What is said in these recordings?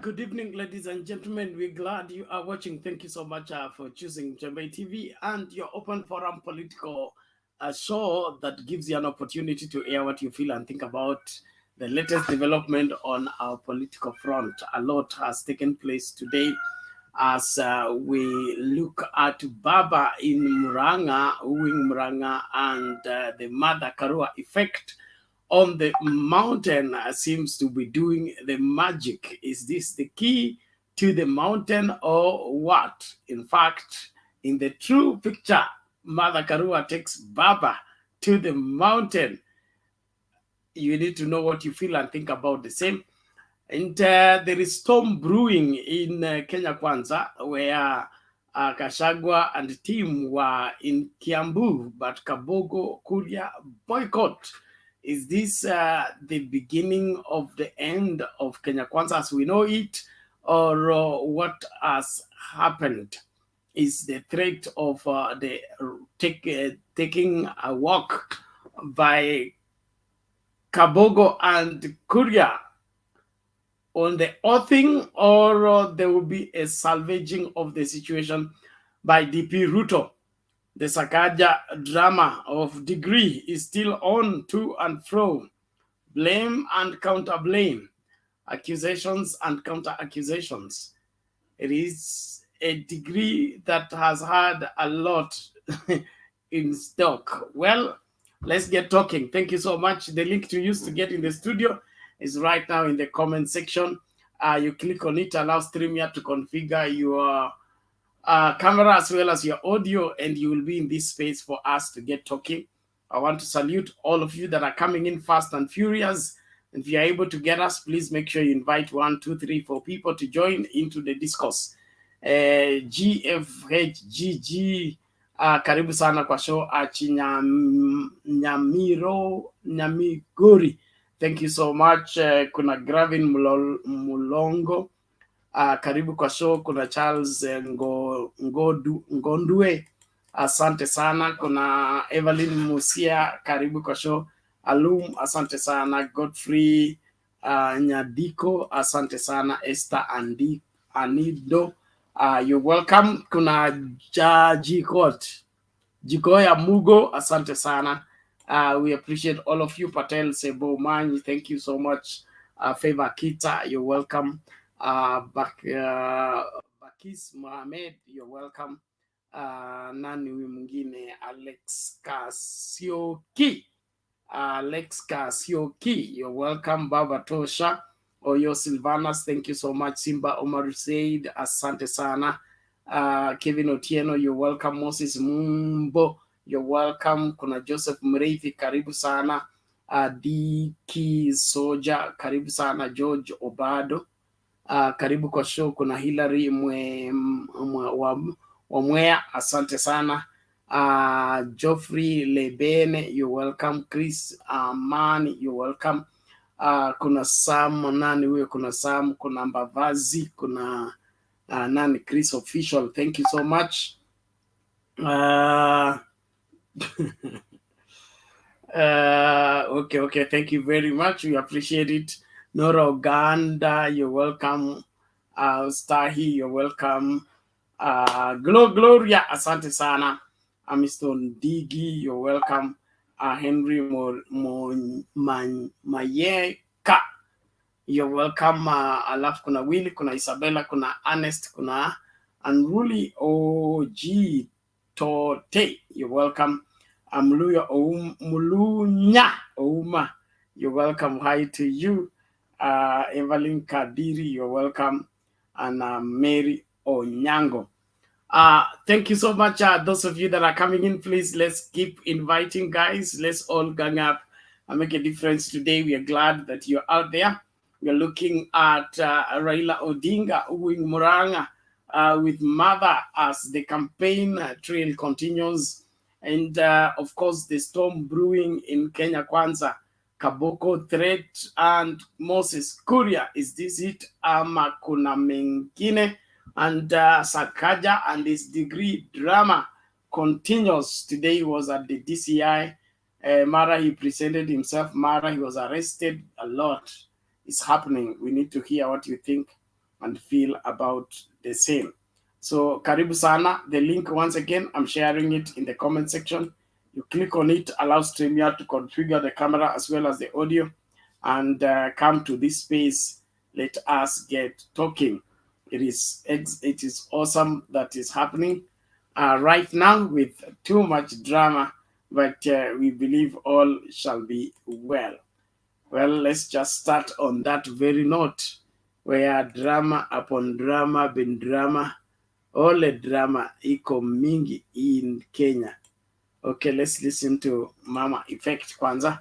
Good evening, ladies and gentlemen. We're glad you are watching. Thank you so much for choosing Jembe TV and your open forum political show that gives you an opportunity to air what you feel and think about the latest development on our political front. A lot has taken place today as we look at Baba in Muranga, Uwing Muranga, and the Mother Karua effect on the mountain seems to be doing the magic. Is this the key to the mountain or what? In fact, in the true picture, Mother Karua takes Baba to the mountain. You need to know what you feel and think about the same. And there is storm brewing in Kenya Kwanza, where Kashagwa and the team were in Kiambu, but Kabogo boycott. Is this the beginning of the end of Kenya Kwanza as we know it, or what has happened? Is the threat of taking a walk by Kabogo and Kuria on the offing, or there will be a salvaging of the situation by DP Ruto? The Sakaja drama of degree is still on to and fro. Blame and counter blame, accusations and counter accusations. It is a degree that has had a lot in stock. Well, let's get talking. Thank you so much. The link to use to get in the studio is right now in the comment section. You click on it, allow StreamYard to configure your camera as well as your audio, and you will be in this space for us to get talking. I want to salute all of you that are coming in fast and furious. If you are able to get us, please make sure you invite 1, 2, 3, 4 people to join into the discourse. GFHGG, karibu sana kwa show. Nyamigori, thank you so much. Kuna Gravin Mulongo, karibu kwa show. Kuna Charles Ngondue, asante sana. Kuna Evelyn Musia, karibu kwa show. Alum, asante sana. Godfrey Nyadiko, asante sana. Esther Anido, you're welcome. Kuna Jikoya Mugo, asante sana. We appreciate all of you. Patel Sebo Manyi, thank you so much. Favor Kita, you're welcome. Bakis Mohamed, you're welcome. Nani mwingine? Alex Kasioki, you're welcome. Baba Tosha, Oyo Silvanas, thank you so much. Simba Omar Said, asante sana. Kevin Otieno, you're welcome. Moses Mumbo, you're welcome. Kuna Joseph Mreithi, karibu sana. Diki Soja, karibu sana. George Obado, karibu kwa show. Kuna Hillary Wamwea, asante sana. Geoffrey Lebene, you're welcome. Chris Mani, you're welcome. Kuna Sam, nani huyo? Kuna Sam, kuna Mbavazi, kuna nani? Chris Official, thank you so much. Okay, thank you very much. We appreciate it. Nora Uganda, you're welcome. Stahi, you're welcome. Gloria, asante sana. Mr. Digi, you're welcome. Henry Mayeka, you're welcome. Alafu kuna Willy, kuna Isabella, kuna Ernest, kuna Unruly OG Tote, you're welcome. Mulunya Ouma, you're welcome. Hi to you. Evelyn Kadiri, you're welcome. And Mary Onyango. Thank you so much. Those of you that are coming in, please, let's keep inviting, guys. Let's all gang up and make a difference today. We are glad that you're out there. We are looking at Raila Odinga, Uwing Muranga, with Mother as the campaign trail continues. And, of course, the storm brewing in Kenya Kwanza, Kaboko threat, and Moses Kuria. Is this it? Ama kuna mengine? And Sakaja and his degree drama continues. Today he was at the DCI. Mara, he presented himself. Mara, he was arrested. A lot is happening. We need to hear what you think. and feel about the same. So karibu sana. The link once again, I'm sharing it in the comment section. You click on it, allow StreamYard to configure the camera as well as the audio, and come to this space. Let us get talking. It is awesome that is happening right now with too much drama, but we believe all shall be well. Well, let's just start on that very note, where drama upon drama been drama, all the drama iko mingi in Kenya. Okay, let's listen to Mama Effect Kwanza.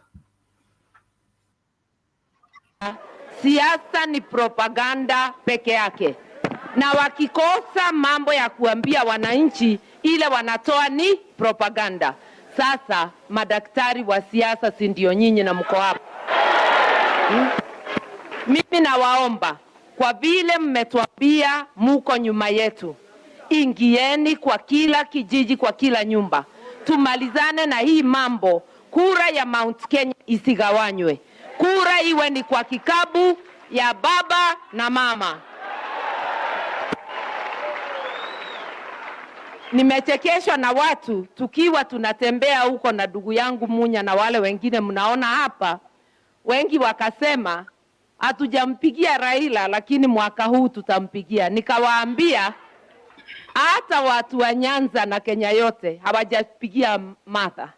Siasa ni propaganda peke yake, na wakikosa mambo ya kuambia wananchi, ile wanatoa ni propaganda. Sasa madaktari wa siasa si ndio nyinyi na mko hapa? Mimi nawaomba, kwa vile mmetuambia muko nyuma yetu, ingieni kwa kila kijiji, kwa kila nyumba, tumalizane na hii mambo. Kura ya Mount Kenya isigawanywe, kura iwe ni kwa kikabu ya baba na mama. Nimechekeshwa na watu tukiwa tunatembea huko na ndugu yangu Munya na wale wengine mnaona hapa, wengi wakasema hatujampigia Raila lakini mwaka huu tutampigia. Nikawaambia hata watu wa Nyanza na Kenya yote hawajapigia Martha.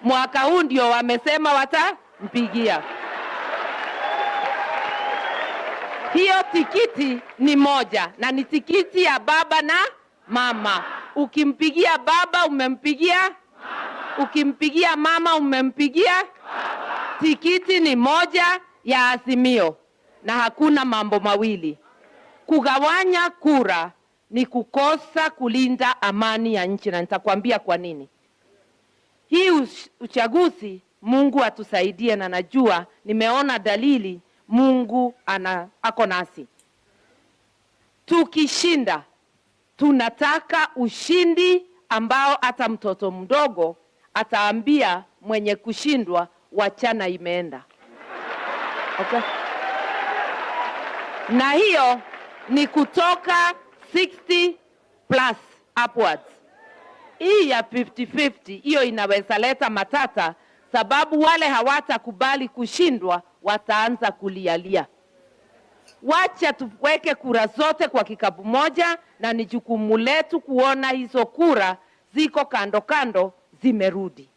Mwaka huu ndio wamesema watampigia. Hiyo tikiti ni moja na ni tikiti ya baba na mama. Ukimpigia baba umempigia mama. Ukimpigia mama umempigia baba. Tikiti ni moja ya Azimio na hakuna mambo mawili. Kugawanya kura ni kukosa kulinda amani ya nchi, na nitakwambia kwa nini. Hii uchaguzi Mungu atusaidie, na najua nimeona dalili Mungu ako nasi. Tukishinda tunataka ushindi ambao hata mtoto mdogo ataambia mwenye kushindwa wachana imeenda. Okay? Na hiyo ni kutoka 60 plus upwards. Hii ya 50-50 hiyo inaweza leta matata, sababu wale hawatakubali kushindwa wataanza kulialia. Wacha tuweke kura zote kwa kikapu moja, na ni jukumu letu kuona hizo kura ziko kando kando zimerudi.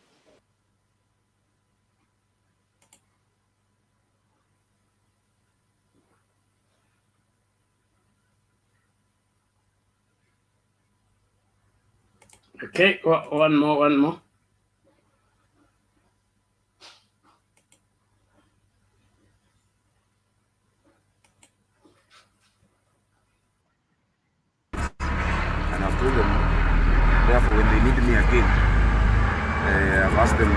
Okay, one more. And I've told them, therefore, when they need me again, I've asked them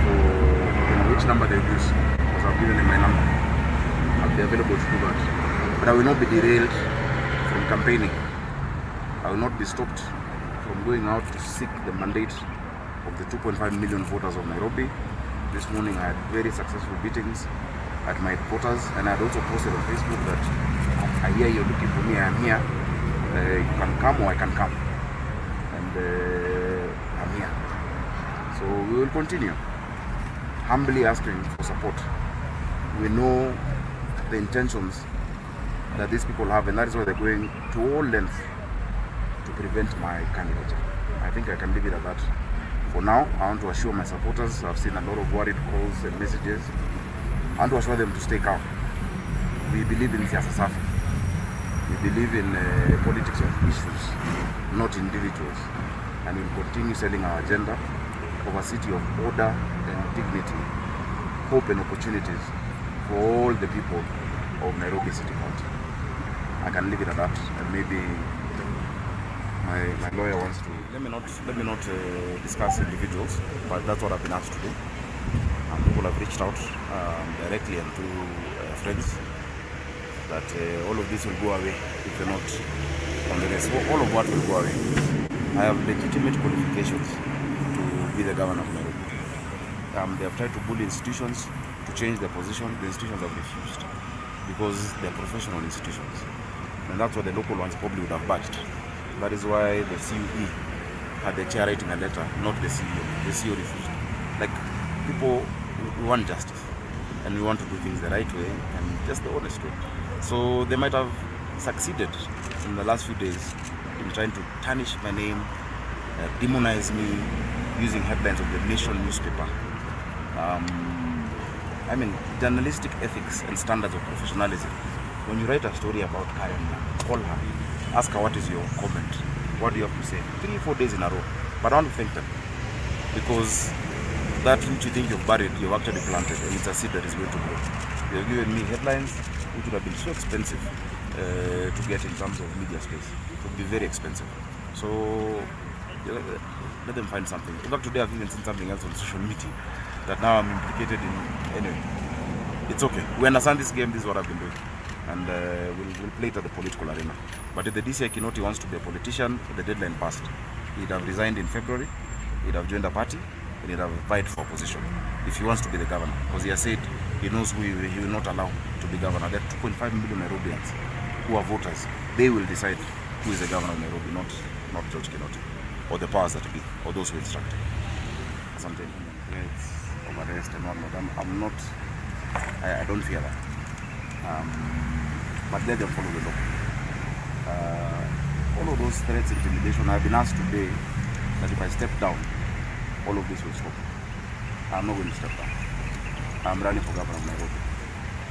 for which number they use, because I've given them my number. I'll be available to do that. But I will not be derailed from campaigning. I will not be stopped from going out to seek the mandate of the 2.5 million voters of Nairobi. This morning I had very successful meetings at my headquarters, and I had also posted on Facebook that I hear you're looking for me, I am here. You can come or I can come. And I'm here. So we will continue humbly asking for support. We know the intentions that these people have, and that is why they're going to all lengths to prevent my candidature. I think I can leave it at that. For now, I want to assure my supporters, I've seen a lot of worried calls and messages. I want to assure them to stay calm. We believe in siasa safi. We believe in politics of issues, not individuals. And we'll continue selling our agenda of a city of order and dignity, hope and opportunities for all the people of Nairobi City County. I can leave it at that, and maybe my lawyer wants to. Let me not discuss individuals, but that's what I've been asked to do. People have reached out directly and to friends that all of this will go away if you're not on the rest. All of what will go away. I have legitimate qualifications to be the governor of Nairobi. They have tried to bully institutions to change their position. The institutions have refused because they're professional institutions. And that's why the local ones probably would have budged. That is why the CUE had the chair writing a letter, not the CEO. The CEO refused. Like, people, we want justice. And we want to do things the right way and just the honest way. So they might have succeeded in the last few days in trying to tarnish my name, demonize me, using headlines of the Nation newspaper. I mean, journalistic ethics and standards of professionalism. When you write a story about Karen, call her, ask her what is your comment, what do you have to say, 3-4 days in a row. But I want to thank them, because that which you think you've buried, you've actually planted, and it's a seed that is going to grow. They've given me headlines which would have been so expensive to get in terms of media space. It would be very expensive. So let them find something. In fact, today I've even seen something else on social media that now I'm implicated in. Anyway, it's okay. We understand this game. This is what I've been doing, and we'll play it at the political arena. But if the DCI Kinoti wants to be a politician, the deadline passed. He'd have resigned in February. He'd have joined a party, and he'd have applied for opposition if he wants to be the governor, because he has said he knows who he will not allow to be governor. There are 2.5 million Nairobians who are voters. They will decide who is the governor of Nairobi, not George Kinoti, or the powers that be, or those who instruct him. Something. It's over arrest and whatnot. I'm not. I don't fear that. But let them follow the law. All of those threats, intimidation. I've been asked today that if I step down, all of this will stop. I'm not going to step down. I'm running for governor of Nairobi.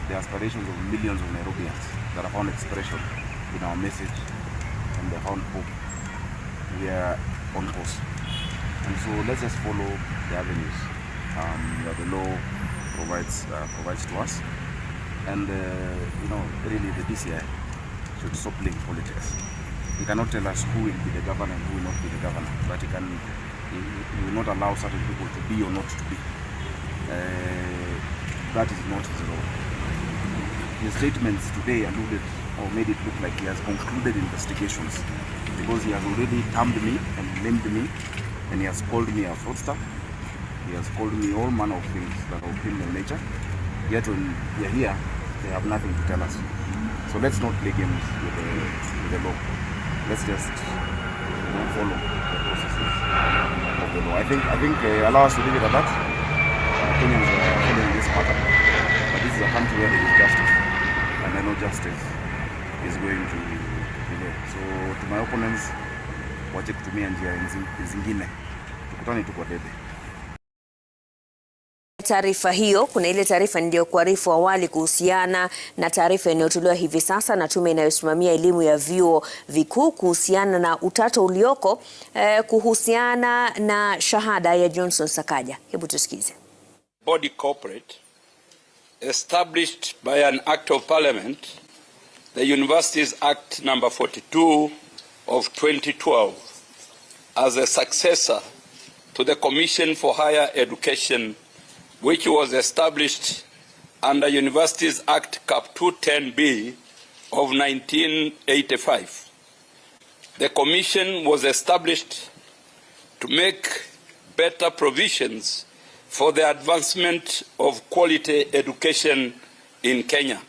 The aspirations of millions of Nairobians that have found expression in our message and they found hope. We are on course. And so let's just follow the avenues that the law provides to us. And really the DCI should stop playing politics. He cannot tell us who will be the governor and who will not be the governor, but he will not allow certain people to be or not to be. That is not his role. His statements today alluded or made it look like he has concluded investigations, because he has already termed me and named me, and he has called me a fraudster. He has called me all manner of things that are of criminal nature. Yet when we are here, they have nothing to tell us. So let's not play games with the law. Let's just follow the processes of the law. I think allow us to leave it at that. Kenyans are following this matter, but this is a country where there is justice, and I know justice is going to prevail. So to my opponents, wache kutumia njia zingine, tukutane tuko debe. Taarifa hiyo, kuna ile taarifa ndio kuarifu awali kuhusiana na taarifa inayotolewa hivi sasa na tume inayosimamia elimu ya vyuo vikuu kuhusiana na utata ulioko kuhusiana na shahada ya Johnson Sakaja. Hebu tusikize. Body corporate established by an act of parliament, the Universities Act number 42 of 2012, as a successor to the Commission for Higher Education, which was established under Universities Act Cap 210B of 1985. The Commission was established to make better provisions for the advancement of quality education in Kenya,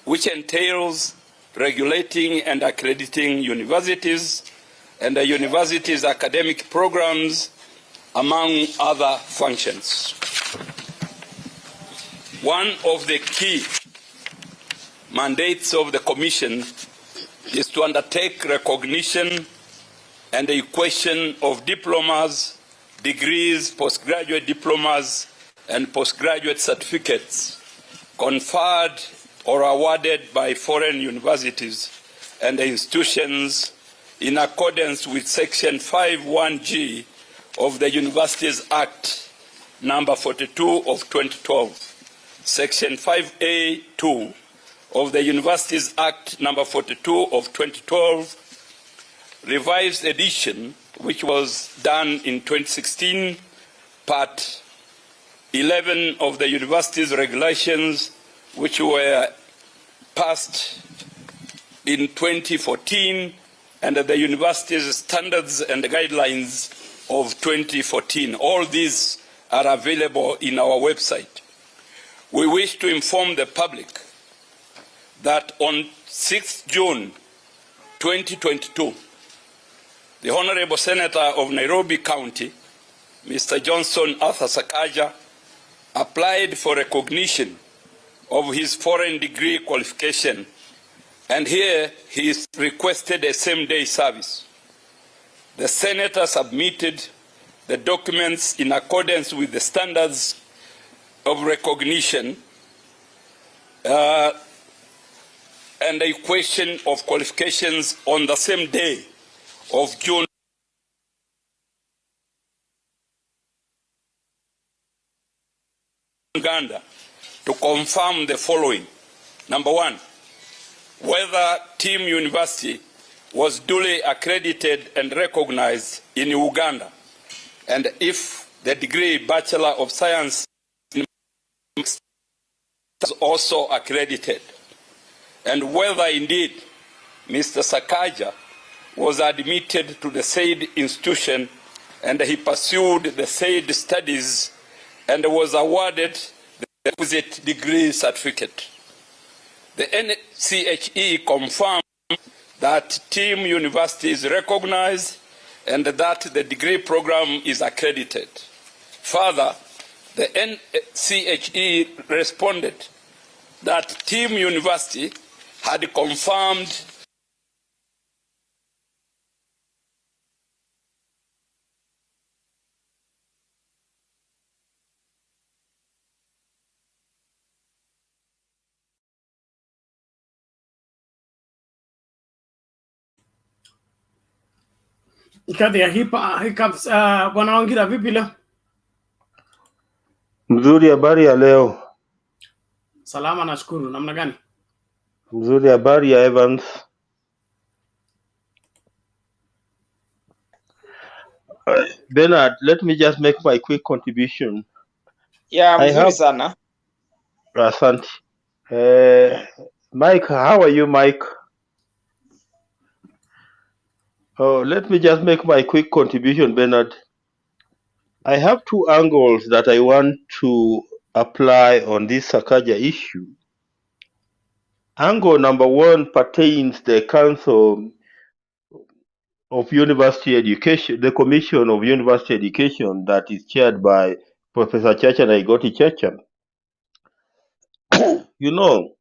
which entails regulating and accrediting universities and the universities' academic programs, among other functions. One of the key mandates of the Commission is to undertake recognition and the equation of diplomas, degrees, postgraduate diplomas, and postgraduate certificates conferred or awarded by foreign universities and institutions in accordance with Section 5(1)(g) of the Universities Act number 42 of 2012, Section 5A(2) of the Universities Act number 42 of 2012, revised edition, which was done in 2016, Part 11 of the Universities Regulations, which were passed in 2014, and the Universities Standards and Guidelines of 2014. All these are available in our website. We wish to inform the public that on 6 June 2022, the Honorable Senator of Nairobi County, Mr. Johnson Arthur Sakaja, applied for recognition of his foreign degree qualification, and here he requested a same-day service. The Senator submitted the documents in accordance with the standards of recognition and a question of qualifications on the same day of June Uganda to confirm the following. Number one, whether Team University was duly accredited and recognized in Uganda, and if the degree Bachelor of Science was also accredited, and whether indeed Mr. Sakaja was admitted to the said institution and he pursued the said studies and was awarded the requisite degree certificate. The NCHE confirmed that Team University is recognized and that the degree program is accredited. Further, the NCHE responded that Team University had confirmed Kadhi ya hiccups, Bwana Wangira, vipi leo? Mzuri, habari ya leo? Salama, nashukuru. Namna gani? Mzuri, habari ya Evans? Bernard, let me just make my quick contribution. Yeah, mzuri sana. Asante. Mike, how are you, Mike? Oh, let me just make my quick contribution, Bernard. I have two angles that I want to apply on this Sakaja issue. Angle number one pertains to the Council of University Education, the Commission of University Education that is chaired by Professor Chacha Naigoti Chacha. You know,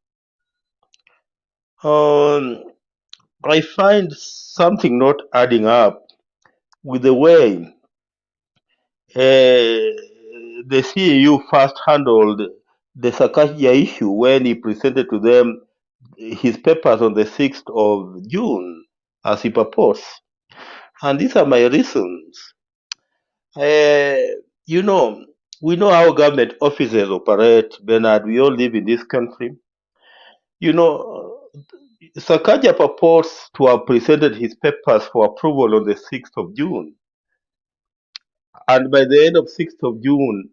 I find something not adding up with the way the CAU first handled the Sakaja issue when he presented to them his papers on the 6th of June as he proposed. And these are my reasons. You know, we know how government offices operate, Bernard. We all live in this country. You know, Sakaja proposed to have presented his papers for approval on the 6th of June. And by the end of 6th of June,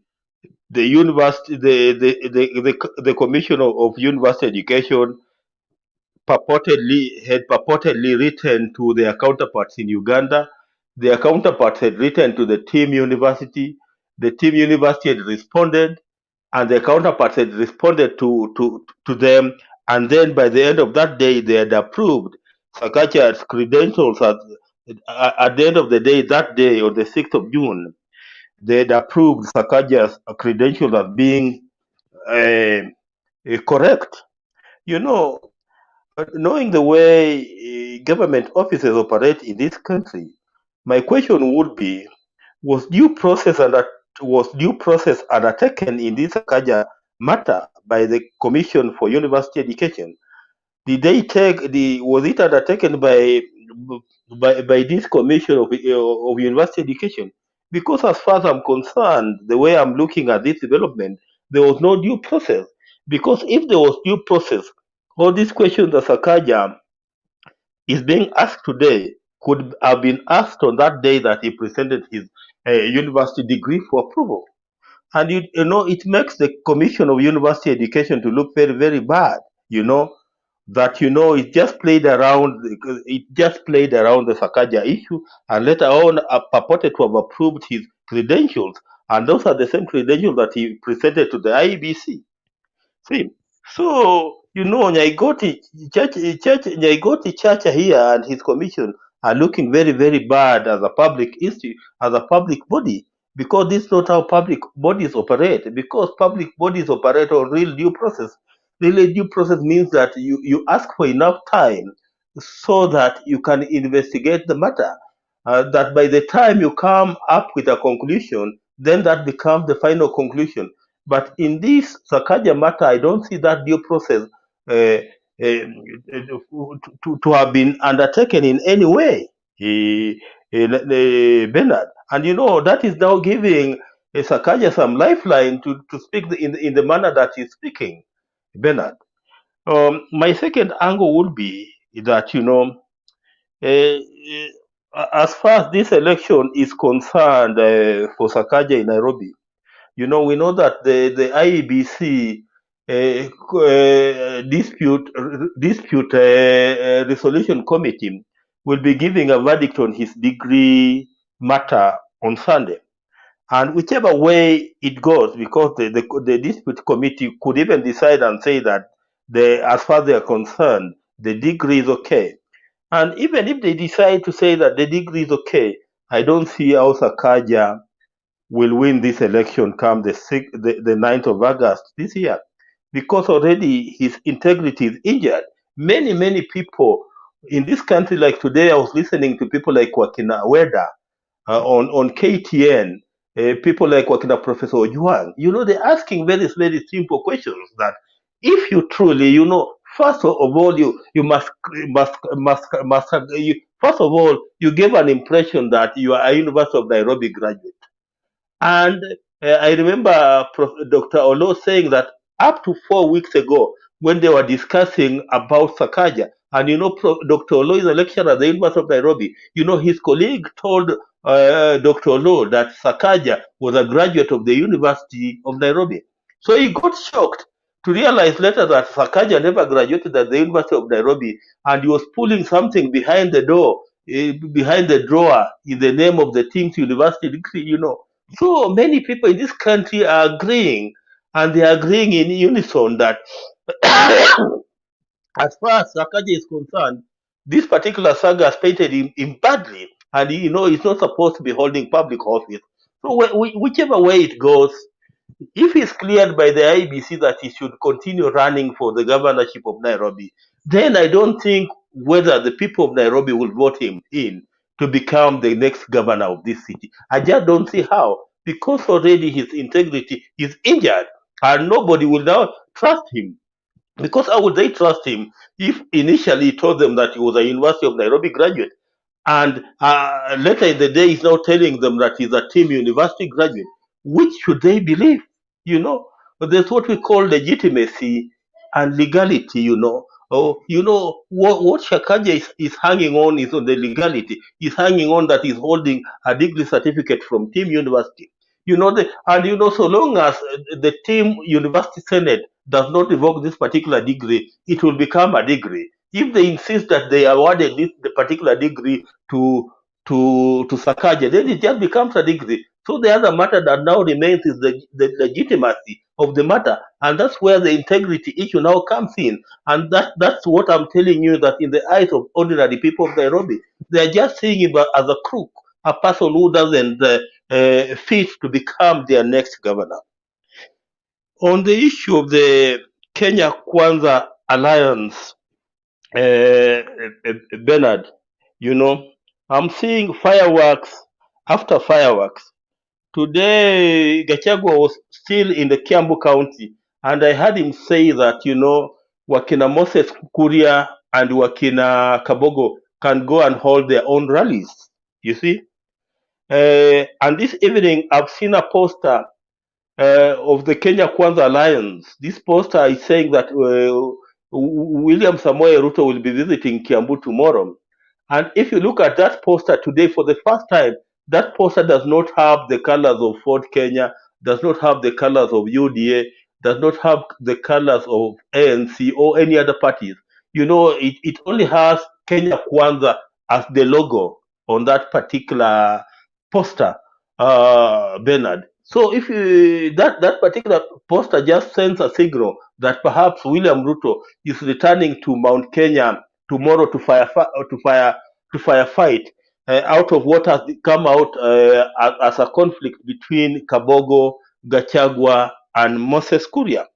the university, the Commission of University Education had purportedly written to their counterparts in Uganda. Their counterparts had written to the Team University. The Team University had responded, and their counterparts had responded to them. And then by the end of that day, they had approved Sakaja's credentials. At the end of the day, that day, on the 6th of June, they had approved Sakaja's credentials as being correct. You know, knowing the way government offices operate in this country, my question would be: was due process undertaken in this Sakaja matter by the Commission for University Education? Did they was it undertaken by this Commission of University Education? Because as far as I'm concerned, the way I'm looking at this development, there was no due process. Because if there was due process, all these questions that Sakaja is being asked today could have been asked on that day that he presented his university degree for approval. And you know, it makes the Commission of University Education to look very, very bad. You know, that it just played around. It just played around the Sakaja issue, and later on purported to have approved his credentials, and those are the same credentials that he presented to the IEBC. See, so You know, Nyaigoti Chacha here and his commission are looking very, very bad as a public issue, as a public body, because this is not how public bodies operate. Because public bodies operate on real due process. Real due process means that you ask for enough time so that you can investigate the matter. That by the time you come up with a conclusion, then that becomes the final conclusion. But in this Sakaja matter, I don't see that due process uh, to have been undertaken in any way, Bernard. And you know, that is now giving Sakaja some lifeline to speak in the manner that he's speaking, Bernard. My second angle would be that, you know, as far as this election is concerned for Sakaja in Nairobi, you know, we know that the IEBC dispute resolution committee will be giving a verdict on his degree matter on Sunday. And whichever way it goes, because the dispute committee could even decide and say that as far as they are concerned, the degree is okay. And even if they decide to say that the degree is okay, I don't see how Sakaja will win this election come the 9th of August this year, because already his integrity is injured. Many people in this country, like today, I was listening to people like Wakina Weda on KTN, people like Wakina Professor Ojuang. You know, they're asking very, very simple questions that if you truly, you know, first of all, you first of all, you gave an impression that you are a University of Nairobi graduate. And I remember Dr. Olo saying that up to 4 weeks ago, when they were discussing about Sakaja, and you know, Dr. Olo is a lecturer at the University of Nairobi. You know, his colleague told Dr. Olo that Sakaja was a graduate of the University of Nairobi. So he got shocked to realize later that Sakaja never graduated at the University of Nairobi, and he was pulling something behind the door, behind the drawer, in the name of the team's university degree, you know. So many people in this country are agreeing, and they are agreeing in unison that as far as Sakaja is concerned, this particular saga has painted him badly, and you know he's not supposed to be holding public office. So whichever way it goes, if he's cleared by the IBC that he should continue running for the governorship of Nairobi, then I don't think whether the people of Nairobi will vote him in to become the next governor of this city. I just don't see how, because already his integrity is injured and nobody will now trust him. Because how would they trust him if initially he told them that he was a University of Nairobi graduate, and later in the day he's now telling them that he's a team university graduate? Which should they believe? You know, there's what we call legitimacy and legality. You know, what Shakaja is hanging on is on the legality. He's hanging on that he's holding a degree certificate from Team University. You know, and you know, so long as the Team University Senate does not revoke this particular degree, it will become a degree. If they insist that they awarded the particular degree to Sakaja, then it just becomes a degree. So the other matter that now remains is the legitimacy of the matter, and that's where the integrity issue now comes in. And that's what I'm telling you, that in the eyes of ordinary people of Nairobi, they are just seeing him as a crook, a person who doesn't fit to become their next governor. On the issue of the Kenya Kwanza alliance, Bernard, you know, I'm seeing fireworks after fireworks. Today, Gachagua was still in the Kiambu County, and I heard him say that, you know, Wakina Moses Kuria and Wakina Kabogo can go and hold their own rallies, you see. And this evening, I've seen a poster of the Kenya Kwanza Alliance. This poster is saying that William Samoei Ruto will be visiting Kiambu tomorrow. And if you look at that poster today, for the first time, that poster does not have the colors of Ford Kenya, does not have the colors of UDA, does not have the colors of ANC or any other parties. You know, it only has Kenya Kwanza as the logo on that particular poster, Bernard. So if that particular poster just sends a signal that perhaps William Ruto is returning to Mount Kenya tomorrow to firefight out of what has come out as a conflict between Kabogo, Gachagua, and Moses Kuria.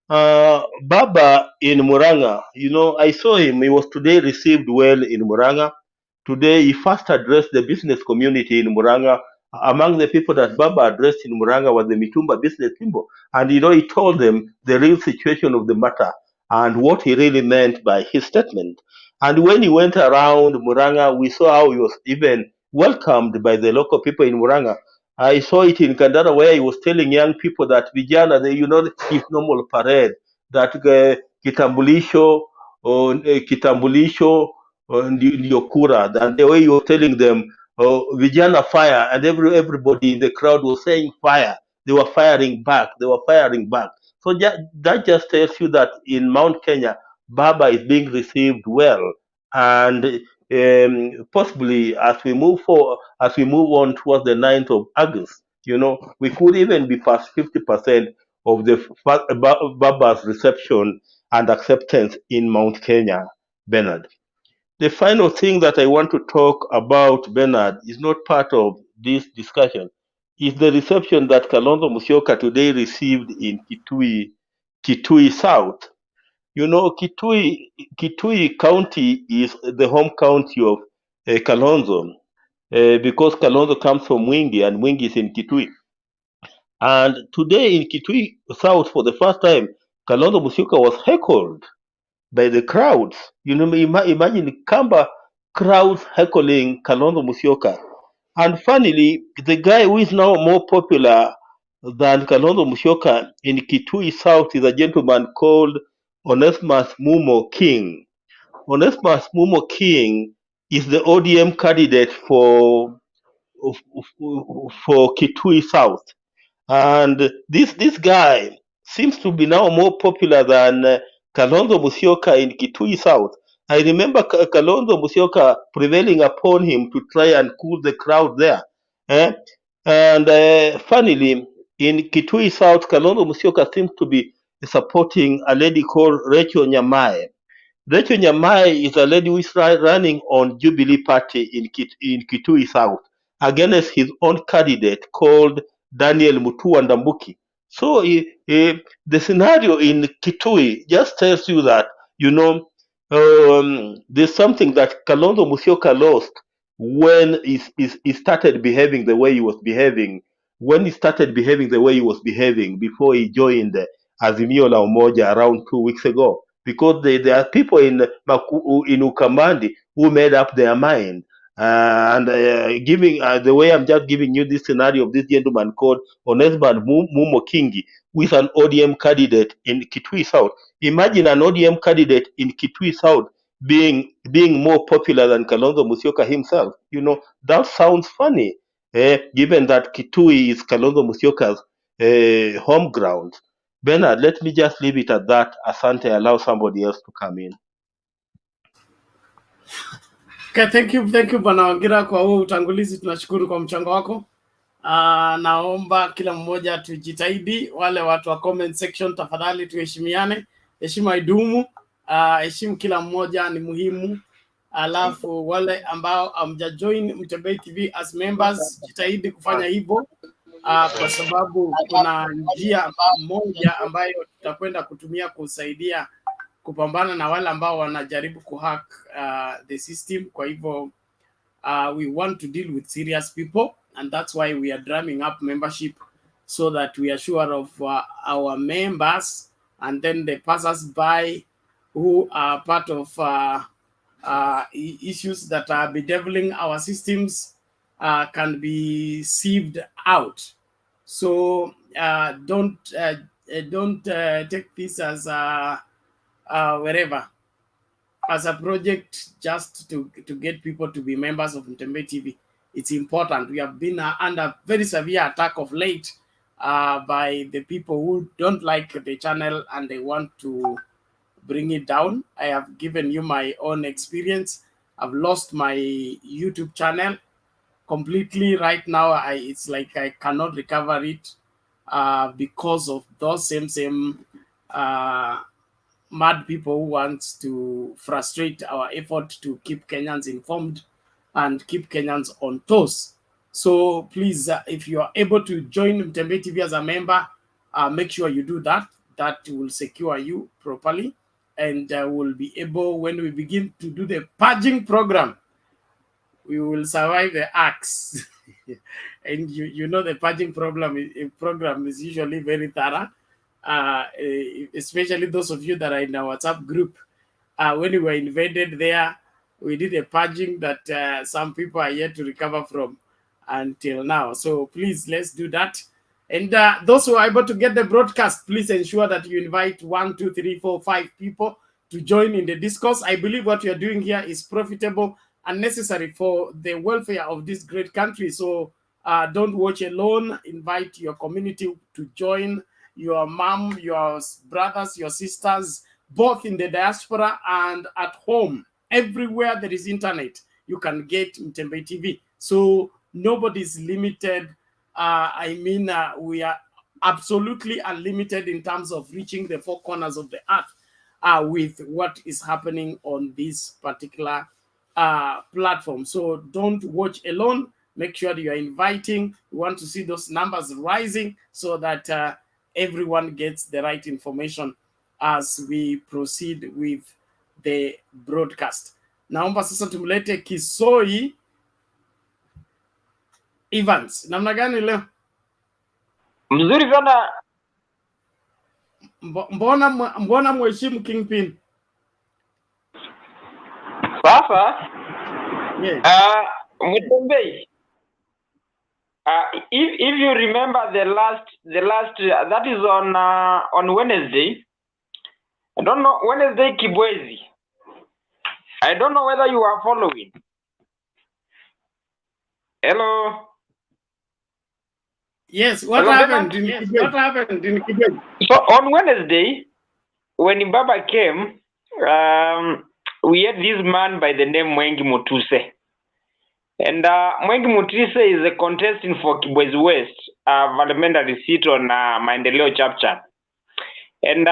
Baba in Muranga, I saw him. He was today received well in Muranga. Today, he first addressed the business community in Muranga. Among the people that Baba addressed in Muranga was the Mitumba business people. And, he told them the real situation of the matter and what he really meant by his statement. And when he went around Muranga, we saw how he was even welcomed by the local people in Muranga. I saw it in Kandara where he was telling young people that vijana, his normal parade, that kitambulisho, ndio kura, and the way you were telling them, vijana fire, and everybody in the crowd was saying fire. They were firing back. So that just tells you that in Mount Kenya, Baba is being received well, and possibly as we move on towards the 9th of August, we could even be past 50% of the Baba's reception and acceptance in Mount Kenya, Bernard. The final thing that I want to talk about, Bernard, is not part of this discussion, is the reception that Kalonzo Musyoka today received in Kitui South. Kitui County is the home county of Kalonzo, because Kalonzo comes from Mwingi, and Mwingi is in Kitui. And today in Kitui South, for the first time, Kalonzo Musyoka was heckled by the crowds. Imagine Kamba crowds heckling Kalonzo Musyoka. And finally, the guy who is now more popular than Kalonzo Musyoka in Kitui South is a gentleman called Onesmus Mumo King. Onesmus Mumo King is the ODM candidate for Kitui South. And this guy seems to be now more popular than Kalonzo Musyoka in Kitui South. I remember Kalonzo Musyoka prevailing upon him to try and cool the crowd there. And funnily, in Kitui South, Kalonzo Musyoka seems to be supporting a lady called Rachel Nyamae. Rachel Nyamae is a lady who is running on Jubilee Party in Kitui South against his own candidate called Daniel Mutua Ndambuki. So the scenario in Kitui just tells you that, there's something that Kalonzo Musyoka lost when he started behaving the way he was behaving, before he joined Azimio la Umoja around 2 weeks ago. Because there are people in Ukamandi who made up their mind. Giving the way I'm just giving you this scenario of this gentleman called Onesmus Mumo Kingi, with an ODM candidate in Kitui South. Imagine an ODM candidate in Kitui South being more popular than Kalonzo Musyoka himself. That sounds funny, given that Kitui is Kalonzo Musyoka's home ground. Bernard, let me just leave it at that. Asante, allow somebody else to come in. Okay, thank you Bwana Wangira kwa huo utangulizi, tunashukuru kwa mchango wako. Naomba kila mmoja tujitahidi, wale watu wa comment section tafadhali tuheshimiane, heshima idumu, heshimu kila mmoja, ni muhimu. Alafu wale ambao hamjajoin Mtembei TV as members, jitahidi kufanya hivyo, kwa sababu kuna njia moja ambayo tutakwenda kutumia kusaidia kupambana na wale ambao wanajaribu kuhack the system. Kwa hivyo we want to deal with serious people, and that's why we are drumming up membership, so that we are sure of our members, and then the passers-by who are part of issues that are bedeviling our systems can be sieved out. So don't take this as wherever, as a project just to get people to be members of Mtembei TV. It's important. We have been under very severe attack of late by the people who don't like the channel and they want to bring it down. I have given you my own experience. I've lost my YouTube channel completely right now. It's like I cannot recover it. because of those same mad people who want to frustrate our effort to keep Kenyans informed and keep Kenyans on toes. So please, if you are able to join Mtembe TV as a member, make sure you do that. That will secure you properly, and we'll be able, when we begin to do the purging program, we will survive the axe. And you know the purging program is usually very thorough, especially those of you that are in our WhatsApp group. When we were invaded there, we did a purging that some people are yet to recover from until now. So please, let's do that. And those who are able to get the broadcast, please ensure that you invite 1, 2, 3, 4, 5 people to join in the discourse. I believe what we are doing here is profitable and necessary for the welfare of this great country. So don't watch alone. Invite your community to join, your mom, your brothers, your sisters, both in the diaspora and at home. Everywhere there is internet, you can get Mtembe TV. So nobody's limited. We are absolutely unlimited in terms of reaching the 4 corners of the earth with what is happening on this particular platform. So don't watch alone. Make sure you are inviting. We want to see those numbers rising so that everyone gets the right information as we proceed with the broadcast. Naomba sasa tumlete Kisoi Evans. Namna gani leo? Mzuri sana. Mbona mheshimu Kingpin? Sasa, yes. Mtembe, if you remember the last that is on Wednesday. I don't know, Wednesday Kibwezi. I don't know whether you are following. Hello. Yes, what happened in Kibwezi? So on Wednesday, when Baba came, we had this man by the name Mwengi Mutuse. And Mwengi Mutuse is a contestant for Kibwezi West, parliamentary seat on Maendeleo Chapchap. And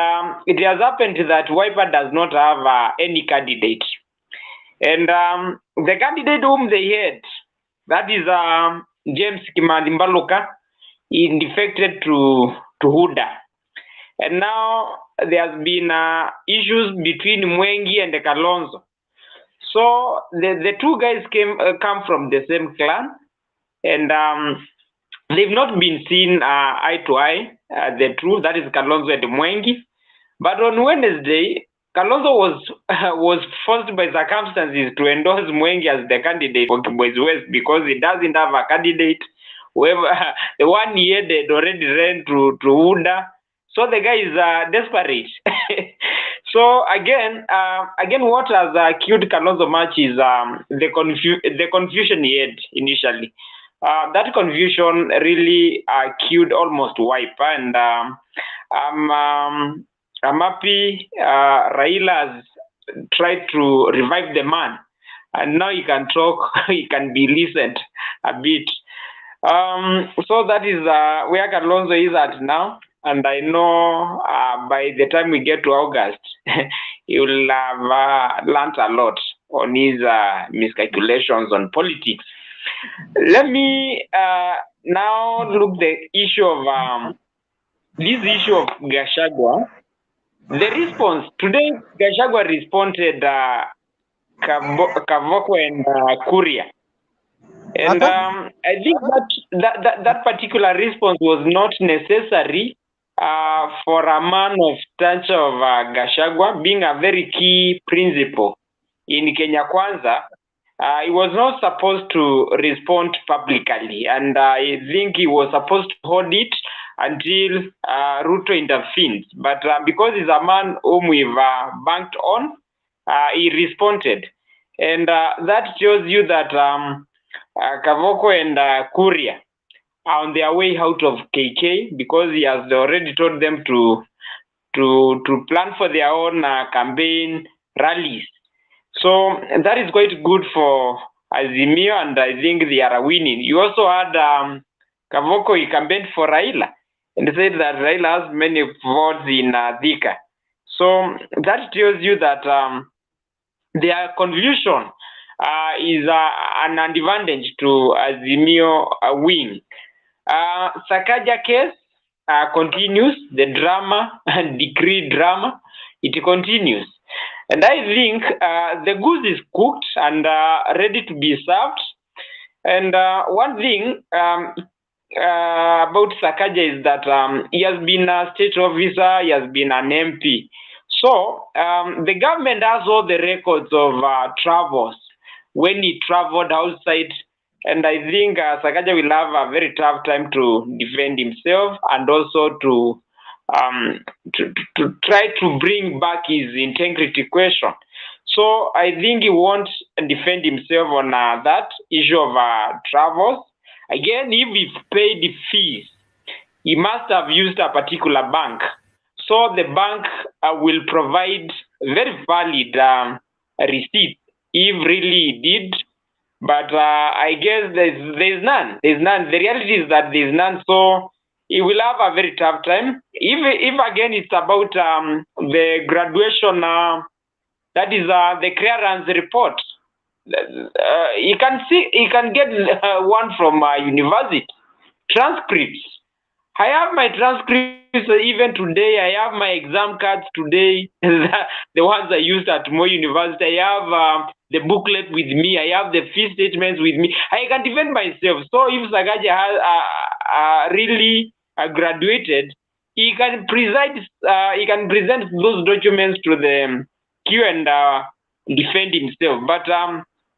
it has happened that Wiper does not have any candidate. And the candidate whom they had, that is James Kimandi Mbaluka, he defected to Huda. And now there has been issues between Mwengi and Kalonzo. So the two guys come from the same clan, and they've not been seen eye to eye. The truth, that is Kalonzo and Mwengi. But on Wednesday, Kalonzo was forced by circumstances to endorse Mwengi as the candidate for Kibwezi West because he doesn't have a candidate. Whoever, the one he had already ran to Uda. So the guy is desperate. So again, what has killed Kalonzo much is the confusion he had initially. That confusion really killed almost Wiper, and I'm happy Raila has tried to revive the man, and now he can talk, he can be listened a bit. So that is where Kalonzo is at now, and I know by the time we get to August, he will have learned a lot on his miscalculations on politics. Let me now look the issue of this issue of Gachagua. The response today, Gachagua responded Kabogo and Kuria, and I think that particular response was not necessary for a man of stature of Gachagua, being a very key principle in Kenya Kwanza. He was not supposed to respond publicly, and I think he was supposed to hold it until Ruto intervenes. But because he's a man whom we've banked on, he responded. And that shows you that Kabogo and Kuria are on their way out of KK, because he has already told them to plan for their own campaign rallies. So that is quite good for Azimio, and I think they are winning. You also had Kabogo, he campaigned for Raila, and said that Raila has many votes in Thika. So that tells you that their confusion is an advantage to Azimio win. Sakaja case continues, the drama and decree drama, it continues. And I think the goose is cooked and ready to be served. And one thing about Sakaja is that he has been a state officer, he has been an MP. So the government has all the records of travels, when he traveled outside. And I think Sakaja will have a very tough time to defend himself and also to try to bring back his integrity question. So I think he won't defend himself on that issue of travels. Again, if he paid the fees, he must have used a particular bank. So the bank will provide very valid receipt if really he did. But I guess there's none. There's none. The reality is that there's none. So he will have a very tough time. If again it's about the graduation, that is the clearance report. You can get one from university. Transcripts. I have my transcripts even today. I have my exam cards today. The ones I used at Moi University. I have the booklet with me. I have the fee statements with me. I can defend myself. So if Sakaja has really graduated, he can present those documents to the queue and defend himself. But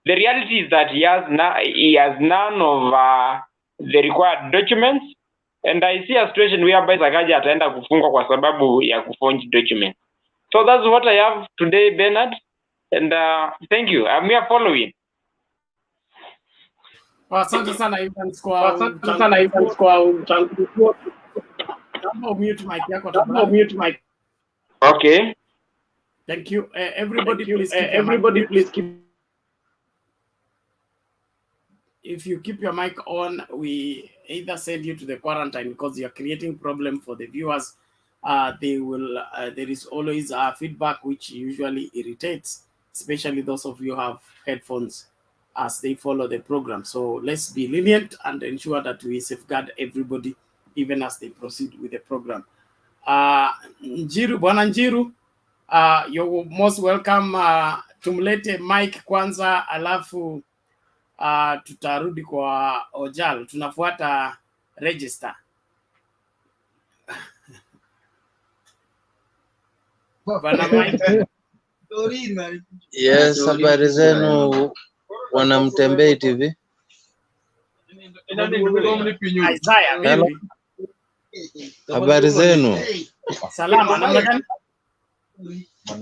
the reality is that he has none of the required documents. And I see a situation whereby Sakaja ataenda kufungwa kwa sababu ya kuforge documents. So that's what I have today, Bernard. And thank you. I'm here following. Asante sana Evans kwa mute mic yako tafadhali. Okay. Thank you. Everybody please keep if you keep your mic on, we either send you to the quarantine because you're creating problem for the viewers. They will. There is always feedback which usually irritates, especially those of you who have headphones as they follow the program. So let's be lenient and ensure that we safeguard everybody even as they proceed with the program. Njiru, Bwana Njiru, you're most welcome. Tumlete Mike kwanza alafu tutarudi kwa Ojal, tunafuata register. Bwana Mike. Yes, habari zenu wanamtembei TV. Isaiah, habari zenu? Salama, namna gani?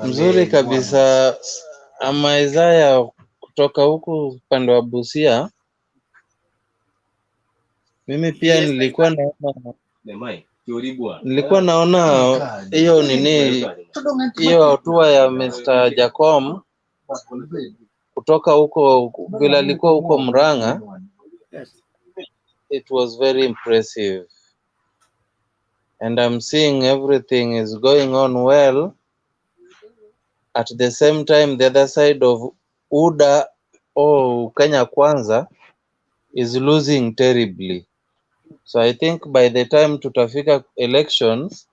Mzuri kabisa. Ama Isaiah kutoka huku upande wa Busia. Mimi pia nilikuwa naona hiyo hiyo hatua ya Mr. Jacom kutoka huko vile alikuwa huko Muranga. It was very impressive. And I'm seeing everything is going on well. At the same time, the other side of UDA or Kenya Kwanza is losing terribly. So I think by the time tutafika elections,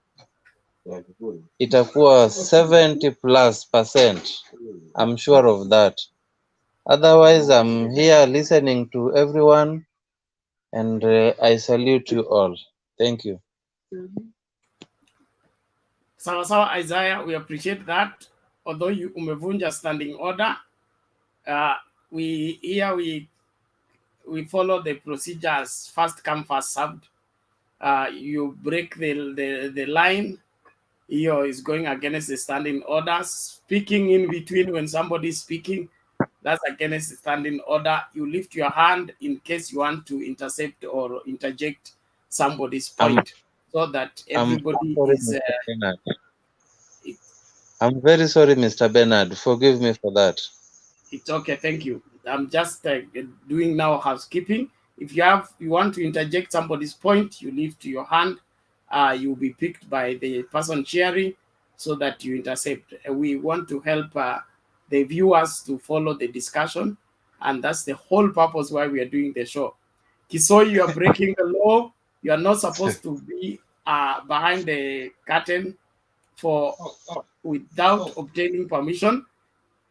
itakuwa 70+%. I'm sure of that. Otherwise, I'm here listening to everyone, and I salute you all. Thank you. Sawa Isaiah, we appreciate that. Although you umevunja standing order, we follow the procedures, first come, first served. You break the line, is going against the standing orders. Speaking in between when somebody is speaking, that's against the standing order. You lift your hand in case you want to intercept or interject somebody's point, so that everybody is... I'm very sorry, Mr. Bernard. Forgive me for that. It's okay, thank you. I'm just doing now housekeeping. If you want to interject somebody's point, you lift your hand you'll be picked by the person sharing so that you intercept. We want to help the viewers to follow the discussion, and that's the whole purpose why we are doing the show. Kisoi, you are breaking the law. You are not supposed to be behind the curtain for without obtaining permission.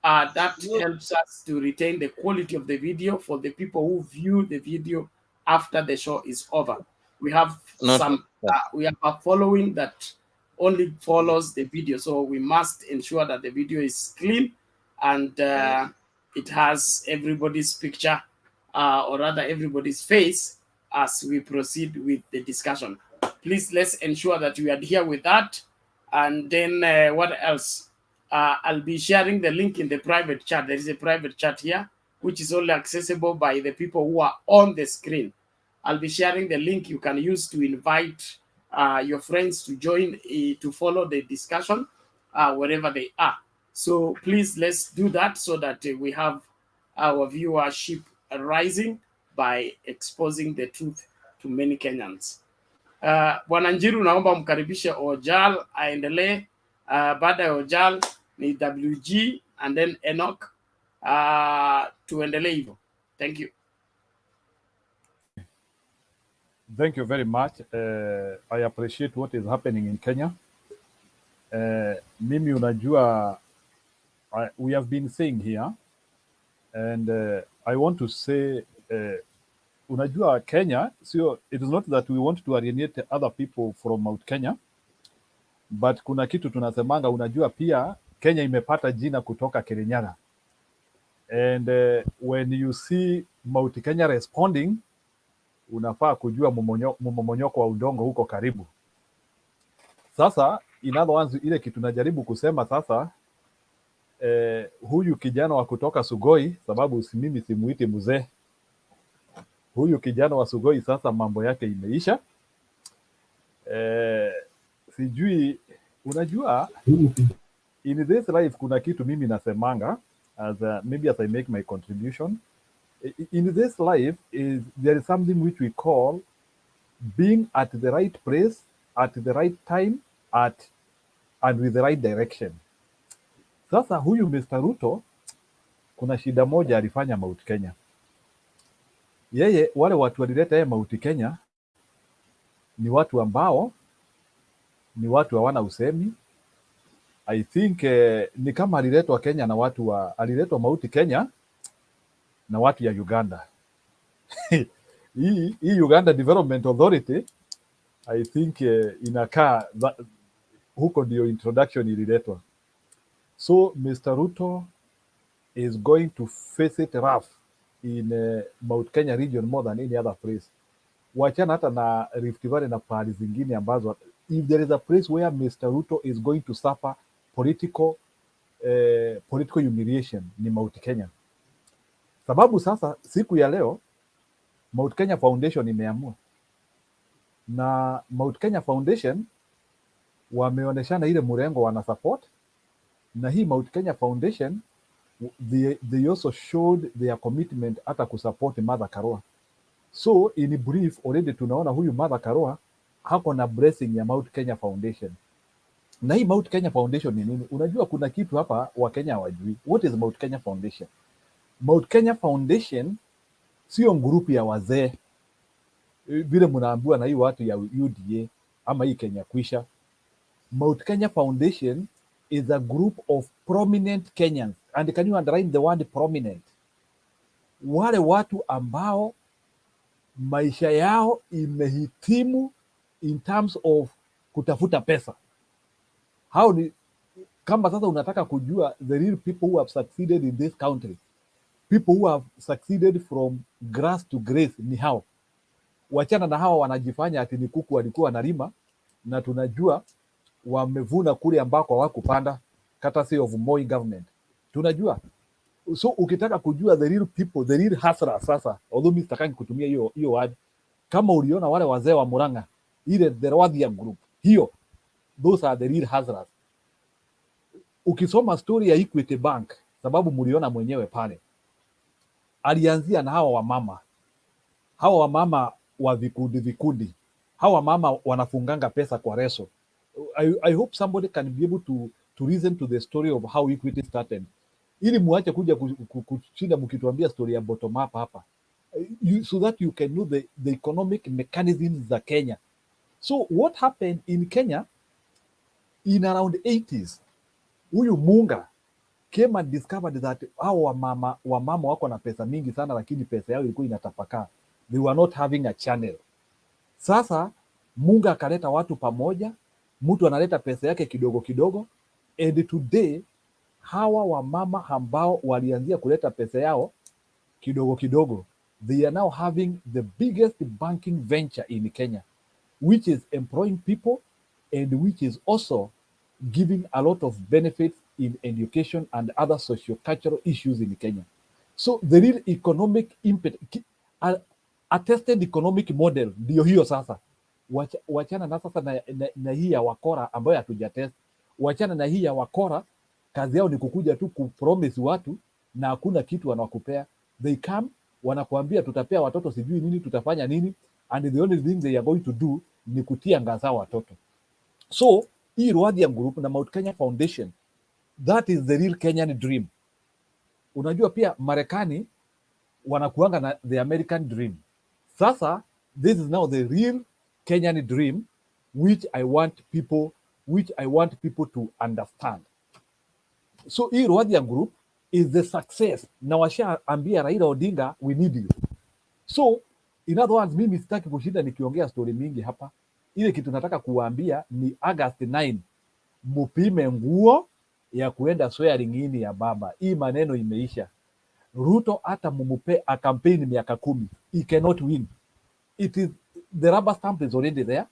That helps us to retain the quality of the video for the people who view the video after the show is over. We have we have a following that only follows the video, so we must ensure that the video is clean and it has everybody's picture, or rather everybody's face, as we proceed with the discussion. Please, let's ensure that we adhere with that. And then what else? I'll be sharing the link in the private chat. There is a private chat here, which is only accessible by the people who are on the screen. I'll be sharing the link you can use to invite your friends to join, to follow the discussion wherever they are. So please, let's do that so that we have our viewership rising by exposing the truth to many Kenyans. Bwana Njiru, naomba mkaribishe Ojal aendelee. Baada ya Ojal ni WG and then Enoch. Tuendelee hivyo. Thank you. Thank you very much. I appreciate what is happening in Kenya. Mimi unajua, we have been saying here, and I want to say, unajua Kenya, so it is not that we want to alienate other people from Mount Kenya, but kuna kitu tunasemanga, unajua pia Kenya imepata jina kutoka Kirinyaga. And when you see Mount Kenya responding, unafaa kujua mmomonyoko wa udongo huko karibu. Sasa in other words, ile kitu najaribu kusema sasa, huyu kijana wa kutoka Sugoi, sababu mimi simuiti mzee, huyu kijana wa Sugoi sasa mambo yake imeisha. Sijui, unajua in this life kuna kitu mimi nasemanga, maybe as I make my contribution. In this life, there is something which we call being at the right place, at the right time, and with the right direction. Sasa huyu Mr. Ruto, kuna shida moja alifanya Mount Kenya. Yeye, wale watu walileta yeye Mount Kenya, ni watu ambao, ni watu hawana usemi. I think ni kama aliletwa Kenya na watu aliletwa Mount Kenya na watu ya Uganda. hii Uganda Development Authority, I think inakaa huko ndio introduction ililetwa. So Mr. Ruto is going to face it rough in Mount Kenya region more than any other place. Wachana hata na Rift Valley na pahali zingine ambazo, if there is a place where Mr. Ruto is going to suffer political humiliation, ni Mount Kenya. Sababu sasa siku ya leo Mount Kenya Foundation imeamua, na Mount Kenya Foundation wameoneshana ile mrengo wana support, na hii Mount Kenya Foundation they also showed their commitment hata kusupport Mother Karua. So in brief, already tunaona huyu Mother Karua hako na blessing ya Mount Kenya Foundation. Na hii Mount Kenya Foundation ni nini? Unajua kuna kitu hapa wa Kenya hawajui. What is Mount Kenya Foundation? Mount Kenya Foundation sio grupu ya wazee vile mnaambiwa na hii watu ya UDA ama hii Kenya Kwisha. Mount Kenya Foundation is a group of prominent Kenyans, and can you underline the word prominent? Wale watu ambao maisha yao imehitimu in terms of kutafuta pesa. How ni kama sasa unataka kujua the real people who have succeeded in this country, people who have succeeded from grass to grace ni hao. Wachana na hawa wanajifanya ati ni kuku walikuwa wanalima, na tunajua wamevuna kule ambako hawakupanda, courtesy of Moi government. Tunajua. So ukitaka kujua the real people, the real hustlers sasa, although mimi sitakangi kutumia hiyo word, kama uliona wale wazee wa Muranga, ile the Rwadia group, hiyo, those are the real hustlers. Ukisoma story ya Equity Bank, sababu mliona mwenyewe pale, alianzia na hawa wamama wa vikundi. hawa mama wanafunganga pesa kwa reso. I hope somebody can be able to reason to the story of how equity started, ili muache kuja kushinda mkituambia story ya bottom up hapa, so that you can know the economic mechanisms za Kenya. So what happened in Kenya in around 80s, huyu Munga came and discovered that hao wamama wako na pesa mingi sana, lakini pesa yao ilikuwa inatapakaa. They were not having a channel. Sasa Munga akaleta watu pamoja, mtu analeta pesa yake kidogo kidogo, and today hawa wamama ambao walianzia kuleta pesa yao kidogo kidogo, they are now having the biggest banking venture in Kenya, which is employing people and which is also giving a lot of benefits in education and other socio-cultural issues in Kenya. So the real economic impact, a tested economic model ndio hiyo sasa. Wachana na sasa na hii ya wakora ambayo hatujatest. Wachana na hii ya wakora, kazi yao ni kukuja tu kupromise watu na hakuna kitu wanakupea. They come, wanakuambia tutapea watoto sijui nini, tutafanya nini, and the only thing they are going to do ni kutia ngaza watoto. So hii Rwadiam Group na Mount Kenya Foundation, that is the real Kenyan dream. Unajua pia Marekani wanakuanga na the American dream. Sasa this is now the real Kenyan dream, which I want people to understand. So hii Rwadiam Group is the success, na washaambia Raila Odinga we need you. So in other words, mimi sitaki kushinda nikiongea story mingi hapa. Ile kitu nataka kuwaambia ni August 9 mupime nguo ya kuenda swearing in ya baba. Hii maneno imeisha. Ruto hata mumupe a campaign miaka 10, he cannot win. It is, the rubber stamp is already there.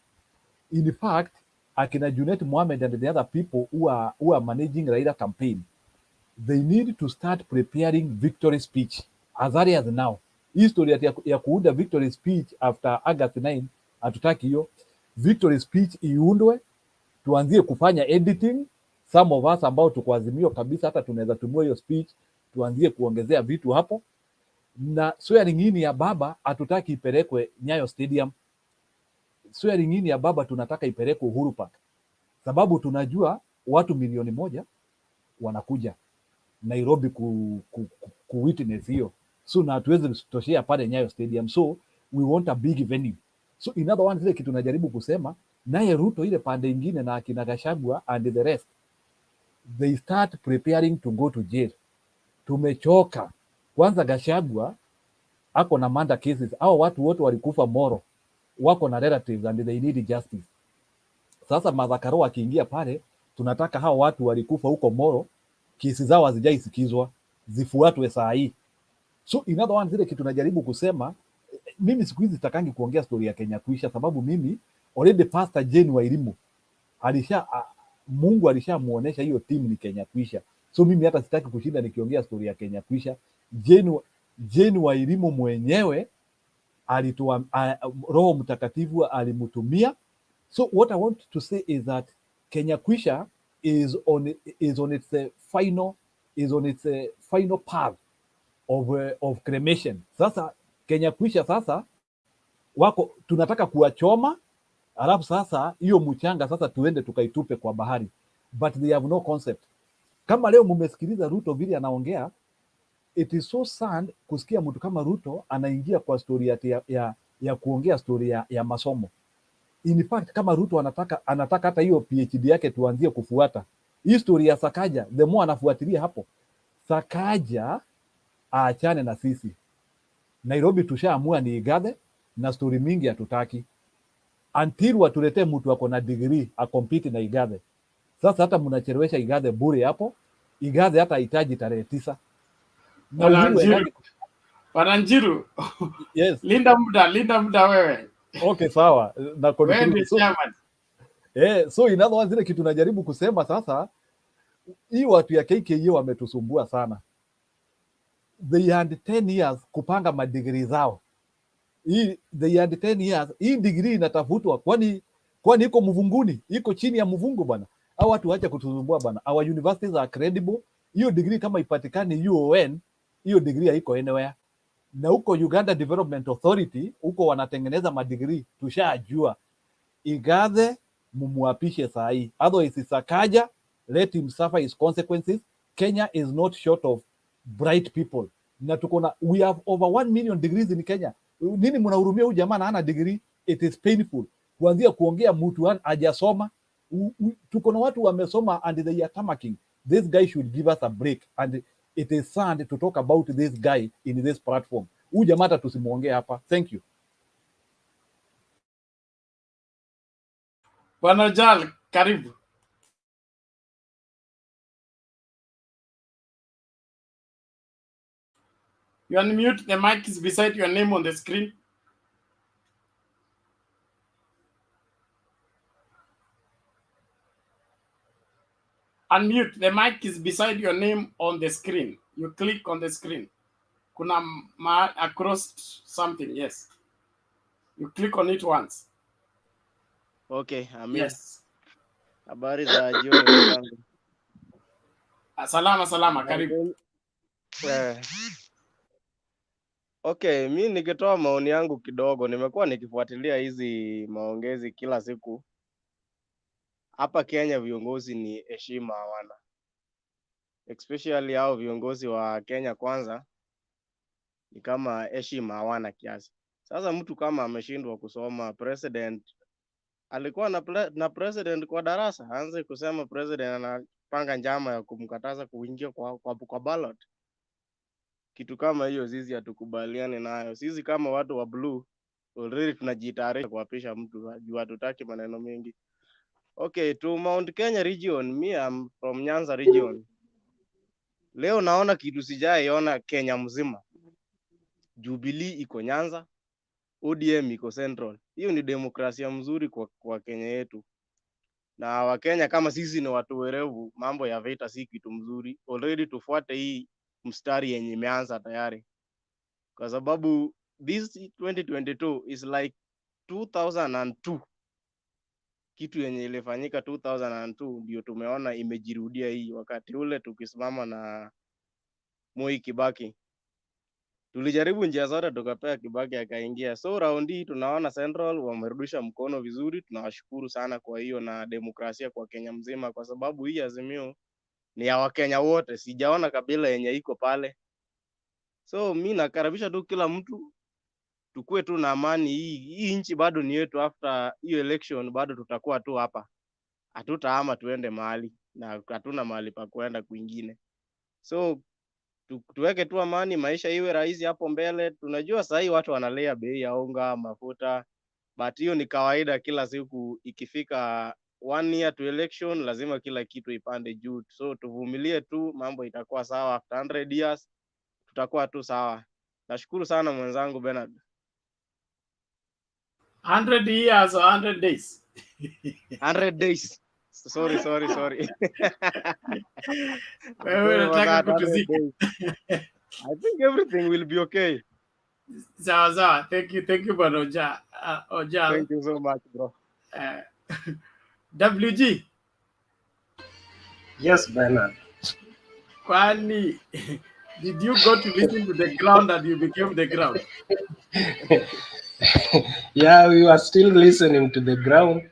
In fact, akina Junet Mohammed and the other people who are managing Raila campaign, they need to start preparing victory speech as early as now. History ya kuunda victory speech after August 9 hatutaki hiyo. Victory speech iundwe, tuanzie kufanya editing. Some of us ambao tuko Azimio kabisa hata tunaweza tumia hiyo speech, tuanzie kuongezea vitu hapo. Na swearing in ya baba hatutaki ipelekwe Nyayo Stadium. Swearing in ya baba tunataka ipelekwe Uhuru Park, sababu tunajua watu milioni 1 wanakuja Nairobi ku witness hiyo. So na hatuwezi toshea pale Nyayo Stadium, so we want a big venue. So in other words, ile kitu najaribu kusema, naye Ruto ile pande ingine na akina Gachagua and the rest, they start preparing to go to jail. Tumechoka. Kwanza Gachagua ako na murder cases. Hao watu wote walikufa Moro, wako na relatives and they need justice. Sasa Martha Karua akiingia pale, tunataka hao watu walikufa huko Moro, kesi zao hazijaisikizwa, zifuatwe saa hii. So in other words, ile kitu najaribu kusema, mimi siku hizi sitakangi kuongea story ya Kenya kuisha, sababu mimi already Pastor Jane wa elimu Mungu alishamuonesha hiyo team ni Kenya kuisha. So mimi hata sitaki kushinda nikiongea story ya Kenya kuisha. Jane wa elimu mwenyewe alitoa Roho Mtakatifu alimtumia. So what I want to say is that Kenya kuisha is on its final path of cremation. Sasa Kenya kuisha sasa wako tunataka kuwachoma, alafu sasa hiyo mchanga sasa tuende tukaitupe kwa bahari, but they have no concept. Kama leo mumesikiliza Ruto vile anaongea, it is so sad kusikia mtu kama Ruto anaingia kwa story ya kuongea story ya masomo. In fact, kama Ruto anataka hata hiyo PhD yake tuanzie kufuata hii story ya Sakaja, the more anafuatilia hapo Sakaja aachane na sisi. Nairobi tushaamua ni Igathe na story mingi hatutaki. Until watuletee mtu wako na degree a compete na Igathe. Sasa hata mnachelewesha Igathe bure hapo. Igathe hata hitaji tarehe 9. Wananjiru. Yes. Linda muda wewe. Okay, sawa. Na wewe chairman. So in other words, ile kitu najaribu kusema sasa, hii watu ya KKA wametusumbua sana. They had 10 years kupanga madigrii zao. They had 10 years. Hii degree inatafutwa kwani iko mvunguni, iko chini ya mvungu bwana. Hao watu waacha kutusumbua bwana. Our universities are credible. Hiyo degree kama ipatikane UON, hiyo degree haiko anywhere. Na huko Uganda Development Authority, huko wanatengeneza madigrii, tushajua. Igathe mumuapishe saa hii, otherwise Sakaja, let him suffer his consequences. Kenya is not short of bright people, na tuko na, we have over 1 million degrees in Kenya. Nini mnahurumia huyu jamaa na hana degree? It is painful kuanzia kuongea mtu hajasoma. Tuko na watu wamesoma and they are tamaking. This guy should give us a break, and it is sad to talk about this guy in this platform. Huyu jamaa hata tusimuongee hapa. Thank you. Bwana Jal, karibu. You unmute, the mic is beside your name on the screen. Unmute, the mic is beside your name on the screen. You click on the screen. Kuna across something, yes. You click on it once. Okay, Amin. Yes. Habari za jioni wenzangu. Salama, karibu. Okay, mi nikitoa maoni yangu kidogo, nimekuwa nikifuatilia hizi maongezi kila siku. Hapa Kenya viongozi ni heshima hawana. Especially hao viongozi wa Kenya Kwanza ni kama heshima hawana kiasi. Sasa mtu kama ameshindwa kusoma, president alikuwa na president kwa darasa, aanze kusema president anapanga njama ya kumkataza kuingia kwa ballot. Kitu kama hiyo sisi hatukubaliani nayo. Sisi kama watu wa blue already tunajitayarisha kuapisha mtu, juu hatutaki maneno mengi. Okay, to Mount Kenya region, me I'm from Nyanza region. Leo naona kitu sijaiona Kenya mzima. Jubilee iko Nyanza, ODM iko Central. Hiyo ni demokrasia mzuri kwa Kenya yetu. Na Wakenya kama sisi ni watu werevu, mambo ya vita si kitu mzuri. Already tufuate hii mstari yenye imeanza tayari. Kwa sababu this 2022 is like 2002. Kitu yenye ilifanyika 2002 ndio tumeona imejirudia hii. Wakati ule tukisimama na Moi Kibaki, tulijaribu njia zote tukapea Kibaki akaingia. So round hii tunaona Central wamerudisha mkono vizuri, tunawashukuru sana kwa hiyo, na demokrasia kwa Kenya mzima, kwa sababu hii azimio ni ya Wakenya wote, sijaona kabila yenye iko pale. So mimi nakaribisha tu kila mtu, tukue tu na amani. Hii nchi bado ni yetu. After hiyo election bado tutakuwa tu hapa, hatutahama tuende mahali, na hatuna mahali pa kwenda kwingine. So tuweke tu amani, maisha iwe rahisi hapo mbele. Tunajua sasa watu wanalea bei ya unga, mafuta, but hiyo ni kawaida kila siku. Ikifika 1 year to election lazima kila kitu ipande juu. So tuvumilie tu, mambo itakuwa sawa. After 100 years tutakuwa tu sawa. Nashukuru sana mwenzangu Bernard. 100 years or 100 days? 100 days. Sorry. Wewe unataka kutuzika. I think everything will be okay. Sawa. Thank you Bwana Oja. Thank you so much, bro. WG. Yes, Bernard. Kwani, did you go to listen to the ground and you became the ground? Yeah, we were still listening to the ground.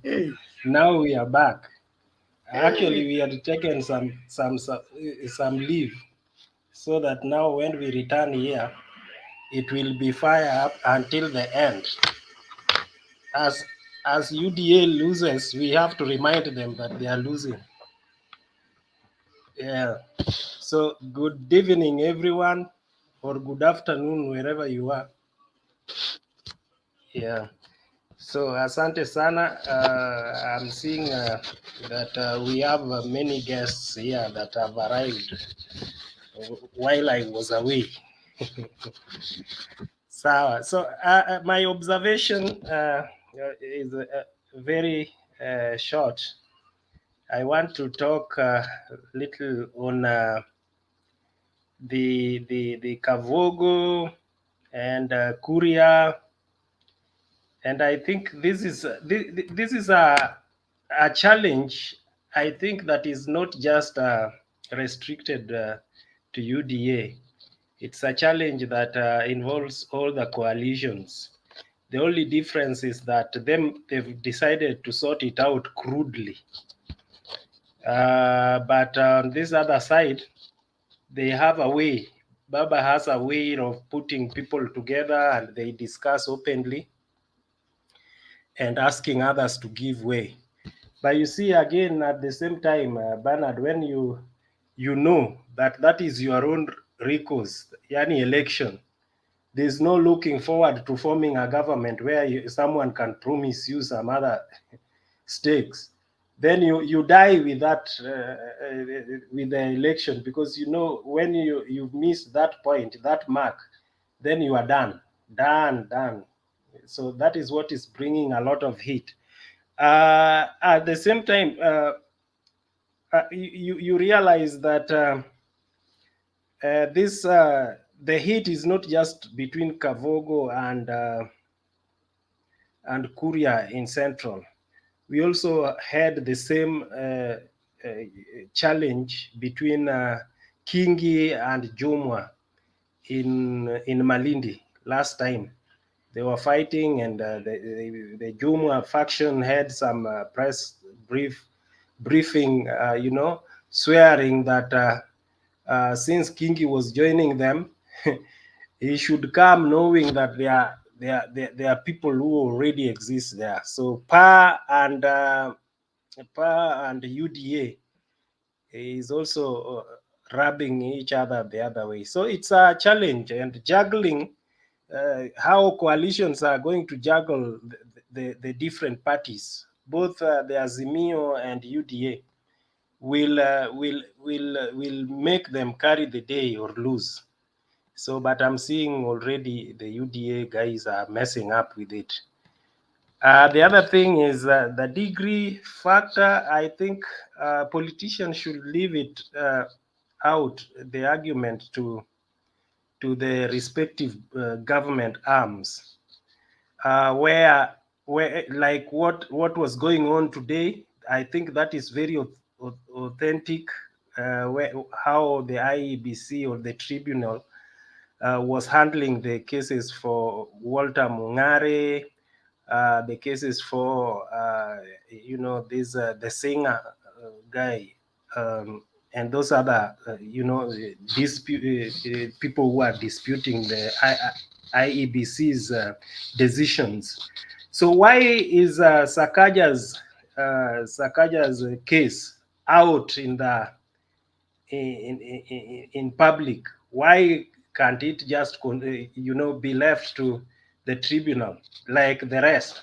Hey. Now we are back. Actually, we had taken some leave, so that now when we return here, it will be fire up until the end. As UDA loses, we have to remind them that they are losing. Yeah. So good evening, everyone, or good afternoon, wherever you are. Yeah. So asante sana. I'm seeing that we have many guests here that have arrived while I was away. So my observation is very short. I want to talk a little on the Kabogo and Kuria. And I think this is a challenge. I think that is not just restricted to UDA. It's a challenge that involves all the coalitions, The only difference is that they've decided to sort it out crudely. But on this other side, they have a way. Baba has a way of putting people together, and they discuss openly and asking others to give way. But you see, again, at the same time, Bernard, when you know that is your own recourse, yani election, there's no looking forward to forming a government where someone can promise you some other stakes. Then you die with that, with the election, because you know when you miss that point, that mark, then you are done. So that is what is bringing a lot of heat. At the same time, you realize that the heat is not just between Kabogo and Kuria in Central. We also had the same challenge between Kingi and Jumwa in Malindi last time. They were fighting, and the Jumwa faction had some press briefing, swearing that since Kingi was joining them, he should come knowing that there are people who already exist there. So PA and UDA is also rubbing each other the other way. So it's a challenge, and juggling how coalitions are going to juggle the different parties, both the Azimio and UDA, will make them carry the day or lose. So, but I'm seeing already the UDA guys are messing up with it. The other thing is the degree factor. I think politicians should leave it out, the argument to the respective government arms, where like what was going on today. I think that is very authentic, how the IEBC or the tribunal was handling the cases for Walter Mungare, the cases for this the singer guy, and those other people who are disputing the IEBC's decisions. So why is Sakaja's case out in public? Why can't it just be left to the tribunal like the rest?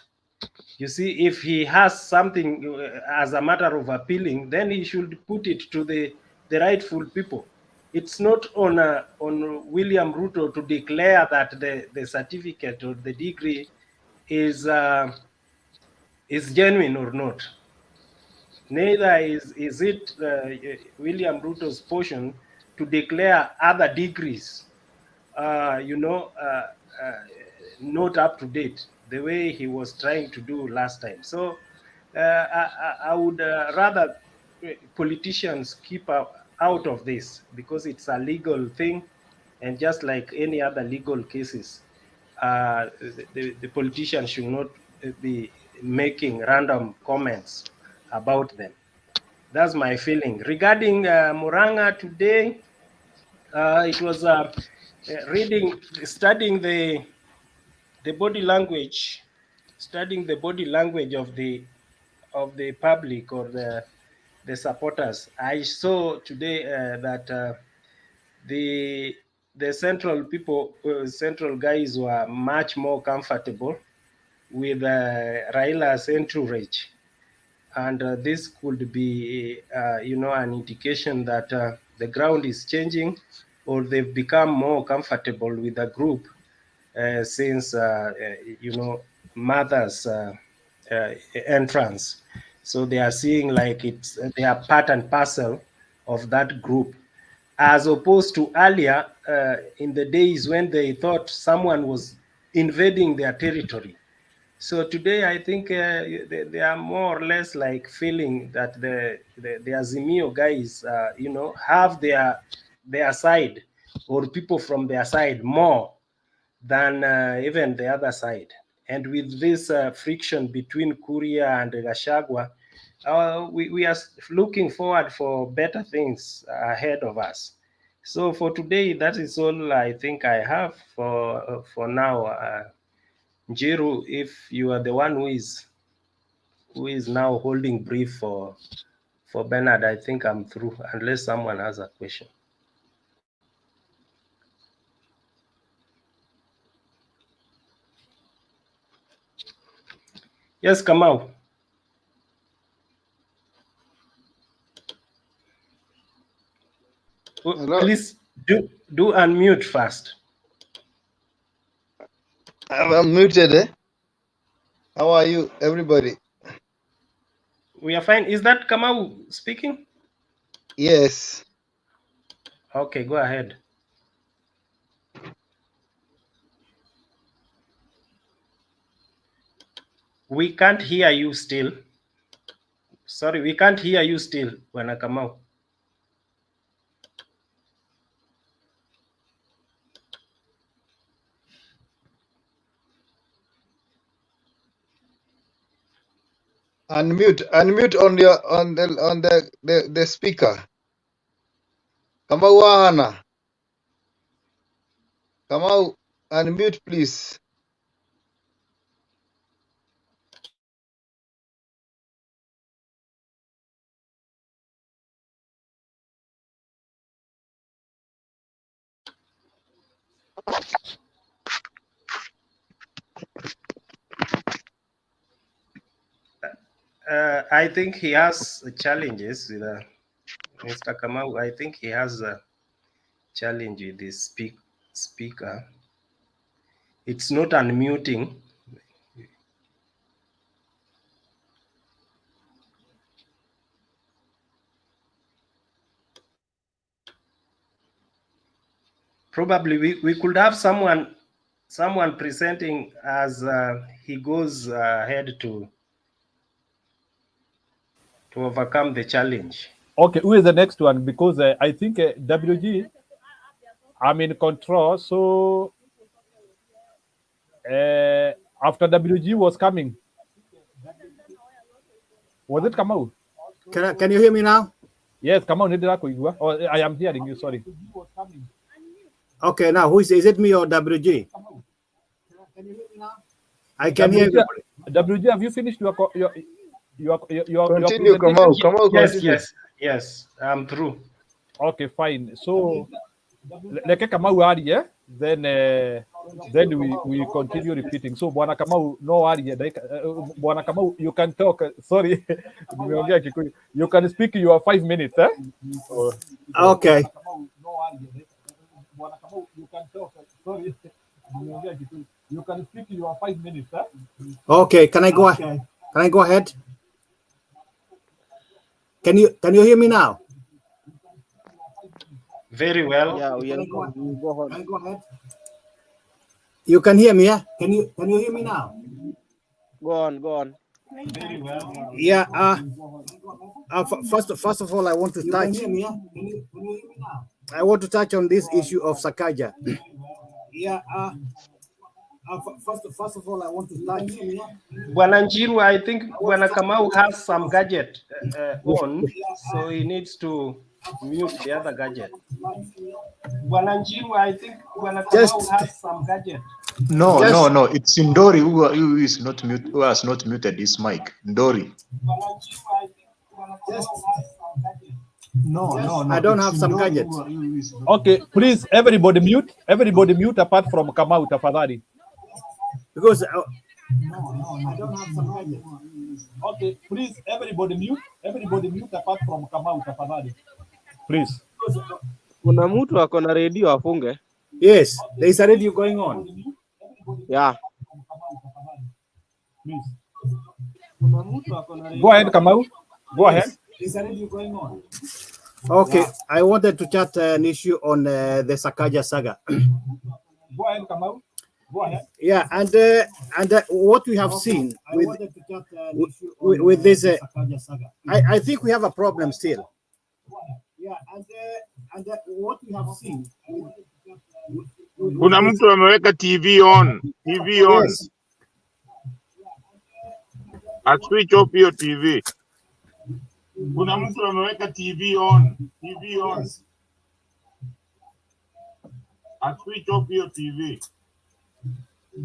You see, if he has something as a matter of appealing, then he should put it to the rightful people. It's not on William Ruto to declare that the certificate or the degree is genuine or not. Neither is it William Ruto's portion to declare other degrees, not up to date, the way he was trying to do last time. So I would rather politicians keep out of this, because it's a legal thing, and just like any other legal cases, the politicians should not be making random comments about them. That's my feeling. Regarding Muranga today, it was studying the body language, of the public or the supporters. I saw today that the central people, central guys were much more comfortable with Raila's entourage, and this could be, an indication that the ground is changing, or they've become more comfortable with the group since mother's entrance. So they are seeing like they are part and parcel of that group, as opposed to earlier in the days when they thought someone was invading their territory. So today, I think they are more or less like feeling that the Azimio guys, have their side, or people from their side more than even the other side. And with this friction between Kuria and Gachagua, we are looking forward for better things ahead of us. So for today, that is all I think I have for now. Njiru, if you are the one who is now holding brief for Bernard, I think I'm through, unless someone has a question. Yes, Kamau. Hello. Please do unmute first. I'm muted. How are you, everybody? We are fine. Is that Kamau speaking? Yes. Okay, go ahead. We can't hear you still. Sorry, we can't hear you still, Bwana Kamau. Unmute on the speaker. Kamau Wahana. Kamau, unmute please. I think he has challenges with Mr. Kamau. I think he has a challenge with this speaker. It's not unmuting. Probably we could have someone presenting as he goes ahead to overcome the challenge. Okay, who is the next one? Because I think WG, I'm in control. So after WG was coming, was it Kamau? Can you hear me now? Yes, Kamau. Oh, I am hearing you. Sorry. Okay, now is it me or WG? Can you hear me now? I can hear you. WG, have you finished your Continue, Kamau. Yes, I'm through. Okay, fine. So like Kamau arie, then we continue repeating. So Bwana Kamau, no arie, Bwana Kamau, you can talk. Sorry, you can speak your 5 minutes. Okay. You can talk. Sorry, you can speak your 5 minutes. Okay, can I go ahead? Can I go ahead? Can you hear me now? Very well. Yeah, we go ahead. Can I go ahead? You can hear me, yeah? Can you hear me now? Go on. Very well. Yeah. First of all, I want to touch. Can you hear me now? I want to touch on this issue of Sakaja. Yeah. First of all, I want to touch. Bwana Njiru, I think Bwana Kamau has some gadget on, so he needs to mute the other gadget. Bwana Njiru, I think Bwana Kamau has some gadget. No. It's Ndori who is not mute, who has not muted his mic. Ndori. No. I don't have some gadgets. Okay, please, everybody mute. Everybody mute apart from Kamau, tafadhali. Because no, I don't have some gadgets. Okay, please, everybody mute. Everybody mute apart from Kamau, tafadhali. Please. Kuna mtu ako na radio afunge. Yes, there is a radio going on. Yeah. Please. Go ahead, Kamau. Go ahead. Is a radio going on? Okay, yeah. I wanted to chat an issue on the Sakaja saga. Go ahead, Kamau. Go ahead. Yeah, and what we have seen with this, I think we have a problem still. Yeah, and what we have seen. Kuna mtu ameweka TV on. Yes. Switch off hiyo TV. Kuna mtu ameweka TV on. TV on. Switch off hiyo TV.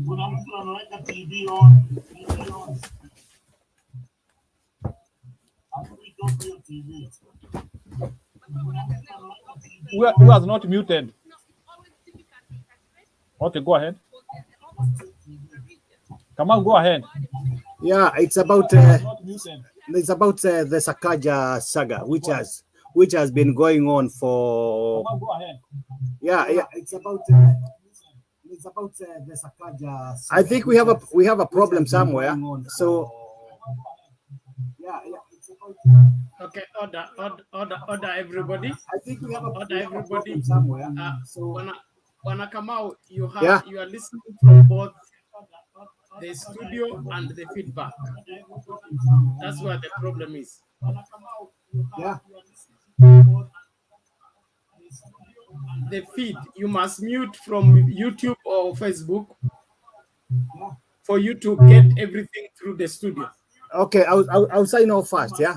Kuna mtu ameweka TV on. TV on. Switch off hiyo TV. Who has not muted? Okay, go ahead. Come on, go ahead. Yeah, it's about the Sakaja saga, which has been going on for. Come on, go ahead. Yeah, it's about the Sakaja saga. I think we have a problem somewhere. So. Yeah. Okay, order, everybody. I think we have a problem somewhere. So Bwana Kamau, you are listening from both the studio and the feedback. That's where the problem is. Yeah. The feed, you must mute from YouTube or Facebook for you to get everything through the studio. Okay, I'll sign off first, yeah?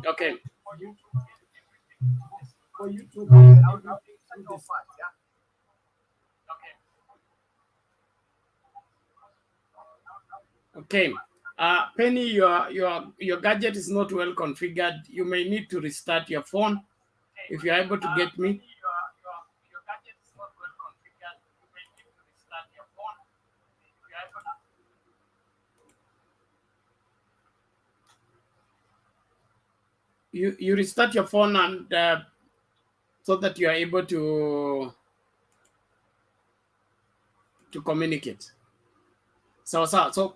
Okay. For YouTube, I'll sign off first, yeah? Okay. Penny, your gadget is not well configured. You may need to restart your phone. If you're able to get me. Your gadget is not well configured. You may need to restart your phone. If you're able to. You restart your phone and so that you are able to communicate. So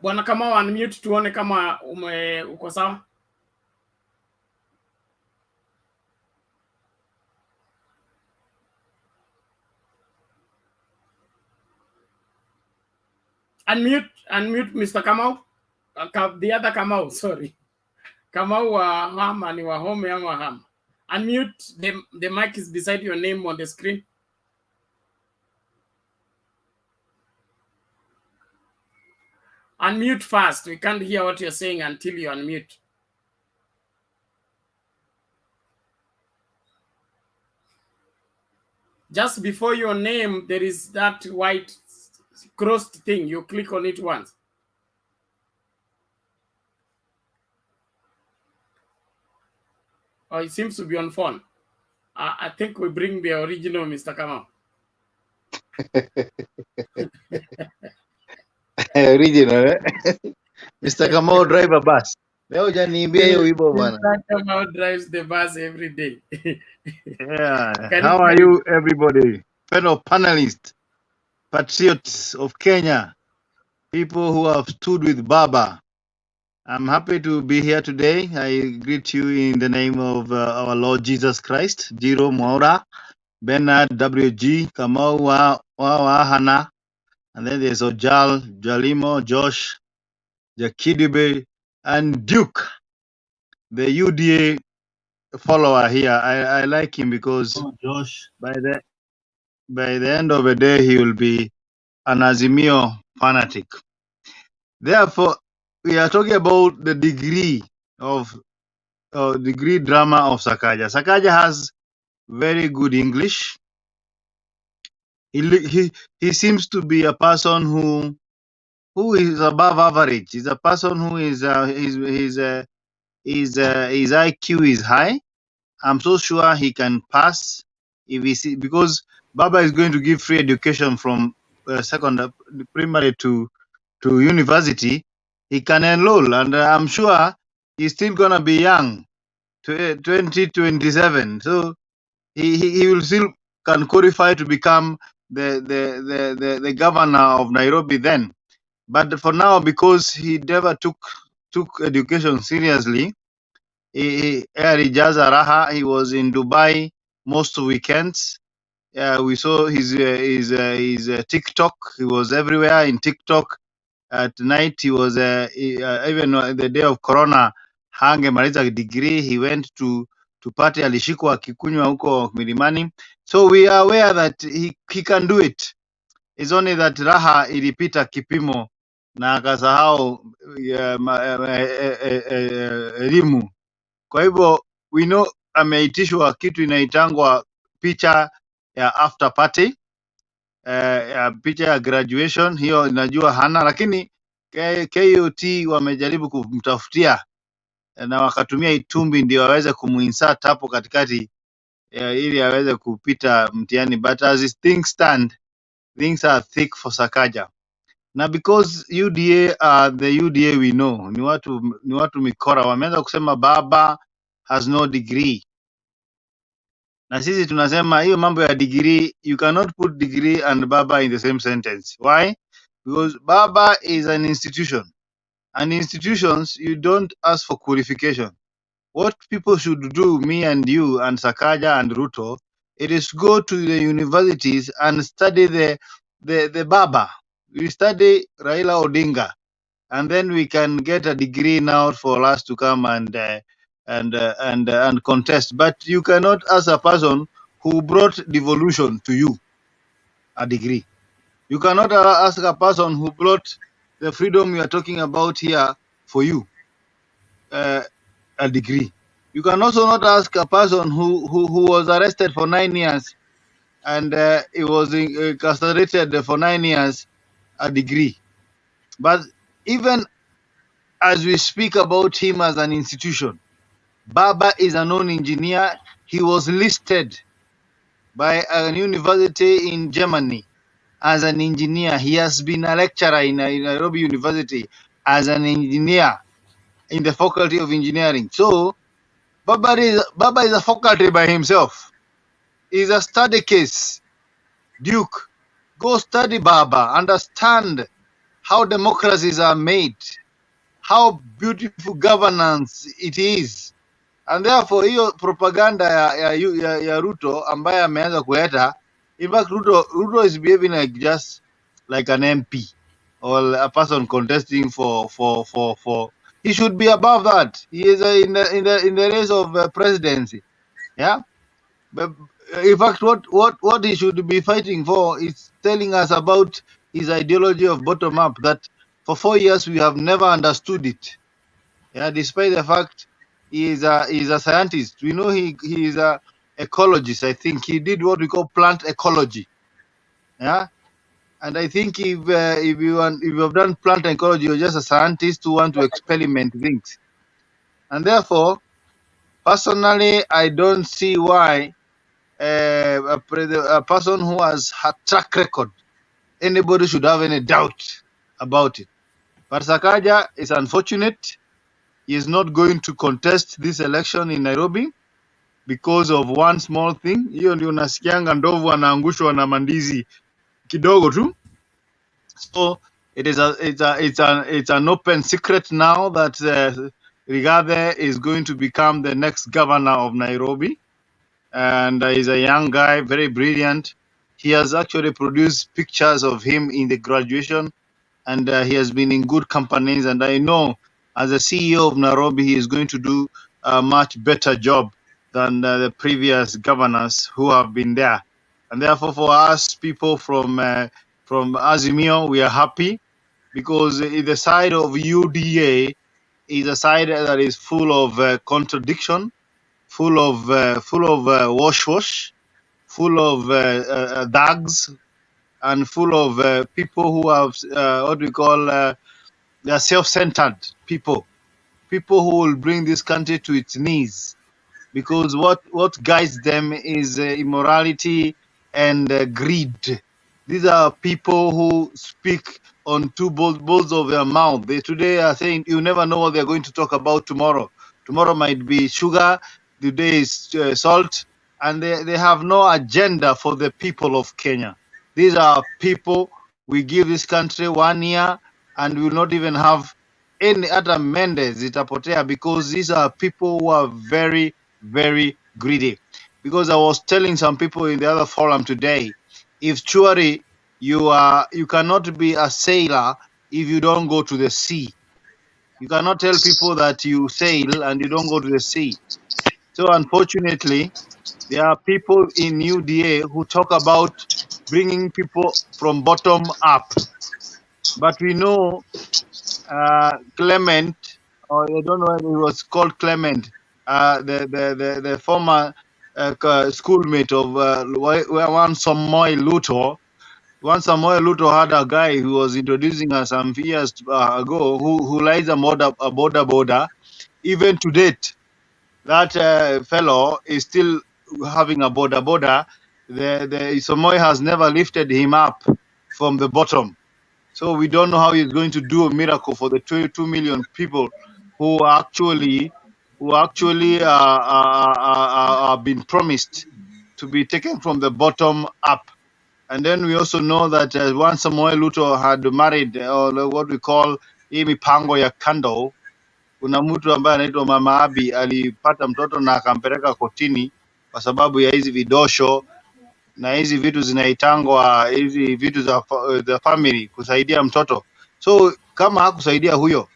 Bwana Kamau, unmute tuone kama uko sawa. Unmute Mr. Kamau. The other Kamau, sorry. Kamau wa Hama ni wa home ama Hama. Unmute, the mic is beside your name on the screen. Unmute fast. We can't hear what you're saying until you unmute. Just before your name, there is that white crossed thing. You click on it once. Oh, it seems to be on phone. I think we bring the original Mr. Kamau. Original, eh? Mr. Kamau drive a bus. Leo hujaniimbia hiyo wimbo bwana. Mr. Kamau drives the bus every day. Yeah. How are you, everybody? Fellow panelists, patriots of Kenya, people who have stood with Baba. I'm happy to be here today. I greet you in the name of our Lord Jesus Christ. Jiro Mwaura, Bernard WG, Kamau Wahana, and then there's Ojal, Jalimo, Josh, Jakidibe, and Duke, the UDA follower here. I like him because Josh, by the end of the day, he will be an Azimio fanatic. Therefore, we are talking about the degree drama of Sakaja. Sakaja has very good English. He seems to be a person who is above average. He's a person who is his IQ is high. I'm so sure he can pass if he see, because Baba is going to give free education from primary to university. He can enroll, and I'm sure he's still gonna be young, 2027. So he will still can qualify to become the governor of Nairobi then. But for now, because he never took education seriously, he was in Dubai most weekends. We saw his TikTok. He was everywhere in TikTok. At night, he was even the day of Corona, hangemaliza degree. He went to party, alishikwa akikunywa huko milimani. So we are aware that he can do it. It's only that raha ilipita kipimo na akasahau elimu. Kwa hivyo we know ameitishwa kitu inaitangwa picha ya after party, ya picha ya graduation, hiyo inajua hana, lakini KOT wamejaribu kumtafutia na wakatumia Itumbi ndio waweze kumuinsert hapo katikati ili aweze kupita mtihani, but as things stand, things are thick for Sakaja. Na because UDA the UDA we know ni watu mikora, wameanza kusema baba has no degree, na sisi tunasema hiyo mambo ya degree, you cannot put degree and baba in the same sentence. Why? Because baba is an institution, and institutions you don't ask for qualification. What people should do, me and you and Sakaja and Ruto, it is go to the universities and study the baba. We study Raila Odinga, and then we can get a degree now for us to come and contest. But you cannot ask a person who brought devolution to you a degree. You cannot ask a person who brought the freedom you are talking about here for you a degree. You can also not ask a person who was arrested for 9 years and he was incarcerated for 9 years a degree. But even as we speak about him as an institution, Baba is a non-engineer. He was listed by a university in Germany as an engineer. He has been a lecturer in Nairobi University as an engineer in the Faculty of Engineering. So Baba is a faculty by himself. He's a study case. Duke, go study Baba. Understand how democracies are made, how beautiful governance it is. And therefore hiyo propaganda ya Ruto ambaye ameanza kuleta, in fact Ruto is behaving like just like an MP or a person contesting for he should be above that. He is in the race of presidency. Yeah, but in fact what he should be fighting for is telling us about his ideology of bottom up, that for 4 years we have never understood it. Yeah, despite the fact he is a scientist. We know he is a ecologist. I think he did what we call plant ecology. Yeah, and I think if you have done plant ecology, you're just a scientist who want to experiment things. And therefore, personally, I don't see why a person who has a track record, anybody should have any doubt about it. But Sakaja is unfortunate. He is not going to contest this election in Nairobi because of one small thing. Hiyo ndio nasikianga ndovu anaangushwa na mandizi kidogo tu. So it's an open secret now that Rigathi is going to become the next governor of Nairobi, and he's a young guy, very brilliant. He has actually produced pictures of him in the graduation, and he has been in good companies, and I know as a CEO of Nairobi, he is going to do a much better job than the previous governors who have been there. And therefore, for us people from Azimio, we are happy because the side of UDA is a side that is full of contradiction, full of wash, full of thugs, and full of people who have what we call they are self-centered people who will bring this country to its knees, because what guides them is immorality and greed. These are people who speak on two balls of their mouth. They today are saying you never know what they're going to talk about tomorrow. Tomorrow might be sugar, today is salt, and they have no agenda for the people of Kenya. These are people, we give this country 1 year and we will not even have any other Mendes itapotea, because these are people who are very, very greedy. Because I was telling some people in the other forum today, if surely you cannot be a sailor if you don't go to the sea. You cannot tell people that you sail and you don't go to the sea. So unfortunately, there are people in UDA who talk about bringing people from bottom up. but we know Clement, or I don't know if he was called Clement, the former schoolmate of one Samoei Luto. One Samoei Luto had a guy who was introducing us some years ago who lies a border. Even to date, that fellow is still having a border. The Samoei has never lifted him up from the bottom. So we don't know how he's going to do a miracle for the 22 million people who actually been promised to be taken from the bottom up. And then we also know that once Samoei Luto had married, or what we call hii mipango ya kando, kuna mtu ambaye anaitwa Mama Abi alipata mtoto na akampeleka kotini kwa sababu ya hizi vidosho na hizi vitu zinaitangwa hizi vitu za family kusaidia mtoto. So kama hakusaidia huyo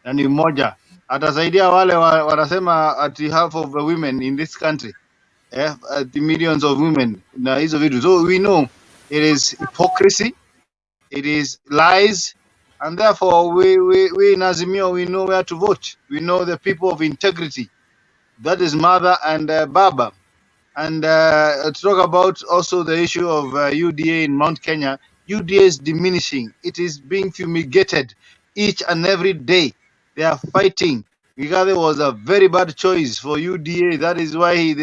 na ni mmoja, atasaidia wale wanasema at half of the women in this country, the millions of women na hizo vitu. So we know it is hypocrisy, it is lies, and therefore we in Azimio, we know where to vote. We know the people of integrity, that is mother and baba. And to talk about also the issue of UDA in Mount Kenya, UDA is diminishing. It is being fumigated each and every day. They are fighting. Gigade was a very bad choice for UDA. That is why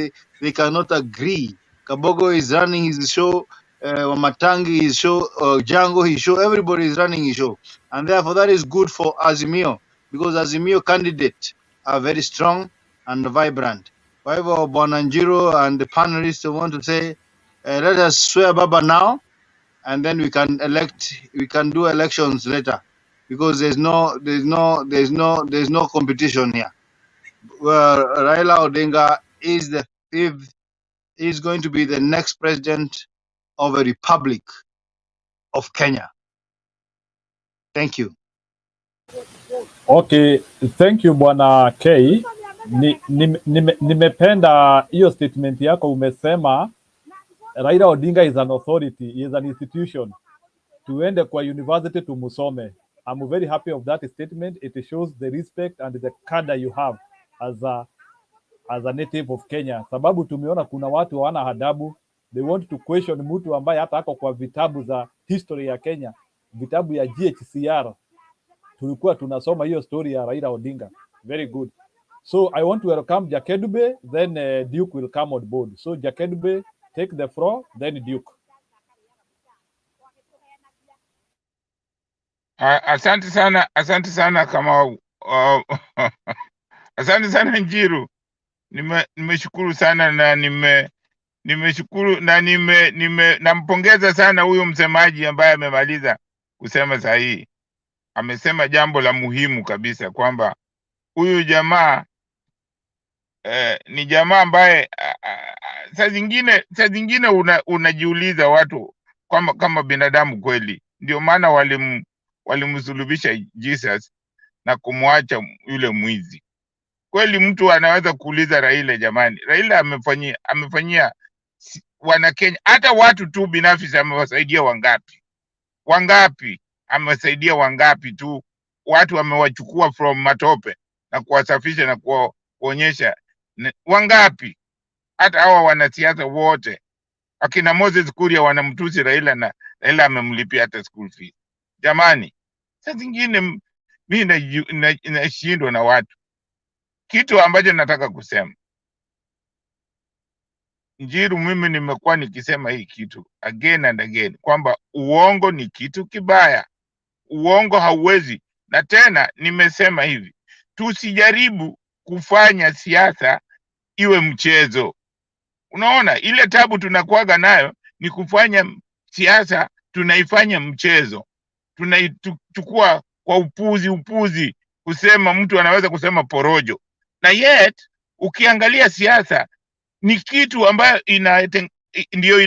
they cannot agree. Kabogo is running his show, Wamatangi his show, Django his show. Everybody is running his show. And therefore that is good for Azimio, because Azimio candidates are very strong and vibrant. Kwa hivyo Bwana Njiro and the panelists want to say, let us swear Baba now, and then we can do elections later, because there's no competition here. Well, Raila Odinga is going to be the next president of a republic of Kenya. Thank you. Okay, thank you Bwana K. Nimependa hiyo statement yako, umesema Raila Odinga is an authority, is an institution. Tuende kwa university tumusome. I'm very happy of that statement. It shows the respect and the cadre you have as a native of Kenya. Sababu tumeona kuna watu hawana adabu. They want to question mtu ambaye hata ako kwa vitabu za history ya Kenya, vitabu ya GHCR. Tulikuwa tunasoma hiyo story ya Raila Odinga. Very good. So I want to welcome Jakedube, then Duke will come on board. So Jakedube, take the floor, then Duke. Asante sana kama asante sana Njiru. Nimeshukuru sana na nimeshukuru na nampongeza sana huyo msemaji ambaye amemaliza kusema sahihi. Amesema jambo la muhimu kabisa kwamba huyu jamaa ni jamaa ambaye saa zingine unajiuliza watu kama binadamu kweli. Ndio maana walimsulubisha Jesus na kumwacha yule mwizi. Kweli mtu anaweza kuuliza Raila, jamani, Raila amefanyia wana Kenya, hata watu tu binafsi amewasaidia wangapi? Amewasaidia wangapi tu? Watu amewachukua from matope na kuwasafisha na kuonyesha wangapi? Hata hawa wanasiasa wote akina Moses Kuria wanamtusi Raila na Raila amemlipia hata school fees. Jamani, saa zingine mimi nashindwa na watu. Kitu ambacho nataka kusema, Njiru, mimi nimekuwa nikisema hii kitu again and again kwamba uongo ni kitu kibaya. Uongo hauwezi, na tena nimesema hivi, tusijaribu kufanya siasa iwe mchezo. Unaona ile tabu tunakuaga nayo ni kufanya siasa tunaifanya mchezo. Tunaichukua kwa upuzi kusema mtu anaweza kusema porojo. Na yet ukiangalia siasa ni kitu ambayo ndio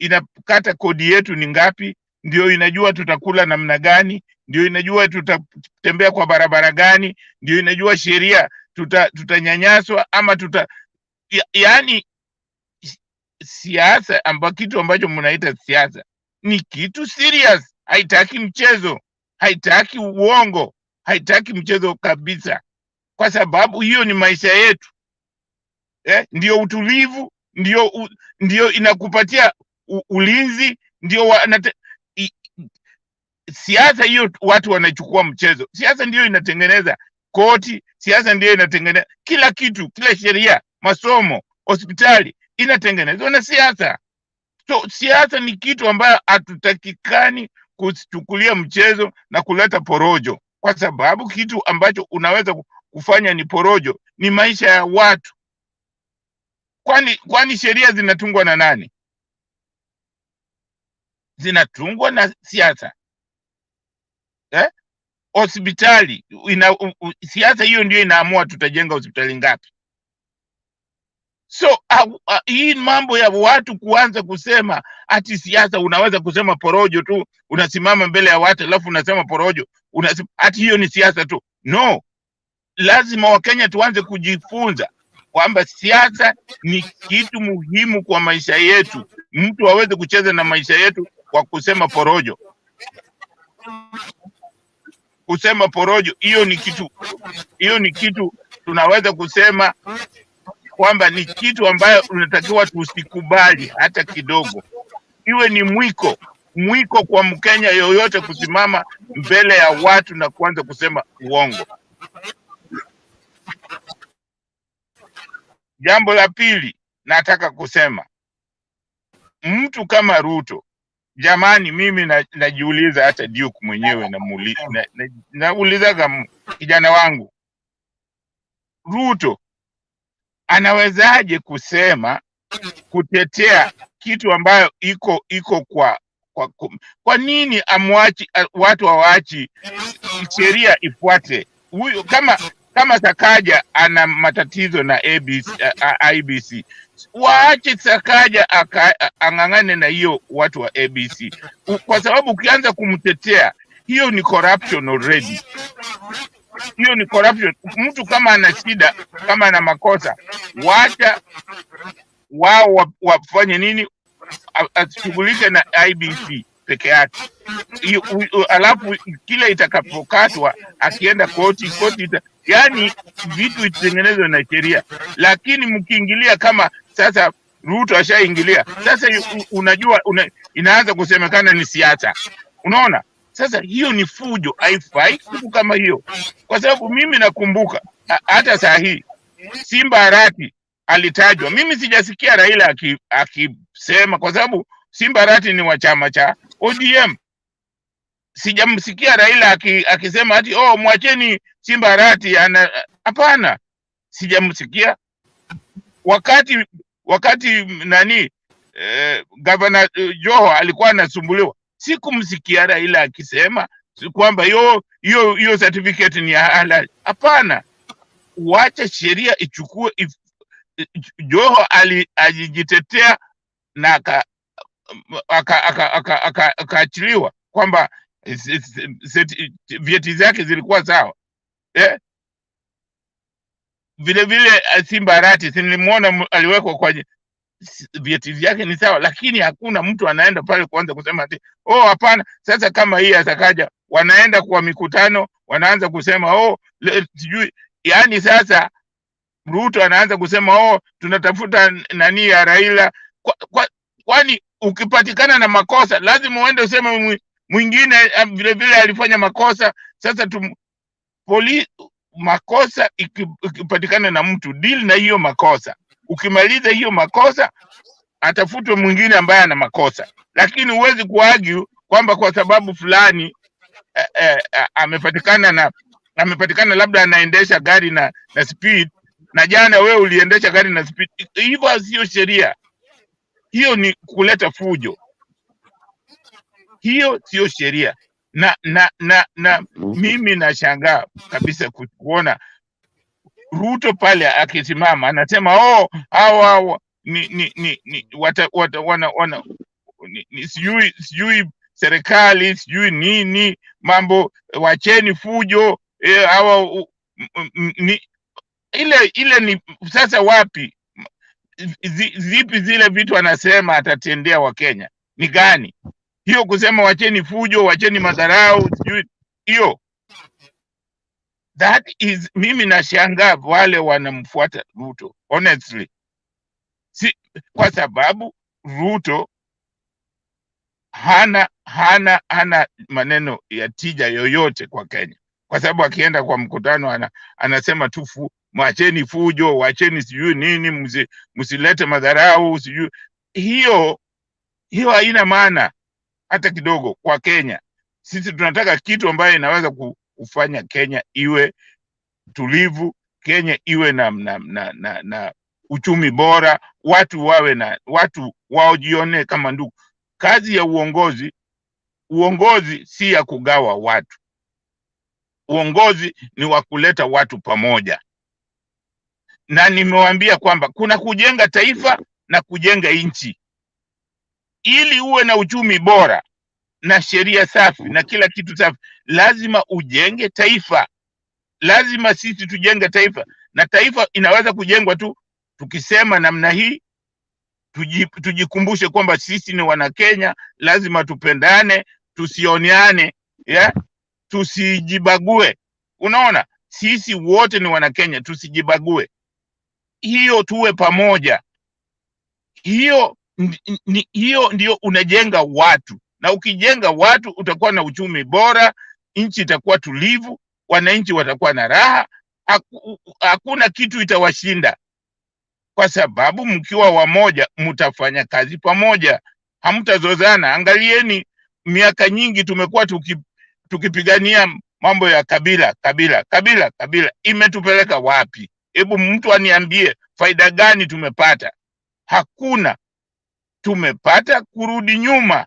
inakata kodi yetu ni ngapi, ndio inajua tutakula namna gani, ndio inajua tutatembea kwa barabara gani, ndio inajua sheria tutanyanyaswa ama yaani siasa kitu ambacho mnaita siasa ni kitu serious. haitaki mchezo, haitaki uongo, haitaki mchezo kabisa, kwa sababu hiyo ni maisha yetu. Ndio utulivu, ndio inakupatia ulinzi, ndio siasa hiyo. Watu wanachukua mchezo. Siasa ndio inatengeneza koti, siasa ndio inatengeneza kila kitu, kila sheria, masomo, hospitali inatengenezwa na siasa. So siasa ni kitu ambayo hatutakikani kuchukulia mchezo na kuleta porojo, kwa sababu kitu ambacho unaweza kufanya ni porojo, ni maisha ya watu. Kwani sheria zinatungwa na nani? Zinatungwa na siasa. Hospitali siasa hiyo ndio inaamua tutajenga hospitali ngapi. So hii mambo ya watu kuanza kusema ati siasa, unaweza kusema porojo tu, unasimama mbele ya watu alafu unasema porojo, ati hiyo ni siasa tu. No, lazima Wakenya tuanze kujifunza kwamba siasa ni kitu muhimu kwa maisha yetu. Mtu aweze kucheza na maisha yetu kwa kusema porojo. Kusema porojo, hiyo ni kitu tunaweza kusema kwamba ni kitu ambayo tunatakiwa tusikubali hata kidogo. Iwe ni mwiko kwa Mkenya yoyote kusimama mbele ya watu na kuanza kusema uongo. Jambo la pili nataka kusema, mtu kama Ruto, jamani, mimi najiuliza, hata Duke mwenyewe naulizaga kijana wangu, Ruto anawezaje kusema kutetea kitu ambayo iko kwa nini amwachi watu waachi sheria ifuate? Huyo kama Sakaja ana matatizo na IBC, waache Sakaja ang'ang'ane na hiyo watu wa ABC, kwa sababu ukianza kumtetea, hiyo ni corruption already. Hiyo ni corruption. Mtu kama ana shida, kama ana makosa, wacha wao wafanye nini, ashughulike na IBC peke yake. Alafu kila itakapokatwa akienda koti yani vitu itengenezwe na sheria. Lakini mkiingilia, kama sasa Ruto ashaingilia, sasa unajua inaanza kusemekana ni siasa. Unaona? Sasa hiyo ni fujo, haifai kitu kama hiyo. Kwa sababu mimi nakumbuka hata saa hii Simba Arati alitajwa. Mimi sijasikia Raila akisema, kwa sababu Simba Arati ni wa chama cha ODM. Sijamsikia Raila akisema ati mwacheni Simba Arati. Hapana, sijamsikia. Wakati nani Governor Joho alikuwa anasumbuliwa, sikumsikia Raila akisema kwamba hiyo certificate ni halali. Hapana, wacha sheria ichukue. Joho alijitetea na akaachiliwa kwamba vyeti zake zilikuwa sawa. Vile Simba Arati nilimwona aliwekwa kwa vyeti vyake ni sawa, lakini hakuna mtu anaenda pale kuanza kusema ati hapana. Sasa kama hii Sakaja, wanaenda kwa mikutano wanaanza kusema sijui, yani sasa Ruto anaanza kusema tunatafuta nani ya Raila. Kwani ukipatikana na makosa lazima uende useme mwingine vile alifanya makosa. Sasa makosa ikipatikana na mtu, deal na hiyo makosa. Ukimaliza hiyo makosa, atafutwe mwingine ambaye ana makosa. Lakini huwezi kuargue kwamba kwa sababu fulani amepatikana labda anaendesha gari na speed, na jana wewe uliendesha gari na speed. Hivyo sio sheria. Hiyo ni kuleta fujo. Hiyo sio sheria. Na mimi nashangaa kabisa kuona Ruto pale akisimama anasema hawa sijui serikali sijui nini mambo, wacheni fujo hawa ile ni sasa wapi? Zipi zile vitu anasema atatendea Wakenya ni gani? Hiyo kusema wacheni fujo, wacheni madharau, sijui hiyo, that is, mimi nashangaa wale wanamfuata Ruto honestly, kwa sababu Ruto hana maneno ya tija yoyote kwa Kenya, kwa sababu akienda kwa mkutano anasema tu mwacheni fujo, wacheni sijui nini, msilete madharau, sijui. Hiyo haina maana hata kidogo kwa Kenya. Sisi tunataka kitu ambayo inaweza kufanya Kenya iwe tulivu, Kenya iwe na uchumi bora, watu wajione kama ndugu. Kazi ya uongozi si ya kugawa watu. Uongozi ni wa kuleta watu pamoja. Na nimewaambia kwamba kuna kujenga taifa na kujenga nchi. Ili uwe na uchumi bora na sheria safi na kila kitu safi, lazima ujenge taifa. Lazima sisi tujenge taifa, na taifa inaweza kujengwa tu tukisema namna hii. Tujikumbushe kwamba sisi ni wana Kenya, lazima tupendane, tusioneane, tusijibague. Unaona, sisi wote ni wana Kenya, tusijibague. Hiyo tuwe pamoja. Hiyo ndio unajenga watu, na ukijenga watu utakuwa na uchumi bora, nchi itakuwa tulivu, wananchi watakuwa na raha, hakuna kitu itawashinda, kwa sababu mkiwa wamoja mtafanya kazi pamoja, hamtazozana. Angalieni, miaka nyingi tumekuwa tukipigania mambo ya kabila, imetupeleka wapi? Hebu mtu aniambie faida gani tumepata? Hakuna. Tumepata kurudi nyuma.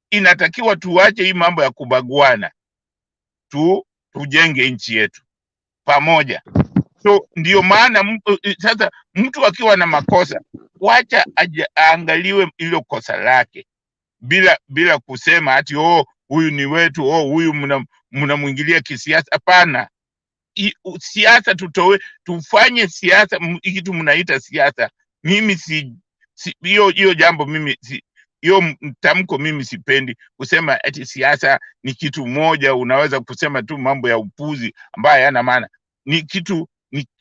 Inatakiwa tuache hii mambo ya kubaguana, tujenge nchi yetu pamoja. So ndio maana sasa mtu akiwa na makosa, wacha aangaliwe ilo kosa lake, bila kusema ati huyu ni wetu, huyu mnamwingilia kisiasa. Hapana. Siasa tufanye siasa, kitu mnaita siasa. Mimi hiyo jambo, mimi hiyo mtamko mimi sipendi kusema ati siasa ni kitu moja. Unaweza kusema tu mambo ya upuzi ambayo hayana maana.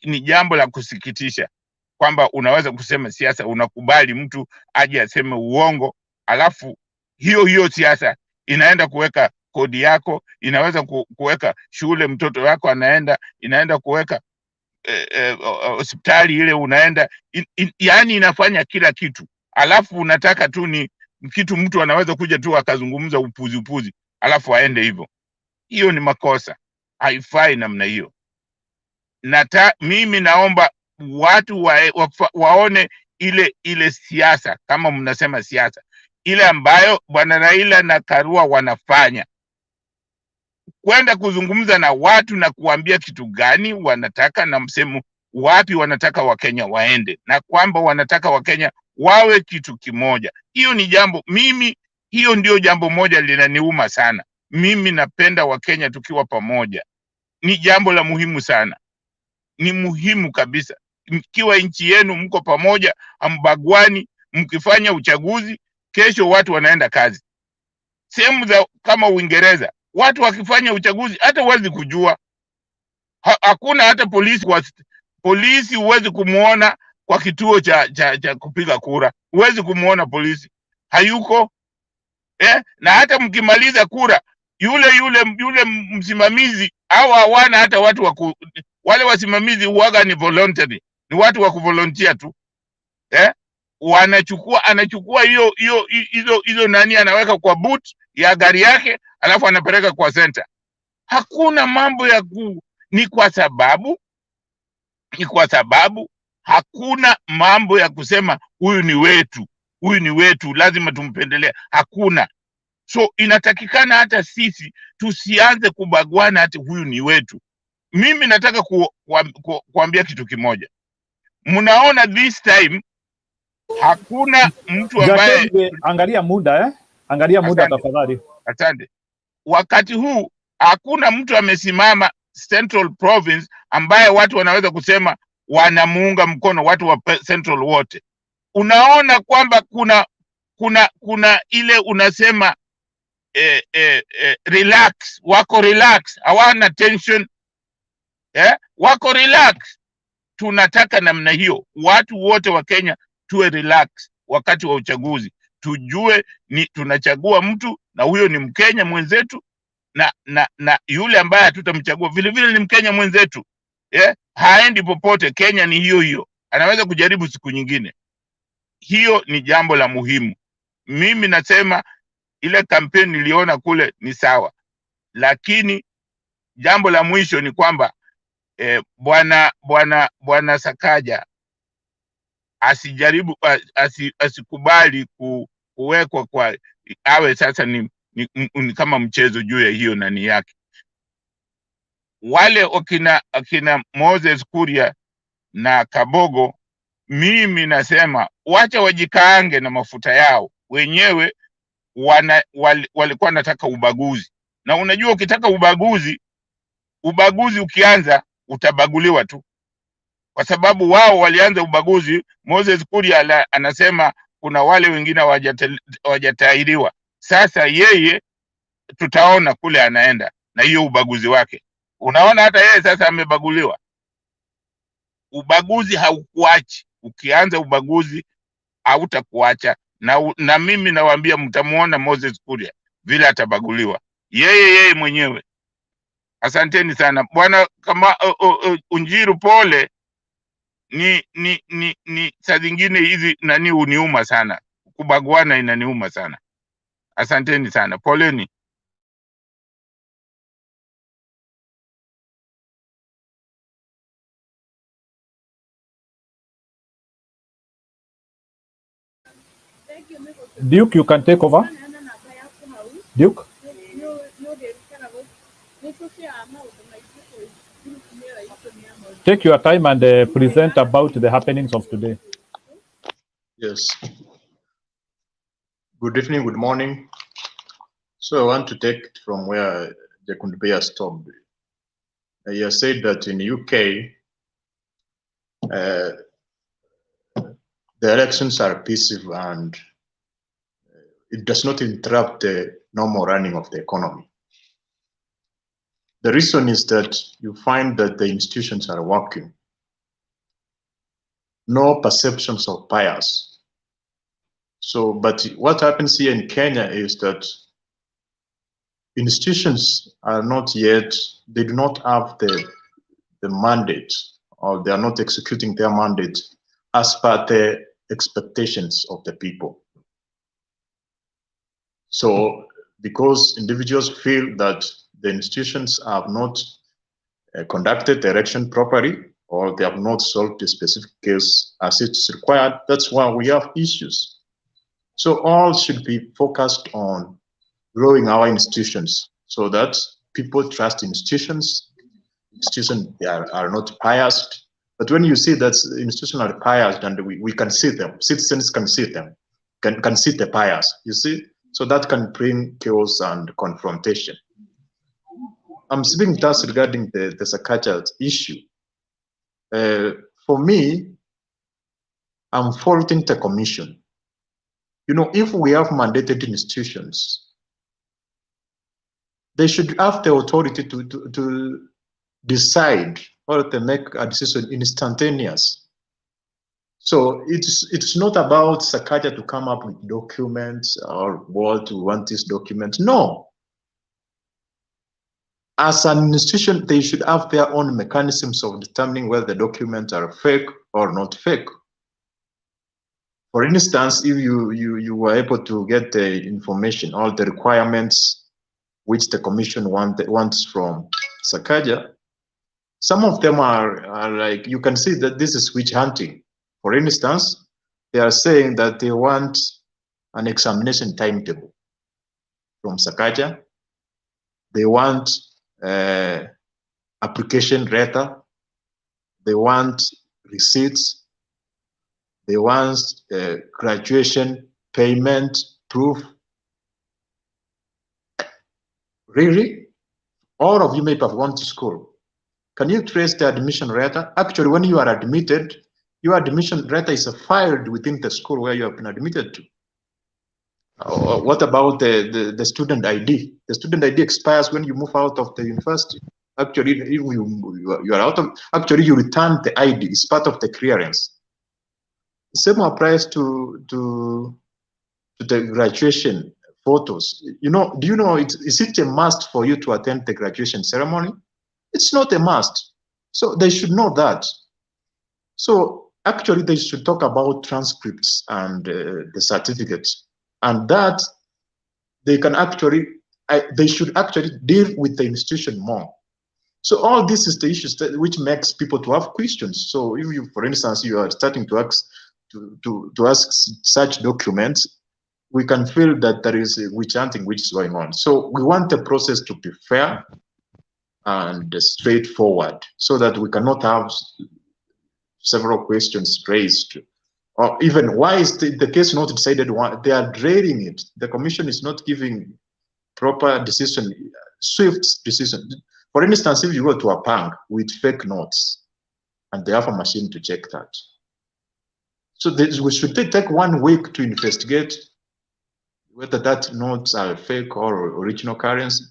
Ni jambo la kusikitisha kwamba unaweza kusema siasa, unakubali mtu aje aseme uongo, alafu hiyo siasa inaenda kuweka kodi yako, inaweza kuweka shule mtoto wako inaenda kuweka hospitali ile unaenda, yani inafanya kila kitu, alafu unataka tu ni kitu mtu anaweza kuja tu akazungumza upuzi alafu aende hivyo. Hiyo ni makosa, haifai namna hiyo. Mimi naomba watu waone ile siasa, kama mnasema siasa ile ambayo bwana Raila na Karua wanafanya, kwenda kuzungumza na watu na kuambia kitu gani wanataka na msemo wapi wanataka Wakenya waende, na kwamba wanataka Wakenya wawe kitu kimoja. Hiyo ni jambo, hiyo ndio jambo moja linaniuma sana. Mimi napenda Wakenya tukiwa pamoja. Ni jambo la muhimu sana. Ni muhimu kabisa. Mkiwa nchi yenu mko pamoja, ambagwani, mkifanya uchaguzi, kesho watu wanaenda kazi. Sehemu za kama Uingereza, watu wakifanya uchaguzi hata huwezi kujua. Hakuna hata polisi huwezi kumuona kwa kituo cha kupiga kura. Huwezi kumuona polisi. Hayuko. Na hata mkimaliza kura, yule msimamizi au hawana hata watu wale wasimamizi huaga ni voluntary, ni watu wa kuvolunteer tu. Anachukua hizo nani, anaweka kwa boot ya gari yake, alafu anapeleka kwa center. Hakuna mambo ya ni kwa sababu hakuna mambo ya kusema huyu ni wetu lazima tumpendelea. Hakuna. So inatakikana hata sisi tusianze kubagwana ati huyu ni wetu. Mimi nataka kuambia kitu kimoja. Mnaona this time hakuna mtu ambaye angalia muda tafadhali. Asante. Wakati huu hakuna mtu amesimama Central Province ambaye watu wanaweza kusema wanamuunga mkono, watu wa Central wote. Unaona kwamba kuna ile unasema relax, wako relax, hawana tension, wako relax. Tunataka namna hiyo, watu wote wa Kenya tuwe relax wakati wa uchaguzi, tujue ni tunachagua mtu na huyo ni Mkenya mwenzetu, na yule ambaye hatutamchagua vile vile ni Mkenya mwenzetu, haendi popote. Kenya ni hiyo hiyo, anaweza kujaribu siku nyingine. Hiyo ni jambo la muhimu. Mimi nasema ile kampeni niliona kule ni sawa, lakini jambo la mwisho ni kwamba bwana Sakaja asijaribu asikubali kuwekwa kwa awe sasa ni kama mchezo juu ya hiyo nani yake. Wale akina Moses Kuria na Kabogo, mimi nasema wacha wajikaange na mafuta yao wenyewe. Walikuwa wanataka ubaguzi, na unajua ukitaka ubaguzi ukianza utabaguliwa tu, kwa sababu wao walianza ubaguzi. Moses Kuria anasema kuna wale wengine hawajatahiriwa. Sasa yeye tutaona kule anaenda na hiyo ubaguzi wake. Unaona hata yeye sasa amebaguliwa. Ubaguzi haukuachi, ukianza ubaguzi hautakuacha. Na mimi nawaambia mtamuona Moses Kuria vile atabaguliwa yeye mwenyewe. Asanteni sana bwana. Kama Unjiru, pole. Ni saa zingine hizi nani uniuma sana, kubaguana inaniuma sana. Asanteni sana, poleni. Duke, you can take over. Duke? Take your time and present about the happenings of today. Yes. Good evening, good morning. So I want to take it from where the Kundbeya stopped. He has said that in the UK, the elections are peaceful and it does not interrupt the normal running of the economy. The reason is that you find that the institutions are working. No perceptions of bias. So, but what happens here in Kenya is that institutions are not yet, they do not have the mandate, or they are not executing their mandate as per the expectations of the people. So, because individuals feel that the institutions have not conducted the election properly, or they have not solved the specific case as it's required, that's why we have issues. So all should be focused on growing our institutions so that people trust institutions. Institutions are not biased. But when you see that institutions are biased, and we can see them, citizens can see them, can see the bias, you see? So that can bring chaos and confrontation. I'm speaking just regarding the Sakaja issue. For me, I'm faulting the commission. You know, if we have mandated institutions, they should have the authority to decide or to make a decision instantaneous. So it's not about Sakaja to come up with documents or what we want this document. No. As an institution, they should have their own mechanisms of determining whether the documents are fake or not fake. For instance, if you were able to get the information, all the requirements which the commission wants from Sakaja, some of them are like, you can see that this is witch hunting. For instance, they are saying that they want an examination timetable from Sakaja. They want application letter. They want receipts. They want graduation payment proof. Really? All of you may have gone to school. Can you trace the admission letter? Actually, when you are admitted, your admission letter is filed within the school where you have been admitted to. What about the student ID? The student ID expires when you move out of the university. Actually, if you are out of, actually you return the ID. It's part of the clearance. The same applies to the graduation photos. You know, do you know, is it a must for you to attend the graduation ceremony? It's not a must. So they should know that. So actually they should talk about transcripts and the certificates, and that they can actually, they should actually deal with the institution more. So all this is the issues which makes people to have questions. So if you, for instance, you are starting to ask to ask such documents, we can feel that there is a witch hunting which is going on. So we want the process to be fair and straightforward, so that we cannot have several questions raised. Or even, why is the case not decided? They are draining it. The commission is not giving proper decision, swift decision. For instance, if you go to a bank with fake notes and they have a machine to check that, so we should take 1 week to investigate whether that notes are fake or original currency.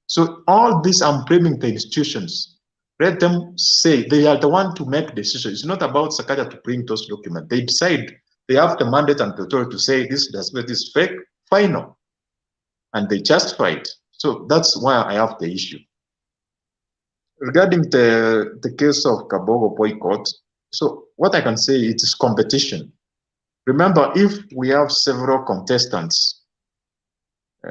So all this, I'm blaming the institutions. Let them say, they are the one to make decisions. It's not about Sakaja to bring those documents. They decide, they have the mandate and the authority to say this is fake, final, and they justify it. So that's why I have the issue. Regarding the case of Kabogo Boycott, so what I can say, it is competition. Remember, if we have several contestants,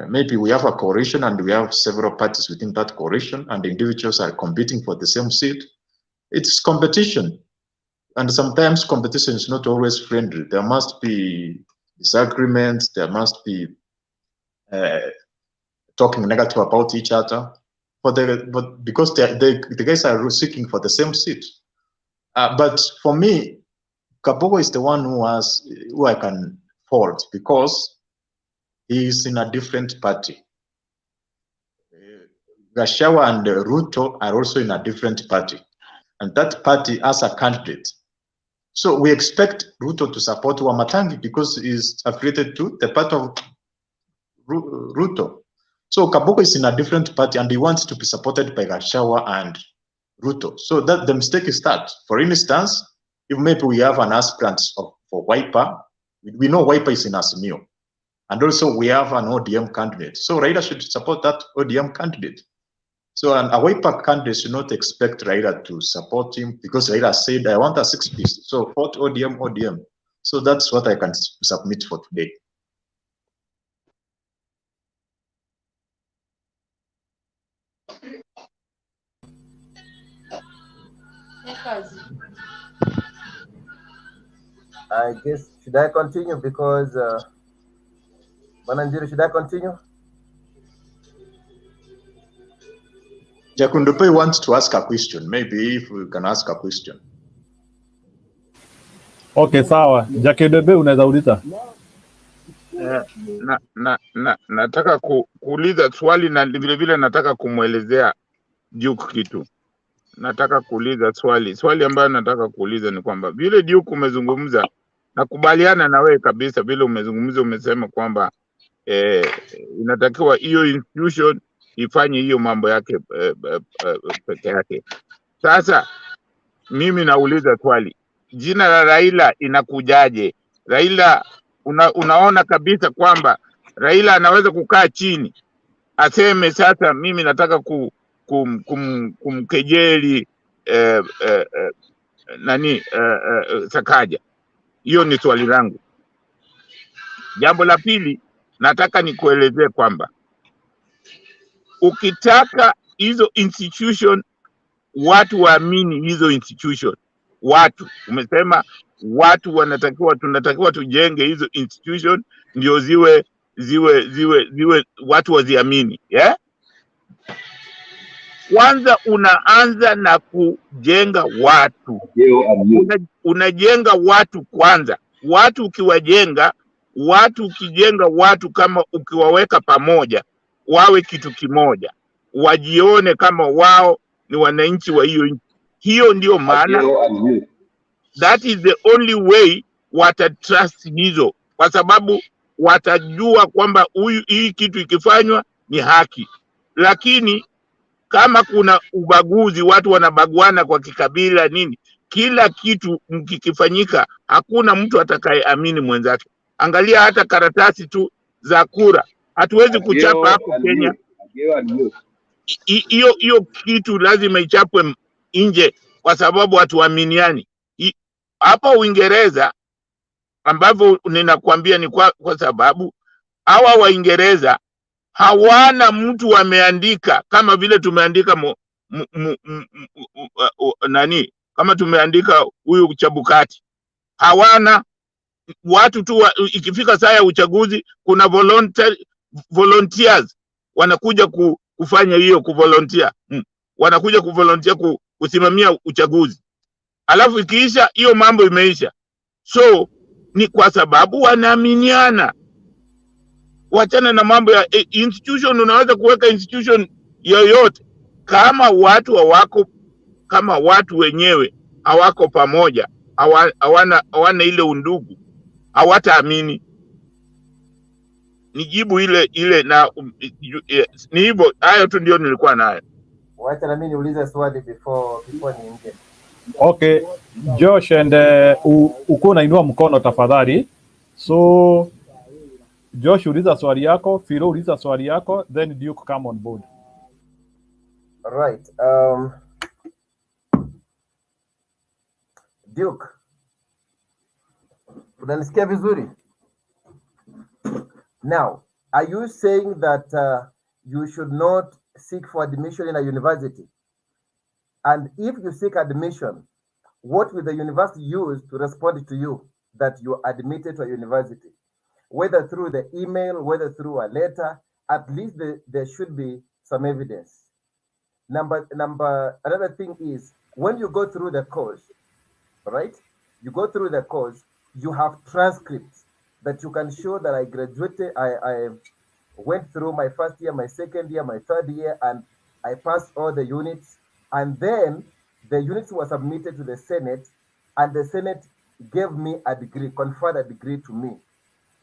maybe we have a coalition and we have several parties within that coalition and individuals are competing for the same seat, it's competition. And sometimes competition is not always friendly. There must be disagreements, there must be talking negative about each other, but because the guys are seeking for the same seat. But for me, Kabogo is the one who I can fault, because he is in a different party. Gachagua and Ruto are also in a different party, and that party has a candidate. So we expect Ruto to support Wamatangi because he's affiliated to the party of Ruto. So Kabogo is in a different party and he wants to be supported by Gachagua and Ruto. So that the mistake is that. For instance, if maybe we have an aspirant for Wiper, we know Wiper is in Azimio, and also we have an ODM candidate. So Raila should support that ODM candidate. So a Wiper candidate should not expect Raila to support him, because Raila said, I want a 6-piece. So vote ODM. So that's what I can submit for today. I guess, should I continue? Because Bananjiri, should I continue? Jakundupe wants to ask a question. Maybe if we can ask a question. Okay, sawa. Jakundupe unaweza uliza. Nataka kuuliza swali na vile nataka kumwelezea Duke kitu. Nataka kuuliza swali ambayo nataka kuuliza ni kwamba vile Duke umezungumza, nakubaliana na wewe kabisa vile umezungumza, umesema kwamba inatakiwa hiyo institution ifanye hiyo mambo yake peke yake. Sasa mimi nauliza swali, jina la Raila inakujaje? Raila unaona kabisa kwamba Raila anaweza kukaa chini aseme sasa mimi nataka kumkejeli Sakaja? Hiyo ni swali langu. Jambo la pili, nataka nikuelezee kwamba ukitaka hizo institution watu waamini hizo institution, watu umesema watu tunatakiwa tujenge hizo institution ndio ziwe watu waziamini, yeah? Kwanza unaanza na kujenga watu. Unajenga watu kwanza. Watu ukijenga watu kama ukiwaweka pamoja wawe kitu kimoja, wajione kama wao ni wananchi wa hiyo nchi. Hiyo ndio maana, that is the only way wata trust hizo, kwa sababu watajua kwamba hii kitu ikifanywa ni haki. Lakini kama kuna ubaguzi, watu wanabaguana kwa kikabila nini, kila kitu mkikifanyika, hakuna mtu atakayeamini mwenzake. Angalia hata karatasi tu za kura, hatuwezi kuchapa hapo Kenya. Hiyo kitu lazima ichapwe nje, kwa sababu hatuaminiani. Hapa Uingereza ambavyo ninakwambia ni kwa sababu hawa Waingereza hawana mtu wameandika kama vile tumeandika nani, kama tumeandika huyu Chebukati. Hawana watu tu ikifika saa ya uchaguzi kuna volunteers wanakuja kufanya hiyo kuvolunteer. Wanakuja kuvolunteer kusimamia uchaguzi. Alafu ikiisha hiyo mambo imeisha. So ni kwa sababu wanaaminiana. Wachana na mambo ya institution. Unaweza kuweka institution yoyote, kama watu hawako, kama watu wenyewe hawako pamoja, hawana ile undugu, hawataamini. Nijibu ile na ni hivyo. Hayo tu ndio nilikuwa nayo. Wacha na mimi niulize swali before niingie. Okay, Josh, and uko unainua mkono tafadhali. So Josh, uliza swali yako, Philo uliza swali yako, then Duke come on board. All right. Duke, unanisikia vizuri? Now, are you saying that you should not seek for admission in a university? And if you seek admission, what will the university use to respond to you that you are admitted to a university? Whether through the email, whether through a letter, at least there should be some evidence. Another thing is, when you go through the course, right? You go through the course, you have transcripts that you can show that I graduated, I went through my first year, my second year, my third year, and I passed all the units. And then the units were submitted to the Senate, and the Senate gave me a degree, conferred a degree to me.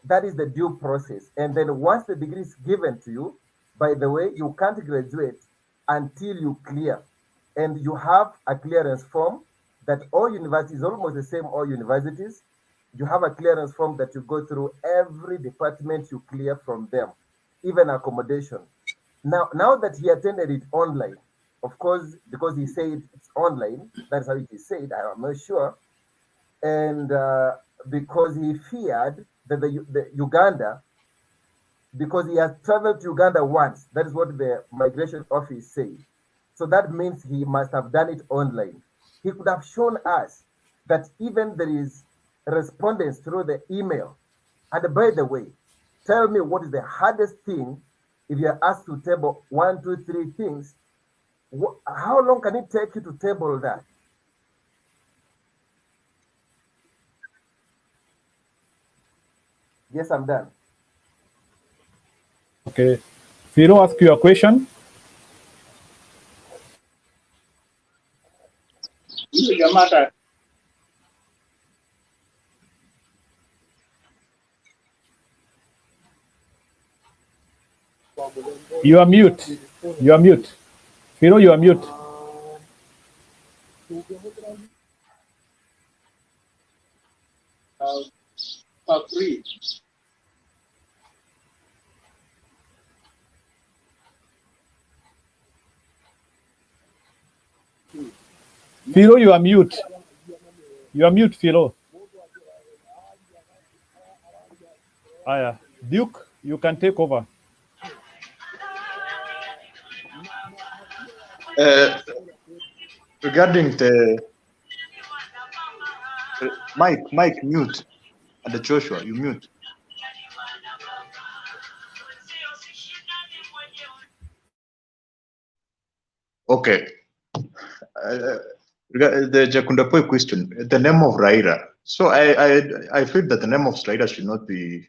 That is the due process. And then once the degree is given to you, by the way, you can't graduate until you clear. And you have a clearance form that all universities, almost the same, all universities, you have a clearance form that you go through every department you clear from them, even accommodation. Now that he attended it online, of course, because he said it's online, that's how it is said, I'm not sure. And because he feared that the Uganda, because he has traveled to Uganda once, that is what the migration office said. So that means he must have done it online. He could have shown us that even there is respondents through the email. And by the way, tell me what is the hardest thing if you're asked to table 1, 2, 3 things. How long can it take you to table that? Yes, I'm done. Okay. Philo, ask you a question. You are mute. You are mute. Philo, you are mute. Philo, you are mute. You are mute, Philo. Aya, Duke, you can take over. Regarding the Mike, mute. And the Joshua, you mute. Okay. The Jakundapoi question, the name of Raila. So I feel that the name of Raila should not be.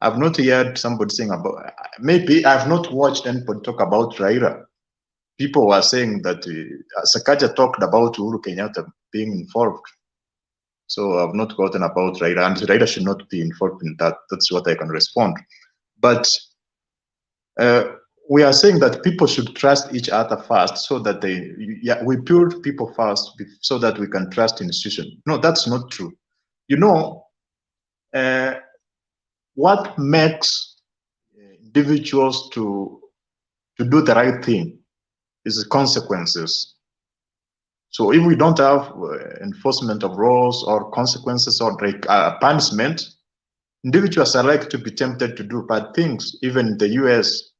I've not heard somebody saying about. Maybe I've not watched anybody talk about Raila. People were saying that Sakaja talked about Uhuru Kenyatta being involved. So I've not gotten about Raila, and Raila should not be involved in that. That's what I can respond. But we are saying that people should trust each other first, so that we build people first, so that we can trust institutions. No, that's not true. You know, what makes individuals to do the right thing is the consequences. So if we don't have enforcement of laws or consequences or punishment, individuals are likely to be tempted to do bad things. Even in the US,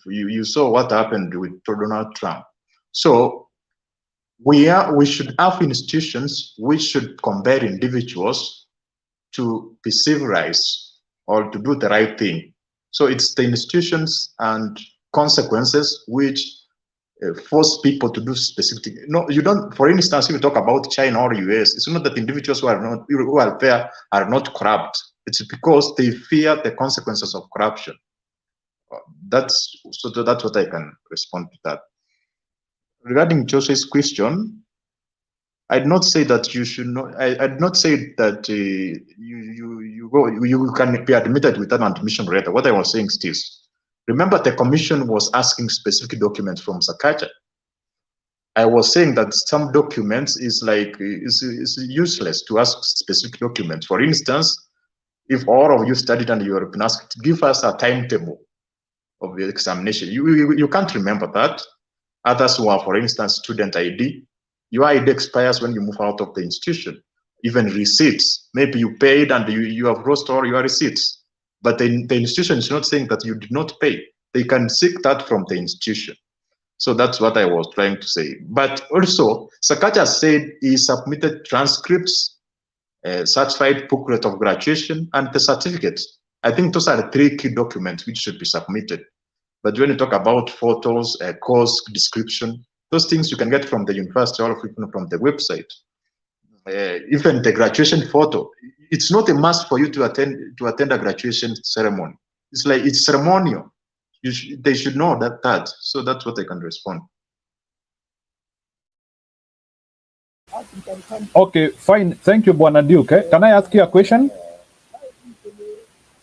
you saw what happened with Donald Trump. So we should have institutions which should compel individuals to be civilized or to do the right thing. So it's the institutions and consequences which force people to do specific. No, you don't. For instance, if you talk about China or US, it's not that individuals who are there are not corrupt. It's because they fear the consequences of corruption. That's what I can respond to that. Regarding Joseph's question, I'd not say that you should not. I'd not say that you can be admitted with an admission letter. What I was saying is this. Remember, the commission was asking specific documents from Sakaja. I was saying that some documents is useless to ask specific documents. For instance, if all of you studied and you have been asked, give us a timetable of the examination. You can't remember that. Others who are, for instance, student ID, your ID expires when you move out of the institution. Even receipts, maybe you paid and you have lost all your receipts. But the institution is not saying that you did not pay. They can seek that from the institution. So that's what I was trying to say. But also, Sakaja said he submitted transcripts, certified booklet of graduation, and the certificates. I think those are the 3 key documents which should be submitted. But when you talk about photos, course description, those things you can get from the university or from the website. Even the graduation photo, it's not a must for you to attend a graduation ceremony. It's ceremonial. They should know that. So that's what I can respond. Okay, fine. Thank you, Bwana Duke. Can I ask you a question?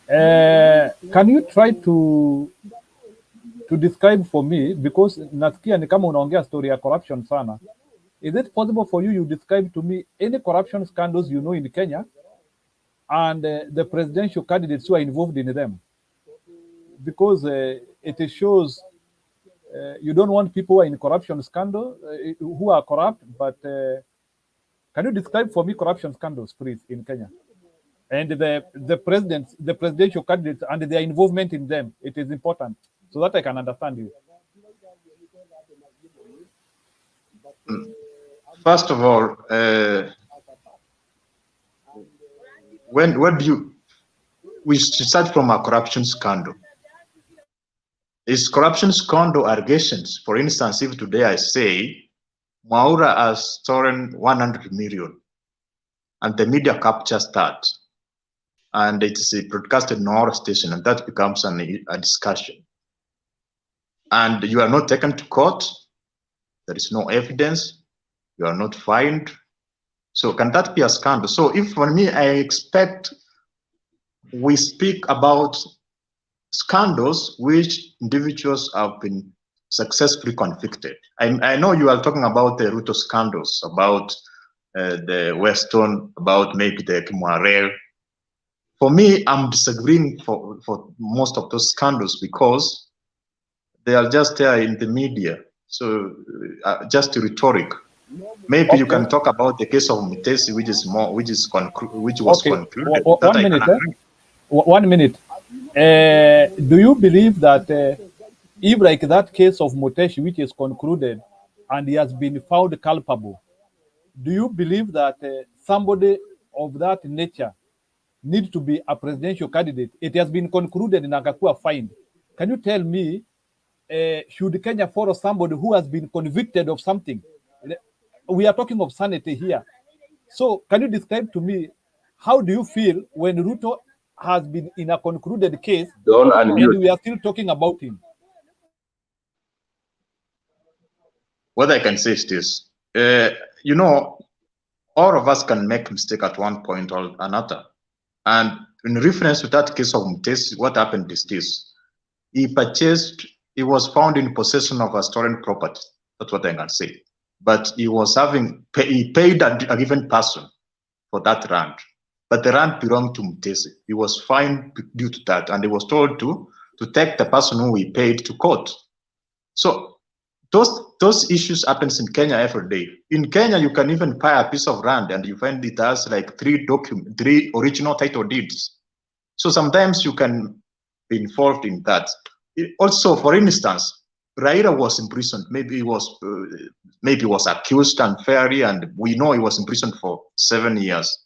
Can you try to describe for me, because nasikia ni kama unaongea story ya corruption sana. Is it possible for you describe to me any corruption scandals you know in Kenya and the presidential candidates who are involved in them? Because it shows you don't want people who are in corruption scandal, who are corrupt, but can you describe for me corruption scandals, please, in Kenya? And the presidential candidates and their involvement in them, it is important so that I can understand you. First of all, we start from a corruption scandal. Is corruption scandal allegations? For instance, if today I say Mwaura has stolen 100 million and the media captures that and it is broadcasted in our station and that becomes a discussion and you are not taken to court, there is no evidence, you are not fined. So can that be a scandal? So if for me, I expect we speak about scandals which individuals have been successfully convicted. I know you are talking about the Ruto scandals, about the Weston, about maybe the Kimwarel. For me, I'm disagreeing for most of those scandals because they are just there in the media. So just rhetoric. Maybe okay. You can talk about the case of Mutesi, which was okay. concluded. 1 minute. 1 minute. Do you believe that if like that case of Mutesi, which is concluded and he has been found culpable, do you believe that somebody of that nature needs to be a presidential candidate? It has been concluded in Agakua fined. Can you tell me, should Kenya follow somebody who has been convicted of something? We are talking of sanity here. So can you describe to me, how do you feel when Ruto has been in a concluded case and we are still talking about him? What I can say is this, you know, all of us can make mistake at one point or another. And in reference to that case of Mutesi, what happened is this. He was found in possession of a stolen property. That's what I can say. But he paid a given person for that land. But the land belonged to Mutesi. He was fined due to that. And he was told to take the person who he paid to court. So those issues happens in Kenya every day. In Kenya, you can even buy a piece of land and you find it has like 3 original title deeds. So sometimes you can be involved in that. Also, for instance, Raila was imprisoned. Maybe he was accused unfairly, and we know he was imprisoned for 7 years.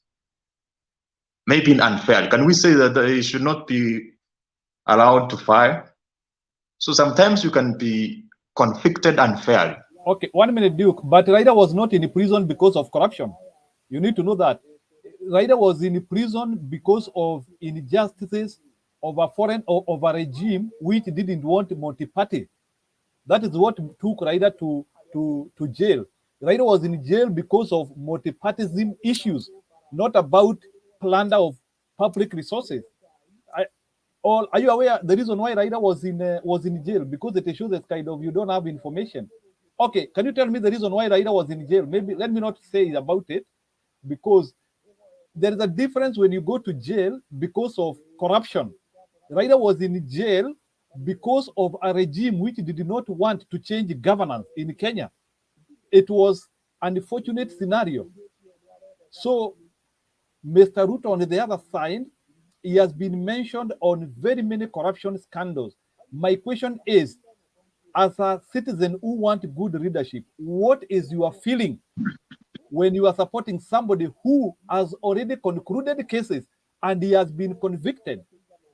Maybe unfairly. Can we say that he should not be allowed to file? So sometimes you can be convicted unfairly. Okay, 1 minute, Duke. But Raila was not in prison because of corruption. You need to know that. Raila was in prison because of injustices of a foreign or of a regime which didn't want multi-party. That is what took Raila to jail. Raila was in jail because of multi-partyism issues, not about plunder of public resources. Are you aware the reason why Raila was in jail? Because it shows that kind of you don't have information. Okay, can you tell me the reason why Raila was in jail? Maybe let me not say about it, because there is a difference when you go to jail because of corruption. Raila was in jail because of a regime which did not want to change governance in Kenya. It was an unfortunate scenario. So Mr. Ruto, on the other side, he has been mentioned on very many corruption scandals. My question is, as a citizen who wants good leadership, what is your feeling when you are supporting somebody who has already concluded cases and he has been convicted?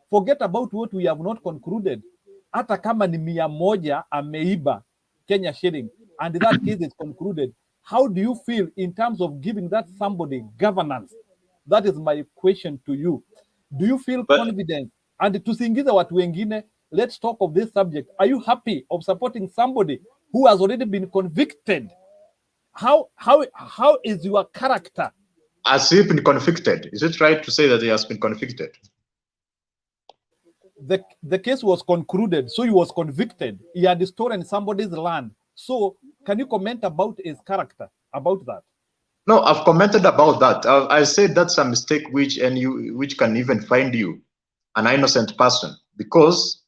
Forget about what we have not concluded. Hata kama ni 100 ameiba Kenya shilling and that case is concluded, how do you feel in terms of giving that somebody governance? That is my question to you. Do you feel confident? And tusiingize watu wengine, let's talk of this subject. Are you happy of supporting somebody who has already been convicted? How is your character? Has he been convicted? Is it right to say that he has been convicted? The case was concluded, so he was convicted. He had stolen somebody's land. So can you comment about his character, about that? No, I've commented about that. I said that's a mistake which can even find you an innocent person, because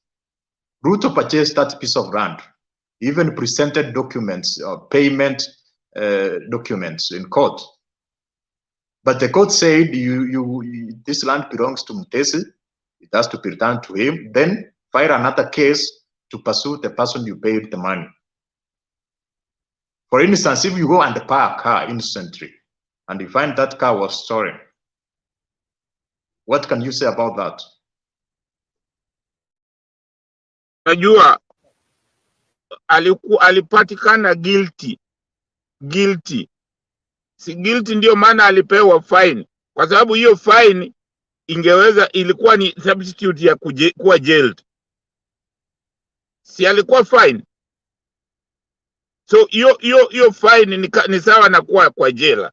Ruto purchased that piece of land, even presented documents, payment documents in court. But the court said this land belongs to Mutesi, it has to be returned to him, then file another case to pursue the person you paid the money. For instance, if you go and buy a car innocently and you find that car was stolen, what can you say about that? Najua alipatikana guilty. Si guilty ndio maana alipewa fine, kwa sababu hiyo fine ilikuwa ni substitute ya kuwa jailed. Si alikuwa fine. So hiyo fine ni sawa na kuwa kwa jela.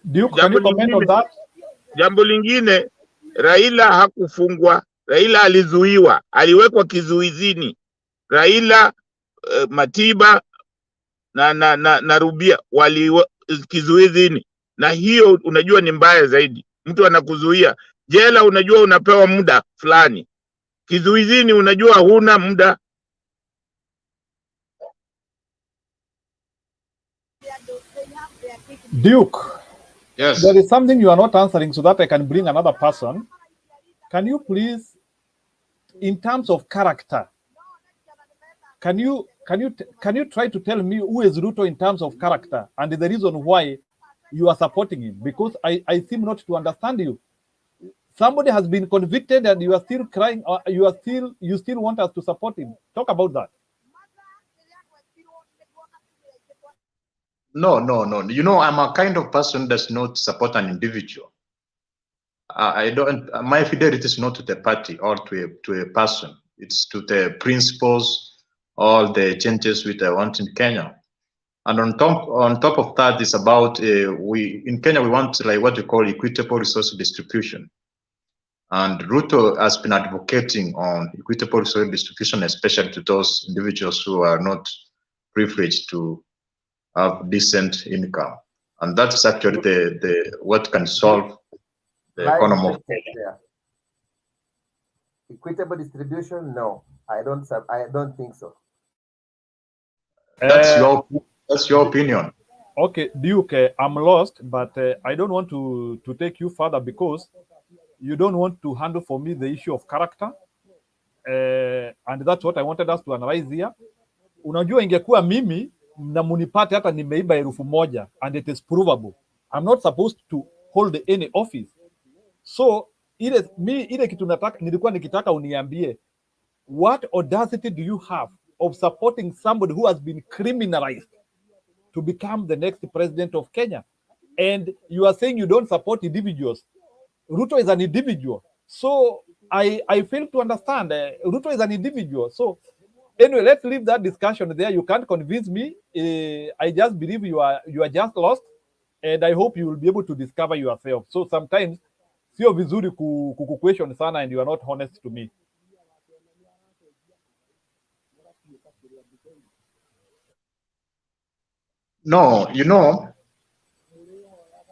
Duke, can you comment on that? Jambo lingine, Raila hakufungwa. Raila alizuiwa, aliwekwa kizuizini. Raila, Matiba na Rubia wali kizuizini, na hiyo unajua ni mbaya zaidi. Mtu anakuzuia. Jela unajua unapewa muda fulani, kizuizini unajua huna muda. Duke, yes, there is something you are not answering, so that I can bring another person. Can you please, in terms of character, can you try to tell me who is Ruto in terms of character and the reason why you are supporting him? Because I seem not to understand you. Somebody has been convicted and you are still crying, or you still want us to support him. Talk about that. No. You know, I'm a kind of person that does not support an individual. I don't. My fidelity is not to the party or to a person. It's to the principles, all the changes which I want in Kenya. And on top of that, it's about we in Kenya we want like what we call equitable resource distribution. And Ruto has been advocating on equitable resource distribution, especially to those individuals who are not privileged to have decent income. And that's actually the what can solve the economy of Kenya. Equitable distribution? No, I don't think so. That's your opinion. Okay, Duke, I'm lost, but I don't want to take you further because you don't want to handle for me the issue of character, and that's what I wanted us to analyze here. Unajua, ingekuwa mimi na munipate hata nimeiba 1,000 and it is provable, I'm not supposed to hold any office. So ile kitu nilikuwa nikitaka uniambie, what audacity do you have of supporting somebody who has been criminalized to become the next president of Kenya? And you are saying you don't support individuals. Ruto is an individual. So I fail to understand. Ruto is an individual. So anyway, let's leave that discussion there. You can't convince me. I just believe you are just lost. And I hope you will be able to discover yourself. So sometimes, sio vizuri kukuquestion sana and you are not honest to me. No,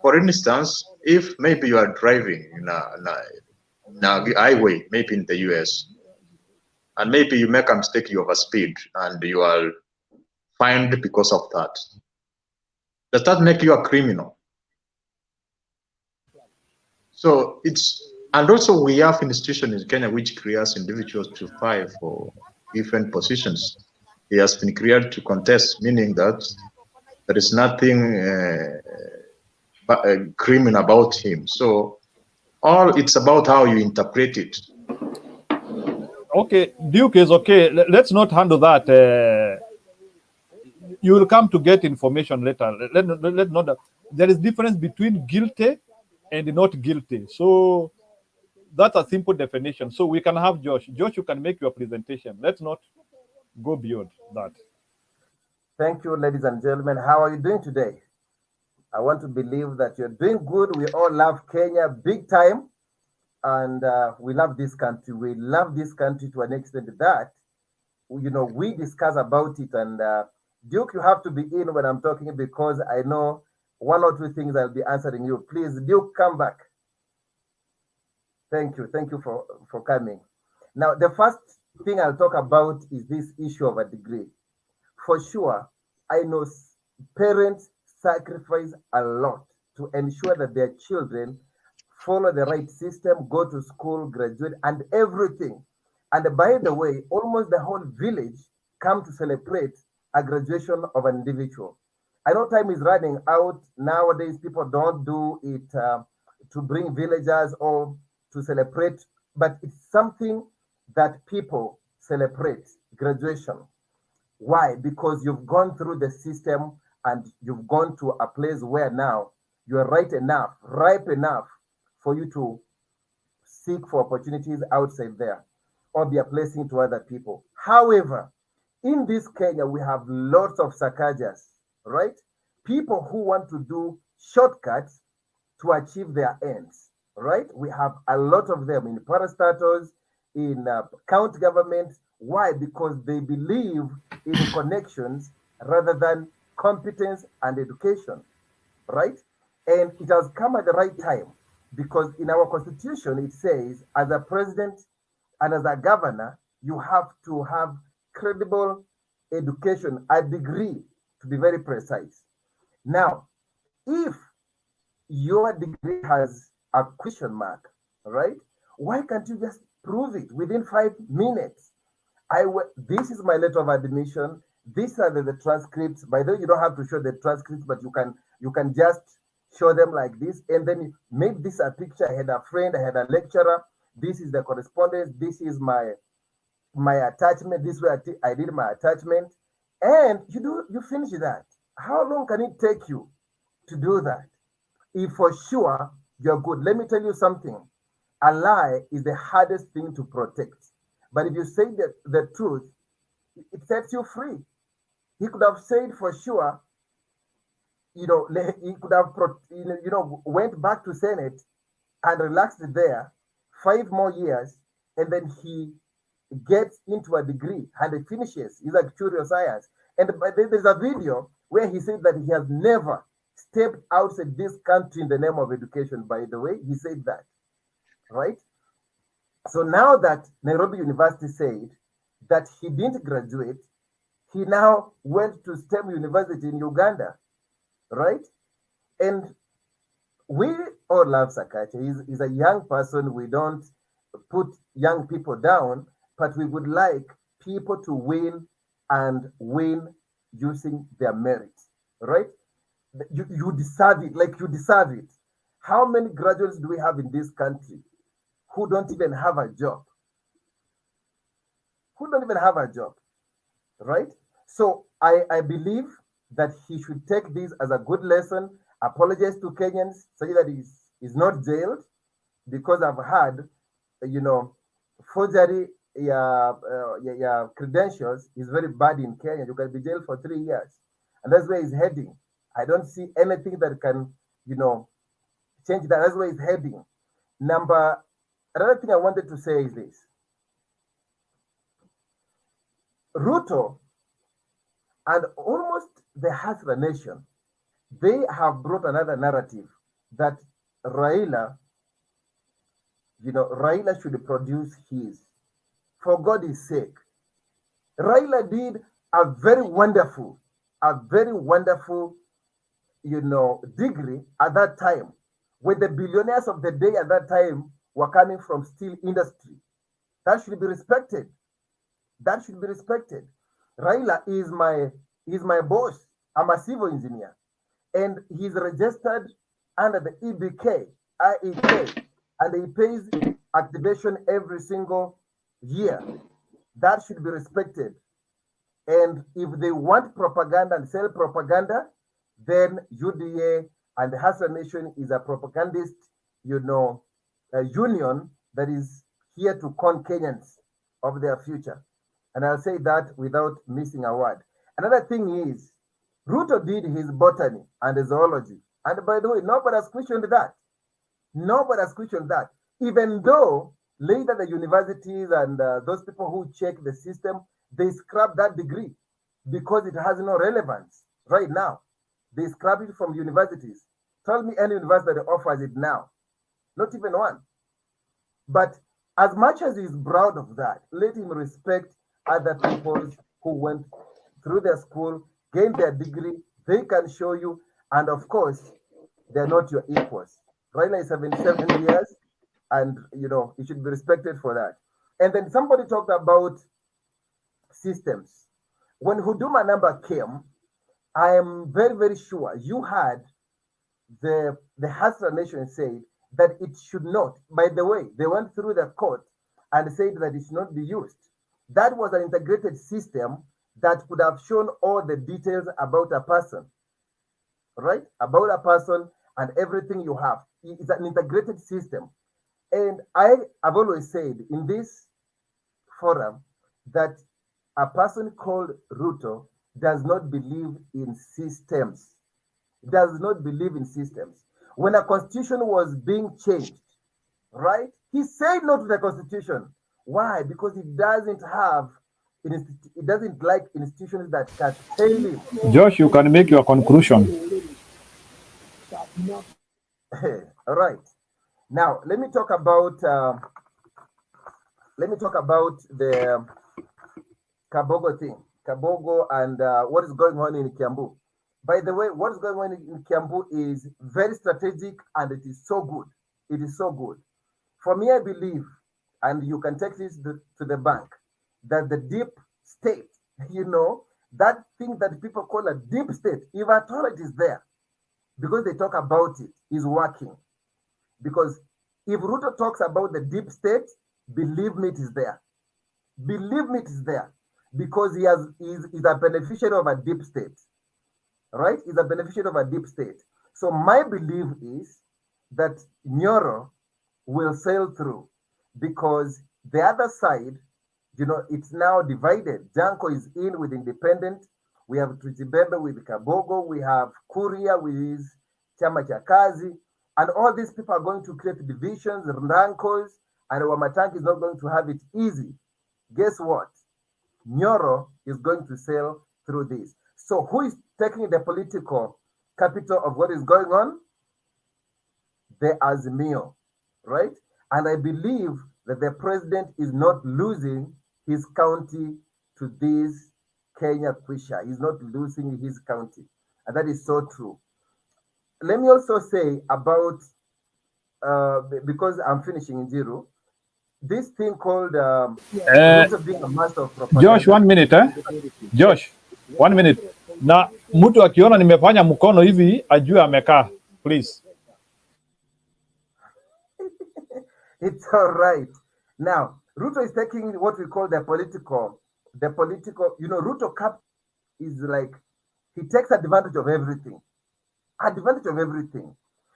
for instance, if maybe you are driving in a highway, maybe in the US, and maybe you make a mistake, you overspeed, and you are fined because of that, does that make you a criminal? So and also we have institutions in Kenya which creates individuals to fight for different positions. He has been created to contest, meaning that there is nothing criminal about him. So it's about how you interpret it. Okay, Duke is okay. Let's not handle that. You will come to get information later. Let not. There is difference between guilty and not guilty. So that's a simple definition. So we can have Josh. Josh, you can make your presentation. Let's not go beyond that. Thank you, ladies and gentlemen. How are you doing today? I want to believe that you're doing good. We all love Kenya big time. And we love this country. We love this country to an extent that, we discuss about it. And Duke, you have to be in when I'm talking because I know 1 or 2 things I'll be answering you. Please, Duke, come back. Thank you. Thank you for coming. Now, the first thing I'll talk about is this issue of a degree. For sure, I know parents sacrifice a lot to ensure that their children follow the right system, go to school, graduate, and everything. And by the way, almost the whole village come to celebrate a graduation of an individual. I know time is running out. Nowadays, people don't do it to bring villagers or to celebrate, but it's something that people celebrate, graduation. Why? Because you've gone through the system and you've gone to a place where now you are ripe enough for you to seek for opportunities outside there or be a blessing to other people. However, in this Kenya, we have lots of Sakajas, right? People who want to do shortcuts to achieve their ends, right? We have a lot of them in parastatals, in county government. Why? Because they believe in connections rather than competence and education, right? And it has come at the right time because in our constitution, it says as a president and as a governor, you have to have credible education, a degree to be very precise. Now, if your degree has a question mark, right? Why can't you just prove it within 5 minutes? This is my letter of admission. These are the transcripts. By the way, you don't have to show the transcripts, but you can just show them like this, and then make this a picture. I had a friend, I had a lecturer. This is the correspondence. This is my attachment. This way I did my attachment, and you finish that. How long can it take you to do that? If for sure you're good, let me tell you something. A lie is the hardest thing to protect. But if you say the truth, it sets you free. He could have said for sure, he could have, went back to Senate and relaxed there 5 more years, and then he gets into a degree and he finishes. He's like curious science. And there's a video where he said that he has never stepped outside this country in the name of education, by the way. He said that, right? So now that Nairobi University said that he didn't graduate, he now went to STEM University in Uganda, right? And we all love Sakaja. He's a young person. We don't put young people down, but we would like people to win and win using their merit, right? You deserve it, like you deserve it. How many graduates do we have in this country who don't even have a job? Who don't even have a job, right? So I believe that he should take this as a good lesson, apologize to Kenyans, say that he's not jailed, because I've had, forgery credentials is very bad in Kenya. You can be jailed for 3 years. And that's where he's heading. I don't see anything that can, change that. That's where he's heading. Another thing I wanted to say is this. Ruto and almost the Hustler Nation, they have brought another narrative that Raila should produce his. For God's sake, Raila did a very wonderful, degree at that time, when the billionaires of the day at that time were coming from steel industry. That should be respected. That should be respected. Raila is my boss. I'm a civil engineer, and he's registered under the EBK, IEK, and he pays activation every single year. That should be respected. And if they want propaganda and sell propaganda, then UDA and the Hustler Nation is a propagandist, a union that is here to con Kenyans of their future. And I'll say that without missing a word. Another thing is, Ruto did his botany and zoology. And by the way, nobody has questioned that. Nobody has questioned that. Even though later the universities and those people who check the system, they scrap that degree because it has no relevance right now. They scrap it from universities. Tell me any university that offers it now. Not even one. But as much as he's proud of that, let him respect other people who went through their school, gained their degree. They can show you, and of course, they're not your equals. Raila is 77 years, and he should be respected for that. And then somebody talked about systems. When Huduma number came, I am very, very sure you had the Hustler Nation said that it should not. By the way, they went through the court and said that it should not be used. That was an integrated system that could have shown all the details about a person, right? About a person and everything you have. It's an integrated system. And I have always said in this forum that a person called Ruto does not believe in systems. Does not believe in systems. When a constitution was being changed, right? He said no to the constitution. Why? Because he doesn't like institutions that can tell him. Josh, you can make your conclusion. All right. Now let me talk about the Kabogo thing. Kabogo and what is going on in Kiambu. By the way, what is going on in Kiambu is very strategic, and it is so good. It is so good. For me, I believe, and you can take this to the bank, that the deep state, that thing that people call a deep state, if at all it is there, because they talk about it, is working. Because if Ruto talks about the deep state, believe me, it is there. Believe me, it is there. Because he is a beneficiary of a deep state. Right? He's a beneficiary of a deep state. So my belief is that Nyoro will sail through, because the other side it's now divided. Janko is in with independent. We have Tujibebe with Kabogo. We have Kuria with Chama cha Kazi. And all these people are going to create divisions, rankles, and Wamatangi is not going to have it easy. Guess what? Nyoro is going to sail through this. So who is taking the political capital of what is going on? The Azimio, right? And I believe that the president is not losing his county to this Kenya Kwisha. He's not losing his county. And that is so true. Let me also say about, because I'm finishing in zero, this thing called being a master of propaganda. Josh, 1 minute, Josh, 1 minute. Na mtu akiona nimefanya mkono hivi ajue amekaa, please. It's all right. Now, Ruto is taking what we call the political, Ruto Cup is like, he takes advantage of everything.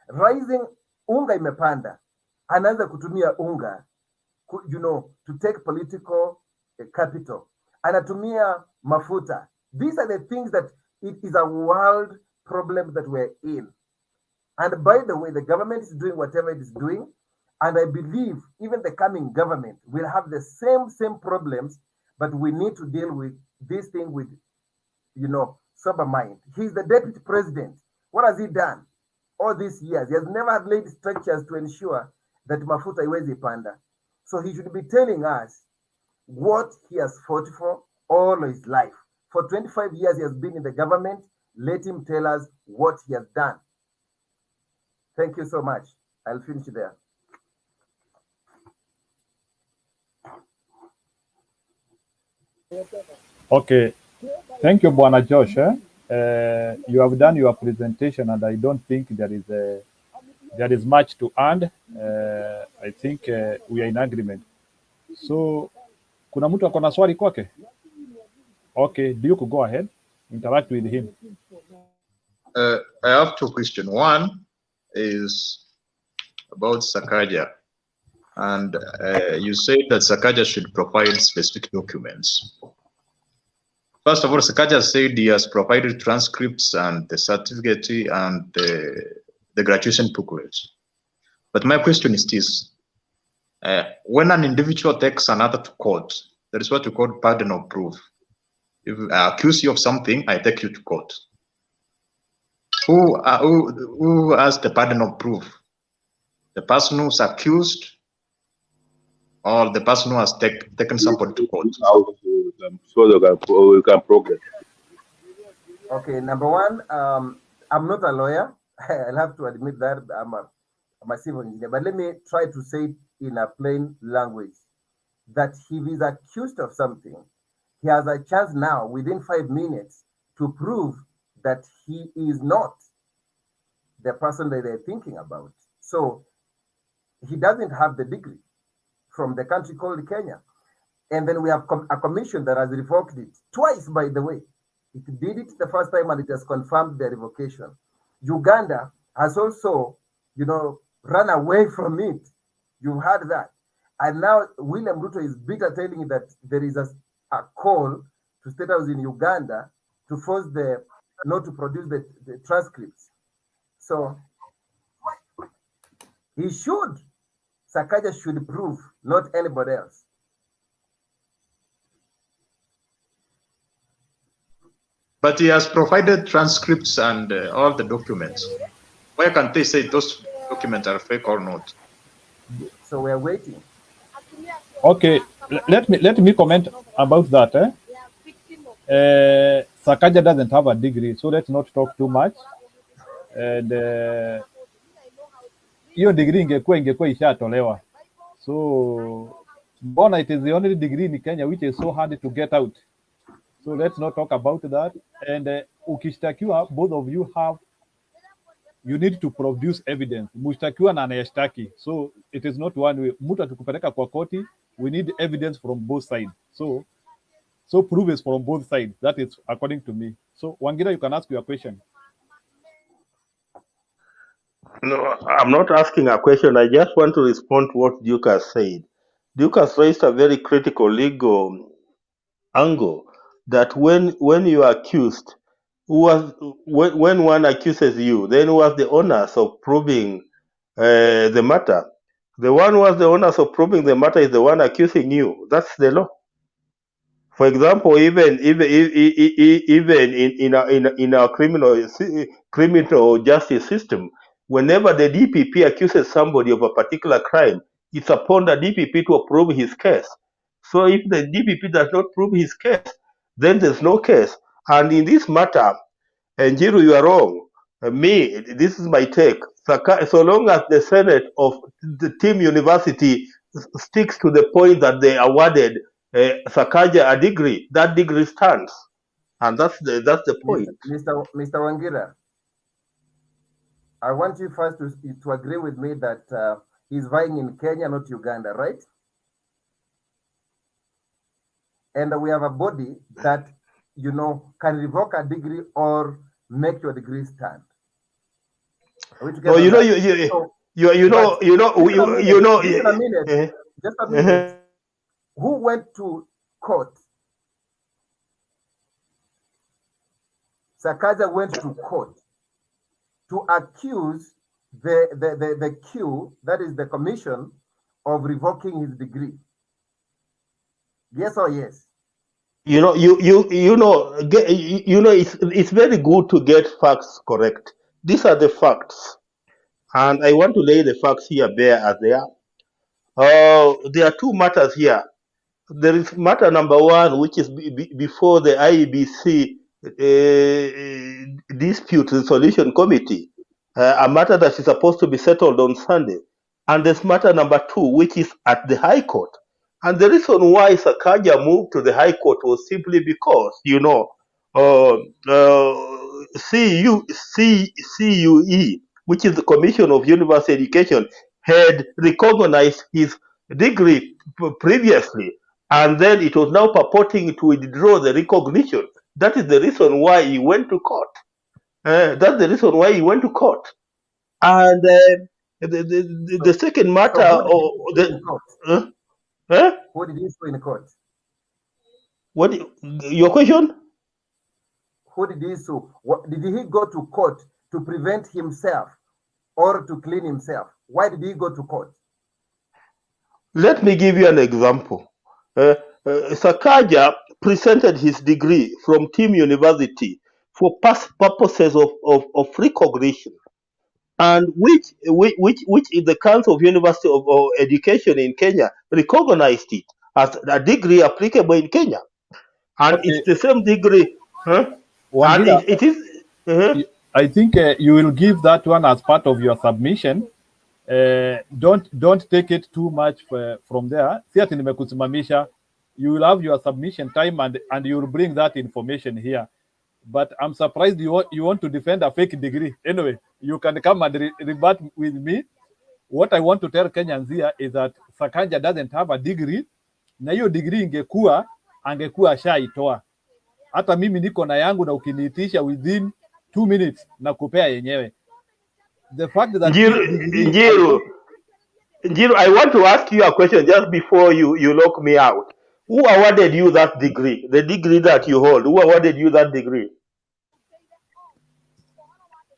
Rising, unga imepanda. Anaanza kutumia unga, to take political capital. Anatumia mafuta. These are the things that it is a world problem that we're in. And by the way, the government is doing whatever it is doing. And I believe even the coming government will have the same problems, but we need to deal with this thing with, sober mind. He's the deputy president. What has he done all these years? He has never laid structures to ensure that mafuta iwezi panda. So he should be telling us what he has fought for all his life. For 25 years he has been in the government. Let him tell us what he has done. Thank you so much. I'll finish there. Okay, thank you, Bwana Josh. You have done your presentation, and I don't think there is much to add. I think we are in agreement. So, kuna mtu akona swali kwake? Okay, Duke, go ahead. Interact with him. I have two questions. One is about Sakaja. And you said that Sakaja should provide specific documents. First of all, Sakaja said he has provided transcripts and the certificate and the graduation booklets. But my question is this. When an individual takes another to court, there is what we call burden of proof. If I accuse you of something, I take you to court. Who has the burden of proof? The person who's accused, or the person who has taken somebody to court? So we can progress. Okay, number one, I'm not a lawyer. I'll have to admit that I'm a civil engineer. But let me try to say it in a plain language. That if he's accused of something, he has a chance now within 5 minutes to prove that he is not the person that they're thinking about. So he doesn't have the degree from the country called Kenya. And then we have a commission that has revoked it twice, by the way. It did it the first time and it has confirmed the revocation. Uganda has also, run away from it. You've heard that. And now William Ruto is bitter telling that there is a call to State House in Uganda to force not to produce the transcripts. So Sakaja should prove, not anybody else. But he has provided transcripts and all the documents. Why can't they say those documents are fake or not? So we're waiting. Okay, let me comment about that. Sakaja doesn't have a degree, so let's not talk too much. And hiyo degree ingekuwa ishatolewa. So mbona it is the only degree in Kenya which is so hard to get out. So let's not talk about that. And ukishtakiwa, both of you need to produce evidence. Mshtakiwa na anayeshtaki. So it is not one way. Mtu atukupeleka kwa koti, we need evidence from both sides. So proof is from both sides. That is according to me. So Wangira, you can ask your question. No, I'm not asking a question. I just want to respond to what Duke has said. Duke has raised a very critical legal angle that when you are accused, when one accuses you, then who has the onus of proving the matter? The one who has the onus of proving the matter is the one accusing you. That's the law. For example, even in our criminal justice system, whenever the DPP accuses somebody of a particular crime, it's upon the DPP to prove his case. So if the DPP does not prove his case, then there's no case. And in this matter, and Jiru, you are wrong. This is my take. So long as the Senate of the Team University sticks to the point that they awarded Sakaja a degree, that degree stands, and that's the point. Mr. Wangira, I want you first to agree with me that he's vying in Kenya, not Uganda, right? And we have a body that, you know, can revoke a degree or make your degree stand. Are we together? No, you know, just a minute. Who went to court? Sakaja went to court to accuse the Q, that is the commission, of revoking his degree. Yes or yes? It's very good to get facts correct. These are the facts, and I want to lay the facts here bare as they are. There are two matters here. There is matter number one, which is before the IEBC dispute resolution committee, a matter that is supposed to be settled on Sunday. And there's matter number two, which is at the High Court. And the reason why Sakaja moved to the High Court was simply because, CUE, which is the Commission of University Education, had recognized his degree previously, and then it was now purporting to withdraw the recognition. That is the reason why he went to court. That's the reason why he went to court. And the second matter, Who did he sue in court? What your question? Who did he sue? Did he go to court to prevent himself or to clean himself? Why did he go to court? Let me give you an example. Sakaja presented his degree from Team University for purposes of recognition, and which is the Council of University of Education in Kenya recognized it as a degree applicable in Kenya, and it's the same degree. And it is. I think you will give that one as part of your submission. Don't take it too much from there. You will have your submission time and you will bring that information here. But I'm surprised you want to defend a fake degree. Anyway, you can come and rebut with me. What I want to tell Kenyans here is that Sakaja doesn't have a degree. Na hiyo degree angekuwa shaitoa. Hata mimi niko na yangu na ukiniitisha within 2 minutes na kupea yenyewe. The fact that Njiru, I want to ask you a question just before you lock me out. Who awarded you that degree? The degree that you hold. Who awarded you that degree?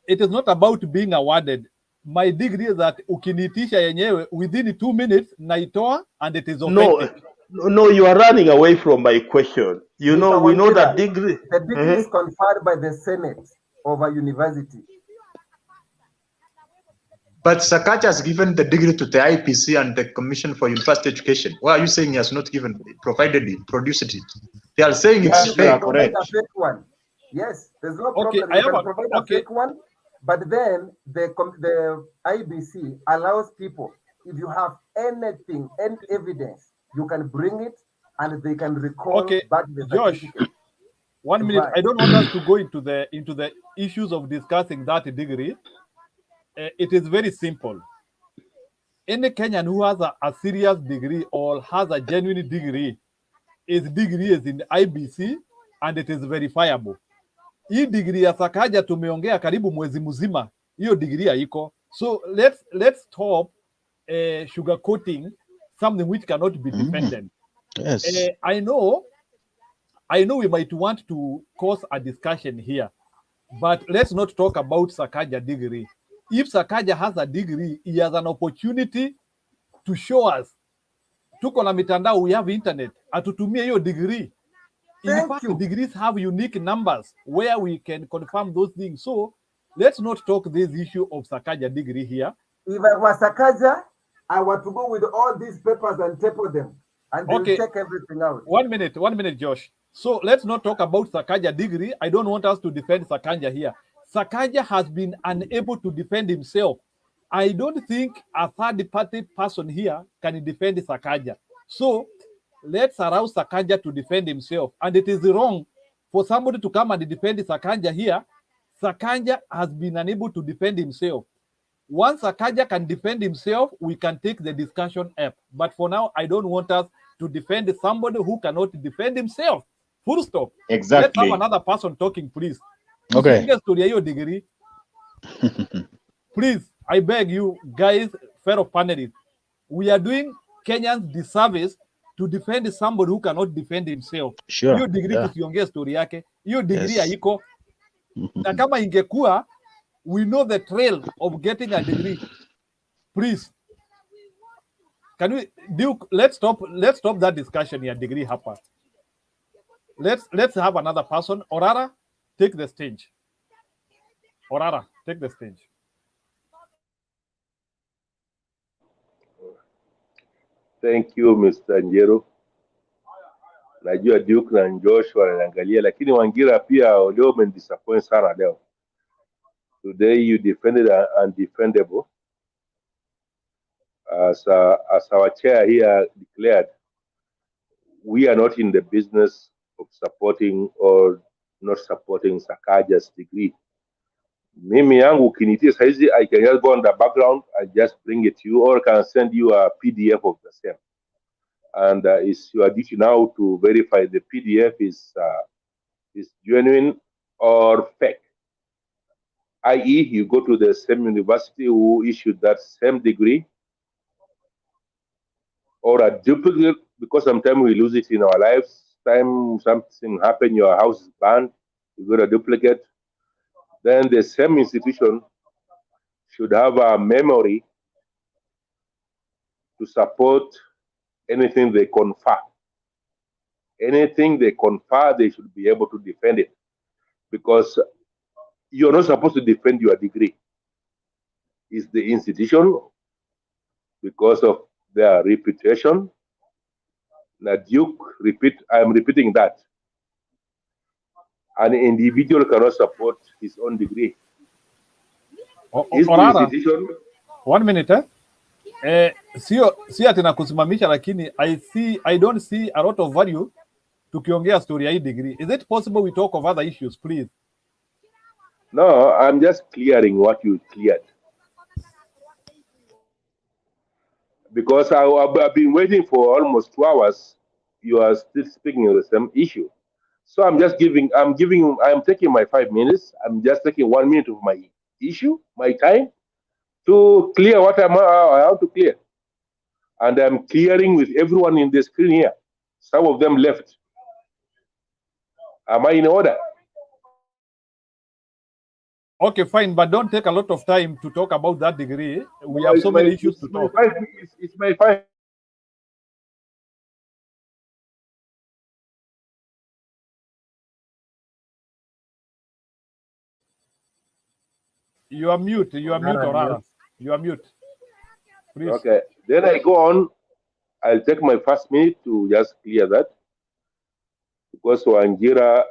It is not about being awarded. My degree is that ukiniitisha yenyewe within 2 minutes naitoa and it is authentic. No, you are running away from my question. We know that degree. The degree is conferred by the Senate of a university. But Sakaja has given the degree to the IPC and the Commission for University Education. Why are you saying he has not provided it, produced it? They are saying it's fake. Correct. A fake one. Yes, there's no problem. You can provide a fake one, but then the IBC allows people, if you have anything, any evidence, you can bring it and they can recall back the Josh, 1 minute. I don't want us to go into the issues of discussing that degree. It is very simple. Any Kenyan who has a serious degree or has a genuine degree, his degree is in the IBC and it is verifiable. Hii degree ya Sakaja tumeongea karibu mwezi mzima, hiyo degree haiko. So let's stop sugarcoating something which cannot be defended. Yes. I know we might want to cause a discussion here, but let's not talk about Sakaja degree. If Sakaja has a degree, he has an opportunity to show us. Tuko na mitandao, we have internet. Atutumie hiyo degree. In fact, degrees have unique numbers where we can confirm those things. So let's not talk this issue of Sakaja degree here. If I was Sakaja, I want to go with all these papers and taper them, and they'll check everything out. 1 minute, Josh. So let's not talk about Sakaja degree. I don't want us to defend Sakaja here. Sakaja has been unable to defend himself. I don't think a third-party person here can defend Sakaja. So let's allow Sakaja to defend himself. And it is wrong for somebody to come and defend Sakaja here. Sakaja has been unable to defend himself. Once Sakaja can defend himself, we can take the discussion up. But for now, I don't want us to defend somebody who cannot defend himself. Full stop. Exactly. Let's have another person talking, please. Okay. Degree. Please, I beg you, guys, fellow panelists, we are doing Kenyans disservice to defend somebody who cannot defend himself. Sure. Hiyo degree tusiongee story yake. Hiyo degree Yes. haiko. Na kama ingekuwa, we know the trail of getting a degree. Please. Can we do, let's stop that discussion here, degree hapa. Let's have another person. Orara, take the stage. Orara, take the stage. Thank you, Mr. Njero. Najua Duke na Josh wanaangalia, lakini Wangira pia leo umendisappoint sana leo. Today you defended undefendable. As our chair here declared, we are not in the business of supporting or not supporting Sakaja's degree. Mimi yangu ukinitia saizi, I can just go on the background and just bring it to you, or can send you a PDF of the same. And it's your duty now to verify the PDF is genuine or fake. I.e., you go to the same university who issued that same degree, or a duplicate, because sometimes we lose it in our lives. Something happen, your house is burned, you got a duplicate. Then the same institution should have a memory to support anything they confer. Anything they confer, they should be able to defend it. Because you're not supposed to defend your degree. It's the institution, because of their reputation. Now, Duke, I'm repeating that. An individual cannot support his own degree. Is the institution... 1 minute, sio ati nakusimamisha, lakini I don't see a lot of value tukiongea story ya hii degree. Is it possible we talk of other issues, please? No, I'm just clearing what you cleared. Because I've been waiting for almost 2 hours. You are still speaking of the same issue. So I'm taking my 5 minutes. I'm just taking 1 minute of my issue, my time, to clear what I have to clear. And I'm clearing with everyone in the screen here. Some of them left. Am I in order? Okay, fine, but don't take a lot of time to talk about that degree. We have so many issues to talk. It's my 5. You are mute, Orara. You are mute. Please. Okay, then I go on. I'll take my first minute to just clear that. Because Wanjira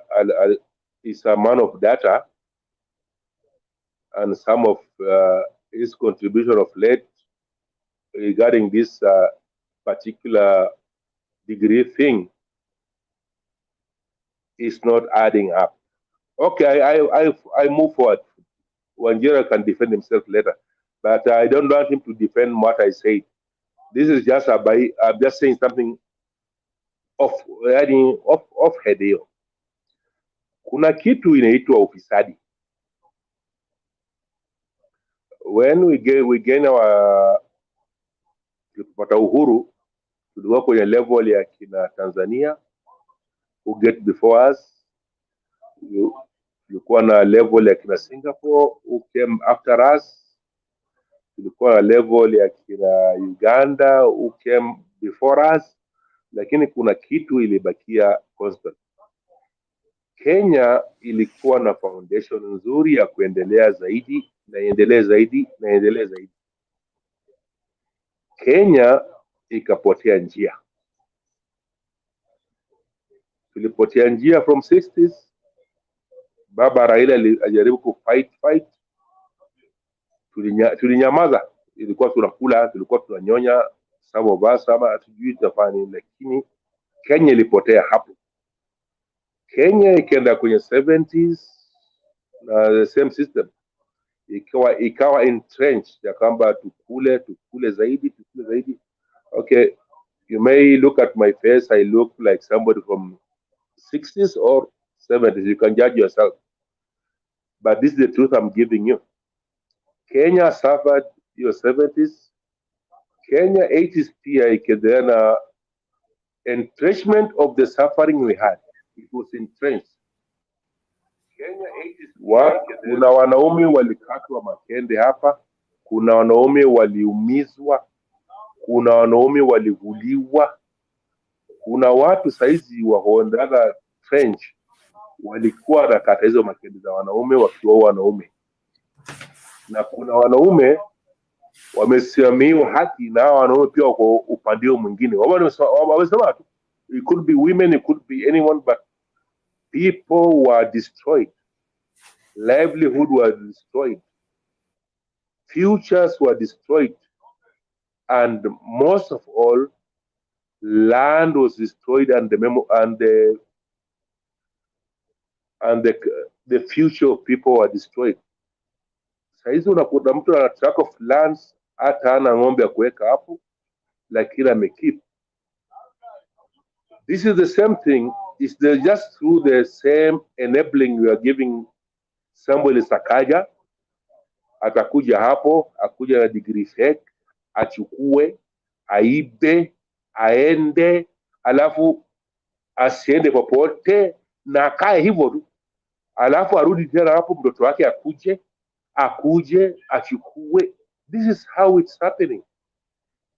is a man of data, and some of his contribution of late regarding this particular degree thing is not adding up. Okay, I move forward. Wanjira can defend himself later, but I don't want him to defend what I said. This is just I'm just saying something off head hiyo. Kuna kitu inaitwa ufisadi. When we gain our kupata uhuru, tulikuwa kwenye level ya kina Tanzania who get before us, tulikuwa na level ya kina Singapore who came after us, tulikuwa na level ya kina Uganda who came before us, lakini kuna kitu ilibakia constant. Kenya ilikuwa na foundation nzuri ya kuendelea zaidi na endelee zaidi na endelee zaidi. Kenya ikapotea njia. Tulipotea njia from 60s. Baba Raila alijaribu kufight. Tulinyamaza. Ilikuwa tunakula, tulikuwa tunanyonya, some of us ama hatujui tafani, lakini Kenya ilipotea hapo. Kenya ikaenda kwenye 70s na the same system. Ikawa entrenched ya kwamba tukule zaidi. Okay, you may look at my face, I look like somebody from 60s or 70s. You can judge yourself. But this is the truth I'm giving you. Kenya suffered your 70s. Kenya 80s pia ikadena entrenchment of the suffering we had. It was entrenched. Kenya 80s kuna wanaume walikatwa makende hapa, kuna wanaume waliumizwa, kuna wanaume walivuliwa, kuna watu saizi wahoendaga French walikuwa na kata hizo makende za wanaume wakiwa wanaume, na kuna wanaume wamesimamiwa haki na wanaume pia wako upande mwingine. Wamesema tu it could be women, it could be anyone, but people were destroyed, livelihood were destroyed, futures were destroyed, and most of all, land was destroyed, and the future of people were destroyed. Saizi unakuta mtu ana track of lands, hata ana ng'ombe ya kuweka hapo, lakini amekeep. This is the same thing. It's just through the same enabling we are giving somebody Sakaja. Atakuja hapo, akuja na degree fake, achukue, aibe, aende, alafu asiende popote na akae hivyo tu. Alafu arudi tena hapo, mtoto wake akuje, achukue. This is how it's happening.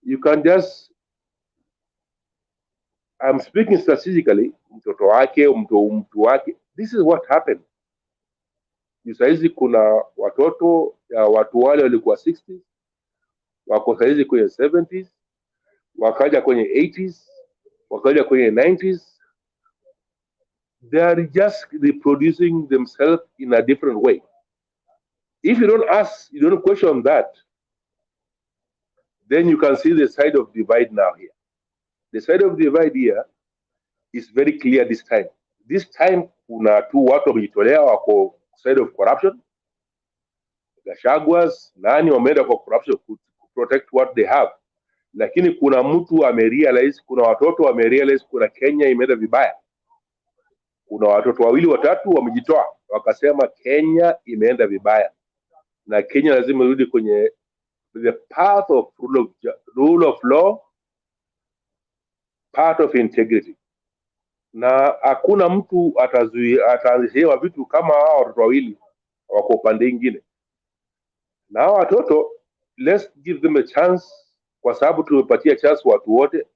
You can just, I'm speaking strategically, mtoto wake, mtu wake. This is what happened. Saizi kuna watoto ya watu wale walikuwa 60s, wako saizi kwenye 70s, wakaja kwenye 80s, wakaja kwenye 90s. They are just reproducing themselves in a different way. If you don't ask, you don't question that, then you can see the side of divide now here. The side of divide here is very clear this time. This time, kuna tu watu wamejitolea wako side of corruption. Gachagwas, nani wameenda kwa corruption to protect what they have. Lakini kuna mtu amerealize, kuna watoto wamerealize kuna Kenya imeenda vibaya. Kuna watoto wawili watatu wamejitoa wakasema Kenya imeenda vibaya, na Kenya lazima irudi kwenye the path of rule of law, path of integrity. Na hakuna mtu atazuia vitu kama hao watoto wawili wako upande mwingine. Na hao watoto, let's give them a chance, kwa sababu tumepatia chance watu wote,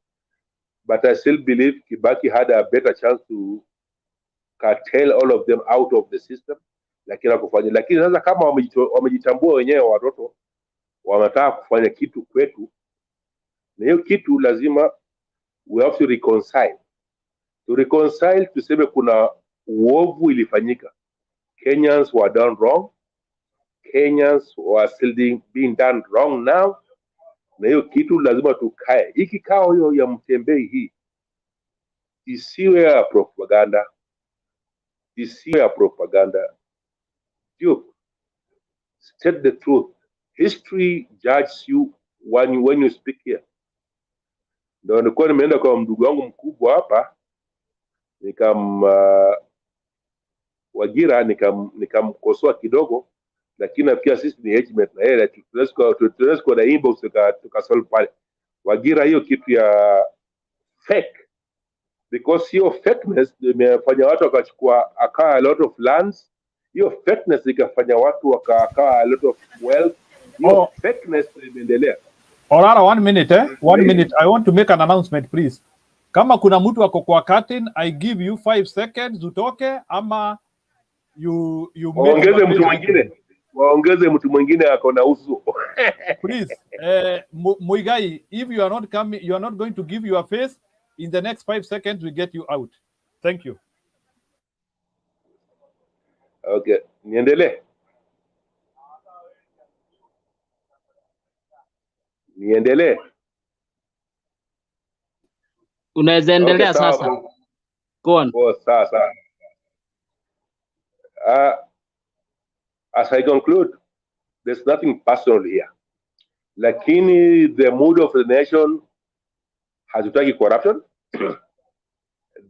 but I still believe Kibaki had a better chance to cartel all of them out of the system, lakini sasa kama wamejitambua wenyewe watoto wanataka kufanya kitu kwetu, na hiyo kitu lazima we have to reconcile, tuseme kuna uovu ilifanyika. Kenyans were done wrong, Kenyans were still being done wrong now, na hiyo kitu lazima tukae. Hii kikao hiyo ya Mtembei hii isiwe ya propaganda, Duke, state the truth. History judges you when you speak here. Ndio nilikuwa nimeenda kwa ndugu wangu mkubwa hapa, Wagira nikamkosoa kidogo, lakini nafikia sisi ni engagement na yeye tunaweza kwa inbox tukasolve pale. Wagira, hiyo kitu ya fake, because hiyo fakeness imefanya watu wakachukua a lot of lands. Hiyo fakeness ikafanya watu wakakaa a lot of wealth. Hiyo fakeness imeendelea. Orara, 1 minute, 1 minute. I want to make an announcement, please. Kama kuna mtu wako kwa curtain, I give you 5 seconds utoke, ama you waongeze mtu mwingine. Waongeze mtu mwingine ako na uso. Please, Muigai, if you are not coming, you are not going to give your face, in the next 5 seconds we get you out. Thank you. Okay, niendelee. Unaweza endelea sasa. Go on. Sasa. As I conclude, there's nothing personal here. Lakini the mood of the nation hatutaki corruption.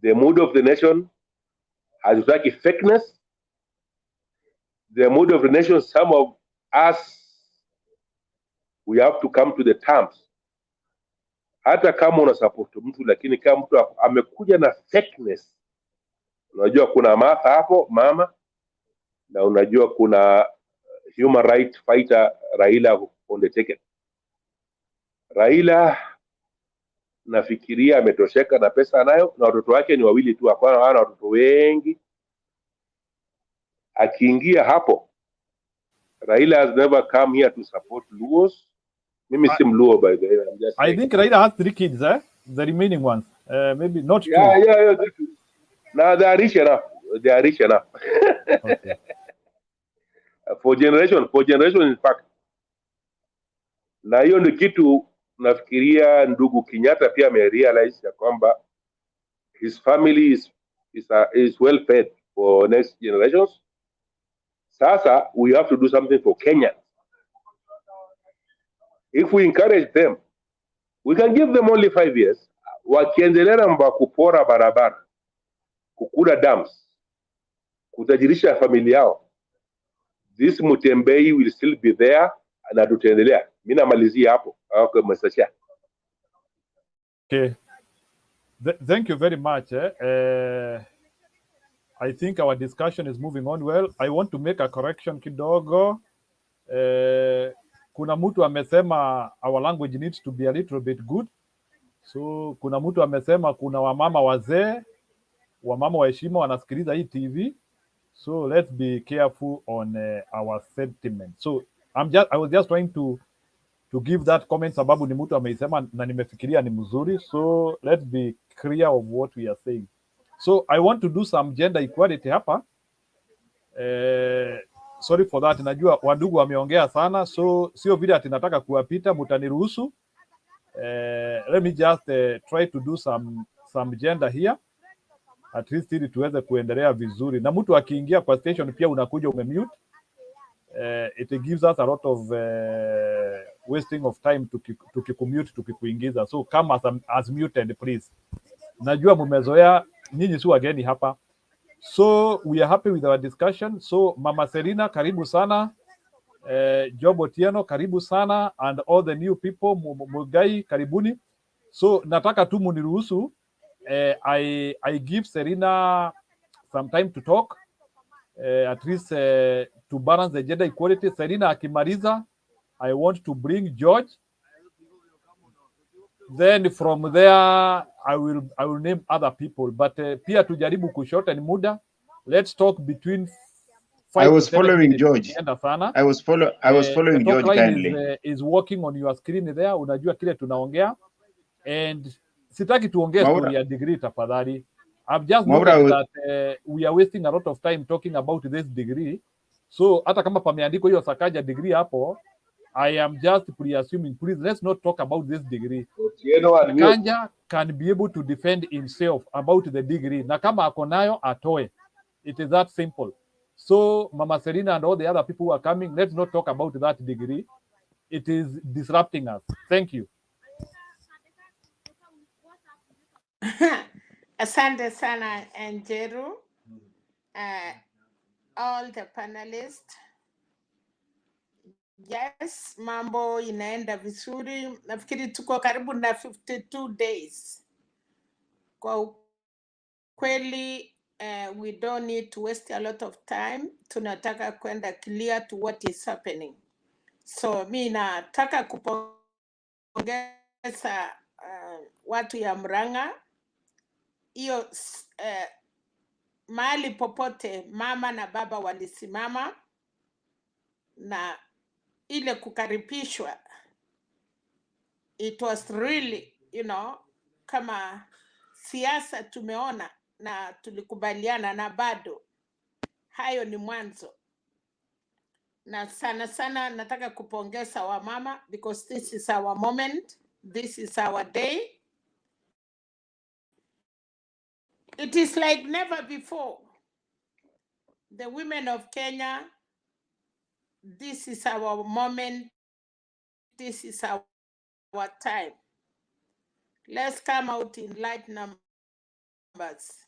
The mood of the nation hatutaki fakeness. The mood of the nation, some of us, we have to come to the terms. Hata kama una support mtu, lakini kama mtu amekuja na fakeness, unajua kuna Martha hapo mama, na unajua kuna human right fighter Raila on the ticket. Raila nafikiria ametosheka na pesa anayo, na watoto wake ni wawili tu, hapana wana watoto wengi. Akiingia hapo, Raila has never come here to support Luos. Mimi si Mluo, by the way. I think Raila has 3 kids, the remaining ones. Maybe not 2. Yeah. Now they are rich enough. Okay. For generation in fact. Na hiyo ndio kitu nafikiria ndugu Kenyatta pia amerealize ya kwamba his family is well fed for next generations. Sasa we have to do something for Kenya. If we encourage them, we can give them only 5 years. Wakiendelea na kupora barabara, kukula dams, kutajirisha familia yao, this Mutembei will still be there na tutaendelea. Mimi namalizia hapo. Okay, Mr. Chair. Okay. Thank you very much. I think our discussion is moving on well. I want to make a correction kidogo. Kuna mtu amesema our language needs to be a little bit good. So kuna mtu amesema kuna wamama wazee, wamama wa heshima wanasikiliza hii TV. So let's be careful on our sentiment. So I was just trying to give that comment sababu ni mtu ameisema na nimefikiria ni mzuri. So let's be clear of what we are saying. So I want to do some gender equality hapa. Sorry for that. Najua wadugu wameongea sana, so sio vile ati nataka kuwapita, mtaniruhusu. Let me just try to do some gender here. At least ili tuweze kuendelea vizuri. Na mtu akiingia kwa station pia unakuja umemute. It gives us a lot of wasting of time tukikumute tukikuingiza. So come as muted please. Najua mumezoea, nyinyi si wageni hapa. So we are happy with our discussion. So Mama Serina, karibu sana. Job Otieno, karibu sana, and all the new people, Mugai, karibuni. So nataka tu muniruhusu, I give Serina some time to talk, at least to balance the gender equality. Serina akimaliza, I want to bring George. Then from there, I will name other people, but pia tujaribu kushorten muda. Let's talk between 5 I was to 7 following minutes. George. I was following George kindly. Is working on your screen there. Unajua kile tunaongea, and sitaki tuongee story ya degree tafadhali. I've just noticed that we are wasting a lot of time talking about this degree. So hata kama pameandikwa hiyo Sakaja degree hapo, I am just pre-assuming, please let's not talk about this degree. Sakaja can be able to defend himself about the degree. Na kama ako nayo atoe. It is that simple. So Mama Serena and all the other people who are coming, let's not talk about that degree. It is disrupting us. Thank you. Asante sana Njeru, all the panelists. Yes, mambo inaenda vizuri. Nafikiri tuko karibu na 52 days Kwa kweli we don't need to waste a lot of time. Tunataka kwenda clear to what is happening. So mi nataka kupongeza watu ya Muranga. Hiyo mahali popote mama na baba walisimama na ile kukaribishwa, it was really, kama siasa tumeona na tulikubaliana, na bado hayo ni mwanzo. Na sana sana nataka kupongeza wamama because this is our moment, this is our day. It is like never before. The women of Kenya, this is our moment, this is our time. Let's come out in large numbers.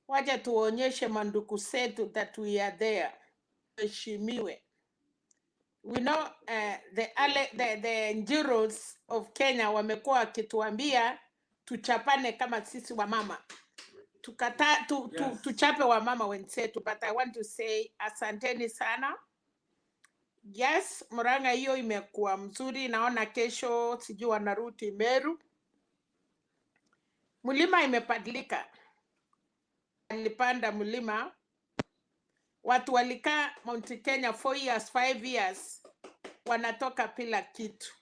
Wacha tuonyeshe manduku zetu that we are there. Heshimiwe. We know the Njiros of Kenya wamekuwa wakituambia tuchapane kama sisi wa mama. Tuchape wa mama wenzetu, but I want to say asanteni sana. Yes, Muranga hiyo imekuwa mzuri, naona kesho sijui wanarudi Meru. Mlima imebadilika. Nilipanda mlima, watu walikaa Mount Kenya 4 years, 5 years, wanatoka bila kitu.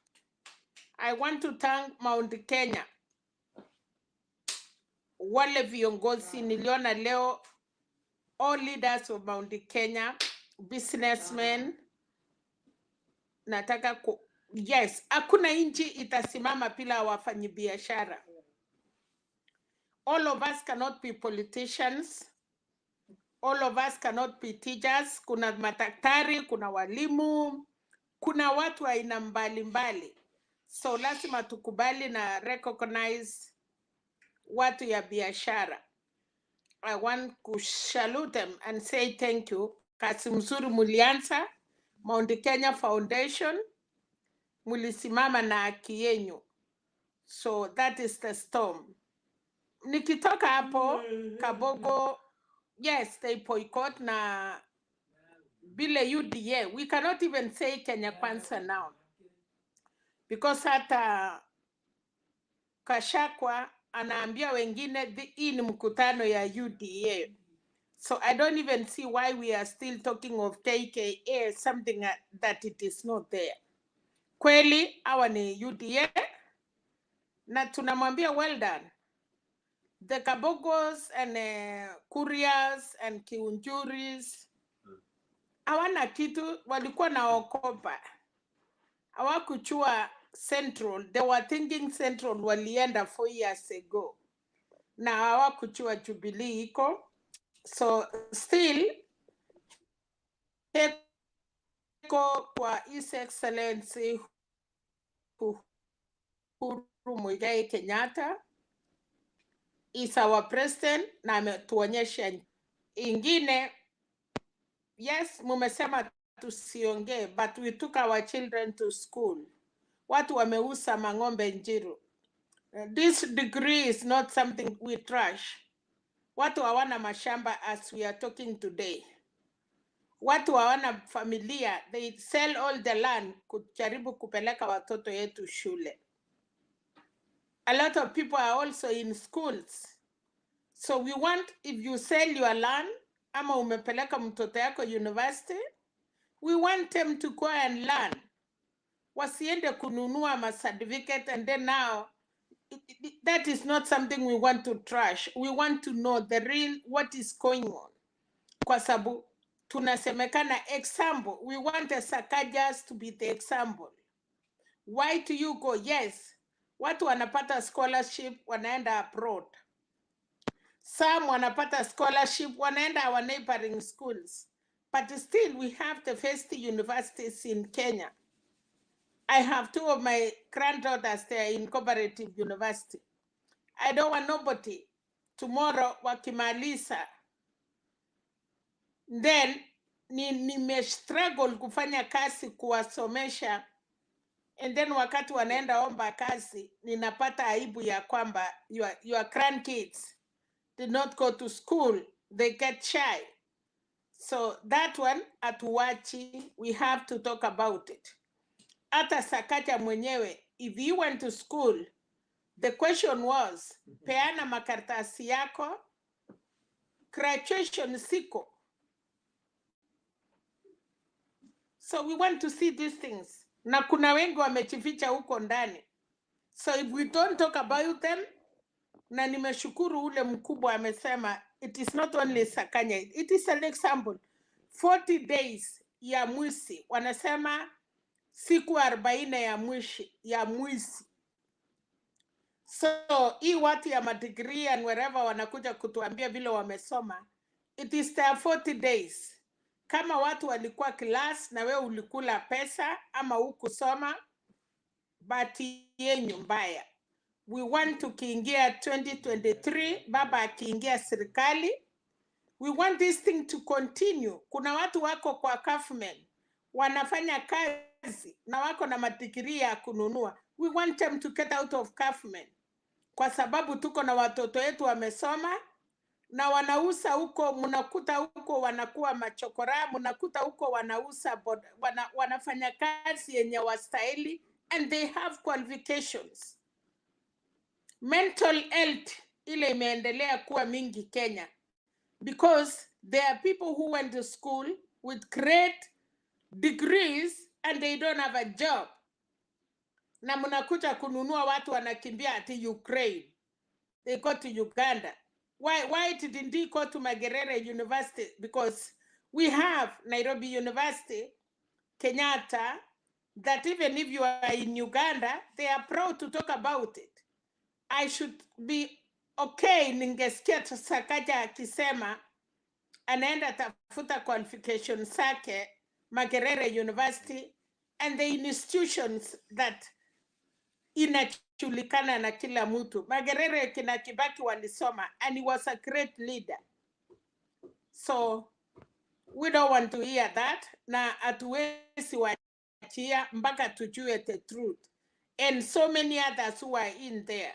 I want to thank Mount Kenya. Wale viongozi niliona leo, all leaders of Mount Kenya, businessmen, nataka yes, hakuna nchi itasimama bila wafanyabiashara. All of us cannot be politicians. All of us cannot be teachers. Kuna madaktari, kuna walimu, kuna watu aina mbalimbali. So lazima tukubali na recognize watu ya biashara. I want to salute them and say thank you. Kazi mzuri mulianza, Mount Kenya Foundation, mulisimama na haki yenu. So that is the storm. Nikitoka hapo, Kabogo, yes, they boycott na bile UDA. We cannot even say Kenya Kwanza now. Because hata Kashakwa anaambia wengine hii ni mkutano ya UDA. So I don't even see why we are still talking of KKA, something that it is not there. Kweli, hawa ni UDA. Na tunamwambia well done. The Kabogos and Kurias and Kiunjuris, hawana kitu, walikuwa na okopa. Hawakuchua Central. They were thinking Central walienda 4 years ago. Na hawakuchua Jubilee iko. So still, heko kwa His Excellency Uhuru Muigai Kenyatta is our president na ametuonyesha ingine. Yes, mumesema tusiongee, but we took our children to school. Watu wameuza mang'ombe Njiru. This degree is not something we trash. Watu hawana mashamba as we are talking today. Watu hawana familia, they sell all the land kujaribu kupeleka watoto yetu shule. A lot of people are also in schools. So we want, if you sell your land, ama umepeleka mtoto yako university, we want them to go and learn. Wasiende kununua ma certificate and then now, that is not something we want to trash. We want to know the real, what is going on. Kwa sababu, tunasemekana example. We want the Sakajas to be the example. Why do you go? Yes, watu wanapata scholarship, wanaenda abroad. Some wanapata scholarship, wanaenda our neighboring schools. But still, we have the best universities in Kenya. I have 2 of my granddaughters there in Cooperative University. I don't want nobody tomorrow wakimaliza. Then struggle kufanya kazi kuwasomesha, and then wakati wanaenda omba kazi ninapata aibu ya kwamba your grandkids did not go to school, they get shy. So that one atuwachi, we have to talk about it. Hata Sakaja mwenyewe, if you went to school, the question was, peana makaratasi yako, graduation siko. So we want to see these things. Na kuna wengi wamechificha huko ndani. So if we don't talk about them, na nimeshukuru ule mkubwa amesema, it is not only Sakanya, it is an example. 40 days ya mwisi, wanasema siku 40 ya mwisi. So hii watu ya madegree and wherever wanakuja kutuambia vile wamesoma, it is their 40 days. Kama watu walikuwa class na we ulikula pesa ama hukusoma, bahati yenyu mbaya. We want to kiingia 2023, baba akiingia serikali. We want this thing to continue. Kuna watu wako kwa government, wanafanya kazi na wako na madigrii ya kununua. We want them to get out of government. Kwa sababu tuko na watoto wetu wamesoma na wanauza huko, mnakuta huko wanakuwa machokora, mnakuta huko wanauza, wanafanya kazi yenye wastahili, and they have qualifications. Mental health ile imeendelea kuwa mingi Kenya because there are people who went to school with great degrees and they don't have a job. Na mnakuja kununua, watu wanakimbia ati Ukraine, they go to Uganda. Why didn't they go to Makerere University? Because we have Nairobi University, Kenyatta, that even if you are in Uganda, they are proud to talk about it. I should be okay ningesikia Sakaja akisema anaenda tafuta qualification zake Makerere University and the institutions that inajulikana na kila mtu. Makerere kina Kibaki walisoma and he was a great leader. So we don't want to hear that. Na atuwezi wachia mpaka tujue the truth. And so many others who are in there.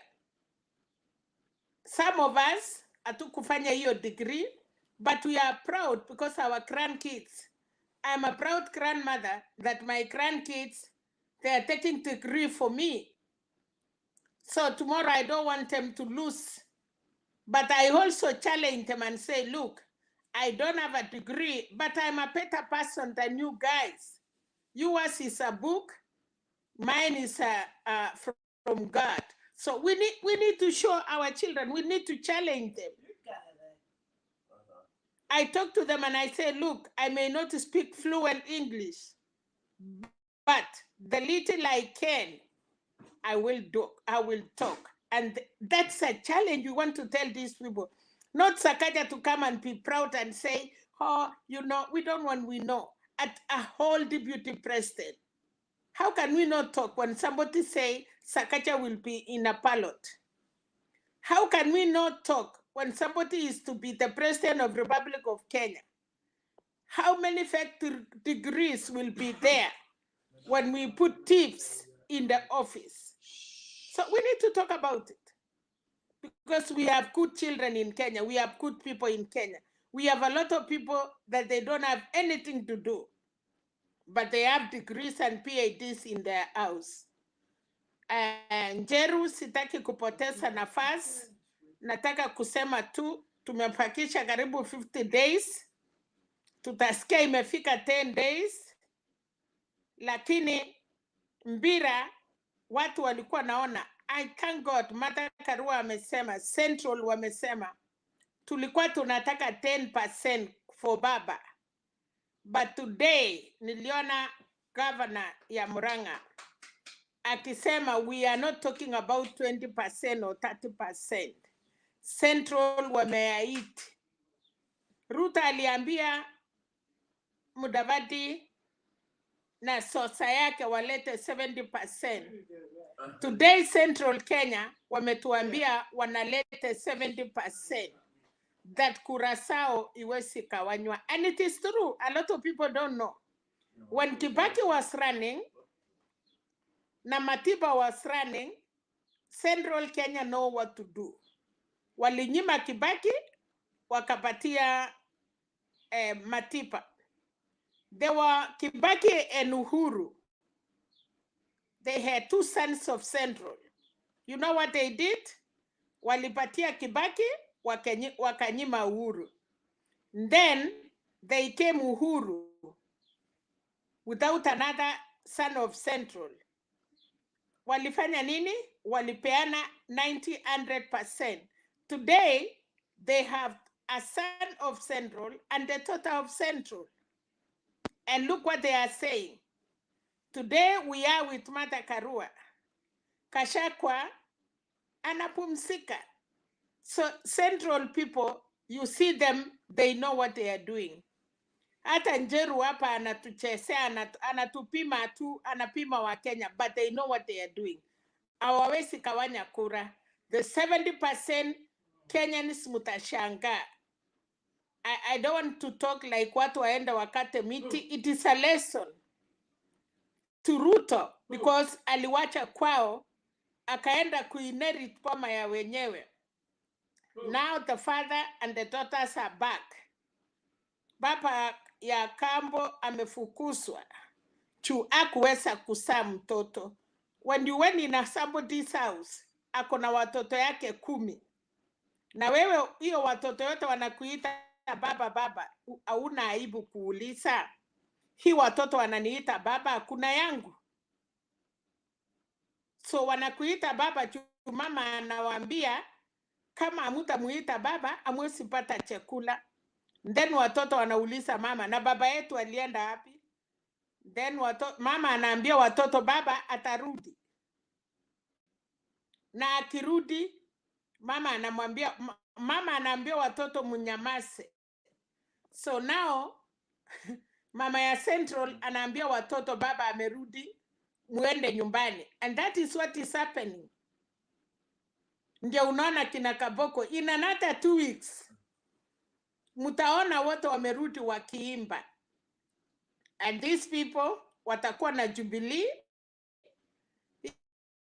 Some of us hatukufanya hiyo degree, but we are proud because our grandkids. I'm a proud grandmother that my grandkids, they are taking degree for me. So tomorrow I don't want them to lose. But I also challenge them and say, look, I don't have a degree, but I'm a better person than you guys. Yours is a book, mine is from God. So we need to show our children, we need to challenge them. I talk to them and I say, look, I may not speak fluent English, but the little I can, I will talk. And that's a challenge we want to tell these people. Not Sakaja to come and be proud and say, oh, you know, we don't want, we know. At a whole deputy president. How can we not talk when somebody say Sakaja will be in a ballot? How can we not talk when somebody is to be the president of the Republic of Kenya? How many fake degrees will be there when we put thieves in the office? So we need to talk about it because we have good children in Kenya. We have good people in Kenya. We have a lot of people that they don't have anything to do, but they have degrees and PhDs in their house. Njeru, sitaki kupoteza nafasi. Nataka kusema tu, tumepakisha karibu 50 days. Tutasikia imefika 10 days. Lakini Mbira, watu walikuwa naona, I thank God, Martha Karua amesema, Central wamesema, tulikuwa tunataka 10% for baba. But today, niliona governor ya Muranga akisema we are not talking about 20% or 30%. Central wameahidi. Ruta aliambia Mudavadi na sosa yake walete 70%. Today Central Kenya wametuambia wanalete 70%. that Curaçao iwezi kawanywa. And it is true. A lot of people don't know. When Kibaki was running, na Matiba was running, Central Kenya know what to do. Walinyima Kibaki, wakapatia Matiba. They were Kibaki and Uhuru. They had two sons of Central. You know what they did? Walipatia Kibaki, wakanyima Uhuru. Then they came Uhuru without another son of Central. Walifanya nini? Walipeana 100%. Today, they have a son of Central and a daughter of Central. And look what they are saying. Today, we are with Martha Karua. Kashakwa anapumzika. So Central people, you see them, they know what they are doing. Hata Njeru hapa anatuchesea, anatupima tu, anapima wa Kenya, but they know what they are doing. Hawawezi kawanya kura. The 70% Kenyans mutashanga. I don't want to talk like watu waenda wakate miti. It is a lesson to Ruto because aliwacha kwao, akaenda kuinherit poma ya wenyewe. Now the father and the daughters are back. Baba ya kambo amefukuzwa. Hakuweza kuzaa mtoto. When you went in somebody's house, akona watoto yake 10. Na wewe hiyo watoto yote wanakuita baba, hauna aibu kuuliza? Hii watoto wananiita baba, hakuna yangu. So wanakuita baba, mama anawaambia kama hamtamuita baba, hamwezi pata chakula. Then watoto wanauliza mama, na baba yetu alienda wapi? Then mama anaambia watoto baba atarudi. Na akirudi, mama anaambia watoto munyamase. So now, mama ya Central anaambia watoto baba amerudi, muende nyumbani. And that is what is happening. Ndio unaona kina Kabogo, in another 2 weeks, mutaona wote wamerudi wakiimba. And these people watakuwa na Jubilee.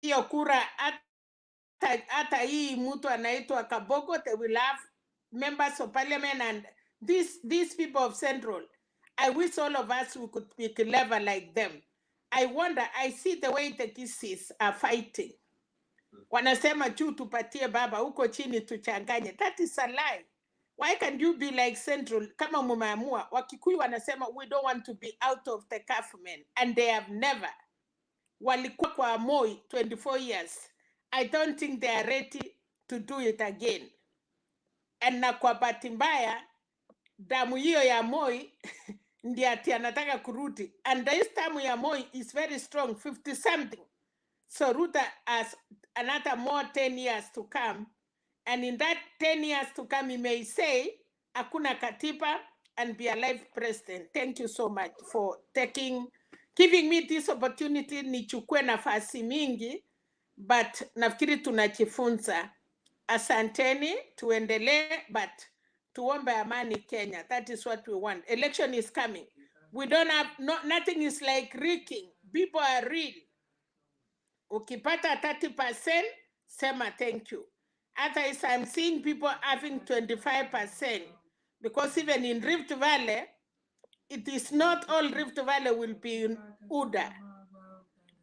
Hiyo kura hata hii mtu anaitwa Kabogo, they will have members of parliament and these people of Central. I wish all of us we could be clever like them. I wonder, I see the way the Kisses are fighting. Wanasema juu tupatie baba, huko chini tuchanganye. That is a lie. Why can't you be like Central? Kama mumeamua, Wakikuyu wanasema we don't want to be out of the government, and they have never. Walikuwa kwa Moi 24 years. I don't think they are ready to do it again. And na kwa bahati mbaya, damu hiyo ya Moi ndiye ati anataka kurudi. And this damu ya Moi is very strong, 50 something. So Ruto has another more 10 years to come. And in that 10 years to come, he may say, hakuna katiba, and be a live president. Thank you so much for giving me this opportunity. Nichukue nafasi mingi, but nafikiri tunajifunza. Asanteni, tuendelee, but tuombe amani Kenya. That is what we want. Election is coming. We don't have, nothing is like rigging. People are real. Ukipata 30%, sema thank you. Otherwise, I'm seeing people having 25%. Because even in Rift Valley, it is not all Rift Valley will be in UDA.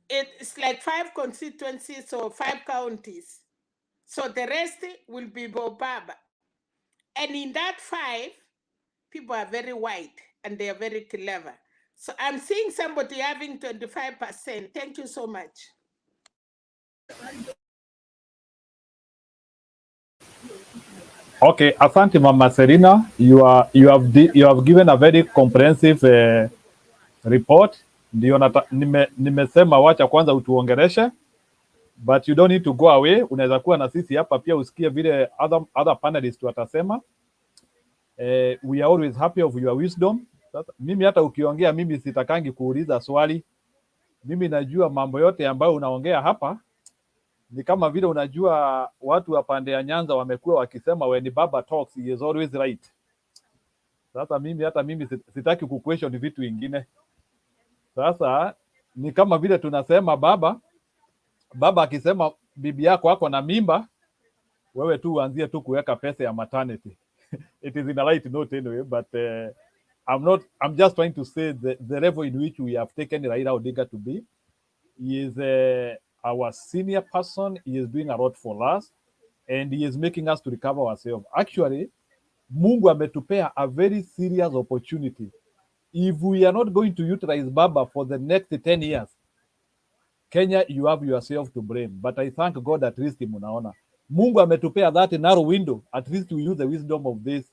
It's like 5 constituencies or 5 counties. So the rest will be Bobaba. And in that 5, people are very white and they are very clever. So I'm seeing somebody having 25%. Thank you so much. Okay, asante Mama Serena. You have given a very comprehensive report. Ndio nimesema wacha kwanza utuongereshe, but you don't need to go away. Unaweza kuwa na sisi hapa pia usikie vile other panelists watasema. We are always happy of your wisdom. Mimi hata ukiongea mimi sitakangi kuuliza swali. Mimi najua mambo yote ambayo unaongea hapa Ni kama vile unajua watu wa pande ya Nyanza wamekuwa wakisema when baba talks he is always right. Sasa hata mimi sitaki kuquestion vitu vingine. Sasa ni kama vile tunasema baba akisema bibi yako ako na mimba, wewe tu uanzie tu kuweka pesa ya maternity. It is in a right note anyway, but I'm just trying to say the level in which we have taken Raila Odinga to be. He is our senior person. He is doing a lot for us, and he is making us to recover ourselves. Actually, Mungu ametupea a very serious opportunity. If we are not going to utilize Baba for the next 10 years, Kenya, you have yourself to blame. But I thank God at least munaona. Mungu ametupea that narrow window. At least we use the wisdom of this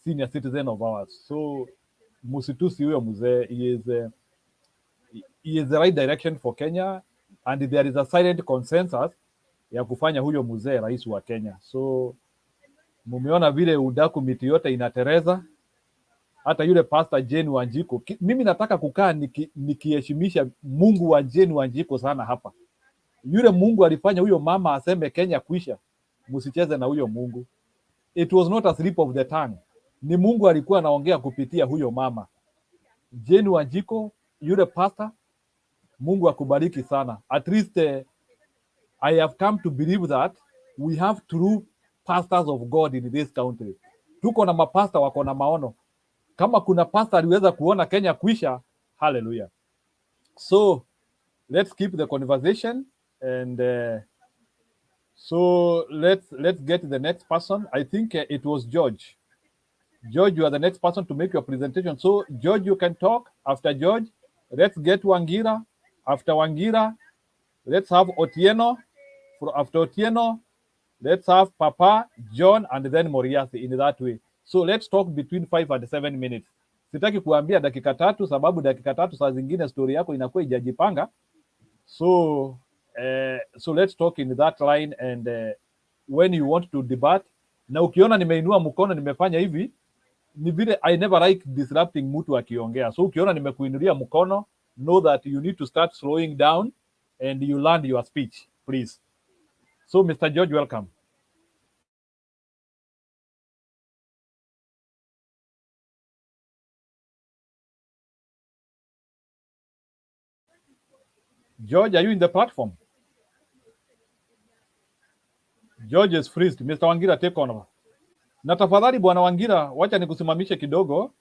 senior citizen of ours. So, musitusi huyo mzee, he is the right direction for Kenya, and there is a silent consensus ya kufanya huyo mzee rais wa Kenya. So, mumeona vile udaku miti yote inatereza. Hata yule Pastor Jane Wanjiko, mimi nataka kukaa nikiheshimisha Mungu wa Jane Wanjiko sana hapa. Yule Mungu alifanya huyo mama aseme Kenya kuisha, msicheze na huyo Mungu. It was not a slip of the tongue. Ni Mungu alikuwa anaongea kupitia huyo mama. Jane Wanjiko, yule pastor, Mungu akubariki sana. At least I have come to believe that we have true pastors of God in this country. Tuko na mapasta wako na maono. Kama kuna pastor aliweza kuona Kenya kuisha, hallelujah. So let's keep the conversation, and so let's get to the next person. I think it was George. George, you are the next person to make your presentation. So George, you can talk. After George, let's get Wangira. After Wangira, let's have Otieno. After Otieno, let's have Papa, John, and then Moriasi, in that way. So let's talk between 5 and 7 minutes. Sitaki kuambia dakika 3 sababu dakika 3 saa zingine story yako inakuwa ijajipanga. So let's talk in that line, and when you want to debate. Na ukiona nimeinua mkono nimefanya hivi, ni vile I never like disrupting mtu akiongea. So ukiona nimekuinulia mkono, know that you need to start slowing down and you land your speech, please. So Mr. George, welcome. George, are you in the platform? George is freezed. Mr. Wangira, take on. Na tafadhali bwana Wangira, wacha nikusimamishe kidogo.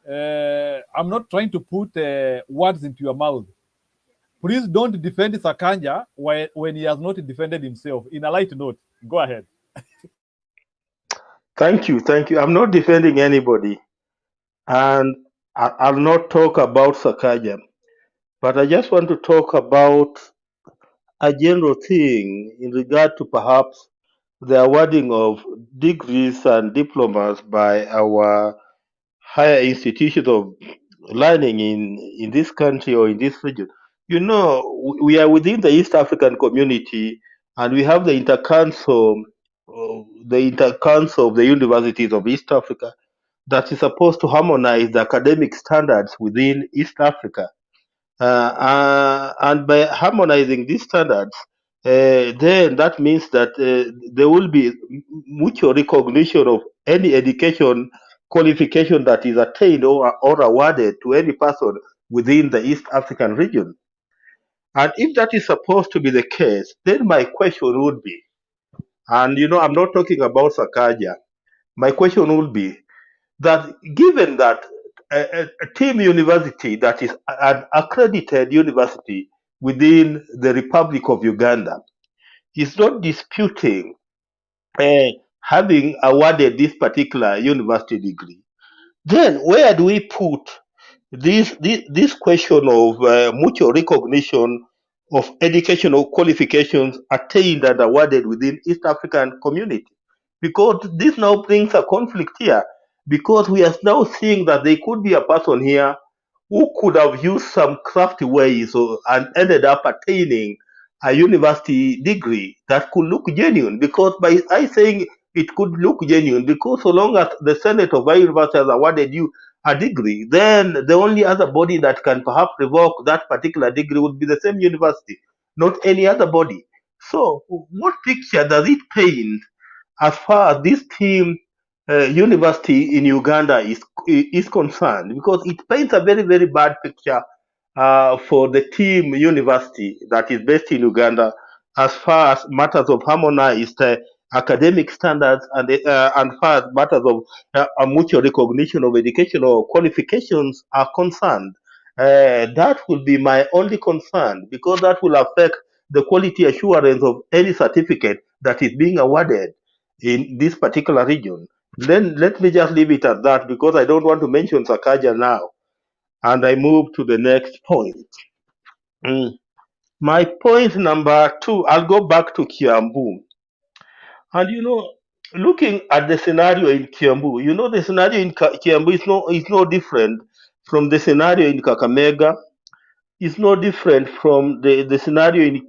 I'm not trying to put words into your mouth. Please don't defend Sakaja when he has not defended himself. In a light note, go ahead. Thank you. I'm not defending anybody, and I'll not talk about Sakaja, but I just want to talk about a general thing in regard to perhaps the awarding of degrees and diplomas by our higher institutions of learning in this country or in this region. You know, we are within the East African community, and we have the intercouncil of the universities of East Africa that is supposed to harmonize the academic standards within East Africa. And by harmonizing these standards, then that means that there will be mutual recognition of any education qualification that is attained or awarded to any person within the East African region. And if that is supposed to be the case, then my question would be, and you know, I'm not talking about Sakaja, my question would be that given that a team university that is an accredited university within the Republic of Uganda is not disputing having awarded this particular university degree, then where do we put this question of mutual recognition of educational qualifications attained and awarded within East African community? Because this now brings a conflict here, because we are now seeing that there could be a person here who could have used some crafty ways and ended up attaining a university degree that could look genuine. Because by I saying it could look genuine, because so long as the Senate of our university has awarded you a degree, then the only other body that can perhaps revoke that particular degree would be the same university. not any other body. So, what picture does it paint as far as this team university in Uganda is concerned? Because it paints a very, very bad picture for the team university that is based in Uganda as far as matters of harmonized academic standards and far as matters of a mutual recognition of educational qualifications are concerned. That will be my only concern, because that will affect the quality assurance of any certificate that is being awarded in this particular region. Then let me just leave it at that, because I don't want to mention Sakaja now. And I move to the next point. My point number 2, I'll go back to Kiambu. And looking at the scenario in Kiambu, the scenario in Kiambu is no different from the scenario in Kakamega. It's no different from the scenario in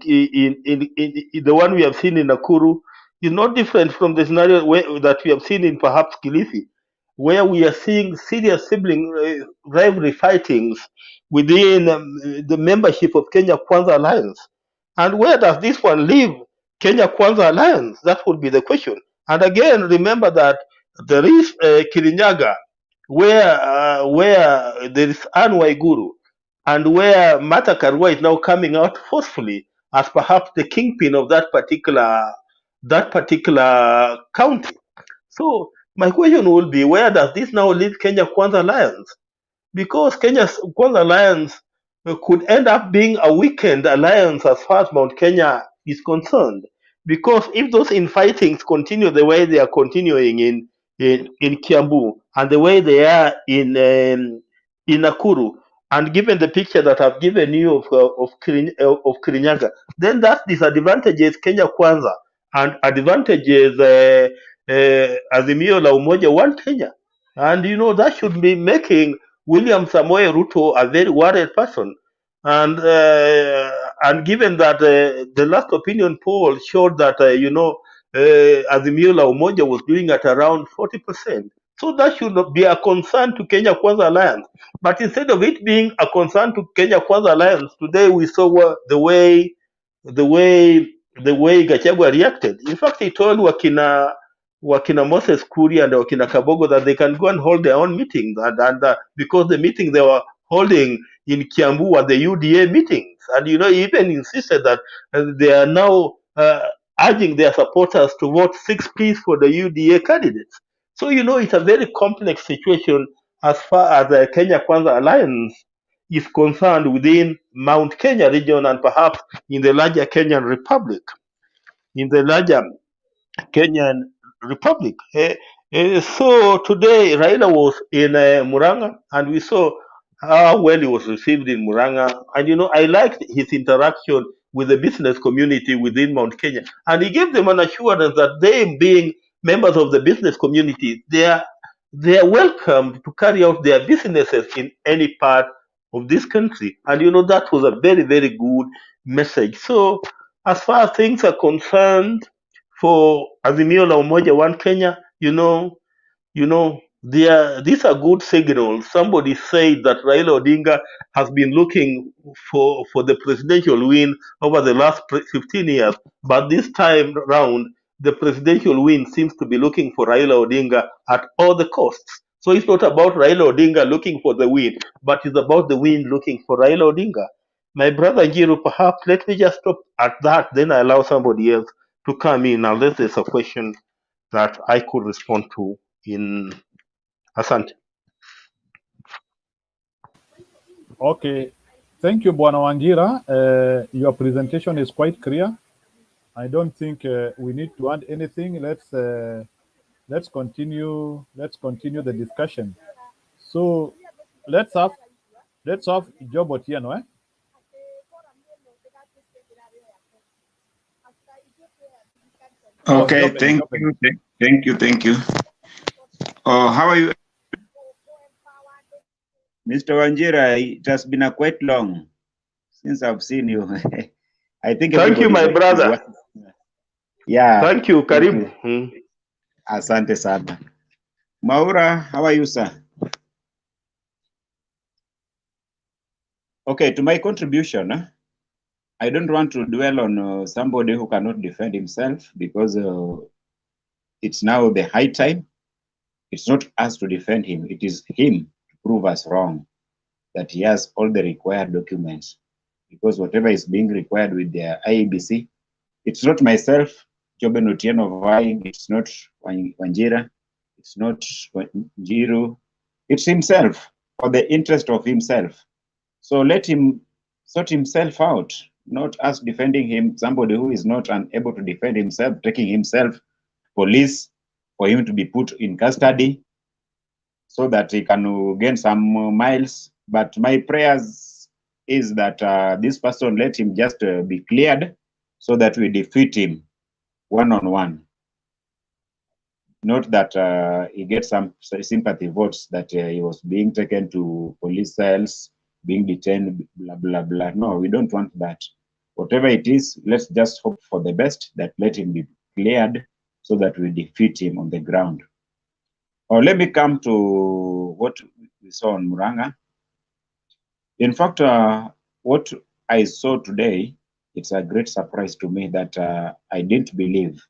the one we have seen in Nakuru. It's not different from the scenario that we have seen in perhaps Kilifi, where we are seeing serious sibling rivalry fightings within the membership of Kenya Kwanza Alliance. And where does this one leave Kenya Kwanza Alliance? That would be the question. And again, remember that there is Kirinyaga, where there is Anne Waiguru, and where Martha Karua is now coming out forcefully as perhaps the kingpin of that particular county. So my question will be, where does this now leave Kenya Kwanza Alliance? Because Kenya's Kwanza Alliance could end up being a weakened alliance as far as Mount Kenya is concerned. Because if those infightings continue the way they are continuing in Kiambu and the way they are in Nakuru, and given the picture that I've given you of Kirinyaga, then that disadvantages Kenya Kwanza and advantages Azimio la Umoja One Kenya. And that should be making William Samoei Ruto a very worried person. And given that the last opinion poll showed that Azimio la Umoja was doing at around 40%. So that should not be a concern to Kenya Kwanza Alliance. But instead of it being a concern to Kenya Kwanza Alliance, today we saw the way Gachagua reacted. In fact, he told Wakina Moses Kuri and Wakina Kabogo that they can go and hold their own meetings, and because the meeting they were holding in Kiambu were the UDA meetings, and he even insisted that they are now urging their supporters to vote 6 for the UDA candidates. So it's a very complex situation as far as the Kenya Kwanza Alliance is concerned within Mount Kenya region and perhaps in the larger Kenyan Republic. So today Raila was in Muranga, and we saw how well he was received in Muranga. And I liked his interaction with the business community within Mount Kenya, and he gave them an assurance that they, being members of the business community, they are welcome to carry out their businesses in any part of this country. And that was a very, very good message. So as far as things are concerned, for Azimio la Umoja One Kenya, these are good signals. Somebody said that Raila Odinga has been looking for the presidential win over the last 15 years, but this time round, the presidential win seems to be looking for Raila Odinga at all the costs. So it's not about Raila Odinga looking for the win, but it's about the win looking for Raila Odinga. My brother Njiru, perhaps let me just stop at that, then I allow somebody else to come in unless there's a question that I could respond to in Asante. Okay, thank you, Bwana Wangira. Your presentation is quite clear. I don't think we need to add anything. Let's continue the discussion. So let's have Job Otieno, eh? Okay, thank you. How are you? Mr. Wanjira, it has been a quite long since I've seen you. I think. Thank you, my brother. Yeah. Thank you, Karibu. Asante sana. Maura, how are you, sir? Okay, to my contribution, I don't want to dwell on somebody who cannot defend himself, because it's now the high time. It's not us to defend him. It is him to prove us wrong, that he has all the required documents. Because whatever is being required with the IEBC, it's not myself, Joben Otieno vying, it's not Wanjira, it's not Njiru, it's himself, for the interest of himself. So let him sort himself out, not us defending him, somebody who is not unable to defend himself, taking himself police for him to be put in custody so that he can gain some miles. But my prayers is that this person, let him just be cleared so that we defeat him one-on-one. Not that he gets some sympathy votes that he was being taken to police cells, being detained, blah, blah, blah. No, we don't want that. Whatever it is, let's just hope for the best, that let him be cleared so that we defeat him on the ground. Or let me come to what we saw on Muranga. In fact, what I saw today, it's a great surprise to me that I didn't believe.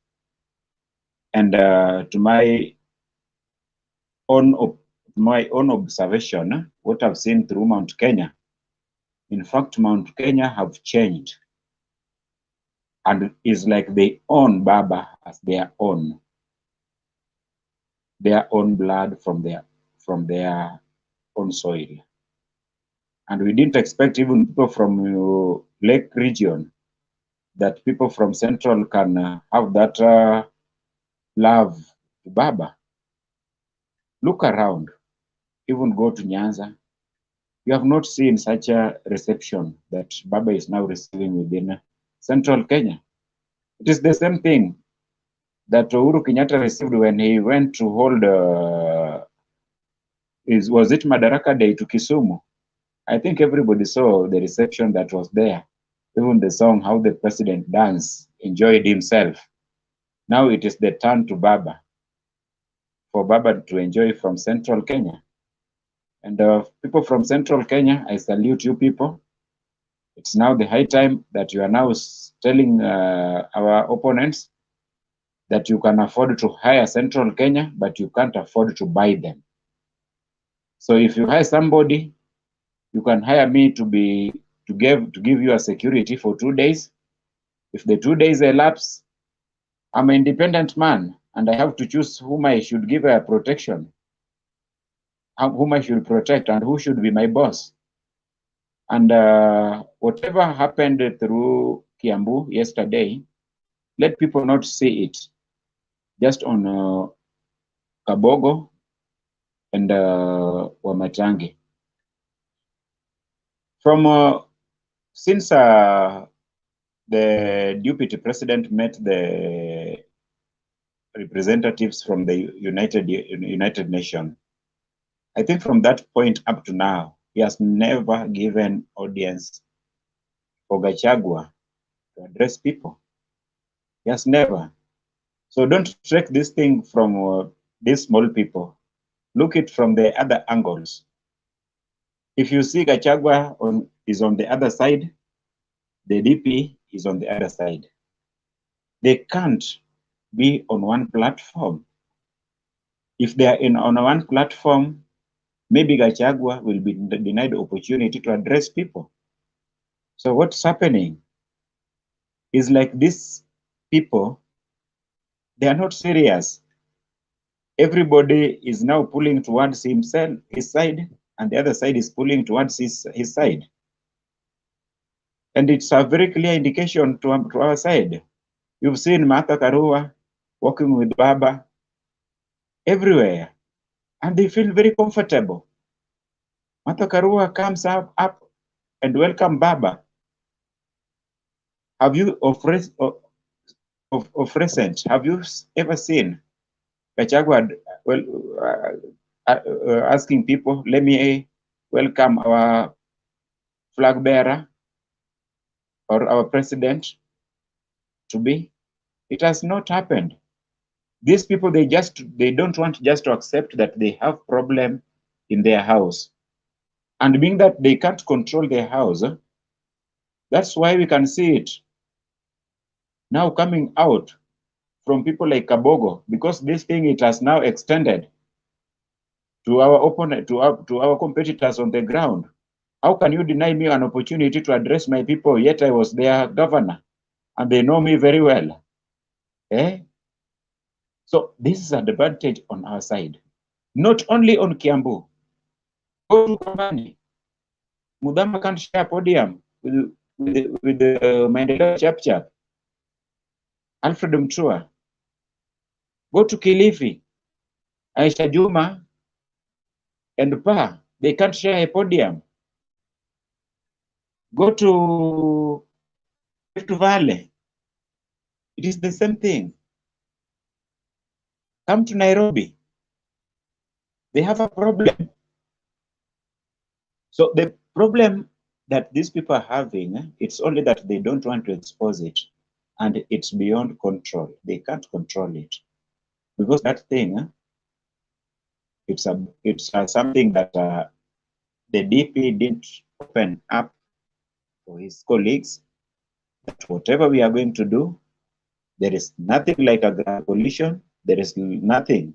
And to my own observation, what I've seen through Mount Kenya, in fact, Mount Kenya have changed, and it's like they own Baba as their own blood from their own soil. And we didn't expect even people from Lake region, that people from Central can have that love to Baba. Look around, even go to Nyanza. You have not seen such a reception that Baba is now receiving within Central Kenya. It is the same thing that Uhuru Kenyatta received when he went to hold, was it Madaraka Day to Kisumu? I think everybody saw the reception that was there. Even the song, how the president danced, enjoyed himself. Now it is the turn to Baba, for Baba to enjoy from Central Kenya. And people from Central Kenya, I salute you people. It's now the high time that you are now telling our opponents that you can afford to hire Central Kenya, but you can't afford to buy them. So if you hire somebody, you can hire me to give you a security for 2 days. If the 2 days elapse, I'm an independent man, and I have to choose whom I should give a protection, whom I should protect, and who should be my boss. And whatever happened through Kiambu yesterday, let people not see it just on Kabogo and Wamatangi. From since the deputy president met the representatives from the United Nations, I think from that point up to now, he has never given audience for Gachagua to address people. He has never. So don't take this thing from these small people. Look it from the other angles. If you see Gachagua is on the other side, the DP is on the other side. They can't be on one platform. If they are on one platform, maybe Gachagua will be denied the opportunity to address people. So what's happening is like these people, they are not serious. Everybody is now pulling towards himself, his side, and the other side is pulling towards his side. And it's a very clear indication to our side. You've seen Martha Karua working with Baba everywhere, and they feel very comfortable. Martha Karua comes up and welcome Baba. Have you of recent, have you ever seen Gachagua asking people, let me welcome our flag bearer or our president to be? It has not happened. These people, they don't want just to accept that they have problem in their house. And being that they can't control their house, That's why we can see it now coming out from people like Kabogo, because this thing, it has now extended to our opponent, to our competitors on the ground. How can you deny me an opportunity to address my people, yet I was their governor, and they know me very well? Eh? So this is an advantage on our side, not only on Kiambu. Go to Kambani. Mudama can't share podium with the Maendeleo Chap. Alfred Mtua. Go to Kilifi. Aisha Juma and Pa, they can't share a podium. Go to Rift Valley. It is the same thing. Come to Nairobi. They have a problem. So the problem that these people are having, it's only that they don't want to expose it. And it's beyond control. They can't control it. Because that thing, it's something that the DP didn't open up for his colleagues, that whatever we are going to do, there is nothing like a grand coalition. There is nothing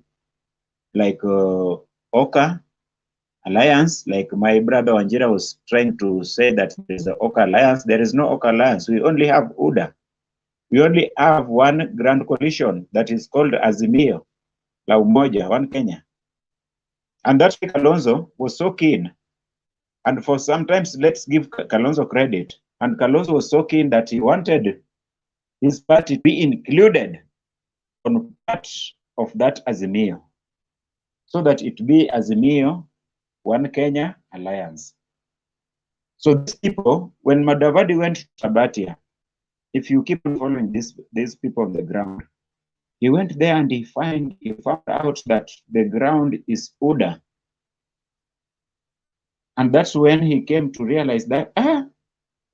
like Oka alliance, like my brother Wanjira was trying to say that there is an Oka alliance. There is no Oka alliance. We only have UDA. We only have one grand coalition that is called Azimio, La Umoja, One Kenya. And that's why Kalonzo was so keen. And for sometimes, let's give Kalonzo credit. And Kalonzo was so keen that he wanted his party to be included on part of that Azimio, so that it be Azimio, One Kenya alliance. So these people, when Madavadi went to Sabatia, if you keep following these people on the ground, he went there and he found out that the ground is UDA. And that's when he came to realize that,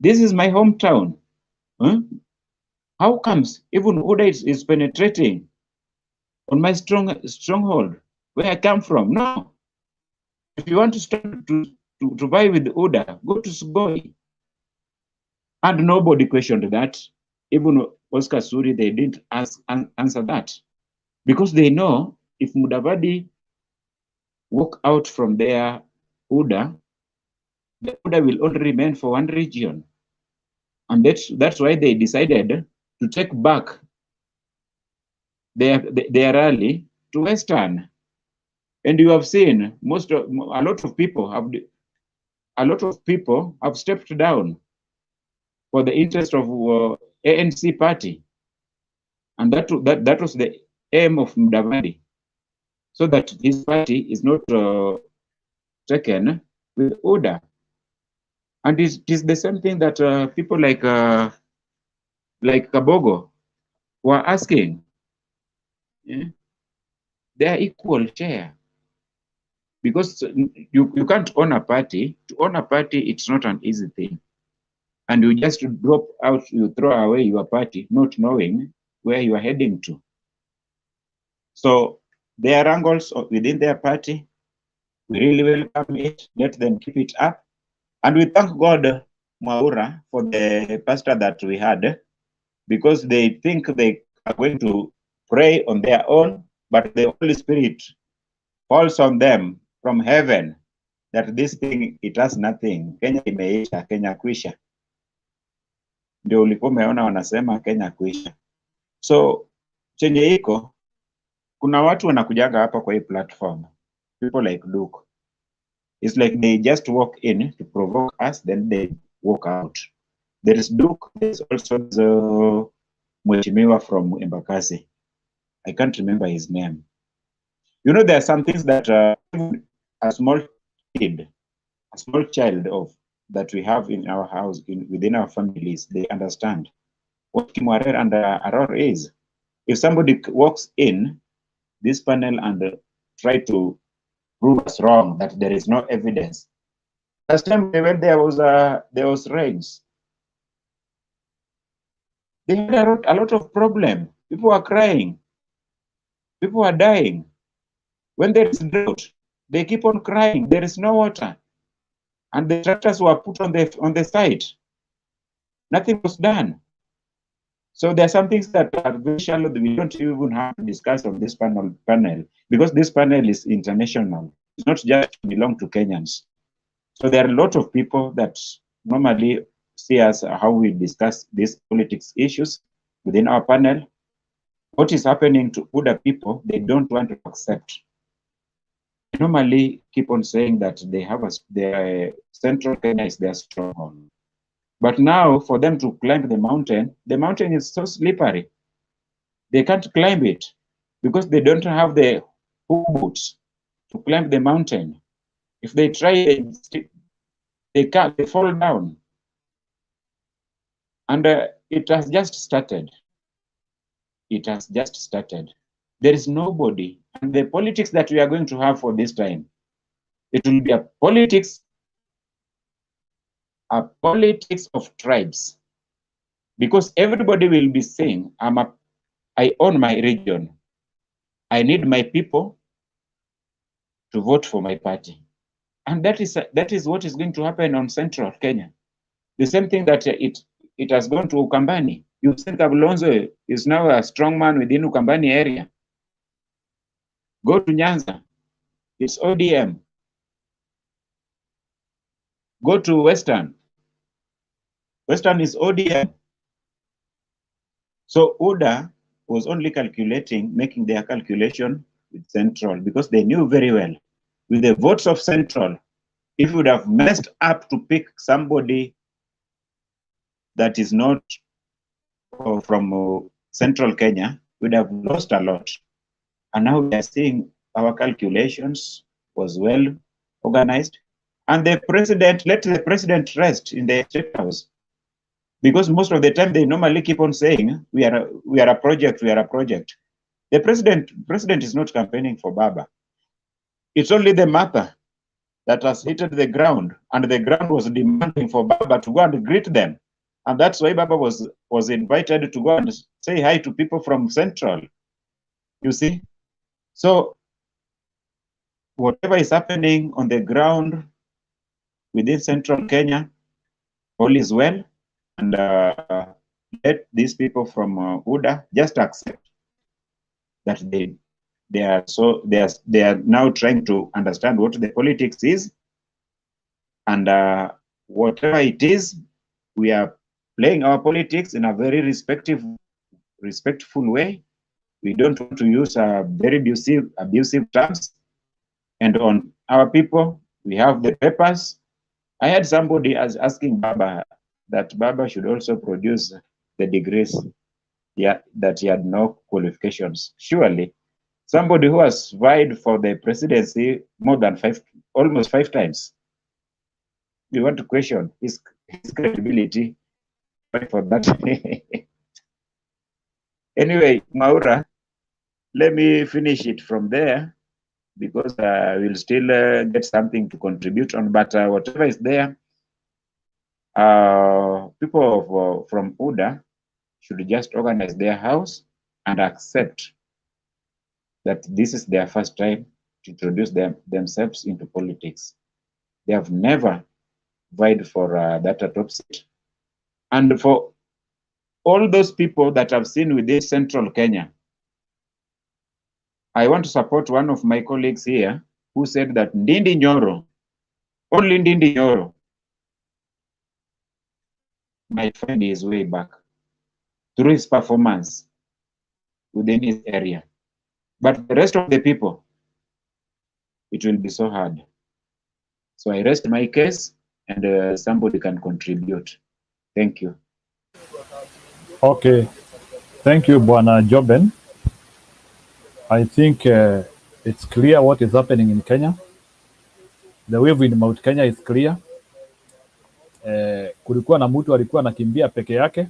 this is my hometown. How comes even UDA is penetrating on my stronghold, where I come from? No. If you want to start to buy with UDA, go to Sugoi. And nobody questioned that. Even Oscar Suri, they didn't answer that. Because they know if Mudavadi walk out from their UDA, the UDA will only remain for one region. And that's why they decided to take back their rally to Western. And you have seen a lot of people have stepped down for the interest of ANC party. And that was the aim of Mudavadi, so that his party is not taken with UDA. And it is the same thing that people like Kabogo were asking. Yeah? They are equal share. Because you can't own a party. To own a party, it's not an easy thing. And you just drop out, you throw away your party, not knowing where you are heading to. So there are angles within their party. We really welcome it. Let them keep it up. And we thank God, Mwaura, for the pastor that we had, because they think they are going to pray on their own, but the Holy Spirit falls on them from heaven that this thing, it has nothing. Kenya imeisha, Kenya kuisha. Ndio ulikuwa umeona wanasema Kenya kuisha. So chenye iko, kuna watu wanakujaga hapa kwa hii platform, people like Duke. It's like they just walk in to provoke us, then they walk out. There is Duke, there's also the Mheshimiwa from Embakasi. I can't remember his name. You know, there are some things that a small child that we have in our house, within our families, they understand what Kimwarer and Aror is. If somebody walks in this panel and try to prove us wrong, that there is no evidence. Last time when there was rains, they had a lot of problem. People are crying. People are dying. When there is drought, they keep on crying. There is no water. And the tractors were put on the site. Nothing was done. So there are some things that are very shallow that we don't even have to discuss on this panel because this panel is international. It's not just belong to Kenyans. So there are a lot of people that normally see us how we discuss these politics issues within our panel. What is happening to other people, they don't want to accept. They normally keep on saying that they have their central Kenya is their stronghold. But now for them to climb the mountain is so slippery. They can't climb it because they don't have the hook boots to climb the mountain. If they try, they can't, they fall down. And it has just started. It has just started. There is nobody. And the politics that we are going to have for this time, it will be a politics of tribes. Because everybody will be saying, I own my region. I need my people to vote for my party. And that is what is going to happen on Central Kenya. The same thing that it has gone to Ukambani. You think Kalonzo is now a strong man within Ukambani area. Go to Nyanza, it's ODM. Go to Western. Western is ODM. So UDA was only making their calculation with Central because they knew very well with the votes of Central, if you would have messed up to pick somebody that is not from Central Kenya, we'd have lost a lot. And now we are seeing our calculations was well organized. And the president, let the president rest in the State House. Because most of the time they normally keep on saying, we are a project, we are a project. The president is not campaigning for Baba. It's only the matter that has hit the ground, and the ground was demanding for Baba to go and greet them. And that's why Baba was invited to go and say hi to people from Central. You see? So whatever is happening on the ground within Central Kenya, all is well. And let these people from UDA just accept that they are now trying to understand what the politics is, and whatever it is, we are playing our politics in a very respectful way. We don't want to use very abusive terms. And on our people, we have the papers. I had somebody asking Baba that Baba should also produce the degrees that he had no qualifications. Surely, somebody who has vied for the presidency more than almost five times, we want to question his credibility for that. Anyway, Maura, let me finish it from there because we'll still get something to contribute on. But whatever is there, people from UDA should just organize their house and accept that this is their first time to introduce themselves into politics. They have never vied for that top seat. And for all those people that I've seen within Central Kenya, I want to support one of my colleagues here who said that Ndindi Nyoro, only Ndindi Nyoro, might find his way back through his performance within his area. But the rest of the people, it will be so hard. So I rest my case and somebody can contribute. Thank you. Okay. Thank you, Bwana Joben. I think it's clear what is happening in Kenya. The wave in Mount Kenya is clear. Kulikuwa na mtu alikuwa anakimbia peke yake,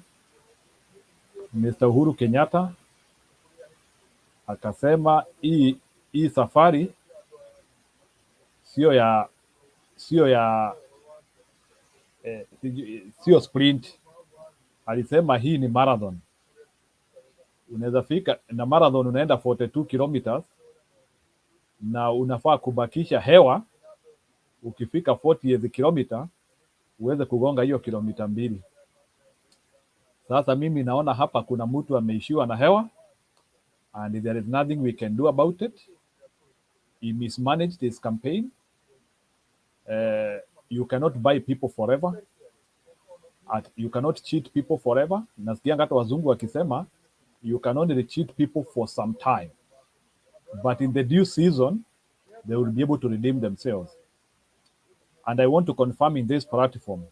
Mr. Uhuru Kenyatta akasema hii safari sio sprint. Alisema hii ni marathon. Unaweza fika na marathon, unaenda 42 kilometers na unafaa kubakisha hewa. Ukifika 40 kilometer uweze kugonga hiyo kilomita 2. Sasa mimi naona hapa kuna mtu ameishiwa na hewa and there is nothing we can do about it. He mismanaged his campaign. You cannot buy people forever. You cannot cheat people forever. Nasikia hata wazungu wakisema you can only cheat people for some time. But in the due season, they will be able to redeem themselves. And I want to confirm in this platform,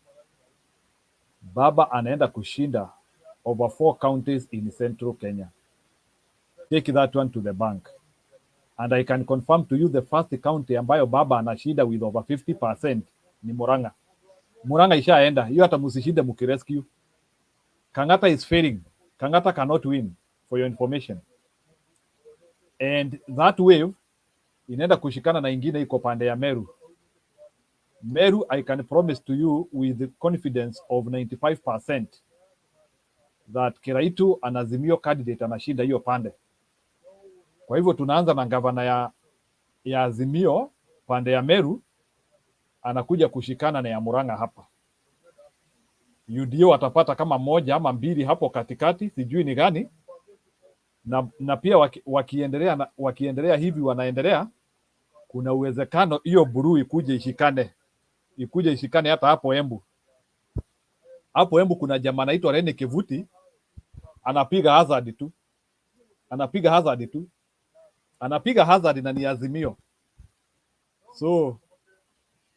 Baba anaenda kushinda over 4 counties in central Kenya. Take that one to the bank. And I can confirm to you the first county ambayo Baba anashinda with over 50% ni Muranga. Muranga ishaenda. Hiyo hata musishinde mukirescue. Kangata is failing. Kangata cannot win, for your information. And that wave inaenda kushikana na ingine iko pande ya Meru. Meru, I can promise to you with the confidence of 95% that Kiraitu an Azimio candidate anashinda hiyo pande. Kwa hivyo tunaanza na gavana ya Azimio pande ya Meru anakuja kushikana na ya Muranga hapa. UDA watapata kama moja ama mbili hapo katikati, sijui ni gani. Na pia wakiendelea hivi wanaendelea, kuna uwezekano hiyo buru ikuje ishikane hata hapo Embu. Hapo Embu kuna jamaa anaitwa Rene Kevuti anapiga hazard na ni Azimio. So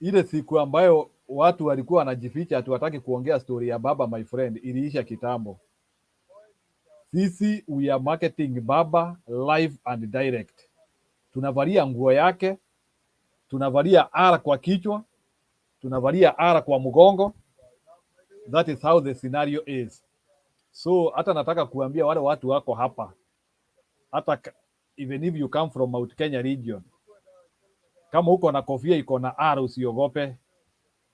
ile siku ambayo watu walikuwa wanajificha hatuwataki kuongea story ya Baba, my friend, iliisha kitambo. Sisi we are marketing Baba live and direct. Tunavalia nguo yake, tunavalia R kwa kichwa, tunavalia R kwa mgongo. That is how the scenario is. So hata nataka kuambia wale watu wako hapa, hata even if you come from Mount Kenya region, kama uko na kofia iko na R usiogope.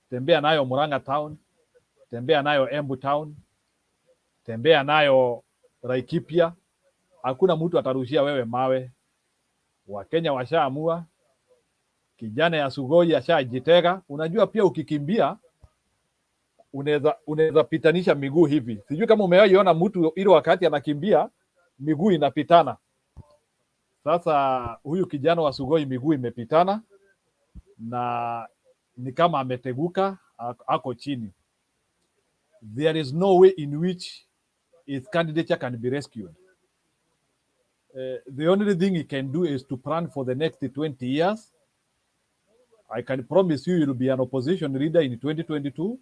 Tembea nayo Muranga town, tembea nayo Embu town, tembea nayo Laikipia. Hakuna mtu atarushia wewe mawe. Wakenya washaamua. Kijana ya Sugoi ashajitega. Unajua pia ukikimbia unaweza pitanisha miguu hivi. Sijui kama umewahi mtu ile wakati anakimbia miguu inapitana. Sasa huyu kijana wa Sugoi miguu imepitana na ni kama ameteguka, ako chini. There is no way in which his candidature can be rescued. The only thing he can do is to plan for the next 20 years. I can promise you he will be an opposition leader in 2022.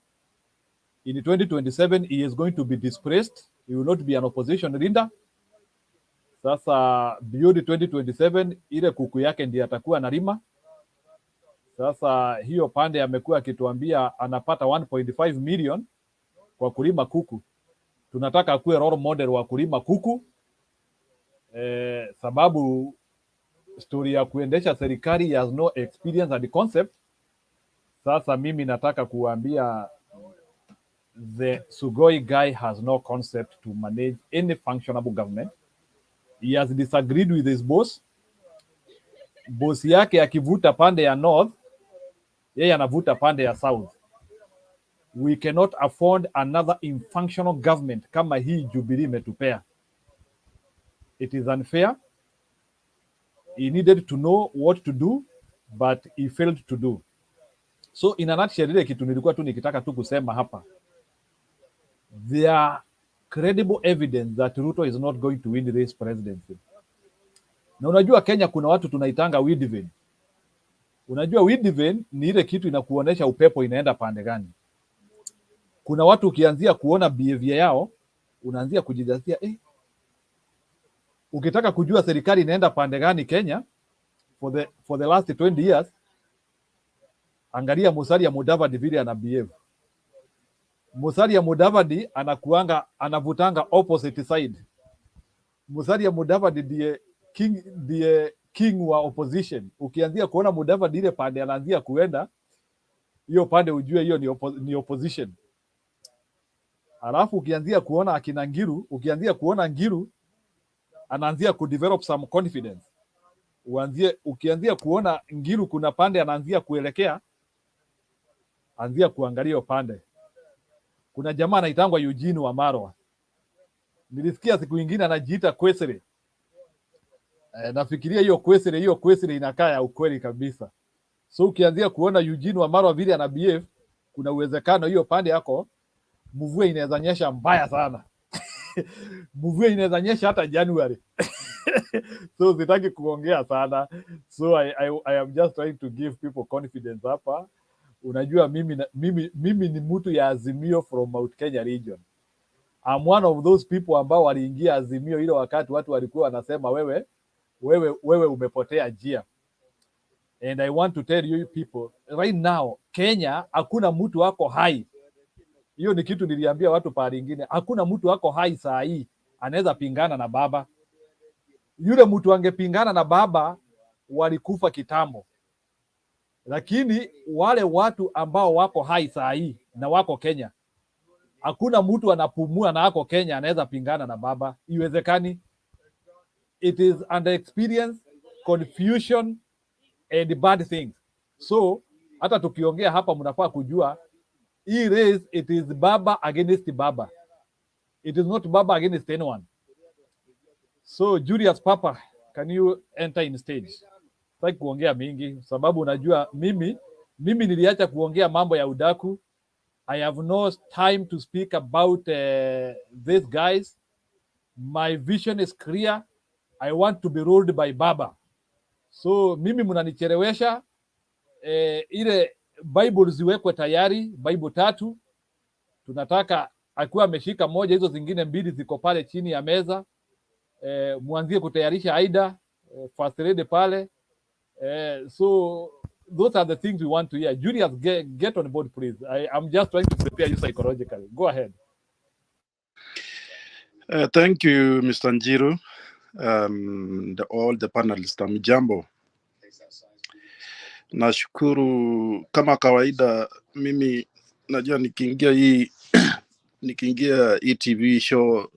In 2027, he is going to be displaced. He will not be an opposition leader. Sasa beyond 2027, ile kuku yake ndiye atakuwa analima. Sasa hiyo pande amekuwa akituambia anapata 1.5 million kwa kulima kuku. Tunataka akuwe role model wa kulima kuku. Sababu story ya kuendesha serikali has no experience and concept. Sasa mimi nataka kuambia the Sugoi guy has no concept to manage any functionable government. He has disagreed with his boss. Boss yake akivuta pande ya north, yeye anavuta pande ya south. We cannot afford another infunctional government kama hii Jubilee imetupea. It is unfair. He needed to know what to do, but he failed to do. So in a nutshell, ile kitu nilikuwa tu nikitaka tu kusema hapa. There are credible evidence that Ruto is not going to win this presidency. Na unajua Kenya kuna watu tunaitanga weed vane. Unajua weed vane ni ile kitu inakuonesha upepo inaenda pande gani. Kuna watu ukianzia kuona behavior yao, unaanzia kujidhatia ukitaka kujua serikali inaenda pande gani Kenya for the last 20 years, angalia Musalia Mudavadi vile ana behave. Musalia Mudavadi anavutanga opposite side. Musalia Mudavadi ndiye king wa opposition. Ukianzia kuona Mudavadi ile pande anaanzia kuenda, hiyo pande ujue hiyo ni opposition. Alafu ukianzia kuona akina Ngiru, Ngiru anaanzia kudevelop some confidence. Ukianzia kuona Ngiru kuna pande anaanzia kuelekea, anzia kuangalia pande. Kuna jamaa anaitangwa Eugene Wamarwa. Nilisikia siku ingine anajiita Kwesere. Nafikiria hiyo Kwesere inakaa ya ukweli kabisa. So ukianzia kuona Eugene Wamalwa vile ana behave, kuna uwezekano hiyo pande yako mvua inaweza nyesha mbaya sana. Mvua inaweza nyesha hata January. So sitaki kuongea sana. So I am just trying to give people confidence hapa. Unajua mimi ni mtu ya Azimio from Mount Kenya region. I'm one of those people ambao waliingia Azimio ile wakati watu walikuwa wanasema wewe umepotea njia. And I want to tell you people right now, Kenya hakuna mtu wako hai. Hiyo ni kitu niliambia watu pale ingine. Hakuna mtu wako hai saa hii anaweza pingana na baba. Yule mtu angepingana na baba walikufa kitambo. Lakini wale watu ambao wako hai saa hii na wako Kenya, hakuna mtu anapumua na wako Kenya anaweza pingana na baba. Iwezekani. It is under experience, confusion and bad things. So hata tukiongea hapa mnafaa kujua hii race, it is baba against baba. It is not baba against anyone. So Julius Papa, can you enter in stage? Sitaki kuongea mingi sababu unajua mimi niliacha kuongea mambo ya udaku. I have no time to speak about these guys. My vision is clear. I want to be ruled by baba. So mimi mnanichelewesha. Ile Bible ziwekwe tayari, Bible 3. Tunataka akiwa ameshika moja, hizo zingine 2 ziko pale chini ya meza. Mwanzie kutayarisha aida, first lady pale. So those are the things we want to hear. Julius, get on board please. I'm just trying to prepare you psychologically. Go ahead. Thank you, Mr. Njiru. All the panelists, mjambo. Nashukuru kama kawaida. Mimi najua nikiingia hii TV show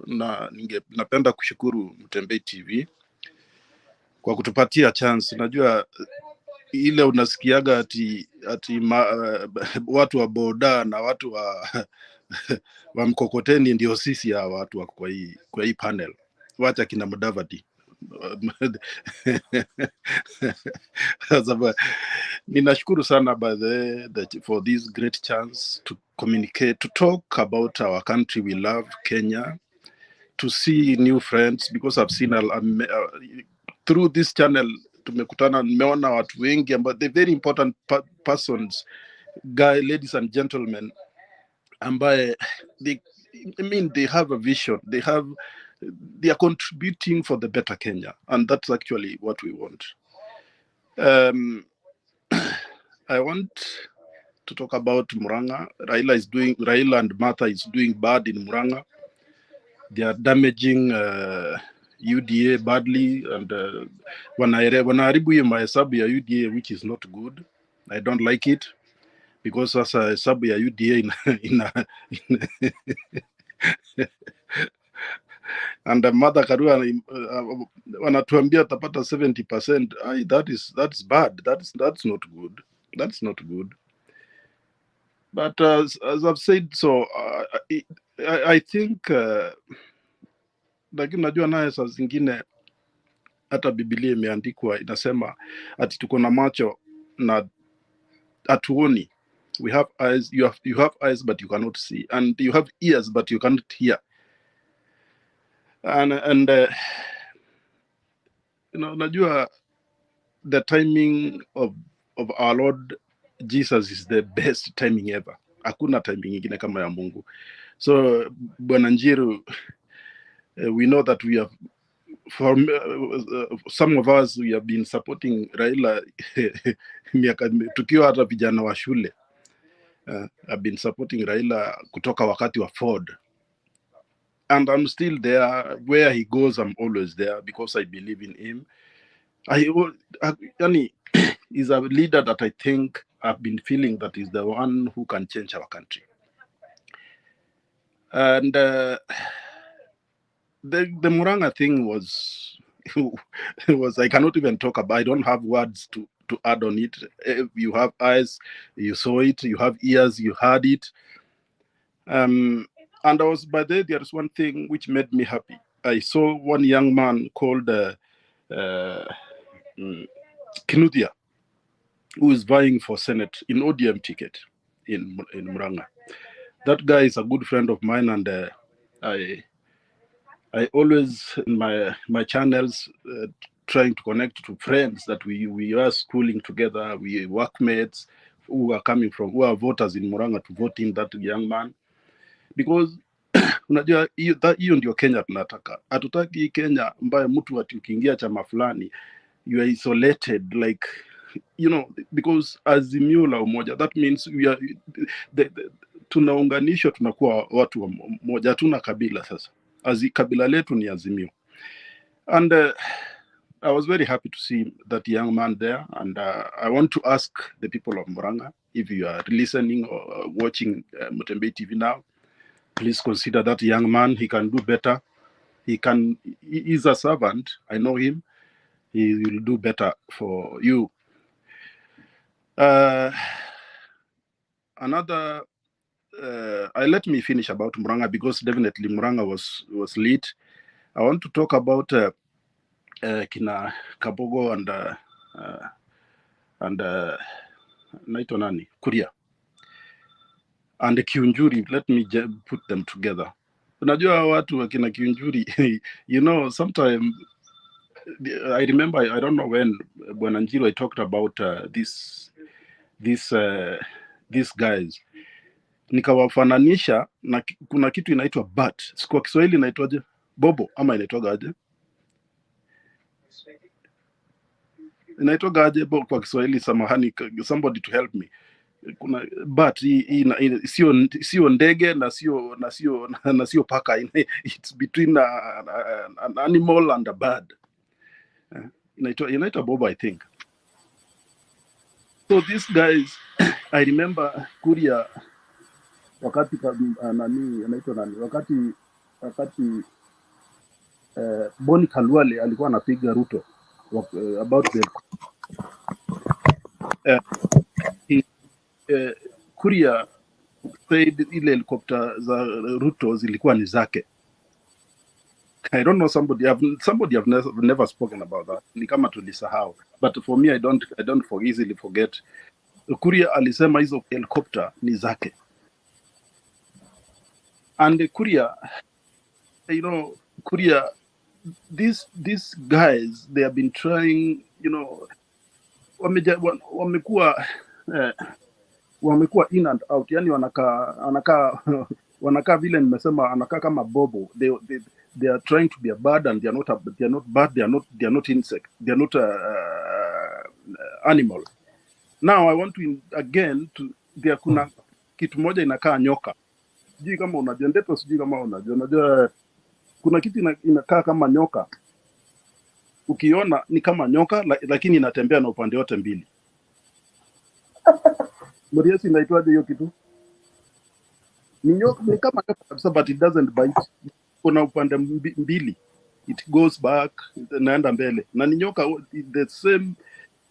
napenda kushukuru Mtembei TV kwa kutupatia chance. Najua ile unasikiaga ati watu wa boda na watu wa mkokoteni ndio sisi ya watu wa kwa hii panel. Wacha kina Mudavadi. Ninashukuru sana for this great chance to communicate, to talk about our country we love, Kenya, to see new friends, because I've seen through this channel tumekutana, nimeona watu wengi ambao the very important persons, ladies and gentlemen, ambaye they have a vision, they are contributing for the better Kenya, and that's actually what we want. I want to talk about Muranga. Raila and Martha is doing bad in Muranga. They are damaging UDA badly, and wanaharibu hiyo mahesabu ya UDA, which is not good. I don't like it, because sasa hesabu ya UDA and Mother Karua wanatuambia tapata 70%. That's bad. That's not good. That's not good. But as I've said, so I think lakini najua naye saa zingine hata Biblia imeandikwa inasema ati tuko na macho na hatuoni. We have eyes, you have eyes but you cannot see, and you have ears but you cannot hear. And najua the timing of our Lord Jesus is the best timing ever. Hakuna timing ingine kama ya Mungu. So Bwana Njiru, we know that we have, some of us, we have been supporting Raila tukiwa hata vijana wa shule. I've been supporting Raila kutoka wakati wa Ford. And I'm still there. Where he goes, I'm always there, because I believe in him. He's a leader that I think I've been feeling that is the one who can change our country. And the Muranga thing was I cannot even talk about. I don't have words to add on it. You have eyes, you saw it. You have ears, you heard it. And I was, by there is one thing which made me happy. I saw one young man called Kinuthia, who is vying for Senate in ODM ticket in Muranga. That guy is a good friend of mine, and I always in my channels trying to connect to friends that we are schooling together, we workmates who are voters in Muranga to vote in that young man, because unajua hiyo ndio Kenya tunataka. Hatutaki Kenya ambayo mtu ati ukiingia chama fulani you are isolated, like, you know, because Azimio la Umoja, that means we are tunaunganishwa, tunakuwa watu moja, hatuna kabila sasa. Kabila letu ni Azimio. And I was very happy to see that young man there, and I want to ask the people of Muranga, if you are listening or watching Mutembe TV now, please consider that young man. He can do better. He is a servant. I know him. He will do better for you. Let me finish about Muranga, because definitely Muranga was lit. I want to talk about kina Kabogo and naitwa nani, Kuria and Kiunjuri. Let me put them together. Unajua watu wakina Kiunjuri, you know, sometimes I remember, I don't know when Bwana Njiru I talked about these guys, nikawafananisha na kuna kitu inaitwa bat. Kwa Kiswahili inaitwaje? Bobo ama inaitwaga aje? Inaitwaga aje kwa Kiswahili? Samahani, somebody to help me. Kuna bat sio ndege na sio paka. It's between an animal and a bird. Inaitwa bobo, I think. So these guys, I remember Kuria wakati nani anaitwa nani, wakati Boni Kalwale alikuwa anapiga Ruto about the Kuria said ile helicopter za Ruto zilikuwa ni zake. I don't know, somebody have never spoken about that. Ni kama tulisahau, but for me I don't easily forget. Kuria alisema hizo helicopter ni zake. And Kuria, you know, Kuria, these guys, they have been trying, you know, wamekuwa in and out, yani wanakaa vile nimesema, anakaa kama bobo. They are trying to be a bird, and they are not bird, they are not insect, they are not animal. Now I want to again there kuna kitu moja inakaa nyoka. Sijui kama unajua ndeto, sijui kama unajua kuna kitu inakaa kama nyoka. Ukiona ni kama nyoka, lakini inatembea na upande wote mbili. Muriesi inaitwaje hiyo kitu? Ni nyoka, ni kama nyoka kabisa, but it doesn't bite. Kuna upande mbili, it goes back, inaenda mbele, na ni nyoka the same.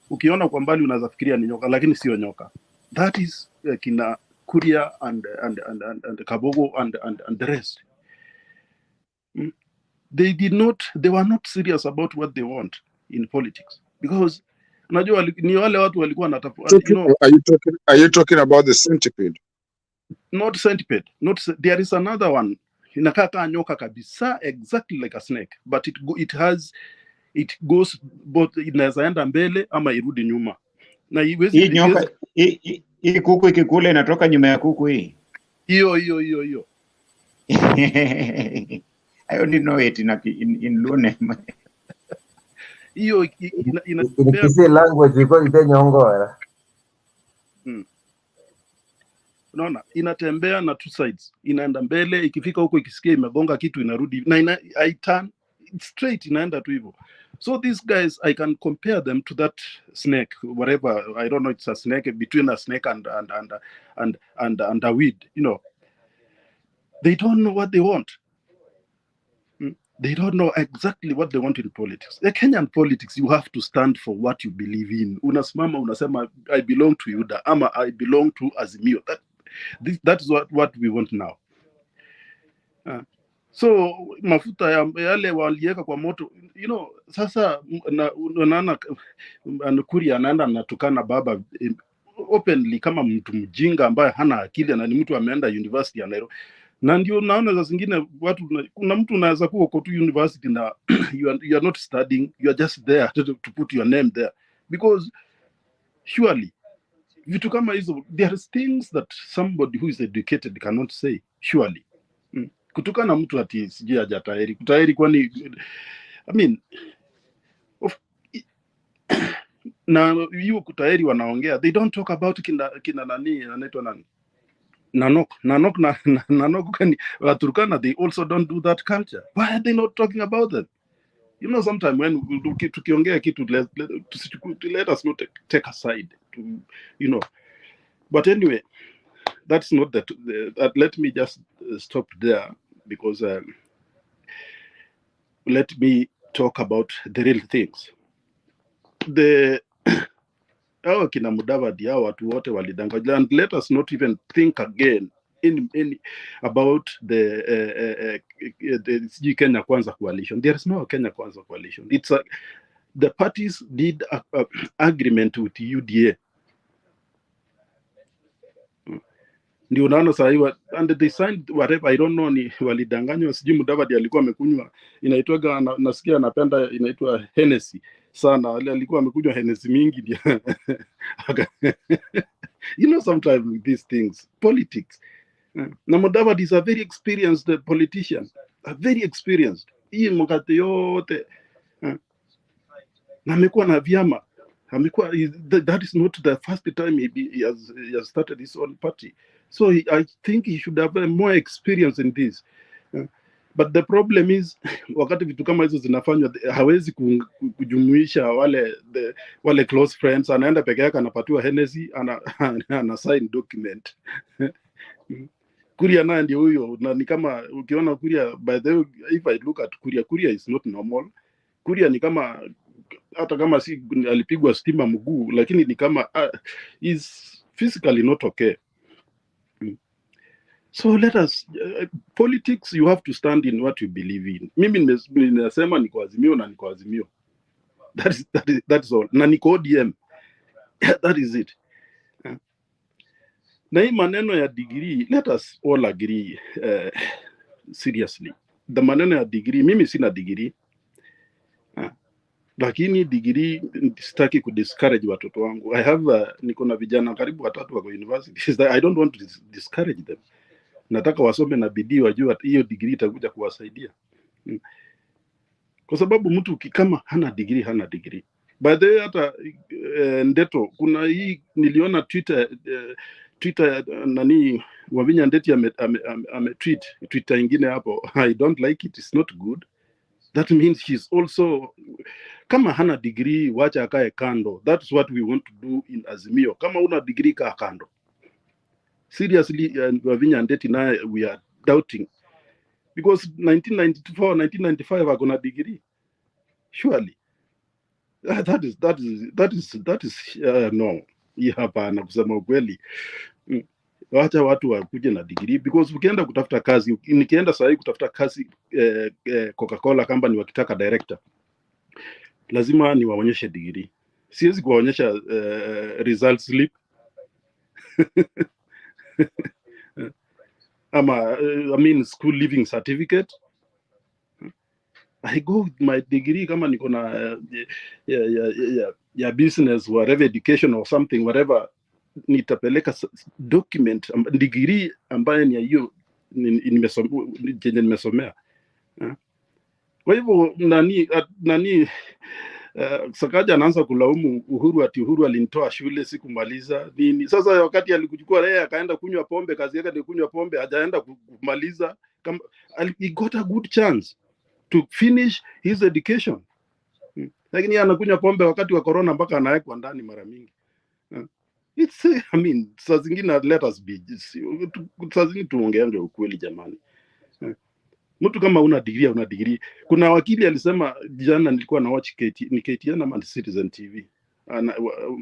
Ukiona kwa mbali unaweza fikiria ni nyoka, lakini sio nyoka. That is kina Kuria and Kabogo and the rest. They were not serious about what they want in politics, because unajua ni wale watu walikuwa wanatafuta, you know. Are you talking about the centipede? Not centipede, there is another one inakaa kama nyoka kabisa, exactly like a snake, but it goes both, inaweza enda mbele ama irudi nyuma. Na hii nyoka hii kuku ikikula inatoka nyuma ya kuku hii. Hiyo. I only know it in Lune. Hiyo Kisi language iko itenyongora. Unaona, inatembea na two sides, inaenda mbele, ikifika huko ikisikia imegonga kitu inarudi, na I turn straight, inaenda tu hivyo. So these guys, I can compare them to that snake, whatever, I don't know, it's a snake, between a snake and a weed, you know. They don't know what they want. They don't know exactly what they want in politics. The Kenyan politics, you have to stand for what you believe in. Unasimama unasema I belong to UDA ama I belong to Azimio. That is what we want now. So mafuta yale waliweka kwa moto, you know. Sasa unaona Kuria anaenda anatukana baba openly kama mtu mjinga ambaye hana akili na ni mtu ameenda university ya Nairobi. Na ndio naona za zingine watu, kuna mtu unaweza kuwa uko tu university na you are not studying, you are just there to put your name there, because surely vitu kama hizo, there are things that somebody who is educated cannot say, surely. Kutukana mtu ati sijui hajatahiri kutahiri, kwani I mean na hiyo kutahiri wanaongea, they don't talk about kina nani anaitwa nani Nanok kani Waturkana, they also don't do that culture. Why are they not talking about that? You know, sometimes when tukiongea kitu let us not take a side to, you know. But anyway, that's not that. Let me just stop there, because let me talk about the real things. Hao kina Mudavadi, hao watu wote walidanganya, and let us not even think again about the Kenya Kwanza coalition. There is no Kenya Kwanza coalition. It's the parties did a agreement with UDA. Ndio unaona sasa hivi, and they signed whatever, I don't know, ni walidanganywa. Sijui Mudavadi alikuwa amekunywa, inaitwa nasikia anapenda, inaitwa Hennessy sana, alikuwa amekunywa Hennessy mingi ndio. You know, sometimes with these things, politics. Na Mudavadi is a very experienced politician, a very experienced. Hii mkate yote na amekuwa na vyama, amekuwa, that is not the first time he has started his own party. So I think he should have more experience in this. But the problem is, wakati vitu kama hizo zinafanywa, hawezi kujumuisha wale close friends. Anaenda peke yake, anapatiwa Hennessy, ana sign document. Kuria naye ndio huyo, na ni kama ukiona Kuria, by the way, if I look at Kuria is not normal. Kuria ni kama, hata kama si alipigwa stima mguu, lakini ni kama is physically not okay. So let us politics, you have to stand in what you believe in. Mimi ninasema niko Azimio na niko Azimio. That's all. Na niko ODM. That is it. Na hii maneno ya degree, let us all agree seriously. The maneno ya degree, mimi sina degree. Lakini degree sitaki kudiscourage watoto wangu. I have niko na vijana karibu 3 wako university. I don't want to discourage them. Nataka wasome na bidii, wajue hiyo degree itakuja kuwasaidia. Kwa sababu mtu kama hana degree. By the way, hata Ndeto, kuna hii niliona Twitter nani Wavinya Ndeti ame Twitter ingine hapo. I don't like it, it's not good. That means she's also, kama hana degree, wacha akae kando. That's what we want to do in Azimio. Kama una degree, kaa kando. Seriously, Wavinya Ndeti naye we are doubting, because 1994, 1995 akona degree. Surely that is no. Hii hapa na kusema ukweli, wacha watu wakuje na degree, because ukienda kutafuta kazi, nikienda sasa kutafuta kazi Coca-Cola company wakitaka director, lazima niwaonyeshe degree. Siwezi kuwaonyesha result slip ama I mean school leaving certificate. I go with my degree, kama niko na business, whatever, education or something, whatever, nitapeleka document degree ambayo ni hiyo nimesomea. Kwa hivyo nani Sakaja anaanza kulaumu Uhuru, ati Uhuru alinitoa shule sikumaliza nini. Sasa wakati alikuchukua yeye akaenda kunywa pombe, kazi yake ni kunywa pombe, hajaenda kumaliza. He got a good chance to finish his education, lakini anakunywa pombe wakati wa corona mpaka anawekwa ndani mara mingi. It's, I mean, saa zingine let us be, saa zingine tuongeange ukweli jamani. Mtu kama una degree. Kuna wakili alisema jana, nilikuwa na watch KTN ama Citizen TV,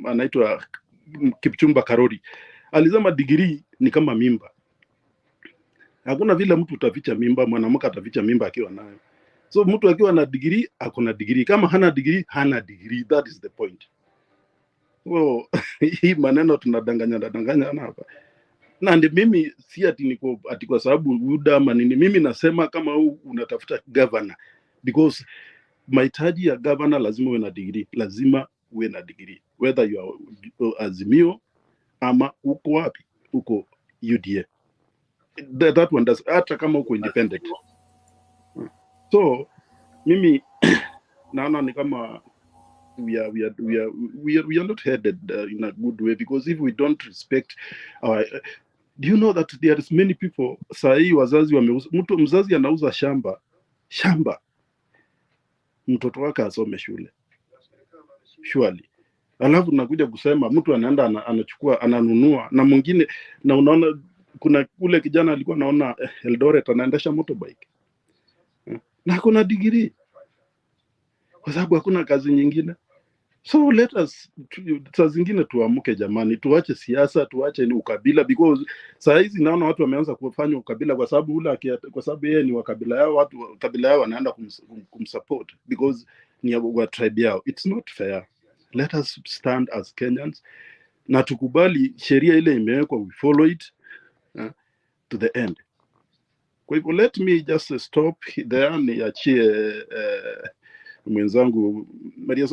anaitwa Kipchumba Karori, alisema degree ni kama mimba. Hakuna vile mtu utaficha mimba, mwanamke ataficha mimba akiwa nayo. So mtu akiwa na degree ako na degree, kama hana degree hana degree, that is the point. So hii maneno tunadanganya hapa. Na ndi mimi si ati kwa sababu UDA ama nini, mimi nasema kama unatafuta governor, because mahitaji ya governor lazima uwe na degree, lazima uwe na degree, whether you are Azimio ama uko wapi, uko UDA, that one does, hata kama uko independent. So mimi naona ni kama we are not headed in a good way, because if we don't respect our do you know that there is many people sahi wazazi wameuza, mzazi anauza shamba mtoto wake asome shule surely, alafu nakuja kusema mtu anaenda anachukua ananunua na mwingine, na unaona kuna kule kijana alikuwa naona Eldoret anaendesha motorbike na kuna degree kwa sababu hakuna kazi nyingine. So let us saa zingine tuamke jamani, tuache siasa, tuache ni ukabila, because saa hizi naona watu wameanza kufanya ukabila kwa sababu kwa sababu yeye ni wa kabila yao, watu wa kabila yao wanaenda kumsupport because ni wa tribe yao. It's not fair. Let us stand as Kenyans na tukubali sheria ile imewekwa, we follow it to the end. Kwa hivyo let me just stop there, niachie mwenzangu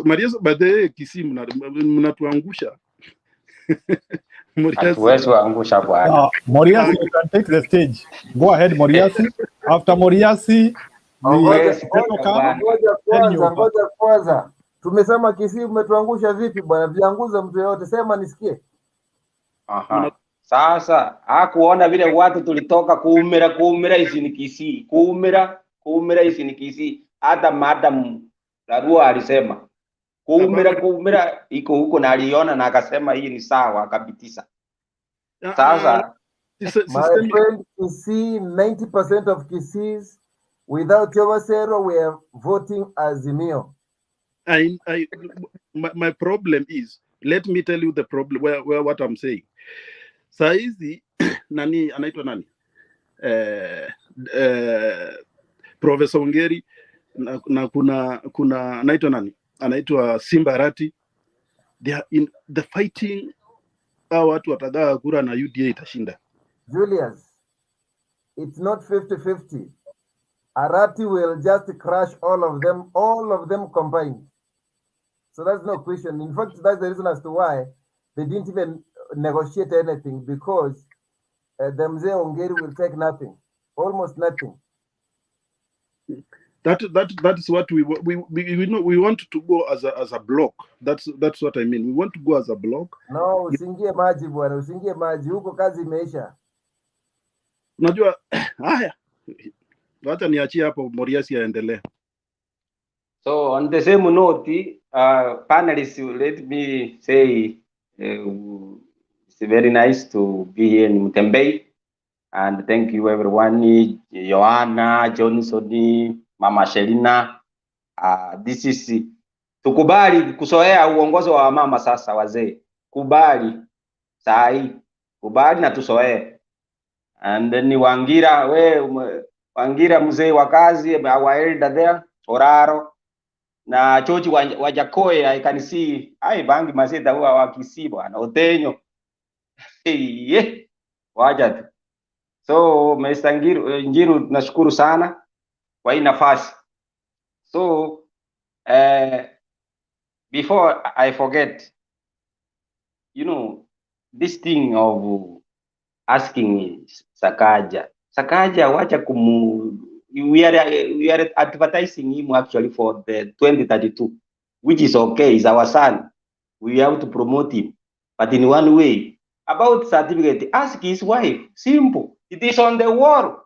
Maria baadaye Kisii mnatuangusha. Hatuwezi kuangusha bwana. Moriasi, you can take the stage. Go ahead Moriasi. After Moriasi, ngoja kwanza. Tumesema Kisii umetuangusha vipi bwana? Vianguza mtu yote, sema nisikie. Aha. Sasa hakuona vile watu tulitoka kuumira hizi ni Kisii. Kuumira hizi ni Kisii. Hata madam Larua alisema kuumira iko huko, na aliona na akasema hii ni sawa, akapitisha. Sasa my friend, Kisii, 90% of Kisiis without Yowasero we are voting Azimio. My problem is, let me tell you the problem where what I'm saying. Saizi nani anaitwa nani? Professor Ongeri na kuna anaitwa nani? Anaitwa Simbarati. They are in the fighting. Hao watu watagawa kura na UDA itashinda. Julius, it's not 50-50. Arati will just crush all of them combined. So that's no question. In fact, that's the reason as to why they didn't even negotiate anything, because the Mzee Ongeri will take nothing, almost nothing. That is what we know. We want to go as a block. That's what I mean. We want to go as a block. No, usingie maji bwana, usingie maji huko, kazi imeisha. Unajua haya, wacha niachie hapo Moriasi aendelee. So on the same note, panelists, let me say it's very nice to be here in Mtembei, and thank you everyone, Joanna, Johnson, Mama Shelina. This is tukubali kusoea uongozi wa mama sasa, wazee. Kubali sahi, kubali na tusoee. And then Wangira, Wangira mzee wa kazi, our elder there, Oraro. Na chochi wajakoe, I can see bangi maseta huwa wakisi bwana Otenyo. Waja tu. So Mr. Njiru nashukuru sana kwa hii nafasi. So before I forget, you know, this thing of asking Sakaja, wacha we are advertising him actually for the 2032, which is okay, is our son. We have to promote him, but in one way. About certificate, ask his wife. Simple. It is on the wall.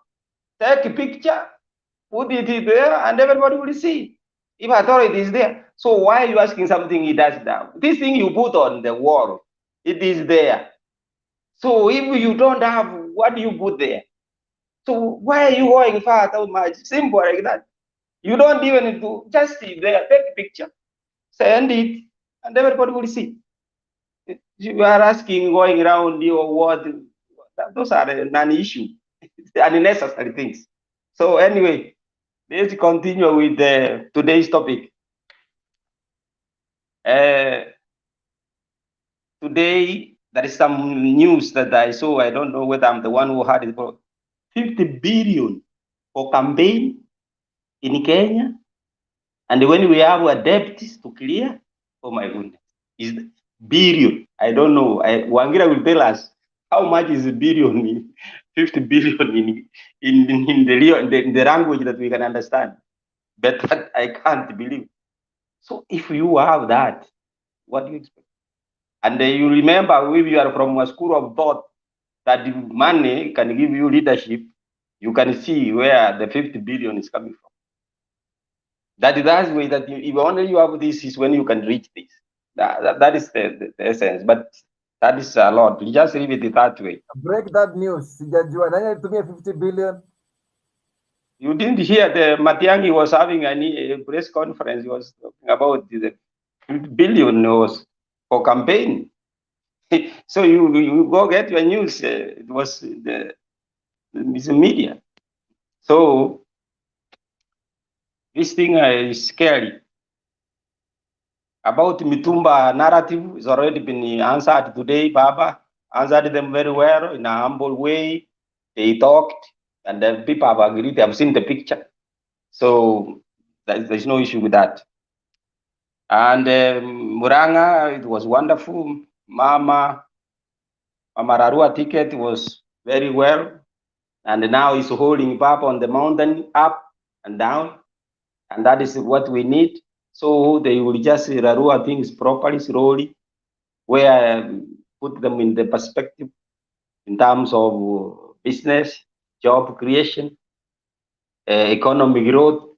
Take a picture, put it there, and everybody will see. If authority is there, so why are you asking something he does now? This thing you put on the wall, it is there. So if you don't have, what do you put there? So why are you going far so much? Simple like that. You don't even do, just sit there, take a picture, send it, and everybody will see. You are asking, going around you or what? Those are non-issue. unnecessary things. So anyway, let's continue with today's topic. Today, there is some news that I saw. I don't know whether I'm the one who had it, but 50 billion for campaign in Kenya. And when we have a debt to clear, oh my goodness, is billion. I don't know. Wangira will tell us how much is a billion, 50 billion in the language that we can understand. But that I can't believe. So if you have that, what do you expect? And you remember, if you are from a school of thought that the money can give you leadership, you can see where the 50 billion is coming from. That's way that if only you have this is when you can reach this. That is the essence. But that is a lot. You just leave it that way. Break that news. Sijajua nani alitumia 50 billion? You didn't hear the Matiang'i was having a press conference. He was talking about the 50 billion was for campaign. So you go get your news. It was the media. So this thing is scary. About Mitumba narrative has already been answered today. Baba answered them very well in a humble way. They talked, and the people have agreed. They have seen the picture. So there's no issue with that. And Muranga, it was wonderful. Mama Rarua ticket was very well. And now he's holding up on the mountain, up and down. And that is what we need. So they will just Rarua things properly, slowly, where put them in the perspective in terms of business, job creation, economic growth.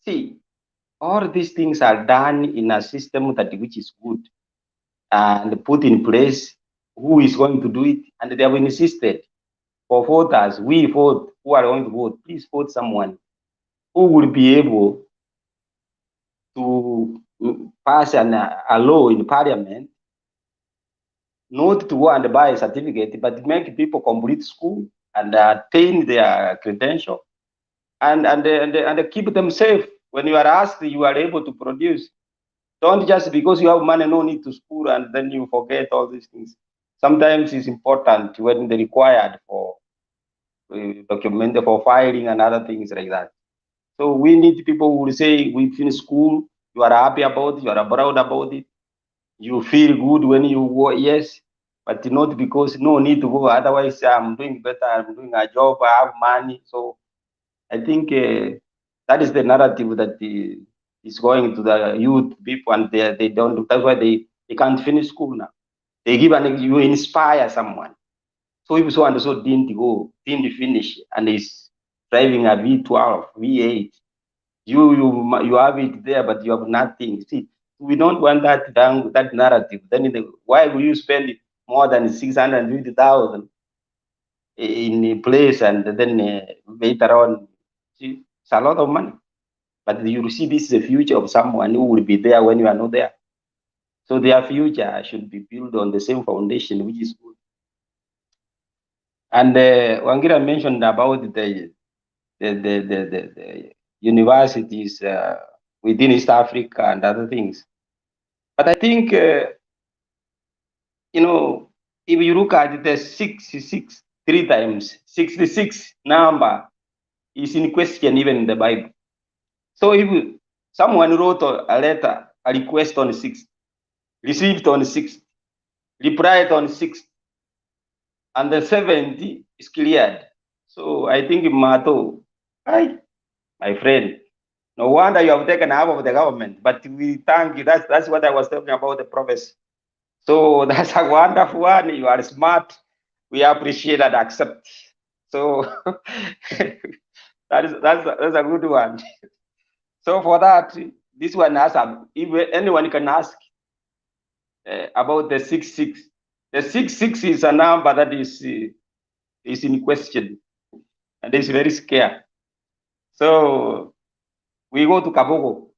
See, all these things are done in a system that which is good and put in place who is going to do it. And they have insisted for voters, we vote, who are going to vote, please vote someone who will be able to pass a law in parliament, not to go and buy a certificate, but make people complete school and attain their credential and keep them safe. When you are asked, you are able to produce. Don't just because you have money, no need to school, and then you forget all these things. Sometimes it's important when they're required for document, for filing and other things like that. So we need people who will say, we finished school, you are happy about it, you are proud about it, you feel good when you go, yes, but not because no need to go, otherwise I'm doing better, I'm doing a job, I have money. So I think that is the narrative that is going to the youth people, and they don't, that's why they can't finish school now. They give you inspire someone. So if so and so didn't finish, and is driving a V12, V8, you have it there, but you have nothing. See, we don't want that narrative. Then why will you spend more than 650,000 in a place, and then later on, see, it's a lot of money. But you see, this is the future of someone who will be there when you are not there. So their future should be built on the same foundation, which is good. And Wangira mentioned about the universities within East Africa and other things. But I think, you know, if you look at the 66, 3 times, 66 number is in question even in the Bible. So if someone wrote a letter, a request on 6, received on 6, replied on 6, and the 70 is cleared. So I think Mato, hi, my friend, no wonder you have taken half of the government, but we thank you. That's what I was talking about, the prophecy. So that's a wonderful one. You are smart. We appreciate and accept. So that's a good one. So for that, this one has if anyone can ask about the 66. The 66 is a number that is in question, and it's very scary. So we go to Kabogo.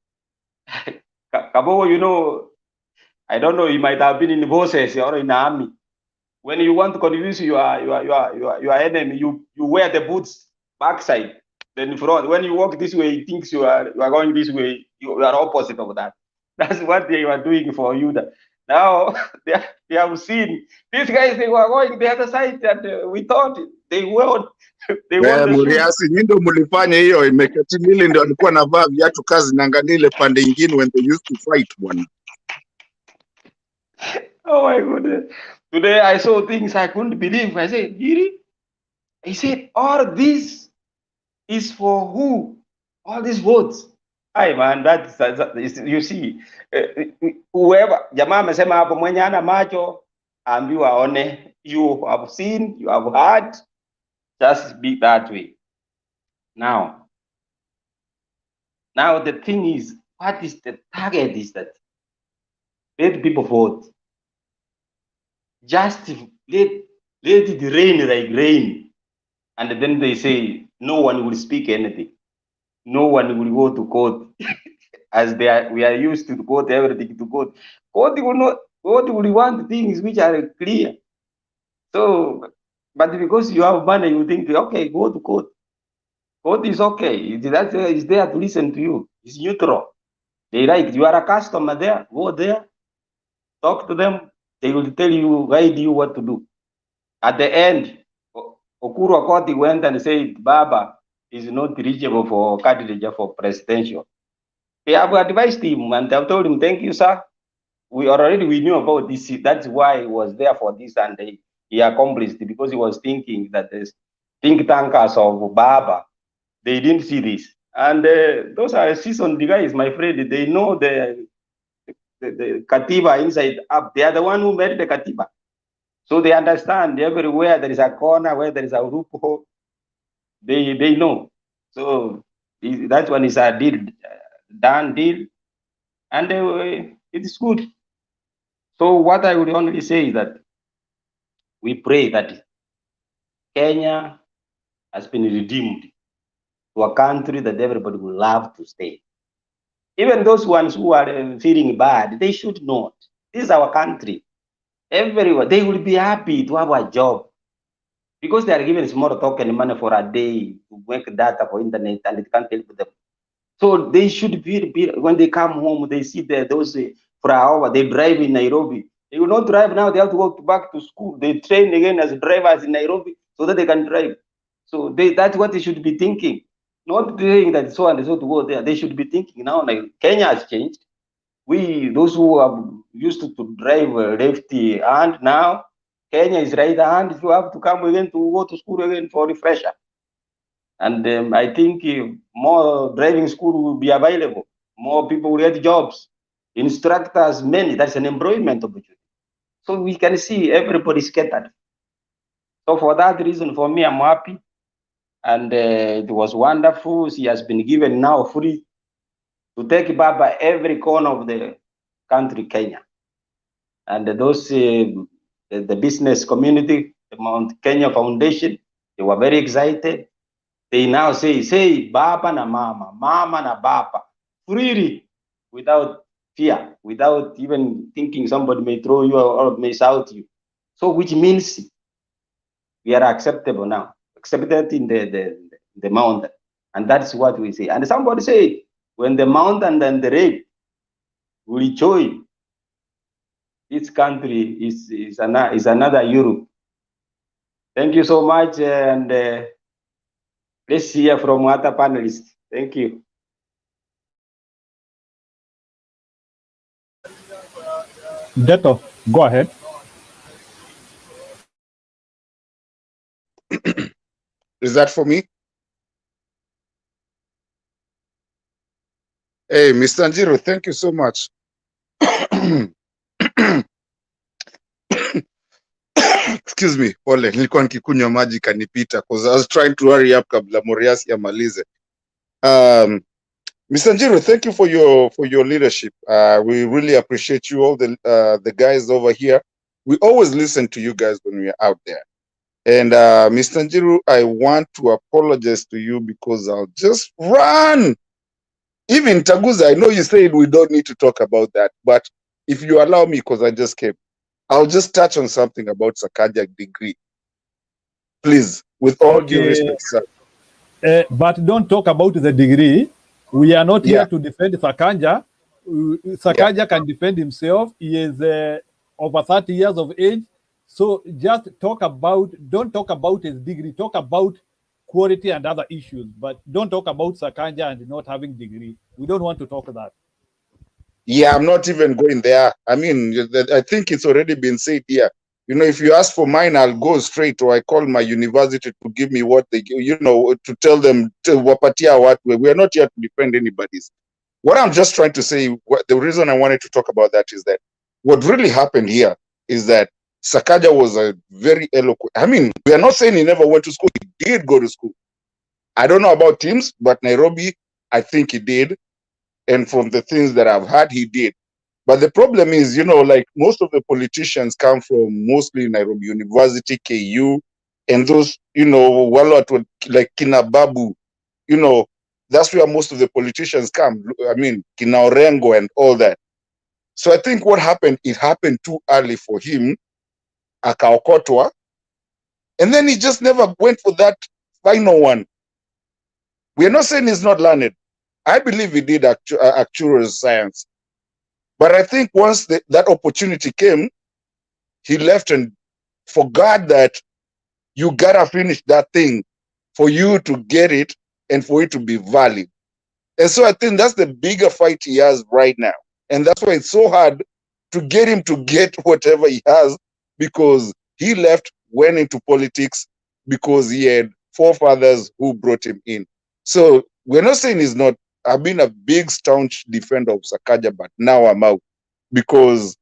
Kabogo, you know, I don't know, he might have been in forces or in the army. When you want to convince your enemy, you wear the boots backside, then front. When you walk this way, he thinks you are going this way. You are opposite of that. That's what they are doing for you. Now they have seen these guys. They were going the other side, and we thought they won. They won the shoot. Muriasi, nyinyi ndio mlifanya hiyo. Imekatilili ndio alikuwa anavaa viatu kazi na angalia pande ingine when they used to fight bwana. Oh my goodness. Today I saw things I couldn't believe. I said, really? He said, all this is for who? All these votes. Hi man, that's you see, whoever jamaa amesema hapo mwenye ana macho ambiwa aone. You have seen, you have heard, just be that way. Now the thing is, what is the target is that let people vote. Just let it rain like rain. And then they say no one will speak anything. No one will go to court. As we are used to quote everything to court. Court will not. Court will want things which are clear. So, but because you have money, you think, okay, go to court. Court is okay. It's there to listen to you. It's neutral. They like you are a customer there. Go there, talk to them. They will tell you, guide you what to do. At the end, Okuru Akoti went and said, Baba is not eligible for candidate for presidential. They have advised him and they have told him, thank you, sir. We knew about this. That's why he was there for this, and he accomplished it because he was thinking that the think tankers of Baba, they didn't see this. And those are seasoned guys, my friend. They know the Katiba inside up. They are the one who made the Katiba. So they understand everywhere there is a corner, where there is a loophole, they know. So that one is a deal, done deal, and it is good. So what I would only say is that we pray that Kenya has been redeemed to a country that everybody will love to stay. Even those ones who are feeling bad, they should not. This is our country. Everyone, they will be happy to have a job because they are given small token money for a day to make data for internet, and it can't help them. So they should be when they come home, they see those for an hour, they drive in Nairobi. They will not drive now, they have to go back to school. They train again as drivers in Nairobi so that they can drive. So that's what they should be thinking. Not saying that so and so to go there. They should be thinking now, like Kenya has changed. Those who are used to drive lefty hand, now Kenya is right hand. You have to come again to go to school again for refresher. And I think more driving school will be available. More people will get jobs. Instructors, many. That's an employment opportunity. So we can see everybody scattered. So for that reason, for me, I'm happy. And it was wonderful. He has been given now free to take Baba every corner of the country, Kenya. And those, the business community, the Mount Kenya Foundation, they were very excited. They now say Baba na Mama, Mama na Baba, freely, without fear, without even thinking somebody may throw you or may shout you. So which means we are acceptable now, accepted in the mountain. And that's what we say. And somebody said, when the mountain and the rain will join, this country is another Europe. Thank you so much. And let's hear from other panelists. Thank you. Deto, go ahead. Is that for me? Hey, Mr. Njiro, thank you so much. Excuse me, pole, nilikuwa nikikunywa maji kanipita because I was trying to hurry up kabla Moriasi amalize. Mr. Njiro, thank you for your leadership. We really appreciate you, all the guys over here. We always listen to you guys when we are out there. And Mr. Njiro, I want to apologize to you because I'll just run. Even Taguza, I know you said we don't need to talk about that, but if you allow me, because I just came, I'll just touch on something about Sakaja degree, please, with all due Okay, respect, sir. but don't talk about the degree. We are not Yeah. here to defend Sakaja. Sakaja can defend himself. He is over 30 years of age. So just don't talk about his degree. Talk about quality and other issues, but don't talk about Sakaja and not having degree. We don't want to talk that. Yeah, I'm not even going there. I mean, I think it's already been said here. You know, if you ask for mine, I'll go straight, or I call my university to give me what they, you know, to tell them to wapatia what we are not here to defend anybody's. What I'm just trying to say, the reason I wanted to talk about that is that what really happened here is that Sakaja was a very eloquent. I mean, we are not saying he never went to school. He did go to school. I don't know about teams, but Nairobi, I think he did. And from the things that I've heard, he did. But the problem is, you know, like most of the politicians come from mostly Nairobi University, KU, and those, you know, like Kinababu, you know, that's where most of the politicians come. I mean, Kina Orengo and all that. So I think what happened, it happened too early for him, akaokotwa, and then he just never went for that final one. We're not saying he's not learned. I believe he did actuarial science. But I think once that opportunity came, he left and forgot that you gotta finish that thing for you to get it and for it to be valid. And so I think that's the bigger fight he has right now. And that's why it's so hard to get him to get whatever he has, because he left, went into politics because he had forefathers who brought him in. So we're not saying he's not. I've been a big staunch defender of Sakaja, but now I'm out, because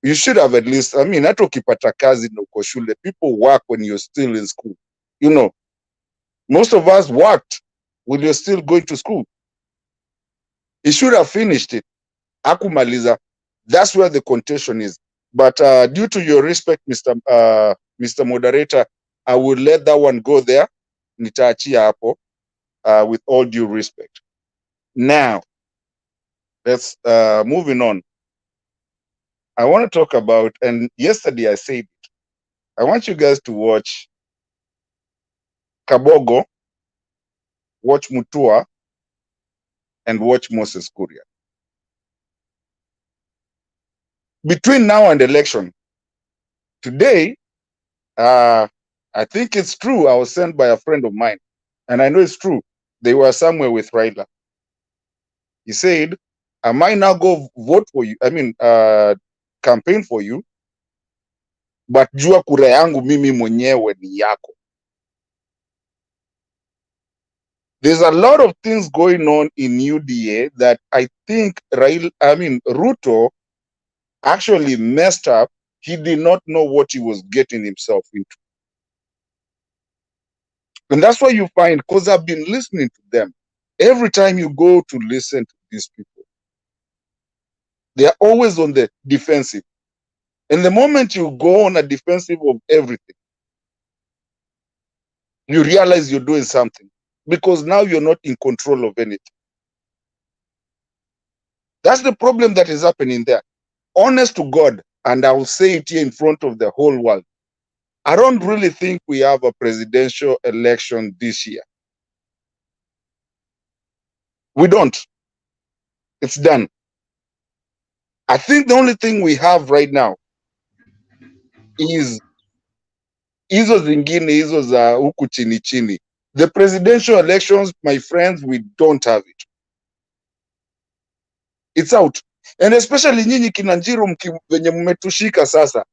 you should have at least, I mean, hata ukipata kazi na uko shule, people work when you're still in school. You know, most of us worked when you're still going to school. He should have finished it. Akumaliza. That's where the contention is. But due to your respect, Mr. Moderator, I will let that one go there. Nitaachia hapo, with all due respect. Now, let's moving on. I want to talk about, and yesterday I said, I want you guys to watch Kabogo, watch Mutua, and watch Moses Kuria. Between now and election, today, I think it's true. I was sent by a friend of mine, and I know it's true. They were somewhere with Raila. He said, I might now go vote for you. I mean, campaign for you, but jua kura yangu mimi mwenyewe ni yako. There's a lot of things going on in UDA that I think Ruto actually messed up. He did not know what he was getting himself into. And that's why you find, because I've been listening to them, every time you go to listen to these people, they are always on the defensive. And the moment you go on a defensive of everything, you realize you're doing something, because now you're not in control of anything. That's the problem that is happening there. Honest to God, and I will say it here in front of the whole world, I don't really think we have a presidential election this year. We don't. It's done. I think the only thing we have right now is hizo zingine, hizo za huku chini chini. The presidential elections, my friends, we don't have it. It's out. And especially nyinyi kina Njiru venye mmetushika sasa.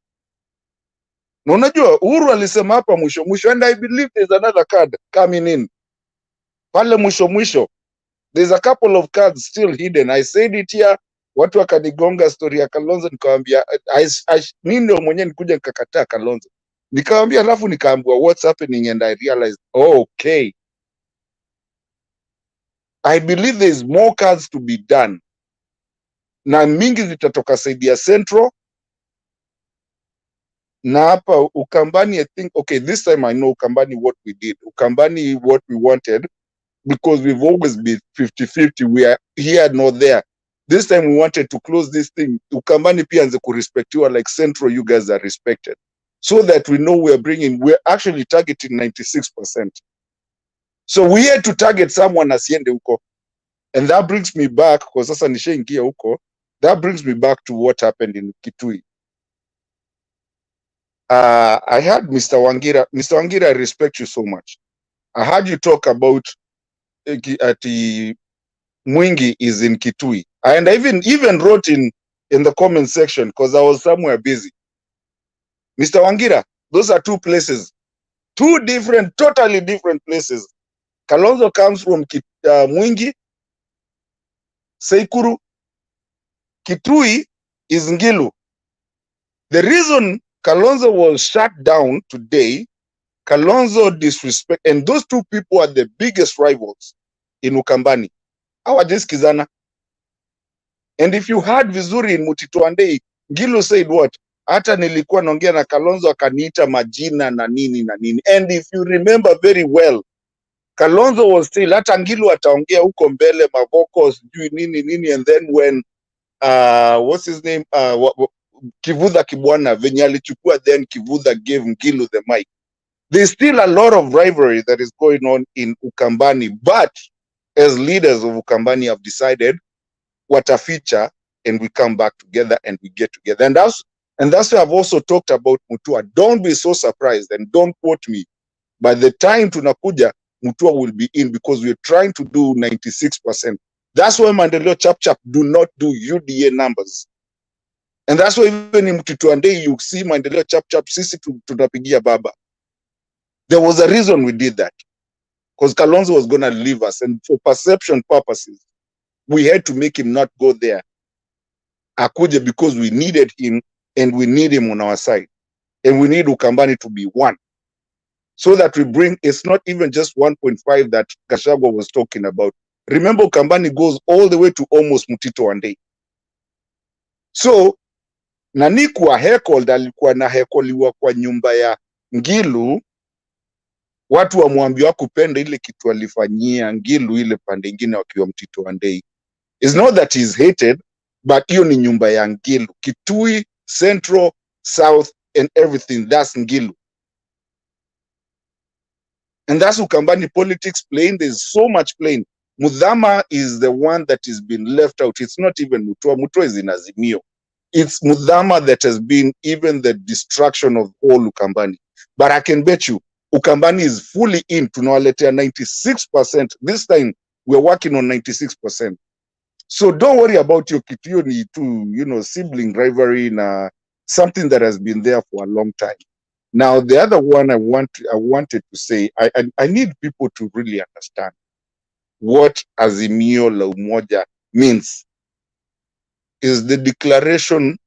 Na unajua Uhuru alisema hapa mwisho, and I believe there's another card coming in. Pale mwisho, there's a couple of cards still hidden. I said it here, watu wakanigonga story ya Kalonzo, nikawambia, mimi ndio mwenyewe nikuja nikakataa Kalonzo. Nikawambia, alafu nikaambiwa what's happening, and I realized, okay. I believe there's more cards to be done. Na mingi zitatoka saidi ya Central. Na hapa Ukambani, I think, okay, this time I know Ukambani what we did. Ukambani what we wanted, because we've always been 50-50. We are here, not there. This time we wanted to close this thing. Ukambani pia anze kurespectiwa like Central, you guys are respected. So that we know we're actually targeting 96%. So we had to target someone asiende huko. And that brings me back, because sasa nishaingia huko, that brings me back to what happened in Kitui. I had Mr. Wangira. Mr. Wangira, I respect you so much. I heard you talk about Mwingi is in Kitui. And I even wrote in the comment section because I was somewhere busy. Mr. Wangira, those are two places. Two different, totally different places. Kalonzo comes from Mwingi, Seikuru. Kitui is Ngilu. The reason Kalonzo was shut down today, Kalonzo disrespect, and those two people are the biggest rivals in Ukambani. Hawajasikizana. And if you heard vizuri in Mutituandei, Ngilu said what? Hata nilikuwa naongea na Kalonzo akaniita majina na nini na nini. And if you remember very well, Kalonzo was still, hata Ngilu ataongea huko mbele, Mavoko, sijui nini nini, and then when, what's his name? Kivutha Kibwana, venye alichukua, then Kivutha gave Ngilu the mic. There's still a lot of rivalry that is going on in Ukambani, but as leaders of Ukambani have decided what a feature, and we come back together and we get together. And that's why I've also talked about Mutua. Don't be so surprised and don't quote me. By the time tunakuja, Mutua will be in because we're trying to do 96%. That's why Mandeleo Chap do not do UDA numbers. And that's why even in Mtituandei, you see Mandeleo Chap sisi tunapigia baba. There was a reason we did that. Because Kalonzo was going to leave us. And for perception purposes, we had to make him not go there. Akuje because we needed him and we need him on our side. And we need Ukambani to be one. So that we bring, it's not even just 1.5 that Gachagua was talking about. Remember, Ukambani goes all the way to almost Mutituandei. So, Nanikuwa heckled, alikuwa na hekoliwa kwa nyumba ya Ngilu, watu wamwambiwa kupenda ile kitu alifanyia Ngilu ile pande ingine wakiwa Mtituandei. It's not that he's hated, but hiyo ni nyumba ya Ngilu. Kitui, Central, South, and everything, that's Ngilu. And that's Ukambani politics playing. There's so much playing. Mudhama is the one that has been left out. It's not even Mutua. Mutua is in Azimio. It's Mudhama that has been even the destruction of all Ukambani. But I can bet you, Ukambani is fully in. Tunawaletea 96%. This time, we're working on 96%. So don't worry about your Kituyoni to, sibling rivalry na something that has been there for a long time. Now, the other one I wanted to say, I need people to really understand what Azimio la Umoja means. Is the declaration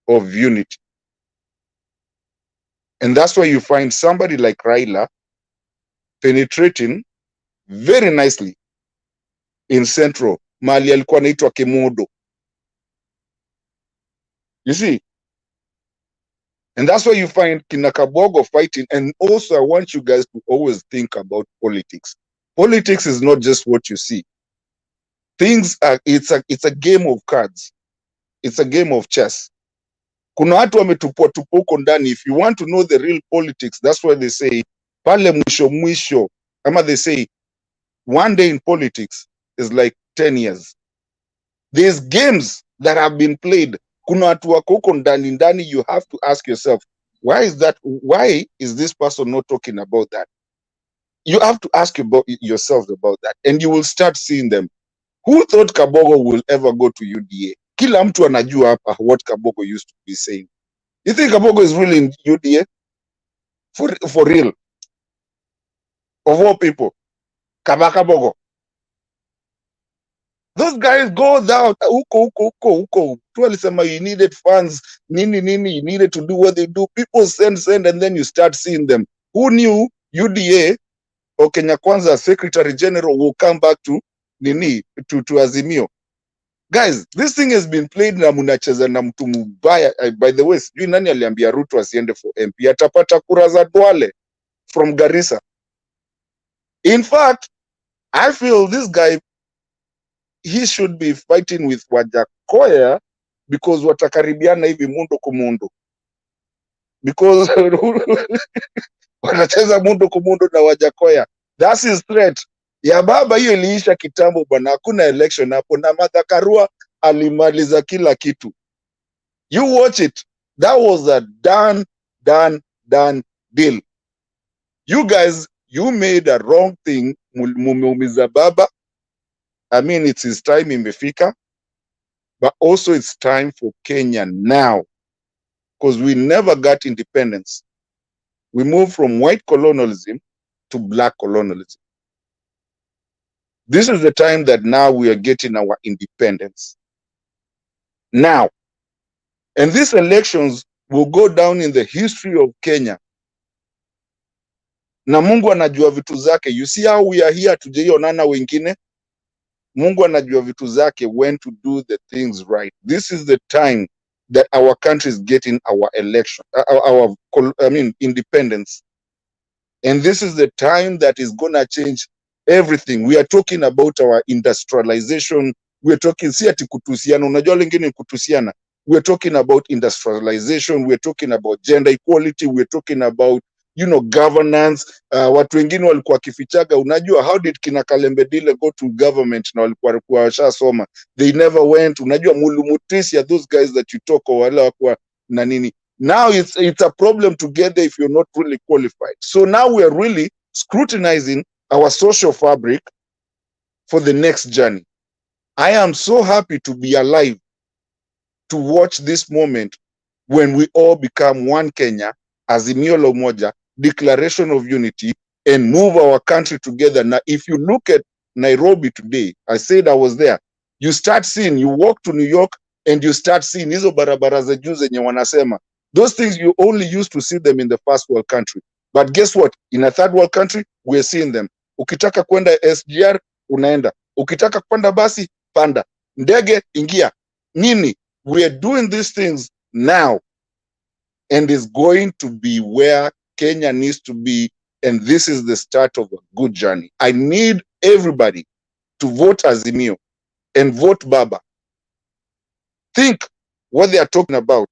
of unity. And that's why you find somebody like Raila penetrating very nicely in Central. Mali alikuwa anaitwa Kemodo. You see? And that's why you find kina Kabogo fighting. And also I want you guys to always think about politics. Politics is not just what you see. It's a game of cards. It's a game of chess. Kuna watu wametupwa huko ndani. If you want to know the real politics, that's why they say pale mwisho. Ama they say one day in politics is like 10 years. There's games that have been played. Kuna watu wako huko ndani, you have to ask yourself, why is this person not talking about that? You have to ask yourself about that, and you will start seeing them. Who thought Kabogo will ever go to UDA? Kila mtu anajua hapa what Kabogo used to be saying. You think Kabogo is really in UDA? For real? Of all people? Kabogo. Those guys go down, huko. Tualisema you needed funds, nini, you needed to do what they do. People send, and then you start seeing them. Who knew UDA or Kenya Kwanza Secretary General will come back to Azimio? Guys, this thing has been played na munacheza na mtu mubaya. By the way, sijui nani aliambia Ruto asiende for MP. Atapata kura za Duale from Garissa. In fact, I feel this guy he should be fighting with Wajakoya because watakaribiana hivi mundo kumundo, because wanacheza mundo kumundo na Wajakoya. That's his threat. Ya baba hiyo iliisha kitambo bwana, hakuna election hapo, na Martha Karua alimaliza kila kitu. You watch it. That was a done deal. You guys, you made a wrong thing. Mumeumiza baba. I mean, it's his time imefika, but also it's time for Kenya now, because we never got independence. We moved from white colonialism to black colonialism. This is the time that now we are getting our independence. Now. And these elections will go down in the history of Kenya. Na Mungu anajua vitu zake. You see how we are here tujaionana wengine? Mungu anajua vitu zake when to do the things right. This is the time that our country is getting our election, independence. And this is the time that is going to change everything. We are talking about our industrialization. We are talking, si ati kutusiana, unajua lingine kutusiana. We're talking about industrialization. We're talking about gender equality. We're talking about, governance. Watu wengine walikuwa kifichaga, unajua, how did kina Kalembedile go to government na walikuwa washasoma? They never went. Unajua, Mulumutisia, those guys that you talk of, wala wakua na nini. Now it's a problem to get there if you're not really qualified. So now we are really scrutinizing our social fabric for the next journey. I am so happy to be alive to watch this moment when we all become one Kenya, Azimio la Umoja, declaration of unity, and move our country together. Now, if you look at Nairobi today, I said I was there, you start seeing, you walk to New York, and you start seeing hizo barabara za juu zenye wanasema. Those things you only used to see them in the first world country. But guess what? In a third world country, we're seeing them. Ukitaka kwenda SGR, unaenda. Ukitaka kupanda basi, panda. Ndege, ingia. Nini? We are doing these things now, and it's going to be where Kenya needs to be, and this is the start of a good journey. I need everybody to vote Azimio and vote Baba. Think what they are talking about,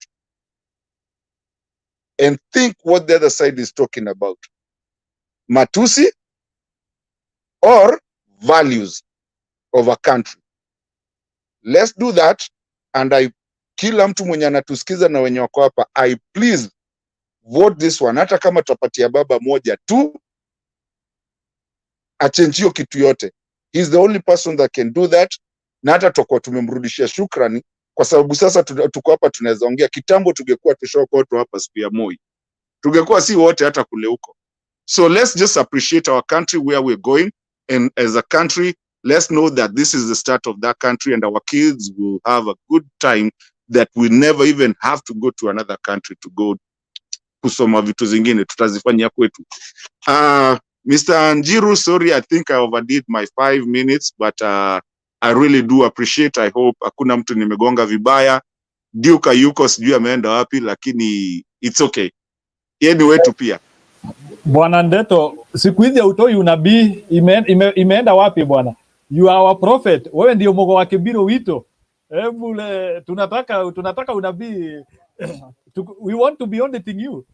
and think what the other side is talking about. Matusi or values of a country. Let's do that, and kila mtu mwenye anatusikiza na wenye wako hapa, I please vote this one. Hata kama tutapatia baba moja tu, achange hiyo kitu yote. He's the only person that can do that. Na hata tutakuwa tumemrudishia shukrani, kwa sababu sasa tuko hapa tunaweza ongea. Kitambo tungekuwa tushakuwa hapa siku ya Moi. Tungekuwa si wote hata kule huko. So let's just appreciate our country where we're going, and as a country, let's know that this is the start of that country, and our kids will have a good time, that we never even have to go to another country to go kusoma vitu zingine, tutazifanyia kwetu. Mr. Njiru, sorry, I think I overdid my 5 minutes, but I really do appreciate. I hope hakuna mtu nimegonga vibaya. Duka yuko sijui ameenda wapi, lakini it's okay. Yeye wetu pia. Bwana Ndeto, siku hizi utoi unabii imeenda wapi bwana? You are our prophet. Wewe ndio mogo wa kibiro wito. Hebu tunataka unabii. We want to be auditing you.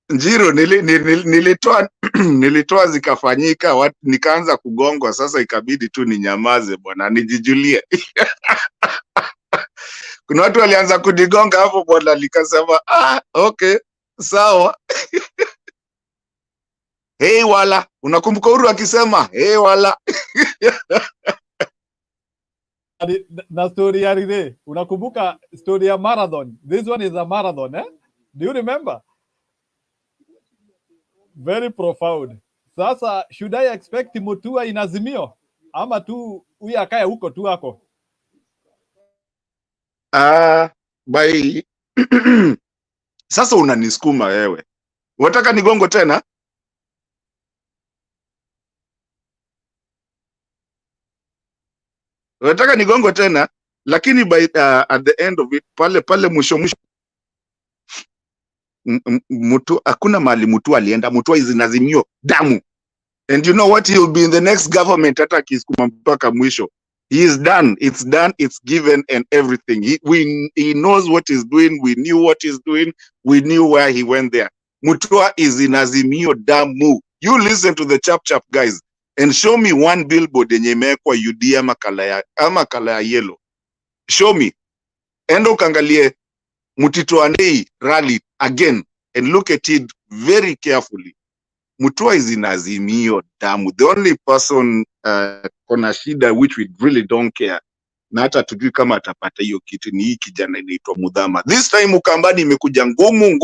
Njiro, nilitoa zikafanyika, nikaanza kugongwa, sasa ikabidi tu ninyamaze bwana, nijijulie. Kuna watu walianza kunigonga hapo bwana, nikasema okay, sawa. Hey wala, unakumbuka Uhuru akisema hey wala? Na story ya Ride, unakumbuka story ya marathon? This one is a marathon, eh? Do you remember? Very profound. Sasa, should I expect Mutua in Azimio? Ama tu huyu akae huko tu ako? By sasa unanisukuma wewe. Unataka nigongo tena? Unataka nigongo tena? Lakini by at the end of it, pale mwisho hakuna mahali Mutua alienda. Mutua is in Azimio damu. And you know what, he'll be in the next government hata akisukuma mpaka mwisho. He is done. It's done. It's given and everything. He knows what he's doing. We knew what he's doing. We knew where he went there. Mutua is in Azimio damu. You listen to the chap guys and show me one billboard yenye imewekwa UD ama kala ya yellow. Show me. Endo kangalie Mutito Andei rally again and look at it very carefully. Mutua is in Azimio damu. The only person kona shida which we really don't care na hata tujui kama atapata hiyo kitu ni hii kijana inaitwa Mudhama. This time Ukambani imekuja ngumu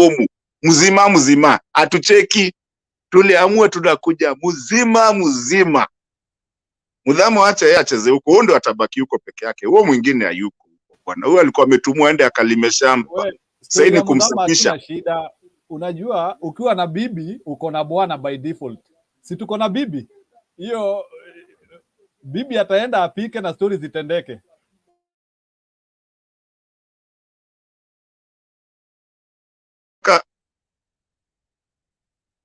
mzima atucheki, tuliamua tunakuja mzima. Mudhama acha yeye acheze huko, huo ndo atabaki huko peke yake, huo mwingine hayuko bwana. Huyo alikuwa ametumwa aende akalime shamba, sasa ni kumsafisha. Shida unajua, ukiwa na bibi uko na bwana by default. Si tuko na bibi, hiyo bibi ataenda apike na stories zitendeke.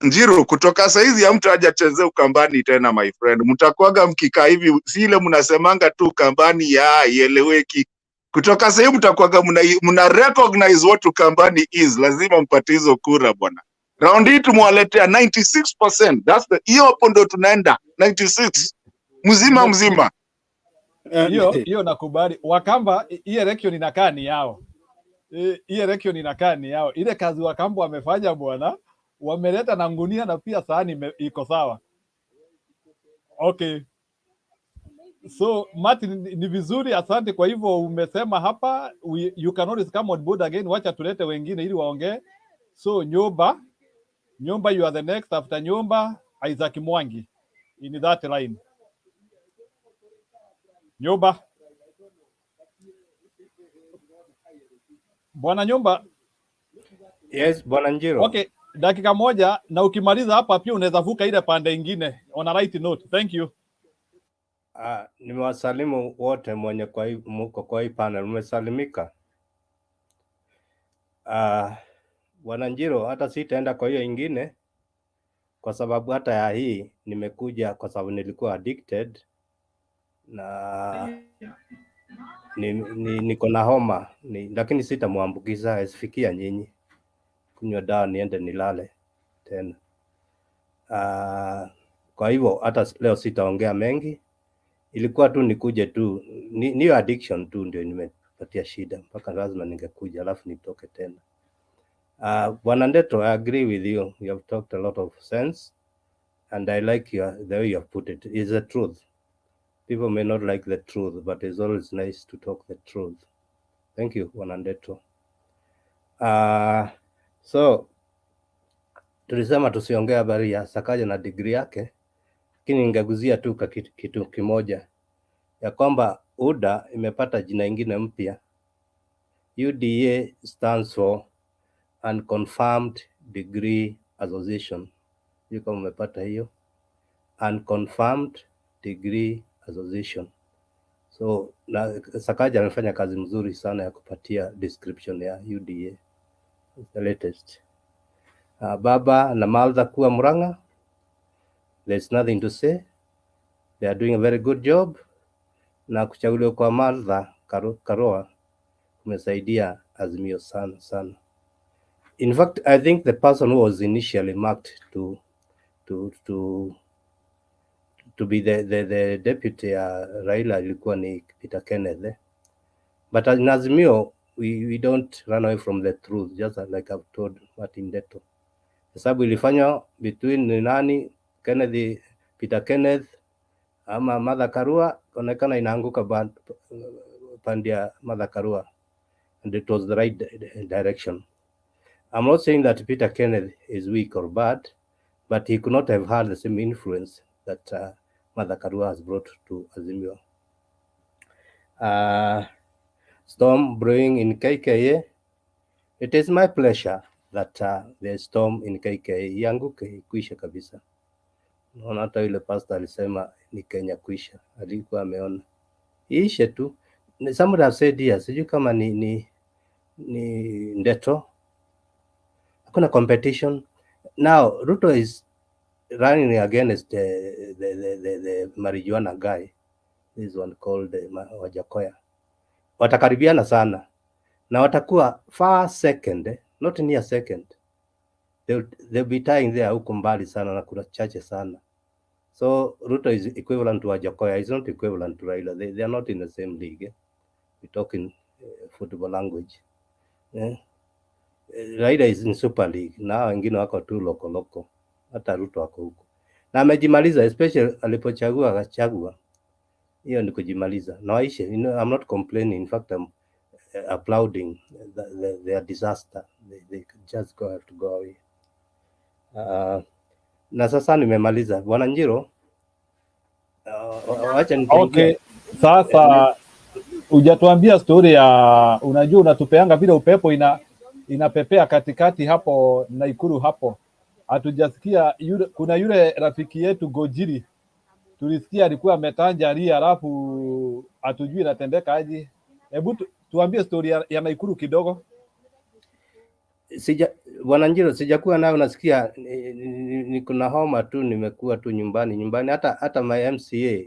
Njiru, kutoka saizi ya mtu hajachezea Ukambani tena my friend. Mtakuaga mkikaa hivi, si ile mnasemanga tu Ukambani ya ieleweki. Kutoka saizi mtakuaga mna recognize what Ukambani is. Lazima mpate hizo kura bwana. Round hii tumewaletea 96%. That's the hiyo hapo ndo tunaenda 96. Mzima. Hiyo nakubali. Wakamba hii election inakaa ni yao. Hii election inakaa ni yao. Ile kazi Wakamba wamefanya bwana, wameleta na ngunia na pia sahani iko sawa. Okay. So Martin, ni vizuri, asante. Kwa hivyo umesema hapa you can always come on board again. Wacha tulete wengine ili waongee. So Nyomba, you are the next after Nyomba, Isaac Mwangi in that line. Nyomba. Bwana Nyomba. Yes, Bwana Njiro. Okay, dakika moja na ukimaliza hapa pia unaweza vuka ile pande ingine on a right note. Thank you. Nimewasalimu wote mwenye muko kwa hii panel, umesalimika. Bwana Njiro, hata sitaenda kwa hiyo ingine kwa sababu hata ya hii nimekuja kwa sababu nilikuwa addicted na niko na homa lakini sitamwambukiza, asifikia nyinyi. Kunywa dawa niende nilale tena. Kwa hivyo hata leo sitaongea mengi, ilikuwa tu nikuje tu ni addiction tu ndio nimepatia shida mpaka lazima ningekuja alafu nitoke tena. Bwana Ndeto, I agree with you. You have talked a lot of sense and I like the way you have put it. It's the truth. People may not like the truth, but it's always nice to talk the truth. Thank you, Bwana Ndeto. So tulisema tusiongea habari ya Sakaja na degree yake, lakini ningeguzia tu kitu kimoja ya kwamba UDA imepata jina ingine mpya. UDA stands for Unconfirmed Degree Association. Hiyo kama umepata hiyo, Unconfirmed Degree Association. So Sakaja amefanya kazi mzuri sana ya kupatia description ya UDA. The latest. Baba na Malda kuwa Muranga, there's nothing to say. They are doing a very good job. Na kuchaguliwa kwa Malda Karua kumesaidia Azimio sana. In fact, I think the person who was initially marked to be the deputy Raila ilikuwa ni Peter Kenneth. But in Azimio, we don't run away from the truth, just like I've told Martin Deto. Hesabu ilifanywa between nani, Peter Kenneth ama Martha Karua, konekana inaanguka pandia Martha Karua, and it was the right direction. I'm not saying that Peter Kenneth is weak or bad, but he could not have had the same influence that Martha Karua has brought to Azimio. Storm brewing in KKA. It is my pleasure that the storm in KKA ianguke kuisha kabisa. Naona hata yule pastor alisema ni Kenya kuisha, alikuwa ameona iishe tu. Somebody have said here, sijui kama ni Ndeto Hakuna competition. Now Ruto is running against the marijuana guy, this one called Wajakoya. Watakaribiana sana na watakuwa far second, not near second. They'll be tying there huko mbali sana na kura chache sana. So Ruto is equivalent to Wajakoya. He's not equivalent to Raila. They are not in the same league. We talk in football language. Raila is in Super League. Na wengine wako tu loko. Hata Ruto wako huko. Na amejimaliza, especially alipochagua akachagua. Hiyo ni kujimaliza. No Aisha, I'm not complaining. In fact, I'm applauding their disaster. They just have to go away. Na sasa nimemaliza. Bwana Njiro, wacha nitaingia. Okay, sasa hujatuambia story ya, unajua unatupeanga vile upepo inapepea katikati hapo Naikuru hapo. Hatujasikia kuna yule rafiki yetu Gojiri, tulisikia alikuwa ametanja ria, alafu hatujui inatendeka aje. Hebu tuambie story ya Naikuru kidogo. Bwana Njiro, sijakuwa nayo, nasikia niko na homa tu, nimekuwa tu nyumbani. Hata my MCA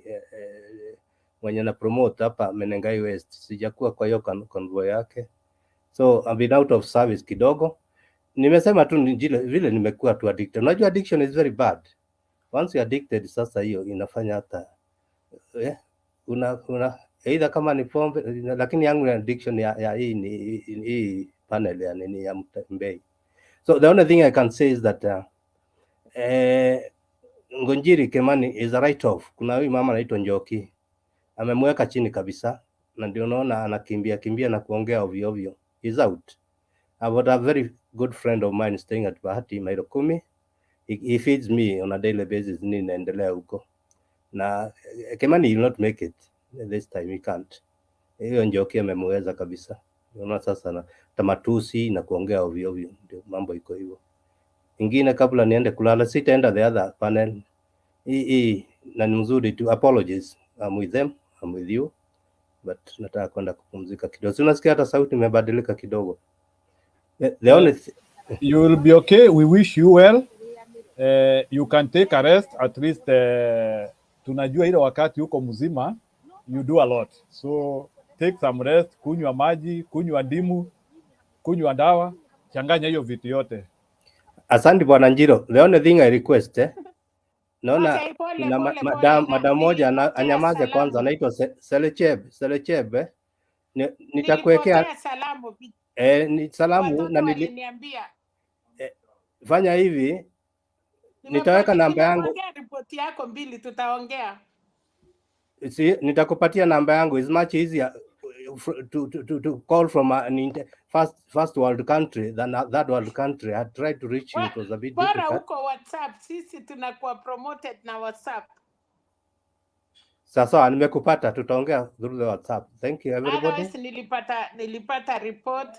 mwenye na promote hapa Menengai West, sijakuwa kwa hiyo convoy yake, so I've been out of service kidogo. Nimesema tu vile nimekuwa tu addicted. Unajua addiction is very bad. Once you addicted, sasa hiyo inafanya hata una either kama ni pombe, lakini yangu ya addiction ya hii panel ya nini ya Mtembei. So the only thing I can say is that Ngonjiri Kimani is a write off. Kuna huyu mama anaitwa Njoki, amemweka chini kabisa, na ndio unaona anakimbia na kuongea ovyo. He's out. I've got a very good friend of mine staying at Bahati Mairokumi. He feeds me on a daily basis. Nini naendelea huko, na Kimani will not make it this time, he can't. Hiyo Njoki amemweza kabisa. Unaona sasa na tamatusi na kuongea ovyo, ndio mambo iko hivyo. Ingine kabla niende kulala, sitaenda the other panel. Hii na ni mzuri tu, apologies. I'm with them, I'm with you, but nataka kwenda kupumzika kidogo. Unasikia hata sauti imebadilika kidogo. The only you will be okay. We wish you well. You can take a rest at least. Tunajua ile wakati uko mzima, you do a lot, so take some rest. Kunywa maji, kunywa ndimu, kunywa dawa, changanya hiyo vitu yote. Asante Bwana Njiro. The only thing I request, naona Okay, madam moja anyamaze kwanza, anaitwa Selecheb. Nitakuwekea salamu. ni salamu na Waliniambia fanya hivi, nitaweka namba yangu. Ripoti yako mbili tutaongea. Nitakupatia namba yangu. Is much easier to call from an first world country than a third world country. I tried to reach you, it was a bit difficult. Bora uko WhatsApp, sisi tunakuwa promoted na WhatsApp. Sasa nimekupata, tutaongea through the WhatsApp. Thank you everybody. Nilipata report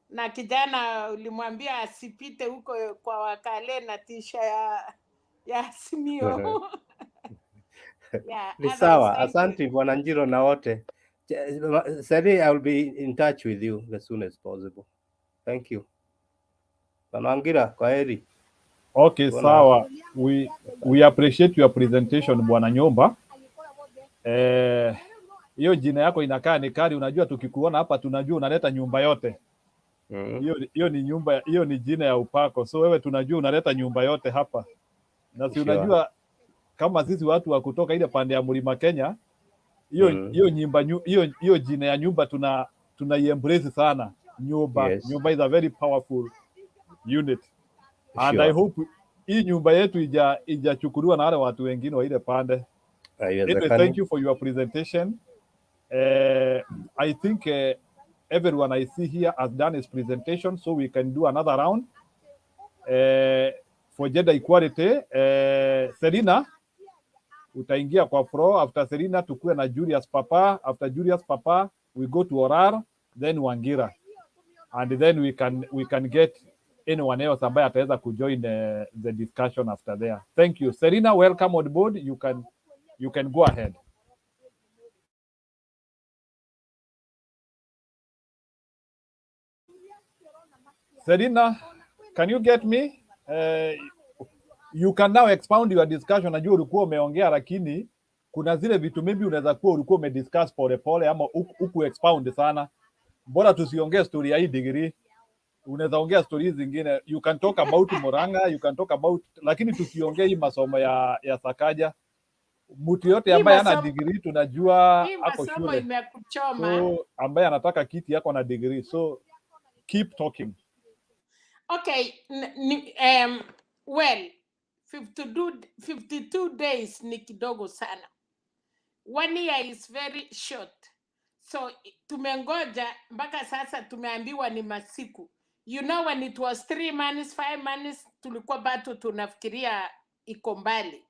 na kijana ulimwambia asipite huko kwa Wakale na tisha ya Simio. Yeah, ni sawa. Asante Bwana Njiro na wote. Sari, I will be in touch with you as soon as possible. Thank you. Bwana Ngira, kwaheri. Okay, sawa. We appreciate your presentation Bwana Nyomba. Hiyo jina yako inakaa ni kali. Unajua tukikuona hapa tunajua unaleta nyumba yote. Hiyo ni nyumba, hiyo ni jina ya upako. So wewe tunajua unaleta nyumba yote hapa. Na si unajua kama sisi watu wa kutoka ile pande ya Mlima Kenya, hiyo jina ya nyumba tunaiembrace sana. Nyumba, yes. Nyumba is a very powerful unit. And I hope hii nyumba yetu ijachukuliwa na wale watu wengine wa ile pande. Anyway, thank you for your presentation. I think everyone I see here has done his presentation, so we can do another round for gender equality. Serena, utaingia kwa floor. After Serena tukue na Julius Papa. After Julius Papa we go to Orar, then Wangira, and then we can get anyone else ambaye ataweza kujoin the discussion after there. Thank you. Serena, welcome on board. You can go ahead. Serena, Can you get me? You can now expound your discussion. Najua ulikuwa umeongea lakini kuna zile vitu maybe unaweza kuwa ulikuwa umediscuss pole pole ama huku expound sana. Bora tusiongee story ya hii degree. Unaweza ongea stories zingine. You can talk about Muranga, you can talk about, lakini tusiongee hii masomo ya Sakaja. Mtu yote ambaye ana degree tunajua ako shule. Imekuchoma. So ambaye anataka kiti yako na degree. So keep talking. Okay, well, 52 days ni kidogo sana. 1 year is very short. So tumengoja mpaka sasa tumeambiwa ni masiku. You know, when it was 3 months, 5 months, tulikuwa bado tunafikiria iko mbali.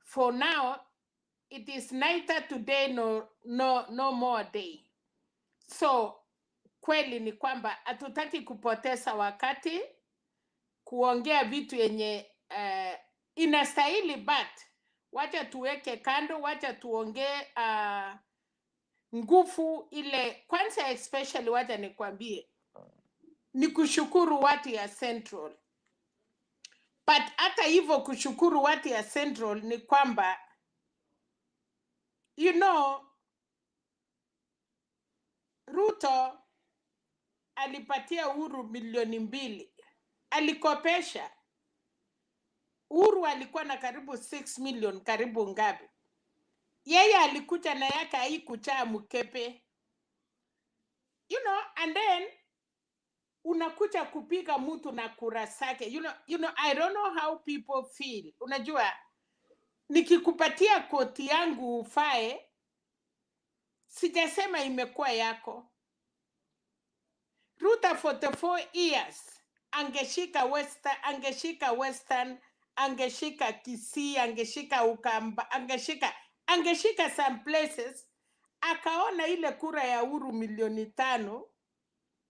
For now, it is neither today no more day. So kweli ni kwamba hatutaki kupoteza wakati kuongea vitu yenye inastahili, but wacha tuweke kando, wacha tuongee nguvu ile. Kwanza especially wacha nikwambie ni kushukuru watu ya Central. But hata hivyo kushukuru watu ya Central ni kwamba, you know, Ruto alipatia Uhuru milioni 2. Alikopesha. Uhuru alikuwa na karibu 6 million, karibu ngapi. Yeye alikuja na yake haikuchaa mkepe. You know, and then unakuja kupiga mtu na kura zake. You know, I don't know how people feel. Unajua, nikikupatia koti yangu ufae, sijasema imekuwa yako. Ruto 44 years angeshika Western, angeshika Kisii, angeshika Ukamba, angeshika some places, akaona ile kura ya Uhuru milioni 5,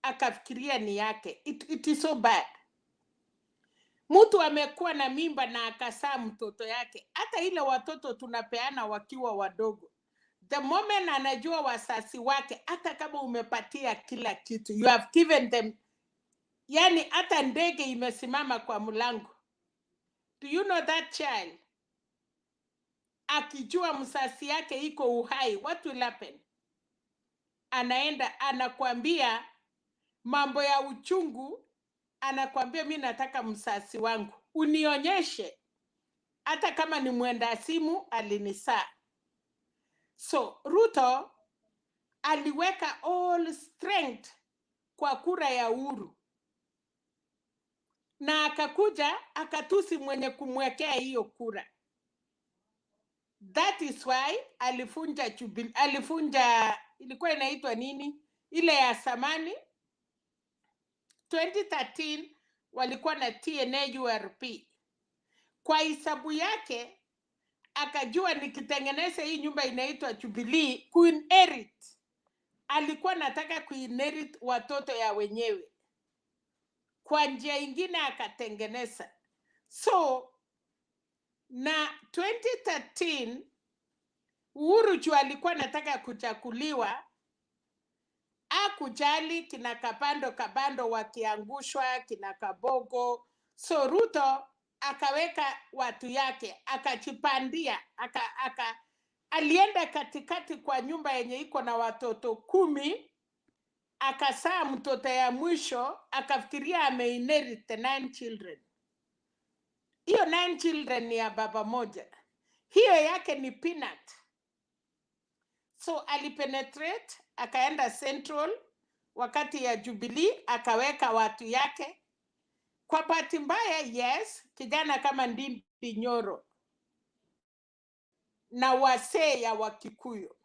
akafikiria ni yake. It is so bad. Mtu amekuwa na mimba na akasaa mtoto yake. Hata ile watoto tunapeana wakiwa wadogo. The moment anajua wasasi wake, hata kama umepatia kila kitu, you have given them, yani hata ndege imesimama kwa mlango. Do you know that child? Akijua msasi yake iko uhai, what will happen? Anaenda, anakuambia mambo ya uchungu, anakuambia mimi nataka msasi wangu. Unionyeshe. Hata kama ni mwenda simu, alinisaa. So, Ruto aliweka all strength kwa kura ya Uhuru. Na akakuja, akatusi mwenye kumwekea hiyo kura. That is why alifunja ilikuwa inaitwa nini? Ile ya samani. 2013 walikuwa na TNA URP. Kwa hisabu yake, akajua nikitengeneza hii nyumba inaitwa Jubilee kuinherit. Alikuwa nataka kuinherit watoto ya wenyewe. Kwa njia ingine akatengeneza. So, na 2013, Uhuru juu alikuwa nataka kuchakuliwa, akujali kina Kabando wakiangushwa, kina Kabogo. So Ruto akaweka watu yake, akajipandia, alienda katikati kwa nyumba yenye iko na watoto 10, akasaa mtoto ya mwisho, akafikiria ameinherit 9 children. Hiyo 9 children ni ya baba moja. Hiyo yake ni peanut. So alipenetrate, akaenda Central, wakati ya Jubilee, akaweka watu yake. Kwa bahati mbaya, yes, kijana kama Ndindi Nyoro na wasee ya Wakikuyu,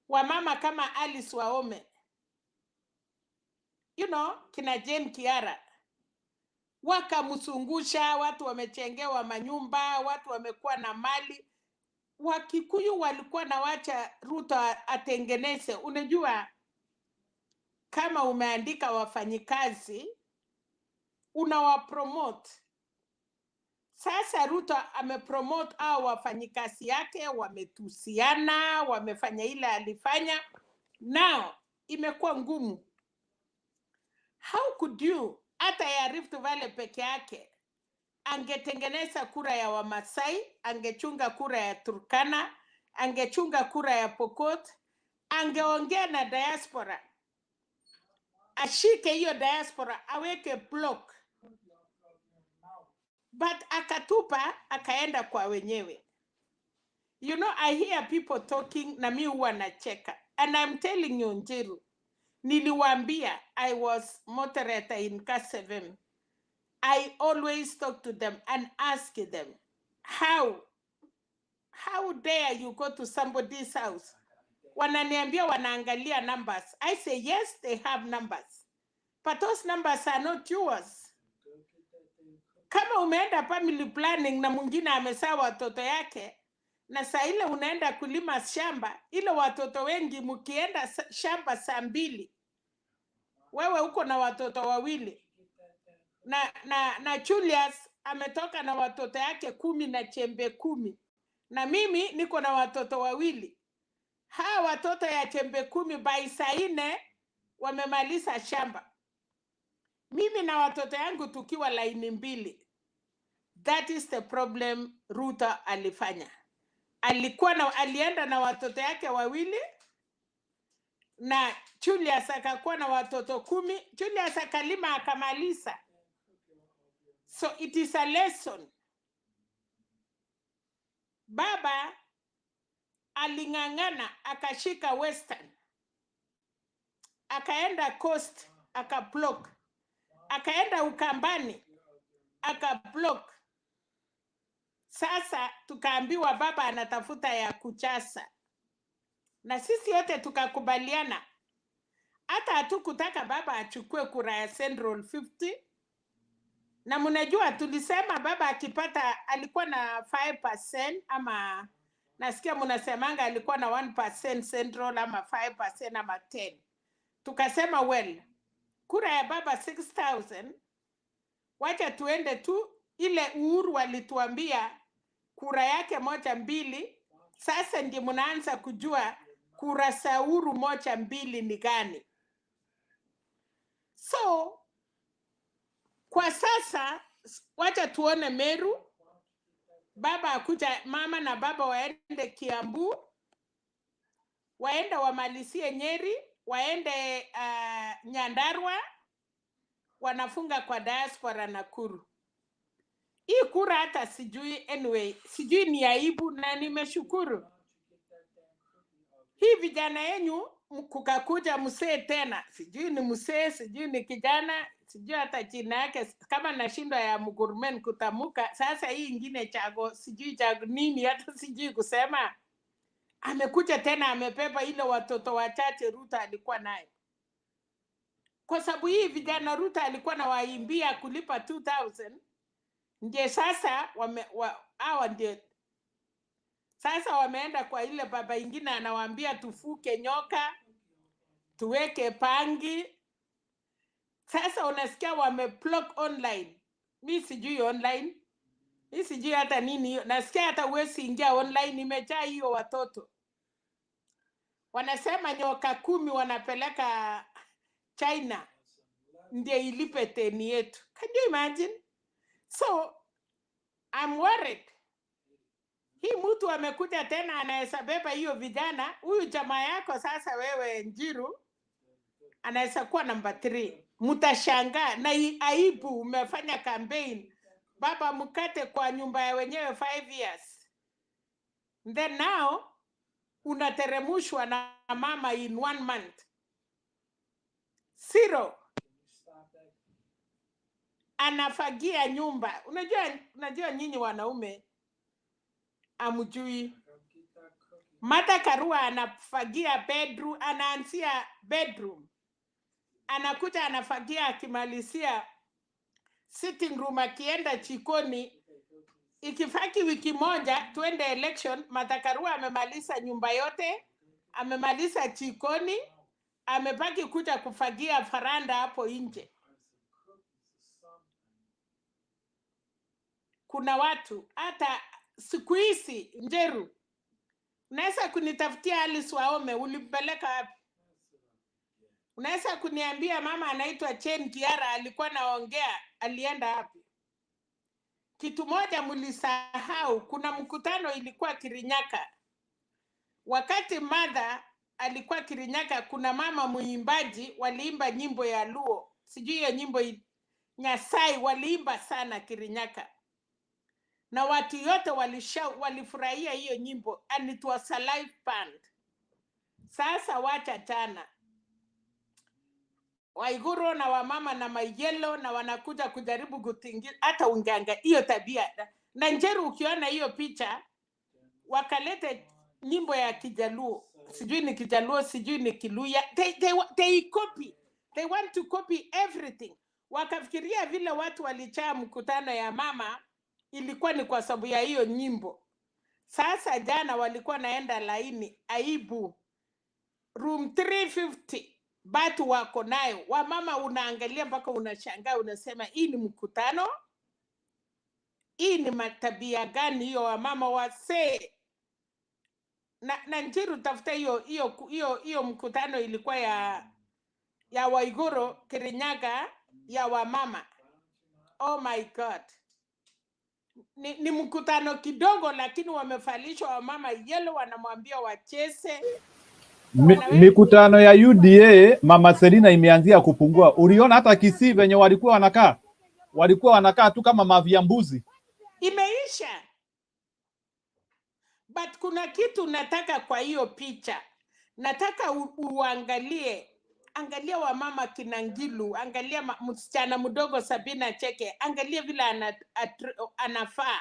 wamama kama Alice Waome, you know, kina Jane Kiara, wakamsungusha, watu wamechengewa manyumba, watu wamekuwa na mali. Wakikuyu walikuwa na wacha Ruto atengeneze. Unajua, kama umeandika wafanyikazi, unawapromote. Sasa Ruto amepromote hao wafanyikazi yake, wametusiana, wamefanya ile alifanya. Now, imekuwa ngumu. How could you, hata ya Rift Valley peke yake, angetengeneza kura ya Wamasai, angechunga kura ya Turkana, angechunga kura ya Pokot, angeongea na diaspora, ashike hiyo diaspora, aweke block. But akatupa, akaenda kwa wenyewe. You know, I hear people talking na mi huwa nacheka. And I'm telling you, Njiru, niliwaambia, I was moderator in K7. I always talk to them and ask them, how dare you go to somebody's house? Wananiambia wanaangalia numbers. I say, yes, they have numbers. But those numbers are not yours. Kama umeenda family planning na mwingine amezaa watoto yake, na saa ile unaenda kulima shamba, ile watoto wengi mkienda shamba saa 2, wewe uko na watoto wawili. Na Julius ametoka na watoto yake 10 na chembe 10. Na mimi niko na watoto wawili. Hawa watoto ya chembe 10 by saa 4 wamemaliza shamba. Mimi na watoto yangu tukiwa laini 2. That is the problem Ruto alifanya. Alienda na watoto yake wawili, na Julius akakuwa na watoto 10. Julius akalima akamaliza. So it is a lesson. Baba aling'ang'ana akashika Western, akaenda Coast akablock, akaenda Ukambani akablock. Sasa tukaambiwa baba anatafuta ya kuchasa, na sisi yote tukakubaliana. Hata hatukutaka baba achukue kura ya Central 50. Na mnajua tulisema baba akipata, alikuwa na 5% ama nasikia mnasemanga alikuwa na 1% Central ama 5% ama 10. Tukasema well, kura ya baba 6,000, wacha tuende tu ile Uhuru walituambia kura yake 1-2. Sasa ndio mnaanza kujua kura za Uhuru 1-2 ni gani. So kwa sasa wacha tuone Meru, baba akuja, mama na baba waende Kiambu, waende wamalizie Nyeri, waende Nyandarua, wanafunga kwa diaspora Nakuru. Hii kura hata sijui, anyway, sijui ni aibu, na nimeshukuru. Hii vijana yenyu kukakuja msee tena, sijui ni msee, sijui ni kijana, sijui hata jina yake, kama nashindwa ya Mugurmen kutamuka. Sasa hii ingine chago, sijui chago nini, hata sijui kusema. Amekuja tena amepepa ile watoto wachache Ruto alikuwa naye. Kwa sababu hii vijana Ruto alikuwa na waimbia kulipa 2,000. Ndiye sasa hawa ndiye sasa wameenda kwa ile baba ingine anawaambia tufuke nyoka, tuweke pangi. Sasa unasikia wameblock online. Mimi sijui online. Mimi sijui hata nini. Nasikia hata uwezi ingia online, imejaa hiyo watoto. Wanasema nyoka 10 wanapeleka China ndiye ilipe teni yetu. Can you imagine? So I'm worried. Hii mtu amekuja tena anaweza beba hiyo vijana. Huyu jamaa yako sasa wewe Njiru anaweza kuwa number 3. Mtashangaa na aibu, umefanya campaign. Baba mkate kwa nyumba ya wenyewe 5 years. Then now unateremushwa na mama in 1 month. 0. Anafagia nyumba. Unajua nyinyi wanaume amjui. Martha Karua anafagia bedroom, anaanzia bedroom. Anakuja anafagia akimalizia sitting room, akienda jikoni. Ikifaki wiki moja tuende election, Martha Karua amemaliza nyumba yote, amemaliza jikoni, amebaki kuja kufagia faranda hapo nje. Kuna watu hata siku hizi Njeru, unaweza kunitafutia Alice Waome, ulipeleka wapi? Unaweza kuniambia mama anaitwa Chen Kiara alikuwa naongea, alienda wapi? Kitu moja mlisahau, kuna mkutano ilikuwa Kirinyaka. Wakati mother alikuwa Kirinyaka, kuna mama muimbaji waliimba nyimbo ya Luo. Sijui hiyo nyimbo Nyasai waliimba sana Kirinyaka. Na watu yote walifurahia hiyo nyimbo, and it was a live band. Sasa wacha tana. Waiguru na wamama na mayelo na wanakuja kujaribu kutingiza hata unganga hiyo tabia. Na Njeru ukiona hiyo picha wakalete nyimbo ya Kijaluo. Sijui ni Kijaluo, sijui ni Kiluya. They copy. They want to copy everything. Wakafikiria vile watu walichaa mkutano ya mama ilikuwa ni kwa sababu ya hiyo nyimbo. Sasa jana walikuwa naenda laini aibu. Room 350 batu wako nayo. Wamama unaangalia mpaka unashangaa, unasema hii ni mkutano? Hii ni matabia gani hiyo wamama wasee? Na Njiru tafuta hiyo mkutano ilikuwa ya Waiguru Kirinyaga ya wamama. Oh my God. Ni mkutano kidogo lakini wamefalishwa wamama yellow, wanamwambia wacheze. Mikutano ya UDA Mama Selina imeanzia kupungua. Uliona hata Kisii venye walikuwa wanakaa tu kama mavia mbuzi. Imeisha. But kuna kitu nataka kwa hiyo picha. Nataka uangalie. Angalia wamama Kinangilu, angalia msichana mdogo Sabina Cheke, angalia vile anafaa.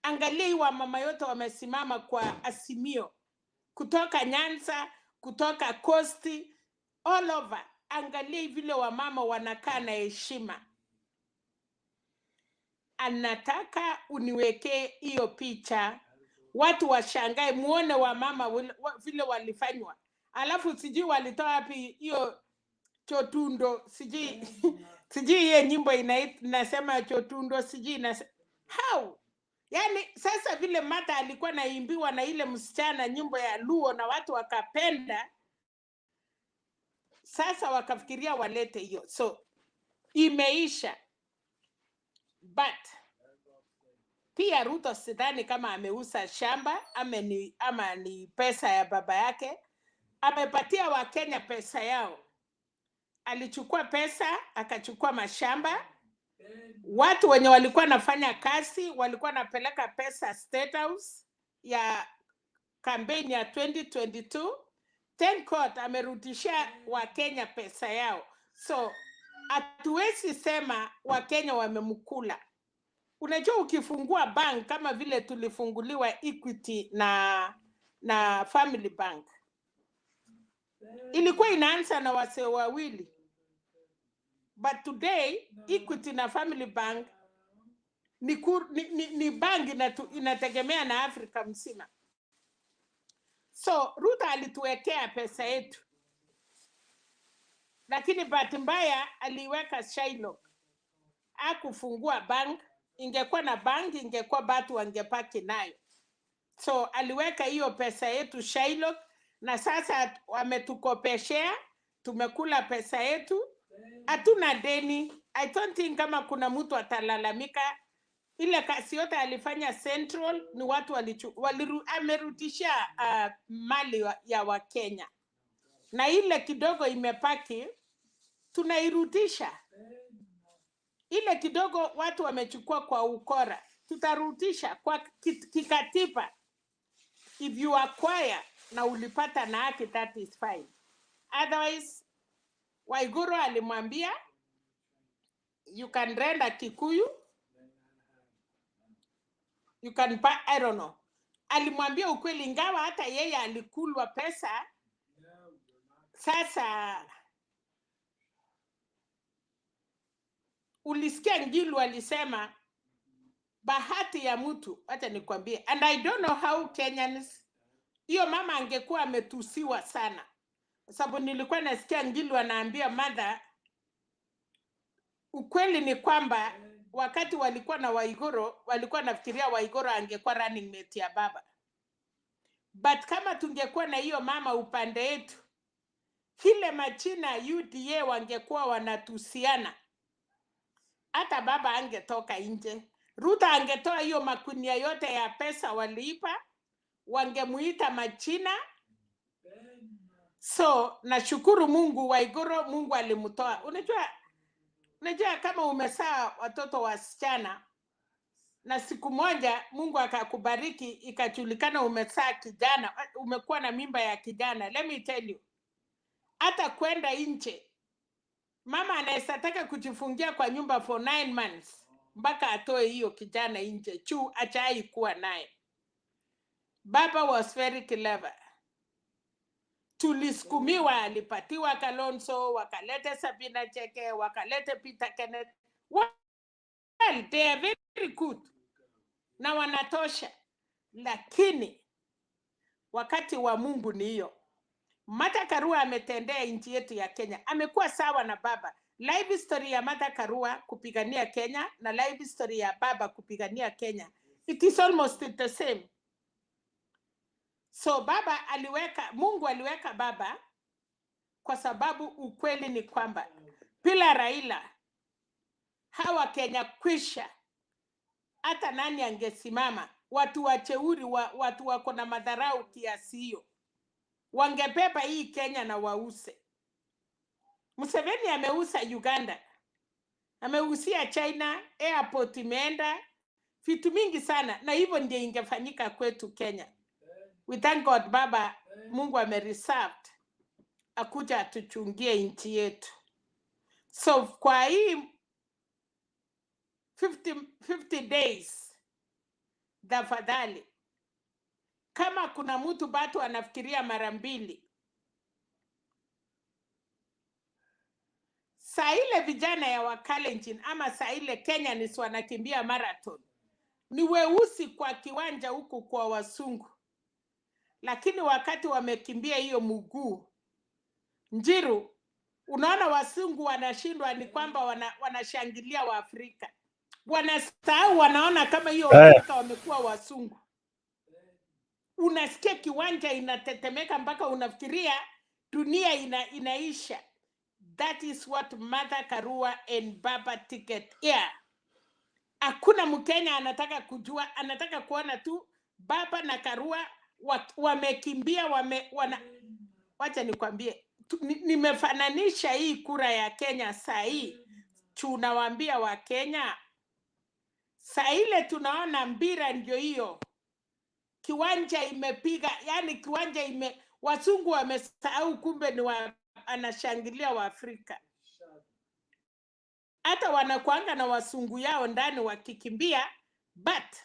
Angalia wamama yote wamesimama kwa Azimio. Kutoka Nyanza, kutoka Coast, all over. Angalia vile wamama wanakaa na heshima. Anataka uniwekee hiyo picha. Watu washangae muone wamama vile walifanywa. Alafu sijui walitoa wapi hiyo chotundo, sijui hiyo nyimbo inasema chotundo, sijui how? Yani sasa vile Mata alikuwa naimbiwa na ile msichana nyimbo ya Luo na watu wakapenda, sasa wakafikiria walete hiyo. So imeisha. But pia Ruto sidhani kama ameuza shamba ama ni pesa ya baba yake. Amepatia Wakenya pesa yao. Alichukua pesa, akachukua mashamba. Watu wenye walikuwa nafanya kazi, walikuwa napeleka pesa State House ya kampeni ya 2022. Court amerudishia Wakenya pesa yao. So, hatuwezi sema Wakenya wamemkula. Unajua ukifungua bank kama vile tulifunguliwa Equity na Family Bank. Ilikuwa inaanza na wasee wawili. But today, Equity na Family Bank ni bank inategemea na Afrika mzima. So, Ruto alituwekea pesa yetu. Lakini bahati mbaya aliweka Shylock. Hakufungua bank. Ingekuwa na bank, ingekuwa batu wangepaki nayo. So, aliweka hiyo pesa yetu Shylock. Na sasa wametukopeshea, tumekula pesa yetu. Hatuna deni. I don't think kama kuna mtu atalalamika. Ile kasi yote alifanya Central ni watu amerudisha mali ya Wakenya. Na ile kidogo imepaki, tunairudisha. Ile kidogo watu wamechukua kwa ukora, tutarudisha kwa kikatiba. If you acquire na ulipata na haki, that is fine. Otherwise, Waiguru alimwambia you can render Kikuyu, you can buy, I don't know. Alimwambia ukweli, ingawa hata yeye alikulwa pesa. Sasa ulisikia Ngilu alisema bahati ya mtu, acha nikwambie, and I don't know how Kenyans, hiyo mama angekuwa ametusiwa sana. Sababu nilikuwa nasikia Ngilu anaambia mother, ukweli ni kwamba wakati walikuwa na Waiguru, walikuwa nafikiria Waiguru angekuwa running mate ya baba. But kama tungekuwa na hiyo mama upande yetu, Kile machina UDA wangekuwa wanatusiana, hata baba angetoka nje. Ruto angetoa hiyo makunia yote ya pesa waliipa, wangemuita machina. So nashukuru Mungu, Waiguru Mungu alimtoa. Unajua kama umesaa watoto wasichana na siku moja Mungu akakubariki ikajulikana umesaa kijana, umekuwa na mimba ya kijana, let me tell you, hata kwenda nje, mama anaweza taka kujifungia kwa nyumba for 9 months mpaka atoe hiyo kijana nje achai kuwa naye. Baba was very clever. Tulisukumiwa, alipatiwa Kalonzo, wakalete Sabina Cheke, wakalete Peter Kenneth. Well, they are very good na wanatosha, lakini wakati wa Mungu ni hiyo. Martha Karua ametendea nchi yetu ya Kenya, amekuwa sawa na baba. Life story ya Martha Karua kupigania Kenya na life story ya baba kupigania Kenya, it is almost the same. So Mungu aliweka baba kwa sababu ukweli ni kwamba bila Raila hawa Kenya kwisha. Hata nani angesimama? Watu wacheuri, watu wako na madharau kiasi hiyo, wangepepa hii Kenya na wause. Museveni ameuza Uganda, ameusia China, airport imeenda, vitu mingi sana, na hivyo ndio ingefanyika kwetu Kenya. We thank God baba Mungu amereserved akuja atuchungie nchi yetu. So kwa hii 50 days, tafadhali, kama kuna mtu bado anafikiria mara mbili, saa ile vijana ya Wakalenjin ama saa ile Kenya ni wanakimbia marathon, ni weusi kwa kiwanja huku kwa wasungu, lakini wakati wamekimbia hiyo mguu Njiru, unaona wasungu wanashindwa, ni kwamba wanashangilia wa Afrika. Wanasahau, wanaona kama hiyo Afrika wamekuwa wasungu. Unasikia kiwanja inatetemeka mpaka unafikiria dunia inaisha. That is what Mother Karua and Baba ticket here. Hakuna Mkenya anataka kujua, anataka kuona tu Baba na Karua wamekimbia, wacha nikwambie, nimefananisha hii kura ya Kenya saa hii. Tunawaambia wa Kenya, saa ile tunaona mpira ndio hiyo. Kiwanja imepiga, yani kiwanja wasungu wamesahau kumbe ni anashangilia wa Afrika. Hata wanakuanga na wasungu yao ndani wakikimbia, but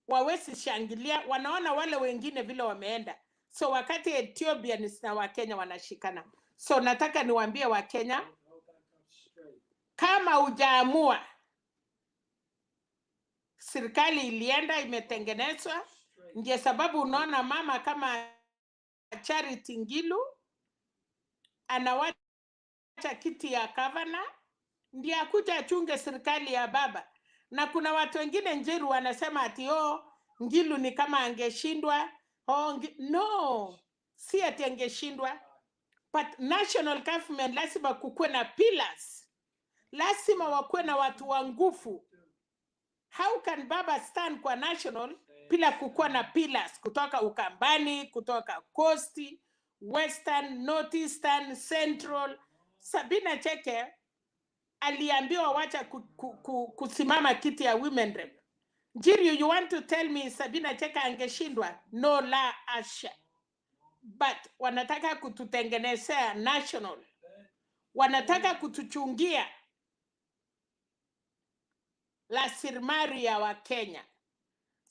wawezi shangilia, wanaona wale wengine vile wameenda. So wakati Ethiopians na Wakenya wanashikana. So nataka niwaambie Wakenya, kama hujaamua, serikali ilienda imetengenezwa, ndio sababu unaona mama kama Charity Ngilu anawacha kiti ya gavana ndio akuja achunge serikali ya baba. Na kuna watu wengine Njiru wanasema ati Ngilu ni kama angeshindwa. No, si ati angeshindwa, but national government lazima kukuwe na pillars, lazima wakuwe na watu wa nguvu. How can baba stand kwa national bila kukuwa na pillars kutoka Ukambani, kutoka Coast, Western, Northeastern, Central? Sabina Cheke aliambiwa wacha kusimama kiti ya women rep. Njiru, you want to tell me Sabina Cheke angeshindwa? No la asha. But wanataka kututengenezea national, wanataka kutuchungia rasilimali ya Wakenya.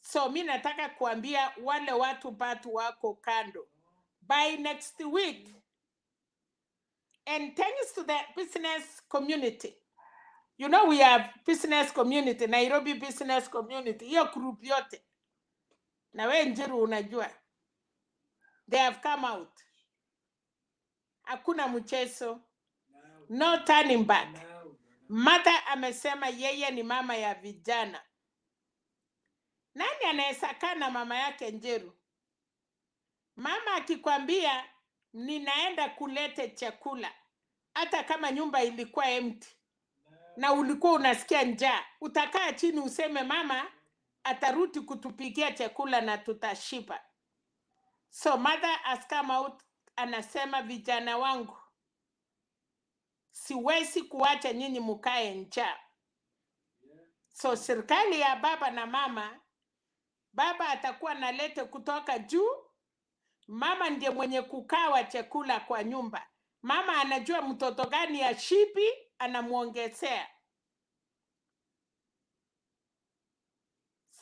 So mi nataka kuambia wale watu wako kando, by next week, and thanks to the business community, you know we have business community, Nairobi business community, hiyo group yote, na we Njiru unajua, they have come out. Hakuna mchezo, no turning back. Mata amesema yeye ni mama ya vijana. Nani anaweza kaa na mama yake Njiru? Mama akikwambia ninaenda kulete chakula, hata kama nyumba ilikuwa empty na ulikuwa unasikia njaa, utakaa chini useme mama atarudi kutupikia chakula na tutashiba. So mother has come out, anasema vijana wangu, siwezi kuacha nyinyi mukae njaa. So serikali ya baba na mama, baba atakuwa nalete kutoka juu, mama ndiye mwenye kukawa chakula kwa nyumba. Mama anajua mtoto gani ya shipi, anamuongezea.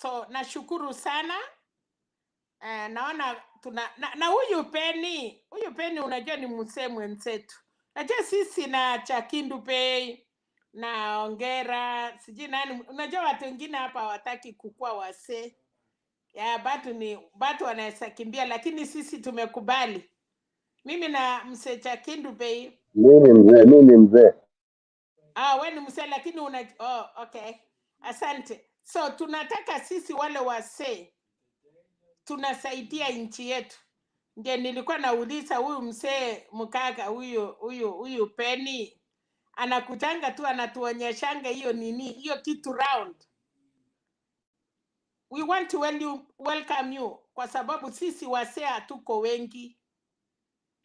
So nashukuru sana. Naona na huyu Penny unajua ni msee mwenzetu. Najua sisi na Chakindu Pay na Ongera, sijui nani, unajua watu wengine hapa hawataki kukua wasee. Ya batu wanaweza kimbia, lakini sisi tumekubali. Mimi na msee Chakindu Pay. Mimi ni mzee. Wewe ni msee lakini okay. Asante. So tunataka sisi wale wasee tunasaidia nchi yetu. Ndio nilikuwa nauliza huyu msee mkaka huyu Penny anakutanga tu anatuonyeshanga hiyo nini, hiyo kitu round. We want to welcome you kwa sababu sisi wasee hatuko wengi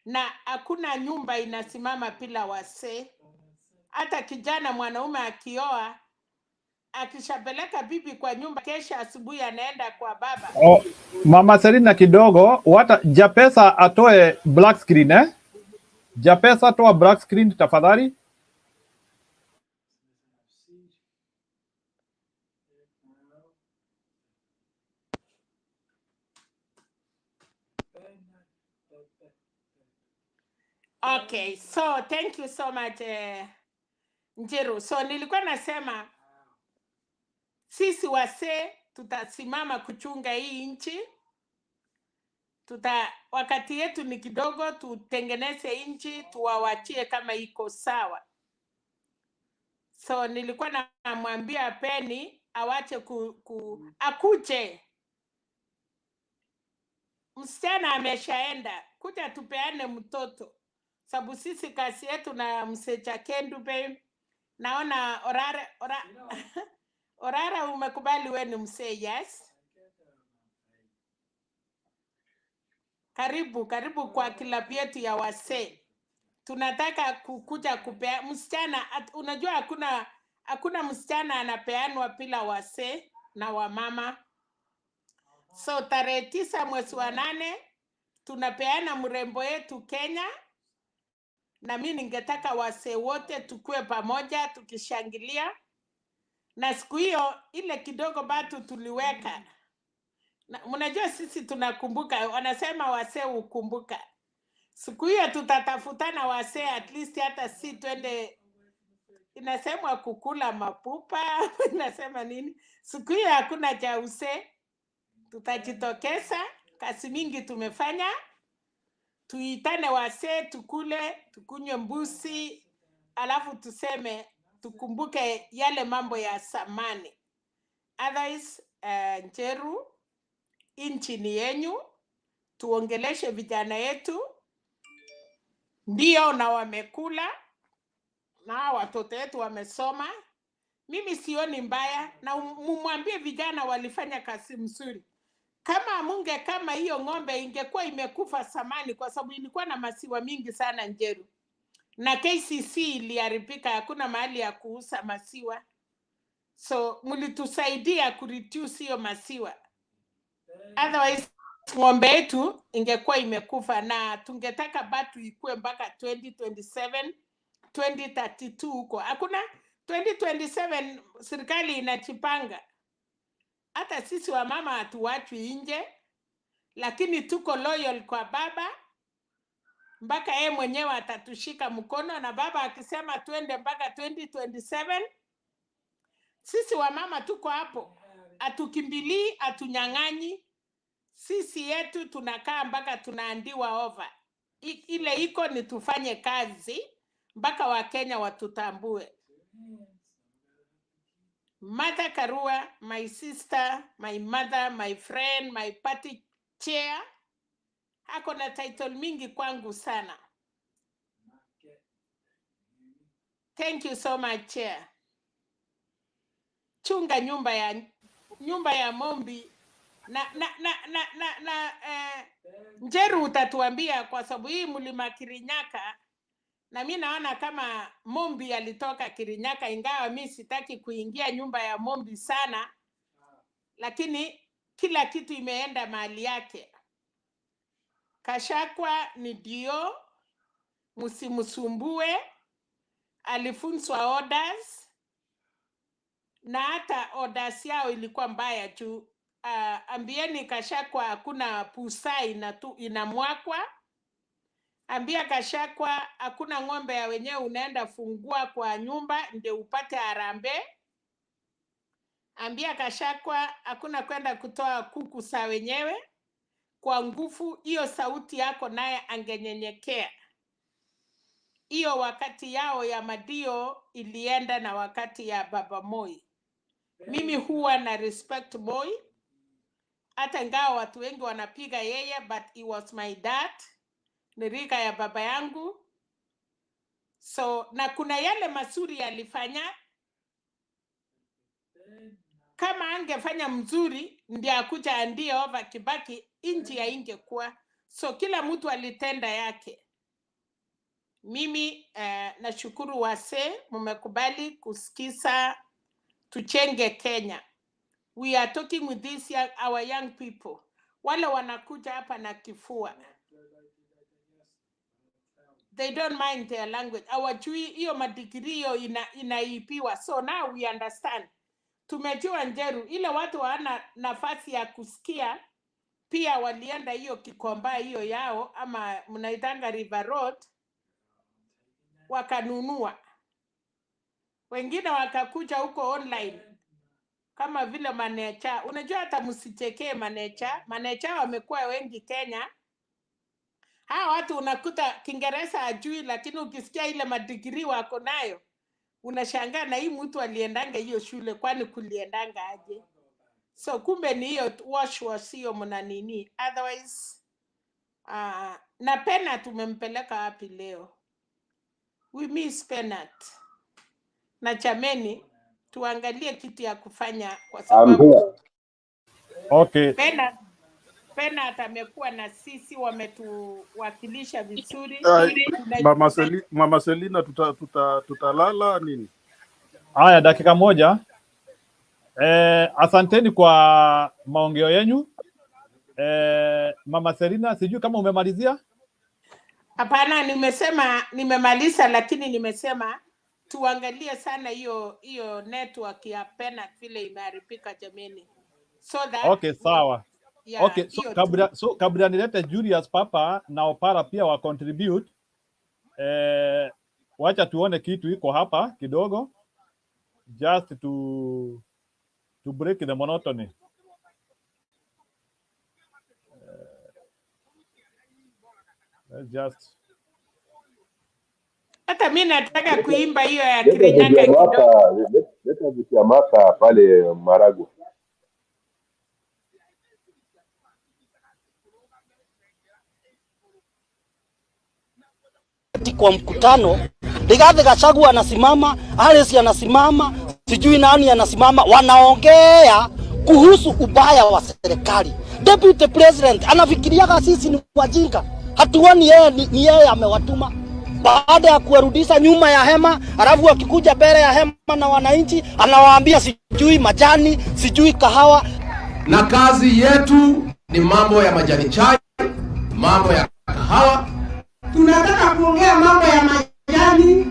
na hakuna nyumba inasimama bila wasee. Hata kijana mwanaume akioa, akishapeleka bibi kwa nyumba, kesha asubuhi anaenda kwa baba. Mama Selina kidogo, Japesa atoe black screen Japesa toa black screen tafadhali. Okay, so thank you so much Njiru. So nilikuwa nasema sisi wasee tutasimama kuchunga hii nchi. Wakati yetu ni kidogo, tutengeneze nchi, tuwawachie kama iko sawa. So nilikuwa namwambia Penny awache akuje. Msichana ameshaenda, kuja tupeane mtoto. Sababu sisi kazi yetu na msecha Kendu Pay. Naona Orara umekubali wewe ni msee, yes? Karibu kwa kilabu yetu ya wasee. Tunataka kukuja kupea msichana. Unajua hakuna msichana anapeanwa bila wasee na wamama. So tarehe 9 mwezi wa 8 tunapeana mrembo yetu Kenya, na mimi ningetaka wasee wote tukue pamoja tukishangilia. Na siku hiyo ile kidogo bado tuliweka. Mnajua sisi tunakumbuka, wanasema wasee ukumbuka. Siku hiyo tutatafutana wasee, at least hata si twende, inasemwa kukula mapupa, inasema nini? Siku hiyo hakuna cha usee, tutajitokeza, kazi mingi tumefanya, tuitane wasee, tukule, tukunywe mbusi, alafu tuseme, tukumbuke yale mambo ya zamani. Otherwise, Njeru, nchi ni yenyu, tuongeleshe vijana yetu, ndio na wamekula, na watoto wetu wamesoma. Mimi sioni mbaya, na mumwambie vijana walifanya kazi mzuri. Kama hiyo ng'ombe ingekuwa imekufa zamani, kwa sababu ilikuwa na maziwa mingi sana Njeru. Na KCC iliharibika, hakuna mahali ya kuuza maziwa. So mlitusaidia kureduce hiyo maziwa. Otherwise ng'ombe yetu ingekuwa imekufa, na tungetaka batu ikue mpaka 2027, 2032 huko. Hakuna 2027, serikali inachipanga. Hata sisi wa mama hatuachwi nje, lakini tuko loyal kwa baba mpaka yeye mwenyewe atatushika mkono, na baba akisema twende mpaka 2027, sisi wa mama tuko hapo. Atukimbilii, atunyang'anyi. Sisi yetu tunakaa mpaka tunaandiwa over. Ile iko ni tufanye kazi mpaka Wakenya watutambue. Mother Karua, my sister, my mother, my friend, my party chair, Hako na title mingi kwangu sana. Thank you so much, Chair. Chunga nyumba ya Mombi na Njeru utatuambia, kwa sababu hii mlima Kirinyaka, na mimi naona kama Mombi alitoka Kirinyaka, ingawa mimi sitaki kuingia nyumba ya Mombi sana, lakini kila kitu imeenda mahali yake. Kashakwa ni dio, msimusumbue, alifunzwa orders, na hata orders yao ilikuwa mbaya tu. Ambieni Kashakwa hakuna pusai inamwakwa. Ambia Kashakwa hakuna ng'ombe ya wenyewe unaenda fungua kwa nyumba ndio upate harambee. Ambia Kashakwa hakuna kwenda kutoa kuku sa wenyewe kwa nguvu. Hiyo sauti yako naye angenyenyekea. Hiyo wakati yao ya Madio ilienda na wakati ya Baba Moi. Mimi huwa na respect Moi, hata ingawa watu wengi wanapiga yeye, but he was my dad. Ni rika ya baba yangu. So na kuna yale mazuri alifanya. Kama angefanya mzuri ndio akuja andie over Kibaki, inji ya ingekuwa. So kila mtu alitenda yake. Mimi nashukuru wase mmekubali kusikiza tuchenge Kenya. We are talking with our young people. Wale wanakuja hapa na kifua. They don't mind their language. Hawajui hiyo madigiri inaipiwa. So now we understand. Tumejua Njeru, ile watu wana nafasi ya kusikia, pia walienda hiyo Kikomba hiyo yao, ama mnaitanga River Road, wakanunua. Wengine wakakuja huko online, kama vile Manecha. Unajua hata msichekee Manecha. Manecha wamekuwa wengi Kenya. Hawa watu unakuta Kiingereza ajui, lakini ukisikia ile madigiri wako nayo, unashangaa na hii mtu aliendanga hiyo shule, kwani kuliendanga aje? So kumbe ni hiyo wash hiyo mna nini. Otherwise, na Penat tumempeleka wapi leo? We miss Penat. Na chameni, tuangalie kitu ya kufanya, kwa sababu okay. Penat amekuwa na sisi, wametuwakilisha vizuri. Mama Selina, tutalala nini? Haya, dakika moja. Asanteni kwa maongeo yenu. Mama Selina, sijui kama umemalizia? Hapana, nimemaliza, lakini nimesema tuangalie sana hiyo network ya Penat vile imeharibika jameni. So that okay, sawa. Yeah, okay, kabla nilete Julius Papa na Opara pia wa contribute, wacha tuone kitu iko hapa kidogo, just to break the monotony. Just hata mimi nataka kuimba hiyo ya Kirinyaka kidogo. Leta vitu ya maka pale Marago. Kwa mkutano Rigathi Gachagua anasimama, Alice anasimama, sijui nani anasimama, wanaongea kuhusu ubaya wa serikali. Deputy President anafikiriaga sisi ni wajinga. Hatuoni yeye ni yeye amewatuma. Baada ya kuwarudisha nyuma ya hema, alafu akikuja mbele ya hema na wananchi anawaambia sijui majani, sijui kahawa. Na kazi yetu ni mambo ya majani chai, mambo ya kahawa. Tunataka kuongea mambo ya majani,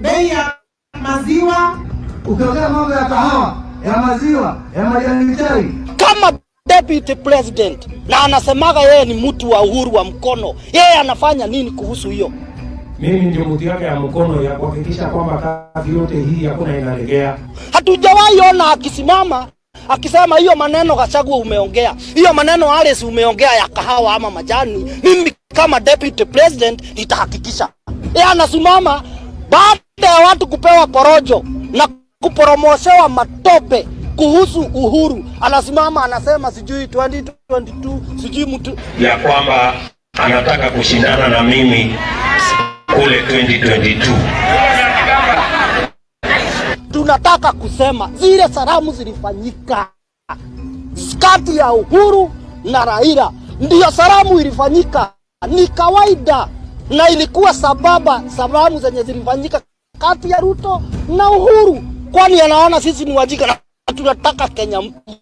bei ya maziwa, ukiongea mambo ya kahawa, ya maziwa, ya majani chai. Kama Deputy President na anasemaga yeye ni mtu wa uhuru wa mkono, yeye anafanya nini kuhusu hiyo? Mimi ndio mtu yake ya mkono ya kuhakikisha kwamba kazi yote hii hakuna inalegea. Hatujawahi ona akisimama akisema hiyo maneno Gachagua umeongea, hiyo maneno Alice umeongea ya kahawa ama majani. Mimi kama Deputy President nitahakikisha. Yeye anasimama baada ya watu kupewa porojo na kuporomoshewa matope kuhusu uhuru, anasimama anasema sijui 2022 sijui mtu ya kwamba anataka kushindana na mimi kule 2022. Tunataka kusema zile salamu zilifanyika kati ya Uhuru na Raila, ndio salamu ilifanyika, ni kawaida, na ilikuwa salamu zenye zilifanyika kati ya Ruto na Uhuru, kwani anaona sisi ni wajika na tunataka Kenya mpya.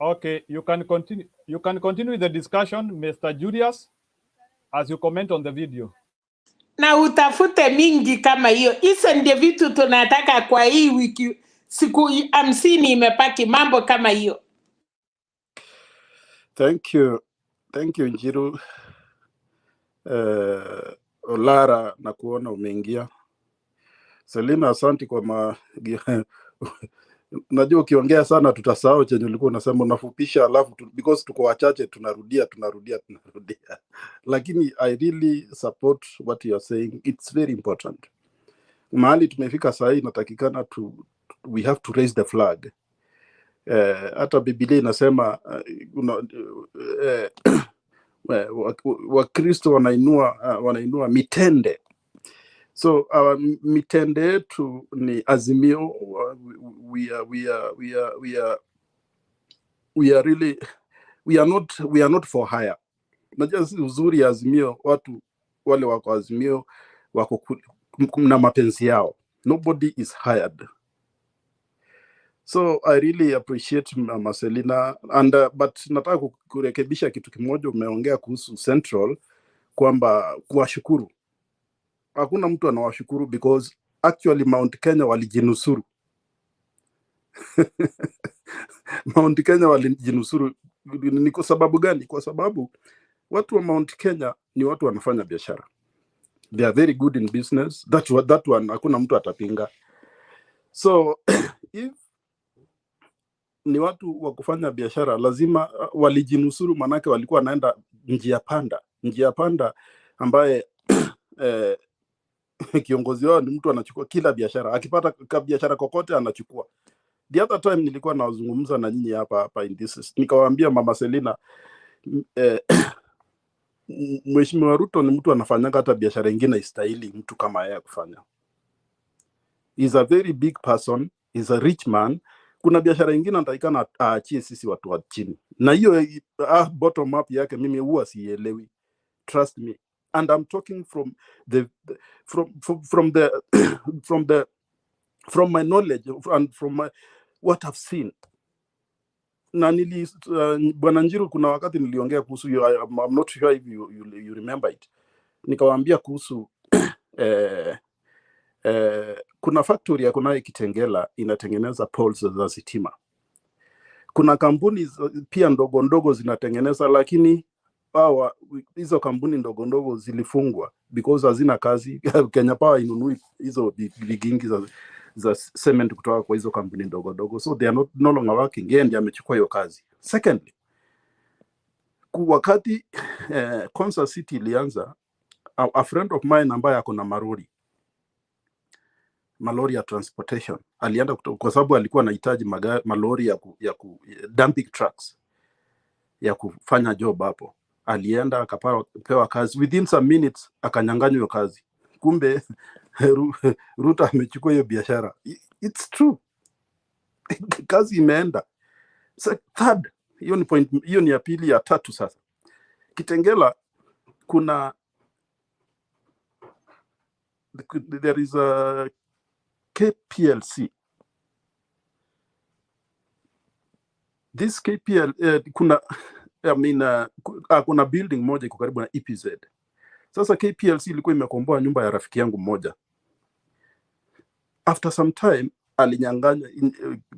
Okay, you can continue. You can continue the discussion, Mr. Julius, as you comment on the video. Na utafute mingi kama hiyo. Hizo ndio vitu tunataka kwa hii wiki, siku 50 imepaki, mambo kama hiyo. Thank you Njiru. Olara, na kuona umeingia. Selina, asante kwa najua ukiongea sana tutasahau chenye ulikuwa unasema, unafupisha alafu because tuko wachache tunarudia. Lakini I really support what you are saying. It's very important. Mahali tumefika saa hii natakikana we have to raise the flag. Hata Biblia inasema Wakristo wanainua mitende. So mitende yetu ni Azimio. We are not for hire. Najua uzuri ya Azimio, watu wale wako Azimio wako na mapenzi yao. Nobody is hired. So I really appreciate Marcelina, and but nataka kurekebisha kitu kimoja. Umeongea kuhusu Central kwamba kuwashukuru. Hakuna mtu anawashukuru because actually Mount Kenya walijinusuru. Mount Kenya walijinusuru. Ni kwa sababu gani? Kwa sababu watu wa Mount Kenya ni watu wanafanya biashara. They are very good in business. That one hakuna mtu atapinga. So if ni watu wa kufanya biashara, lazima walijinusuru, manake walikuwa wanaenda njia panda ambaye kiongozi wao ni mtu anachukua kila biashara, akipata biashara kokote anachukua. The other time nilikuwa nazungumza na nyinyi hapa in this, nikawaambia Mama Selina, Mheshimiwa Ruto ni mtu anafanyanga hata biashara nyingine istahili mtu kama yeye kufanya. He's a very big person, he's a rich man. Kuna biashara nyingine anatakana aachie sisi watu wa chini. Na hiyo bottom up yake mimi huwa sielewi. Trust me. And I'm talking from my knowledge and from what I've seen. Na Bwana Njiru, kuna wakati niliongea kuhusu hiyo, I'm not sure if you remember it. Nikawaambia kuhusu kuna factory ya kunayo Kitengela inatengeneza poles za sitima. Kuna kampuni pia ndogo zinatengeneza, lakini hizo kampuni ndogo zilifungwa because hazina kazi. Kenya Power inunui hizo vigingi za cement kutoka kwa hizo kampuni ndogo, so they are no longer working. Yeye ndiye amechukua hiyo kazi. Secondly, wakati Kwanza City ilianza, a friend of mine ambaye ako na malori ya transportation alienda kwa sababu alikuwa anahitaji malori ya dumping trucks ya kufanya job hapo. Alienda akapewa kazi, within some minutes akanyang'anywa hiyo kazi. Kumbe Ruto amechukua hiyo biashara. It's true. Kazi imeenda. So third, hiyo ni ya pili. Ya tatu sasa, Kitengela there is a KPLC. This kuna building moja iko karibu na EPZ. Sasa KPLC ilikuwa imekomboa nyumba ya rafiki yangu mmoja. After some time alinyang'anya.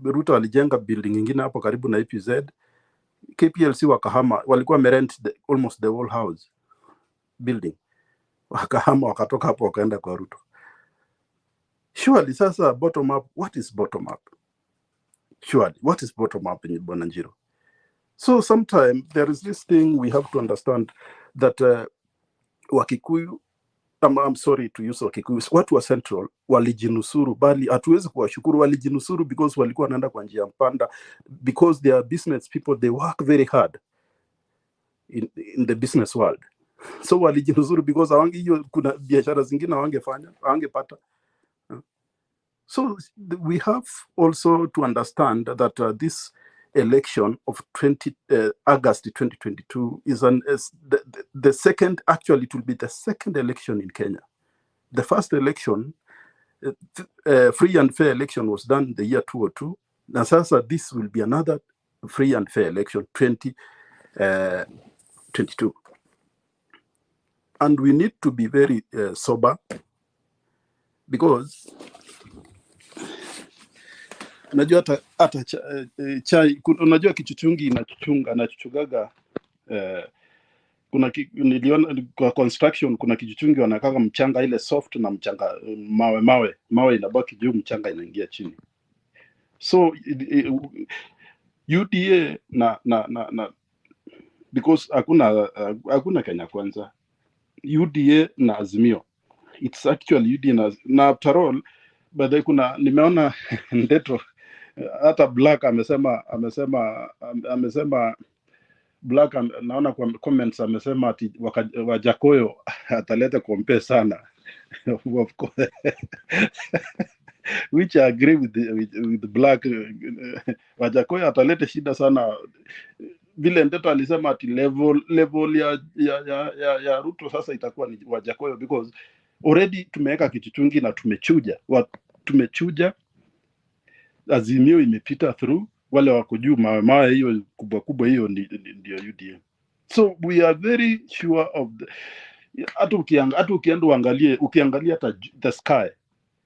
Ruto alijenga building nyingine hapo karibu na EPZ. KPLC wakahama, walikuwa merent almost the whole house building. Wakahama, wakatoka hapo wakaenda kwa Ruto. Surely sasa bottom up, what is bottom up? Surely, what is bottom up in Bwana Njiru? So sometimes there is this thing we have to understand that Wakikuyu I'm sorry to use Kikuyu, watu wa Central walijinusuru, bali hatuwezi kuwashukuru. Walijinusuru because walikuwa wanaenda kwa njia mpanda, because they are business people, they work very hard in the business world. So walijinusuru because hawange hiyo, kuna biashara zingine hawangepata. So we have also to understand that this election of August 2022 is the second, actually it will be the second election in Kenya. The first election, free and fair election, was done in the year 2002. And so this will be another free and fair election, 2022. And we need to be very sober, because unajua hata chai, unajua kichuchungi anachuchugaga. Kuna niliona kwa construction, kuna kichuchungi wanakaka mchanga ile soft na mchanga mawe inabaki juu, mchanga inaingia chini. So UDA na because hakuna Kenya Kwanza, UDA na Azimio, it's actually UDA na after all, but kuna nimeona Ndeto hata Black amesema Black, naona kwa comments amesema ati Wajakoyo ataleta compare sana of course which I agree with Black. Wajakoyo ataleta shida sana, vile Ndeto alisema ati level ya Ruto sasa itakuwa ni Wajakoyo, because already tumeweka kichuchungi na tumechuja. Azimio imepita through, wale wako juu mawe hiyo kubwa hiyo ndio UDA. So we are very sure of hata ukienda ukiangalia hata the sky,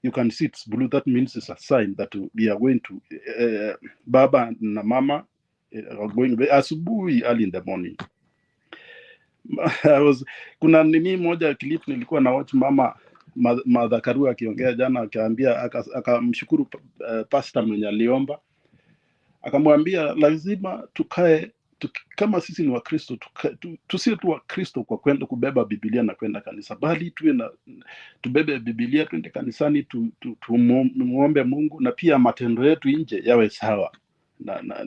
you can see it's blue. That means it's a sign that we are going to baba na mama are going asubuhi, early in the morning. Kuna nini moja clip nilikuwa na watch Mother Karua akiongea jana, akamshukuru pastor mwenye aliomba, akamwambia lazima tukae kama sisi ni Wakristo, tusiwe tu Wakristo kwa kwenda kubeba Biblia na kwenda kanisa, bali tubebe Biblia, twende kanisani, tumuombe Mungu, na pia matendo yetu nje yawe sawa na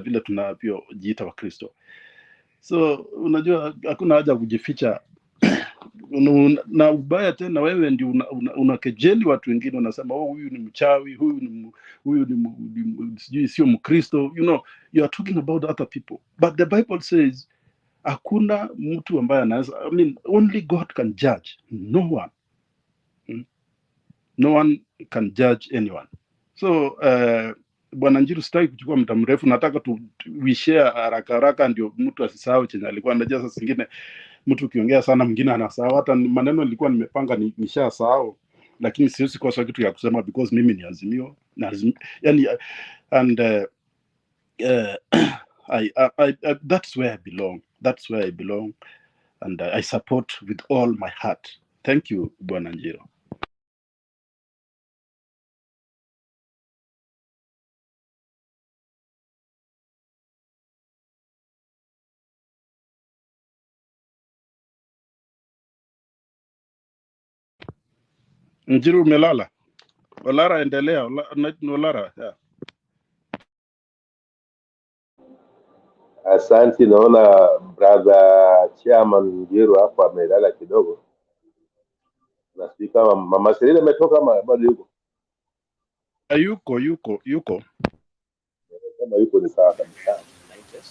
vile tunavyojiita Wakristo. So unajua hakuna haja kujificha na ubaya tena. Wewe ndio unakejeli watu wengine, unasema huyu ni mchawi, huyu ni sijui sio Mkristo. You know, you are talking about other people, but the Bible says hakuna mtu ambaye anaweza, I mean, only God can judge, no one can judge anyone. So Bwana Njiru, sitaki kuchukua muda mrefu, nataka we share haraka ndio mtu asisahau chenye alikuwa anajua. Sasa zingine mtu ukiongea sana mwingine anasahau, hata maneno nilikuwa nimepanga nishasahau, lakini siwezi kosa kitu ya kusema because mimi ni Azimio yani, and that's where I belong, and I support with all my heart. Thank you Bwana Njiru. Njiru umelala? Olara, endelea. Olara, yeah. Asante, naona brother chairman Njiru hapa amelala kidogo. Na sisi kama mama Selina ametoka ama bado yuko? Yuko. Kama yuko ni sawa kabisa.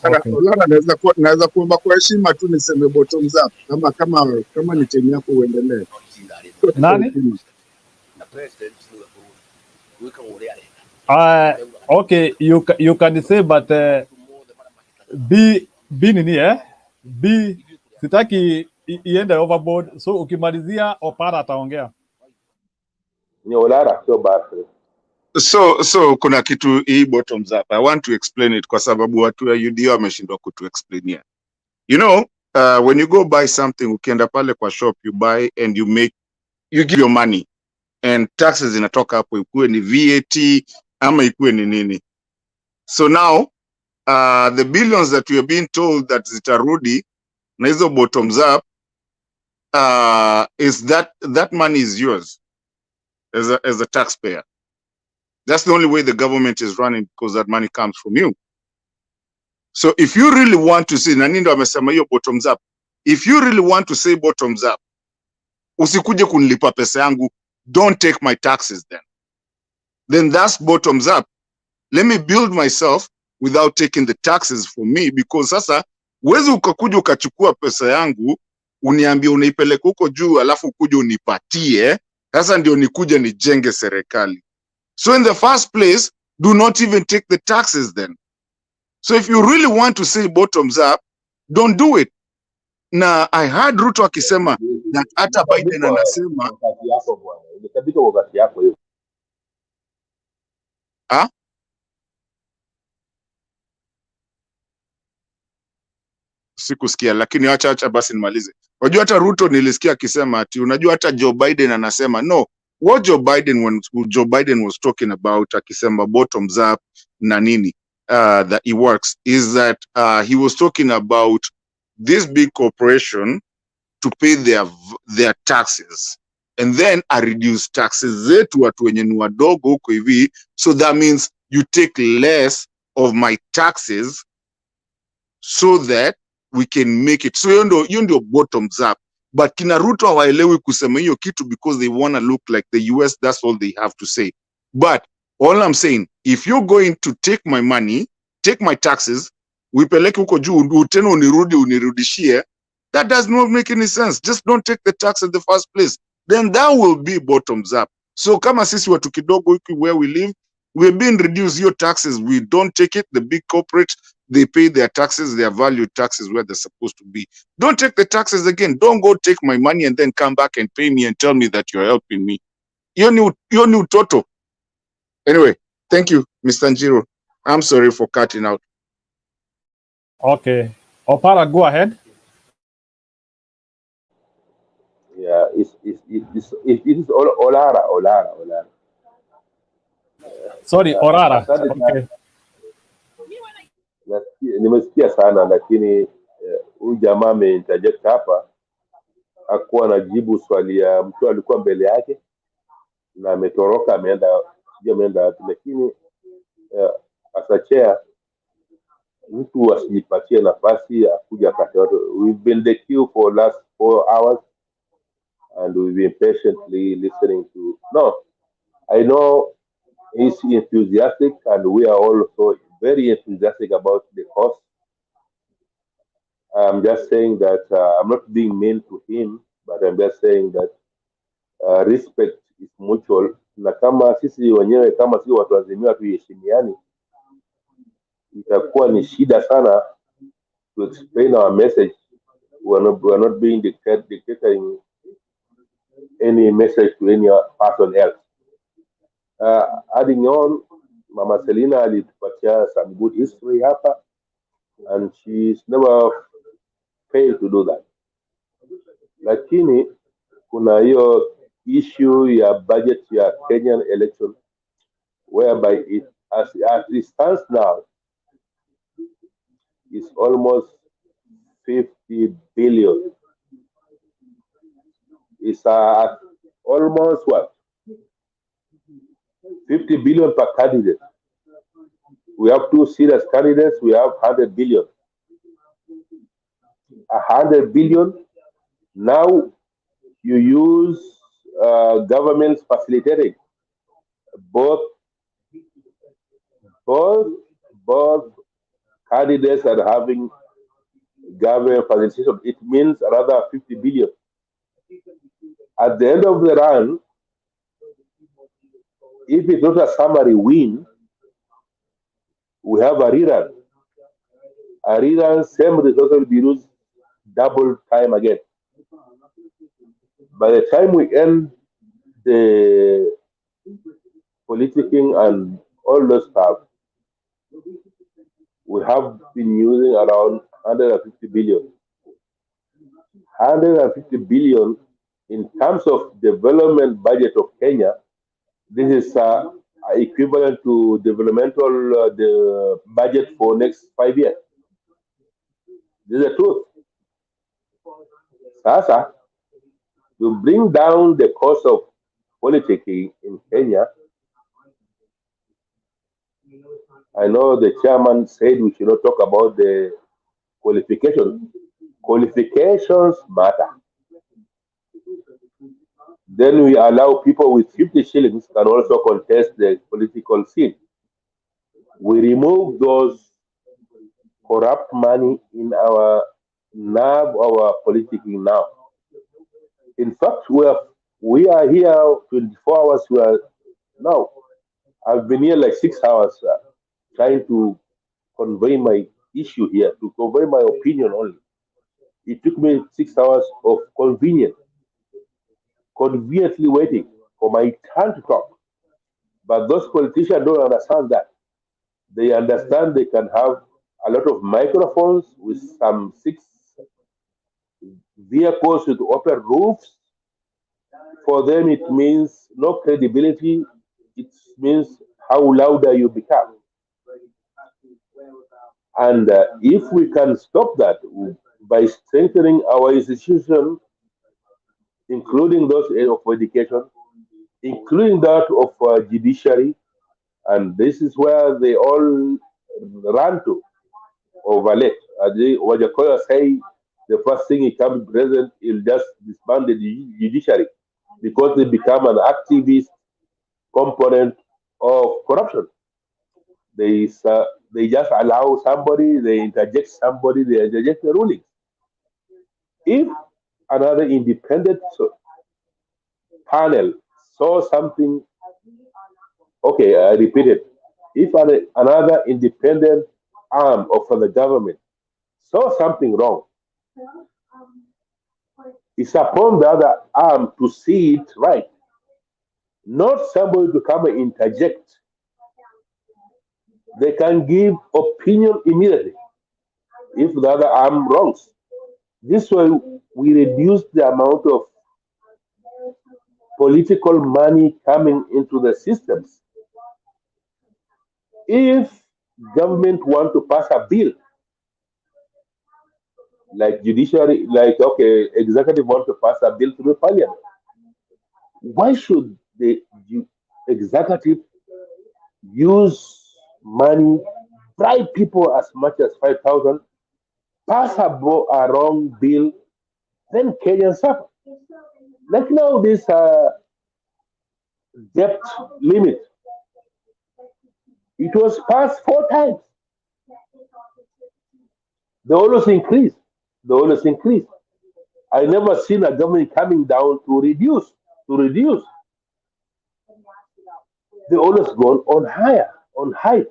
Okay. Naweza kuomba kwa heshima tu niseme bottoms up, kama ni cheni yako uendelee. Nani? Okay, you can say, but B nini B sitaki iende overboard, so ukimalizia Opara ataongea. Ni Olara sio basi. So kuna kitu hii bottoms up. I want to explain it kwa sababu watu wa UDA wameshindwa kutu explainia. You know, when you go buy something, ukienda pale kwa shop, you buy and you give your money, and taxes inatoka hapo, ikuwe ni VAT ama ikuwe ni nini. So now the billions that we are being told that zitarudi na hizo bottoms up, is that money is yours as a taxpayer. That's the only way the government is running, because that money comes from you. So if you really want to see, Nanindo amesema hiyo bottoms up. If you really want to say bottoms up, usikuje kunilipa pesa yangu, don't take my taxes then that's bottoms up. Let me build myself without taking the taxes from me, because sasa uwezi ukakuja ukachukua pesa yangu uniambie unaipeleka huko juu alafu ukuje unipatie, sasa ndio nikuje nijenge serikali. So in the first place, do not even take the taxes then. So if you really want to say bottoms up, don't do it. Na I heard Ruto akisema that hata Biden anasema sikusikia, lakini acha basi nimalize. Unajua hata Ruto nilisikia akisema ati, unajua hata Joe Biden anasema no. What Joe Biden was talking about akisema bottoms up na nini that it works is that he was talking about this big corporation to pay their taxes, and then I reduce taxes zetu watu wenye ni wadogo huko hivi, so that means you take less of my taxes so that we can make it. So hiyo ndio bottoms up. But kina Ruto hawaelewi kusema hiyo kitu because they want to look like the US. That's all they have to say. But all I'm saying, if you're going to take my money, take my taxes, uipeleke huko juu tena unirudishie, that does not make any sense. Just don't take the tax in the first place. Then that will be bottoms up. So kama sisi watu kidogo where we live, we're being reduced your taxes. We don't take it. The big corporate, they pay their taxes, their value taxes where they're supposed to be. Don't take the taxes again. Don't go take my money and then come back and pay me and tell me that you're helping me. You're new Toto. Anyway, thank you, Mr. Njiro. I'm sorry for cutting out. Okay. Opara, go ahead. Yeah, it is Olara. Sorry, Orara. Asante Okay. sana. Nimesikia sana lakini huyu jamaa ameinterject hapa, hakuwa anajibu swali ya mtu alikuwa mbele yake na ametoroka ameenda wapi, lakini as a chair mtu asijipatie nafasi ya kuja kati watu. We've been the queue for last 4 hours and we've been patiently listening to. No, I know he's enthusiastic and we are also very enthusiastic about the cause. I'm just saying that I'm not being mean to him, but I'm just saying that respect is mutual. Na kama sisi wenyewe kama si watu wazimia tuheshimiani, itakuwa ni shida sana to explain our message. We're not being dictating any message to any person else. Adding on, Mama Selina alitupatia some good history hapa, and she's never failed to do that. Lakini kuna hiyo issue ya budget ya Kenyan election whereby it as it stands now is almost 50 billion. It's almost what? 50 billion per candidate. We have 2 serious candidates, we have 100 billion. 100 billion. Now you use governments facilitating. Both candidates are having government facilitation. It means another 50 billion. At the end of the run, if it's not a summary win, we have a rerun. A rerun, same resources will be used double time again. By the time we end the politicking and all those stuff, we have been using around 150 billion. 150 billion in terms of development budget of Kenya. This is equivalent to developmental the budget for next 5 years. This is the truth. Sasa to bring down the cost of politicking in Kenya. I know the chairman said we should not talk about the qualifications. Qualifications matter. Then we allow people with 50 shillings can also contest the political scene. We remove those corrupt money in our politicking now. In fact, we are here 24 hours. We are now. I've been here like 6 hours trying to convey my issue here, to convey my opinion only. It took me 6 hours of conveniently waiting for my turn to talk. But those politicians don't understand that. They understand they can have a lot of microphones with some 6 vehicles with open roofs. For them, it means no credibility. It means how louder you become. And if we can stop that by strengthening our institution, including those of education, including that of judiciary, and this is where they all run to, overlap. Wajakoya say the first thing he comes president, he'll just disband the judiciary because they become an activist component of corruption. They just allow somebody, they interject somebody, they interject the ruling. If another independent panel saw something, okay, I repeat it. If another independent arm of the government saw something wrong, it's upon the other arm to see it right, not somebody to come and interject. They can give opinion immediately if the other arm wrongs. This way, we reduce the amount of political money coming into the systems. If government want to pass a bill, like judiciary, executive want to pass a bill through parliament, why should the executive use money, bribe people as much as 5,000, pass a wrong bill, then Kenyans suffer. Like now, this debt limit, it was passed 4 times. They always increase. I never seen a government coming down to reduce. They always go on higher, on high.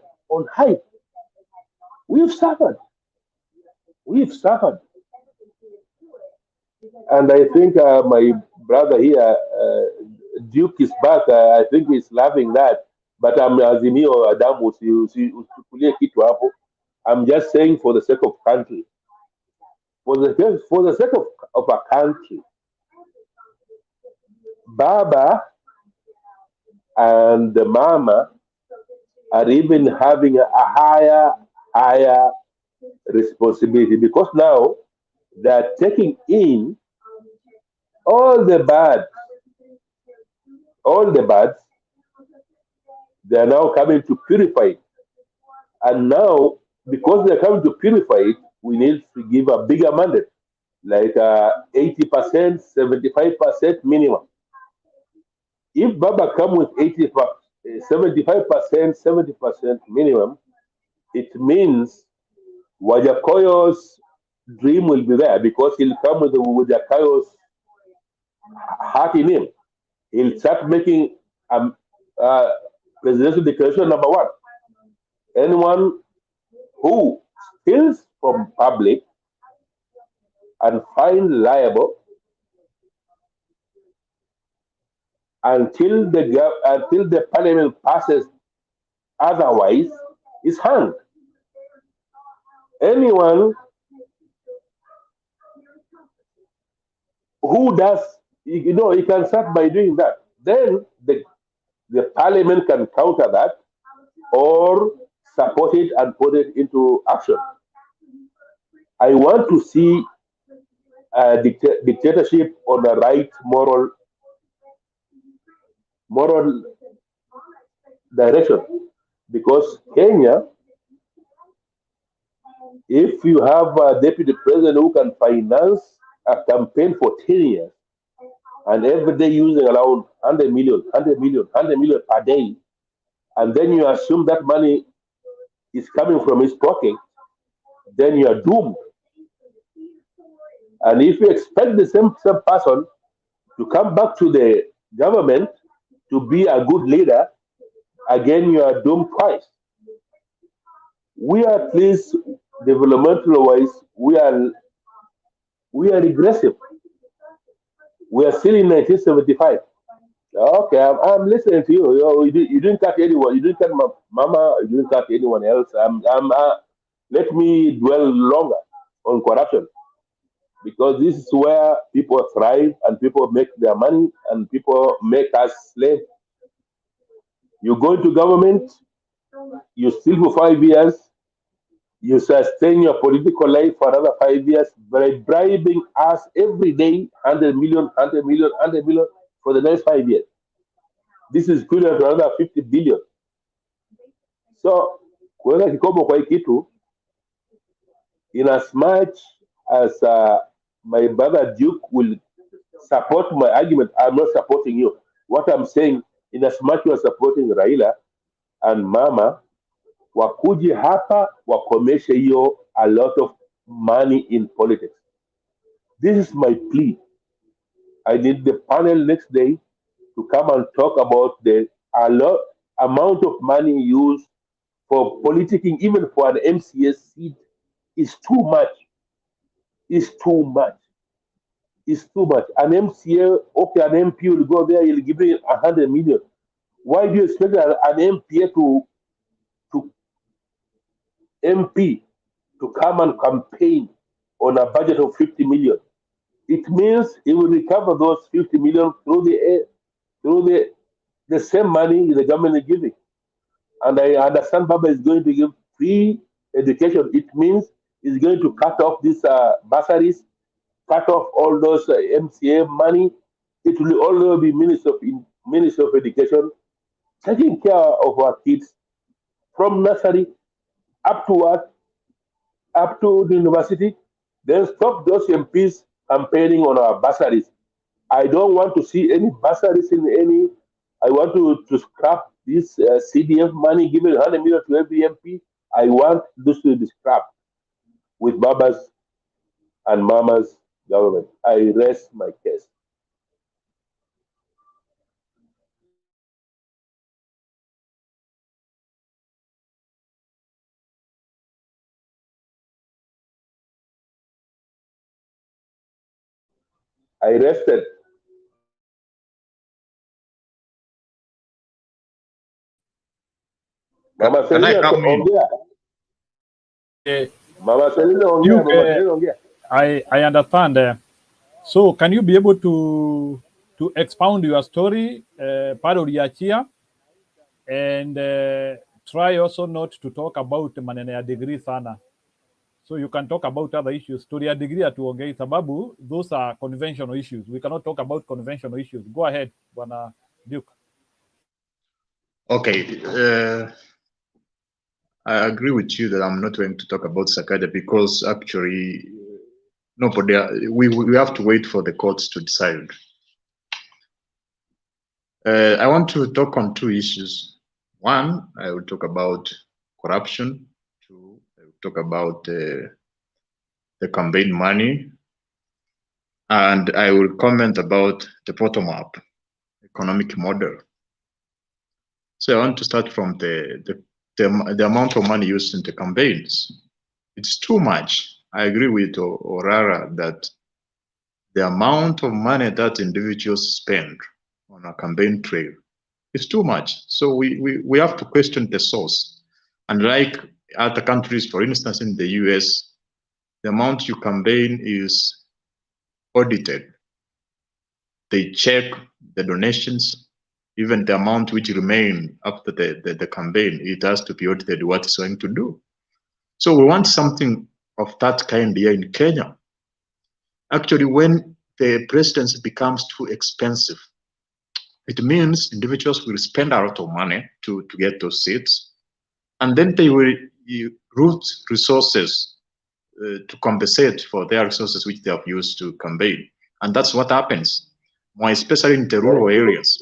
We've suffered. And I think my brother here, Duke is back. I think he's laughing that. But Azimio Adamu, usichukulie kitu hapo. I'm just saying for the sake of country. For the sake of a country, Baba and the Mama are even having a higher responsibility, because now they're taking in all the bads. They are now coming to purify it. And now, because they're coming to purify it, we need to give a bigger mandate, like 80%, 75% minimum. If Baba come with 75%, 70% minimum, it means Wajakoyo's dream will be there, because he'll come with Wajakoyo's heart in him. He'll start making presidential declaration number 1. Anyone who steals from public and find liable until the parliament passes otherwise is hanged. Anyone who does, he can start by doing that. Then the parliament can counter that or support it and put it into action. I want to see dictatorship on the right moral direction. Because Kenya, if you have a deputy president who can finance a campaign for 10 years and every day using around 100 million per day, and then you assume that money is coming from his pocket, then you are doomed. And if you expect the same person to come back to the government to be a good leader, again you are doomed twice. We are at least developmental wise, we are regressive. We are still in 1975. Okay, I'm listening to you. You didn't cut anyone. You didn't cut Mama. You didn't cut anyone else. Let me dwell longer on corruption, because this is where people thrive and people make their money and people make us slaves. You go into government, you steal for 5 years, you sustain your political life for another 5 years by bribing us every day 100 million for the next 5 years. This is equivalent to another 50 billion. So, kuweka kikomo kwa hii kitu, in as much as my brother Duke will support my argument, I'm not supporting you. What I'm saying, in as much you are supporting Raila and Mama, wakuje hapa wakomeshe hiyo a lot of money in politics. This is my plea. I need the panel next day to come and talk about the amount of money used for politicking, even for an MCA seat, is too much. It's too much. It's too much. An MCA, okay, an MP will go there, he'll give you 100 million. Why do you expect an MPA to MP to come and campaign on a budget of 50 million? It means he will recover those 50 million through the same money the government is giving. And I understand Baba is going to give free education. It means he's going to cut off these bursaries, cut off all those MCA money. It will only be Minister of Education taking care of our kids from nursery up to the university. Then stop those MPs campaigning on our bursaries. I don't want to see any bursaries in any. I want to scrap this CDF money given 100 million to every MP. I want this to be scrapped with Baba's and Mama's government. I rest my case. I rested. Mama Selina, ongea. Mama Selina, ongea. Duke, Mama Selina, ongea. I understand. So, can you be able to expound your story, pale uliachia, and try also not to talk about maneno ya degree sana. So you can talk about other issues. Story ya degree atuongei sababu those are conventional issues. We cannot talk about conventional issues. Go ahead, Bwana Duke. Okay. I agree with you that I'm not going to talk about Sakaja because actually nobody. We have to wait for the courts to decide. I want to talk on two issues. One, I will talk about corruption. Two, I will talk about the campaign money. And I will comment about the bottom-up economic model. So I want to start from the amount of money used in the campaigns. It's too much. I agree with Orara that the amount of money that individuals spend on a campaign trail is too much. So we have to question the source. And like other countries, for instance, in the US, the amount you campaign is audited. They check the donations, even the amount which remain after the campaign, it has to be audited what it's going to do. So we want something of that kind here in Kenya. Actually, when the presidency becomes too expensive, it means individuals will spend a lot of money to get those seats, and then they will route resources to compensate for their resources which they have used to campaign. And that's what happens, more especially in the rural areas.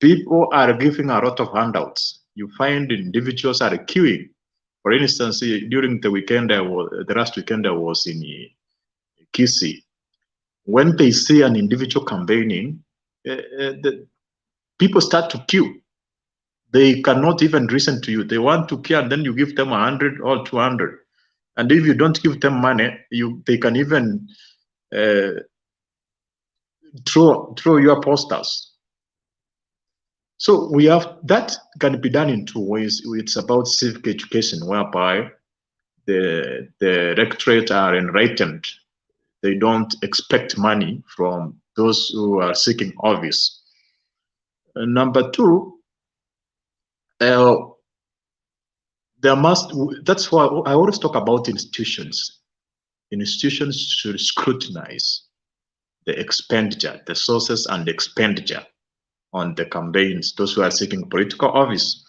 People are giving a lot of handouts. You find individuals are queuing. For instance, during the weekend, the last weekend I was in Kisii. When they see an individual campaigning, the people start to queue. They cannot even listen to you. They want to queue, and then you give them 100 or 200. And if you don't give them money, they can even throw your posters. So we have that can be done in two ways. It's about civic education, whereby the electorate are enlightened. They don't expect money from those who are seeking office. Number two, that's why I always talk about institutions. Institutions should scrutinize the expenditure, the sources and the expenditure on the campaigns, those who are seeking political office.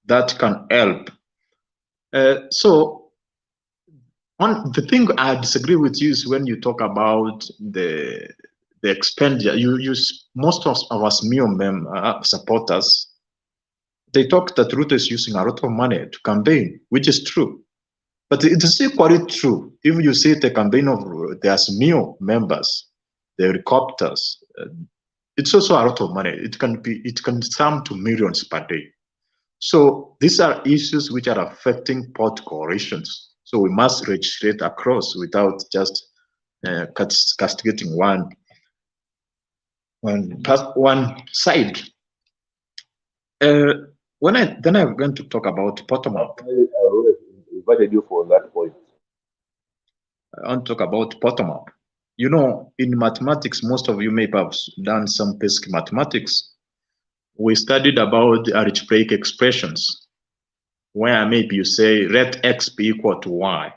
That can help. So the thing I disagree with you is when you talk about the expenditure. Most of us MIO supporters, they talk that Ruto is using a lot of money to campaign, which is true. But it is equally true if you see the campaign of there's MIO members, the helicopters. It's also a lot of money. It can sum to millions per day. So these are issues which are affecting port coalitions. So we must legislate across without just castigating one side. Then I'm going to talk about bottom up. I invited you for that point. I want to talk about bottom up. You know, in mathematics, most of you may have done some basic mathematics. We studied about algebraic expressions, where maybe you say let x be equal to y,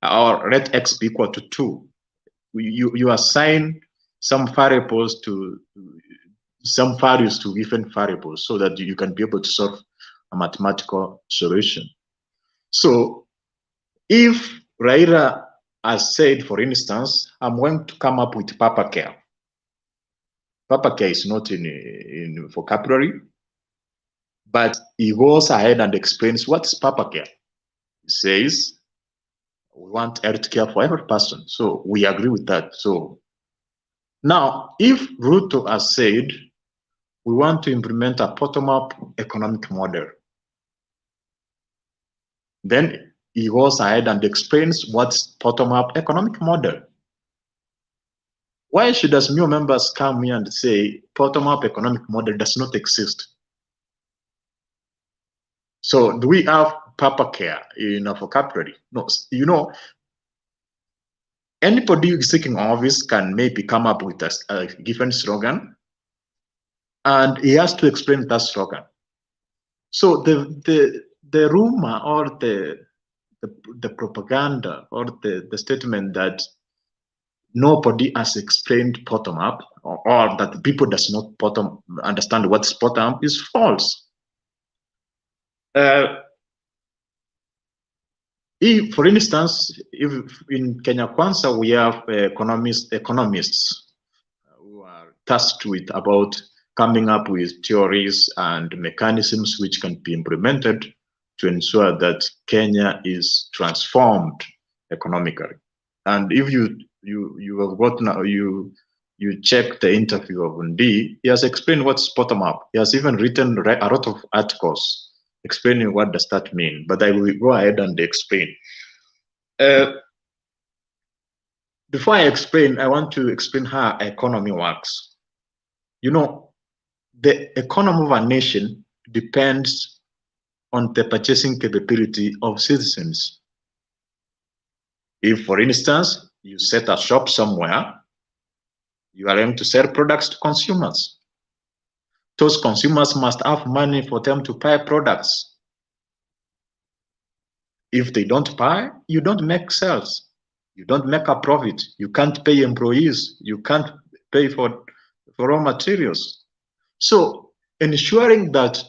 or let x be equal to 2. You assign some variables to some values to given variables so that you can be able to solve a mathematical solution. So if Raila has said, for instance, I'm going to come up with Papa Care. Papa Care is not in vocabulary, but he goes ahead and explains what's Papa Care. He says, we want health care for every person. So we agree with that. So now, if Ruto has said, we want to implement a bottom-up economic model, then he goes ahead and explains what's bottom-up economic model. Why should ASMIO members come here and say bottom-up economic model does not exist? So do we have Papa Care in our vocabulary? No, you know, anybody seeking office can maybe come up with a given slogan, and he has to explain that slogan. So the rumor or the propaganda or the statement that nobody has explained bottom up, or that people does not understand what's bottom up is false. If, for instance, if in Kenya Kwanza we have economists who are tasked with about coming up with theories and mechanisms which can be implemented to ensure that Kenya is transformed economically. And if you have gotten you check the interview of Ndi, he has explained what's bottom up. He has even written a lot of articles explaining what does that mean. But I will go ahead and explain. Before I explain, I want to explain how economy works. You know, the economy of a nation depends on the purchasing capability of citizens. If, for instance, you set a shop somewhere, you are going to sell products to consumers. Those consumers must have money for them to buy products. If they don't buy, you don't make sales. You don't make a profit. You can't pay employees. You can't pay for raw materials. So ensuring that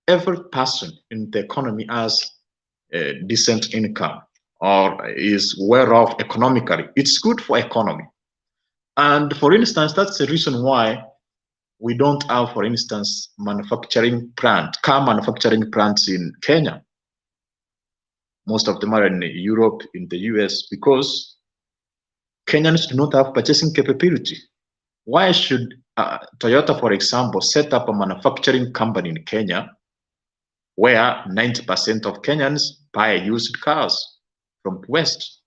every person in the economy has a decent income or is well off economically, it's good for economy. And for instance, that's the reason why we don't have, for instance, car manufacturing plants in Kenya. Most of them are in Europe, in the US, because Kenyans do not have purchasing capability. Why should Toyota, for example, set up a manufacturing company in Kenya where 90% of Kenyans buy used cars from the West?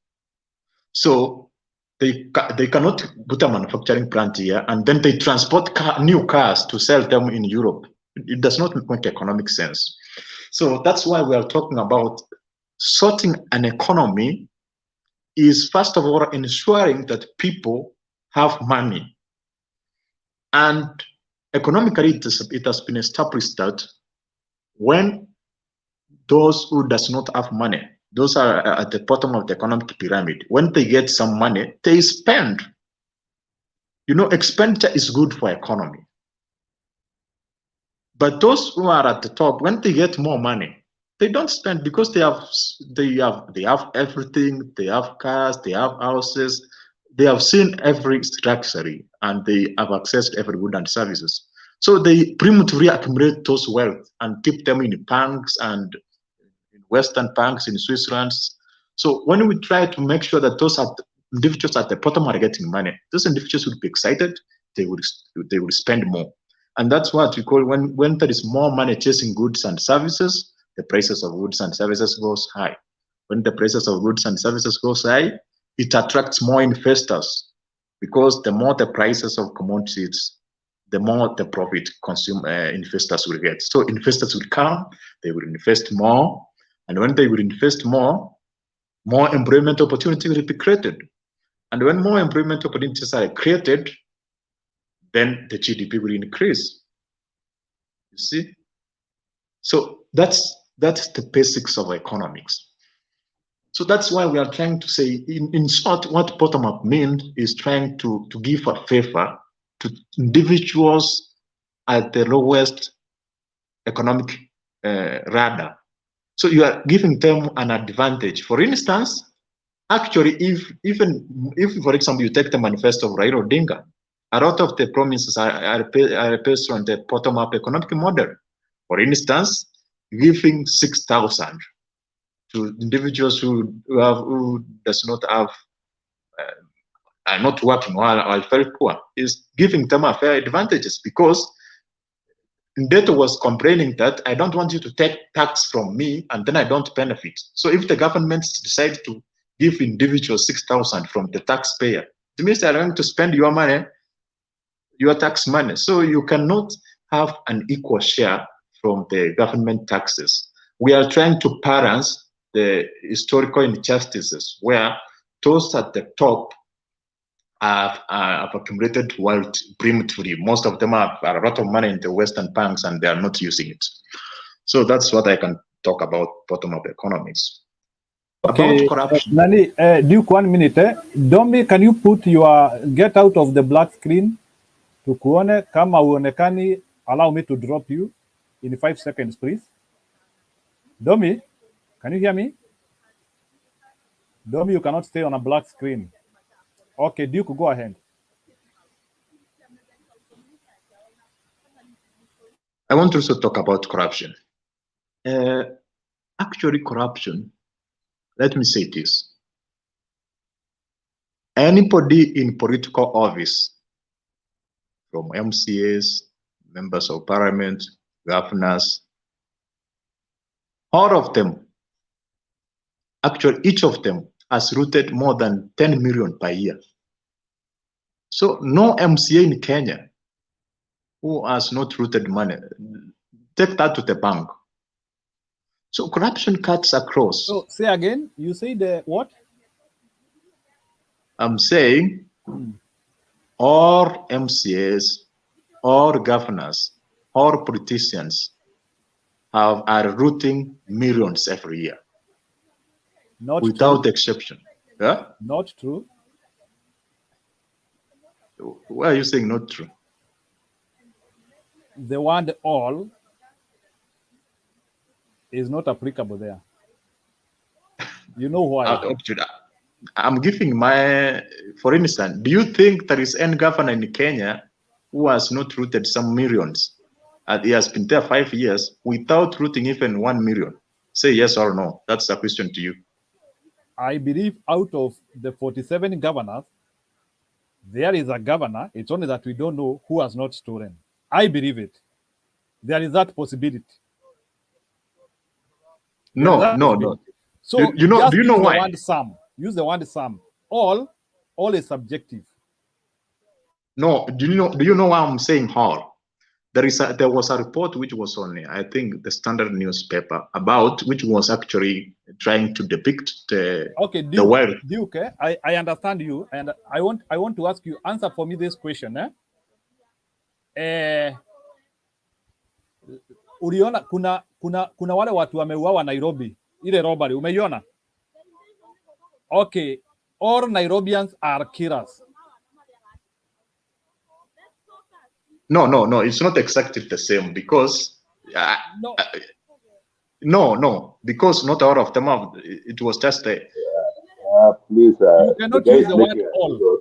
So they cannot put a manufacturing plant here and then they transport new cars to sell them in Europe. It does not make economic sense. So that's why we are talking about sorting an economy is first of all ensuring that people have money. And economically, it has been established that when those who does not have money, those are at the bottom of the economic pyramid, when they get some money, they spend. You know, expenditure is good for economy. But those who are at the top, when they get more money, they don't spend because they have everything. They have cars, they have houses, they have seen every luxury, and they have access to every good and services. So they primitively accumulate those wealth and keep them in banks and in Western banks in Switzerland. So when we try to make sure that those individuals at the bottom are getting money, those individuals will be excited. They will spend more, and that's what we call when there is more money chasing goods and services, the prices of goods and services goes high. When the prices of goods and services goes high, it attracts more investors, because the more the prices of commodities, the more the profit investors will get. So investors will come, they will invest more, and when they will invest more employment opportunity will be created. And when more employment opportunities are created, then the GDP will increase. You see? So that's the basics of economics. So that's why we are trying to say, in short, what bottom-up means is trying to give a favor to individuals at the lowest economic radar. So you are giving them an advantage. For instance, actually, if for example, you take the manifesto of Raila Odinga, a lot of the promises are based on the bottom-up economic model. For instance, giving 6,000 to individuals who does not have are not working or are very poor, is giving them a fair advantages, because Ndeto was complaining that I don't want you to take tax from me and then I don't benefit. So if the government decide to give individuals 6,000 from the taxpayer, it means they're going to spend your money, your tax money. So you cannot have an equal share from the government taxes. We are trying to balance the historical injustices where those at the top have accumulated wealth primitively. Most of them have a lot of money in the Western banks and they are not using it. So that's what I can talk about bottom-up economics. Okay, about corruption. Nani, Duke, 1 minute. Domi, can you get out of the black screen? Tukuone kama uonekani, allow me to drop you in 5 seconds, please. Domi, can you hear me? Domi, you cannot stay on a black screen. Okay, Duke, go ahead. I want to also talk about corruption. Actually, corruption, let me say this. Anybody in political office, from MCAs, members of parliament, governors, all of them, actually each of them has routed more than 10 million per year. So no MCA in Kenya who has not routed money, take that to the bank. So corruption cuts across. So say again, you say the what? I'm saying all MCAs, all governors, all politicians are routing millions every year. Not without true. exception. Yeah? Not true. Why are you saying not true? The word all is not applicable there. You know why? Actually, I'm giving my, for instance, do you think there is any governor in Kenya who has not routed some millions? And he has been there 5 years without routing even 1 million. Say yes or no. That's a question to you. I believe out of the 47 governors, there is a governor. It's only that we don't know who has not stolen. I believe it. There is that possibility. No. So do you know why? Word some. Use the word some. All is subjective. No, do you know why I'm saying all? There was a report which was on, I think, the Standard newspaper about which was actually trying to depict the world. Duke, I understand you, and I want to ask you, answer for me this question. Uliona kuna wale watu wameuawa Nairobi, ile robbery, umeiona? Okay, all Nairobians are killers. No, it's not exactly the same because no, because not all of them have, it was just a please, you cannot use the word all.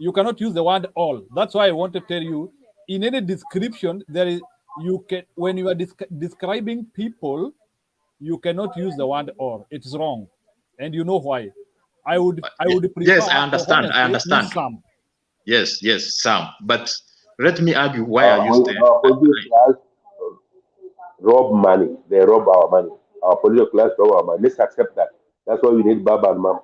You cannot use the word all. That's why I want to tell you, in any description, there is, you can, when you are describing people, you cannot use the word all. It's wrong, and you know why. I would prefer. Yes, I understand. Some. Yes, some. But let me argue why I used rob money. They rob our money. Our political class rob our money. Let's accept that. That's why we need Baba and Mama.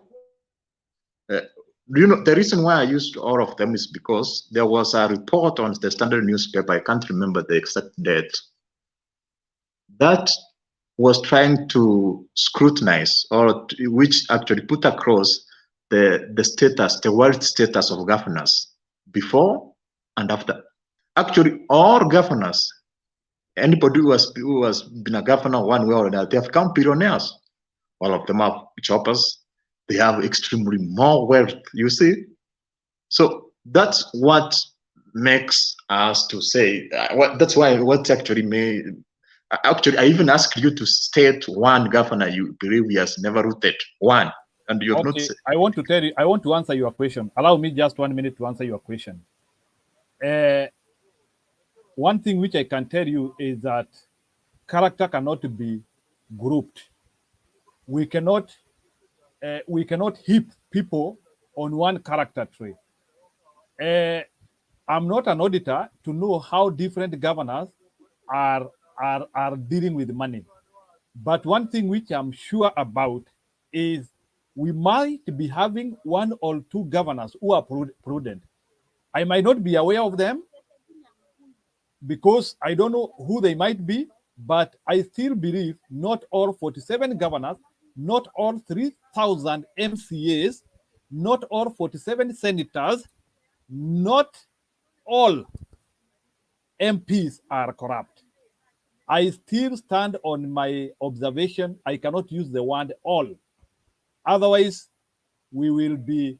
Do you know the reason why I used all of them is because there was a report on the Standard newspaper, I can't remember the exact date, that was trying to scrutinize, or which actually put across the status, the world status of governors before and after. Actually, all governors, anybody who has been a governor one way or another, they have become billionaires. All of them have choppers. They have extremely more wealth, you see. So that's what makes us to say, that's why what actually made, actually, I even asked you to state one governor you believe he has never routed, one. And you have not said. I want to tell you, I want to answer your question. Allow me just 1 minute to answer your question. One thing which I can tell you is that character cannot be grouped. We cannot heap people on one character trait. I'm not an auditor to know how different governors are dealing with money. But one thing which I'm sure about is we might be having one or two governors who are prudent. I might not be aware of them because I don't know who they might be, but I still believe not all 47 governors, not all 3,000 MCAs, not all 47 senators, not all MPs are corrupt. I still stand on my observation. I cannot use the word all. Otherwise, we will be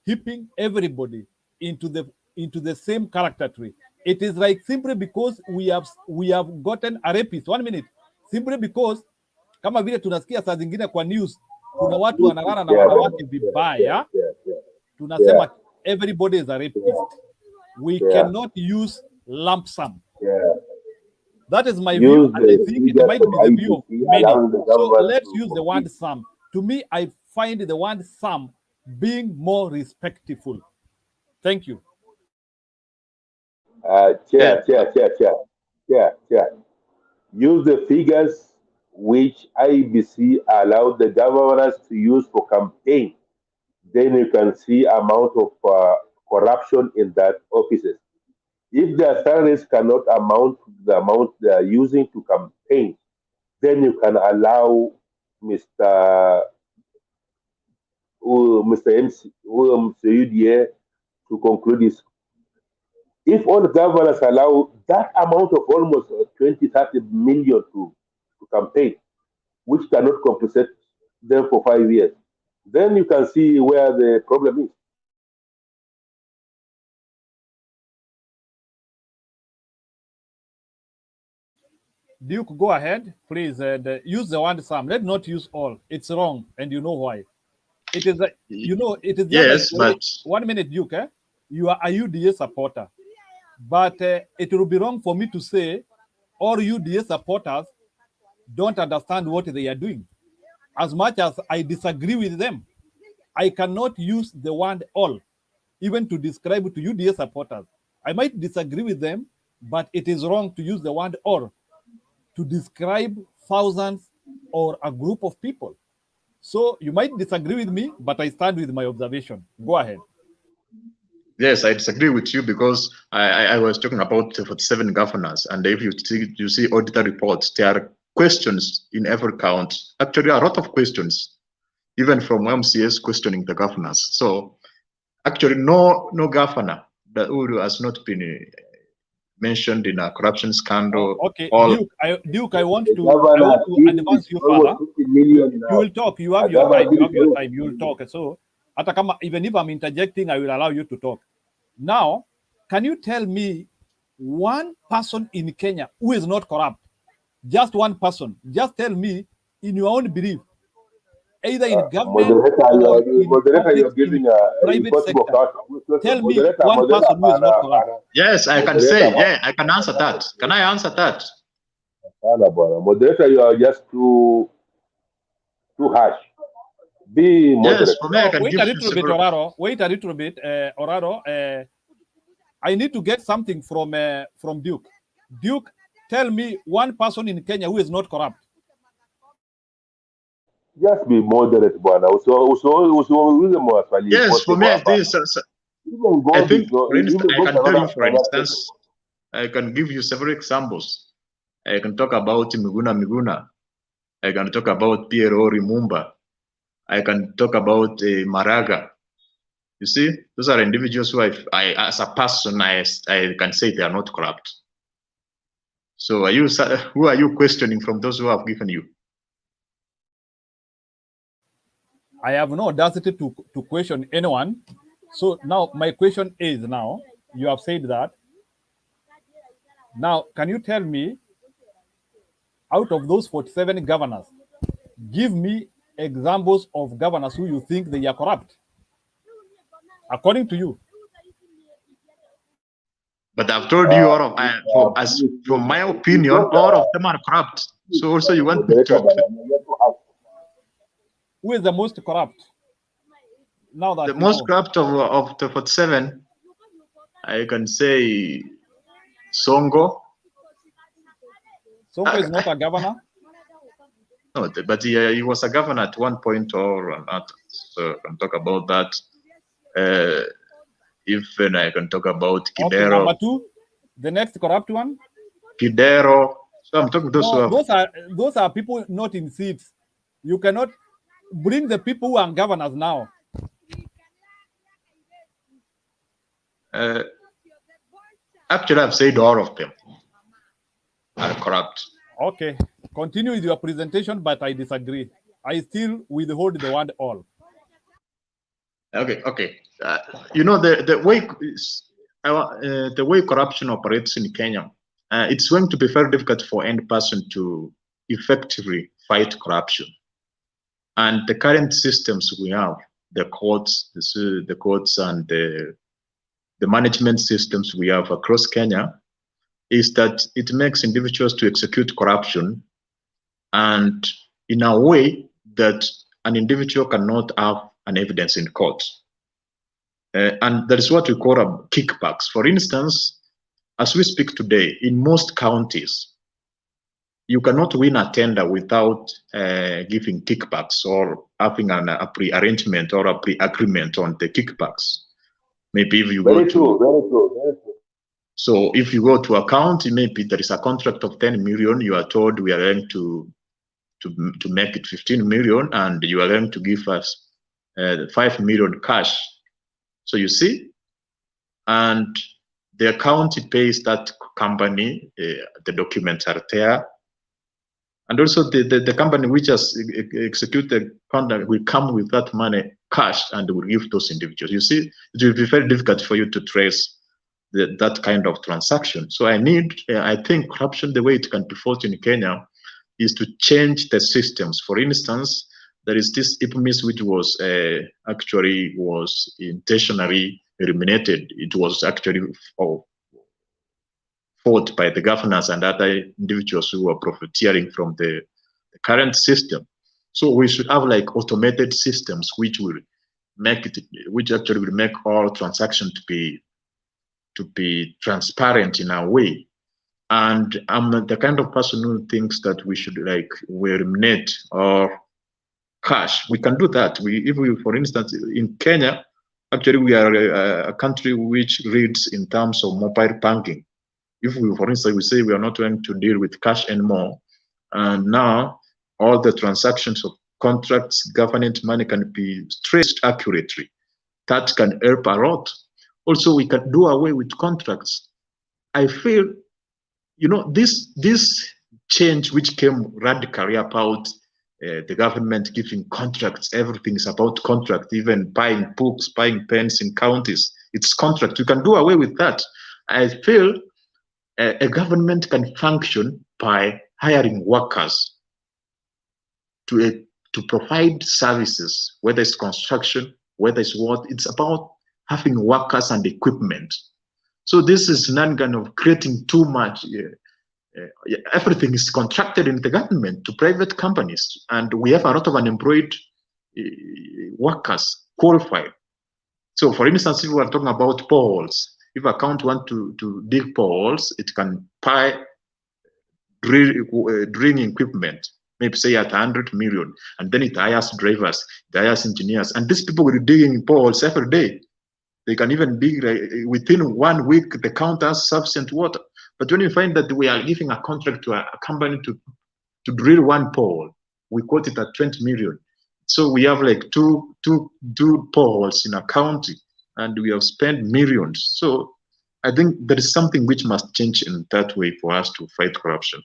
heaping everybody into the same character tree. It is like simply because we have gotten a rapist. 1 minute. Simply because kama vile tunasikia saa zingine kwa news kuna watu wanalala na wanawake vibaya, tunasema everybody is a rapist. We cannot use lump sum. That is my view, and I think it might be the view of many. So let's use the word sum. To me, I find the word sum being more respectful. Thank you. Chair. Use the figures which IBC allowed the governors to use for campaign. Then you can see amount of corruption in that offices. If their salaries cannot amount to the amount they are using to campaign, then you can allow Mr. MC UDA to conclude this. If all governors allow that amount of almost 20-30 million to campaign, which cannot compensate them for 5 years, then you can see where the problem is. Duke, go ahead, please. Use the word some. Let's not use all. It's wrong, and you know why. It is, it is just Yes, like, but 1 minute, Duke. You are a UDA supporter, but it will be wrong for me to say all UDA supporters don't understand what they are doing. As much as I disagree with them, I cannot use the word all, even to describe to UDA supporters. I might disagree with them, but it is wrong to use the word all to describe thousands or a group of people. So you might disagree with me, but I stand with my observation. Go ahead. yes, I disagree with you because I was talking about 47 governors, and if you see auditor reports, there are questions in every count. Actually, a lot of questions, even from MCS questioning the governors. So actually, no governor that who has not been mentioned in a corruption scandal. Okay, Duke, I want to advance you further. You will talk. You have your time. You have your time. You will talk. So, even if I'm interjecting, I will allow you to talk. Now, can you tell me one person in Kenya who is not corrupt? Just one person. Just tell me in your own belief, either in government or in private sector. Tell me one person who is not corrupt. Yes, I can say. Yeah, I can answer that. Can I answer that? Moderator, you are just too harsh. Be moderate. Yes, for me, I can Wait give a you little bit, several. Oraro. Wait a little bit, Oraro. I need to get something from Duke. Duke, tell me one person in Kenya who is not corrupt. Just be moderate, bwana. Usiulize maswali Yes, pote for me, hapa. Even I God think, is not. for instance, Even I God can tell you, cannot for say. instance, I can give you several examples. I can talk about Miguna. I can talk about Piero Rimumba. I can talk about Maraga. You see, those are individuals who I as a person, I can say they are not corrupt. So who are you questioning from those who have given you? I have no audacity to question anyone. So now my question is now, you have said that. Now, can you tell me, out of those 47 governors, give me examples of governors who you think they are corrupt, according to you? But I've told you all of from my opinion, all of them are corrupt. So also you want me to who is the most corrupt? Now that the most corrupt of the 47, I can say Songo. Songo is not a governor. No, but he was a governor at one point or not. So I can talk about that. Even I can talk about Kidero. Okay, number two, the next corrupt one. Kidero. So I'm talking those who have. Those are people not in seats. You cannot bring the people who are governors now. Actually, I've said all of them are corrupt. Okay, continue with your presentation, but I disagree. I still withhold the word all. Okay. You know the way corruption operates in Kenya, it's going to be very difficult for any person to effectively fight corruption. And the current systems we have, the courts, and the management systems we have across Kenya, is that it makes individuals to execute corruption, and in a way that an individual cannot have an evidence in court. And that is what we call kickbacks. For instance, as we speak today, in most counties, you cannot win a tender without giving kickbacks or having a pre-arrangement or a pre-agreement on the kickbacks. Maybe if you Very true. So if you go to a county, maybe there is a contract of 10 million, you are told we are going to make it 15 million, and you are going to give us 5 million cash. So you see, and the county pays that company, the documents are there, And also the company which has executed the contract will come with that money cash and will give those individuals. You see, it will be very difficult for you to trace that kind of transaction. So I think corruption, the way it can be fought in Kenya, is to change the systems. For instance, there is this IPMIS which was actually was intentionally eliminated. It was actually fought by the governors and other individuals who were profiteering from the current system. So we should have like automated systems which will make it, which actually will make all transactions to be transparent in a way. And I'm the kind of person who thinks that we should like eliminate or cash. We can do that. If we, for instance, in Kenya, actually we are a country which reads in terms of mobile banking. If we, for instance, we say we are not going to deal with cash anymore, and now all the transactions of contracts, government money can be traced accurately. That can help a lot. Also, we can do away with contracts. I feel, you know, this change which came radically about the government giving contracts, everything is about contract, even buying books, buying pens in counties, it's contract. You can do away with that. I feel a government can function by hiring workers to provide services, whether it's construction, whether it's what, it's about having workers and equipment. So this is not kind of creating too much. Everything is contracted in the government to private companies, and we have a lot of unemployed workers qualified. So for instance, if we are talking about poles, if a county wants to dig poles, it can buy drilling equipment, maybe say at 100 million, and then it hires drivers, it hires engineers, and these people will be digging poles every day. They can even dig within 1 week, the county has sufficient water. But when you find that we are giving a contract to a company to drill one pole, we quote it at 20 million. So we have like two poles in a county, and we have spent millions. So I think there is something which must change in that way for us to fight corruption.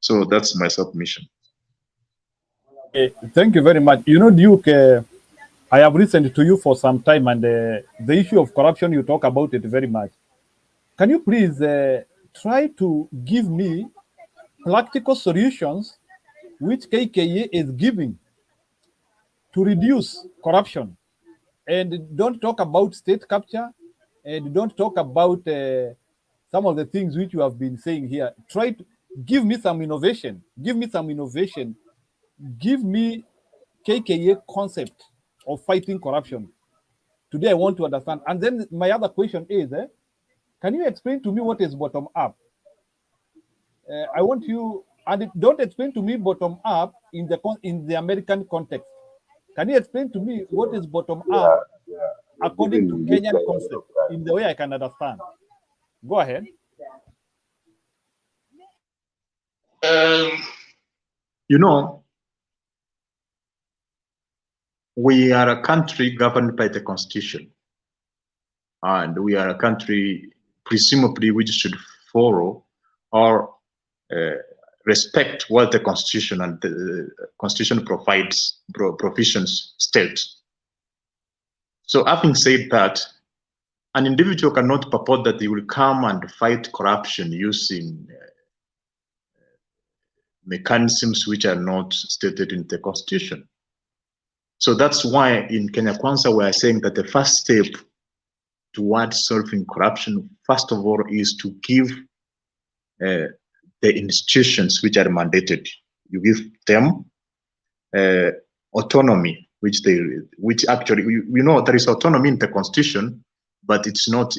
So that's my submission. Thank you very much. You know, Duke, I have listened to you for some time, and the issue of corruption, you talk about it very much. Can you please try to give me practical solutions which KKA is giving to reduce corruption? And don't talk about state capture, and don't talk about some of the things which you have been saying here. Try to give me some innovation. Give me some innovation. Give me KKA concept of fighting corruption. Today I want to understand. And then my other question is, can you explain to me what is bottom up? I want you, and don't explain to me bottom up in the American context. Can you explain to me what is bottom up according to Kenyan concept in the way I can understand? Go ahead. You know, we are a country governed by the Constitution, and we are a country presumably which should follow or respect what the Constitution and the Constitution provides, provisions state. So having said that, an individual cannot purport that they will come and fight corruption using mechanisms which are not stated in the Constitution. So that's why in Kenya Kwanza we are saying that the first step towards solving corruption, first of all, is to give the institutions which are mandated. You give them autonomy, which actually, we know there is autonomy in the Constitution, but it's not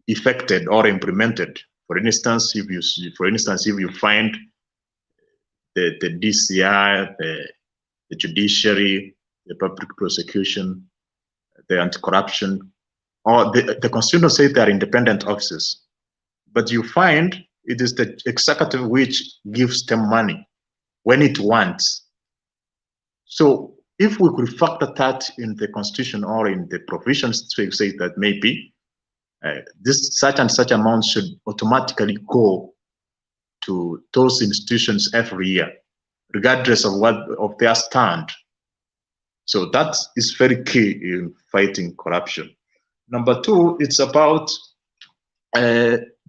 effected or implemented. For instance, if you find the DCI, the judiciary, the public prosecution, the anti-corruption, or the Constitution says they are independent offices, but you find it is the executive which gives them money when it wants. So if we could factor that in the Constitution or in the provisions to say that maybe this such and such amount should automatically go to those institutions every year, regardless of their stand. So that is very key in fighting corruption. Number two, it's about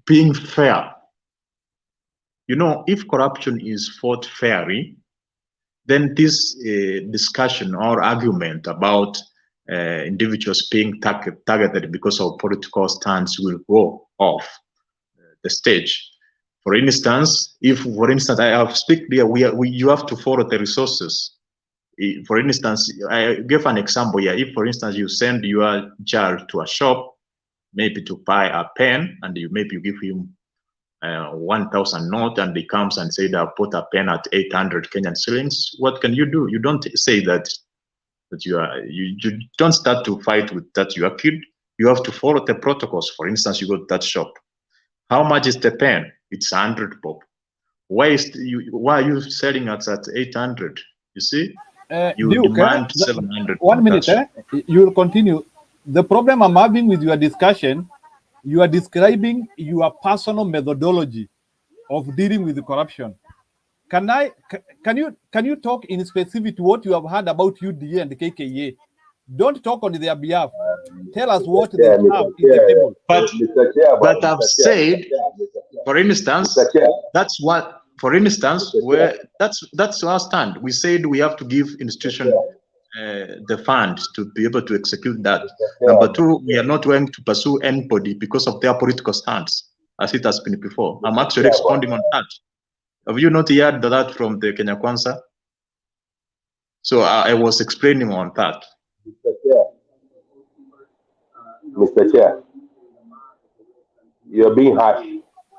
being fair. You know, if corruption is fought fairly, then this discussion or argument about individuals being targeted because of political stance will go off the stage. For instance, I have speak there, you have to follow the resources. For instance, I give an example here. If, for instance, you send your child to a shop, maybe to buy a pen, and maybe you give him 1,000 note, and he comes and says, I bought a pen at 800 Kenyan shillings. What can you do? You don't say that you don't start to fight with that your kid. You have to follow the protocols. For instance, you go to that shop. How much is the pen? It's 100 bob. Why are you selling at 800? You see, you Duke, demand 700. 1 minute, you will continue. The problem I'm having with your discussion, you are describing your personal methodology of dealing with the corruption. Can you talk in specific to what you have heard about UDA and the KKA? Don't talk on their behalf. Tell us what they have in the table. But I've said, for instance, that's what. For instance, where that's our stand. We said we have to give institution the funds to be able to execute that. Number two, we are not going to pursue anybody because of their political stance, as it has been before. I'm actually expounding on that. Have you not heard that from the Kenya Kwanza? So I was explaining on that. Mr. Chair, you're being harsh.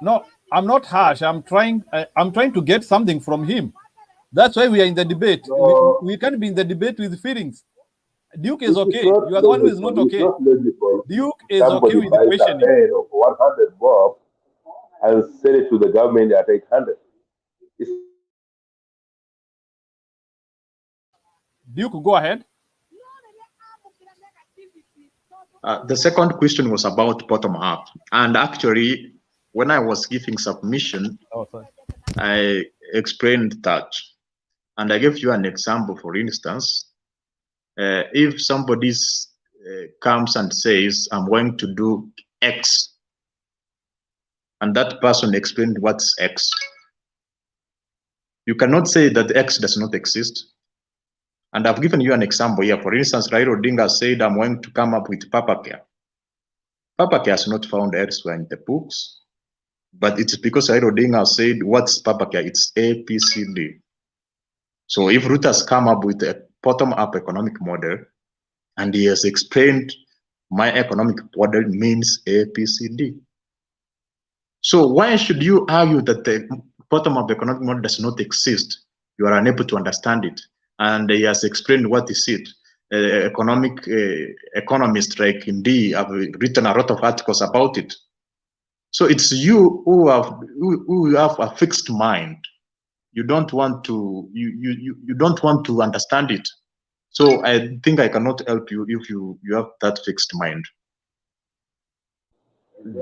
No, I'm not harsh. I'm trying to get something from him. That's why we are in the debate. We can't be in the debate with feelings. Duke is okay. You are the one who is not okay. Duke is okay with the questioning. Of 100 bob and sell it to the government at 800. Duke, go ahead. The second question was about bottom up, and actually, when I was giving submission, I explained that, and I gave you an example. For instance, if somebody comes and says, "I'm going to do X," and that person explained what's X, you cannot say that X does not exist. And I've given you an example here. For instance, Raila Odinga said, I'm going to come up with Papa Care. Papa Care is not found elsewhere in the books, but it's because Raila Odinga said, what's Papa Care? It's APCD. So if Ruth has come up with a bottom-up economic model, and he has explained my economic model means APCD. So why should you argue that the bottom-up economic model does not exist? You are unable to understand it. And he has explained what is it. Economists like Indy have written a lot of articles about it. So it's you who have a fixed mind. You don't want to you don't want to understand it. So I think I cannot help you if you have that fixed mind.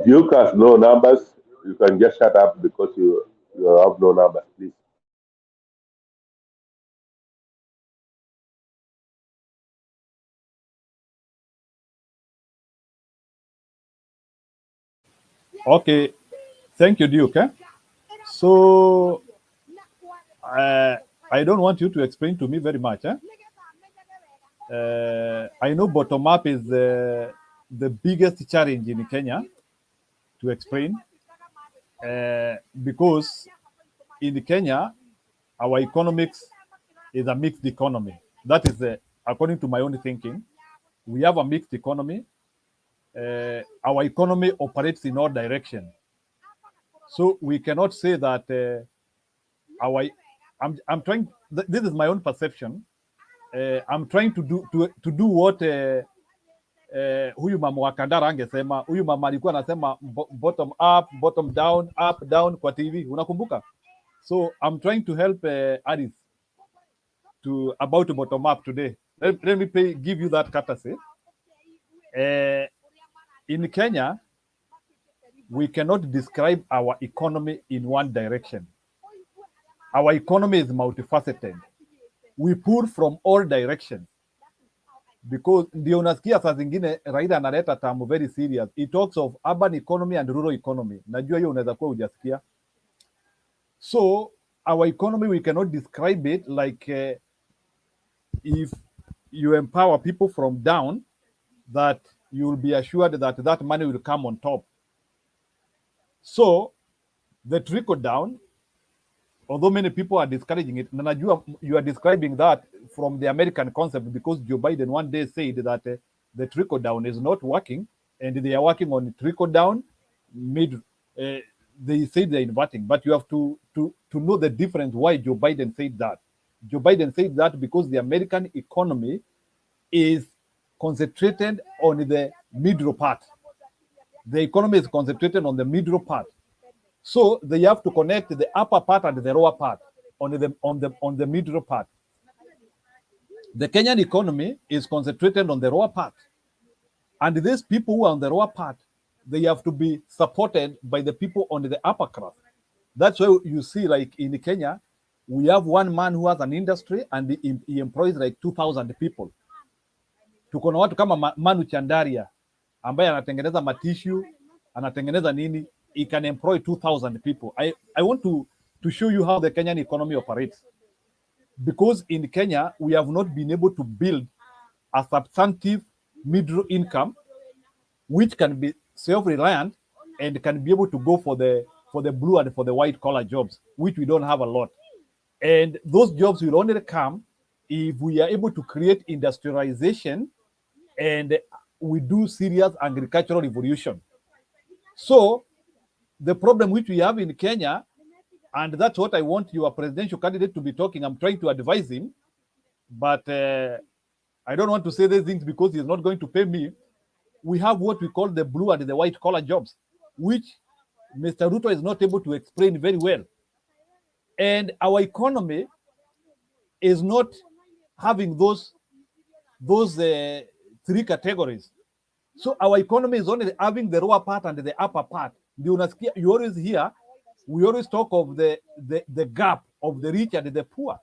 Duke has no numbers. You can just shut up because you have no numbers, please. Okay, thank you, Duke. So I don't want you to explain to me very much. I know bottom up is the biggest challenge in Kenya to explain because in Kenya our economics is a mixed economy. That is according to my own thinking. We have a mixed economy. Our economy operates in all directions. So we cannot say that I'm trying. This is my own perception. I'm trying to do what huyu mama wa Kandara angesema. Huyu mama alikuwa anasema bottom up, bottom down, up down kwa TV. Unakumbuka? So I'm trying to help Aris about bottom up today. Let me give you that courtesy. In Kenya, we cannot describe our economy in one direction. Our economy is multifaceted. We pull from all directions. Because ndio unasikia saa zingine Raila analeta term very serious. He talks of urban economy and rural economy. Najua hiyo unaweza kuwa hujasikia. So our economy, we cannot describe it like if you empower people from down, that you will be assured that that money will come on top. So the trickle down, although many people are discouraging it, Nanajua, you are describing that from the American concept, because Joe Biden one day said that the trickle down is not working, and they are working on trickle down mid. They say they're inverting, but you have to know the difference why Joe Biden said that. Joe Biden said that because the American economy is concentrated on the middle part. The economy is concentrated on the middle part. So they have to connect the upper part and the lower part on the middle part. The Kenyan economy is concentrated on the lower part. And these people who are on the lower part, they have to be supported by the people on the upper class. That's why you see, like in Kenya, we have one man who has an industry and he employs like 2,000 people. Tuko na watu kama Manu Chandaria ambaye anatengeneza matishu, anatengeneza nini, he can employ 2,000 people. I want to show you how the Kenyan economy operates. Because in Kenya, we have not been able to build a substantive middle income which can be self-reliant and can be able to go for the blue and for the white collar jobs, which we don't have a lot. And those jobs will only come if we are able to create industrialization and we do serious agricultural revolution. So the problem which we have in Kenya, and that's what I want your presidential candidate to be talking, I'm trying to advise him, but I don't want to say these things because he's not going to pay me. We have what we call the blue and the white collar jobs, which Mr. Ruto is not able to explain very well. And our economy is not having those three categories. So our economy is only having the lower part and the upper part. You always hear, we always talk of the gap of the rich and the poor.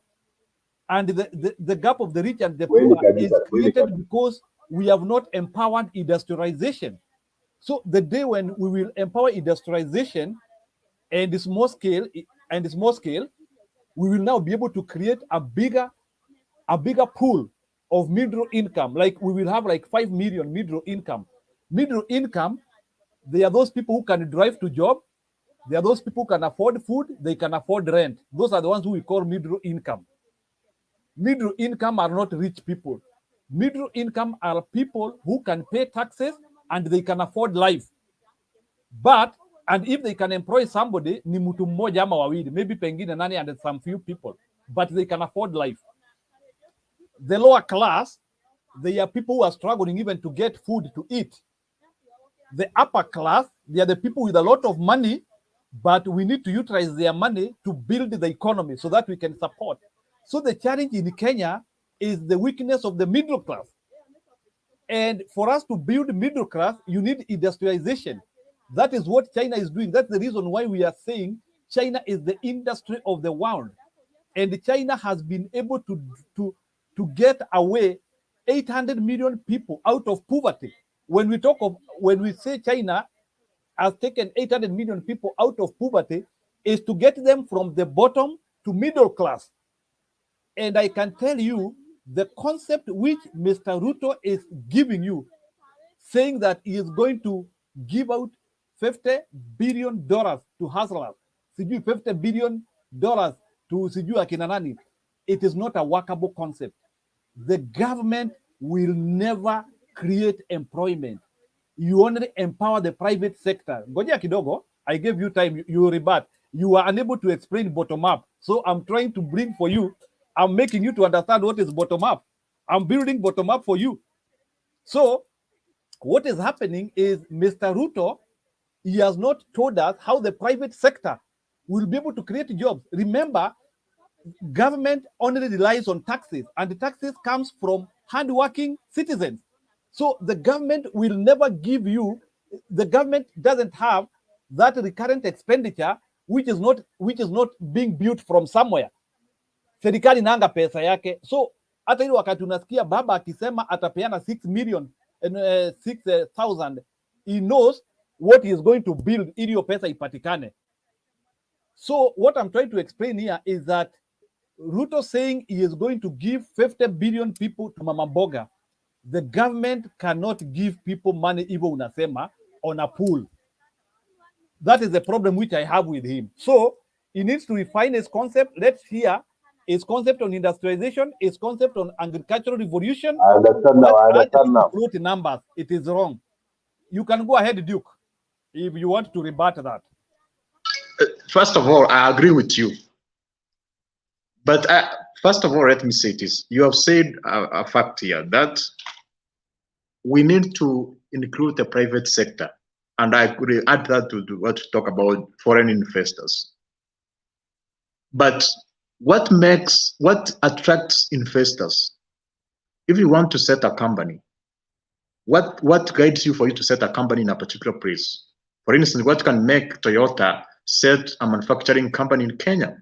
And the gap of the rich and the poor is created because we have not empowered industrialization. So the day when we will empower industrialization and small scale, we will now be able to create a bigger pool of middle income. Like we will have like 5 million middle income. Middle income, they are those people who can drive to job. They are those people who can afford food. They can afford rent. Those are the ones who we call middle income. Middle income are not rich people. Middle income are people who can pay taxes and they can afford life. And if they can employ somebody, ni mtu mmoja ama wawili, maybe pengine nani and some few people, but they can afford life. The lower class, they are people who are struggling even to get food to eat. The upper class, they are the people with a lot of money, but we need to utilize their money to build the economy so that we can support. So the challenge in Kenya is the weakness of the middle class. And for us to build middle class, you need industrialization. That is what China is doing. That's the reason why we are saying China is the industry of the world. And China has been able to get away 800 million people out of poverty. When we say China has taken 800 million people out of poverty, is to get them from the bottom to middle class. And I can tell you the concept which Mr. Ruto is giving you, saying that he is going to give out $50 billion to hustlers, $50 billion to akina nani. It is not a workable concept. The government will never create employment. You only empower the private sector. Ngoja kidogo, I gave you time, you rebut. You are unable to explain bottom up. So I'm trying to bring for you, I'm making you to understand what is bottom up. I'm building bottom up for you. So what is happening is Mr. Ruto, he has not told us how the private sector will be able to create jobs. Remember, government only relies on taxes, and the taxes comes from hardworking citizens. So the government will never give you, the government doesn't have that recurrent expenditure which is not being built from somewhere. Serikali inaanga pesa yake, so hata ile wakati unasikia baba akisema atapeana 6,000, he knows what he is going to build ili hiyo pesa ipatikane. So what I'm trying to explain here is that Ruto saying he is going to give 50 billion people to Mama Mboga. The government cannot give people money even unasema on a pool. That is the problem which I have with him. So he needs to refine his concept. Let's hear his concept on industrialization, his concept on agricultural revolution. I understand now. I understand now. Float numbers. It is wrong. You can go ahead, Duke, if you want to rebut that. First of all, I agree with you. But first of all, let me say this. You have said a fact here that we need to include the private sector. And I could add that to what to talk about foreign investors. But what attracts investors? If you want to set a company, what guides you for you to set a company in a particular place? For instance, what can make Toyota set a manufacturing company in Kenya?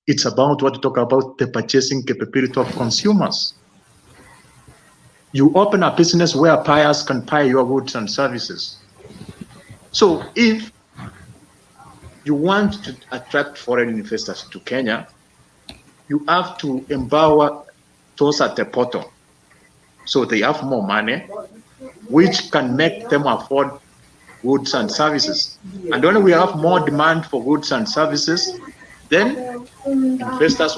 It's about what to talk about the purchasing capability of consumers. You open a business where buyers can buy your goods and services. So if you want to attract foreign investors to Kenya, you have to empower those at the bottom so they have more money, which can make them afford goods and services. And when we have more demand for goods and services, then investors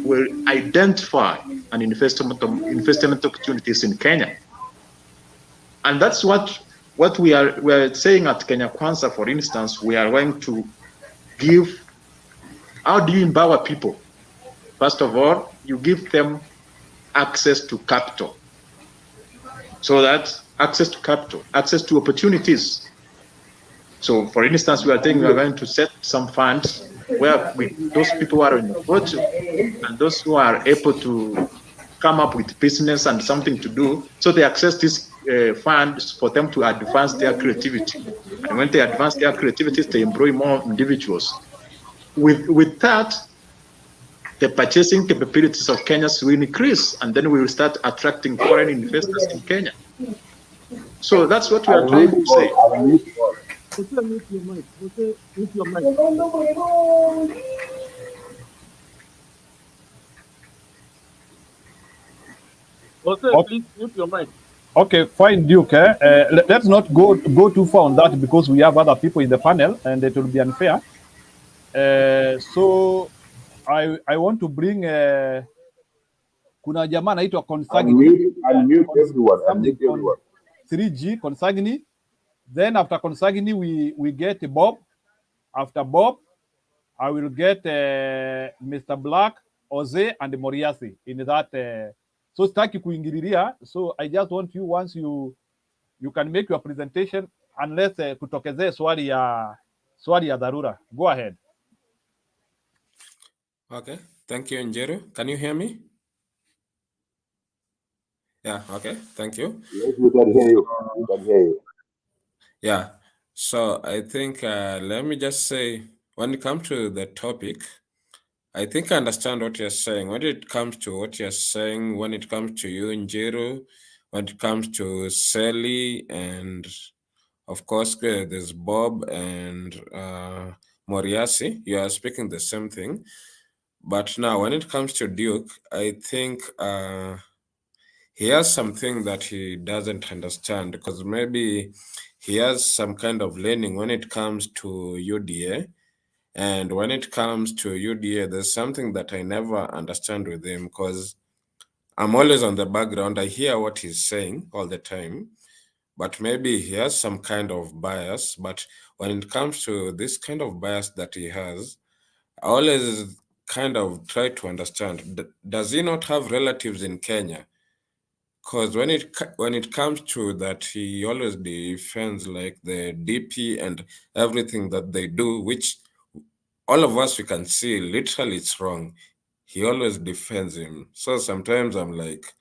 will identify an investment opportunities in Kenya. And that's what we are saying at Kenya Kwanza, for instance. We are going to give, how do you empower people? First of all, you give them access to capital. So that access to capital, access to opportunities. So for instance, we are saying we are going to set some funds where those people who are in the fortune and those who are able to come up with business and something to do, so they access these funds for them to advance their creativity. And when they advance their creativity, they employ more individuals. With that, the purchasing capabilities of Kenyans will increase, and then we will start attracting foreign investors in Kenya. So that's what we are trying to say. Please mute your mic. Okay, fine, Duke. Let's not go too far on that because we have other people in the panel and it will be unfair. So I want to bring kuna jamaa anaitwa Consagni. Unmute everyone. 3G Consagni. Then after Consagni we get Bob. After Bob, I will get Mr. Black, Jose, and Moriasi in that. So sitaki kuingililia. So I just want you, once you can make your presentation, unless kutokezee swali ya dharura. Go ahead. Okay, thank you, Njeru. Can you hear me? Yeah, okay, thank you. Yes, we can hear you. We can hear you. Yeah, so I think, let me just say, when it comes to the topic, I think I understand what you're saying. When it comes to what you're saying, when it comes to you, Njeru, when it comes to Sally, and of course, there's Bob and Moriasi, you are speaking the same thing. But now, when it comes to Duke, I think he has something that he doesn't understand, because maybe he has some kind of learning when it comes to UDA. And when it comes to UDA, there's something that I never understand with him, because I'm always on the background. I hear what he's saying all the time, but maybe he has some kind of bias. But when it comes to this kind of bias that he has, I always kind of try to understand, does he not have relatives in Kenya? Because when it comes to that, he always defends like the DP and everything that they do, which all of us, we can see literally it's wrong. He always defends him. So sometimes I'm like,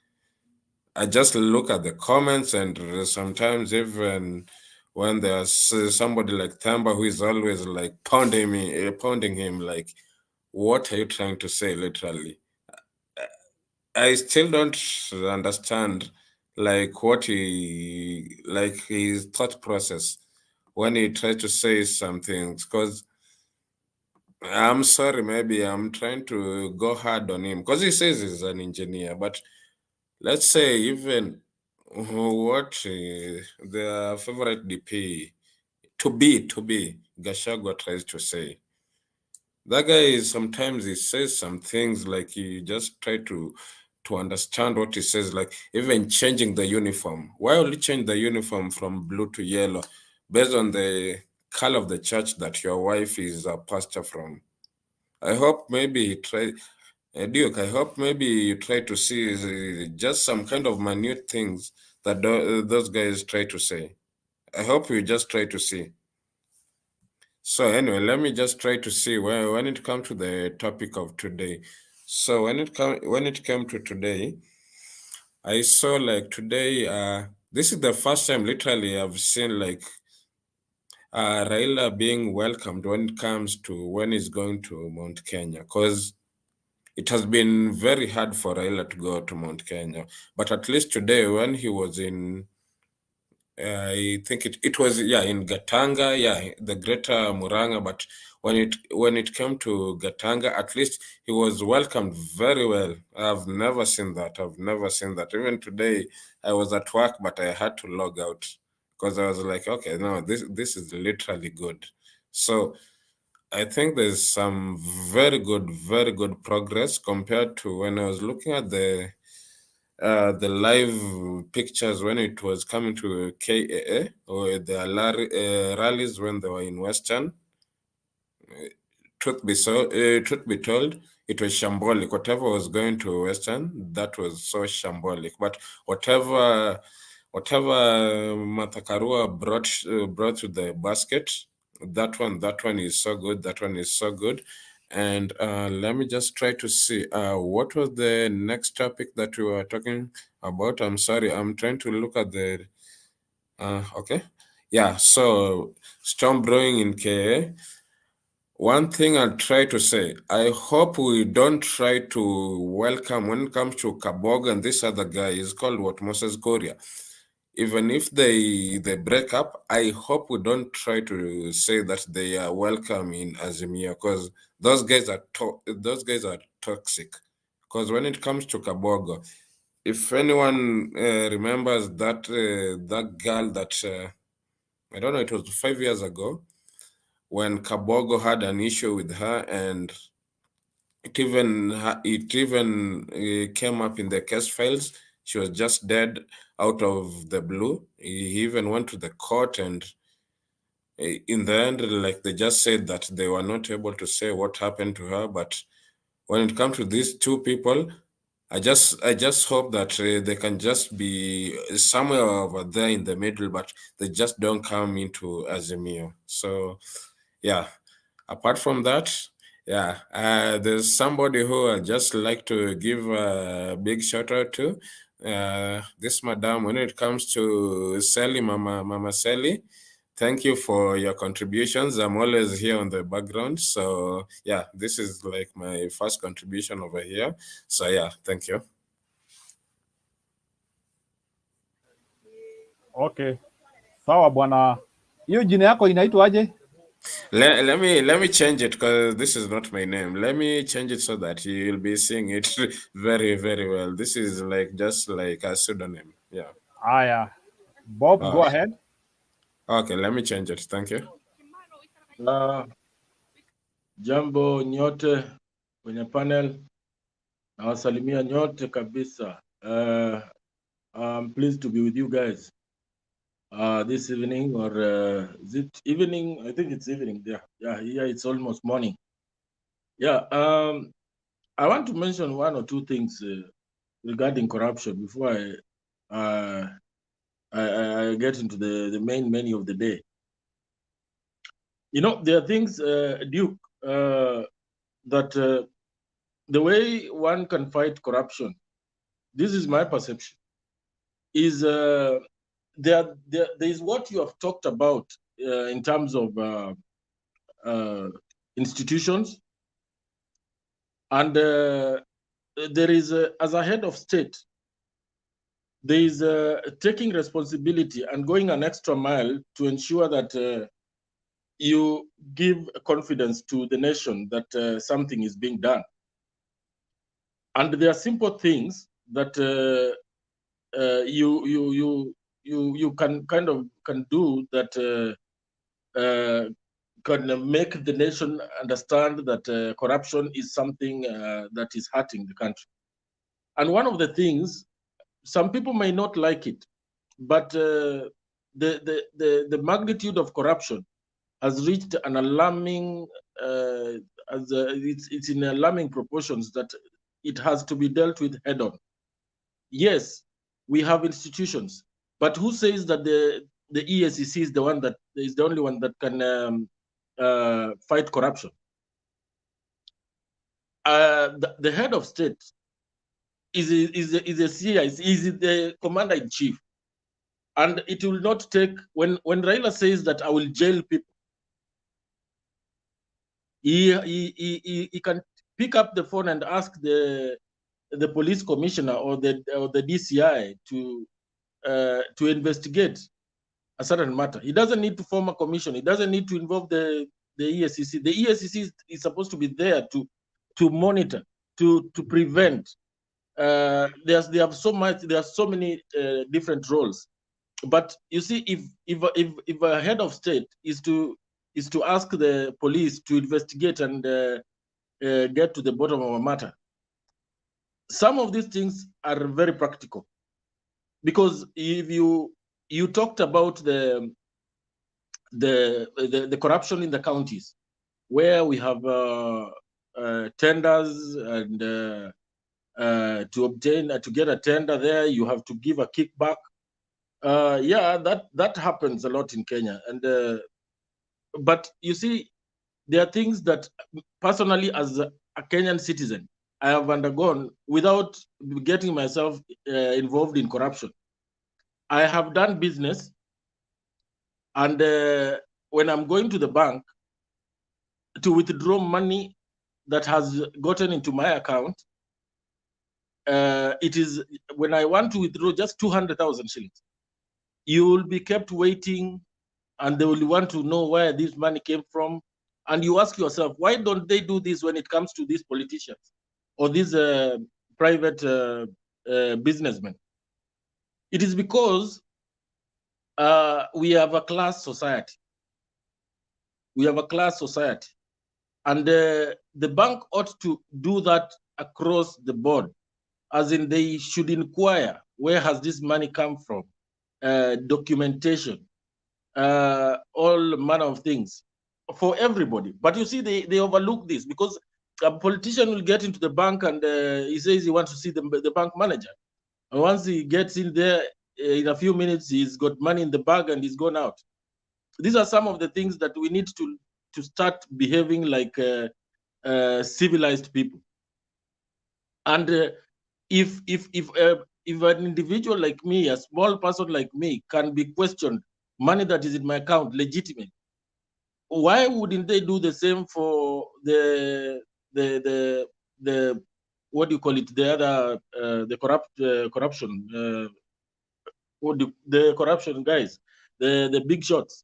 I just look at the comments, and sometimes even when there's somebody like Thamba who is always like pounding him like, what are you trying to say literally? I still don't understand like what his thought process when he tries to say something, because I'm sorry, maybe I'm trying to go hard on him because he says he's an engineer, but let's say even what their favorite DP to be Gachagua tries to say. That guy sometimes he says some things like you just try to understand what he says, like even changing the uniform. Why only change the uniform from blue to yellow based on the color of the church that your wife is a pastor from? I hope maybe he try, Duke, I hope maybe you try to see just some kind of minute things that those guys try to say. I hope you just try to see. So anyway, let me just try to see when it comes to the topic of today. So when it came to today, I saw like today, this is the first time literally I've seen like Raila being welcomed when it comes to when he's going to Mount Kenya, because it has been very hard for Raila to go to Mount Kenya. But at least today when he was in I think it was in Gatanga, the greater Muranga, but when it came to Gatanga, at least he was welcomed very well. I've never seen that. Even today I was at work, but I had to log out because I was like, okay, no, this is literally good. So I think there's some very good progress compared to when I was looking at the live pictures when it was coming to KAA or the rallies when they were in Western. Truth be told, it was shambolic. Whatever was going to Western, that was so shambolic. But whatever Matakarua brought to the basket, that one is so good. And let me just try to see what was the next topic that we were talking about. I'm sorry, I'm trying to look at the okay. Yeah, so storm brewing in KA. One thing I'll try to say, I hope we don't try to welcome when it comes to Kabogo and this other guy is called what, Moses Korea. Even if they break up, I hope we don't try to say that they are welcome in Azimio, because those guys are toxic. Because when it comes to Kabogo, if anyone remembers that that girl that I don't know, it was 5 years ago when Kabogo had an issue with her, and it even came up in the case files. She was just dead out of the blue. He even went to the court, and in the end, like they just said that they were not able to say what happened to her. But when it comes to these two people, I just hope that they can just be somewhere over there in the middle, but they just don't come into Azimio. So, yeah. Apart from that, there's somebody who I just like to give a big shout out to. This madam, when it comes to Sally, Mama Sally, thank you for your contributions. I'm always here on the background. So yeah, this is like my first contribution over here. So yeah, thank you. Okay. Sawa bwana. Hiyo jina yako inaitwaje? Let me change it because this is not my name. Let me change it so that you'll be seeing it very, very well. This is like just like a pseudonym. Yeah. Aya. Bob, go ahead. Okay, let me change it. Thank you. Jambo nyote kwenye panel, nawasalimia nyote kabisa. I'm pleased to be with you guys this evening, or is it evening? I think it's evening there. Yeah, it's almost morning. Yeah, I want to mention one or two things regarding corruption before I get into the main menu of the day. You know, there are things, Duke, that the way one can fight corruption, this is my perception, is there is what you have talked about in terms of institutions, and there is as a head of state, there is taking responsibility and going an extra mile to ensure that you give confidence to the nation that something is being done. And there are simple things that you can do that can make the nation understand that corruption is something that is hurting the country. And one of the things, some people may not like it, but the magnitude of corruption has reached an alarming, it's in alarming proportions that it has to be dealt with head on. Yes, we have institutions, but who says that the EACC is the one that is the only one that can fight corruption? The head of state is a CIC, is the commander in chief, and it will not take when Raila says that I will jail people. He can pick up the phone and ask the police commissioner or the DCI to investigate a certain matter. He doesn't need to form a commission. He doesn't need to involve the EACC. The EACC is supposed to be there to monitor, to prevent. There are so many different roles. But you see, if a head of state is to ask the police to investigate and get to the bottom of a matter, some of these things are very practical. Because if you talked about the corruption in the counties, where we have tenders, and to get a tender there, you have to give a kickback. Yeah, that happens a lot in Kenya, and but you see, there are things that personally, as a Kenyan citizen, I have undergone without getting myself involved in corruption. I have done business, and when I'm going to the bank to withdraw money that has gotten into my account, it is when I want to withdraw just 200,000 shillings, you will be kept waiting, and they will want to know where this money came from. And you ask yourself, why don't they do this when it comes to these politicians or these private businessmen? It is because we have a class society. We have a class society. And the bank ought to do that across the board, as in they should inquire, where has this money come from? Documentation, all manner of things for everybody. But you see, they overlook this, because a politician will get into the bank and he says he wants to see the bank manager. And once he gets in there, in a few minutes, he's got money in the bag and he's gone out. These are some of the things that we need to start behaving like civilized people. And if an individual like me, a small person like me, can be questioned, money that is in my account legitimate, why wouldn't they do the same for the what do you call it, the other the corruption the corruption guys, the big shots?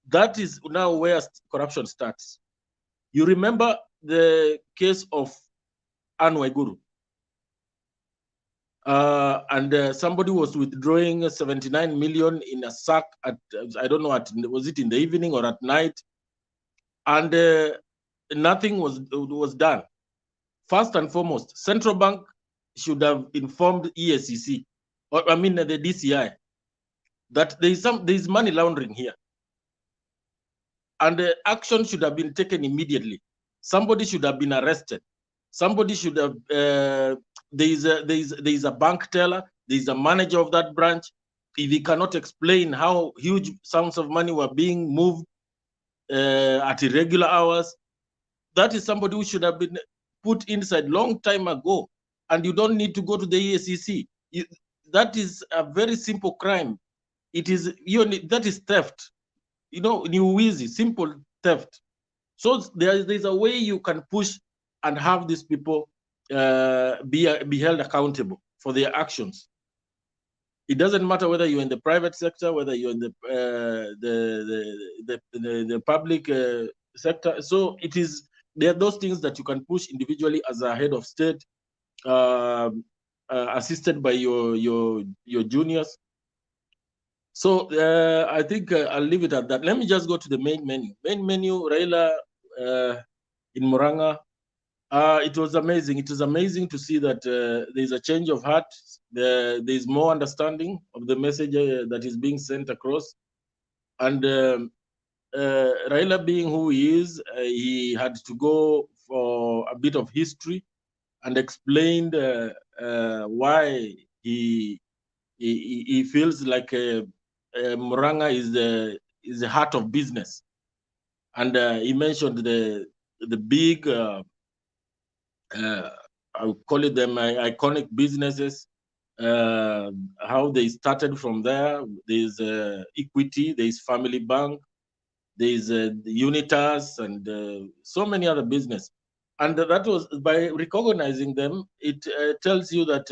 That is now where corruption starts. You remember the case of Anne Waiguru, and somebody was withdrawing 79 million in a sack at, I don't know, was it in the evening or at night? And nothing was done. First and foremost, Central Bank should have informed EACC, or I mean the DCI, that there is money laundering here, and action should have been taken immediately. Somebody should have been arrested. Somebody should have. There is a bank teller. There is a manager of that branch. If he cannot explain how huge sums of money were being moved at irregular hours, that is somebody who should have been put inside long time ago. And you don't need to go to the EACC. that is a very simple crime. It is that is theft. You know, new easy, simple theft. So there's a way you can push and have these people be held accountable for their actions. It doesn't matter whether you're in the private sector, whether you're in the public sector. So there are those things that you can push individually as a head of state, assisted by your juniors. So I think I'll leave it at that. Let me just go to the main menu. Main menu, Raila in Muranga. It was amazing. It was amazing to see that there's a change of heart. There's more understanding of the message that is being sent across. And Raila, being who he is, he had to go for a bit of history and explained why he feels like Muranga is the heart of business. And he mentioned the big, I would call it them iconic businesses, how they started from there. There's Equity, there's Family Bank, there's Unitas, and so many other business. And that was, by recognizing them, it tells you that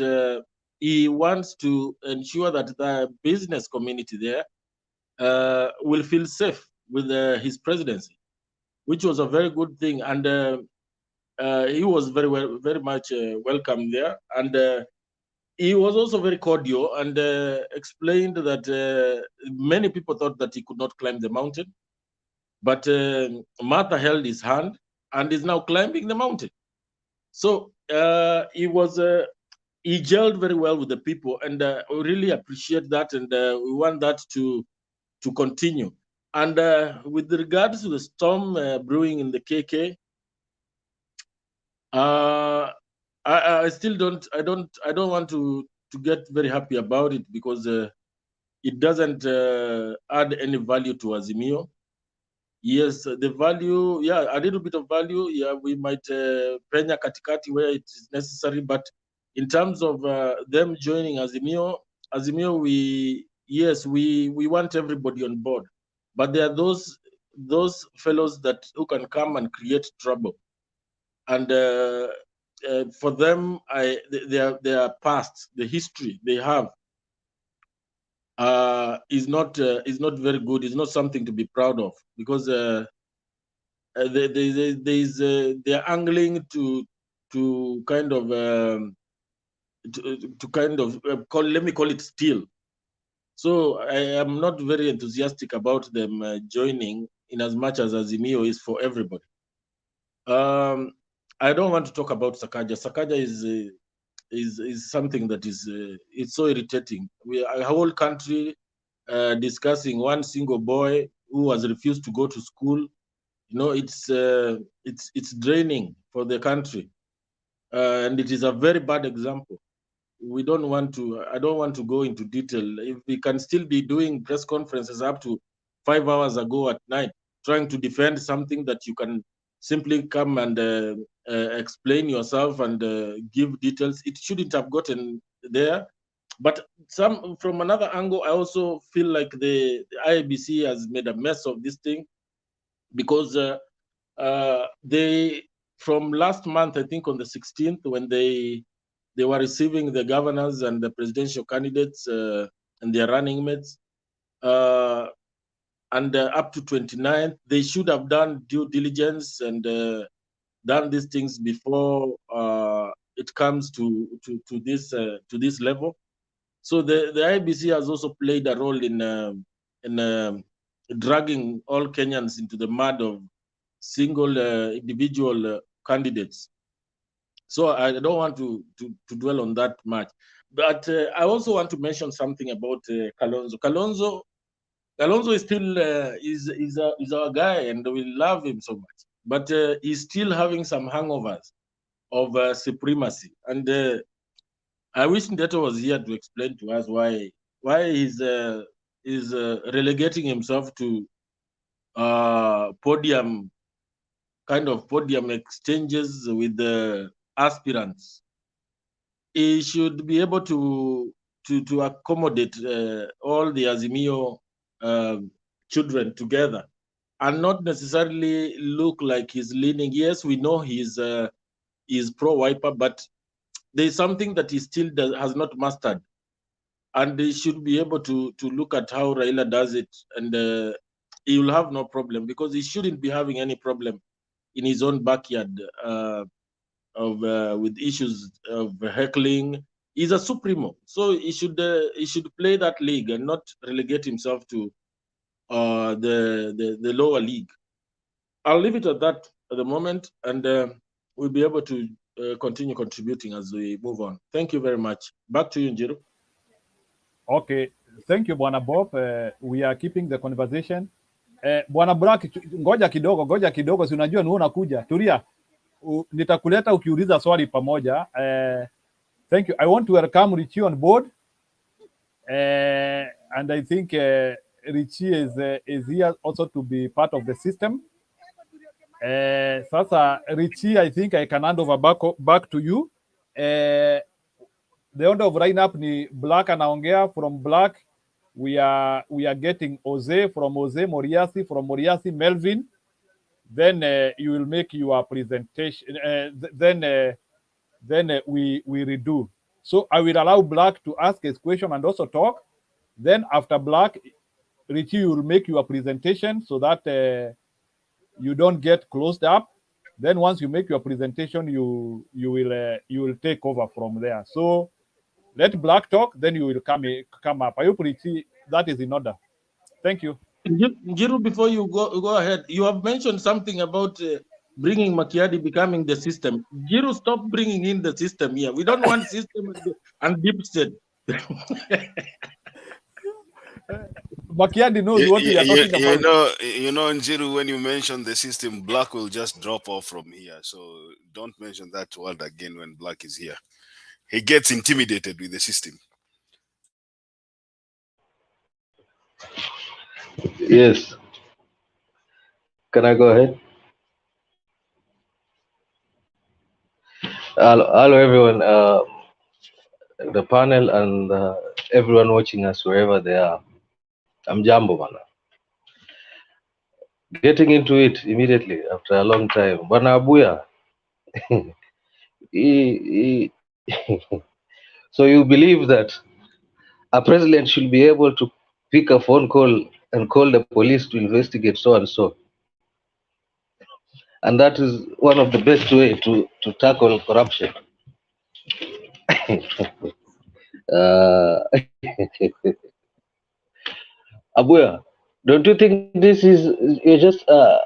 he wants to ensure that the business community there will feel safe with his presidency, which was a very good thing. And he was very much welcome there. And he was also very cordial and explained that many people thought that he could not climb the mountain. But Martha held his hand and is now climbing the mountain. So he gelled very well with the people, and we really appreciate that, and we want that to continue. And with regards to the storm brewing in the KK, I still don't want to get very happy about it, because it doesn't add any value to Azimio. Yes, the value, yeah, a little bit of value, yeah, we might penya katikati where it is necessary, but in terms of them joining Azimio, we want everybody on board, but there are those fellows who can come and create trouble, and for them, their past, the history they have, is not very good. It's not something to be proud of, because they're angling to kind of let me call it steal. So I am not very enthusiastic about them joining, in as much as Azimio is for everybody. I don't want to talk about Sakaja. Sakaja is something that is it's so irritating. We are a whole country discussing one single boy who has refused to go to school. You know, it's draining for the country, and it is a very bad example. I don't want to go into detail. If we can still be doing press conferences up to 5 hours ago at night, trying to defend something that you can simply come and explain yourself and give details, it shouldn't have gotten there. But from another angle, I also feel like the IEBC has made a mess of this thing, because they, from last month, I think on the 16th, when they were receiving the governors and the presidential candidates and their running mates, and up to 29th, they should have done due diligence and done these things before it comes to this level. So the IBC has also played a role in dragging all Kenyans into the mud of single individual candidates. So I don't want to dwell on that much. But I also want to mention something about Kalonzo. Kalonzo is still is our guy, and we love him so much. But he's still having some hangovers of supremacy, and I wish Ndeto was here to explain to us why he's relegating himself to podium exchanges with the aspirants. He should be able to to accommodate all the Azimio children together, and not necessarily look like he's leaning. Yes, we know he's pro-wiper, but there's something that he still has not mastered, and they should be able to look at how Raila does it, and he will have no problem, because he shouldn't be having any problem in his own backyard with issues of heckling. He's a supremo, so he should play that league and not relegate himself to the lower league. I'll leave it at that at the moment, and we'll be able to continue contributing as we move on. Thank you very much. Back to you, Njiru. Okay, thank you Bwana Bob. We are keeping the conversation. Bwana Black, ngoja kidogo, si unajua ni unakuja. Tulia. Nitakuleta ukiuliza swali pamoja. Thank you. I want to welcome Richie on board. And I think Richie is here also to be part of the system. Sasa Richie, I think I can hand over back to you. The order of lineup ni Black anaongea. From Black we are getting Jose, from Jose Moriasi, from Moriasi Melvin. Then you will make your presentation. Then we redo. So I will allow Black to ask his question and also talk. Then after Black, Richie, you will make your presentation so that you don't get closed up. Then once you make your presentation, you will take over from there. So let Black talk, then you will come up. I hope Richie, that is in order. Thank you. Njiru, before you go ahead, you have mentioned something about bringing Makiadi becoming the system. Njiru, stop bringing in the system here. We don't want system and deep state. Makiadi knows what we are talking about. You know, Njiru, when you mention the system, Black will just drop off from here. So don't mention that word again when Black is here. He gets intimidated with the system. Yes. Can I go ahead? Hello everyone, the panel and everyone watching us wherever they are. I'm Jambo Bana. Getting into it immediately after a long time. Bana Abuya. So you believe that a president should be able to pick a phone call and call the police to investigate so and so? And that is one of the best way to tackle corruption. Abuya, don't you think this is, you're just I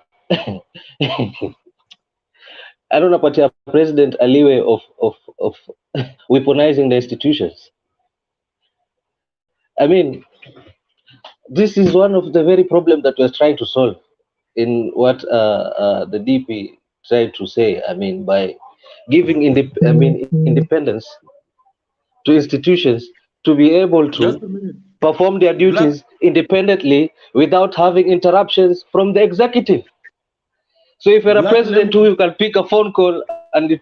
don't know about your president a leeway of weaponizing the institutions? I mean, this is one of the very problems that we're trying to solve in what the DP tried to say. I mean, by giving independence to institutions to be able to perform their duties independently without having interruptions from the executive. So if you're a president who you can pick a phone call and you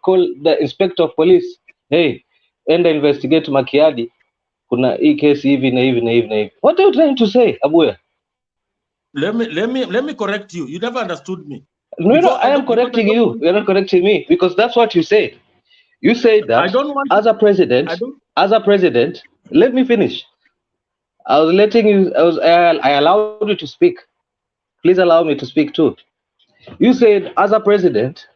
call the inspector of police, hey, enda investigate Makiadi, kuna hii case hivi na hivi na hivi na hivi. What are you trying to say, Abuya? Let me correct you. You never understood me. No, I am correcting you. You're not correcting me because that's what you said. You said that as a president, let me finish. I was letting you, I allowed you to speak. Please allow me to speak too. You said as a president,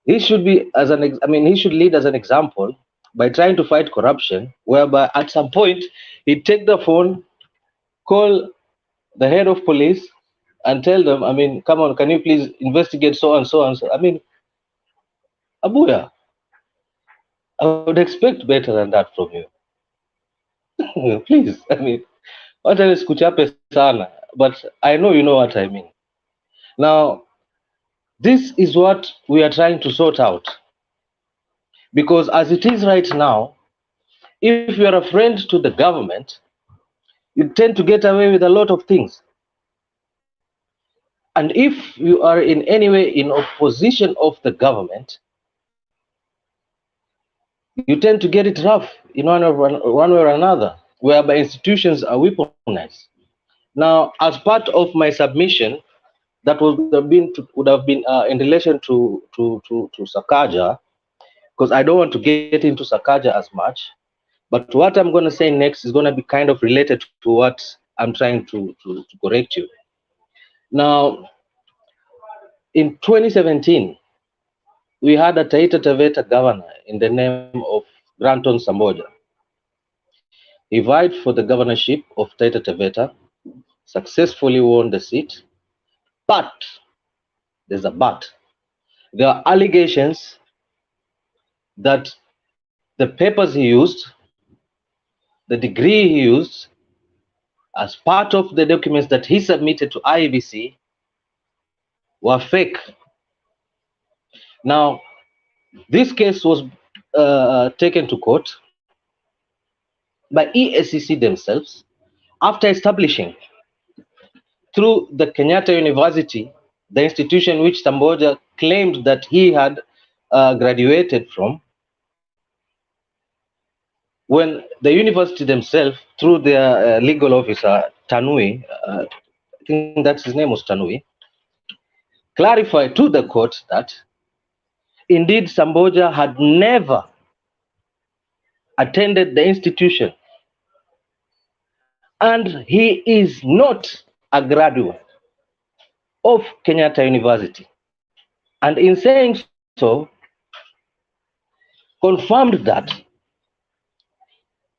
he should be he should lead as an example by trying to fight corruption, whereby at some point he'd take the phone, call the head of police and tell them, I mean, come on, can you please investigate so and so and so? I mean, Abuya, I would expect better than that from you. Please, I mean, what else kuchape sana, but I know you know what I mean. Now, this is what we are trying to sort out. Because as it is right now, if you are a friend to the government, you tend to get away with a lot of things. And if you are in any way in opposition of the government, you tend to get it rough in one way or another, whereby institutions are weaponized. Now, as part of my submission, that would have been in relation to Sakaja, because I don't want to get into Sakaja as much. But what I'm going to say next is going to be kind of related to what I'm trying to correct you. Now, in 2017, we had a Taita Taveta governor in the name of Granton Samboja. He vied for the governorship of Taita Taveta, successfully won the seat, but there's a but. There are allegations that the papers he used, the degree he used, as part of the documents that he submitted to IEBC were fake. Now, this case was taken to court by EACC themselves after establishing through the Kenyatta University, the institution which Samboja claimed that he had graduated from, when the university themselves, through their legal officer, Tanui, I think that's his name was Tanui, clarified to the court that indeed Samboja had never attended the institution and he is not a graduate of Kenyatta University. And in saying so, confirmed that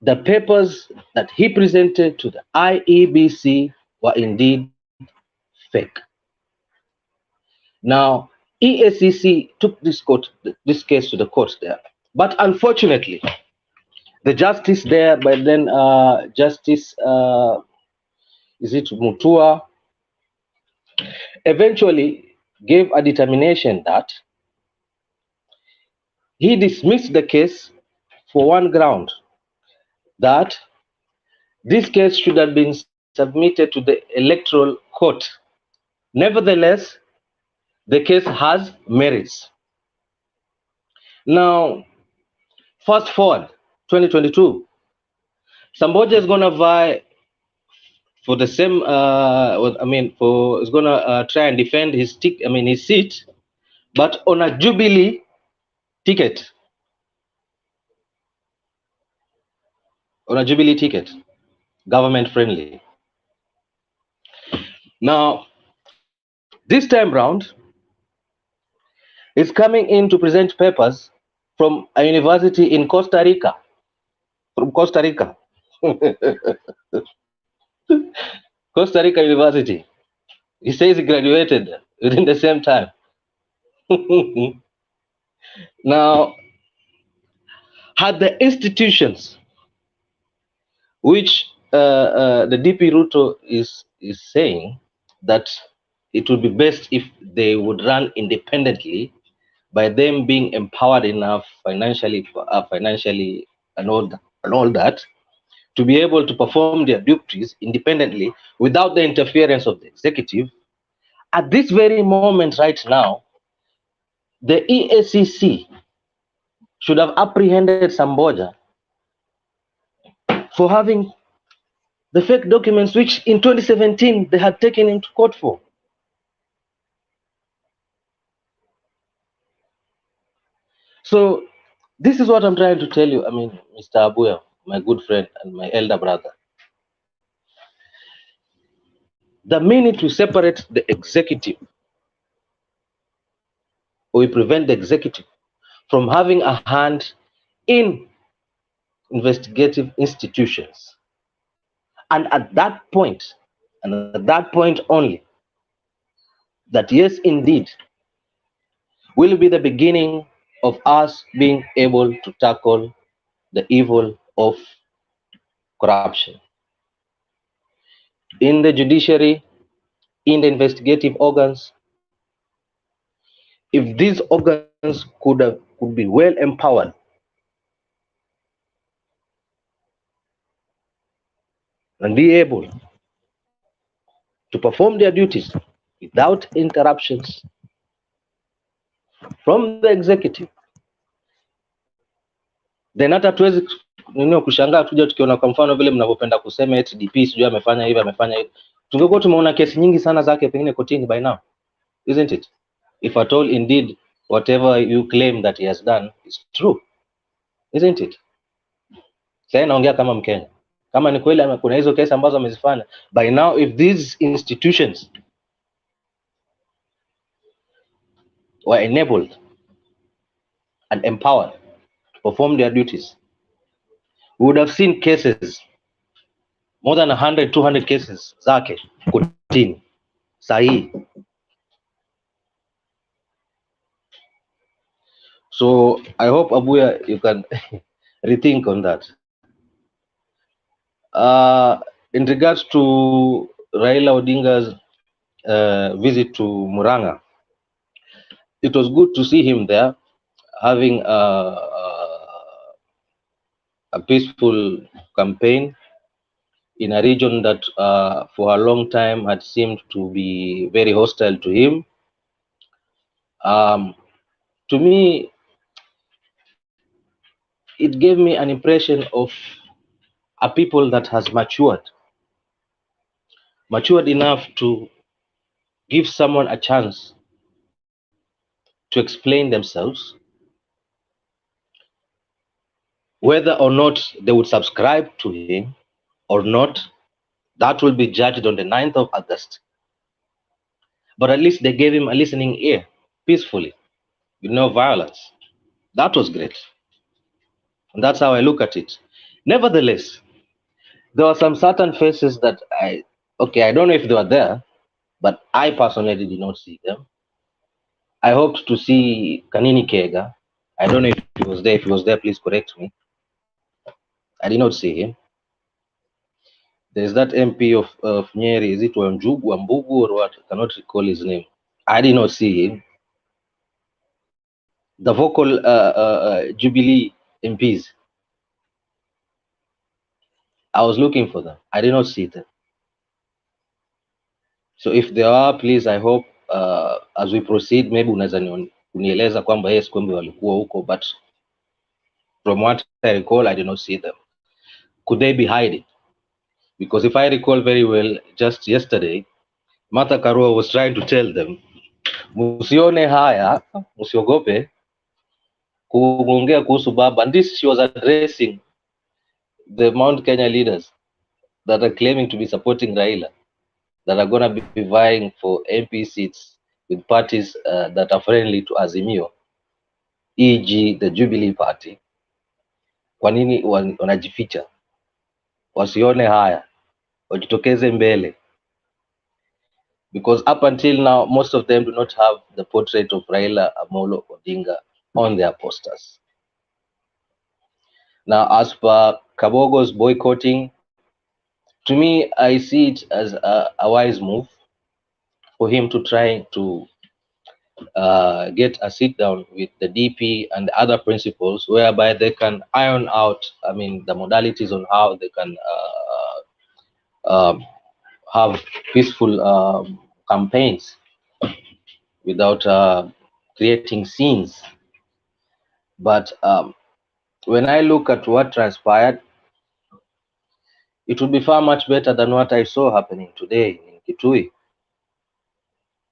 the papers that he presented to the IEBC were indeed fake. Now, EACC took this case to the court there, but unfortunately, the justice there, by then Justice is it Mutua, eventually gave a determination that he dismissed the case for one ground, that this case should have been submitted to the electoral court. Nevertheless, the case has merits. Now, fast forward 2022, Samboja is going to vie for the same. Is going to try and defend his seat, but on a Jubilee ticket. On a Jubilee ticket, government friendly. Now, this time round, is coming in to present papers from a university in Costa Rica. From Costa Rica. Costa Rica University. He says he graduated within the same time. Now, had the institutions which the DP Ruto is saying that it would be best if they would run independently by them being empowered enough financially and all that to be able to perform their duties independently without the interference of the executive. At this very moment right now, the EACC should have apprehended Samboja for having the fake documents which in 2017 they had taken him to court for. So this is what I'm trying to tell you. I mean, Mr. Abuya, my good friend and my elder brother. The minute we separate the executive, or we prevent the executive from having a hand in investigative institutions, and at that point, and at that point only, that yes, indeed, will be the beginning of us being able to tackle the evil of corruption in the judiciary, in the investigative organs. If these organs could be well empowered and be able to perform their duties without interruptions from the executive, then hata tuwezi kushangaa tuja tukiona kwa mfano vile mnavyopenda kusema eti DP sijui amefanya hivi amefanya hivi. Tungekuwa tumeona kesi nyingi sana zake pengine kotini by now, isn't it? If at all indeed whatever you claim that he has done is true, isn't it? Sasa naongea kama Mkenya, kama ni kweli kuna hizo kesi ambazo amezifanya, by now if these institutions were enabled and empowered to perform their duties, we would have seen cases, more than 100, 200 cases zake kotini sahi. So I hope Abuya you can rethink on that. In regards to Raila Odinga's visit to Muranga, it was good to see him there having a peaceful campaign in a region that for a long time had seemed to be very hostile to him. To me, it gave me an impression of a people that has matured enough to give someone a chance to explain themselves, whether or not they would subscribe to him or not. That will be judged on the 9th of August. But at least they gave him a listening ear, peacefully, with no violence. That was great. And that's how I look at it. Nevertheless, there were some certain faces that I don't know if they were there, but I personally did not see them. I hoped to see Kanini Kega. I don't know if he was there. If he was there, please correct me. I did not see him. There's that MP of Nyeri, is it Wambugu or what? I cannot recall his name. I did not see him. The vocal Jubilee MPs, I was looking for them. I did not see them. So if there are, please, I hope as we proceed, maybe unaweza kunieleza kwamba yes, kumbe walikuwa huko, but from what I recall, I did not see them. Could they be hiding? Because if I recall very well, just yesterday, Martha Karua was trying to tell them, musione haya, musiogope kuongea kuhusu baba. And this, she was addressing the Mount Kenya leaders that are claiming to be supporting Raila, that are going to be vying for MP seats with parties that are friendly to Azimio, e.g. the Jubilee Party. Kwa nini wanajificha? Wasione haya, wajitokeze mbele. Because up until now, most of them do not have the portrait of Raila Amolo Odinga on their posters. Now, as per Kabogo's boycotting, to me, I see it as a wise move for him to try to get a sit down with the DP and the other principals, whereby they can iron out, the modalities on how they can have peaceful campaigns without creating scenes. But when I look at what transpired, it would be far much better than what I saw happening today in Kitui.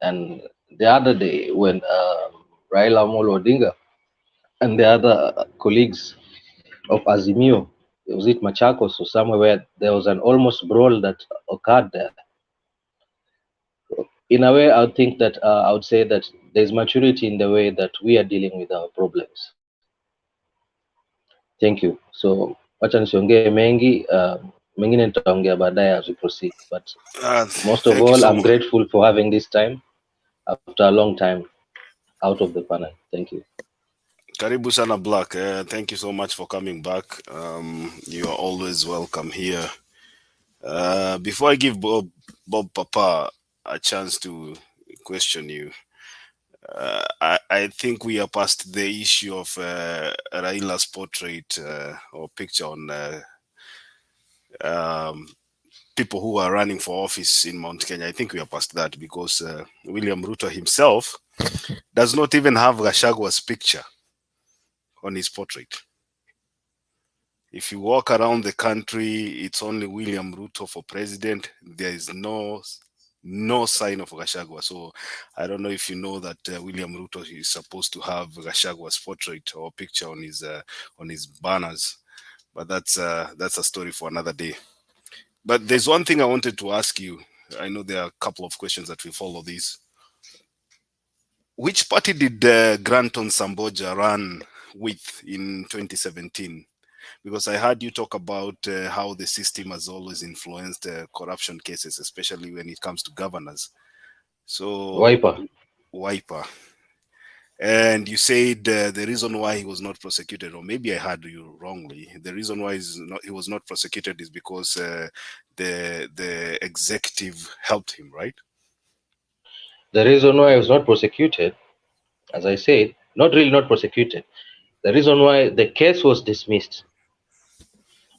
And the other day when Raila Amolo Odinga and the other colleagues of Azimio, was it Machakos or somewhere, where there was an almost brawl that occurred there. In a way, I would think that I would say that there's maturity in the way that we are dealing with our problems. Thank you. So, wacha nisiongee mengi, mengine nitaongea baadaye as we proceed. But most of all, I'm grateful for having this time after a long time out of the panel. Thank you. Karibu sana Black. Thank you so much for coming back. You are always welcome here. Before I give Bob Papa a chance to question you, I think we are past the issue of Raila's portrait or picture on people who are running for office in Mount Kenya. I think we are past that because William Ruto himself does not even have Gachagwa's picture on his portrait. If you walk around the country, it's only William Ruto for president. There is no sign of Gachagua. So I don't know if you know that William Ruto is supposed to have Gachagua's portrait or picture on his banners, but that's a story for another day. But there's one thing I wanted to ask you. I know there are a couple of questions that will follow this. Which party did Granton Samboja run with in 2017? Because I heard you talk about how the system has always influenced corruption cases, especially when it comes to governors. So Wiper. And you said the reason why he was not prosecuted, or maybe I heard you wrongly, the reason why he was not prosecuted is because the executive helped him, right? The reason why he was not prosecuted, as I said, not prosecuted. The reason why the case was dismissed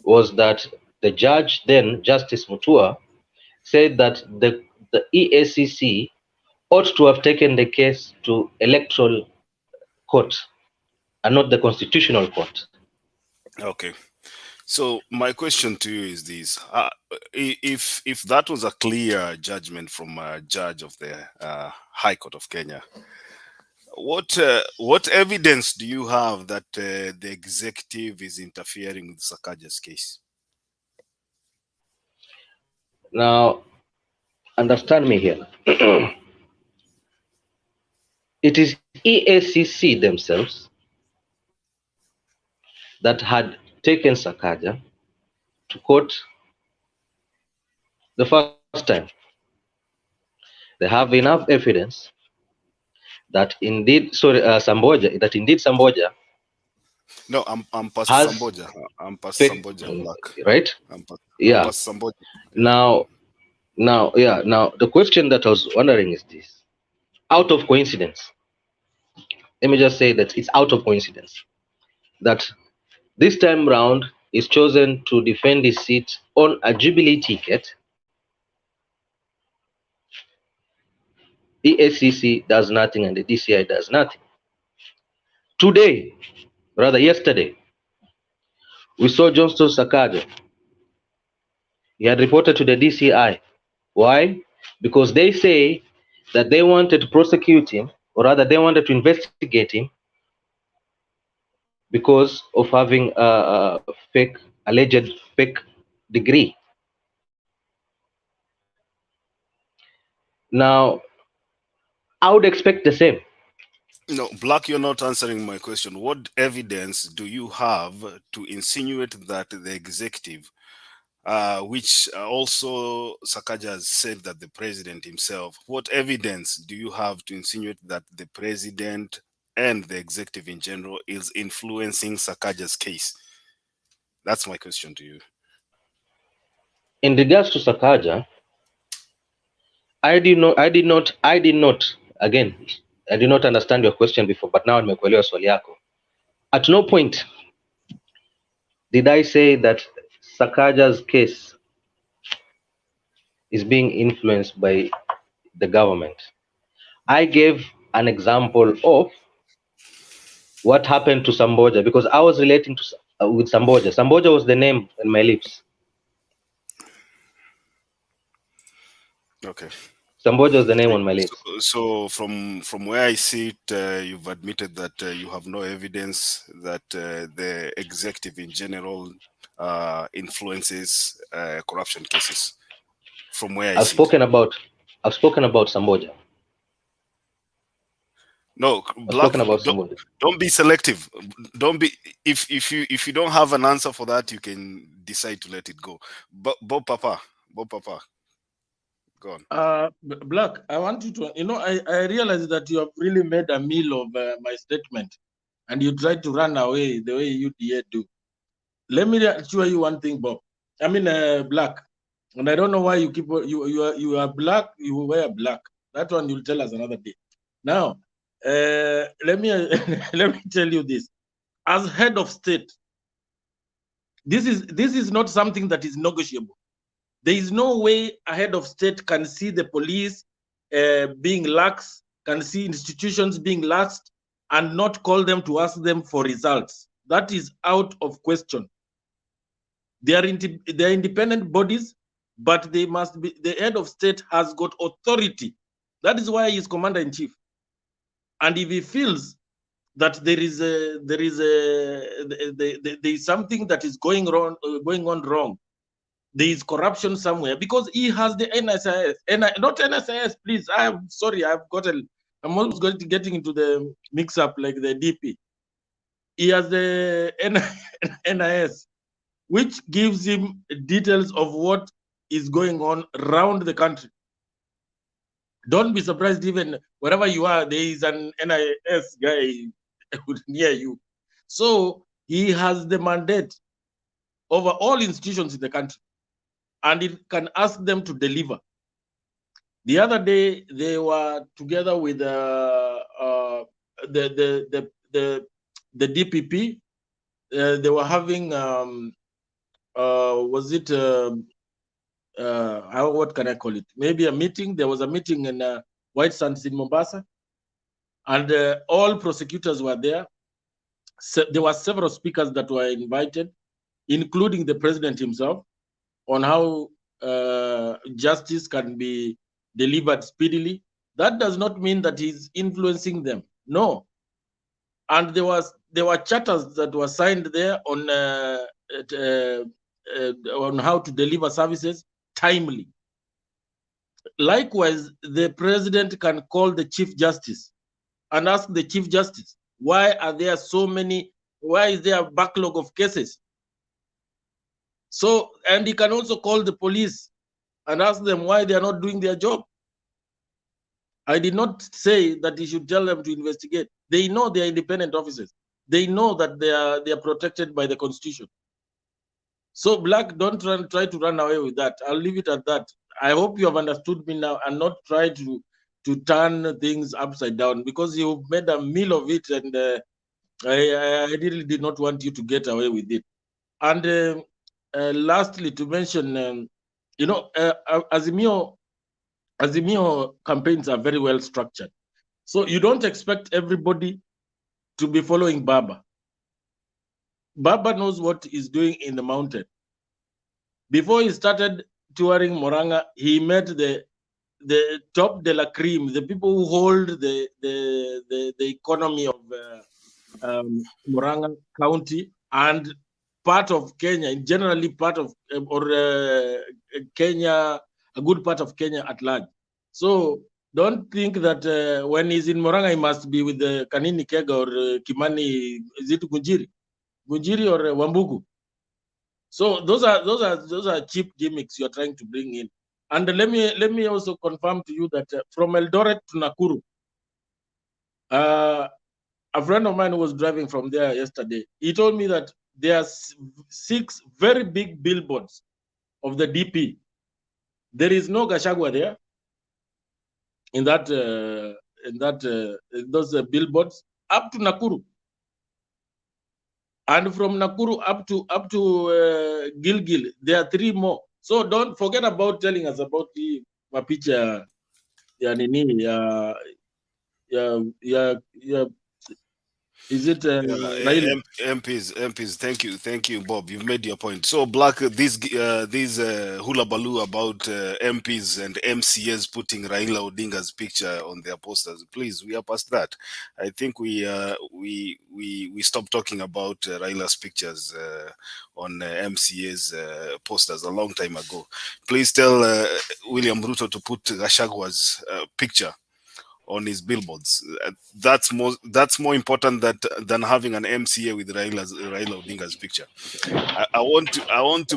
was that the judge then, Justice Mutua, said that the EACC ought to have taken the case to electoral court and not the constitutional court. Okay. So my question to you is this: if that was a clear judgment from a judge of the High Court of Kenya, what evidence do you have that the executive is interfering with Sakaja's case? Now, understand me here. It is EACC themselves that had taken Sakaja to court the first time. They have enough evidence that indeed, Samboja. No, I'm past Samboja. I'm past Samboja. Right? Yeah. Past Samboja. Now, the question that I was wondering is this: out of coincidence, let me just say that it's out of coincidence that this time round is chosen to defend his seat on a Jubilee ticket. The ACC does nothing and the DCI does nothing. Yesterday, we saw Johnston Sakaja. He had reported to the DCI. Why? Because they say that they wanted to prosecute him, or rather they wanted to investigate him because of having a alleged fake degree. Now, I would expect the same. No, Black, you're not answering my question. What evidence do you have to insinuate that the executive, which also Sakaja has said that the president himself, what evidence do you have to insinuate that the president and the executive in general is influencing Sakaja's case? That's my question to you. In regards to Sakaja, I did not understand your question before, but now nimekuelewa swali yako. At no point did I say that Sakaja's case is being influenced by the government. I gave an example of what happened to Samboja because I was relating to with Samboja. Samboja was the name in my lips. Okay. Samboja was the name on my lips. So from where I see it, you've admitted that you have no evidence that the executive in general influences corruption cases. From where I've spoken about Samboja. No, Black, don't be selective. Don't be if you don't have an answer for that, you can decide to let it go. But Bob Papa. Go on. Black, I want you to, I realize that you have really made a meal of my statement and you tried to run away the way you do. Let me assure you one thing, Bob. I mean, Black, and I don't know why you keep, you are black, you wear black. That one you'll tell us another day. Now, let me tell you this. As head of state, this is not something that is negotiable. There is no way a head of state can see the police being lax, can see institutions being lax, and not call them to ask them for results. That is out of question. They are independent bodies, but they must be. The head of state has got authority. That is why he is commander in chief. And if he feels that there is something that is going on wrong, there is corruption somewhere, because he has the NSIS, not NSIS, please. I'm sorry, I'm almost getting into the mix up like the DP. He has the NIS, which gives him details of what is going on around the country. Don't be surprised, even wherever you are, there is an NIS guy near you. So he has the mandate over all institutions in the country, and it can ask them to deliver. The other day, they were together with the DPP. They were having was it what can I call it? Maybe a meeting. There was a meeting in White Sands in Mombasa, and all prosecutors were there. So there were several speakers that were invited, including the president himself, on how justice can be delivered speedily. That does not mean that he's influencing them. No. And there were charters that were signed there on how to deliver services timely. Likewise, the president can call the Chief Justice and ask the Chief Justice, why are there so many, why is there a backlog of cases? So, and he can also call the police and ask them why they are not doing their job. I did not say that he should tell them to investigate. They know they are independent officers. They know that they are protected by the Constitution. So, Black, don't try to run away with that. I'll leave it at that. I hope you have understood me now and not try to turn things upside down, because you've made a meal of it, and I really did not want you to get away with it. And lastly, to mention, Azimio campaigns are very well structured. So you don't expect everybody to be following Baba. Baba knows what he's doing in the mountain. Before he started touring Muranga, he met the top de la creme, the people who hold the economy of Muranga County and part of Kenya, generally part of Kenya, a good part of Kenya at large. So don't think that when he's in Muranga, he must be with the Kanini Kega or Kimani, is it Gunjiri or Wambugu? So those are cheap gimmicks you're trying to bring in. And let me also confirm to you that from Eldoret to Nakuru, a friend of mine who was driving from there yesterday, he told me that there are 6 very big billboards of the DP. There is no Gachagua there in those billboards up to Nakuru, and from Nakuru up to Gilgil, there are 3 more. So don't forget about telling us about the mapicha ya nini ya is it Raila? MPs, thank you, Bob. You've made your point. So, Black, these hula baloo about MPs and MCAs putting Raila Odinga's picture on their posters. Please, we are past that. I think we stopped talking about Raila's pictures on MCA's posters a long time ago. Please tell William Ruto to put Gachagwa's picture on his billboards. That's more important than having an MCA with Raila Odinga's picture. I want to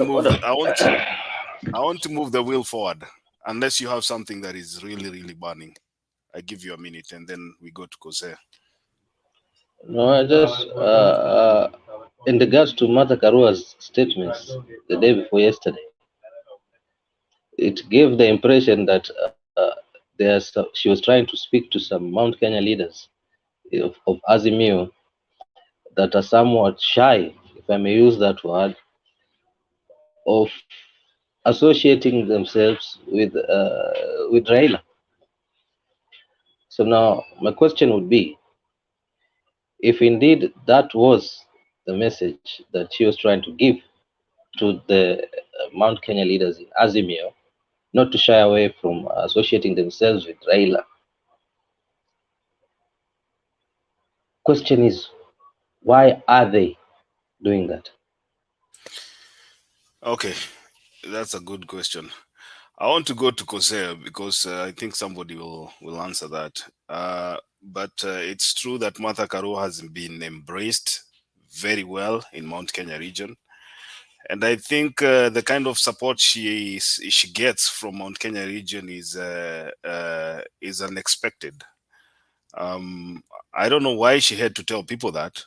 move the wheel forward, unless you have something that is really, really burning. I give you a minute, and then we go to Kose. No, I just in regards to Martha Karua's statements the day before yesterday, it gave the impression that she was trying to speak to some Mount Kenya leaders of Azimio that are somewhat shy, if I may use that word, of associating themselves with Raila. So now my question would be, if indeed that was the message that she was trying to give, to the Mount Kenya leaders in Azimio not to shy away from associating themselves with Raila. Question is, why are they doing that? Okay, that's a good question. I want to go to Kosea because I think somebody will answer that. But it's true that Martha Karua has been embraced very well in Mount Kenya region. And I think the kind of support she gets from Mount Kenya region is unexpected. I don't know why she had to tell people that.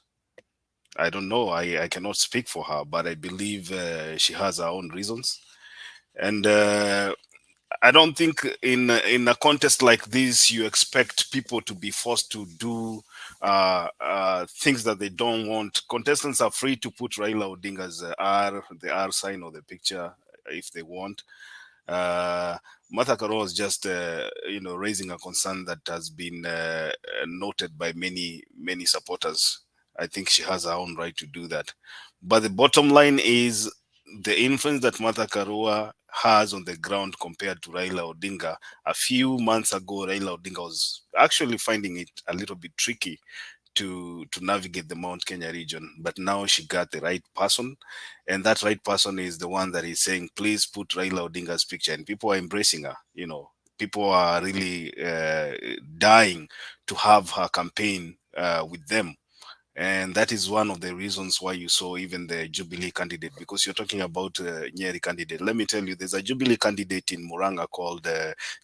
I don't know. I cannot speak for her, but I believe she has her own reasons. And I don't think in a contest like this you expect people to be forced to do things that they don't want. Contestants are free to put Raila Odinga's the R sign or the picture if they want. Martha Karua was just raising a concern that has been noted by many supporters. I think she has her own right to do that. But the bottom line is the influence that Martha Karua has on the ground compared to Raila Odinga. A few months ago, Raila Odinga was actually finding it a little bit tricky to navigate the Mount Kenya region. But now she got the right person, and that right person is the one that is saying, please put Raila Odinga's picture, and people are embracing her. People are really dying to have her campaign with them. And that is one of the reasons why you saw even the Jubilee candidate, because you're talking about Nyeri candidate. Let me tell you, there's a Jubilee candidate in Muranga called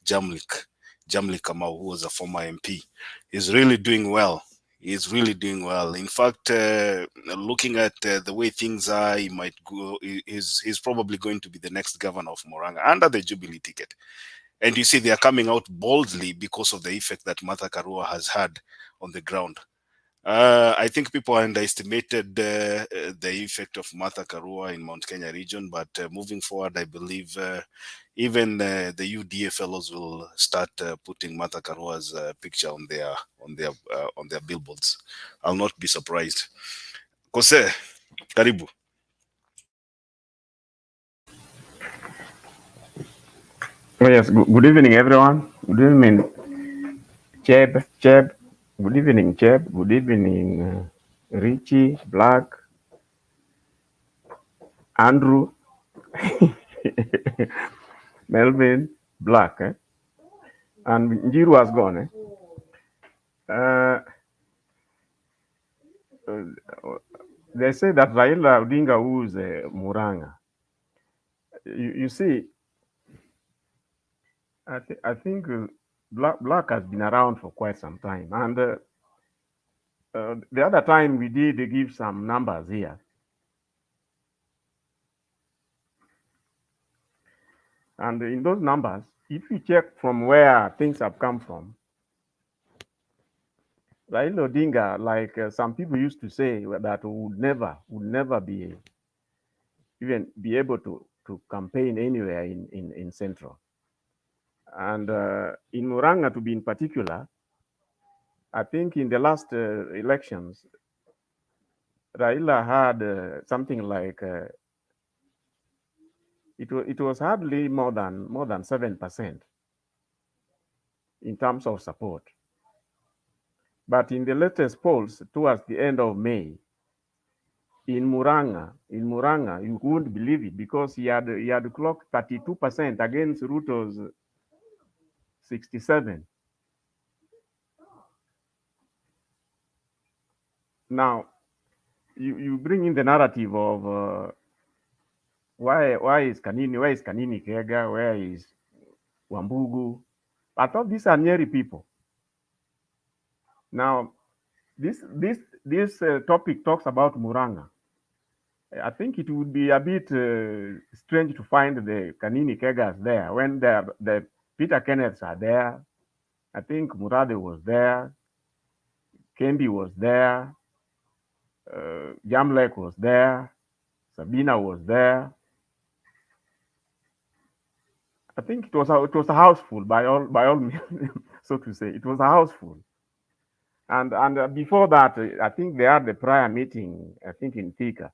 Jamlik Kamau, who was a former MP. He's really doing well. He's really doing well. In fact, looking at the way things are, he might go. He's probably going to be the next governor of Muranga under the Jubilee ticket. And you see, they are coming out boldly because of the effect that Martha Karua has had on the ground. I think people underestimated the effect of Martha Karua in Mount Kenya region, but moving forward, I believe even the UDA fellows will start putting Martha Karua's picture on their billboards. I'll not be surprised. Kose, karibu. Oh, yes, good evening, everyone. Good evening, Cheb. Good evening, Cheb. Good evening, Richie, Black, Andrew, Melvin, Black, and Njiru has gone. They say that Raila Odinga who's Muranga. You see, I think Black has been around for quite some time, and the other time we did give some numbers here. And in those numbers, if you check from where things have come from, Raila Odinga, like some people used to say, that would never be even be able to campaign anywhere in Central. And in Muranga, to be in particular, I think in the last elections, Raila had something like it was hardly more than 7% in terms of support. But in the latest polls towards the end of May, in Muranga, you wouldn't believe it, because he had clocked 32% against Ruto's 67. Now, you bring in the narrative of why is Kanini Kega, where is Wambugu? I thought these are Nyeri people. Now, this topic talks about Muranga. I think it would be a bit strange to find the Kanini Kegas there when the Peter Kenneths are there. I think Murade was there, Kendi was there, Jamlek was there, Sabina was there. I think it was a house full by all means, so to say. It was a house full. And before that, I think they had the prior meeting, I think in Thika.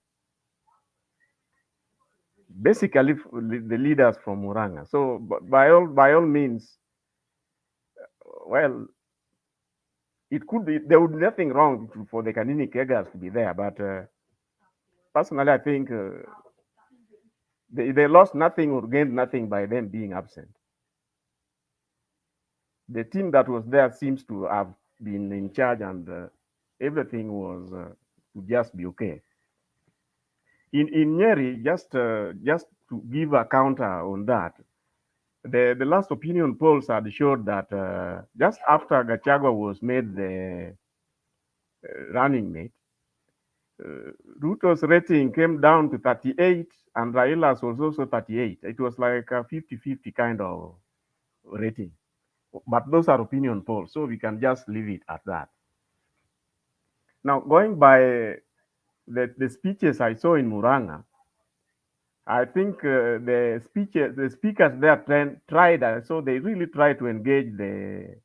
basically the leaders from Muranga. So by all means, well, it could be, there would be nothing wrong for the Kanini Kegas to be there, but personally, I think they lost nothing or gained nothing by them being absent. The team that was there seems to have been in charge, and everything was to just be okay. In Nyeri, just to give a counter on that, the last opinion polls had showed that just after Gachagua was made the running mate, Ruto's rating came down to 38 and Raila's was also 38. It was like a 50-50 kind of rating. But those are opinion polls, so we can just leave it at that. Now, going by the speeches I saw in Muranga, I think the speakers there tried, so they really tried to engage the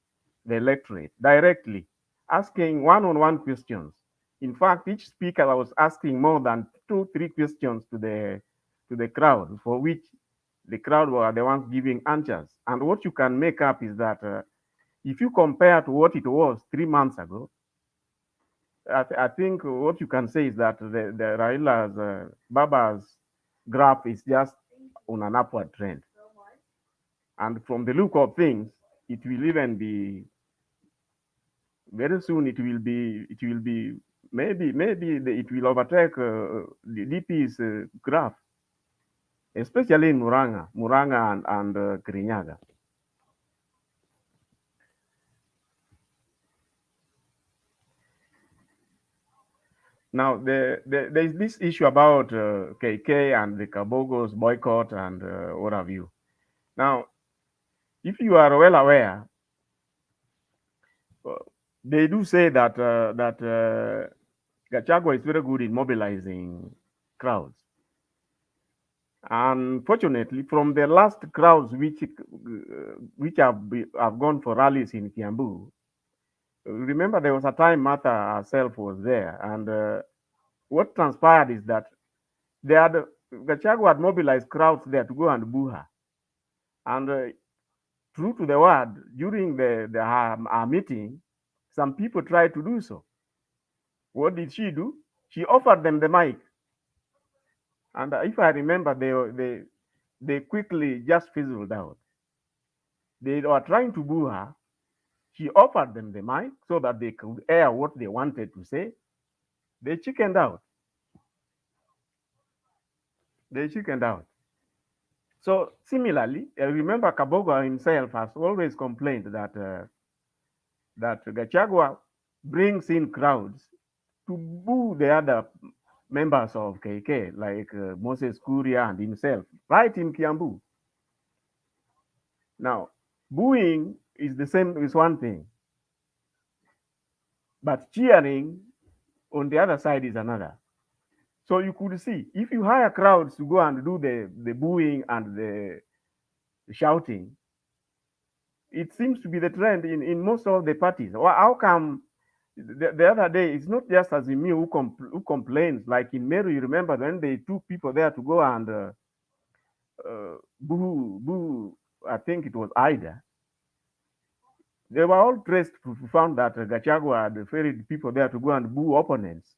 electorate directly, asking one-on-one questions. In fact, each speaker was asking more than 2-3 questions to the crowd, for which the crowd were the ones giving answers. And what you can make up is that if you compare to what it was 3 months ago, I think what you can say is that the Raila's Baba's graph is just on an upward trend. And from the look of things, it will even be very soon. It will be maybe it will overtake the DP's graph, especially in Muranga and Kirinyaga. Now, there's this issue about KK and the Kabogo's boycott and what have you. Now, if you are well aware, they do say that Gachagua is very good in mobilizing crowds. Unfortunately, from the last crowds which have gone for rallies in Kiambu, remember there was a time Martha herself was there, and what transpired is that Gachagua had mobilized crowds there to go and boo her. And true to the word, during our meeting, some people tried to do so. What did she do? She offered them the mic. And if I remember, they quickly just fizzled out. They were trying to boo her. She offered them the mic so that they could air what they wanted to say. They chickened out. So similarly, I remember Kabogo himself has always complained that that Gachagua brings in crowds to boo the other members of KK, like Moses Kuria and himself, right in Kiambu. Now, booing is the same, is one thing, but cheering on the other side is another. So you could see, if you hire crowds to go and do the booing and the shouting, it seems to be the trend in most of the parties. Well, how come the other day, it's not just Azimio who complains, like in Meru, you remember when they took people there to go and boo, I think it was Ida. They were all traced to found that Gachagua had ferried people there to go and boo opponents.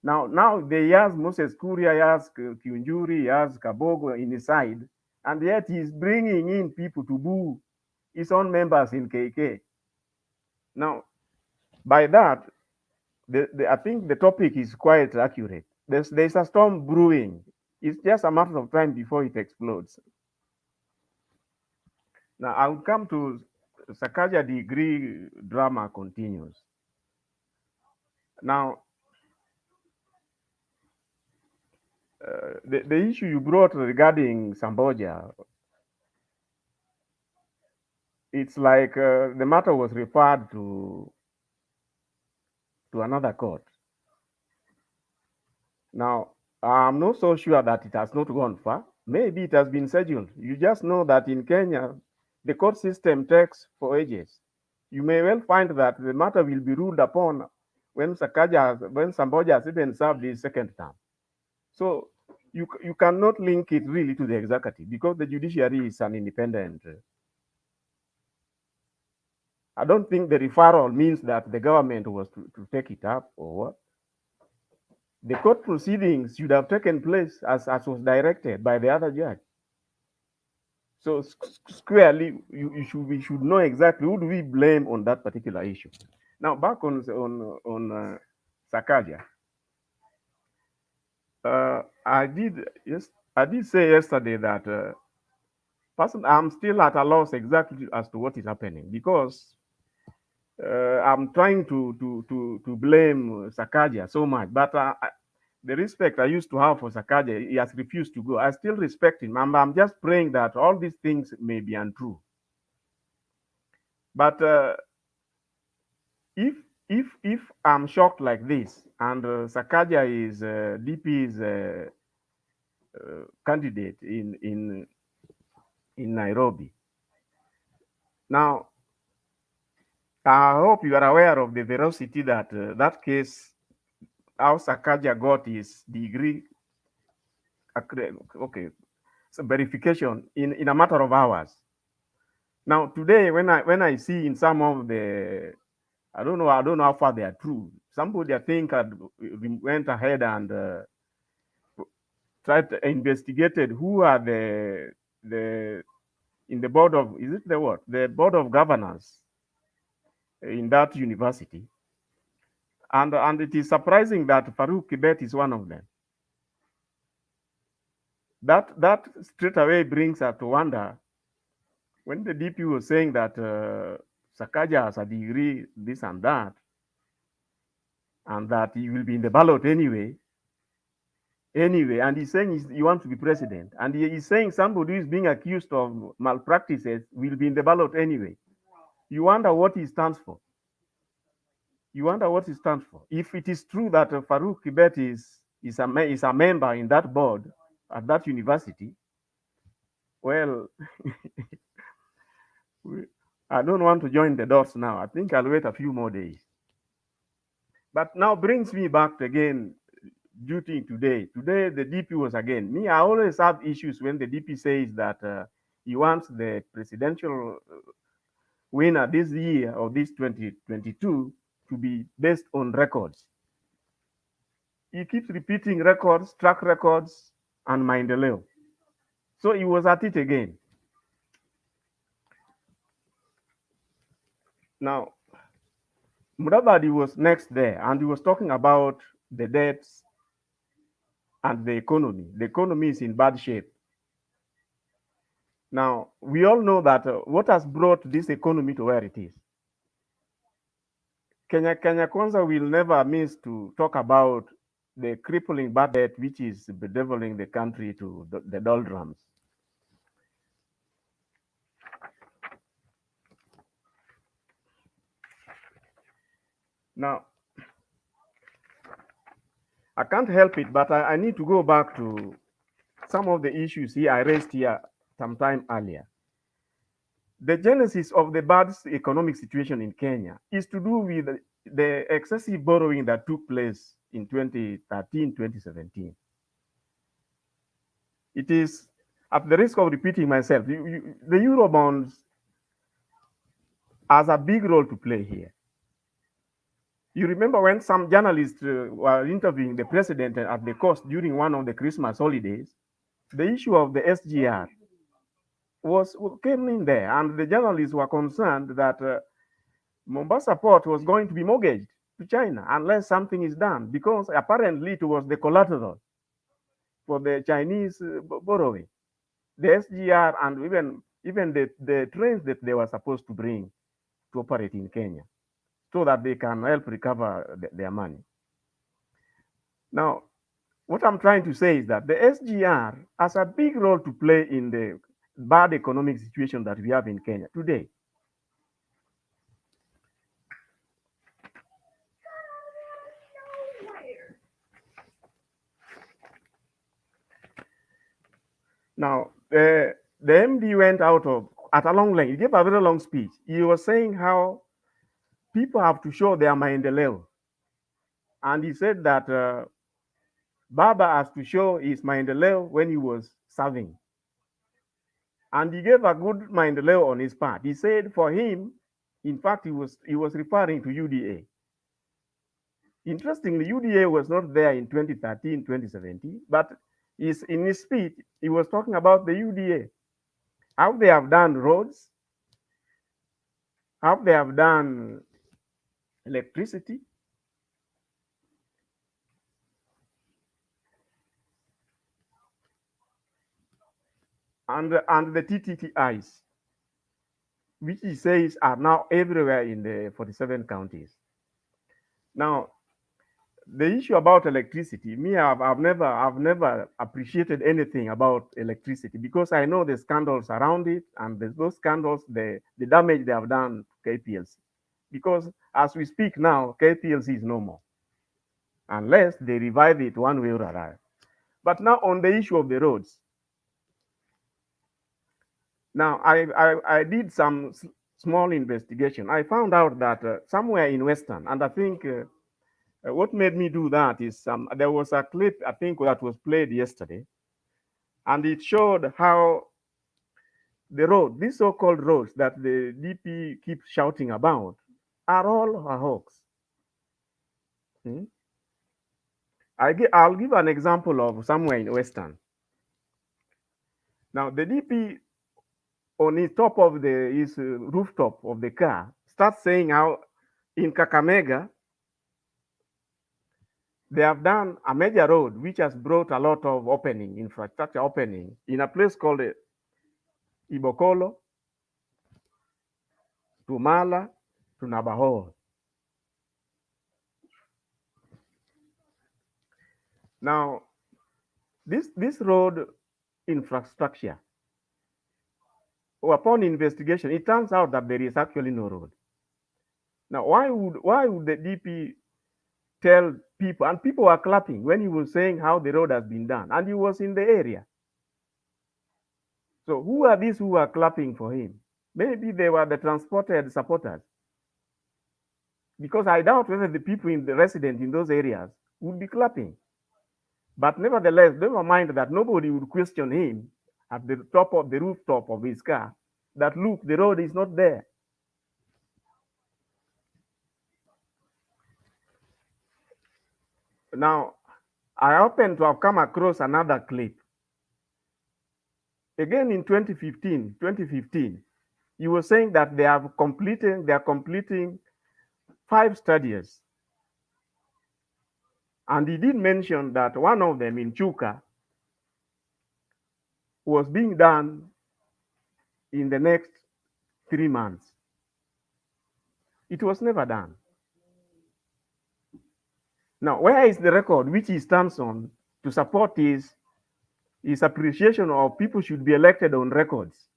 Now they ask Moses Kuria, ask Kiunjuri, ask Kabogo in his side, and yet he's bringing in people to boo his own members in KK. Now, by that, I think the topic is quite accurate. There's a storm brewing. It's just a matter of time before it explodes. Now, I'll come to Sakaja degree drama continues. Now, the issue you brought regarding Samboja, it's like the matter was referred to another court. Now, I'm not so sure that it has not gone far. Maybe it has been scheduled. You just know that in Kenya, the court system takes for ages. You may well find that the matter will be ruled upon when Samboja has even served his second term. So you cannot link it really to the executive because the judiciary is an independent. I don't think the referral means that the government was to take it up or what. The court proceedings should have taken place as was directed by the other judge. So squarely, we should know exactly who do we blame on that particular issue. Now back on Sakaja. I did say yesterday that I'm still at a loss exactly as to what is happening because I'm trying to blame Sakaja so much, but the respect I used to have for Sakaja, he has refused to go. I still respect him. I'm just praying that all these things may be untrue. But if I'm shocked like this, and Sakaja is DP's candidate in Nairobi, now I hope you are aware of the veracity that that case, how Sakaja got his degree, okay, so verification in a matter of hours. Now today, when I see in some of the, I don't know how far they are true. Somebody I think went ahead and tried to investigated who are the in the board of, is it the board of governors in that university, and it is surprising that Farouk Kibet is one of them. That straight away brings us to wonder when the DP was saying that Sakaja has a degree, this and that, and that he will be in the ballot anyway, and he's saying he wants to be president, and he's saying somebody who is being accused of malpractices will be in the ballot anyway. You wonder what he stands for. You wonder what he stands for. If it is true that Farouk Kibet is a member in that board at that university, well, I don't want to join the dots now. I think I'll wait a few more days. But now brings me back again, duty today. Today, the DP was again. Me, I always have issues when the DP says that he wants the presidential winner this year or this 2022 to be based on records. He keeps repeating records, track records, and Maendeleo. So he was at it again. Now, Murabadi was next there, and he was talking about the debts and the economy. The economy is in bad shape. Now, we all know that what has brought this economy to where it is. Kenya Kwanza will never miss to talk about the crippling bad debt which is bedeviling the country to the doldrums. Now, I can't help it, but I need to go back to some of the issues I raised here some time earlier. The genesis of the bad economic situation in Kenya is to do with the excessive borrowing that took place in 2013, 2017. It is, at the risk of repeating myself, the Eurobonds has a big role to play here. You remember when some journalists were interviewing the president at the coast during one of the Christmas holidays, the issue of the SGR came in there, and the journalists were concerned that Mombasa port was going to be mortgaged to China unless something is done, because apparently it was the collateral for the Chinese borrowing, the SGR, and even the trains that they were supposed to bring to operate in Kenya, so that they can help recover their money. Now, what I'm trying to say is that the SGR has a big role to play in the bad economic situation that we have in Kenya today. Now, the MD went out at a long length. He gave a very long speech. He was saying how people have to show their maendeleo. And he said that Baba has to show his maendeleo when he was serving. And he gave a good maendeleo on his part. He said for him, in fact, he was referring to UDA. Interestingly, UDA was not there in 2013, 2017, but in his speech, he was talking about the UDA, how they have done roads, how they have done electricity, and the TTTIs, which he says are now everywhere in the 47 counties. Now, the issue about electricity, me, I've never appreciated anything about electricity because I know the scandals around it, and those scandals, the damage they have done to KPLC. Because as we speak now, KPLC is no more, unless they revive it one way or another. But now on the issue of the roads, now I did some small investigation. I found out that somewhere in Western, and I think what made me do that is there was a clip, I think, that was played yesterday, and it showed how the road, these so-called roads that the DP keeps shouting about, are all a hoax. I'll give an example of somewhere in Western. Now, the DP on his top of his rooftop of the car starts saying how in Kakamega, they have done a major road which has brought a lot of infrastructure opening in a place called Ibokolo, to Mala, to Nabahol. Now, this road infrastructure, upon investigation, it turns out that there is actually no road. Now, why would the DP tell people, and people were clapping when he was saying how the road has been done, and he was in the area. So who are these who are clapping for him? Maybe they were the transported supporters, because I doubt whether the people in the resident in those areas would be clapping. But nevertheless, never mind that nobody would question him at the top of the rooftop of his car that, look, the road is not there. Now, I happen to have come across another clip. Again in 2015, he was saying that they are completing 5 studies. And he did mention that one of them in Chuka was being done in the next 3 months. It was never done. Now, where is the record which he stands on to support his appreciation of people should be elected on records?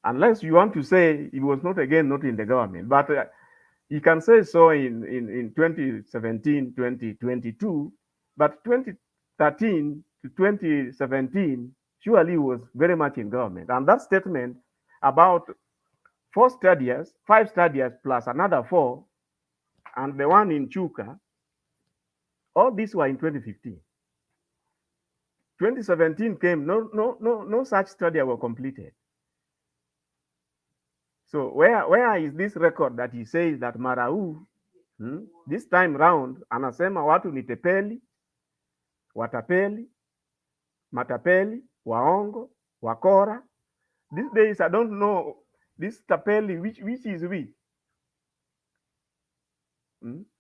Unless you want to say he was not in the government, but you can say so in 2017, 2022, but 2013 to 2017, surely he was very much in government. And that statement about 5 studies plus another 4, and the one in Chuka, all these were in 2015. 2017 came, no such study were completed. So where is this record that he says that Marau, this time round, anasema watu ni tepeli, watapeli, matapeli, waongo, wakora. These days I don't know this tapeli, which is we.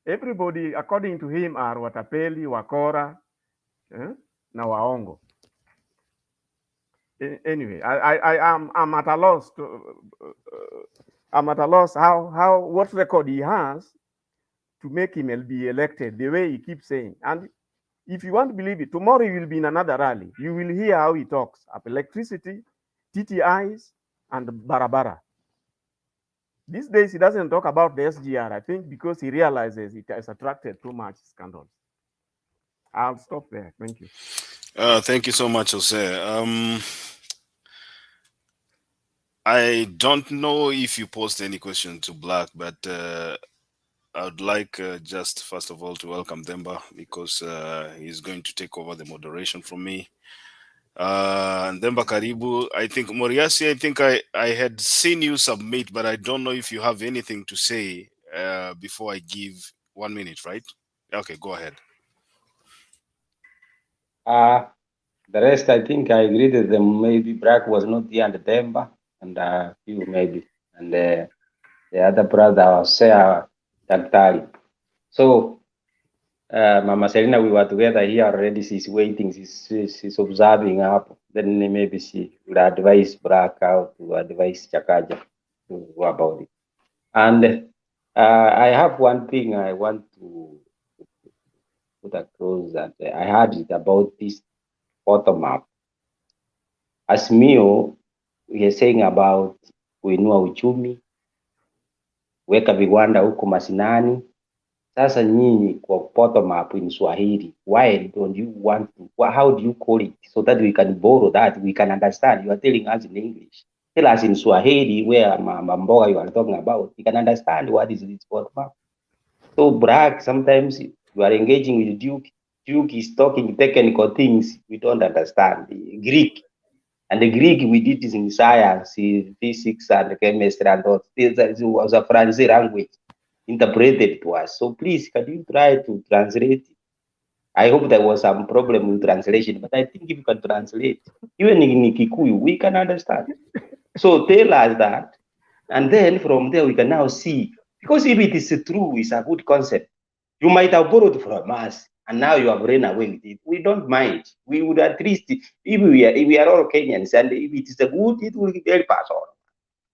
Everybody, according to him, are watapeli, wakora, na waongo. Anyway, I'm at a loss what record he has to make him be elected the way he keeps saying. And if you want to believe it, tomorrow he will be in another rally. You will hear how he talks of electricity, TTIs, and barabara. These days he doesn't talk about the SGR, I think because he realizes it has attracted too much scandals. I'll stop there. Thank you. Thank you so much, Jose. I don't know if you posed any question to Black, but I would like just first of all to welcome Demba because he's going to take over the moderation from me. And Demba Karibu, I think Moriasi, I think I had seen you submit, but I don't know if you have anything to say before I give 1 minute, right? Okay, go ahead. The rest, I think I agree with them. Maybe Brack was not here and Demba, and few maybe. And the other brother was Sarah Daktari. So, Mama Selina, we were together here already. She's waiting. She's observing up. Then maybe she will advise Brack how to advise Sakaja to go about it. And I have one thing I want to put across that I heard it about this bottom up. As Mio, we are saying about kuinua uchumi, weka viwanda huko mashinani. Sasa nyinyi kwa bottom up in Swahili, why don't you want to, how do you call it so that we can borrow that, we can understand? You are telling us in English. Tell us in Swahili where Mamboga you are talking about. We can understand what is this bottom up. So Bragg, sometimes you are engaging with Duke. Duke is talking technical things we don't understand. The Greek. And the Greek we did is in science, physics and chemistry and all. It was a French language interpreted to us. So please, can you try to translate it? I hope there was some problem with translation, but I think if you can translate, even in Kikuyu, we can understand. So tell us that, and then from there we can now see, because if it is true, it's a good concept. You might have borrowed from us, and now you have ran away with it. We don't mind. We would at least, if we are all Kenyans, and if it is a good, it will help us all.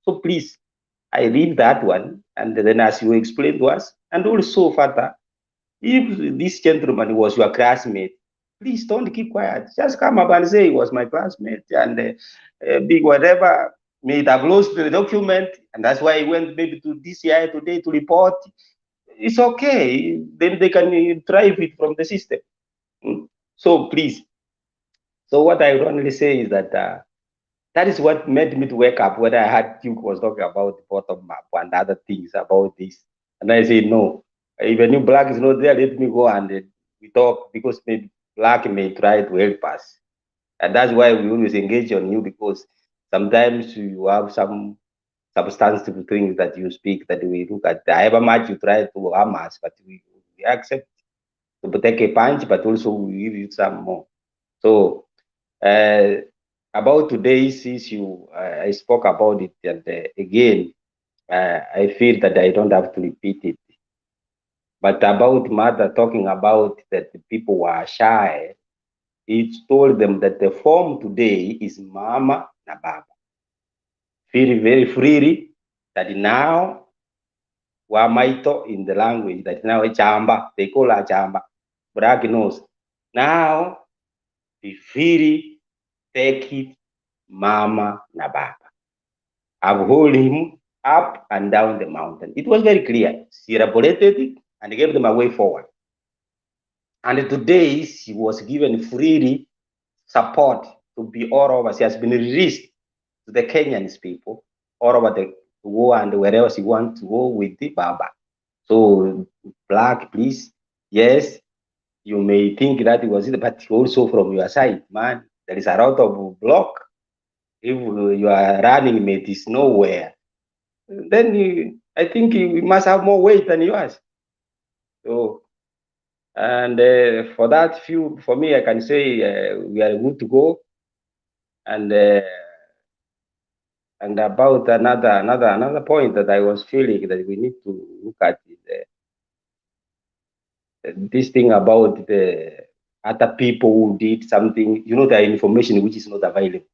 So please, I leave that one, and then as you explain to us, and also further, if this gentleman was your classmate, please don't keep quiet. Just come up and say he was my classmate, and big whatever, may have lost the document, and that's why he went maybe to DCI today to report. It's okay. Then they can drive it from the system. So please. So what I would only say is that that is what made me to wake up when I heard Duke was talking about the bottom map and other things about this. And I said, no, even if Black is not there, let me go and we talk, because maybe Black may try to help us. And that's why we always engage on you, because sometimes you have some substantive things that you speak that we look at. However much you try to harm us, but we accept to take a punch, but also we give you some more. So about today's issue, I spoke about it, and again, I feel that I don't have to repeat it. But about mother talking about that the people were shy, it told them that the form today is mama na baba. Feel very freely that now Wamaito in the language that now a chamba, they call her chamba. Brag knows. Now be free, take it, mama na baba. I've hold him up and down the mountain. It was very clear. She elaborated it and gave them a way forward. And today she was given freely support to be all over. She has been released to the Kenyans people all over the world and wherever she wants to go with the Baba. So Black, please, yes, you may think that it was it, but also from your side, man, there is a lot of block. If you are running it is nowhere, then I think you must have more weight than yours. So, and for that few, for me, I can say we are good to go. And about another point that I was feeling that we need to look at is this thing about the other people who did something, the information which is not available.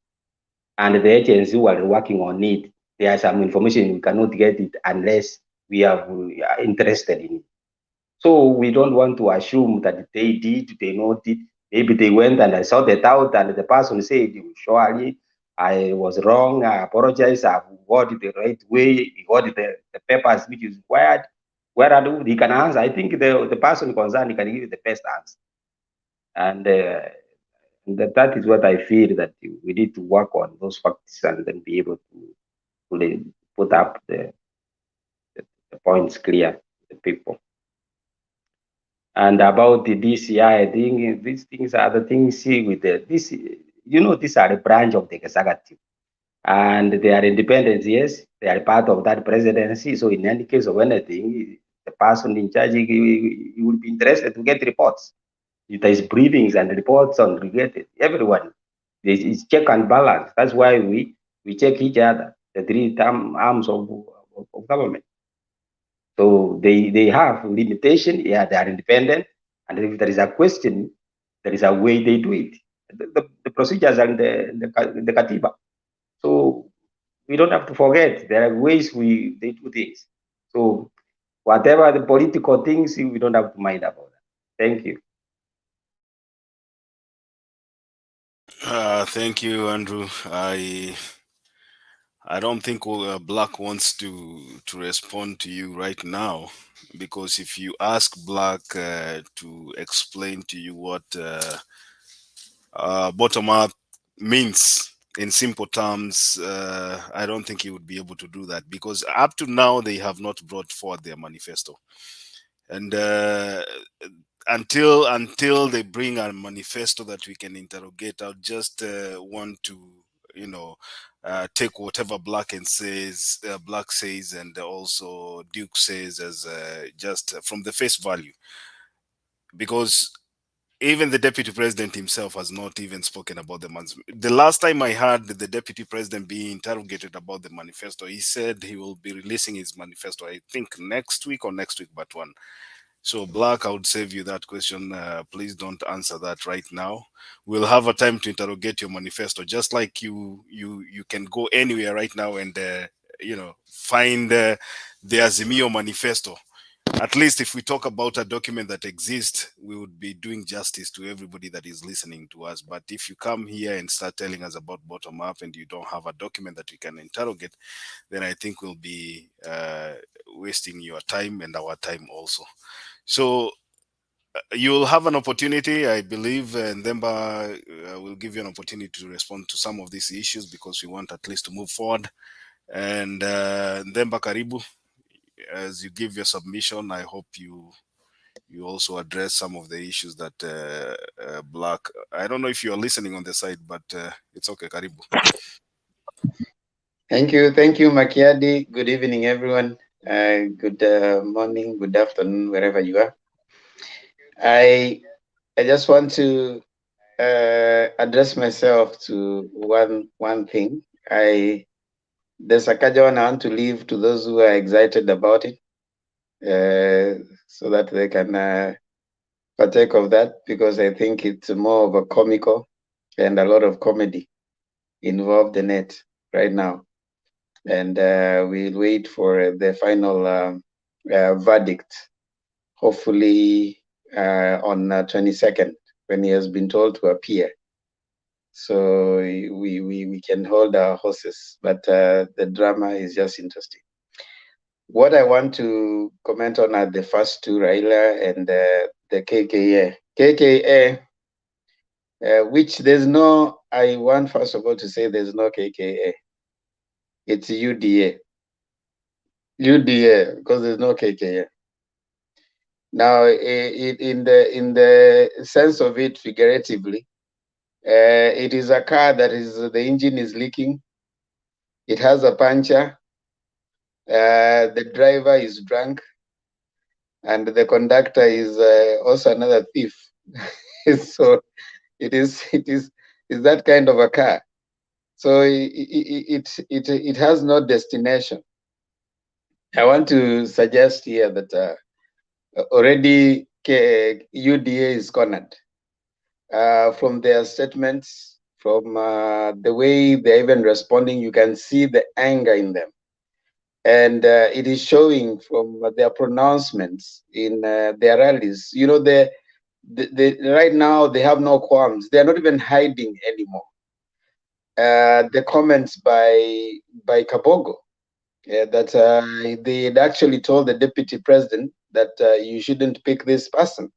And the agents who are working on it, there are some information we cannot get it unless we are interested in it. So we don't want to assume that they did, they know it. Maybe they went and I sorted it out and the person said, surely I was wrong, I apologize, I've got it the right way, he got the papers which is required. Where he can answer, I think the person concerned he can give you the best answer. And that is what I feel that we need to work on those facts and then be able to put up the points clear to the people. And about the DCI, I think these things are the things see with this, these are a branch of the executive. And they are independent, yes, they are part of that presidency. So in any case of anything, the person in charge, he will be interested to get reports. If there is briefings and reports on related, everyone, there is check and balance. That's why we check each other, the three arms of government. So they have limitation, yeah, they are independent. And if there is a question, there is a way they do it. The procedures and the Katiba. So we don't have to forget there are ways they do things. So whatever the political things, we don't have to mind about that. Thank you. Thank you, Andrew. I don't think Black wants to respond to you right now, because if you ask Black to explain to you what bottom up means in simple terms, I don't think he would be able to do that, because up to now they have not brought forward their manifesto, and until they bring a manifesto that we can interrogate, I just want to take whatever Black says, and also Duke says as just from the face value, because even the deputy president himself has not even spoken about the manifesto. The last time I heard the deputy president being interrogated about the manifesto, he said he will be releasing his manifesto, I think next week or next week but one. So Black, I would save you that question. Please don't answer that right now. We'll have a time to interrogate your manifesto, just like you can go anywhere right now and find the Azimio manifesto. At least if we talk about a document that exists, we would be doing justice to everybody that is listening to us. But if you come here and start telling us about bottom up and you don't have a document that we can interrogate, then I think we'll be wasting your time and our time also. So you'll have an opportunity, I believe, and Themba will give you an opportunity to respond to some of these issues, because we want at least to move forward. And Themba Karibu, as you give your submission, I hope you also address some of the issues that Black, I don't know if you're listening on the side, but it's okay. Karibu. Thank you, Makiadi. Good evening, everyone. Good morning, good afternoon, wherever you are. I just want to address myself to one thing. The Sakaja one, I want to leave to those who are excited about it, so that they can partake of that, because I think it's more of a comical and a lot of comedy involved in it right now. And we'll wait for the final verdict, hopefully on 22nd, when he has been told to appear. So we can hold our horses, but the drama is just interesting. What I want to comment on are the first two, Raila and the KKA. KKA, which there's no, I want first of all to say there's no KKA. It's UDA. UDA, because there's no KKA. Now, in the sense of it, figuratively, it is a car that the engine is leaking. It has a puncture. The driver is drunk, and the conductor is also another thief. So it is that kind of a car. So it has no destination. I want to suggest here that already UDA is cornered. From their statements, from the way they're even responding, you can see the anger in them. And it is showing from their pronouncements in their rallies. You know, right now they have no qualms. They're not even hiding anymore. The comments by Kabogo, that they had actually told the deputy president that you shouldn't pick this person.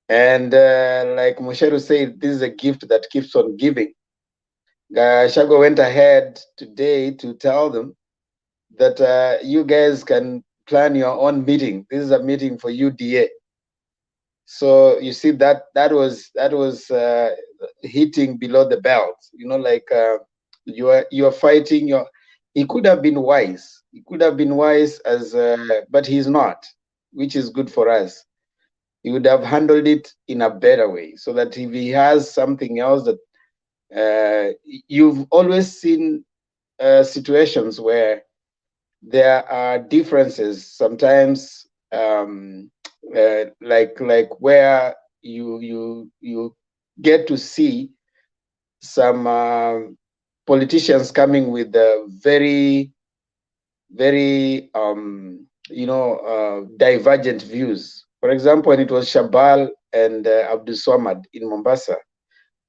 And like Musheru said, this is a gift that keeps on giving. Shago went ahead today to tell them that you guys can plan your own meeting. This is a meeting for UDA. So you see that was hitting below the belt. You know, like you are fighting your. He could have been wise. He could have been wise but he's not, which is good for us. He would have handled it in a better way, so that if he has something else that you've always seen situations where there are differences sometimes, like where you get to see some politicians coming with very divergent views. For example, when it was Shabal and Abdul Swamad in Mombasa,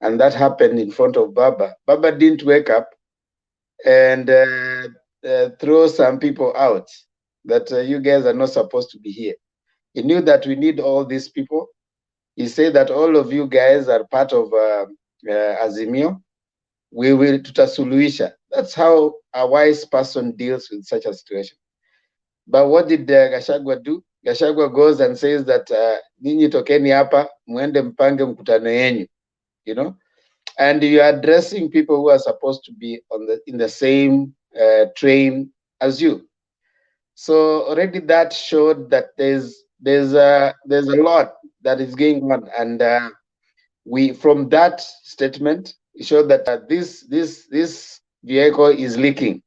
and that happened in front of Baba. Baba didn't wake up and throw some people out that you guys are not supposed to be here. He knew that we need all these people. He said that all of you guys are part of Azimio. We will tutasuluhisha. That's how a wise person deals with such a situation. But what did Gachagua do? Gachagua goes and says that ninyi tokeni hapa muende mpange mkutano yenyu, you know, and you are addressing people who are supposed to be in the same train as you. So already that showed that there's a lot that is going on, and we from that statement showed that this vehicle is leaking.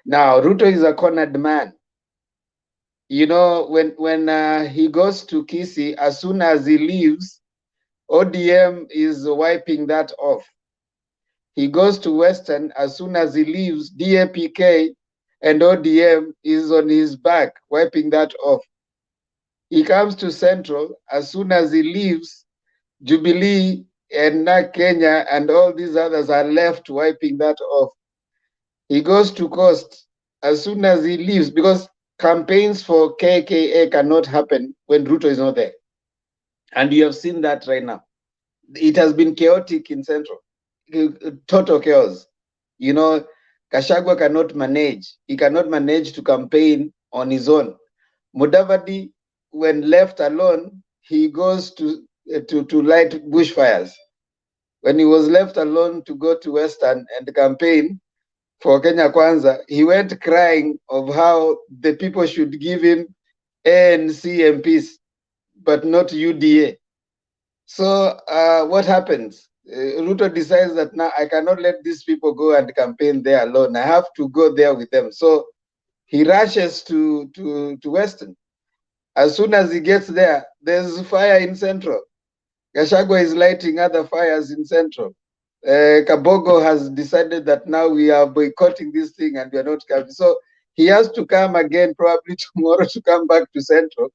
Now Ruto is a cornered man. You know, when he goes to Kisii, as soon as he leaves, ODM is wiping that off. He goes to Western, as soon as he leaves, DAPK and ODM is on his back, wiping that off. He comes to Central, as soon as he leaves, Jubilee and NAK Kenya and all these others are left wiping that off. He goes to Coast, as soon as he leaves, because campaigns for KKA cannot happen when Ruto is not there. And you have seen that right now. It has been chaotic in Central, total chaos. You know, Gachagua cannot manage. He cannot manage to campaign on his own. Mudavadi, when left alone, he goes to light bushfires. When he was left alone to go to Western and campaign for Kenya Kwanza, he went crying of how the people should give him ANC MPs, but not UDA. So what happens? Ruto decides that now I cannot let these people go and campaign there alone. I have to go there with them. So he rushes to Western. As soon as he gets there, there's fire in Central. Gachagua is lighting other fires in Central. Kabogo has decided that now we are boycotting this thing and we are not coming. So he has to come again probably tomorrow to come back to Central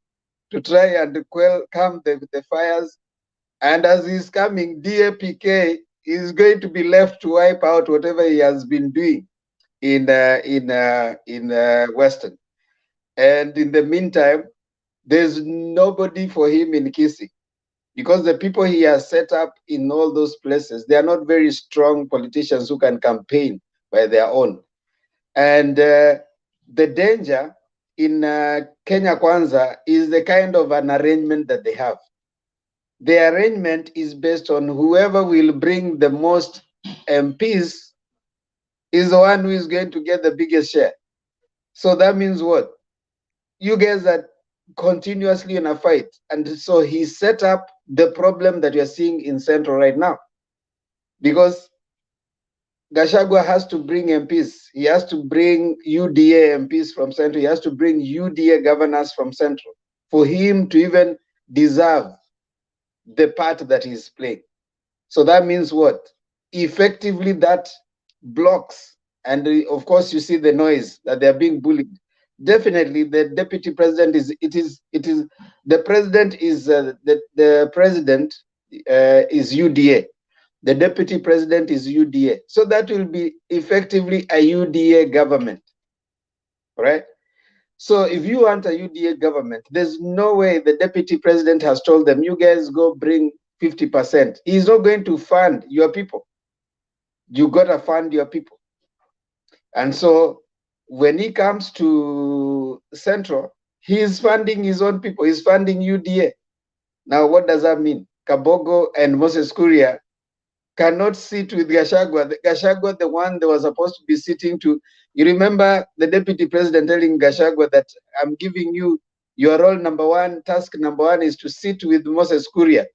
to try and calm the fires. And as he's coming, DAPK is going to be left to wipe out whatever he has been doing in Western. And in the meantime, there's nobody for him in Kisii, because the people he has set up in all those places, they are not very strong politicians who can campaign by their own. And the danger in Kenya Kwanza is the kind of an arrangement that they have. The arrangement is based on whoever will bring the most MPs is the one who is going to get the biggest share. So that means what? You guys are continuously in a fight. And so he set up the problem that you're seeing in Central right now. Because Gachagua has to bring MPs. He has to bring UDA MPs from Central. He has to bring UDA governors from Central for him to even deserve the part that he's playing. So that means what? Effectively, that blocks. And of course, you see the noise that they're being bullied. Definitely, the deputy president is the president is UDA. The deputy president is UDA. So that will be effectively a UDA government, right? So if you want a UDA government, there's no way the deputy president has told them, you guys go bring 50%. He's not going to fund your people. You got to fund your people. And so when he comes to Central, he is funding his own people. He's funding UDA. Now, what does that mean? Kabogo and Moses Kuria cannot sit with Gachagua. Gachagua, the one they were supposed to be sitting to. You remember the deputy president telling Gachagua that I'm giving you your role number one, task number one is to sit with Moses Kuria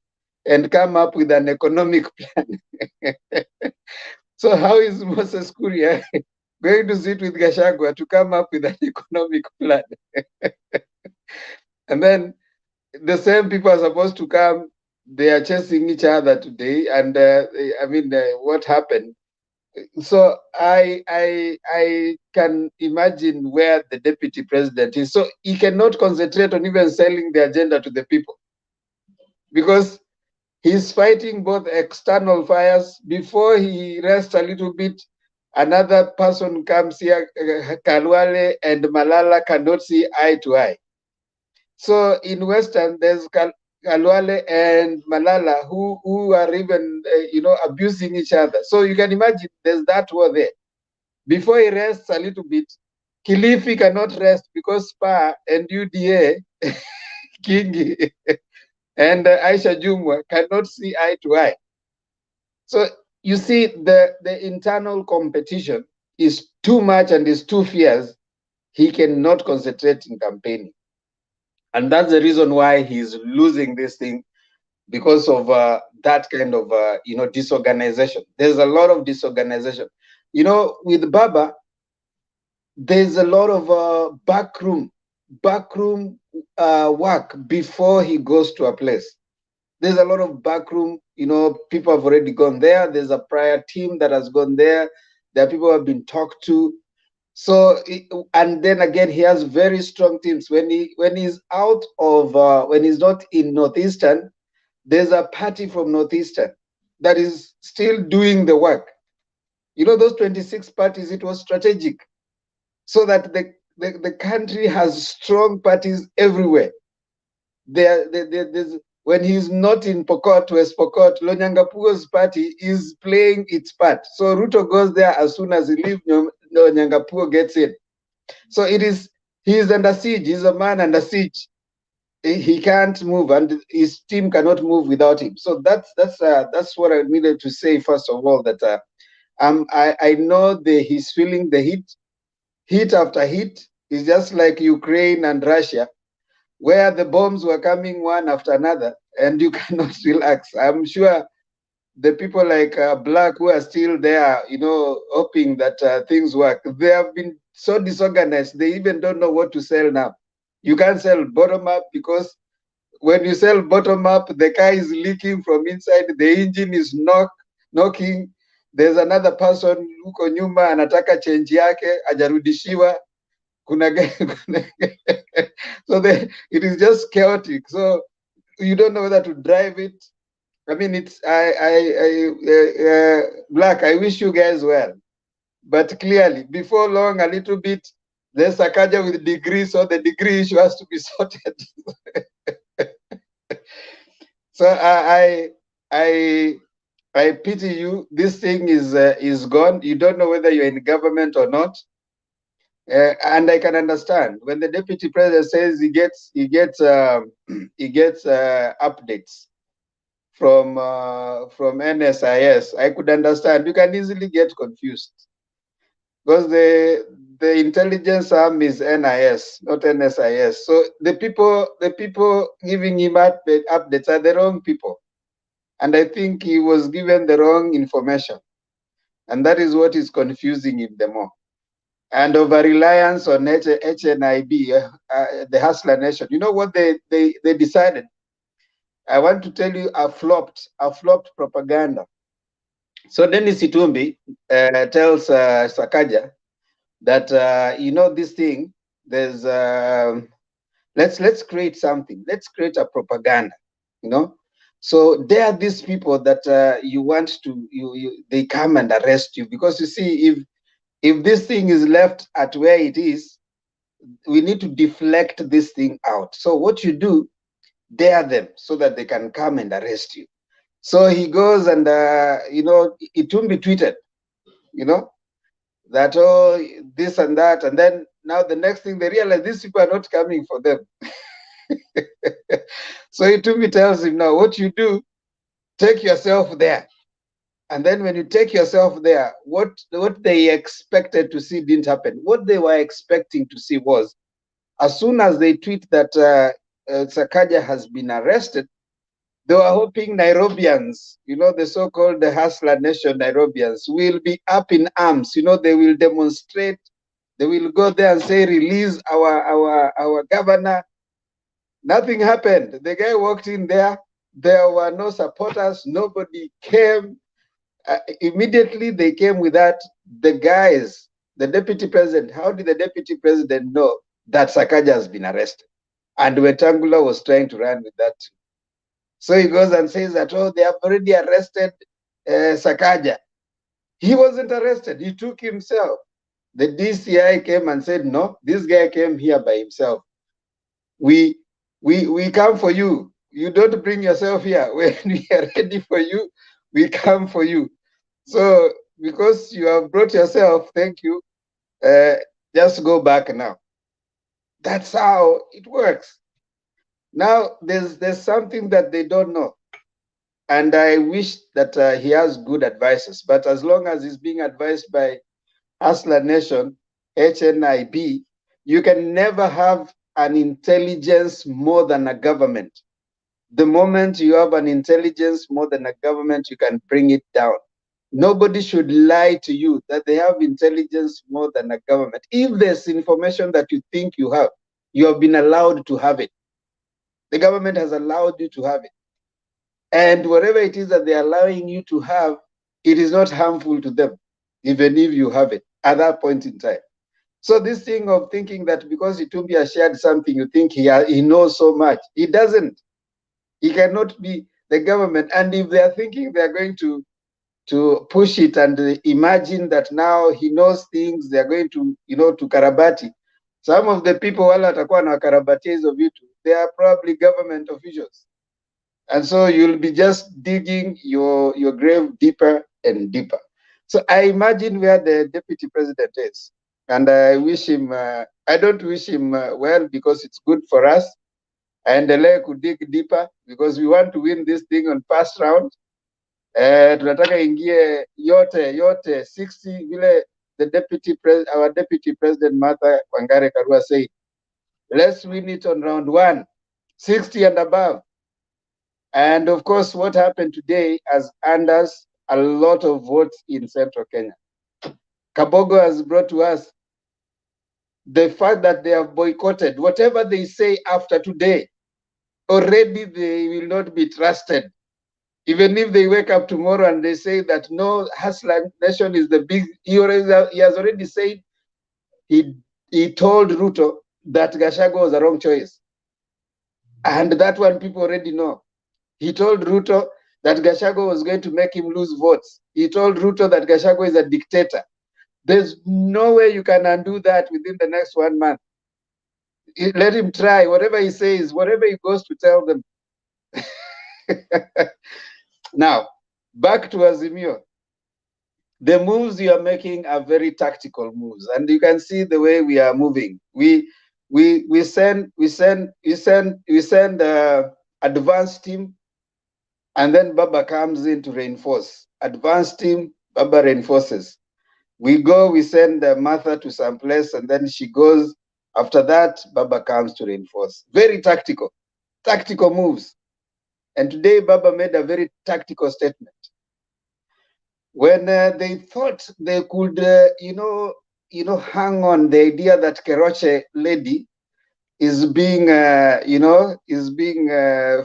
and come up with an economic plan. So how is Moses Kuria going to sit with Gachagua to come up with an economic plan? And then the same people are supposed to come. They are chasing each other today, and what happened? So I can imagine where the deputy president is. So he cannot concentrate on even selling the agenda to the people, because he's fighting both external fires. Before he rests a little bit, another person comes here. Kalwale and Malala cannot see eye to eye. So in Western, there's Kalwale and Malala who are even abusing each other. So you can imagine there's that war there. Before he rests a little bit, Kilifi cannot rest because SPA and UDA, Kingi and Aisha Jumwa cannot see eye to eye. So you see the internal competition is too much and is too fierce. He cannot concentrate in campaigning. And that's the reason why he's losing this thing, because of that kind of disorganization. There's a lot of disorganization. With Baba, there's a lot of backroom work before he goes to a place. There's a lot of backroom. People have already gone there. There's a prior team that has gone there. There are people who have been talked to. So, and then again, he has very strong teams. When he's out of, when he's not in Northeastern, there's a party from Northeastern that is still doing the work. Those 26 parties, it was strategic, so that the country has strong parties everywhere. When he's not in Pokot, West Pokot, Lonyangapuo's party is playing its part. So Ruto goes there as soon as he leaves, Lonyangapuo gets in. So he's under siege. He's a man under siege. He can't move, and his team cannot move without him. So that's what I needed to say. First of all, that I know he's feeling the heat after heat. It's just like Ukraine and Russia, where the bombs were coming one after another, and you cannot relax. I'm sure the people like Black who are still there, hoping that things work, they have been so disorganized, they even don't know what to sell now. You can't sell bottom up, because when you sell bottom up, the car is leaking from inside, the engine is knocking. There's another person huko nyuma anataka change yake ajarudishiwa. So it is just chaotic. So you don't know whether to drive it. I mean, it's Black, I wish you guys well, but clearly before long, a little bit, there's Sakaja with degrees, so the degree issue has to be sorted. So I pity you. This thing is gone. You don't know whether you're in government or not. And I can understand when the deputy president says he gets updates from NSIS. I could understand. You can easily get confused, because the intelligence arm is NIS, not NSIS. So the people giving him updates are the wrong people, and I think he was given the wrong information, and that is what is confusing him the more. And over reliance on HNIB, the Hustler Nation. You know what they decided? I want to tell you a flopped propaganda. So Dennis Itumbi tells Sakaja that this thing, there's let's create something. Let's create a propaganda. So there are these people that you want to they come and arrest you, because you see, if this thing is left at where it is, we need to deflect this thing out. So what you do, dare them so that they can come and arrest you. So he goes and Itumbi tweeted, that, oh, this and that. And then now the next thing they realize, these people are not coming for them. So Itumi tells him, now what you do, take yourself there. And then when you take yourself there, what they expected to see didn't happen. What they were expecting to see was, as soon as they tweet that Sakaja has been arrested, they were hoping Nairobians, the so-called Hustler Nation Nairobians, will be up in arms. They will demonstrate. They will go there and say, release our governor. Nothing happened. The guy walked in there. There were no supporters. Nobody came. Immediately they came with that. The guys, the deputy president, how did the deputy president know that Sakaja has been arrested? And Wetangula was trying to run with that. So he goes and says that, oh, they have already arrested Sakaja. He wasn't arrested. He took himself. The DCI came and said, no, this guy came here by himself. We come for you. You don't bring yourself here. When we are ready for you, we come for you. So because you have brought yourself, thank you. Just go back now. That's how it works. Now there's something that they don't know, and I wish that he has good advisors. But as long as he's being advised by Hustler Nation, HNIB, you can never have an intelligence more than a government. The moment you have an intelligence more than a government, you can bring it down. Nobody should lie to you that they have intelligence more than a government. If there's information that you think you have been allowed to have it. The government has allowed you to have it. And whatever it is that they're allowing you to have, it is not harmful to them, even if you have it at that point in time. So this thing of thinking that because Itumbi has shared something, you think he knows so much. He doesn't. He cannot be the government. And if they are thinking they are going to push it and imagine that now he knows things, they are going to, to karabati. Some of the people wale watakuwa na karabati hizo vitu, they are probably government officials. And so you'll be just digging your grave deeper and deeper. So I imagine where the deputy president is. And I wish him, I don't wish him well because it's good for us. And could dig deeper because we want to win this thing on first round. Tunataka ingie yote 60 vile our deputy president Martha Wangare Karua said, let's win it on round 1, 60 and above. And of course, what happened today has earned us a lot of votes in Central Kenya. Kabogo has brought to us the fact that they have boycotted whatever they say after today. Already they will not be trusted. Even if they wake up tomorrow and they say that no, Hustler Nation is the big, he has already said, he told Ruto that Gachagua was the wrong choice. And that one people already know. He told Ruto that Gachagua was going to make him lose votes. He told Ruto that Gachagua is a dictator. There's no way you can undo that within the next 1 month. Let him try. Whatever he says, whatever he goes to tell them. Now, back to Azimio. The moves you are making are very tactical moves, and you can see the way we are moving. We send advanced team, and then Baba comes in to reinforce. Advanced team, Baba reinforces. We go, we send Martha to some place, and then she goes. After that, Baba comes to reinforce. Very tactical moves. And today, Baba made a very tactical statement. When they thought they could, hang on the idea that Keroche lady is being,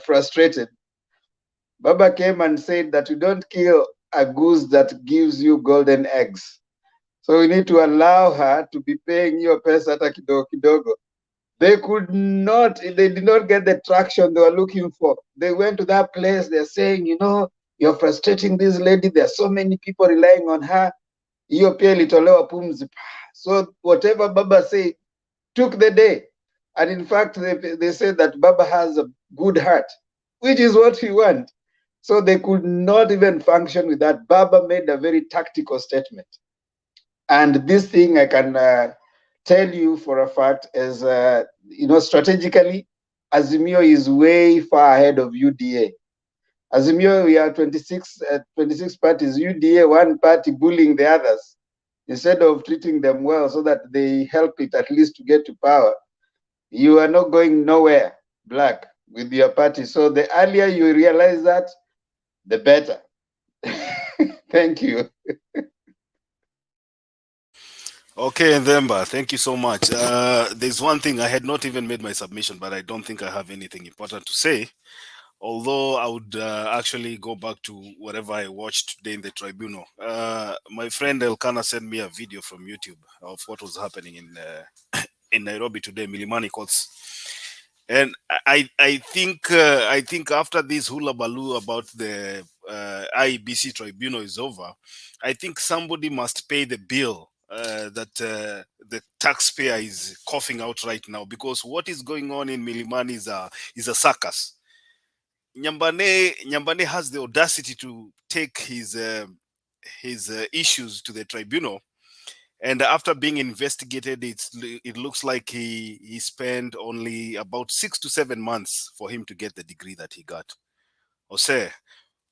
frustrated, Baba came and said that you don't kill a goose that gives you golden eggs. So we need to allow her to be paying your pesa hata kidogo kidogo. They did not get the traction they were looking for. They went to that place, they're saying, you're frustrating this lady, there are so many people relying on her. Hiyo pia ilitolewa pumzi. So whatever Baba said took the day. And in fact, they said that Baba has a good heart, which is what we want. So they could not even function with that. Baba made a very tactical statement. And this thing I can tell you for a fact is, strategically, Azimio is way far ahead of UDA. Azimio, we are 26 parties, UDA, one party bullying the others, instead of treating them well so that they help it at least to get to power. You are not going nowhere, Black, with your party. So the earlier you realize that, the better. Thank you. Okay, Ndemba, thank you so much. There's one thing, I had not even made my submission, but I don't think I have anything important to say. Although I would actually go back to whatever I watched today in the tribunal. My friend Elkana sent me a video from YouTube of what was happening in Nairobi today, Milimani Courts. And I think after this hula baloo about the IEBC tribunal is over, I think somebody must pay the bill that the taxpayer is coughing out right now, because what is going on in Milimani is a circus. Nyambane has the audacity to take his issues to the tribunal, and after being investigated, it looks like he spent only about 6 to 7 months for him to get the degree that he got. Jose,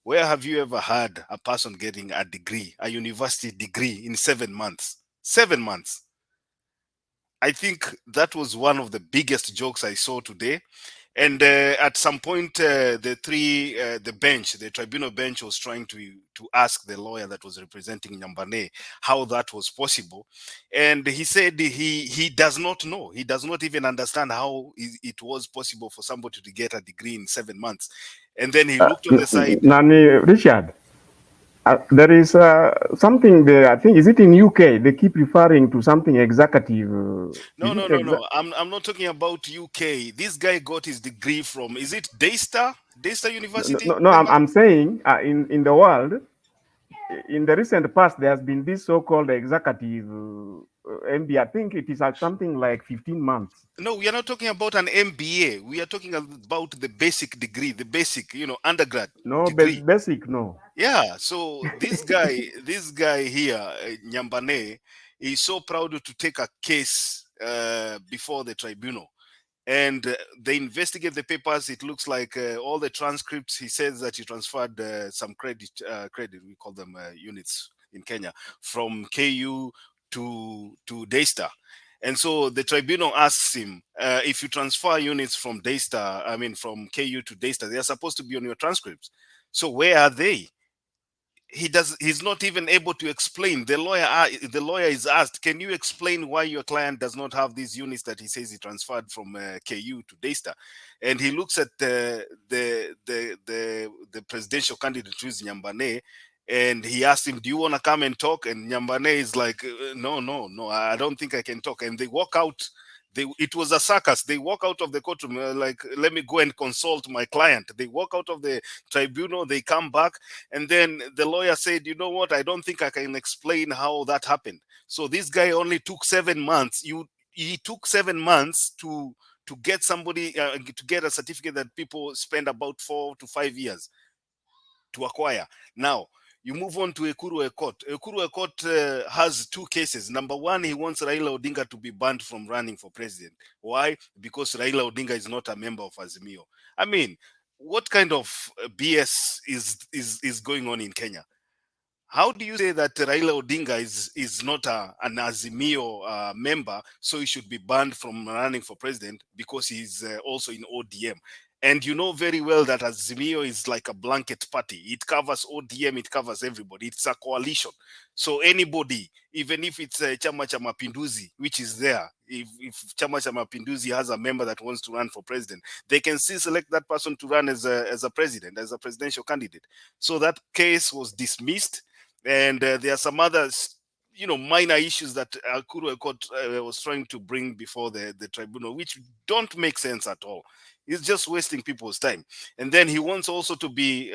where have you ever had a person getting a degree, a university degree, in 7 months? 7 months. I think that was one of the biggest jokes I saw today. And at some point, the tribunal bench was trying to ask the lawyer that was representing Nyambane how that was possible. And he said he does not know. He does not even understand how it was possible for somebody to get a degree in 7 months. And then he looked on the side. Nani, Richard, there is something there, I think, is it in UK? They keep referring to something executive. No. I'm not talking about UK. This guy got his degree from, is it Daystar University? No, I'm saying in the world, in the recent past, there has been this so-called executive MBA. I think it is something like 15 months. No, we are not talking about an MBA. We are talking about the basic degree, the basic, undergrad. No, degree. Basic, no. Yeah, so this guy here, Nyambane, is so proud to take a case before the tribunal. And they investigate the papers. It looks like all the transcripts, he says that he transferred some credit, we call them units in Kenya, from KU to Daystar. And so the tribunal asks him, if you transfer units from Daystar, from KU to Daystar, they are supposed to be on your transcripts. So where are they? He's not even able to explain. The lawyer is asked, can you explain why your client does not have these units that he says he transferred from KU to Daystar? And he looks at the presidential candidate, who is Nyambane, and he asked him, do you want to come and talk? And Nyambane is like, no, I don't think I can talk. And they walk out. It was a circus. They walk out of the courtroom like, let me go and consult my client. They walk out of the tribunal, they come back, and then the lawyer said, you know what, I don't think I can explain how that happened. So this guy only took 7 months. He took 7 months to get somebody, to get a certificate that people spend about 4 to 5 years to acquire. Now, you move on to Ekuru Ekot. Ekuru Ekot has 2 cases. Number one, he wants Raila Odinga to be banned from running for president. Why? Because Raila Odinga is not a member of Azimio. I mean, what kind of BS is going on in Kenya? How do you say that Raila Odinga is not an Azimio member, so he should be banned from running for president because he's also in ODM? And you know very well that Azimio is like a blanket party. It covers ODM, it covers everybody. It's a coalition. So anybody, even if it's Chama Cha Mapinduzi, which is there, if Chama Cha Mapinduzi has a member that wants to run for president, they can still select that person to run as a president, as a presidential candidate. So that case was dismissed. And there are some other, minor issues that Ekuru Ekot was trying to bring before the tribunal, which don't make sense at all. It's just wasting people's time. And then he wants also to be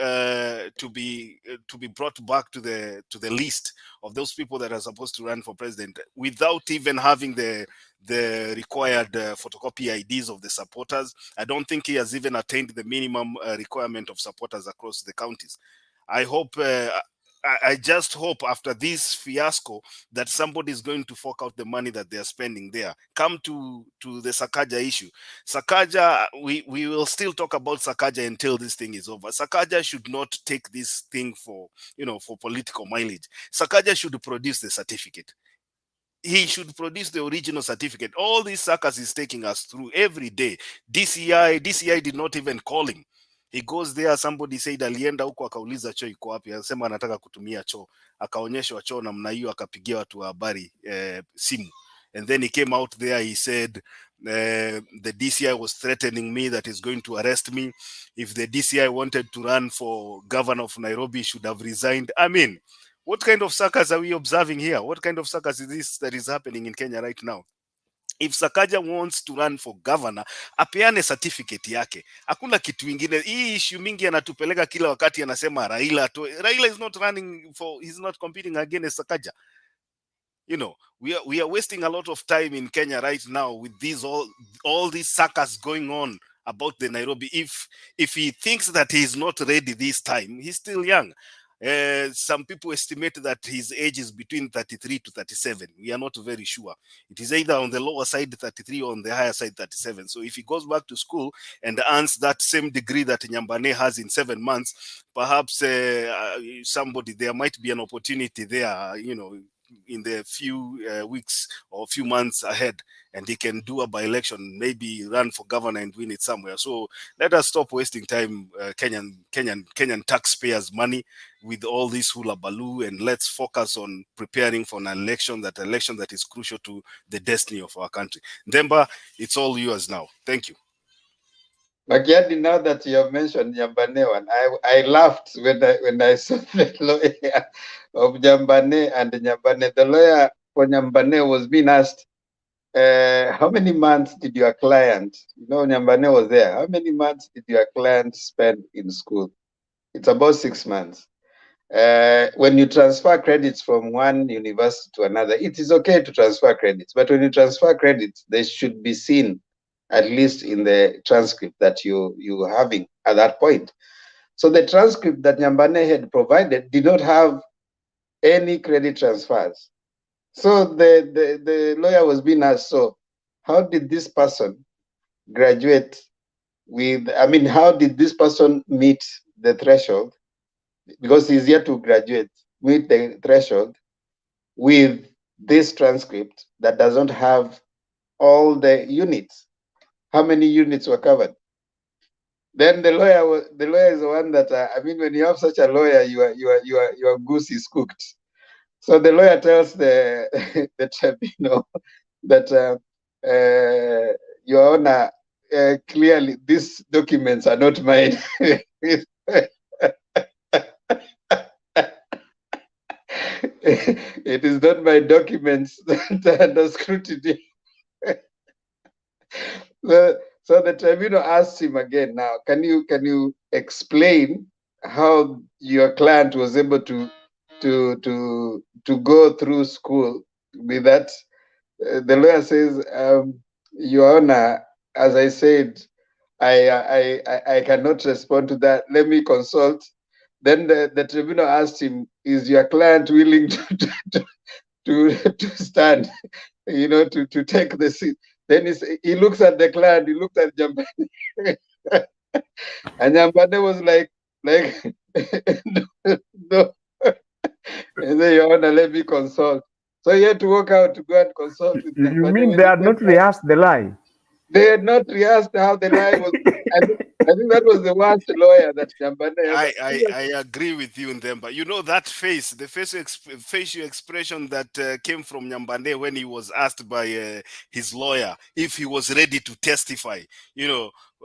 brought back to the list of those people that are supposed to run for president without even having the required photocopy IDs of the supporters. I don't think he has even attained the minimum requirement of supporters across the counties. I hope I just hope after this fiasco that somebody is going to fork out the money that they are spending there. Come to the Sakaja issue. Sakaja, we will still talk about Sakaja until this thing is over. Sakaja should not take this thing for, for political mileage. Sakaja should produce the certificate. He should produce the original certificate. All these suckers is taking us through every day. DCI did not even call him. He goes there, somebody said alienda huko akauliza choo iko wapi, anasema anataka kutumia choo, akaonyeshwa choo namna hiyo, akapigia watu wa habari simu, and then he came out there, he said the DCI was threatening me that he's going to arrest me. If the DCI wanted to run for governor of Nairobi, he should have resigned. I mean, what kind of suckers are we observing here? What kind of suckers is this that is happening in Kenya right now? If Sakaja wants to run for governor, apeane certificate yake. Hakuna kitu ingine. Hii issue mingi anatupeleka kila wakati, anasema Raila is not running for, he's not competing against Sakaja. We are wasting a lot of time in Kenya right now with these all these suckers going on about the Nairobi. If he thinks that he's not ready this time, he's still young. Some people estimate that his age is between 33 to 37. We are not very sure. It is either on the lower side 33 or on the higher side 37. So if he goes back to school and earns that same degree that Nyambane has in 7 months, perhaps there might be an opportunity there, in the few weeks or few months ahead, and he can do a by-election, maybe run for governor and win it somewhere. So let us stop wasting time, Kenyan taxpayers' money with all this hula baloo, and let's focus on preparing for an election that is crucial to the destiny of our country. Ndemba, it's all yours now. Thank you. Magiadi, now that you have mentioned Nyambane one, I laughed when I saw the lawyer of Nyambane and Nyambane. The lawyer for Nyambane was being asked, how many months did your client, Nyambane was there, how many months did your client spend in school? It's about 6 months. When you transfer credits from one university to another, it is okay to transfer credits, but when you transfer credits, they should be seen at least in the transcript that you were having at that point. So the transcript that Nyambane had provided did not have any credit transfers. So the lawyer was being asked, so how did this person graduate with, how did this person meet the threshold, because he's yet to graduate, meet the threshold with this transcript that doesn't have all the units? How many units were covered? Then the lawyer is the one that when you have such a lawyer, your goose is cooked. So the lawyer tells the tribunal that Your Honor, clearly these documents are not mine. It is not my documents that are under scrutiny. So the tribunal asked him again, now, can you explain how your client was able to go through school with that? The lawyer says, Your Honor, as I said, I cannot respond to that. Let me consult. Then the tribunal asked him, is your client willing to stand, to take the seat? Then he looks at the client, he looked at Nyambane, and Nyambane was like, no. And then, Your Honor, let me consult. So he had to walk out to go and consult with You Nyambane. mean they had not rehearsed the lie? They had not rehearsed how the lie was. I think that was the worst lawyer that Nyambane ever. I agree with you in them, but that face, the facial expression that came from Nyambane when he was asked by his lawyer if he was ready to testify,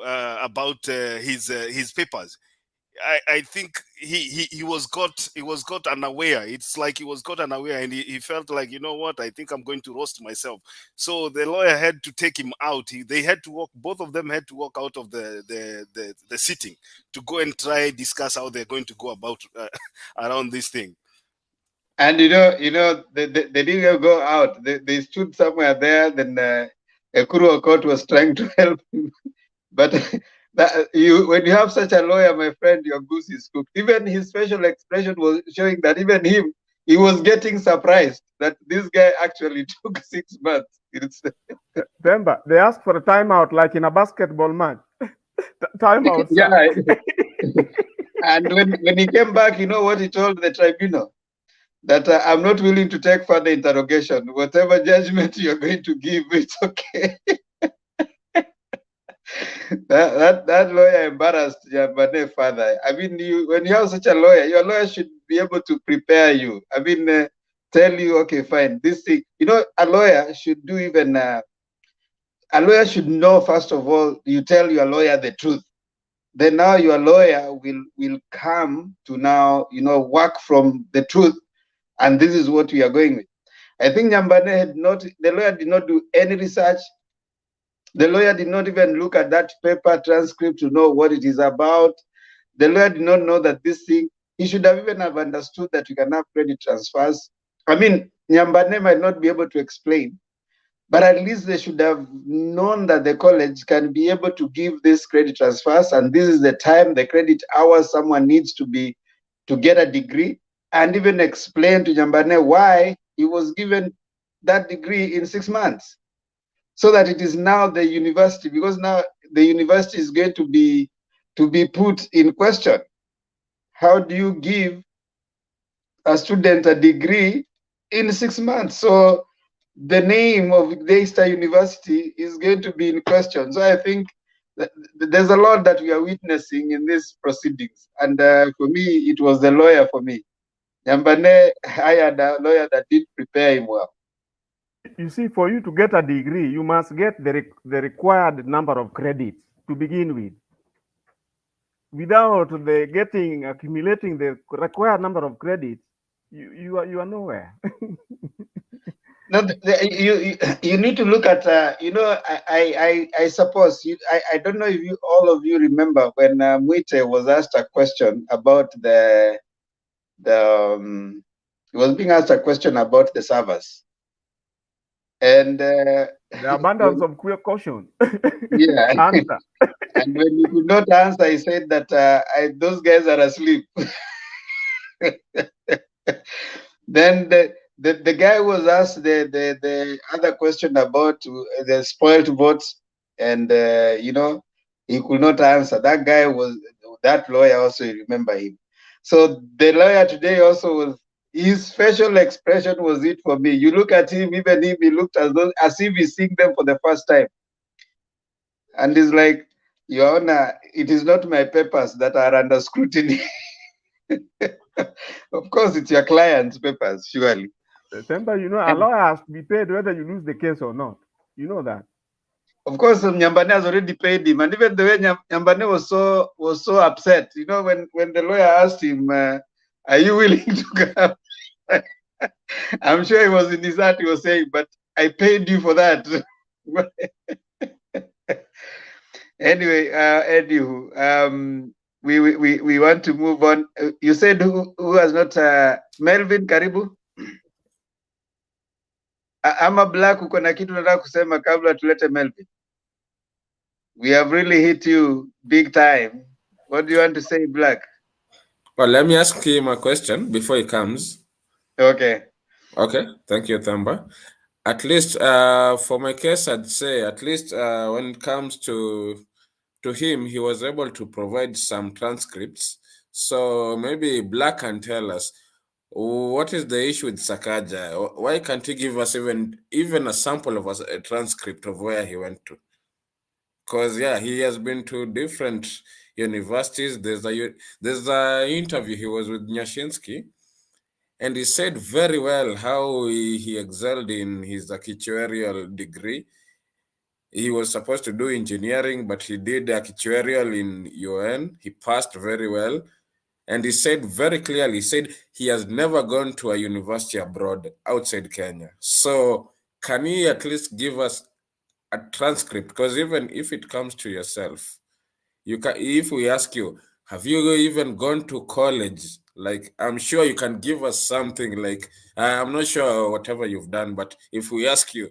about his papers. I think he was caught unaware. It's like he was caught unaware, and he felt like, you know what, I think I'm going to roast myself. So the lawyer had to take him out. They had to walk. Both of them had to walk out of the sitting to go and try discuss how they're going to go about around this thing. And they didn't go out. They stood somewhere there. Then Ekuru Okot was trying to help him, but When you have such a lawyer, my friend, your goose is cooked. Even his facial expression was showing that even he was getting surprised that this guy actually took 6 months. Remember, they asked for a timeout like in a basketball match. Timeout, yeah. And when he came back, you know what he told the tribunal? That I'm not willing to take further interrogation. Whatever judgment you're going to give, it's okay. that lawyer embarrassed Jambane father. I mean, when you have such a lawyer, your lawyer should be able to prepare you. I mean, tell you, okay, fine, this thing. You know, a lawyer should do even. A lawyer should know, first of all, you tell your lawyer the truth. Then now your lawyer will come to now, you know, work from the truth, and this is what we are going with. I think Nyambane the lawyer did not do any research. The lawyer did not even look at that paper transcript to know what it is about. The lawyer did not know that this thing, he should have even have understood that you can have credit transfers. I mean, Nyambane might not be able to explain, but at least they should have known that the college can be able to give this credit transfers, and this is the time, the credit hours someone needs to get a degree, and even explain to Nyambane why he was given that degree in 6 months. So that it is now the university, because now the university is going to be put in question. How do you give a student a degree in 6 months? So the name of the Easter University is going to be in question. So I think that there's a lot that we are witnessing in these proceedings. And for me, it was the lawyer for me. Nyambane hired a lawyer that did prepare him well. You see, for you to get a degree, you must get the required number of credits to begin with. Without accumulating the required number of credits, you are nowhere. No, you need to look at you know, I suppose I don't know if all of you remember when Mwite was asked a question about he was being asked a question about the servers. And the abundance of caution. Yeah. Answer. And when he could not answer, he said that those guys are asleep. Then the guy was asked the other question about the spoiled votes, and you know, he could not answer. That lawyer also, you remember him. So the lawyer today also was, his facial expression was it for me. You look at him, even if he looked as if he's seeing them for the first time. And he's like, Your Honor, it is not my papers that are under scrutiny. Of course, it's your client's papers, surely. Remember, you know, a lawyer has to be paid whether you lose the case or not. You know that. Of course, Nyambane has already paid him, and even the way Nyambane was so upset, you know, when the lawyer asked him, "Are you willing to come?" I'm sure he was in his heart. He was saying, "But I paid you for that." Anyway, anywho, we want to move on. You said who has not Melvin Karibu? Ama Black, uko na kitu nataka kusema kabla tulete Melvin? We have really hit you big time. What do you want to say, Black? Well, let me ask him a question before he comes. Okay. Okay, thank you, Thamba. At least for my case, I'd say at least when it comes to him, he was able to provide some transcripts. So maybe Black can tell us what is the issue with Sakaja. Why can't he give us even a sample of a transcript of where he went to? Because yeah, he has been to different universities. There's a interview he was with Nyashinsky, and he said very well how he excelled in his actuarial degree. He was supposed to do engineering, but he did actuarial in UN. He passed very well. And he said very clearly, he said he has never gone to a university abroad outside Kenya. So can he at least give us a transcript? Because even if it comes to yourself, you can. If we ask you, have you even gone to college? Like, I'm sure you can give us something like, I'm not sure whatever you've done, but if we ask you,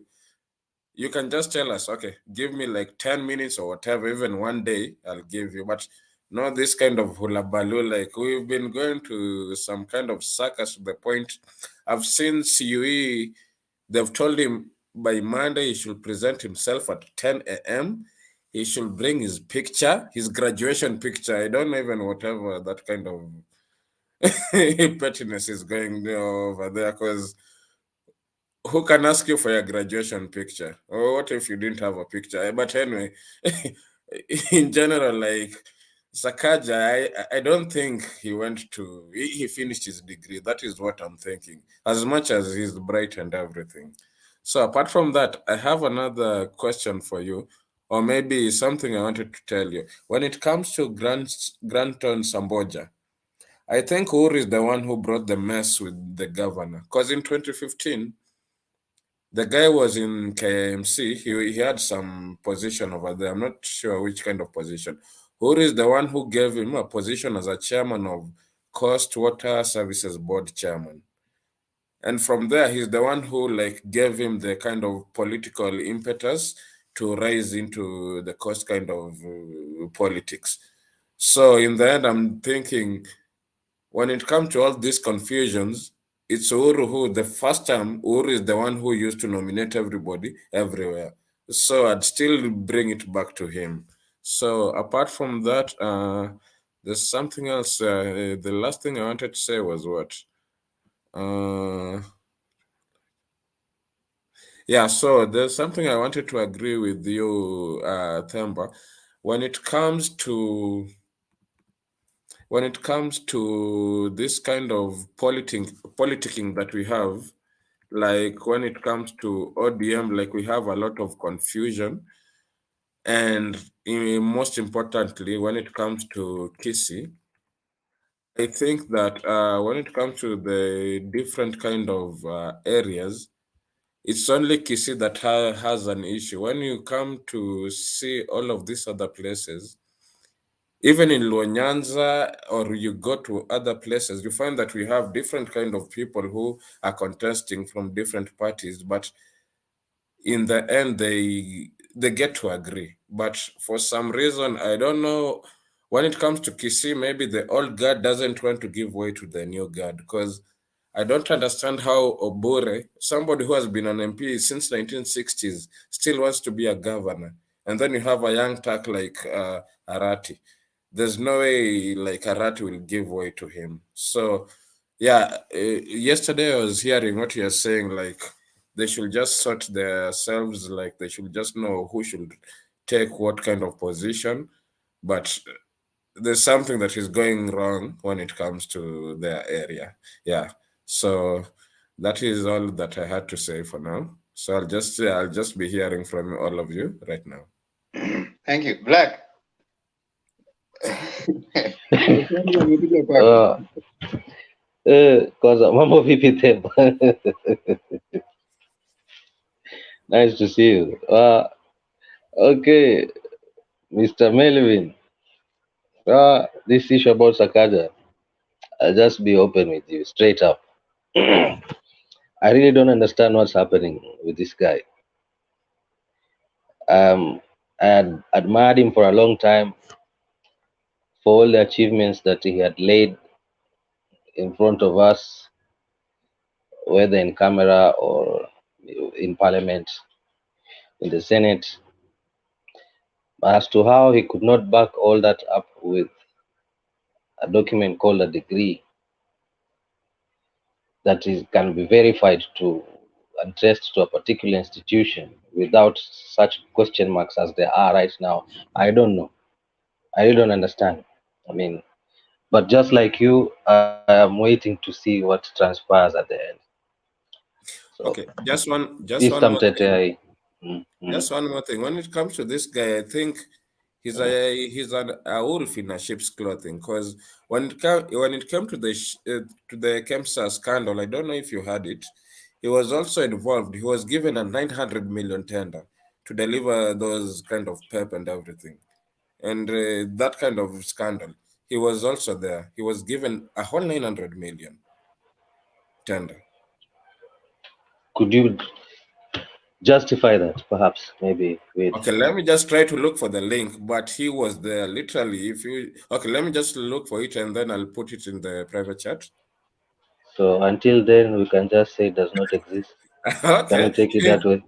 you can just tell us, okay, give me like 10 minutes or whatever, even one day, I'll give you. But not this kind of hula baloo. Like we've been going to some kind of circus to the point I've seen CUE, they've told him by Monday he should present himself at 10 a.m. He should bring his picture, his graduation picture. I don't know even whatever that kind of pettiness is going over there, because who can ask you for your graduation picture? Or what if you didn't have a picture? But anyway, in general, like Sakaja, I don't think he went to, he finished his degree. That is what I'm thinking, as much as he's bright and everything. So apart from that, I have another question for you, or maybe something I wanted to tell you. When it comes to Granton Samboja, I think Ur is the one who brought the mess with the governor. Because in 2015, the guy was in KMC. He had some position over there. I'm not sure which kind of position. Ur is the one who gave him a position as a chairman of Coast Water Services Board chairman. And from there, he's the one who like gave him the kind of political impetus to rise into the coast kind of politics. So in the end, I'm thinking, when it comes to all these confusions, it's Uhuru who, the first time, Uhuru is the one who used to nominate everybody everywhere. So I'd still bring it back to him. So apart from that, there's something else. The last thing I wanted to say was what? Yeah, so there's something I wanted to agree with you, Themba. When it comes to this kind of politicking that we have, like when it comes to ODM, like we have a lot of confusion. And most importantly, when it comes to Kisi, I think that when it comes to the different kind of areas, it's only Kisi that has an issue. When you come to see all of these other places, even in Luanyanza, or you go to other places, you find that we have different kind of people who are contesting from different parties, but in the end they get to agree. But for some reason, I don't know, when it comes to Kisii, maybe the old guard doesn't want to give way to the new guard, because I don't understand how Obure, somebody who has been an MP since 1960s, still wants to be a governor. And then you have a young Turk like Arati. There's no way like Arati will give way to him. So yeah, yesterday I was hearing what you're saying, like they should just sort themselves, like they should just know who should take what kind of position. But there's something that is going wrong when it comes to their area. Yeah. So that is all that I had to say for now. So I'll just be hearing from all of you right now. Thank you. Black. Kwanza mambo vipi Themba? Nice to see you. Okay, Mr. Melvin. This issue about Sakaja, I'll just be open with you, straight up. I really don't understand what's happening with this guy. I had admired him for a long time for all the achievements that he had laid in front of us, whether in camera or in parliament, in the Senate. As to how he could not back all that up with a document called a degree that can be verified to addressed to a particular institution without such question marks as there are right now, I don't know. I really don't understand. I mean, but just like you, I am waiting to see what transpires at the end. So, okay, just one more thing. Just one more thing. When it comes to this guy, I think he's an wolf in a sheep's clothing. Because when it came to the Kemsa scandal, I don't know if you had it. He was also involved. He was given a 900 million tender to deliver those kind of PEP and everything, and that kind of scandal. He was also there. He was given a whole 900 million tender. Could you justify that, perhaps, maybe with. Okay, let me just try to look for the link, but he was there literally. If you okay, let me just look for it and then I'll put it in the private chat. So until then, we can just say it does not exist. Can Okay. we take it that way?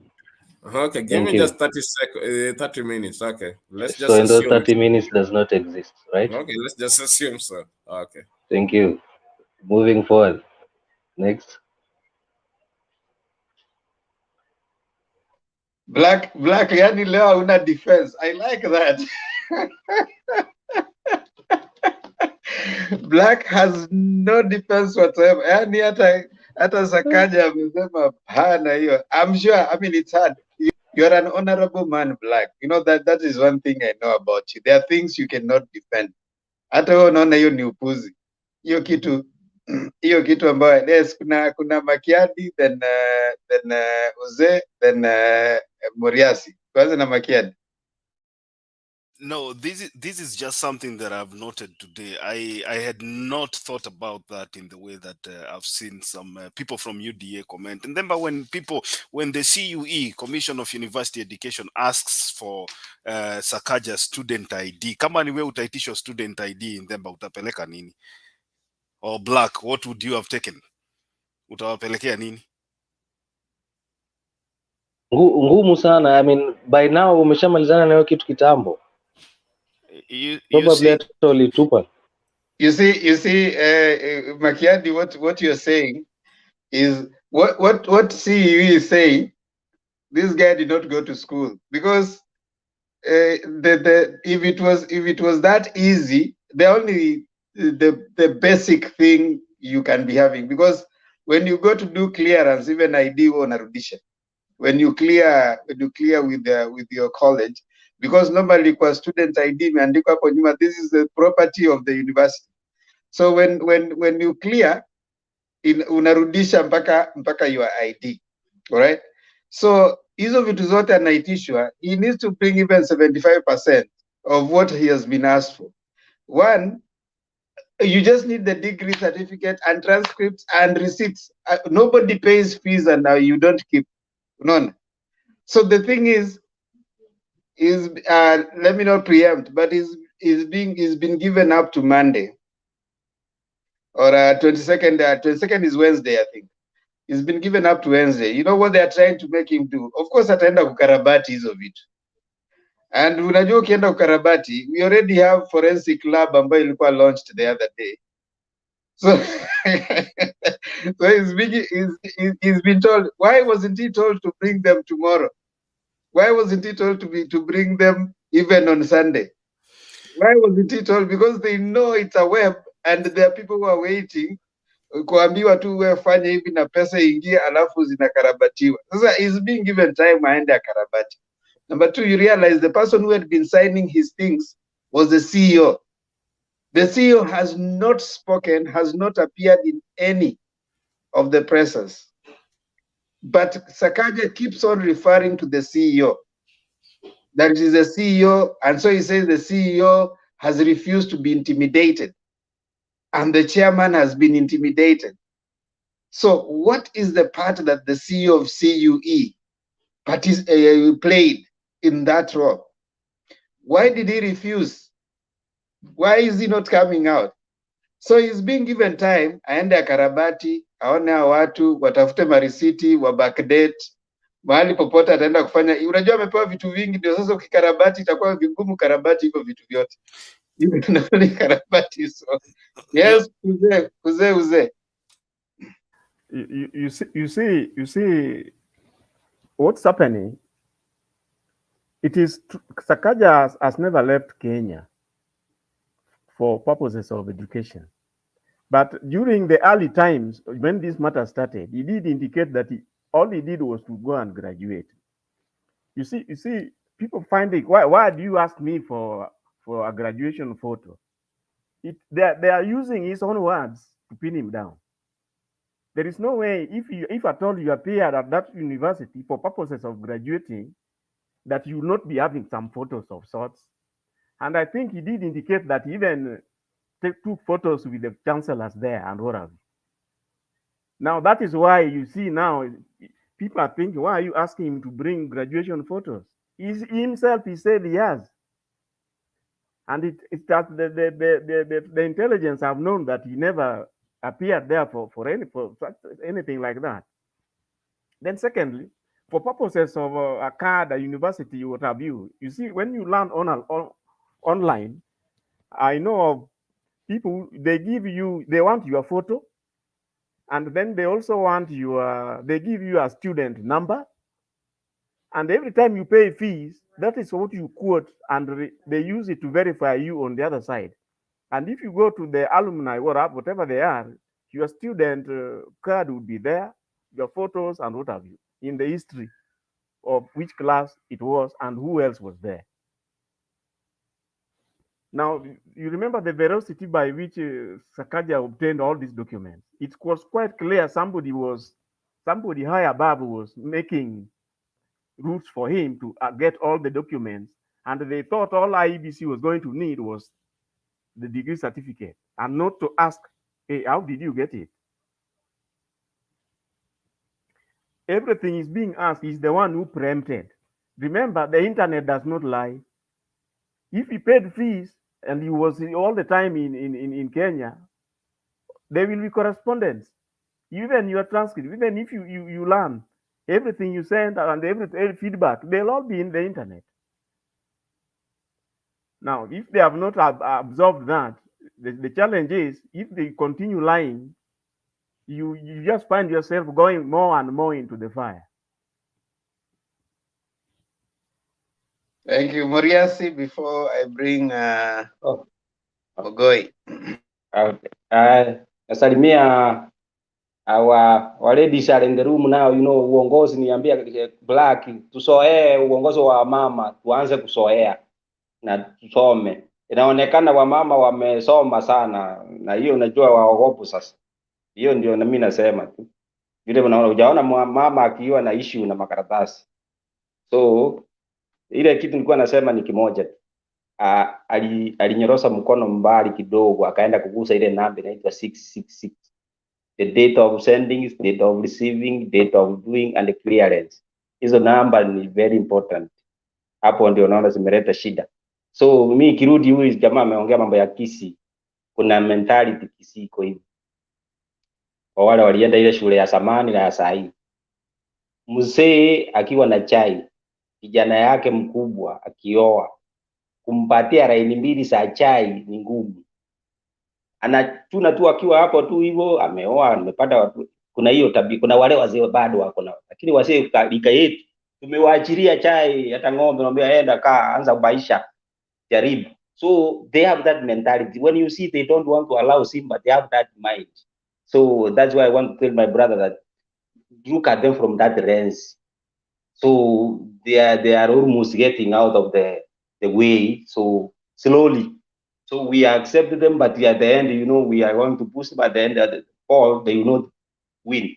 Okay, give Thank me you. just 30 minutes. Okay, let's just So in those assume. 30 minutes does not exist, right? Okay, let's just assume so. Okay. Thank you. Moving forward. Next. Black, yani leo hauna defense. I like that. Black has no defense whatsoever. Yani hata Sakaja amesema hana hiyo. I'm sure, I mean, it's hard. You're an honorable man, Black. You know that is one thing I know about you. There are things you cannot defend. Hata wewe unaona hiyo ni upuzi. Hiyo kitu ambayo yes, kuna Makiadi then Uze then Moriasi. Kwanza na Makiadi. No, this is just something that I've noted today. I had not thought about that in the way that I've seen some people from UDA comment. And then, but when the CUE, Commission of University Education, asks for Sakaja student ID, kama niwe utaitisho student ID in Themba utapeleka nini? Or Black, what would you have taken? Utawapelekea nini? Ngumu sana. I mean, by now umeshamalizana na hiyo kitu kitambo. Probably actually tupa. You see, Makiadi, what you're saying is what CUE is saying. This guy did not go to school because if it was that easy, the basic thing you can be having, because when you go to do clearance, even ID unarudisha. When you clear with your college, because normally kwa student ID imeandikwa hapo nyuma, this is the property of the university. So when you clear unarudisha mpaka your ID, all right? So hizo vitu zote anaitishwa, he needs to bring even 75% of what he has been asked for. One, you just need the degree certificate and transcripts and receipts. Nobody pays fees and now you don't keep none. So the thing is let me not preempt, but is been given up to Monday or 22nd is Wednesday, I think. It's been given up to Wednesday. You know what they are trying to make him do? Of course, ataenda kukarabati hizo vitu. And unajua ukienda kukarabati, we already have forensic lab ambayo ilikuwa launched the other day. So, he's been told. Why wasn't he told to bring them tomorrow? Why wasn't he told to bring them even on Sunday? Why wasn't he told? Because they know it's a web and there are people who are waiting kuambiwa tu wewe fanya hivi na pesa ingie alafu zinakarabatiwa. Sasa he's being given time aende akarabati. Number two, you realize the person who had been signing his things was the CEO. The CEO has not spoken, has not appeared in any of the presses. But Sakaja keeps on referring to the CEO. That it is the CEO, and so he says the CEO has refused to be intimidated. And the chairman has been intimidated. So what is the part that the CEO of CUE played in that role? Why did he refuse? Why is he not coming out? So he's being given time, aende akarabati, aone watu, watafute marisiti, wa backdate, mahali popote ataenda kufanya. Unajua amepewa vitu vingi, ndio sasa ukikarabati itakuwa vigumu karabati hivyo vitu vyote. Hivi tunafanya karabati so. Yes, uze. You see what's happening. It is Sakaja has never left Kenya for purposes of education. But during the early times, when this matter started, he did indicate that all he did was to go and graduate. You see, people find it, why do you ask me for a graduation photo? They are using his own words to pin him down. There is no way, if at all you appear at that university for purposes of graduating, that you will not be having some photos of sorts. And I think he did indicate that he even took photos with the chancellors there and what have you. Now that is why you see now people are thinking, why are you asking him to bring graduation photos? Himself, he said he has. And it's that the intelligence have known that he never appeared there for anything like that. Then secondly, for purposes of a card, a university, what have you, you see, when you learn online, I know of people, they want your photo, and then they also want they give you a student number, and every time you pay fees, that is what you quote, and they use it to verify you on the other side. And if you go to the alumni, whatever they are, your student card would be there, your photos and what have you, in the history of which class it was and who else was there. Now, you remember the velocity by which Sakaja obtained all these documents. It was quite clear somebody high above was making routes for him to get all the documents, and they thought all IEBC was going to need was the degree certificate, and not to ask, hey, how did you get it? Everything is being asked is the one who preempted. Remember, the internet does not lie. If he paid fees and he was all the time in Kenya, there will be correspondence. Even your transcript, even if you learn everything you send and every feedback, they'll all be in the internet. Now, if they have not absorbed that, the challenge is if they continue lying, you just find yourself going more and more into the fire. Thank you, Muriasi. Before I bring Ogoi. Nasalimia our ladies are in the room now, you know, uongozi niambia Black, tusoee uongozi wa mama, tuanze kusoea na tusome. Inaonekana wamama wamesoma sana, na hiyo unajua waogopu sasa. Hiyo ndio na mimi nasema tu. Vile unaona hujaona mama akiwa na issue na makaratasi. So ile kitu nilikuwa nasema ni kimoja tu. Alinyorosa mkono mbali kidogo, akaenda kugusa ile namba inaitwa 666. The date of sending, date of receiving, date of doing and the clearance. Hizo namba ni very important. Hapo ndio naona zimeleta shida. So mimi kirudi, huyu jamaa ameongea mambo ya Kisii. Kuna mentality Kisii iko hivi. Kwa wale walienda ile shule ya zamani na ya saa hii. Mzee akiwa na chai, kijana yake mkubwa akioa, kumpatia raini mbili za chai ni ngumu. Anachuna tu akiwa hapo tu hivyo, ameoa, amepata watu. Kuna hiyo tabia, kuna wale wazee bado wako na. Lakini wazee lika yetu tumewaachilia chai, hata ng'ombe naambia enda kaa, anza kubaisha, jaribu. So they have that mentality. When you see they don't want to allow Simba, they have that mind. So that's why I want to tell my brother that look at them from that lens. So they are almost getting out of the way. So slowly. So we accept them, but at the end, you know, we are going to push them. At the end of the all, they will not win.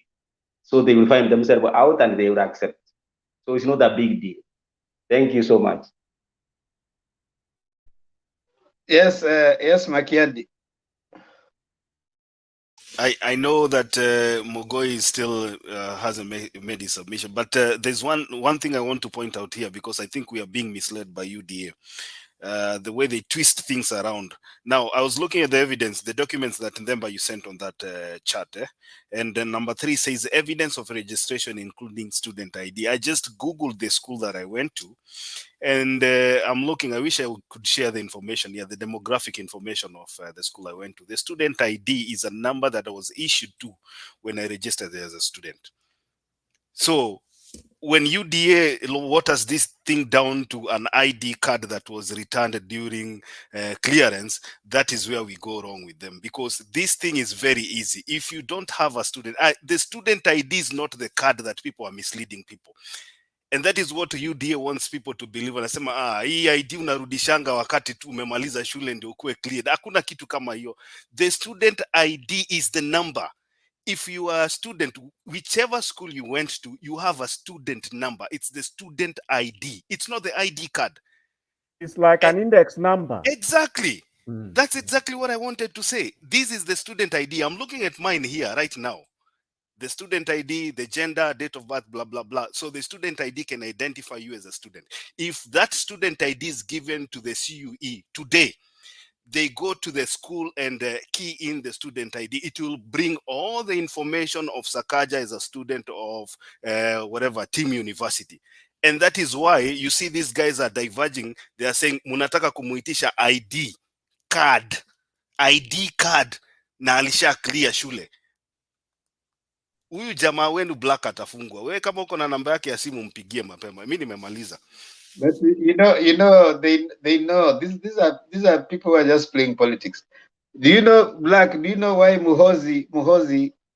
So they will find themselves out and they will accept. So it's not a big deal. Thank you so much. Yes, yes, Makiadi. I know that Mogoi still hasn't made his submission, but there's one thing I want to point out here, because I think we are being misled by UDA. The way they twist things around. Now, I was looking at the evidence, the documents that Ndemba you sent on that chat, and then number 3 says evidence of registration including student ID. I just Googled the school that I went to, and I'm looking, I wish I could share the information here, the demographic information of the school I went to. The student ID is a number that I was issued to when I registered there as a student. So when UDA waters this thing down to an ID card that was returned during clearance, that is where we go wrong with them, because this thing is very easy. If you don't have a student, the student ID is not the card that people are misleading people. And that is what UDA wants people to believe. Wanasema hii ID unarudishanga wakati tu umemaliza shule ndio ukue cleared. Hakuna kitu kama hiyo. The student ID is the number. If you are a student, whichever school you went to, you have a student number. It's the student ID. It's not the ID card. It's like an index number. Exactly. That's exactly what I wanted to say. This is the student ID. I'm looking at mine here right now. the student ID, the gender, date of birth, blah, blah, blah. So the student ID can identify you as a student. If that student ID is given to the CUE today, they go to the school and key in the student ID. It will bring all the information of Sakaja as a student of whatever, Team University. And that is why you see these guys are diverging. They are saying, munataka kumuitisha ID card na alisha clear shule. Huyu jamaa wenu Black atafungwa. Wewe kama uko na namba yake ya simu mpigie mapema. Mimi nimemaliza. But they know these are people who are just playing politics. Do you know, Black? Do you know why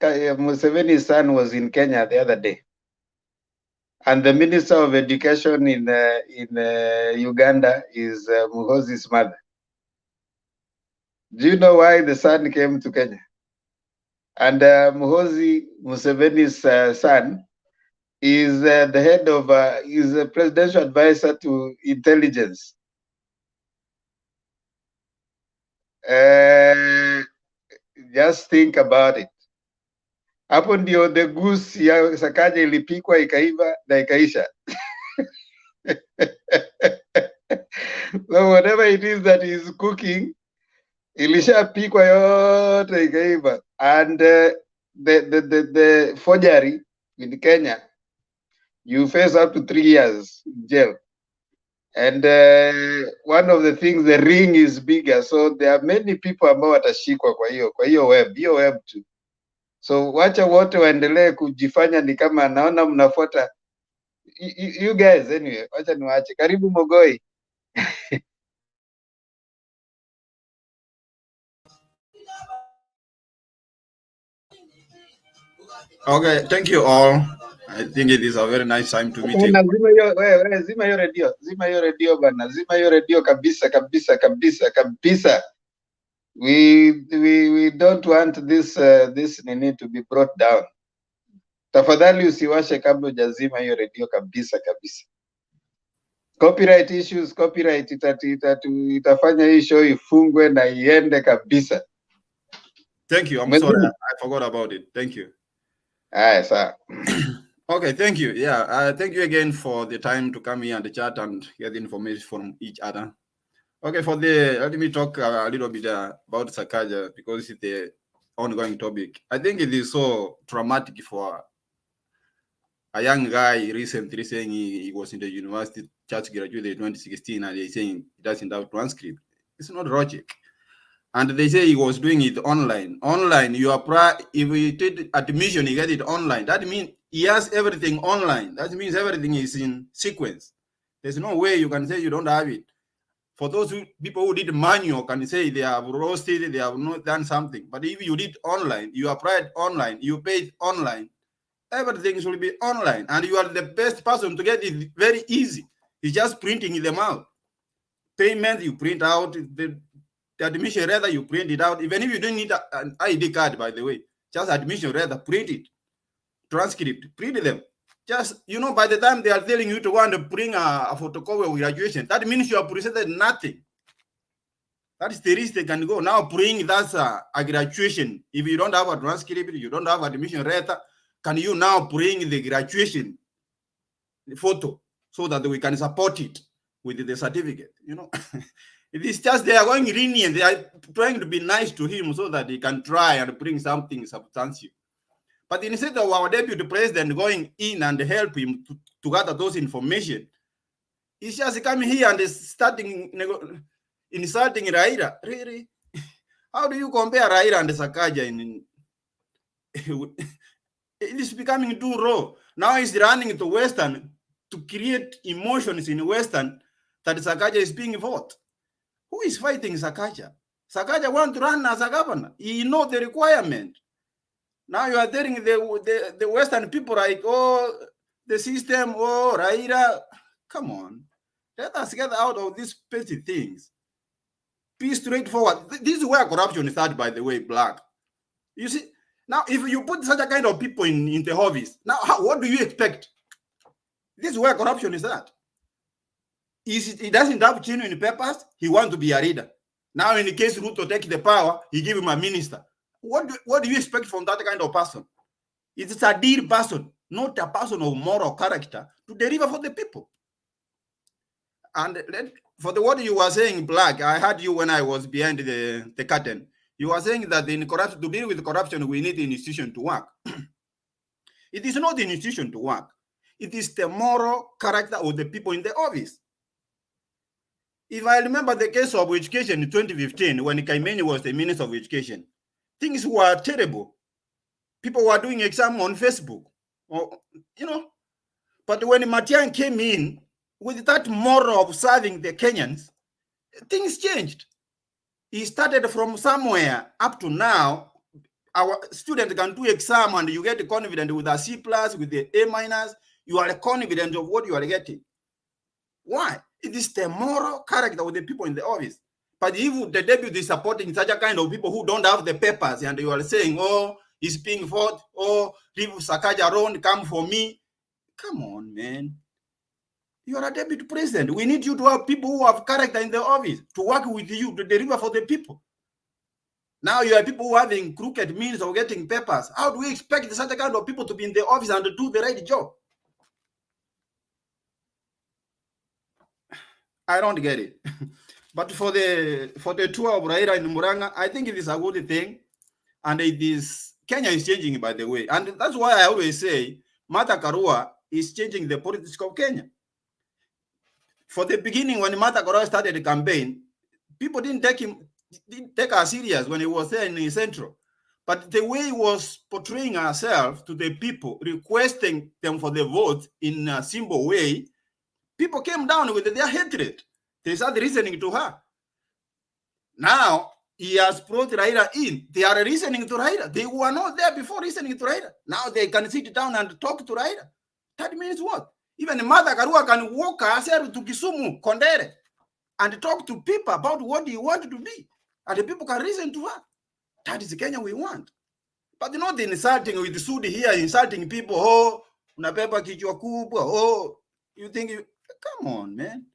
Museveni's son was in Kenya the other day, and the Minister of Education in Uganda is Muhoozi's mother? Do you know why the son came to Kenya? And Museveni's son is the head of is a presidential advisor to intelligence. Just think about it. Hapo ndio the goose ya Sakaja ilipikwa ikaiva na ikaisha. So whatever it is that is cooking, ilishapikwa yote ikaiva. And the forgery in Kenya, you face up to 3 years in jail. And one of the things, the ring is bigger, so there are many people ambao watashikwa kwa hiyo web tu. So wacha wote waendelee kujifanya ni kama naona mnafuata you guys. Anyway, wacha niwaache. Karibu Mogoi. Okay, thank you all. I think it is a very nice time to meet you. Zima hiyo radio bana. Zima hiyo radio kabisa. We don't want this need to be brought down. Tafadhali usiwashe kabla hujazima hiyo radio kabisa. Copyright issues, copyright itafanya hii show ifungwe na iende kabisa. Thank you. I'm sorry, I forgot about it. Thank you. Sir. Okay, thank you. Yeah, thank you again for the time to come here and chat and get the information from each other. Okay, let me talk a little bit about Sakaja, because it's the ongoing topic. I think it is so traumatic for a young guy recently saying he was in the university, church graduated in 2016, and they're saying he doesn't have transcript. It's not logic. And they say he was doing it online. Online, you apply, if you did admission, you get it online. That means he has everything online. That means everything is in sequence. There's no way you can say you don't have it. For those people who did manual can say they have roasted, they have not done something. But if you did online, you applied online, you paid online, everything should be online. And you are the best person to get it very easy. It's just printing them out. Payment, you print out. The admission, rather, you print it out. Even if you don't need an ID card, by the way, just admission, rather, print it. Transcript, print them. Just, by the time they are telling you to want to bring a photocopy of graduation, that means you have presented nothing. That is the risk they can go. Now bring that's a graduation. If you don't have a transcript, you don't have admission letter, can you now bring the graduation photo so that we can support it with the certificate? It is just they are going lenient. They are trying to be nice to him so that he can try and bring something substantial. But instead of our deputy president going in and help him to gather those information, he's just coming here and starting insulting Raila. Really? How do you compare Raila and Sakaja? It is becoming too raw. Now he's running to Western to create emotions in Western that Sakaja is being fought. Who is fighting Sakaja? Sakaja wants to run as a governor. He knows the requirement. Now you are telling the Western people like, oh, the system, oh, Raila. Come on. Let us get out of these petty things. Be straightforward. This is where corruption starts, by the way, Black. You see, now if you put such a kind of people in the office, now what do you expect? This is where corruption is at. He doesn't have genuine purpose. He wants to be a leader. Now, in the case Ruto take the power, he give him a minister. What do you expect from that kind of person? It is a dear person, not a person of moral character, to deliver for the people. And for the what you were saying, Black, I heard you when I was behind the curtain. You were saying that to deal with corruption, we need the institution to work. It is not the institution to work. It is the moral character of the people in the office. If I remember the case of education in 2015, when Kaimeni was the Minister of Education, things were terrible. People were doing exam on Facebook, or, But when Matiang came in with that moral of serving the Kenyans, things changed. He started from somewhere up to now. Our students can do exam and you get confident with a C+, with the A-, you are confident of what you are getting. Why? It is the moral character of the people in the office. But if the deputy is supporting such a kind of people who don't have the papers and you are saying, oh, he's being fought, oh, leave Sakaja alone, come for me. Come on, man. You are a deputy president. We need you to have people who have character in the office to work with you to deliver for the people. Now you have people who are having crooked means of getting papers. How do we expect such a kind of people to be in the office and to do the right job? I don't get it. But for the tour of Raila in Muranga, I think it is a good thing. And it is, Kenya is changing, by the way. And that's why I always say, Martha Karua is changing the politics of Kenya. For the beginning, when Martha Karua started the campaign, people didn't take her serious when he was there in Central. But the way he was portraying herself to the people, requesting them for the vote in a simple way, people came down with their hatred. They started listening to her. Now, he has brought Raila in. They are listening to Raila. They were not there before listening to Raila. Now they can sit down and talk to Raila. That means what? Even Martha Karua can walk herself to Kisumu, Kondere, and talk to people about what he wanted to be. And the people can listen to her. That is the Kenya we want. But not insulting with Sudi here, insulting people. Oh, unapepa kichwa kubwa. Oh, you think you... Come on, man.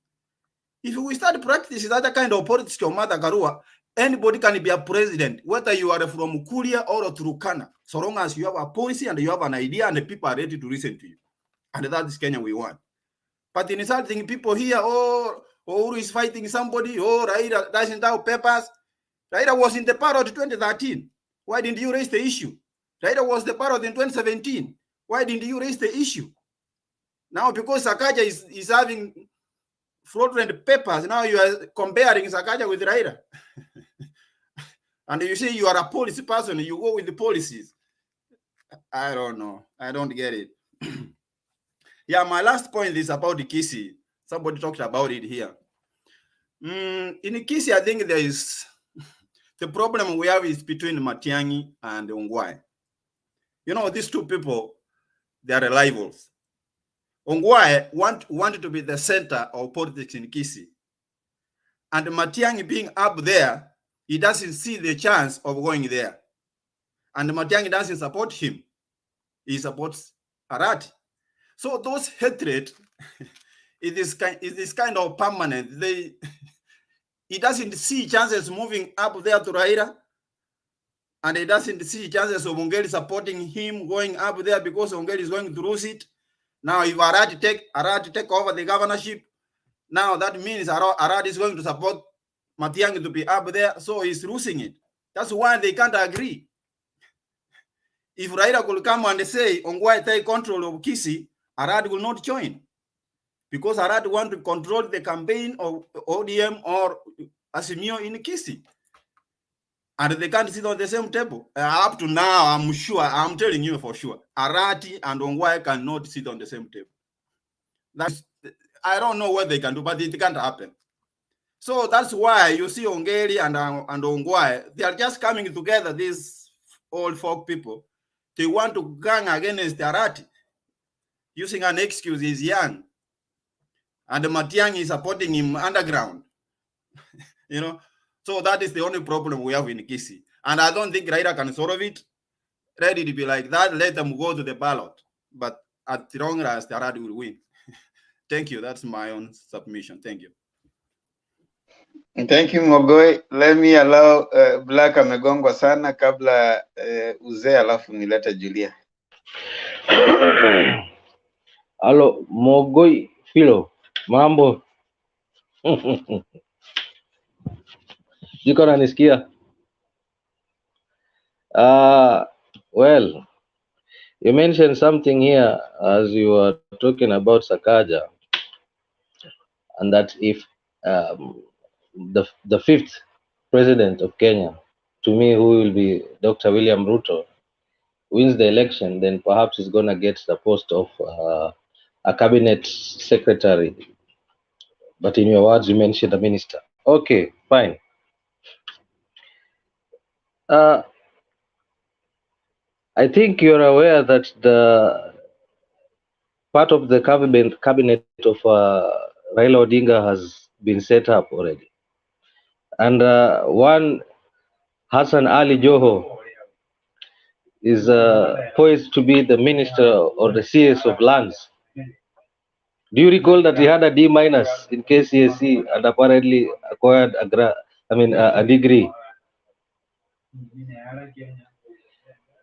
If we start practicing that kind of politics of Martha Karua, anybody can be a president, whether you are from Kuria or Turkana, so long as you have a policy and you have an idea and the people are ready to listen to you. And that is Kenya we want. But insulting people here, oh, who is fighting somebody, oh, Raila doesn't have papers. Raila was in the parliament in 2013. Why didn't you raise the issue? Raila was the parliament in 2017. Why didn't you raise the issue? Now, because Sakaja is having fraudulent papers, now you are comparing Sakaja with Raila. And you say you are a policy person, you go with the policies. I don't know. I don't get it. Yeah, my last point is about the Kisi. Somebody talked about it here. In Kisi, I think there is the problem we have is between Matiang'i and Ongwae. You know, these two people, they are rivals. Ongwae wanted to be the center of politics in Kisi. And Matiang'i being up there, he doesn't see the chance of going there. And Matiang'i doesn't support him. He supports Arati. So those hatred, it is kind of permanent. He doesn't see chances moving up there to Raila, and he doesn't see chances of Ongeri supporting him going up there because Ongeri is going to lose it. Now, if Arati take over the governorship, now that means Arati is going to support Matiang'i to be up there, so he's losing it. That's why they can't agree. If Raila could come and say Ongwae take control of Kisi, Arati will not join, because Arati want to control the campaign of ODM or Asimio in Kisi. And they can't sit on the same table. Up to now, I'm sure, I'm telling you for sure, Arati and Ongwae cannot sit on the same table. I don't know what they can do, but it can't happen. So that's why you see Ongeri and Ongwae, they are just coming together, these old folk people. They want to gang against Arati, using an excuse he's young. And Matiang'i is supporting him underground. You know, so that is the only problem we have in Kisi. And I don't think Raila can solve it. Ready to be like that, let them go to the ballot. But at the long run, the Arati will win. Thank you. That's my own submission. Thank you. Thank you, Mogoi. Let me allow Black amegongwa sana kabla uzee alafu nileta Julia. Halo, Mogoi Filo, mambo? Jiko nanisikia? Well, you mentioned something here as you were talking about Sakaja, and that if the fifth president of Kenya, to me, who will be Dr. William Ruto, wins the election, then perhaps he's gonna get the post of a cabinet secretary. But in your words, you mentioned a minister. Okay, fine. I think you're aware that the part of the cabinet of Raila Odinga has been set up already. And one, Hassan Ali Joho, is poised to be the minister or the CS of lands. Do you recall that he had a D minus in KCSE and apparently acquired a degree?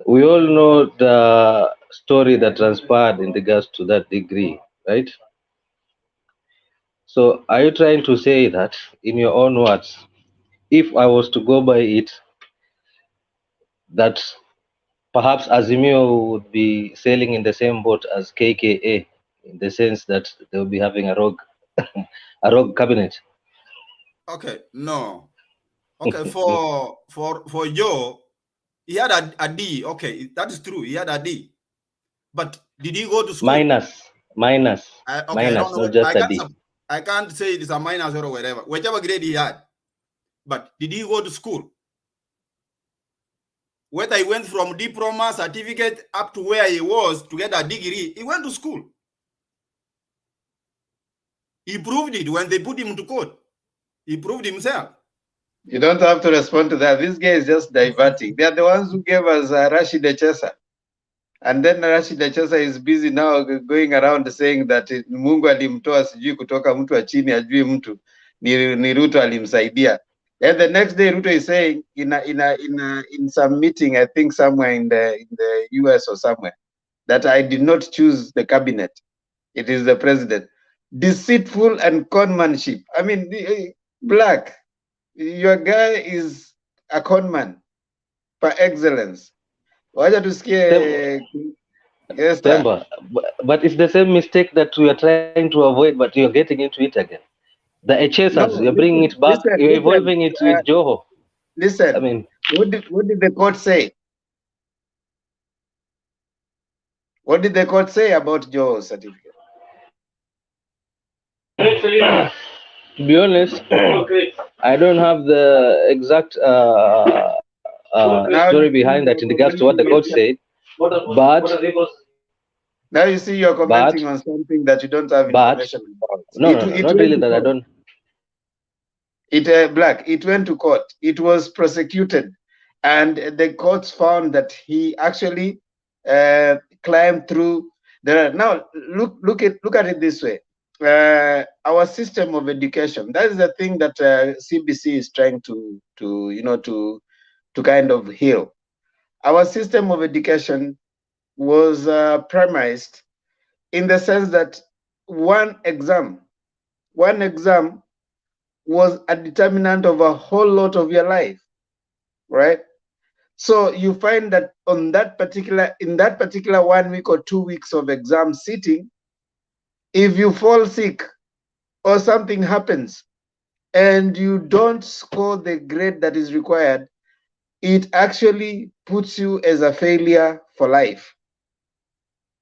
We all know the story that transpired in regards to that degree, right? So are you trying to say that, in your own words, if I was to go by it, that perhaps Azimio would be sailing in the same boat as KKA, in the sense that they'll be having a rogue cabinet? Okay, no. Okay, for Joe, he had a D. Okay, that is true. He had a D. But did he go to school? Minus, okay, not just a D. I can't say it is a minus or whatever, whichever grade he had. But did he go to school? Whether he went from diploma, certificate, up to where he was to get a degree, he went to school. He proved it when they put him to court. He proved himself. You don't have to respond to that. This guy is just diverting. They are the ones who gave us Rashid Echesa. And then Rashid Echesa is busy now going around saying that Mungu alimtoa sijui kutoka mtu wa chini ajui mtu ni Ruto alimsaidia. And the next day Ruto is saying in some meeting, I think somewhere in the US or somewhere, that I did not choose the cabinet. It is the president. Deceitful and conmanship. I mean, Black, your guy is a conman par excellence. Wacha tusikie Temba, but it's the same mistake that we are trying to avoid, but you're getting into it again. The HSers, you're bringing it back, you're evolving it with Joho. Listen, I mean, what did the court say? What did the court say about Joho's certificate? To be honest, I don't have the exact story behind that in regards to what the court said, but now you see you're commenting on something that you don't have information about. Not really that I don't. Black, it went to court. It was prosecuted, and the courts found that he actually climbed through. Now look at it this way. Our system of education, that is the thing that CBC is trying to kind of heal. Our system of education was premised in the sense that one exam was a determinant of a whole lot of your life, right? So you find that in that particular 1 week or 2 weeks of exam sitting, if you fall sick or something happens and you don't score the grade that is required, it actually puts you as a failure for life.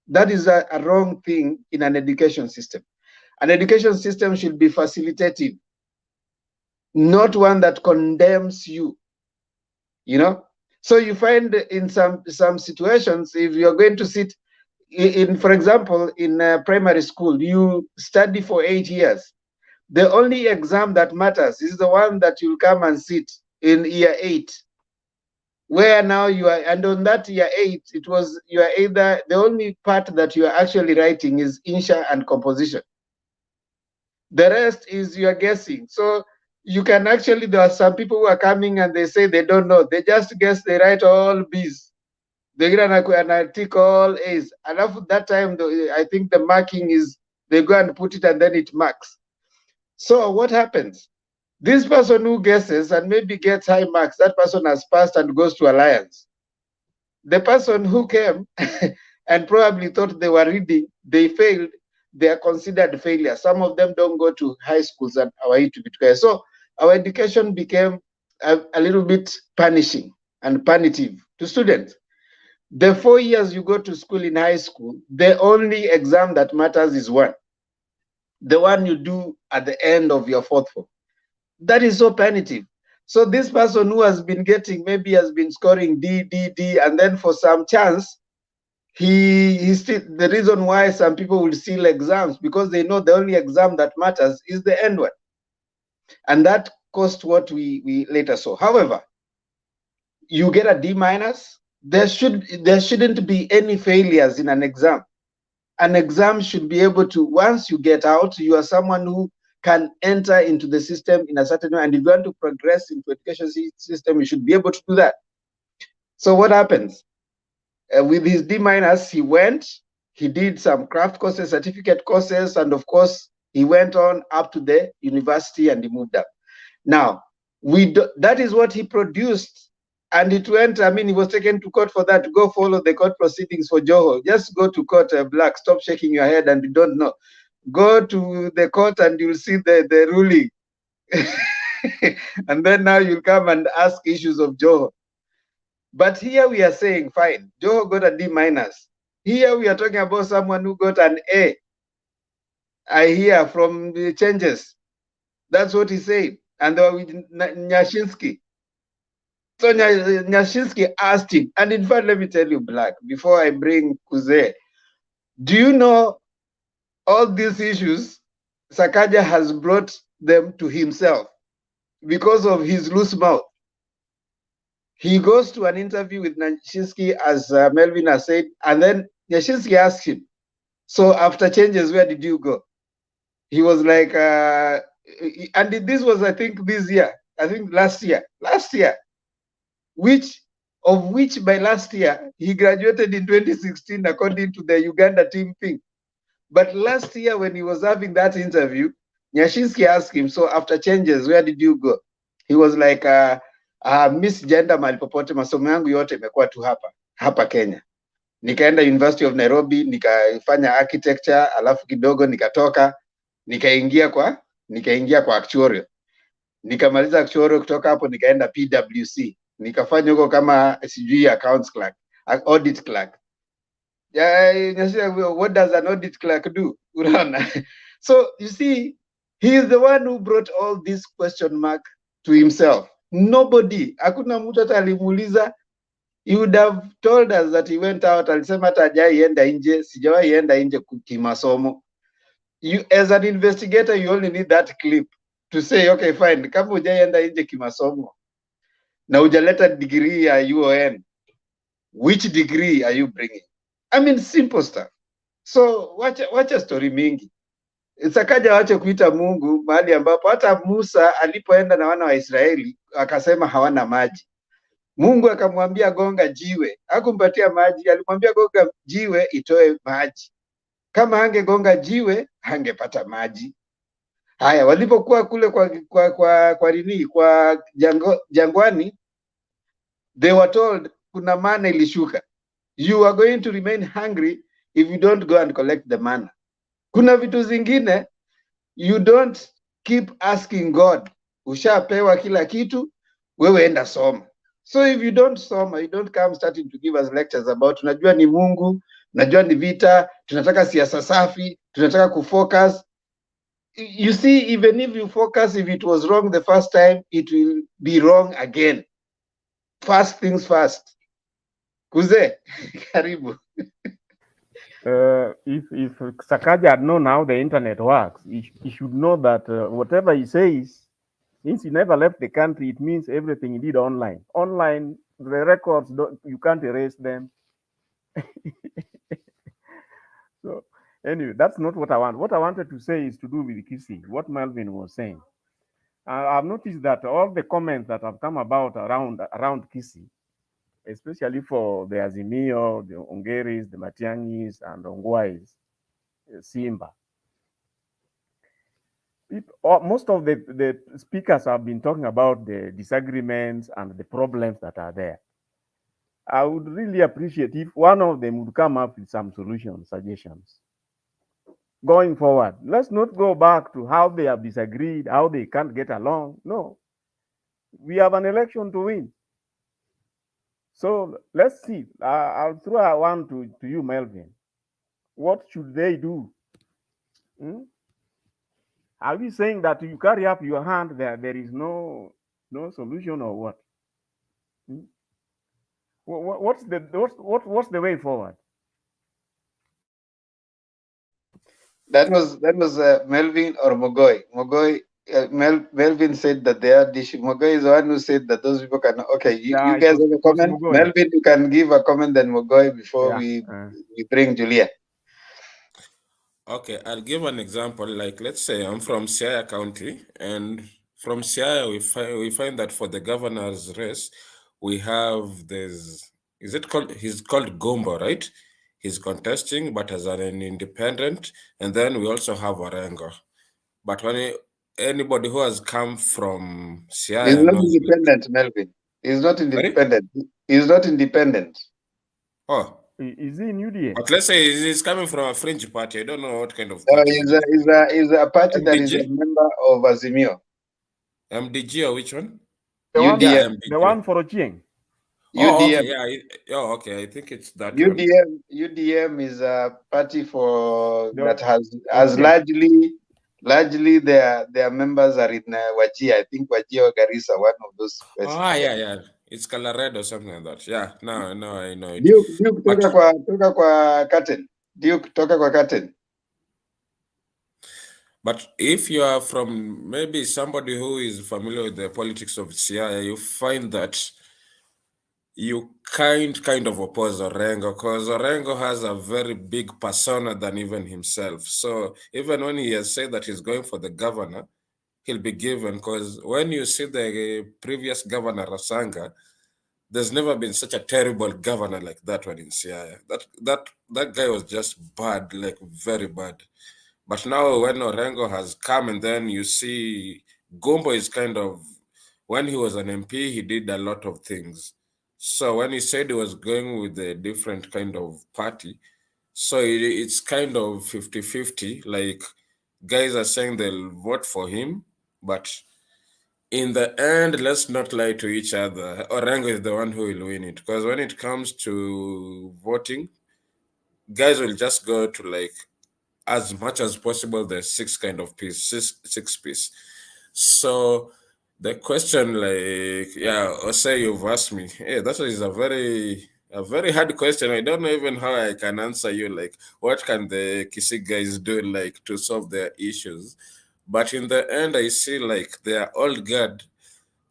That is a wrong thing in an education system. An education system should be facilitative, not one that condemns you, you know? So you find in some situations, if you're going to sit in, for example, in primary school, you study for 8 years. The only exam that matters is the one that you'll come and sit in year 8, where now you are, and on that year 8, you are either, the only part that you are actually writing is insha and composition. The rest is you are guessing. So you can actually, there are some people who are coming and they say they don't know. They just guess, they write all B's. They get an article all A's. And after that time, I think the marking is, they go and put it and then it marks. So what happens? This person who guesses and maybe gets high marks, that person has passed and goes to Alliance. The person who came and probably thought they were reading, they failed, they are considered failure. Some of them don't go to high schools at our Itubitware. So our education became a little bit punishing and punitive to students. The 4 years you go to school in high school, the only exam that matters is one. The one you do at the end of your fourth form. That is so punitive. So this person who has been getting, maybe has been scoring D, and then for some chance, he still, the reason why some people will steal exams, because they know the only exam that matters is the end one. And that cost what we later saw. However, you get a D minus, there shouldn't be any failures in an exam. An exam should be able to, once you get out, you are someone who can enter into the system in a certain way, and if you want to progress into education system, you should be able to do that. So what happens? With his D minus, he went, he did some craft courses, certificate courses, and of course, he went on up to the university and he moved up. Now, that is what he produced, and it went, I mean, he was taken to court for that, to go follow the court proceedings for Joho. Just go to court, Black, stop shaking your head and you don't know. Go to the court and you'll see the ruling. And then now you'll come and ask issues of Joho. But here we are saying, fine, Joho got a D minus. Here we are talking about someone who got an A. I hear from the changes. That's what he said. And they were with Nyashinsky. So Nyashinsky asked him, and in fact, let me tell you, Black, before I bring Kuze, do you know all these issues, Sakaja has brought them to himself because of his loose mouth. He goes to an interview with Nyashinsky, as Melvin has said, and then Nyashinsky asked him, so after changes, where did you go? He was like, and this was, I think, this year, I think last year, which by last year, he graduated in 2016, according to the Uganda team thing. But last year, when he was having that interview, Nyashinsky asked him, so after changes, where did you go? He was like, Miss Gender mahali popote, masomo yangu yote imekuwa tu hapa Kenya. Nikaenda University of Nairobi, nikafanya architecture, alafu kidogo nikatoka, nikaingia kwa actuarial. Nikamaliza actuarial, kutoka hapo nikaenda PwC. Nikafanya huko kama sijui accounts clerk, audit clerk. What does an audit clerk do? So you see, he is the one who brought all this question mark to himself. Nobody, hakuna mtu hata alimuuliza. He would have told us that he went out, alisema hata hajaienda nje, sijawahi enda nje kimasomo. You, as an investigator, you only need that clip to say, okay, fine, kama hujaienda nje kimasomo na hujaleta degree ya UON, which degree are you bringing? I mean, simple stuff. So wacha story mingi. Sakaja wache kuita Mungu mahali ambapo hata Musa alipoenda na wana wa Israeli akasema hawana maji. Mungu akamwambia gonga jiwe, hakumpatia maji, alimwambia gonga jiwe itoe maji. Kama hangegonga jiwe hangepata maji. Haya, walipokuwa kule kwa jangwani, they were told kuna mana ilishuka. You are going to remain hungry if you don't go and collect the manna. Kuna vitu zingine, you don't keep asking God. Ushapewa kila kitu, wewe enda soma. So if you don't soma, you don't come starting to give us lectures about tunajua ni Mungu, tunajua ni vita, tunataka siasa safi, tunataka kufocus. You see, even if you focus, if it was wrong the first time, it will be wrong again. First things first. Kuze, karibu. If Sakaja had known how the internet works, he should know that whatever he says, since he never left the country, it means everything he did online. Online, the records, you can't erase them. So anyway, that's not what I want. What I wanted to say is to do with Kisi, what Melvin was saying. I've noticed that all the comments that have come about around Kisi, especially for the Azimio, the Ongeris, the Matiangis, and Ongwais, Simba. Most of the speakers have been talking about the disagreements and the problems that are there. I would really appreciate if one of them would come up with some solutions, suggestions. Going forward, let's not go back to how they have disagreed, how they can't get along. No, we have an election to win. So let's see. I'll throw out one to you, Melvin. What should they do? Are we saying that you carry up your hand there is no solution, or what? What's the way forward? That was Melvin or Mogoi. Melvin said that they are dish. Mogoi is the one who said that those people can. Okay, you guys have a comment. Melvin, you can give a comment, then Mogoi before we bring Julia. Okay, I'll give an example. Like, let's say I'm from Siaya County, and from Siaya we find that for the governor's race, we have he's called Gombo, right? He's contesting, but as an independent, and then we also have Orengo. But when anybody who has come from Siaya, he's not independent, Melvin. He's not independent. He's not independent. Oh. Is he in UDA? But let's say he's coming from a fringe party. I don't know what kind of party. He's a party that is a member of Azimio. MDG or which one? UDM. The one for Ochieng. Oh, UDM. okay, yeah. Oh, okay. I think it's that UDM. one. UDM is a party that has largely their members are in Wajir. I think Wajir or Garissa, one of those. Yeah. It's Colored or something like that. Yeah, no, I know it. Duke toka kwa curtain. Duke toka kwa curtain. But if you are from maybe somebody who is familiar with the politics of Siaya, you find that you kind of oppose Orengo, because Orengo has a very big persona than even himself. So even when he has said that he's going for the governor, he'll be given, because when you see the previous governor, Rasanga, there's never been such a terrible governor like that one in Siaya. That guy was just bad, like very bad. But now when Orengo has come, and then you see Gombo is when he was an MP, he did a lot of things. So when he said he was going with a different kind of party, so it's kind of 50-50. Like, guys are saying they'll vote for him, but in the end, let's not lie to each other. Orengo is the one who will win it, because when it comes to voting, guys will just go to, like, as much as possible the six piece. So the question, like, or say you've asked me, hey, that is a very hard question. I don't know even how I can answer you, like, what can the Kisii guys do, like, to solve their issues? But in the end, I see, like, they are old guard.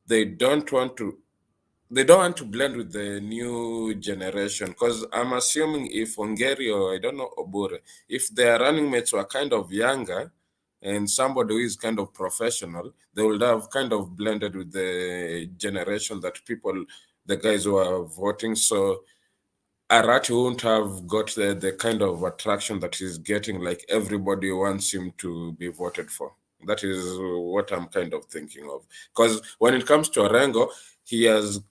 They don't want to blend with the new generation, because I'm assuming if Ongeri or I don't know Obure, if their running mates were kind of younger and somebody who is kind of professional, they would have kind of blended with the generation the guys who are voting. So Arati won't have got the kind of attraction that he's getting, like everybody wants him to be voted for. That is what I'm kind of thinking of. Because when it comes to Orengo, his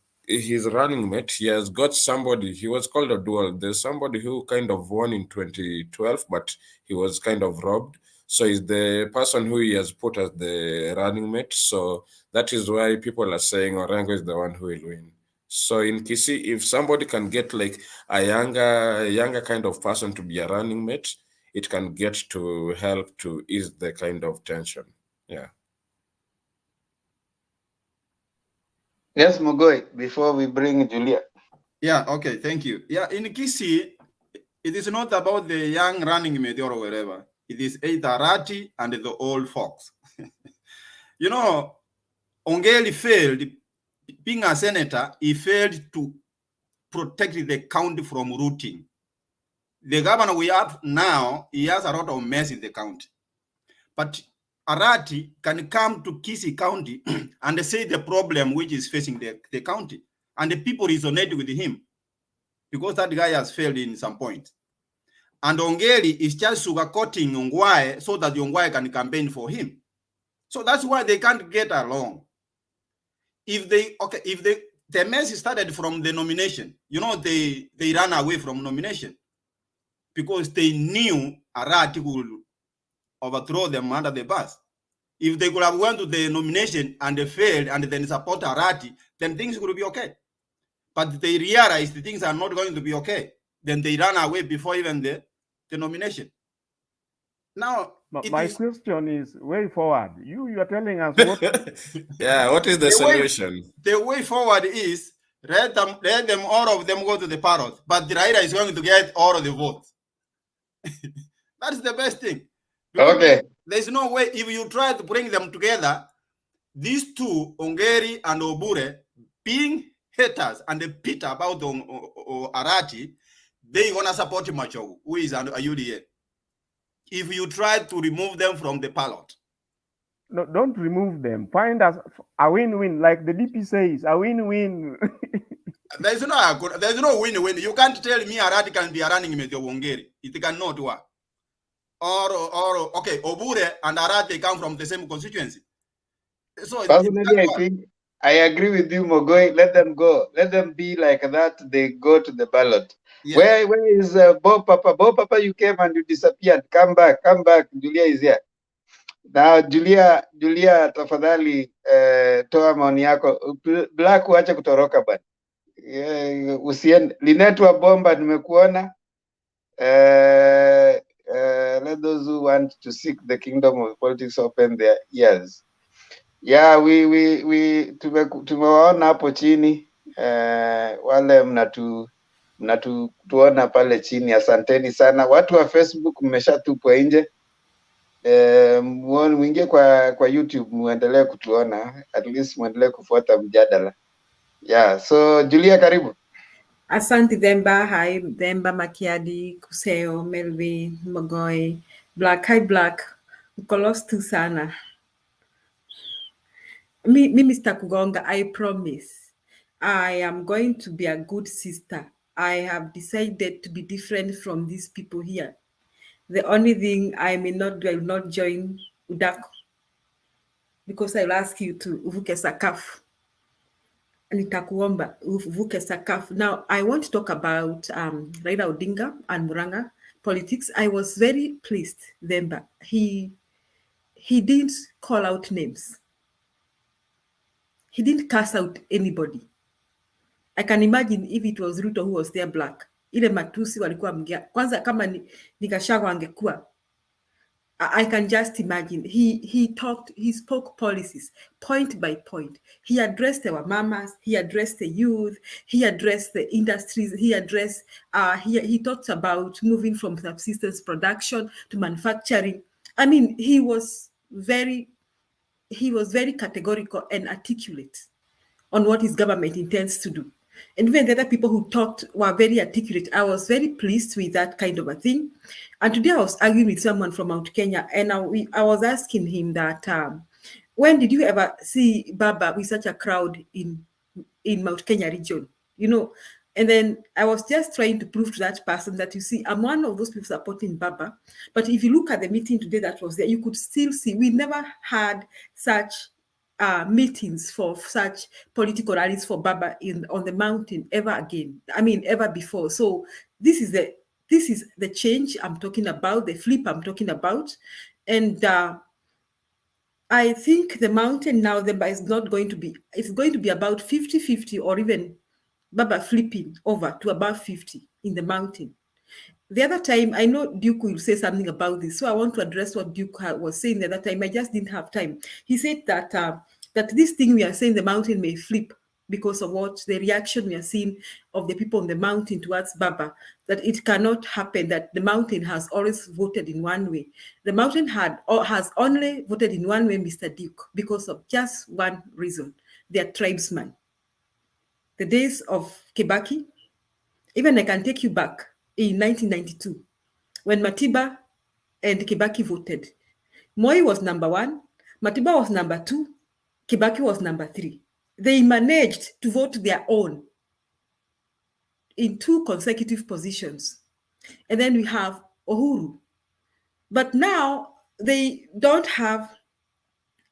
running mate, he has got somebody, he was called a dual. There's somebody who kind of won in 2012, but he was kind of robbed. So he's the person who he has put as the running mate. So that is why people are saying Orengo is the one who will win. So in Kisii, if somebody can get like a younger kind of person to be a running mate, it can get to help to ease the kind of tension. Yeah. Yes, Mogoi, before we bring Julia. Yeah, okay, thank you. Yeah, in Kisii, it is not about the young running mate or wherever. It is either Rati and the old folks. You know, Ongeli failed, being a senator, he failed to protect the county from rooting. The governor we have now, he has a lot of mess in the county. But Arati can come to Kisii County and say the problem which is facing the county. and the people resonate with him because that guy has failed in some point. And Ongeri is just sugarcoating Ongwae so that Ongwae can campaign for him. So that's why they can't get along. If the mess started from the nomination, they ran away from nomination because they knew Arati would overthrow them under the bus. If they could have went to the nomination and they failed and then support Arati, then things would be okay. But they realized things are not going to be okay. Then they ran away before even the nomination. Now, my question is way forward. You are telling us what? Yeah, what is the solution? The way forward is let them all of them go to the parrot, but the Raila is going to get all of the votes. That's the best thing. Because Okay. There's no way if you try to bring them together, these two, Ongeri and Obure, being haters and they pit about Arati, they gonna support Machogu, who is a UDA. If you try to remove them from the ballot. No, don't remove them. Find us a win-win, like the DP says, a win-win. There's no win-win. You can't tell me Arati can be running with Ongeri. It cannot work. Or okay, Obure and Arati come from the same constituency. So personally, I agree with you, Mogoi. Let them go. Let them be like that. They go to the ballot. Yeah. Where is Bob Papa? Bob Papa, you came and you disappeared. Come back. Julia is here. Now, Julia, tafadhali, toa maoni yako. Black, uache kutoroka bwana. Usiende. Linetu wa bomba, nimekuona. Let those who want to seek the kingdom of politics open their ears. Yeah, tumewaona hapo chini wale mnatuona pale chini, asanteni sana. Watu wa Facebook mmeshatupwa nje, mwingie kwa YouTube muendelee kutuona, at least muendelee kufuata mjadala. Yeah, so Julia, karibu. Asante Demba, hi Demba, Makiadi, Kuseo, Melvin, Mogoi, Black, hi Black, ukolos tu sana. Me, Mr. Kugonga, I promise I am going to be a good sister. I have decided to be different from these people here. The only thing I will not join Udako because I'll ask you to uvuke sakafu. Nitakuomba uvuke sakafu. Now, I want to talk about Raila Odinga and Muranga politics. I was very pleased then, but he didn't call out names. He didn't cast out anybody. I can imagine if it was Ruto who was there black. Ile matusi walikuwa mgia. Kwanza kama ni Gachagua angekuwa. I can just imagine. He spoke policies point by point. He addressed our mamas, he addressed the youth, he addressed the industries, he talked about moving from subsistence production to manufacturing. I mean, he was very categorical and articulate on what his government intends to do. And even the other people who talked were very articulate. I was very pleased with that kind of a thing. And today I was arguing with someone from Mount Kenya, and I was asking him that, when did you ever see Baba with such a crowd in Mount Kenya region? And then I was just trying to prove to that person that, you see, I'm one of those people supporting Baba. But if you look at the meeting today that was there, you could still see we never had such meetings for such political rallies for Baba on the mountain ever again. I mean, ever before. So this is the change I'm talking about, the flip I'm talking about. And I think the mountain now, is not going to be, it's going to be about 50-50 or even Baba flipping over to about 50 in the mountain. The other time, I know Duke will say something about this, so I want to address what Duke was saying the other time. I just didn't have time. He said that that this thing we are saying the mountain may flip because of what the reaction we are seeing of the people on the mountain towards Baba, that it cannot happen, that the mountain has always voted in one way. The mountain has only voted in one way, Mr. Duke, because of just one reason. They are tribesmen. The days of Kibaki, even I can take you back in 1992, when Matiba and Kibaki voted. Moi was number 1, Matiba was number 2, Kibaki was number 3. they managed to vote their own in 2 consecutive positions. And then we have Uhuru. But now they don't have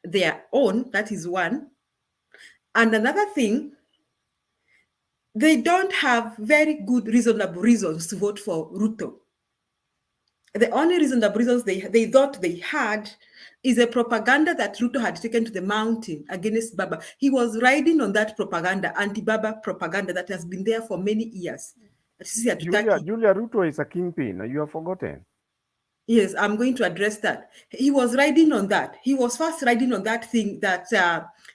their own, that is one. And another thing, they don't have very good reasonable reasons to vote for Ruto. The only reasonable reasons they thought they had is a propaganda that Ruto had taken to the mountain against Baba. He was riding on that propaganda, anti-Baba propaganda that has been there for many years. Julia Ruto is a kingpin. You have forgotten. Yes, I'm going to address that. He was riding on that. He was first riding on that thing that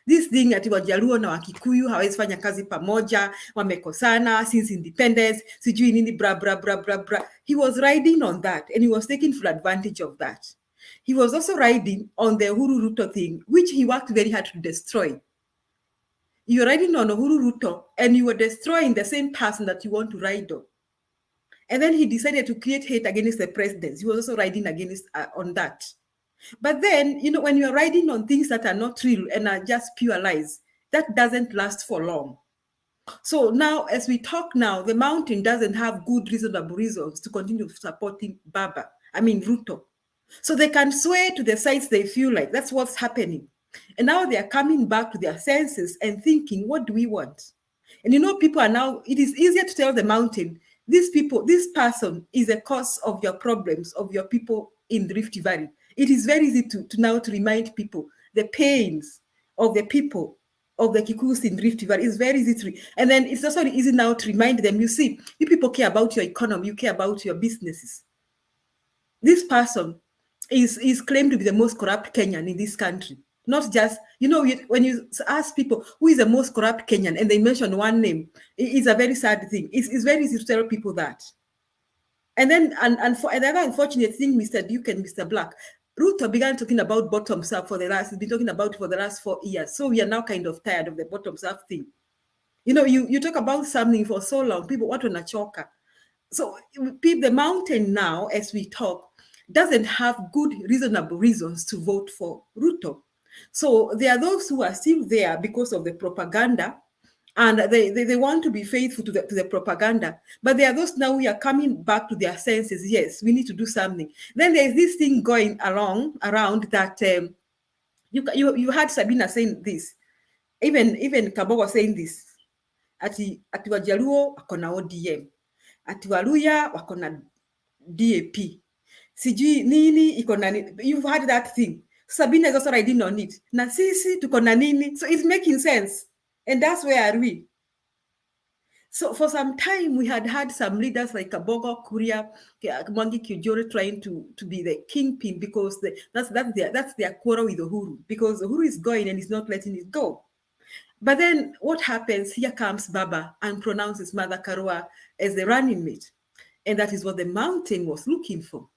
this thing ati Wajaluo na Wakikuyu hawezi fanya kazi pamoja, wamekosana since independence, sijui nini bra bra bra bra bra. He was riding on that and he was taking full advantage of that. He was also riding on the Uhuru Ruto thing, which he worked very hard to destroy. You're riding on Uhuru Ruto and you were destroying the same person that you want to ride on. And then he decided to create hate against the president. He was also riding against on that. But then, you know, when you're riding on things that are not real and are just pure lies, that doesn't last for long. So now, as we talk now, the mountain doesn't have good reasonable reasons to continue supporting Ruto. So they can sway to the sides they feel like. That's what's happening. And now they are coming back to their senses and thinking, what do we want? And you know, people are now, it is easier to tell the mountain, this person is a cause of your problems, of your people in the Rift Valley. It is very easy to now to remind people the pains of the people of the Kikuus in Rift Valley. It's very easy to, and then it's also easy now to remind them, you see, you people care about your economy, you care about your businesses. This person is claimed to be the most corrupt Kenyan in this country. Not just, you know, when you ask people who is the most corrupt Kenyan and they mention one name, it's a very sad thing. It's very easy to tell people that. And then, and for another unfortunate thing, Mr. Duke and Mr. Black, Ruto began talking about bottoms up he's been talking about it for the last 4 years. So we are now kind of tired of the bottoms up thing. You know, you talk about something for so long, people want to nachoka. So the mountain now, as we talk, doesn't have good reasonable reasons to vote for Ruto. So there are those who are still there because of the propaganda, and they want to be faithful to the propaganda. But there are those now who are coming back to their senses. Yes, we need to do something. Then there's this thing going around that you heard Sabina saying this, even Kabogo saying this. Ati Wajaluo wako na ODM, ati Waluya wako na DAP. Sijui nini iko na nini. You've heard that thing. Sabina is also riding on it. Na sisi tuko na nini. So it's making sense. And that's where are we. So for some time, we had some leaders like Kabogo, Kuria, Mwangi Kijore trying to be the kingpin because that's their quarrel with Uhuru. Because Uhuru is going and he's not letting it go. But then what happens? Here comes Baba and pronounces Mother Karua as the running mate. And that is what the mountain was looking for.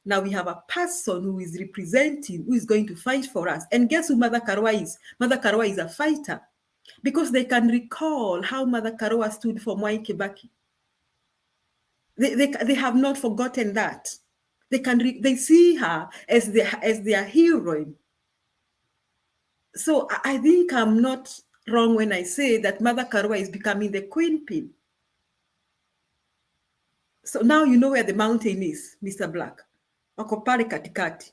Now we have a person who is representing, who is going to fight for us. And guess who Mother Karua is? Mother Karua is a fighter. Because they can recall how Mother Karua stood for Mwai Kibaki. They have not forgotten that. They see her as their heroine. So I think I'm not wrong when I say that Mother Karua is becoming the queen pin. So now you know where the mountain is, Mr. Black. Wako pale katikati.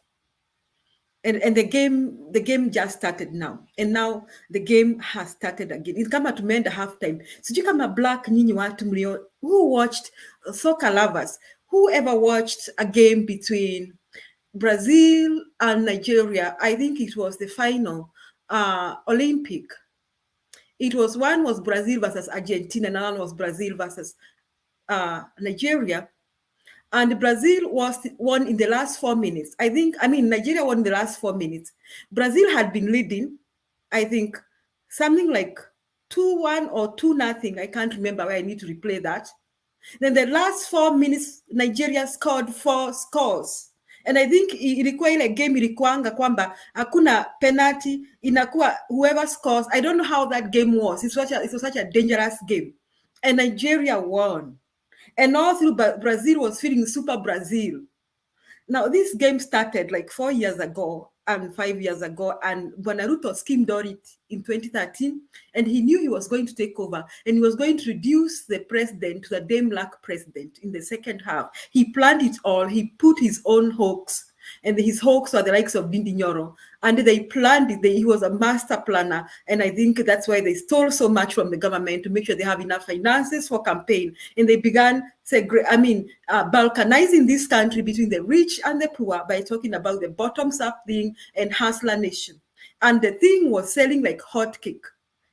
And the game just started now. And now the game has started again. It's kama tumeenda halftime. Sijui kama Black nyinyi watu mlio, who watched soccer lovers, who ever watched a game between Brazil and Nigeria? I think it was the final Olympic. One was Brazil versus Argentina, and another was Brazil versus Nigeria. And Brazil won in the last 4 minutes. Nigeria won in the last 4 minutes. Brazil had been leading, I think, something like 2-1 or 2-0. I can't remember where I need to replay that. Then the last 4 minutes, Nigeria scored 4 scores. And I think ilikuwa ile game ilikuanga kwamba hakuna penalty, inakuwa whoever scores. I don't know how that game was. It was such a dangerous game. And Nigeria won. And all through Brazil was feeling super Brazil. Now, this game started like 4 years ago. 5 years ago, and Bwana Ruto skimmed on it in 2013, and he knew he was going to take over, and he was going to reduce the president to the Dame-like president in the second half. He planned it all. He put his own hawks, and his hawks are the likes of Bindi Nyoro, and they planned it. He was a master planner, and I think that's why they stole so much from the government to make sure they have enough finances for campaign, and they began balkanizing this country between the rich and the poor by talking about the bottoms-up thing and hustler nation. And the thing was selling like hotcake.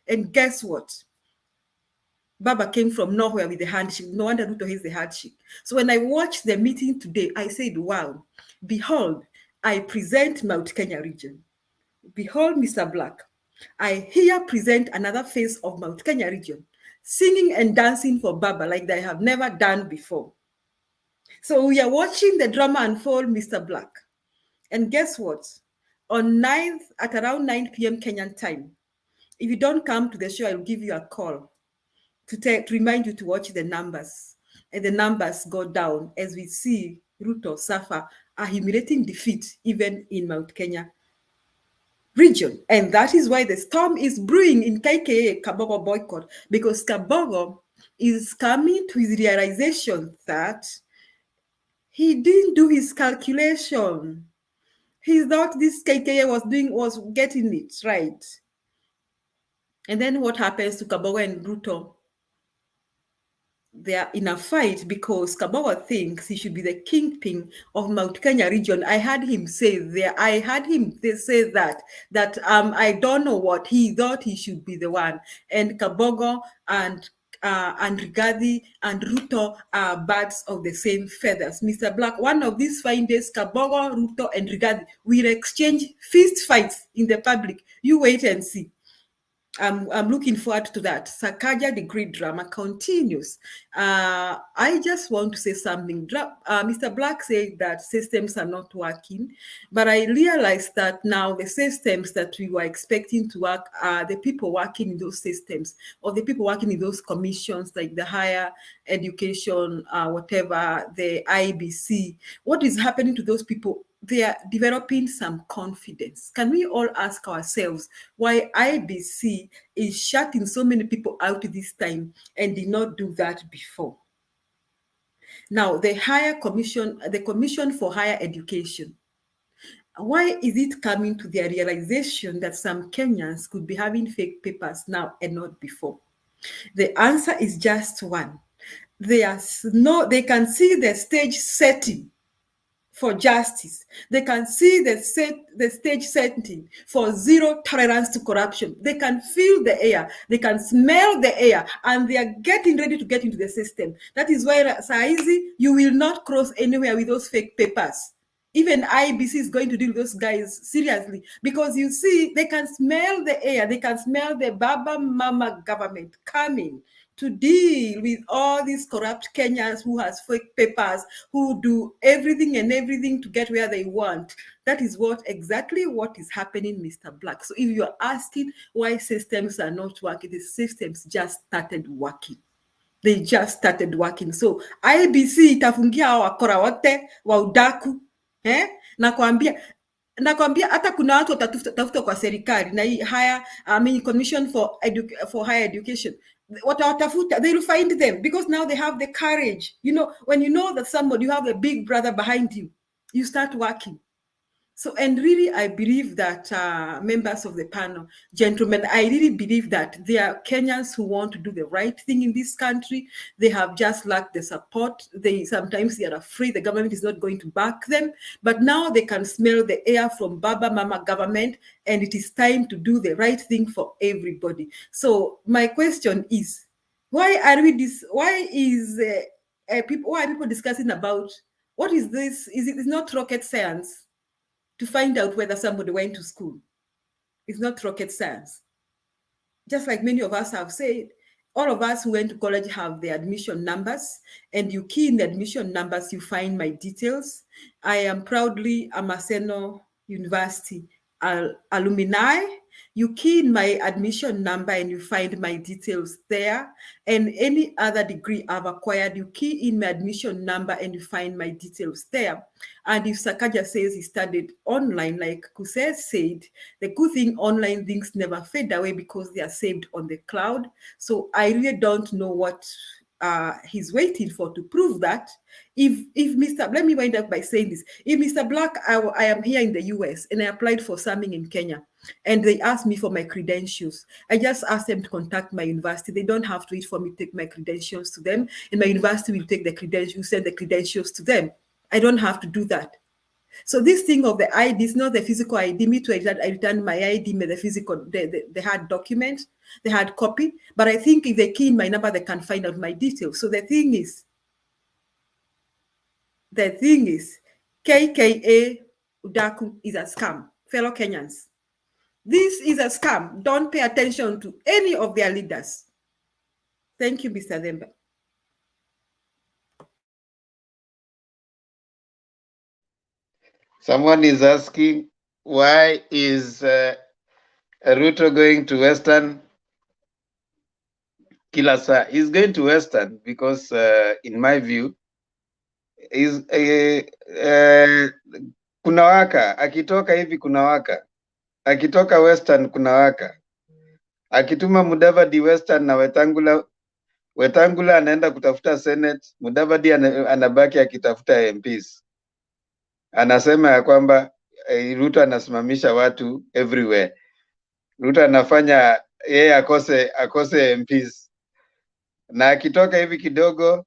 And guess what? Baba came from nowhere with the handshake. No wonder Ruto has the handshake. So when I watched the meeting today, I said, wow, behold, I present Mount Kenya region. Behold, Mr. Black, I here present another face of Mount Kenya region, singing and dancing for Baba like they have never done before. So we are watching the drama unfold, Mr. Black. And guess what? On 9th, at around 9 p.m. Kenyan time, if you don't come to the show, I'll give you a call to remind you to watch the numbers. And the numbers go down as we see Ruto suffer a humiliating defeat even in Mount Kenya region. And that is why the storm is brewing in KKA, Kabogo Boycott, because Kabogo is coming to his realization that he didn't do his calculation. He thought this KKA was getting it right. And then what happens to Kabogo and Ruto? They are in a fight because Kabogo thinks he should be the kingpin of Mount Kenya region. I heard him say that I don't know what he thought he should be the one. And Kabogo and Rigathi and Ruto are birds of the same feathers. Mr. Black, one of these fine days, Kabogo, Ruto, and Rigathi will exchange fist fights in the public. You wait and see. I'm looking forward to that. Sakaja, the great drama continues. I just want to say something. Mr. Black said that systems are not working, but I realized that now the systems that we were expecting to work are the people working in those systems, or the people working in those commissions like the higher education, whatever, the IBC. What is happening to those people? They are developing some confidence. Can we all ask ourselves why IBC is shutting so many people out this time and did not do that before? Now, the Commission for Higher Education, why is it coming to their realization that some Kenyans could be having fake papers now and not before? The answer is just one. They can see the stage setting for justice. They can see the stage setting for zero tolerance to corruption. They can feel the air. They can smell the air, and they are getting ready to get into the system. That is why, Saizi, you will not cross anywhere with those fake papers. Even IBC is going to deal with those guys seriously, because you see, they can smell the air. They can smell the Baba Mama government coming to deal with all these corrupt Kenyans who has fake papers, who do everything to get where they want. That is exactly what is happening, Mr. Black. So if you are asking why systems are not working, the systems just started working. They just started working. So IBC itafungia wakora wote wa udaku. Nakwambia hata kuna watu watatafuta kwa serikali na hii Commission for Higher Education. Watawatafuta, they will find them, because now they have the courage. You know, when you know that you have a big brother behind you, you start working. So, and really, I believe that members of the panel, gentlemen, I really believe that there are Kenyans who want to do the right thing in this country. They have just lacked the support. Sometimes they are afraid the government is not going to back them, but now they can smell the air from Baba Mama government, and it is time to do the right thing for everybody. So my question is, why are people discussing about what is this? It's not rocket science to find out whether somebody went to school. It's not rocket science. Just like many of us have said, all of us who went to college have the admission numbers, and you key in the admission numbers, you find my details. I am proudly a Maseno University alumni, You key in my admission number and you find my details there. And any other degree I've acquired, you key in my admission number and you find my details there. And if Sakaja says he studied online, like Kuse said, the good thing, online things never fade away because they are saved on the cloud. So I really don't know what he's waiting for to prove that. If Mr. Let me wind up by saying this. If Mr. Black, I am here in the US and I applied for something in Kenya and they asked me for my credentials. I just asked them to contact my university. They don't have to wait for me to take my credentials to them, and my university will take the credentials, send the credentials to them. I don't have to do that. So this thing of the ID is not the physical ID. Me too, I returned my ID, the physical, the hard document, the hard copy. But I think if they key in my number, they can find out my details. So the thing is, KKA Udaku is a scam, fellow Kenyans. This is a scam. Don't pay attention to any of their leaders. Thank you, Mr. Demba. Someone is asking, why is Ruto going to Western kila saa? He's going to Western because, in my view, is kuna waka. Akitoka hivi kuna waka. Akitoka Western kuna waka. Akituma Mudavadi Western na Wetangula anaenda kutafuta Senate, Mudavadi anabaki akitafuta MPs. Anasema ya kwamba Ruto anasimamisha watu everywhere. Ruto anafanya yeye akose MPs. Na akitoka hivi kidogo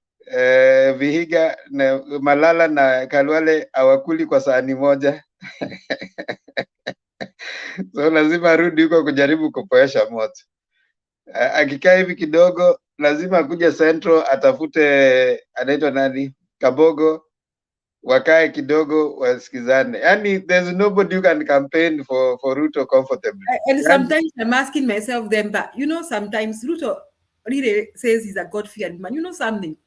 Vihiga na Malala na Kalwale hawakuli kwa sahani moja. So lazima arudi huko kujaribu kupoesha moto. Akikaa hivi kidogo lazima kuja Central atafute anaitwa nani? Kabogo, wakae kidogo wasikizane. Yani there's nobody who can campaign for Ruto comfortably. And sometimes I'm asking myself then that, sometimes Ruto really says he's a God-fearing man. You know something?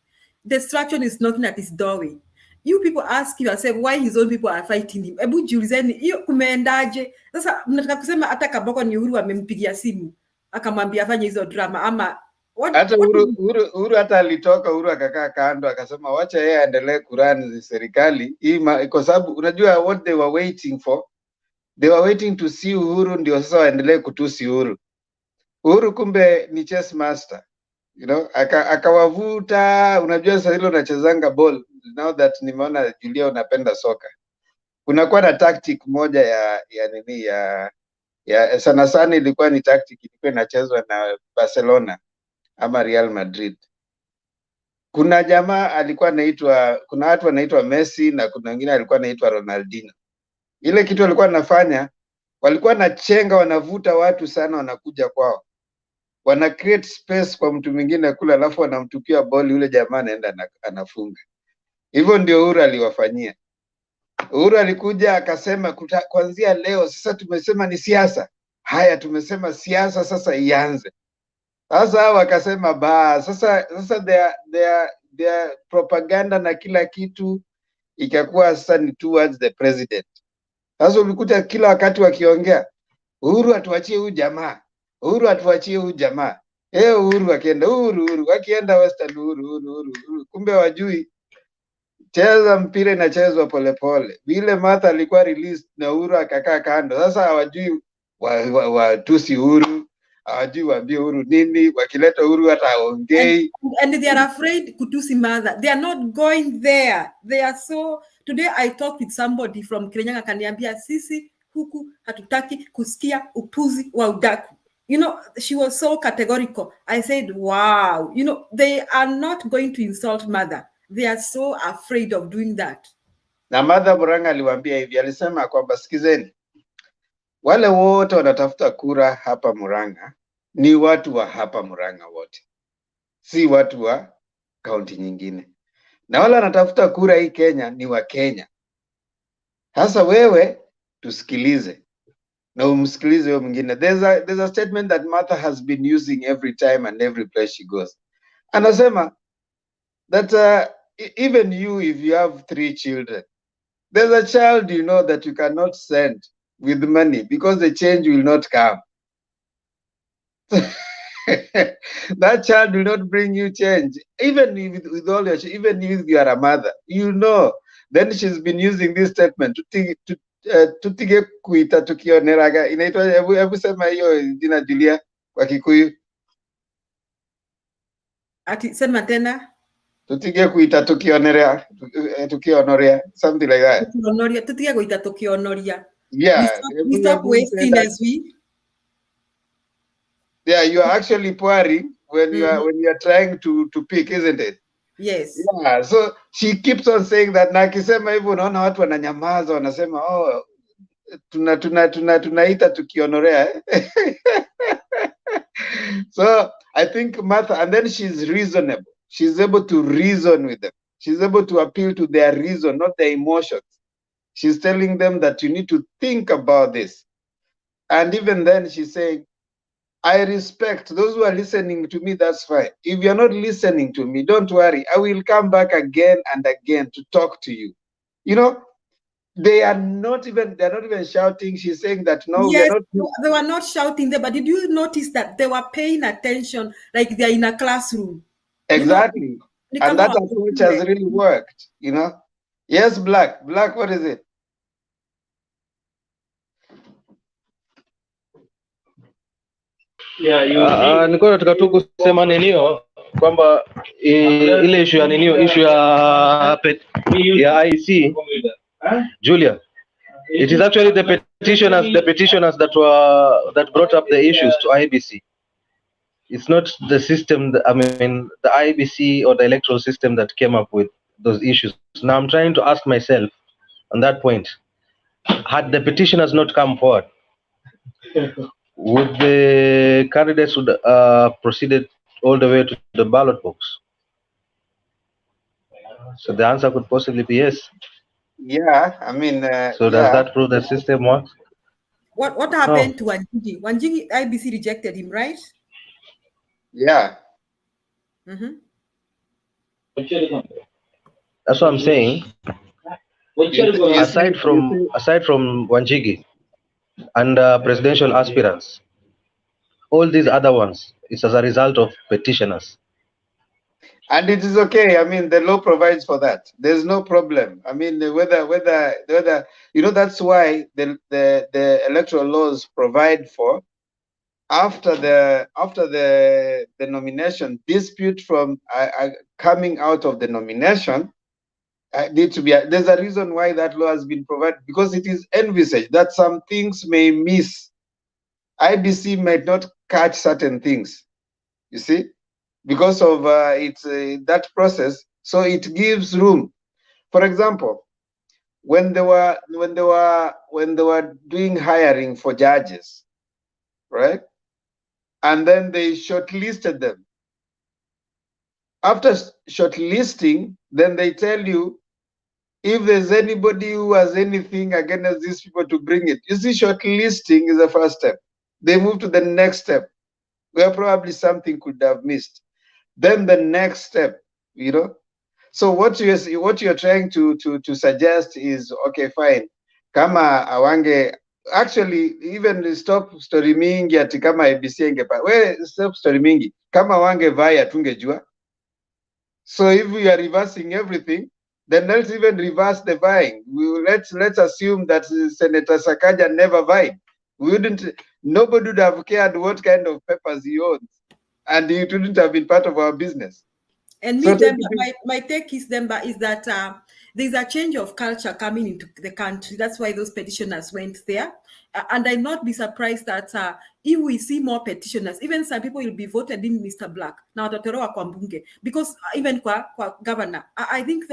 Destruction is knocking at his doorway. You people ask yourself why his own people are fighting him. Ebu jiulizeni, hiyo kumeendaje? Sasa mnataka kusema hata Kabogo ni Uhuru amempigia simu akamwambia afanye hizo drama ama hata Uhuru hata alitoka, Uhuru akakaa kando akasema wacha yeye aendelee kurani serikali hii, kwa sababu unajua what they were waiting for, they were waiting to see Uhuru ndio sasa waendelee kutusi Uhuru. Uhuru kumbe ni chess master, akawavuta. Unajua sasa hilo unachezanga ball, now that nimeona Julia unapenda soka, kunakuwa na tactic moja ya sana sana, ilikuwa ni tactic ilikuwa inachezwa na Barcelona ama Real Madrid. Kuna jamaa alikuwa anaitwa, kuna watu wanaitwa Messi na kuna wengine alikuwa anaitwa Ronaldinho. Ile kitu walikuwa wanafanya, walikuwa na chenga, wanavuta watu sana, wanakuja kwao, wana create space kwa mtu mwingine kula, alafu wanamtupia boli, yule jamaa anaenda anafunga. Hivyo ndio Uhuru aliwafanyia. Uhuru alikuja akasema kuanzia leo sasa tumesema ni siasa. Haya, tumesema siasa sasa ianze. Sasa wakasema sasa their propaganda na kila kitu ikakuwa sasa ni towards the president. Sasa ulikuta kila wakati wakiongea, Uhuru atuachie huyu jamaa, Uhuru atuachie huyu jamaa. Uhuru akienda Western, Uhuru. Kumbe wajui cheza mpira inachezwa polepole. Vile Martha alikuwa released na Uhuru akakaa kando. Sasa hawajui watusi Uhuru, hawajui waambie Uhuru nini, wakileta Uhuru hata haongei. And they are afraid kutusi Martha. They are not going there. They are so. Today I talked with somebody from Kenya akaniambia sisi huku hatutaki kusikia upuzi wa udaku. She was so categorical. I said, wow, they are not going to insult Mother. They are so afraid of doing that. Na Mother Muranga aliwaambia hivi, alisema kwamba sikizeni, wale wote wanatafuta kura hapa Muranga ni watu wa hapa Muranga wote, si watu wa kaunti nyingine. Na wale wanatafuta kura hii Kenya ni wa Kenya. Sasa wewe tusikilize na umsikilize huyo mwingine. There's a statement that Martha has been using every time and every place she goes. Anasema that even you, if you have 3 children, there's a child that you cannot send with money because the change will not come. That child will not bring you change. Even with all your, even if you are a mother, you know. Then she's been using this statement tutige kuita tukioneraga. Inaitwa, hebu sema hiyo jina Julia kwa Kikuyu. Ati sema tena. Tutige kuita tukionerea, something like that. Tutige kuita tukionoria. Yeah. We stop wasting as we. Yeah, you are actually pouring when you are trying to pick, isn't it? Yes. Yeah, so she keeps on saying that, na akisema hivyo unaona watu wananyamaza, wanasema oh, tunaita tukionorea. So I think Martha, and then she's reasonable. She's able to reason with them. She's able to appeal to their reason, not their emotions. She's telling them that you need to think about this. And even then she's saying, I respect those who are listening to me, that's fine. If you're not listening to me, don't worry. I will come back again and again to talk to you. You know, they're not even shouting. She's saying that no, yes, we are not. they were not shouting there, but did you notice that they were paying attention like they're in a classroom? Exactly. You know, and that approach has really worked, you know. Yes, Black, what is it? Nilikuwa nataka tu kusema ninio kwamba ile issue ya ninio issue ya IEC Julia, it is actually the petitioners that brought up the issues to IBC. It's not the system, the IBC or the electoral system that came up with those issues. Now I'm trying to ask myself on that point, had the petitioners not come forward, would the candidates would proceeded all the way to the ballot box? So the answer could possibly be yes. Yeah, I mean. So does that prove the system works? What happened to Wanjigi? Wanjigi, IBC rejected him, right? Yeah. That's what I'm saying. Aside from Wanjigi and presidential aspirants, all these other ones is as a result of petitioners. And it is okay. I mean, the law provides for that. There's no problem. I mean, whether you know, that's why the electoral laws provide for after the nomination, dispute from coming out of the nomination need to be. There's a reason why that law has been provided, because it is envisaged that some things may miss. IBC might not catch certain things. You see. Because of that process, so it gives room. For example, when they were doing hiring for judges, right? And then they shortlisted them. After shortlisting, then they tell you if there's anybody who has anything against these people to bring it. You see, shortlisting is the first step. They move to the next step, where probably something could have missed. Then the next step, you know. So what you're trying to suggest is, okay, fine. Kama awange actually even stop story mingi ati kama ABC ingepa. Well, stop story mingi. Kama wange vaya tungejua. So if we are reversing everything, then let's even reverse the vying. Let's assume that Senator Sakaja never vied. Nobody would have cared what kind of papers he owns. And it wouldn't have been part of our business. And So my take is that there's a change of culture coming into the country. That's why those petitioners went there. And I'd not be surprised that if we see more petitioners, even some people will be voted in Mr. Black. Now, because even kwa governor, I think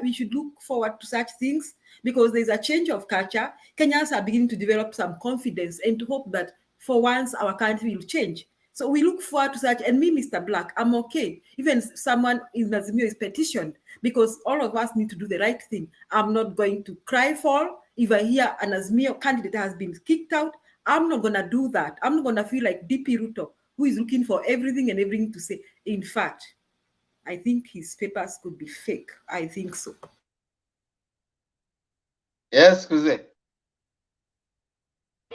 we should look forward to such things, because there's a change of culture. Kenyans are beginning to develop some confidence and to hope that for once our country will change. So we look forward to such. And me, Mr. Black, I'm okay. Even someone in Nazimio is petitioned, because all of us need to do the right thing. I'm not going to cry for if I hear an Azimio candidate has been kicked out. I'm not going to do that. I'm not going to feel like DP Ruto, who is looking for everything and everything to say. In fact, I think his papers could be fake. I think so. Yes, Kuze.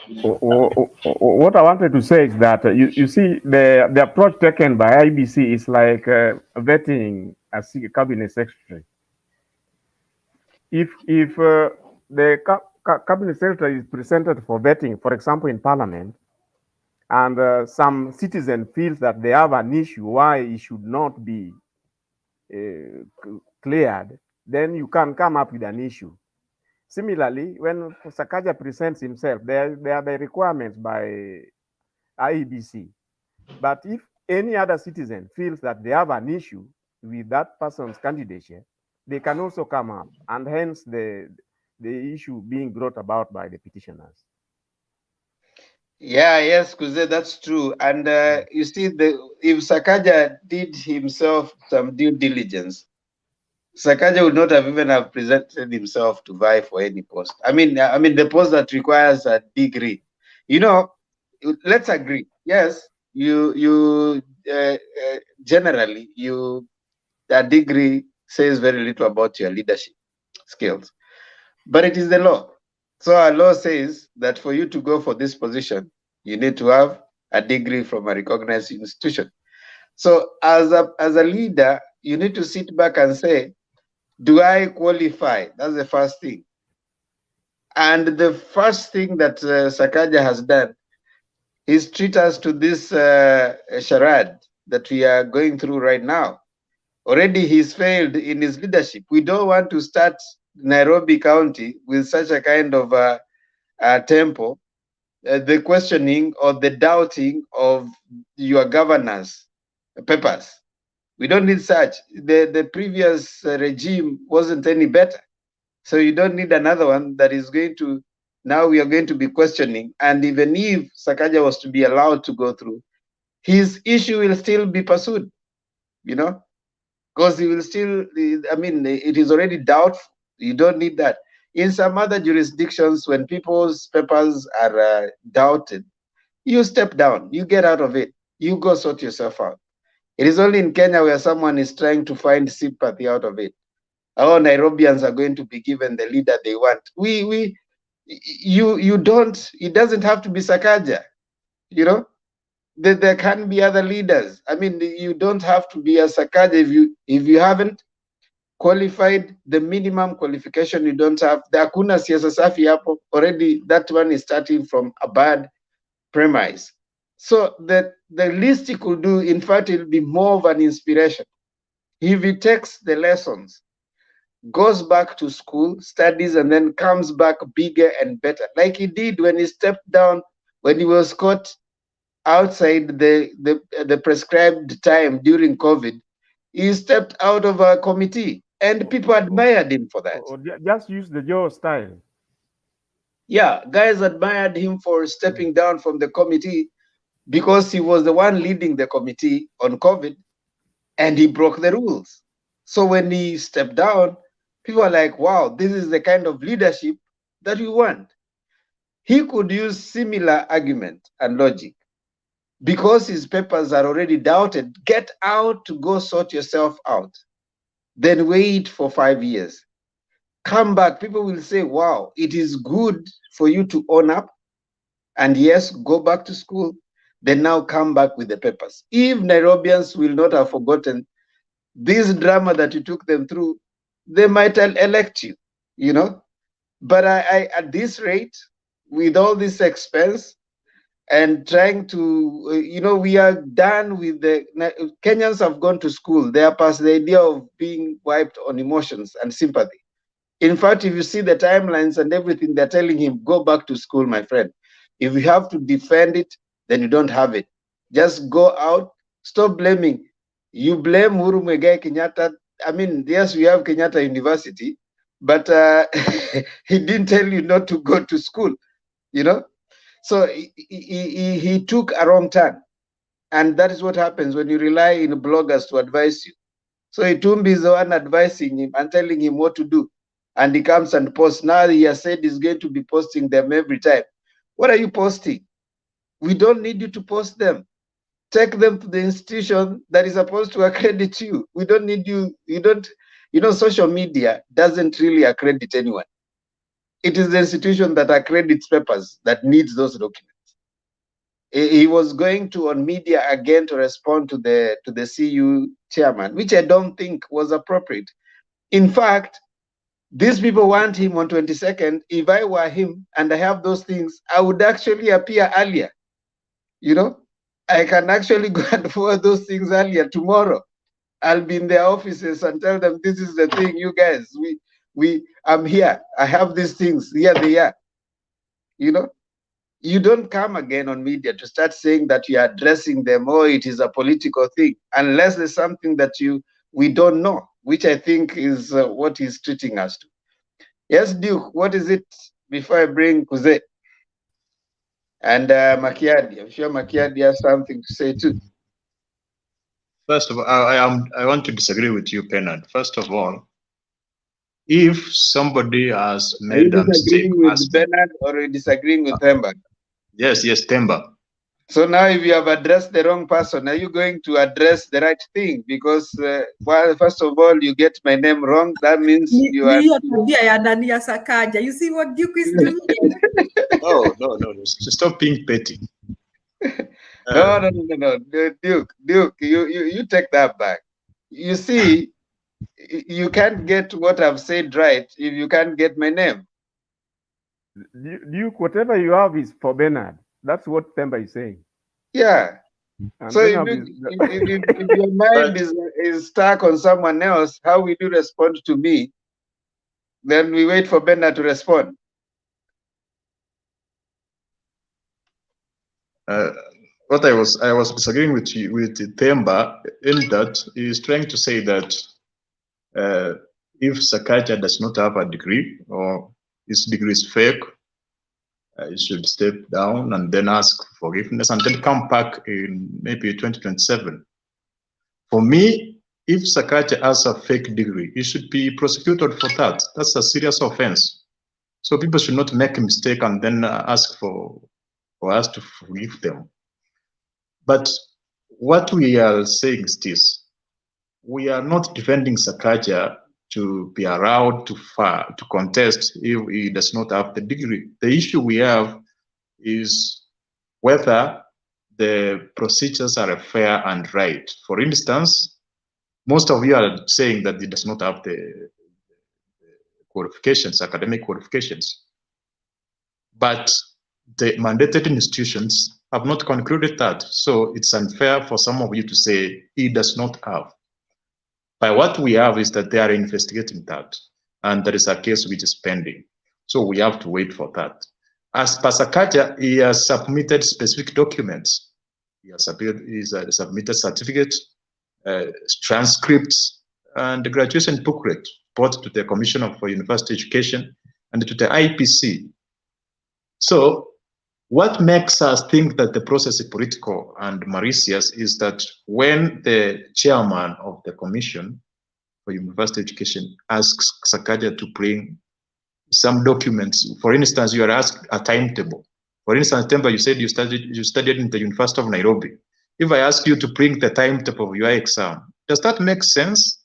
What I wanted to say is that you see the approach taken by IBC is like vetting a cabinet secretary. If the cabinet secretary is presented for vetting, for example, in Parliament, and some citizen feels that they have an issue why it should not be cleared, then you can come up with an issue. Similarly, when Sakaja presents himself, there are the requirements by IEBC. But if any other citizen feels that they have an issue with that person's candidature, they can also come up, and hence the issue being brought about by the petitioners. Yeah, yes, Kuze, that's true. And you see, if Sakaja did himself some due diligence, Sakaja would not have even have presented himself to vie for any post. I mean, the post that requires a degree. You know, let's agree. Yes, you generally a degree says very little about your leadership skills, but it is the law. So our law says that for you to go for this position, you need to have a degree from a recognized institution. So as a leader, you need to sit back and say, do I qualify? That's the first thing. And the first thing that Sakaja has done is treat us to this charade that we are going through right now. Already he's failed in his leadership. We don't want to start Nairobi County with such a kind of tempo, the questioning or the doubting of your governor's papers. We don't need such. The previous regime wasn't any better. So you don't need another one that is going to, now we are going to be questioning. And even if Sakaja was to be allowed to go through, his issue will still be pursued, you know, because he will still, I mean, it is already doubtful. You don't need that. In some other jurisdictions, when people's papers are doubted, you step down, you get out of it, you go sort yourself out. It is only in Kenya where someone is trying to find sympathy out of it. Our Nairobians are going to be given the leader they want. You don't, it doesn't have to be Sakaja, you know, there can be other leaders. I mean, you don't have to be a Sakaja if you haven't qualified the minimum qualification. You don't have the hakuna siasa safi hapo already. That one is starting from a bad premise. So the least he could do, in fact, it will be more of an inspiration if he takes the lessons, goes back to school, studies, and then comes back bigger and better, like he did when he stepped down, when he was caught outside the prescribed time during COVID. He stepped out of a committee, and people admired him for that. Just use the Joe style. Yeah, guys admired him for stepping down from the committee because he was the one leading the committee on COVID, and he broke the rules. So when he stepped down, people are like, wow, this is the kind of leadership that we want. He could use similar argument and logic. Because his papers are already doubted, get out to go sort yourself out. Then wait for 5 years. Come back. People will say, wow, it is good for you to own up. And yes, go back to school. Then now come back with the papers. If Nairobians will not have forgotten this drama that you took them through, they might elect you, you know. But I at this rate, with all this expense and trying to, you know, we are done with Kenyans have gone to school. They are past the idea of being wiped on emotions and sympathy. In fact, if you see the timelines and everything, they're telling him, go back to school, my friend. If you have to defend it, then you don't have it. Just go out, stop blaming. You blame Uhuru Muigai Kenyatta. I mean, yes, we have Kenyatta University, but he didn't tell you not to go to school, you know? So he took a wrong turn. And that is what happens when you rely on bloggers to advise you. So Itumbi is the one advising him and telling him what to do. And he comes and posts. Now he has said he's going to be posting them every time. What are you posting? We don't need you to post them. Take them to the institution that is supposed to accredit you. We don't need you. You don't, you know, social media doesn't really accredit anyone. It is the institution that accredits papers that needs those documents. He was going to on media again to respond to the CU chairman, which I don't think was appropriate. In fact, these people want him on 22nd. If I were him and I have those things, I would actually appear earlier. You know, I can actually go and forward those things earlier tomorrow. I'll be in their offices and tell them, this is the thing, you guys, I'm here. I have these things. Here they are. You know, you don't come again on media to start saying that you are addressing them or it is a political thing, unless there's something that we don't know, which I think is what he's treating us to. Yes, Duke, what is it before I bring Kuze? And Makiadi, I'm sure Makiadi has something to say too. First of all, I want to disagree with you, Pennant. First of all, if somebody has made a mistake, disagreeing with Bernard or disagreeing with Themba? Yes, Themba. So now, if you have addressed the wrong person, are you going to address the right thing? Because, well, first of all, you get my name wrong. That means you are. Sakaja. You see what Duke is doing? No. Stop being petty. No. Duke, you take that back. You see, you can't get what I've said right if you can't get my name. Duke, whatever you have is for Bernard. That's what Themba is saying. Yeah. And so if your mind is stuck on someone else, how will you respond to me? Then we wait for Bernard to respond. What I was disagreeing with you, with Themba, in that he is trying to say that if Sakaja does not have a degree or his degree is fake, he should step down and then ask forgiveness and then come back in maybe 2027. For me, if Sakaja has a fake degree, he should be prosecuted for that. That's a serious offense. So people should not make a mistake and then ask for us to forgive them. But what we are saying is this: we are not defending Sakaja to be allowed to contest if he does not have the degree. The issue we have is whether the procedures are fair and right. For instance, most of you are saying that he does not have the qualifications, academic qualifications. But the mandated institutions have not concluded that. So it's unfair for some of you to say he does not have. But what we have is that they are investigating that, and there is a case which is pending. So we have to wait for that. As per Sakaja, he has submitted specific documents. He has submitted certificates, transcripts, and the graduation booklet, both to the Commission for University Education and to the IPC. So what makes us think that the process is political and malicious is that when the chairman of the Commission for University Education asks Sakaja to bring some documents, for instance, you are asked a timetable. For instance, Themba, you said you studied in the University of Nairobi. If I ask you to bring the timetable of your exam, does that make sense?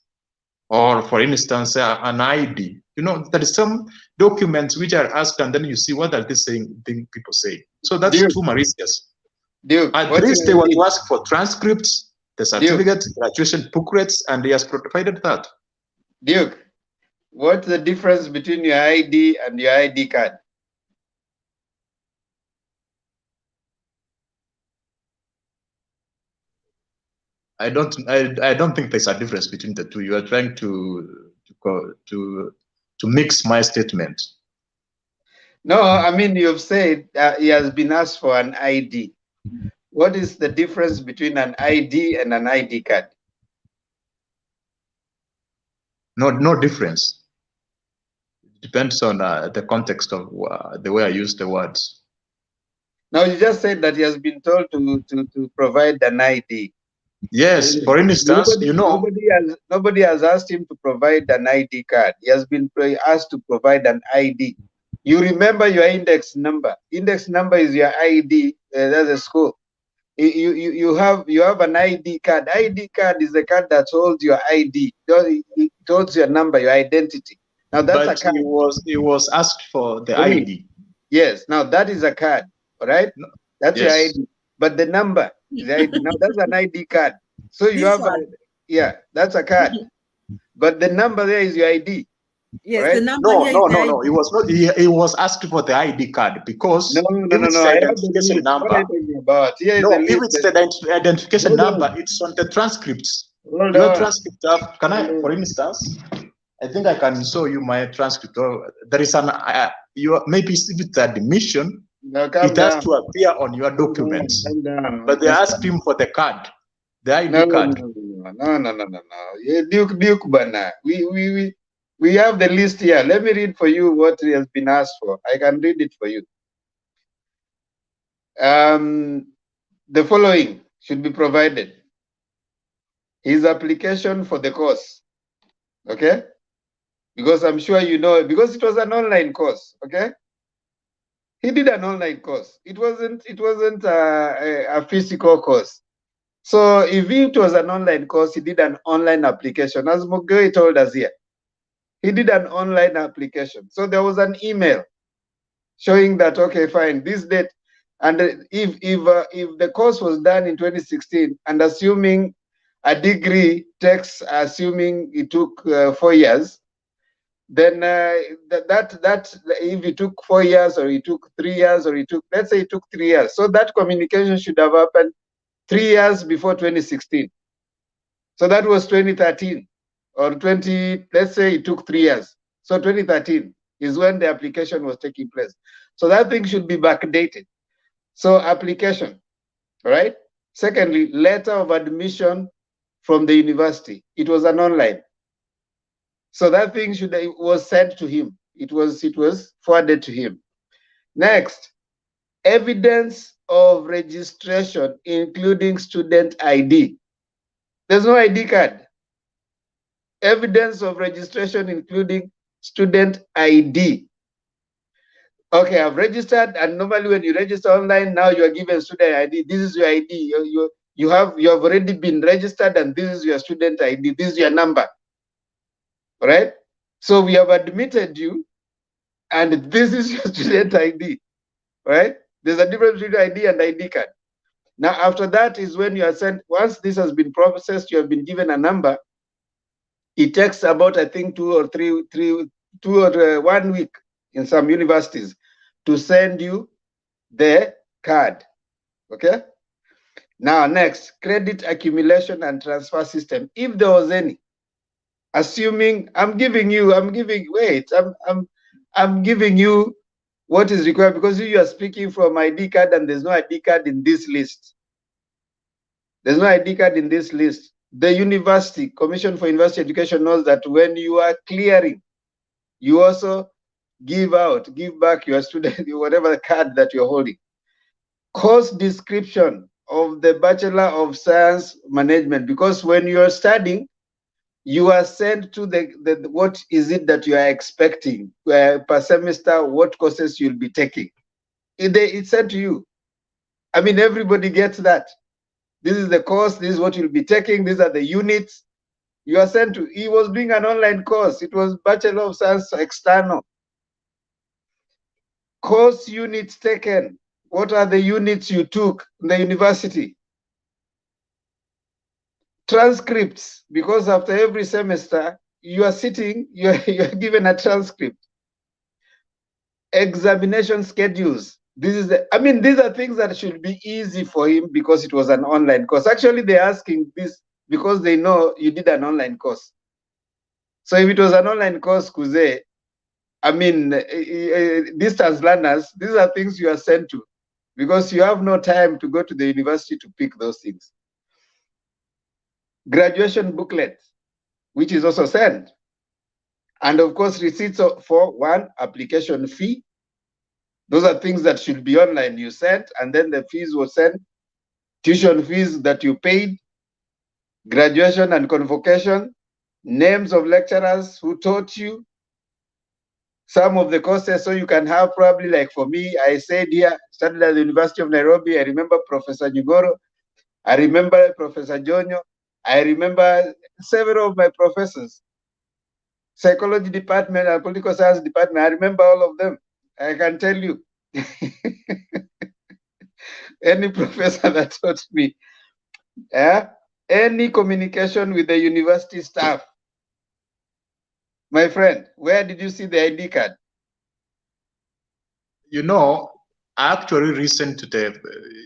Or for instance, an ID. You know, there is some documents which are asked, and then you see what are they saying, people say. So that's too malicious. At least they want to ask for transcripts, the certificate, graduation booklets, and he has provided that. Duke, what's the difference between your ID and your ID card? I don't think there's a difference between the two. You are trying to mix my statement. No, I mean, you've said he has been asked for an ID. What is the difference between an ID and an ID card? No difference. It depends on the context of the way I use the words. Now, you just said that he has been told to provide an ID. Yes, for instance, nobody has asked him to provide an ID card. He has been asked to provide an ID. You remember your index number. Index number is your ID. That's a school. You have an ID card. ID card is the card that holds your ID. It holds your number, your identity. Now that's but a card. He was asked for the Wait. ID. Yes. Now that is a card. All right. That's your Yes. ID. But the number is the ID. Now that's an ID card. So you have yeah, that's a card. But the number there is your ID. Yes, right? the number here is the No. He was not. He was asked for the ID card because No. if it's the I have the identification list. What number. are you talking about? Here is No, the if list. it's the identification Hold on. number, it's on the transcripts. Hold Your on. transcript have, can I, for instance, I think I can show you my transcript. There is an, maybe if it's admission, Now calm it has down. to appear on your documents. Calm down. But they asked him for the card, the ID card. No. Yeah, Duke Bana. We have the list here. Let me read for you what has been asked for. I can read it for you. The following should be provided. His application for the course. Okay? Because I'm sure you know, because it was an online course. Okay? He did an online course. It wasn't a physical course. So if it was an online course, he did an online application. As Mugai told us here, he did an online application. So there was an email showing that, okay, fine, this date. And if the course was done in 2016, and assuming a degree takes, assuming it took 4 years, then that if it took 4 years, or it took 3 years, or it took, let's say it took 3 years. So that communication should have happened 3 years before 2016. So that was 2013 or let's say it took 3 years. So 2013 is when the application was taking place. So that thing should be backdated. So application, right? Secondly, letter of admission from the university. It was an online. So that thing was sent to him. It was forwarded to him. Next, evidence of registration, including student ID. There's no ID card. Evidence of registration, including student ID. Okay, I've registered, and normally when you register online, now you are given student ID. This is your ID. You have already been registered, and this is your student ID. This is your number. All right? So we have admitted you, and this is your student ID. Right? There's a difference between ID and ID card. Now, after that is when you are sent, once this has been processed, you have been given a number. It takes about, I think, 1 week in some universities to send you the card. Okay? Now, next, credit accumulation and transfer system. If there was any, assuming I'm giving you what is required, because you are speaking from ID card and there's no ID card in this list. There's no ID card in this list. The University Commission for University Education knows that when you are clearing, you also give back your student, whatever card that you're holding. Course description of the Bachelor of Science Management, because when you're studying, you are sent to the what is it that you are expecting per semester, what courses you'll be taking. It's sent to you. I mean, everybody gets that. This is the course, this is what you'll be taking, these are the units you are sent to. He was doing an online course. It was Bachelor of Science external. Course units taken. What are the units you took in the university? Transcripts, because after every semester, you are sitting, you're given a transcript. Examination schedules. These are things that should be easy for him because it was an online course. Actually, they're asking this because they know you did an online course. So if it was an online course, Kuze, distance learners, these are things you are sent to because you have no time to go to the university to pick those things. Graduation booklet, which is also sent. And of course, receipts for one, application fee. Those are things that should be online. You sent, and then the fees were sent. Tuition fees that you paid, graduation and convocation, names of lecturers who taught you, some of the courses, so you can have probably, like for me, I said here, studied at the University of Nairobi. I remember Professor Nyugoro. I remember Professor Jonyo. I remember several of my professors. psychology department, and political science department. I remember all of them. I can tell you. Any professor that taught me, any communication with the university staff. My friend, where did you see the ID card? You know, I actually listened to the,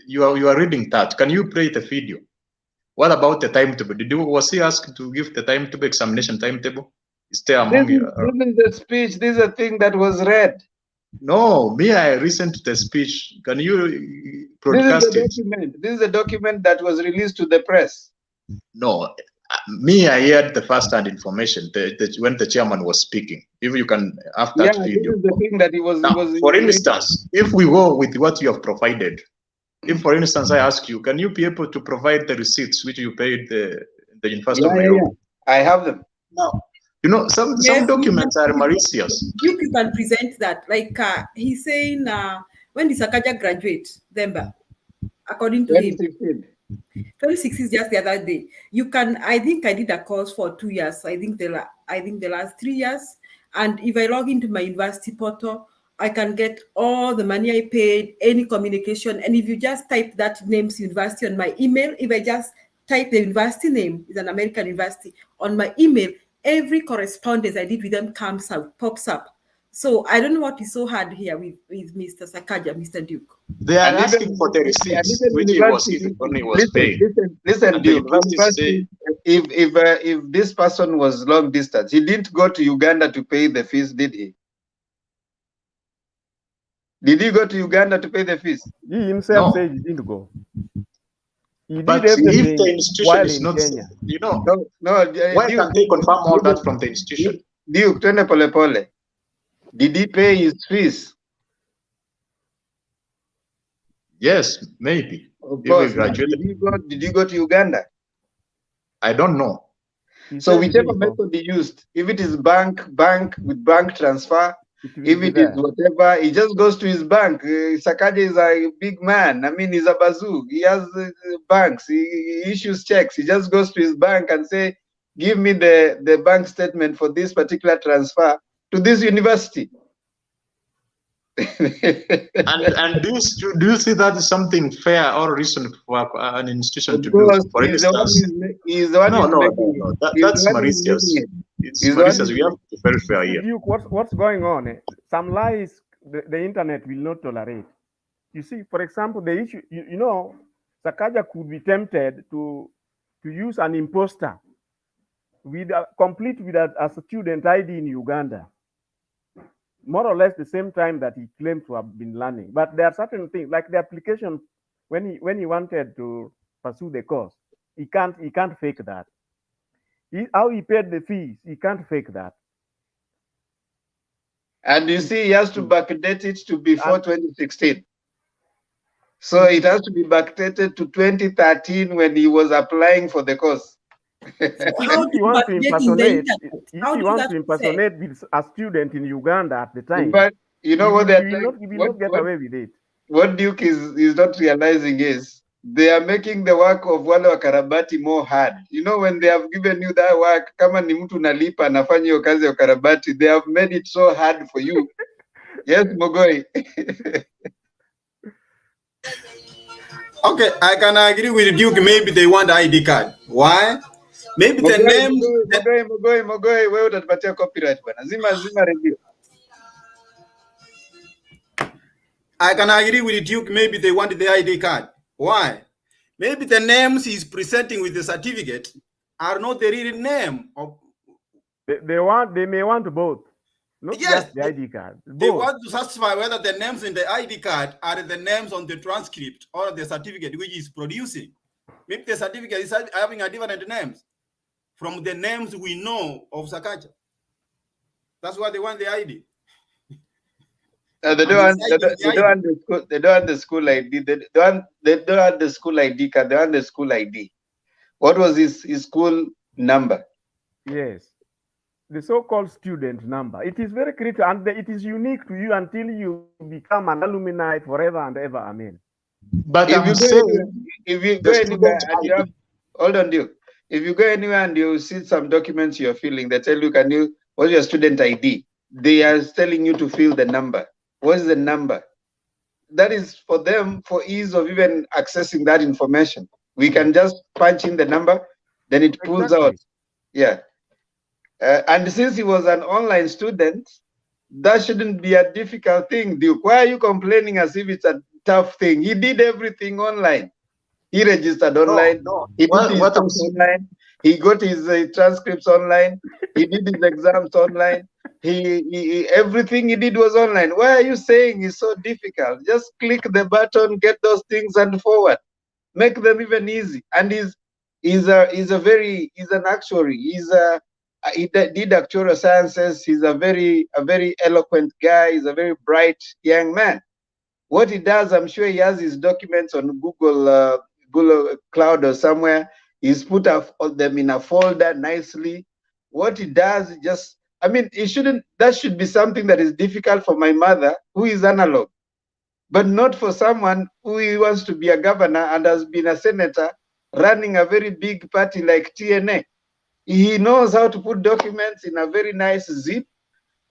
you are reading that. Can you play the video? What about the timetable? Was he asked to give the timetable, examination timetable? Is there among This is the speech. This is a thing that was read. No, me, I listened to the speech. Can you broadcast it? This is a document that was released to the press. No, me, I heard the first-hand information when the chairman was speaking. If you can have that video. This is the thing that he was. Now, for instance, if we go with what you have provided, if, for instance, I ask you, can you be able to provide the receipts which you paid the University of Nairobi? I have them. No. You know, some documents are malicious. You can present that. Like he's saying, when did Sakaja graduate? December, according to him. 2016 is just the other day. You can. I think I did a course for 2 years. I think the last 3 years. And if I log into my university portal, I can get all the money I paid, any communication. And if you just type that name's university on my email, if I just type the university name, it's an American university, on my email, every correspondence I did with them comes out, pops up. So I don't know what is so hard here with Mr. Sakaja, Mr. Duke. They are asking for the receipts, which he was paid. Listen, Duke. If this person was long distance, he didn't go to Uganda to pay the fees, did he? Did he go to Uganda to pay the fees? He himself said he didn't go. But if the institution is not, you know, why can't they confirm all that from the institution? Duke, twende pole pole. Did he pay his fees? Yes, maybe. Of course. Did you go to Uganda? I don't know. So whichever method he used, if it is bank with bank transfer, if it is whatever, he just goes to his bank. Sakaja is a big man. I mean, he's a bazoo. He has banks. He issues checks. He just goes to his bank and say, give me the bank statement for this particular transfer to this university. and do you see that is something fair or reasonable for an institution to do? For instance, that's malicious. It's malicious. We have to be very fair here. Duke, what's going on? Some lies the internet will not tolerate. You see, for example, the issue, you know, Sakaja could be tempted to use an imposter complete with a student ID in Uganda, more or less the same time that he claimed to have been learning. But there are certain things, like the application, when he wanted to pursue the course, he can't fake that. How he paid the fees, he can't fake that. And you see, he has to backdate it to before 2016. So it has to be backdated to 2013 when he was applying for the course. If he wants to impersonate with a student in Uganda at the time, but you know what they're he will not get away with it. What Duke is not realizing is they are making the work of wale wa karabati more hard. You know, when they have given you that work, kama ni mtu nalipa anafanya hiyo kazi ya karabati, they have made it so hard for you. Yes, Mogoi. Okay, I can agree with Duke. Maybe they want ID card. Why? Maybe the name. Mogoi, wewe utatupatia copyright bwana. Zima radio. I can agree with Duke. Maybe they want the ID card. Why? Maybe the names he's presenting with the certificate are not the real name of. They may want both. Not just the ID card. Both. They want to satisfy whether the names in the ID card are the names on the transcript or the certificate which is producing. Maybe the certificate is having a different names from the names we know of Sakaja. That's why they want the ID. They don't want the school ID. They don't want the school ID card. They want the school ID. What was his school number? Yes. The so-called student number. It is very critical and it is unique to you until you become an alumni forever and ever. Amen. But if you go anywhere and you have, hold on, Duke. If you go anywhere and you see some documents you're filling, they tell you, What's your student ID? They are telling you to fill the number. What is the number? That is for them for ease of even accessing that information. We can just punch in the number, then it pulls out. Yeah. And since he was an online student, that shouldn't be a difficult thing, Duke. Why are you complaining as if it's a tough thing? He did everything online. He registered online. He did his test online. He got his transcripts online. He did his exams online. He everything he did was online. Why are you saying it's so difficult? Just click the button, get those things, and forward. Make them even easy. And he's an actuary. He did actuarial sciences. He's a very eloquent guy. He's a very bright young man. What he does, I'm sure he has his documents on Google Cloud or somewhere. He's put them in a folder nicely. What he does, that should be something that is difficult for my mother, who is analog, but not for someone who wants to be a governor and has been a senator running a very big party like TNA. He knows how to put documents in a very nice zip,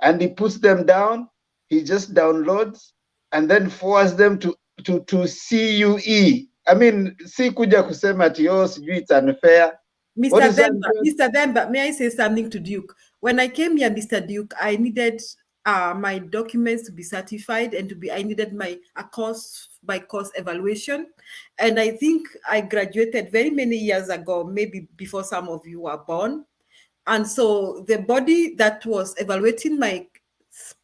and he puts them down. He just downloads and then forwards them to CUE. I mean, si kuja kusema ati sijui it's unfair. Mr. Demba, may I say something to Duke? When I came here, Mr. Duke, I needed my documents to be certified and I needed my course by course evaluation. And I think I graduated very many years ago, maybe before some of you were born. And so the body that was evaluating my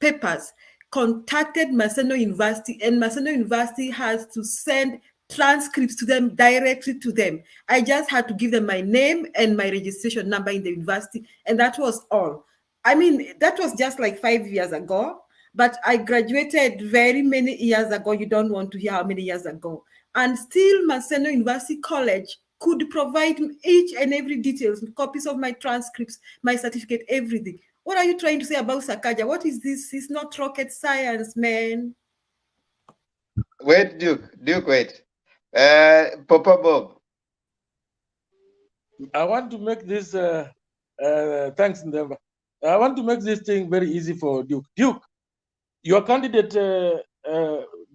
papers contacted Maseno University, and Maseno University has to send transcripts to them directly to them. I just had to give them my name and my registration number in the university, and that was all. I mean, that was just like 5 years ago, but I graduated very many years ago. You don't want to hear how many years ago. And still Maseno University College could provide each and every details, copies of my transcripts, my certificate, everything. What are you trying to say about Sakaja? What is this? It's not rocket science, man. Wait, Duke, wait. Papa Bob. I want to make this, thanks, Ndemba. I want to make this thing very easy for Duke. Duke, your candidate,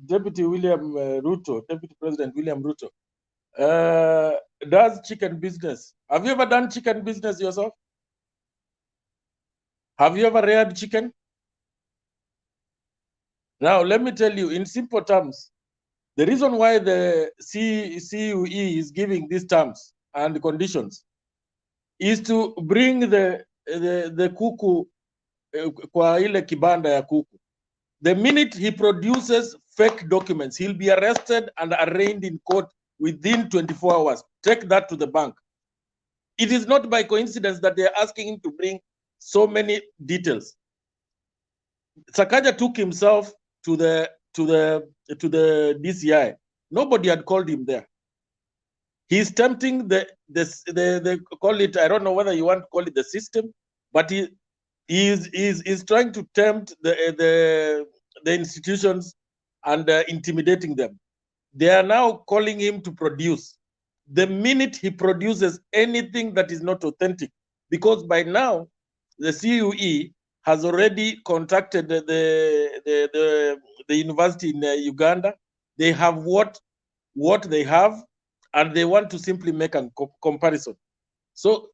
Deputy William Ruto, Deputy President William Ruto, does chicken business. Have you ever done chicken business yourself? Have you ever reared chicken? Now, let me tell you in simple terms, the reason why the CUE is giving these terms and conditions is to bring the kuku kwa ile kibanda ya kuku. The minute he produces fake documents, he'll be arrested and arraigned in court within 24 hours. Take that to the bank. It is not by coincidence that they're asking him to bring so many details. Sakaja took himself to the DCI. Nobody had called him there. He's tempting the call it, I don't know whether you want to call it the system, but he is trying to tempt the institutions and intimidating them. They are now calling him to produce. The minute he produces anything that is not authentic, because by now the CUE has already contacted the university in Uganda. They have what they have, and they want to simply make a comparison. So,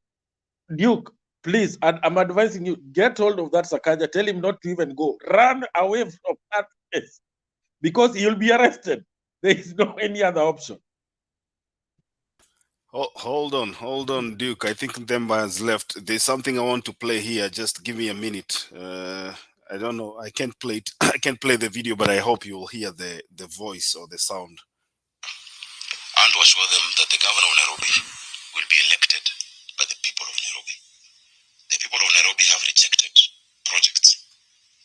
Duke, please, and I'm advising you, get hold of that Sakaja, tell him not to even go. Run away from that place, because he'll be arrested. There is no any other option. Oh, hold on, Duke. I think Demba has left. There's something I want to play here. Just give me a minute. I don't know. I can't play it. I can't play the video, but I hope you will hear the voice or the sound. And to assure them that the governor of Nairobi will be elected by the people of Nairobi. The people of Nairobi have rejected projects.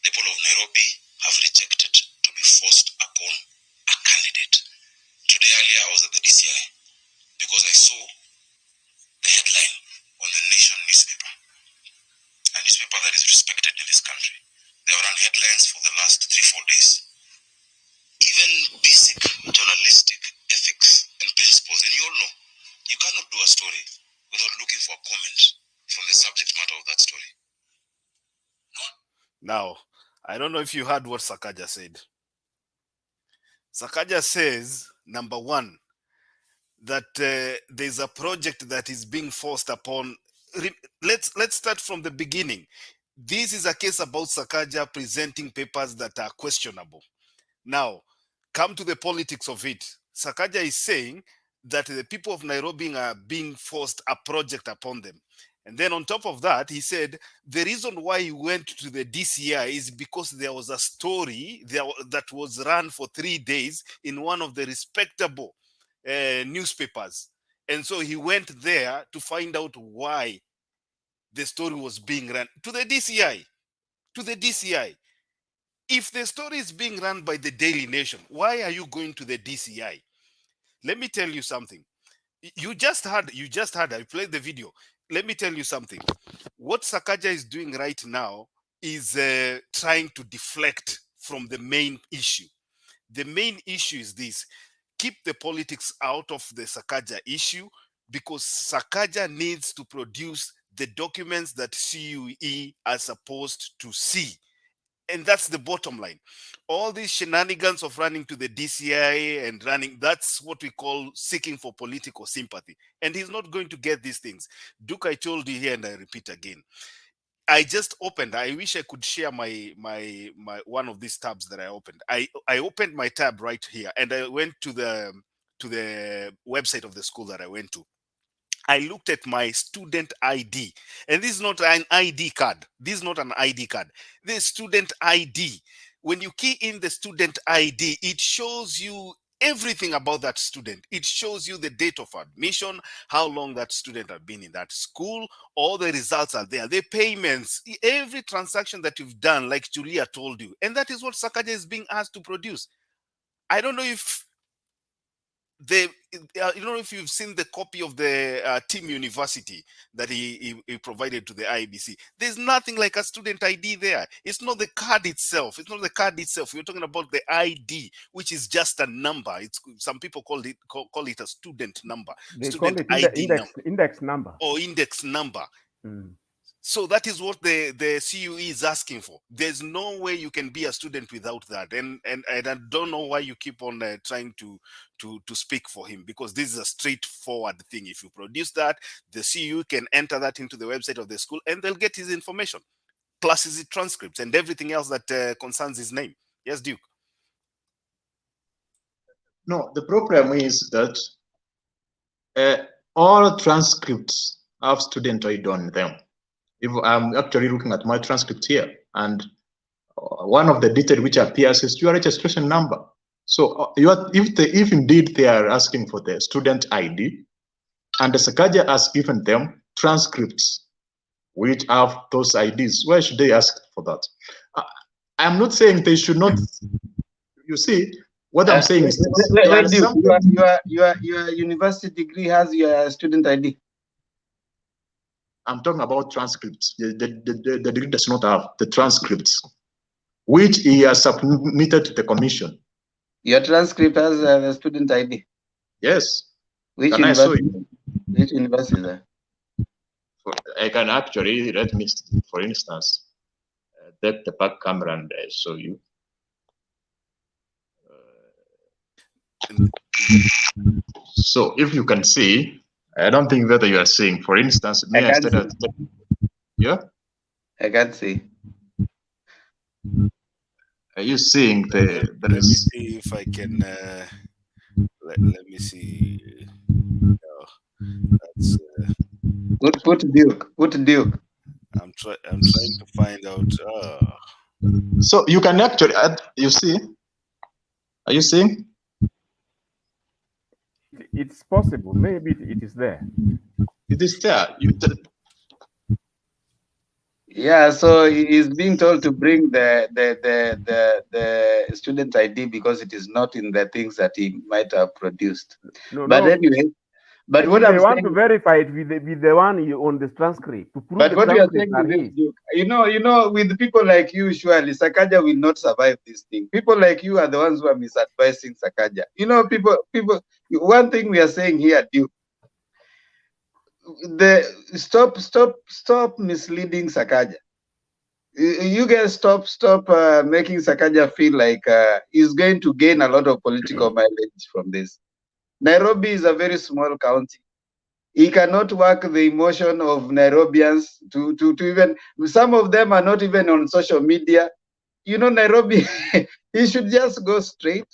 The people of Nairobi have rejected to be forced upon a candidate. Today earlier I was at the DCI because I saw the headline on the Nation newspaper, a newspaper that is respected in this country. They have run headlines for the last 3-4 days. Even basic journalistic ethics and principles, and you all know, you cannot do a story without looking for a comment from the subject matter of that story. Now, I don't know if you heard what Sakaja said. Sakaja says, number one, that there's a project that is being forced upon. Let's start from the beginning. This is a case about Sakaja presenting papers that are questionable. Now, come to the politics of it. Sakaja is saying that the people of Nairobi are being forced a project upon them. And then on top of that, he said the reason why he went to the DCI is because there was a story that was run for 3 days in one of the respectable newspapers. And so he went there to find out why the story was being run to the DCI. To the DCI. If the story is being run by the Daily Nation, why are you going to the DCI? Let me tell you something. You just heard, I played the video. Let me tell you something. What Sakaja is doing right now is trying to deflect from the main issue. The main issue is this: keep the politics out of the Sakaja issue, because Sakaja needs to produce the documents that CUE are supposed to see. And that's the bottom line. All these shenanigans of running to the DCI and running, that's what we call seeking for political sympathy. And he's not going to get these things. Duke, I told you here and I repeat again. I just opened, I wish I could share my one of these tabs that I opened. I opened my tab right here and I went to the website of the school that I went to. I looked at my student ID, and this is not an ID card. This is not an ID card. This is student ID. When you key in the student ID, it shows you everything about that student. It shows you the date of admission, how long that student has been in that school, all the results are there, the payments, every transaction that you've done, like Julia told you. And that is what Sakaja is being asked to produce. I don't know if you know if you've seen the copy of the Team University that he provided to the IBC. There's nothing like a student ID there. It's not the card itself. It's not the card itself. We're talking about the ID, which is just a number. It's some people call it a student number. They Student call it ID index number. or index number. So that is what the CUE is asking for. There's no way you can be a student without that. And I don't know why you keep on trying to speak for him, because this is a straightforward thing. If you produce that, the CUE can enter that into the website of the school and they'll get his information, plus his transcripts and everything else that concerns his name. Yes, Duke? No, the problem is that all transcripts have student ID on them. If I'm actually looking at my transcript here, and one of the details which appears is your registration number. So if indeed they are asking for the student ID, and the Sakaja has given them transcripts which have those IDs, why should they ask for that? I'm not saying they should not. You see, what I'm saying is your university degree has your student ID. I'm talking about transcripts. The degree does not have the transcripts, which he has submitted to the commission. Your transcript has a student ID. Yes. Which Can university? I show you? Which university is that? I can actually, let me, for instance, take the back camera and show you. So if you can see, I don't think that you are seeing. For instance, may I start at yeah? I can't see. Are you seeing the? Let me see if I can. Let me see. That's. Put Duke. Put Duke. I'm trying to find out. So you can actually. You see? Are you seeing? It's possible. Maybe it is there. It is there. Yeah, so he's being told to bring the student ID because it is not in the things that he might have produced. But anyway, but what I I'm want saying, to verify it with the one on the transcript to prove but the what you are transcript saying are is his. this, you know, with people like you, surely Sakaja will not survive this thing. People like you are the ones who are misadvising Sakaja. You know, people. One thing we are saying here, Duke. Stop misleading Sakaja. You guys stop making Sakaja feel like he's going to gain a lot of political mileage from this. Nairobi is a very small county. He cannot work the emotion of Nairobians to even, some of them are not even on social media. You know, Nairobi, he should just go straight.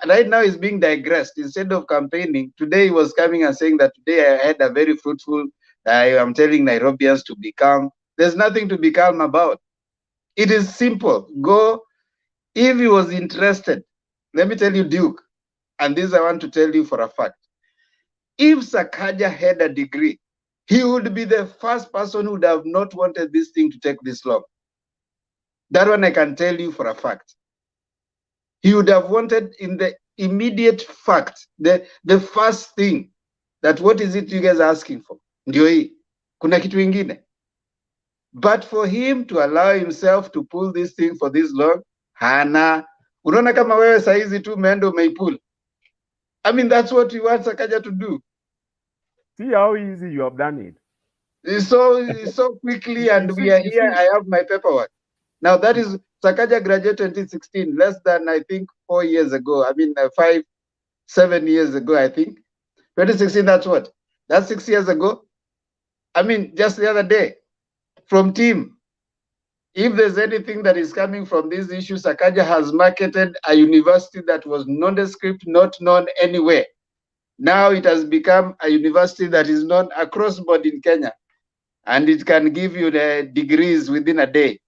Right now he's being digressed. Instead of campaigning, today he was coming and saying that today I had a very fruitful, I am telling Nairobians to be calm. There's nothing to be calm about. It is simple. Go, if he was interested, let me tell you, Duke, and this I want to tell you for a fact. If Sakaja had a degree, he would be the first person who would have not wanted this thing to take this long. That one I can tell you for a fact. He would have wanted in the immediate fact, the first thing, that what is it you guys are asking for? Ndio hii. Kuna kitu ingine. But for him to allow himself to pull this thing for this long, hana. Unaona kama wewe saizi tu umeenda umeipull. I mean, that's what you want Sakaja to do. See how easy you have done it. So quickly, and we are here. I have my paperwork. Now that is, Sakaja graduated 2016, less than, I think, 4 years ago. I mean, 7 years ago, I think. 2016, that's what? That's 6 years ago. I mean, just the other day, from team. If there's anything that is coming from this issue, Sakaja has marketed a university that was nondescript, not known anywhere. Now it has become a university that is known across board in Kenya, and it can give you the degrees within a day.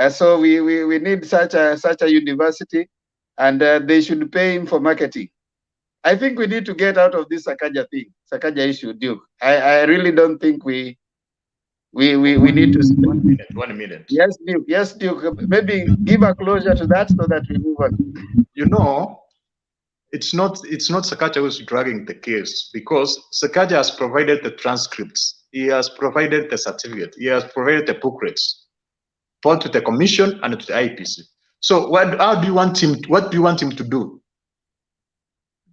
So we need such a university, and they should pay him for marketing. I think we need to get out of this Sakaja thing, Sakaja issue, Duke. I really don't think we need to. 1 minute. Yes, Duke. Yes, Duke. Maybe give a closure to that so that we move on. You know, it's not Sakaja who's dragging the case, because Sakaja has provided the transcripts, he has provided the certificate, he has provided the booklets, both to the commission and to the IPC. So what do you want him to do?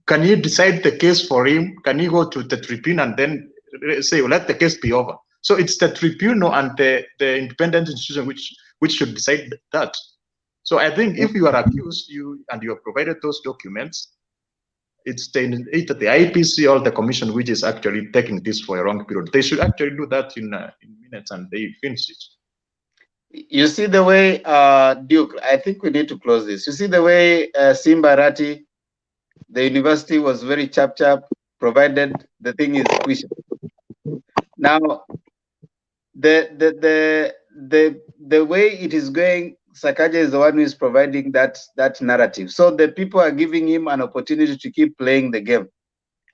Can you decide the case for him? Can you go to the tribunal and then say, well, let the case be over? So it's the tribunal and the independent institution which should decide that. So I think if you are accused, you have provided those documents, it's either the IPC or the commission which is actually taking this for a long period. They should actually do that in minutes and they finish it. You see the way, Duke, I think we need to close this. You see the way Simbarati, the university was very chap, provided the thing is squished. Now, the way it is going, Sakaja is the one who is providing that narrative. So the people are giving him an opportunity to keep playing the game.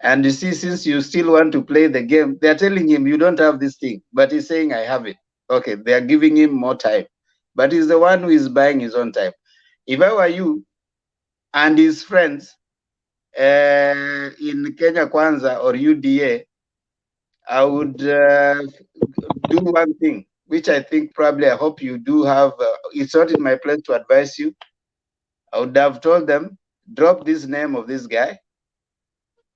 And you see, since you still want to play the game, they're telling him you don't have this thing, but he's saying I have it. Okay, they are giving him more time, but he's the one who is buying his own time. If I were you and his friends in Kenya Kwanza or UDA, I would do one thing, which I think probably I hope you do have. It's not in my place to advise you. I would have told them, drop this name of this guy,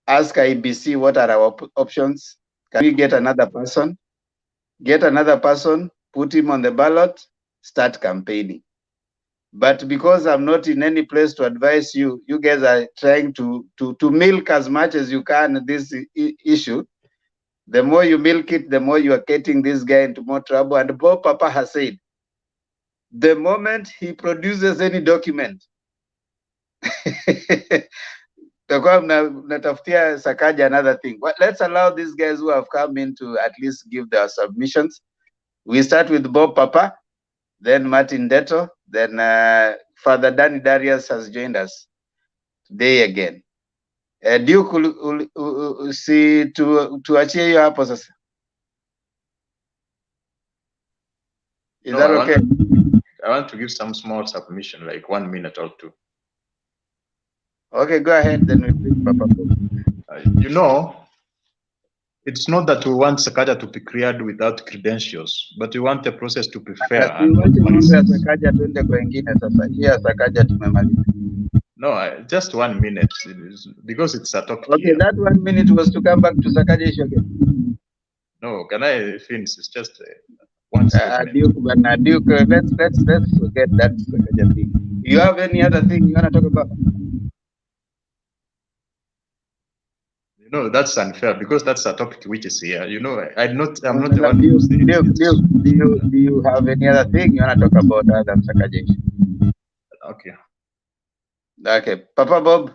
ask IBC what are our options. Can we get another person? Get another person, put him on the ballot, start campaigning. But because I'm not in any place to advise you, you guys are trying to milk as much as you can this issue. The more you milk it, the more you are getting this guy into more trouble. And Bob Papa has said, the moment he produces any document, natafutia Sakaja another thing. But let's allow these guys who have come in to at least give their submissions. We start with Bob Papa, then Martin Deto, then Father Danny Darius has joined us today again. Duke, si tuachie hiyo hapo sasa. Is that okay? I want to give some small submission, like 1 minute or two. Okay, go ahead, then we bring Papa. You know, it's not that we want Sakaja to be cleared without credentials, but we want the process to be fair. No, just 1 minute, because it's a topic. Okay, that 1 minute was to come back to Sakaja issue again. No, can I finish? It's just One second. Duke, let's forget that Sakaja thing. You have any other thing you wanna talk about? You know, that's unfair because that's a topic which is here. You know, I'm not the No, one who Duke, says do you have any other thing you wanna talk about other than Sakaja issue? Okay. Okay, Papa Bob.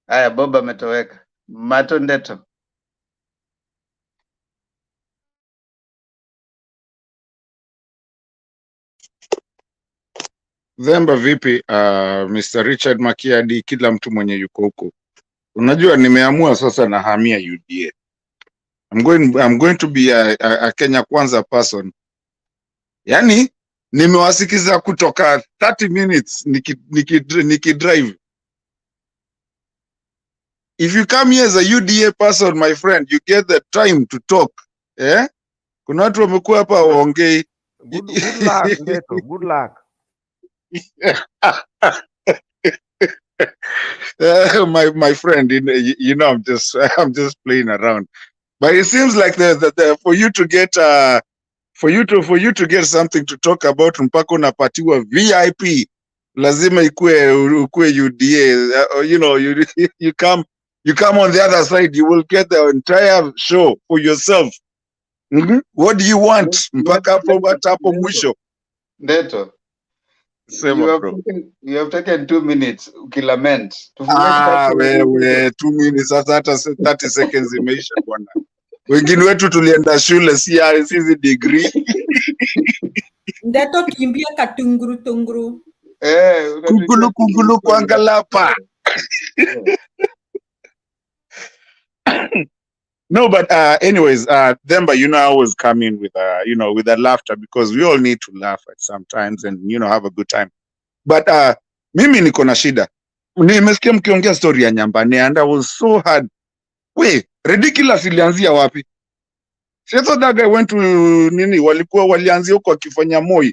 Aya, Bob ametoweka. Matondeto. Dhemba vipi, Mr. Richard Makiadi, kila mtu mwenye yuko huko. Unajua nimeamua sasa nahamia UDA. I'm going to be a Kenya Kwanza person. Yani nimewasikiza kutoka 30 minutes niki drive. If you come here as a UDA person, my friend, you get the time to talk. Eh? Kuna watu wamekuwa hapa waongei. Good luck, Ndeto. Good luck. My friend, you know, I'm just playing around. But it seems like the for you to get for you to get something to talk about mpaka unapatiwa VIP, lazima ikue UDA. You know, you come on the other side, you will get the entire show for yourself. What do you want? Mpaka hapo mwisho. Ndeto. Sema bro. You have taken 2 minutes ukilament. Wewe 2 minutes sasa, hata 30 seconds imeisha bwana. Wengine wetu tulienda shule sisi degree. Ndeto kimbia katunguru. Kugulu kuangalapa. No, but anyways, Demba, you know, I always come in with with a laughter because we all need to laugh at sometimes and have a good time. But mimi niko na shida. Nimesikia mkiongea story ya Nyambane and I was so hard. Wait, ridiculous ilianzia wapi? I thought that guy went to walianzia huko akifanya Moi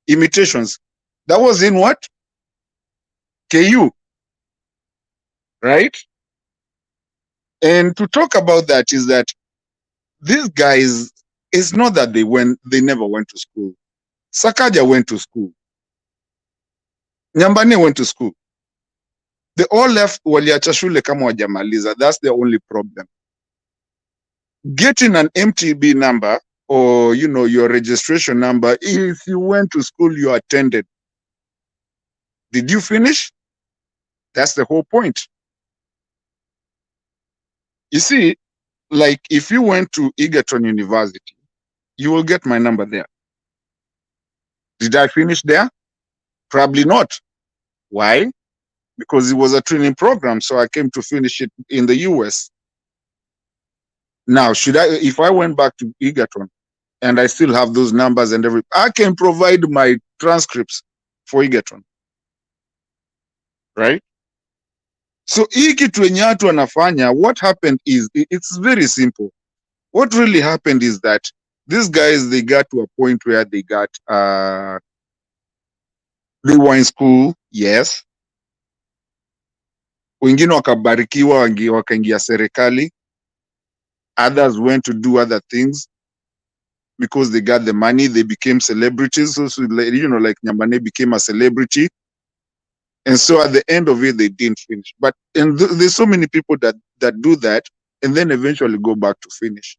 imitations. That was in what? KU. Right? And to talk about that is that these guys, it's not that they never went to school. Sakaja went to school. Nyambane went to school. They all left waliacha shule kama wajamaliza. That's the only problem. Getting an MTB number or your registration number, if you went to school, you attended. Did you finish? That's the whole point. You see, like if you went to Egerton University, you will get my number there. Did I finish there? Probably not. Why? Because it was a training program, so I came to finish it in the US. Now, if I went back to Egerton and I still have those numbers and everything, I can provide my transcripts for Egerton. Right? So hii kitu wenye watu wanafanya, what happened is, it's very simple. What really happened is that these guys, they got to a point where they were in school, yes. Wengine wakabarikiwa wakaingia serikali. Others went to do other things because they got the money. They became celebrities. So like Nyambane became a celebrity. And so at the end of it, they didn't finish. But there's so many people that do that and then eventually go back to finish.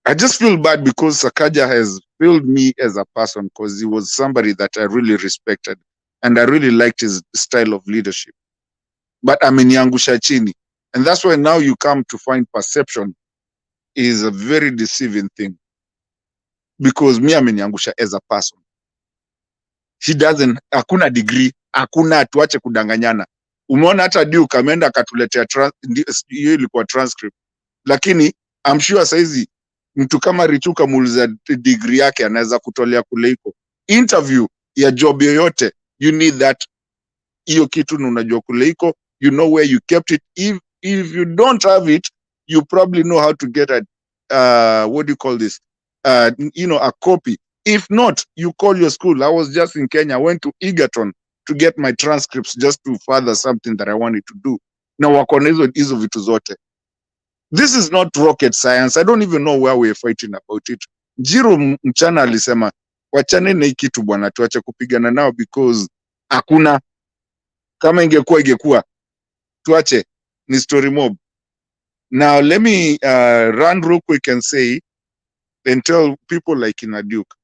I just feel bad because Sakaja has failed me as a person because he was somebody that I really respected and I really liked his style of leadership. But ameniangusha chini. And that's why now you come to find perception is a very deceiving thing. Because me ameniangusha as a person. He doesn't, hakuna degree, hakuna, tuache kudanganyana. Umeona hata Duke ameenda akatuletea hiyo ilikuwa transcript. Lakini I'm sure saizi mtu kama Richuka muuliza degree yake anaweza kutolea kule iko. Interview ya job yoyote, you need that. Hiyo kitu unajua kule iko, you know where you kept it. If you don't have it, you probably know how to get what do you call this? A copy. If not, you call your school. I was just in Kenya. I went to Egerton to get my transcripts just to further something that I wanted to do. Na wako na hizo vitu zote. This is not rocket science. I don't even know where we're fighting about it. Jiro mchana alisema wachane na hii kitu bwana, tuache kupigana nao because hakuna, kama ingekuwa tuache, ni story mob. Now let me run real quick and say and tell people like in a Duke,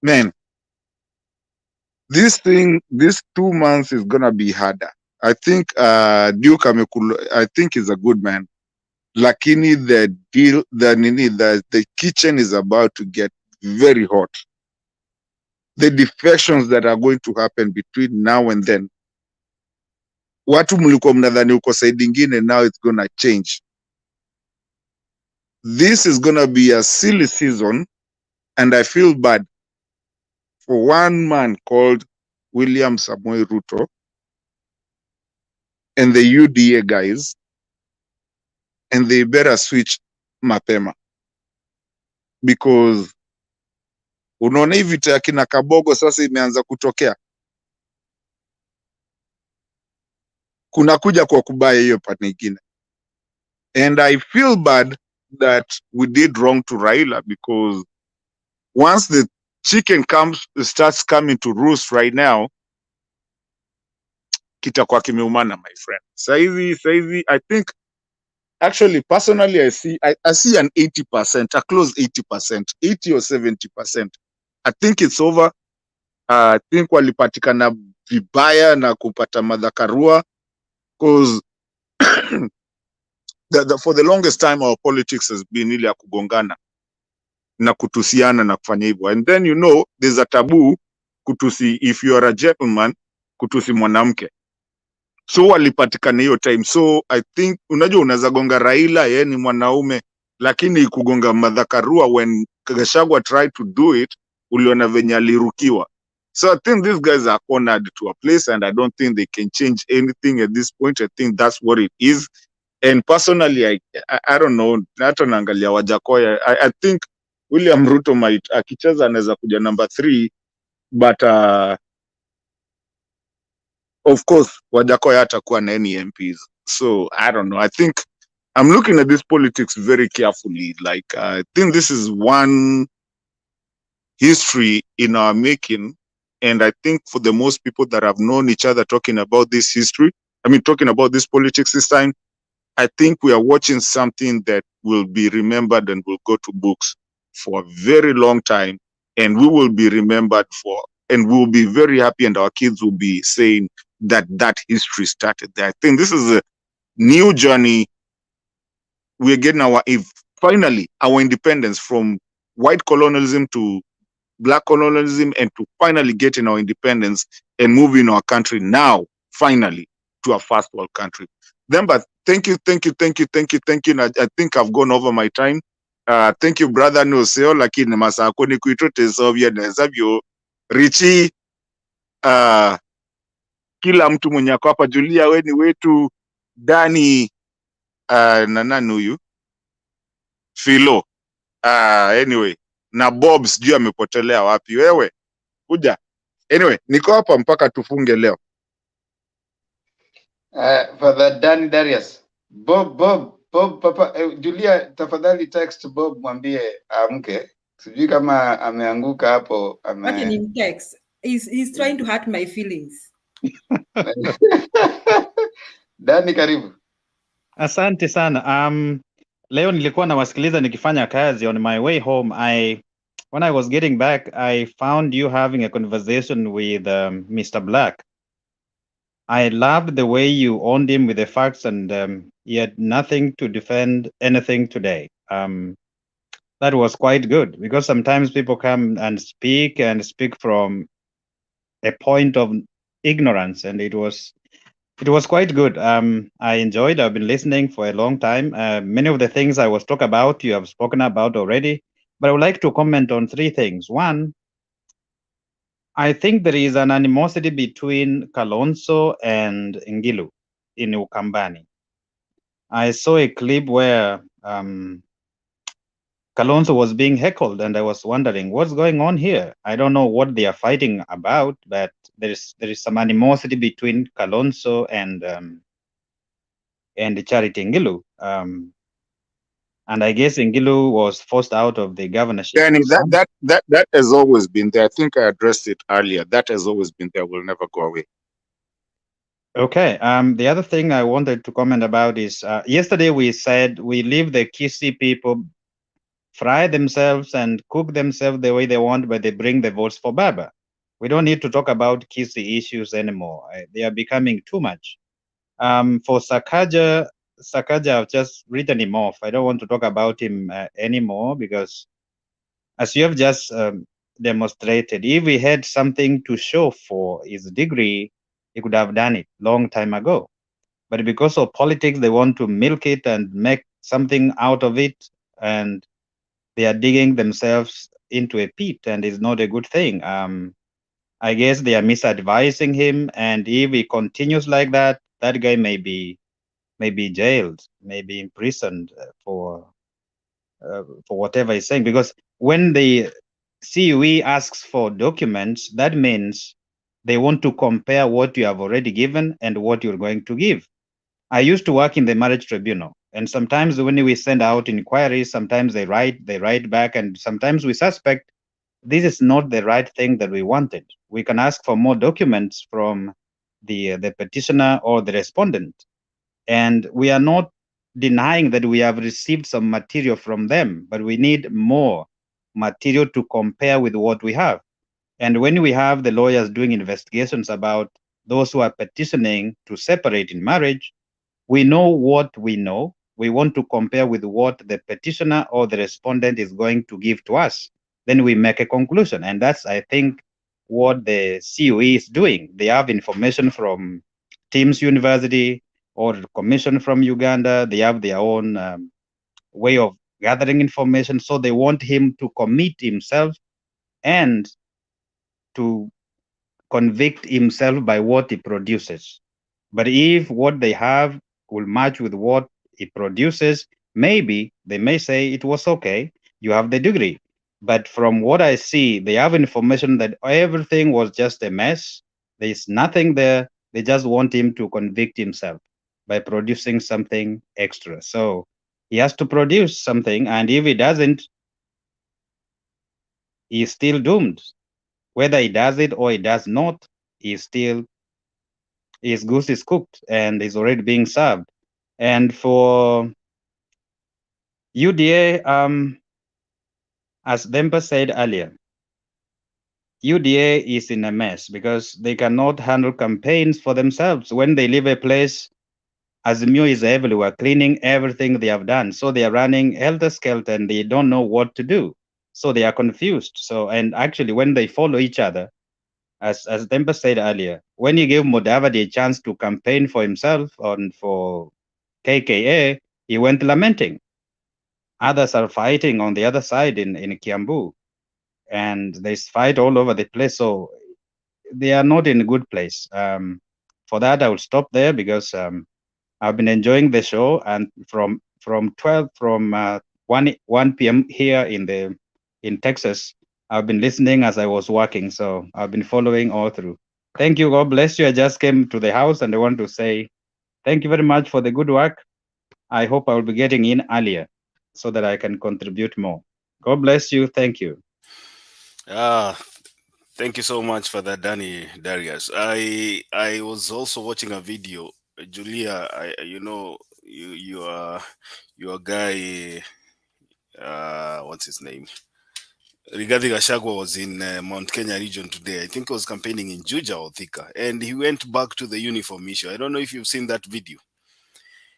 man, this 2 months is gonna be harder. I think Duke I think is a good man. Lakini the kitchen is about to get very hot. The defections that are going to happen between now and then. Watu mlikuwa mnadhani uko side ingine, now it's gonna change. This is gonna be a silly season, and I feel bad for one man called William Samoei Ruto and the UDA guys, and they better switch mapema, because unaona hii vita ya kina Kabogo sasa imeanza kutokea. Kuna kuja kwa kubaya hiyo part nyingine. And I feel bad that we did wrong to Raila, because once the chicken starts coming to roost right now, kitakuwa kimeumana, my friend. Saizi, I think, actually, personally, I see an 80%, a close 80%, 80 or 70%. I think it's over. I think walipatikana vibaya na kupata madhakarua, because for the longest time our politics has been ile ya kugongana na kutusiana na kufanya hivyo. And then there's a taboo kutusi, if you are a gentleman, kutusi mwanamke. So walipatikana hiyo time. So I think unajua unaweza gonga Raila, yeye ni mwanaume, lakini kugonga madhakarua, when Gachagua tried to do it, uliona venye alirukiwa. So I think these guys are cornered to a place, and I don't think they can change anything at this point. I think that's what it is. And personally, I don't know, hata naangalia Wajakoya, I think William Ruto might akicheza anaweza kuja number 3, but of course Wajakoya hatakuwa na any MPs. So I don't know. I think I'm looking at this politics very carefully. Like I think this is one history in our making, and I think for the most people that have known each other talking about this history, talking about this politics this time, I think we are watching something that will be remembered and will go to books for a very long time, and we will be remembered for, and we will be very happy, and our kids will be saying that history started there. I think this is a new journey. We're getting finally our independence from white colonialism to black colonialism, and to finally getting our independence and moving our country now finally to a first world country. Then, but thank you. I think I've gone over my time. Thank you, brother Noseo, lakini masako ni kuitote Soviet na sabio Richie, kila mtu mwenye ako hapa, Julia weni wetu, Dani, na nani huyu? Philo. Anyway, na Bob sijui amepotelea wapi. Wewe kuja. Anyway, niko hapa mpaka tufunge leo. Father Danny Darius. Bob, Papa, Julia, tafadhali text Bob mwambie amke. Sijui kama ameanguka hapo. What in him text? He's trying to hurt my feelings. Danny, karibu. Asante sana. Leo nilikuwa nawasikiliza nikifanya kazi. On my way home, when I was getting back, I found you having a conversation with Mr. Black. I loved the way you owned him with the facts, and he had nothing to defend anything today. That was quite good, because sometimes people come and speak from a point of ignorance, and it was quite good. I enjoyed. I've been listening for a long time. Many of the things I was talking about, you have spoken about already, but I would like to comment on 3 things. One, I think there is an animosity between Kalonzo and Ngilu in Ukambani. I saw a clip where Kalonzo was being heckled, and I was wondering what's going on here. I don't know what they are fighting about, but there is some animosity between Kalonzo and and Charity Ngilu. And I guess Ngilu was forced out of the governorship. Danny, that has always been there. I think I addressed it earlier. That has always been there. Will never go away. Okay. The other thing I wanted to comment about is yesterday we said we leave the Kisii people fry themselves and cook themselves the way they want, but they bring the votes for Baba. We don't need to talk about Kisii issues anymore. They are becoming too much. For Sakaja, I've just written him off. I don't want to talk about him anymore because, as you have just demonstrated, if he had something to show for his degree, he could have done it long time ago. But because of politics, they want to milk it and make something out of it, and they are digging themselves into a pit, and it's not a good thing. I guess they are misadvising him, and if he continues like that, that guy may be jailed, may be imprisoned for whatever he's saying. Because when the CUE asks for documents, that means they want to compare what you have already given and what you're going to give. I used to work in the marriage tribunal, and sometimes when we send out inquiries, sometimes they write back, and sometimes we suspect this is not the right thing that we wanted. We can ask for more documents from the petitioner or the respondent, and we are not denying that we have received some material from them, but we need more material to compare with what we have. And when we have the lawyers doing investigations about those who are petitioning to separate in marriage, we know what we know. We want to compare with what the petitioner or the respondent is going to give to us. Then we make a conclusion. And that's, I think, what the CUE is doing. They have information from Teams University or Commission from Uganda. They have their own way of gathering information. So they want him to commit himself and to convict himself by what he produces. But if what they have will match with what he produces, maybe they may say it was okay, you have the degree. But from what I see, they have information that everything was just a mess. There's nothing there. They just want him to convict himself by producing something extra. So he has to produce something, and if he doesn't, he's still doomed. Whether he does it or he does not, he's still, his goose is cooked and is already being served. And for UDA, as Dempa said earlier, UDA is in a mess because they cannot handle campaigns for themselves. When they leave a place, Azimio is everywhere, cleaning everything they have done. So they are running helter-skelter and they don't know what to do. So they are confused. So, and actually when they follow each other, as Dempa said earlier, when you give Mudavadi a chance to campaign for himself and for KKA, he went lamenting. Others are fighting on the other side in Kiambu, and there's fight all over the place. So they are not in a good place. For that, I will stop there because I've been enjoying the show, and from 1 p.m. here in Texas, I've been listening as I was working. So I've been following all through. Thank you. God bless you. I just came to the house and I want to say thank you very much for the good work. I hope I will be getting in earlier so that I can contribute more. God bless you. Thank you. Thank you so much for that, Danny Darius. I was also watching a video. Julia, you are a guy. What's his name? Rigathi Gachagua was in Mount Kenya region today. I think he was campaigning in Juja or Thika, and he went back to the uniform issue. I don't know if you've seen that video.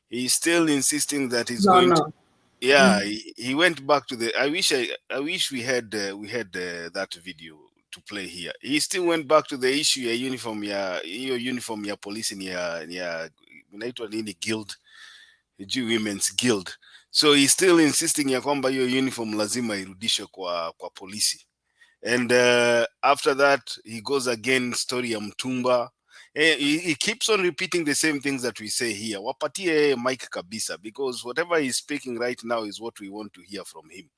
He's still insisting that he's going to. Yeah, he went back to the. I wish we had that video to play here. He still went back to the issue ya uniform ya police ya inaitwa nini guild, women's guild. So he's still insisting ya kwamba hiyo uniform lazima irudishwe kwa polisi. And after that he goes again story ya mtumba. He keeps on repeating the same things that we say here. Wapatie mic kabisa, because whatever he's speaking right now is what we want to hear from him.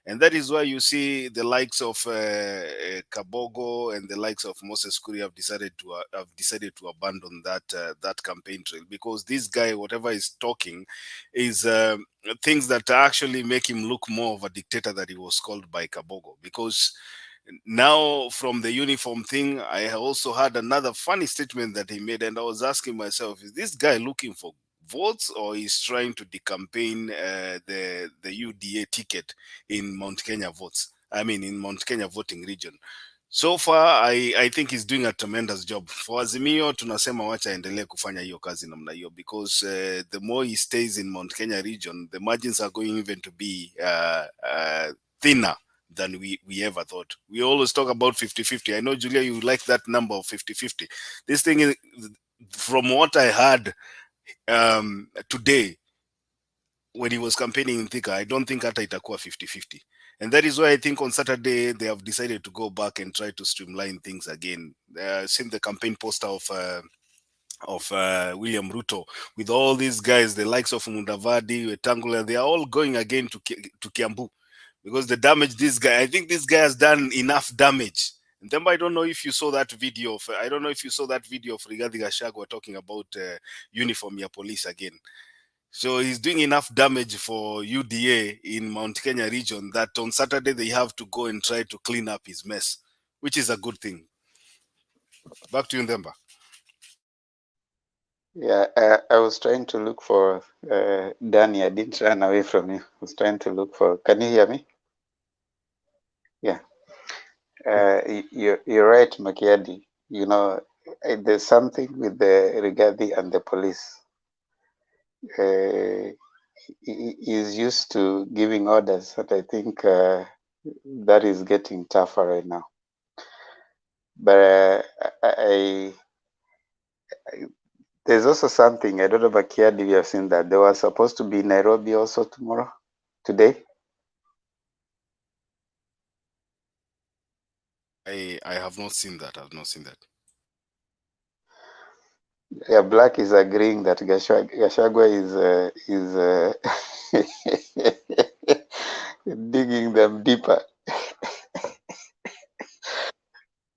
And that is why you see the likes of Kabogo and the likes of Moses Kuri have decided to abandon that campaign trail, because this guy, whatever he's talking, is things that actually make him look more of a dictator that he was called by Kabogo. Because now, from the uniform thing, I also had another funny statement that he made, and I was asking myself, is this guy looking for votes, or he's trying to decampaign the UDA ticket in Mount Kenya votes? I mean, in Mount Kenya voting region. So far, I think he's doing a tremendous job. For Azimio, tunasema wacha endelee kufanya hiyo kazi namna hiyo, because the more he stays in Mount Kenya region, the margins are going even to be thinner than we ever thought. We always talk about 50-50. I know, Julia, you like that number of 50-50. This thing is, from what I heard today, when he was campaigning in Thika, I don't think hata itakuwa 50-50. And that is why I think on Saturday they have decided to go back and try to streamline things again. Since the campaign poster of William Ruto, with all these guys, the likes of Mudavadi, Wetangula, they are all going again to Kiambu, because the damage this guy, I think this guy has done enough damage. And then I don't know if you saw that video of Rigathi Gachagua talking about uniform ya police again. So he's doing enough damage for UDA in Mount Kenya region that on Saturday they have to go and try to clean up his mess, which is a good thing. Back to you, Ndemba. Yeah, I was trying to look for Danny. I didn't run away from you. I was trying to look for. Can you hear me? Yeah. You're right, Makiadi. You know, there's something with the Rigathi and the police. He is used to giving orders, but I think that is getting tougher right now. But there's also something, I don't know about Kia, if you have seen that. They were supposed to be in Nairobi also today. I have not seen that. I've not seen that. Yeah, Black is agreeing that Gachagua is digging them deeper.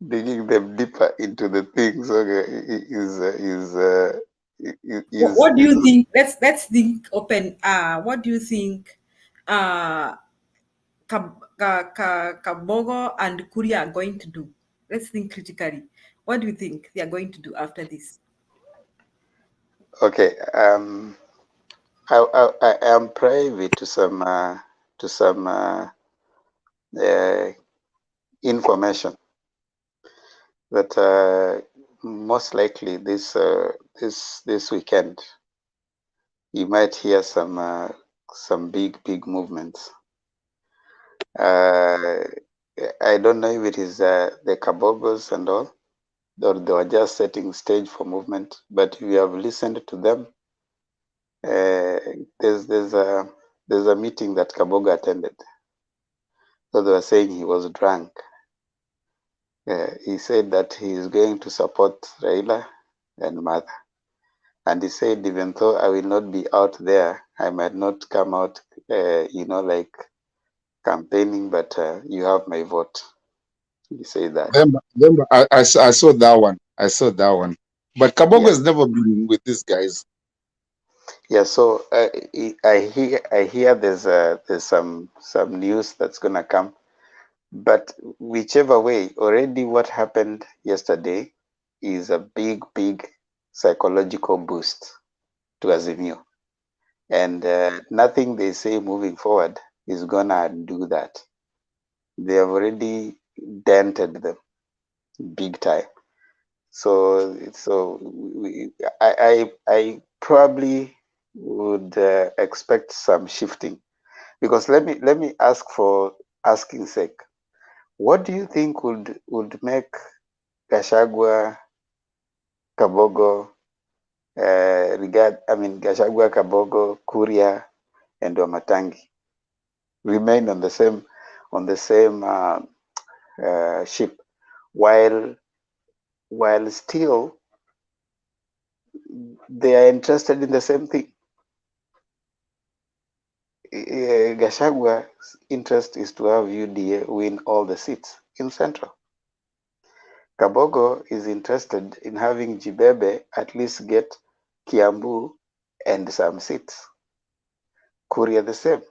Digging them deeper into the things. What do you think? Let's think open. What do you think? Kabogo and Kuria are going to do? Let's think critically. What do you think they are going to do after this? Okay. I am privy to some information that most likely this weekend you might hear some big movements. I don't know if it is the Kabogos and all, or they were just setting stage for movement. But if you have listened to them, there's a meeting that Kabogo attended. So they were saying he was drunk. He said that he is going to support Raila and Martha. And he said, even though I will not be out there, I might not come out, like campaigning, but you have my vote. He said that. I saw that one. I saw that one. But Kabogo has never been with these guys. Yeah, so I hear there's some news that's gonna come, but whichever way, already what happened yesterday is a big psychological boost to Azimio, and nothing they say moving forward is gonna do that. They have already dented them big time. So I probably would expect some shifting, because let me ask for asking sake. What do you think would make Gachagua, Kabogo, Gachagua, Kabogo, Kuria, and Wamatangi remain on the same ship, while still they are interested in the same thing? Gachagwa's interest is to have UDA win all the seats in Central. Kabogo is interested in having Jibebe at least get Kiambu and some seats. Kuria the same.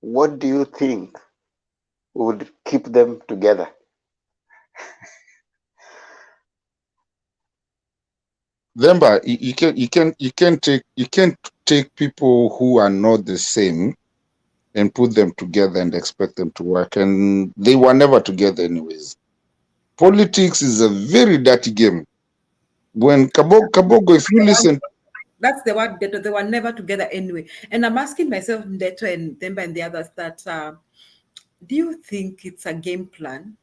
What do you think would keep them together? Remember, you can't take people who are not the same and put them together and expect them to work. And they were never together anyways. Politics is a very dirty game. When Kabogo, if you listen, That's the word, they were never together anyway. And I'm asking myself, Ndeto and Demba and the others, that do you think it's a game plan?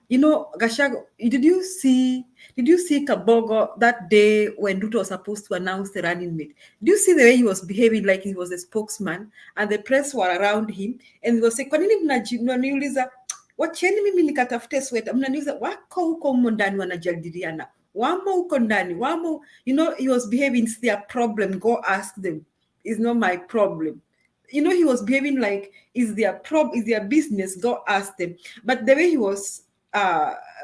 You know, Gashago, did you see Kabogo that day when Ruto was supposed to announce the running mate? Do you see the way he was behaving like he was a spokesman and the press were around him and he was saying, kwa nini mnaniuliza, wacheni mimi nikatafute sweta, mnaniuliza, wako huko humo ndani wanajadiliana, wamo huko ndani, wamo, you know, he was behaving, it's their problem, go ask them, it's not my problem. You know, he was behaving like is their business, go ask them. But the way he was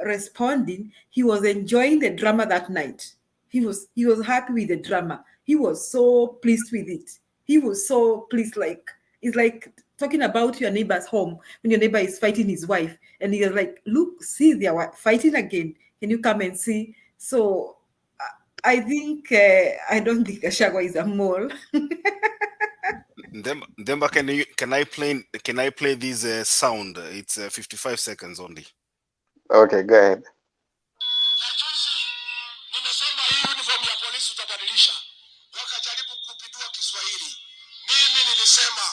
responding, he was enjoying the drama that night. He was happy with the drama. He was so pleased with it. He was so pleased, like it's like talking about your neighbor's home when your neighbor is fighting his wife, and he was like, look, see, they are fighting again. Can you come and see? So I think I don't think Gachagua is a mole. Demba, can I play this sound? It's 55 seconds only. Okay, go ahead. Nimesema hii uniform ya polisi utabadilisha. Wakajaribu kupindua Kiswahili. Mimi nilisema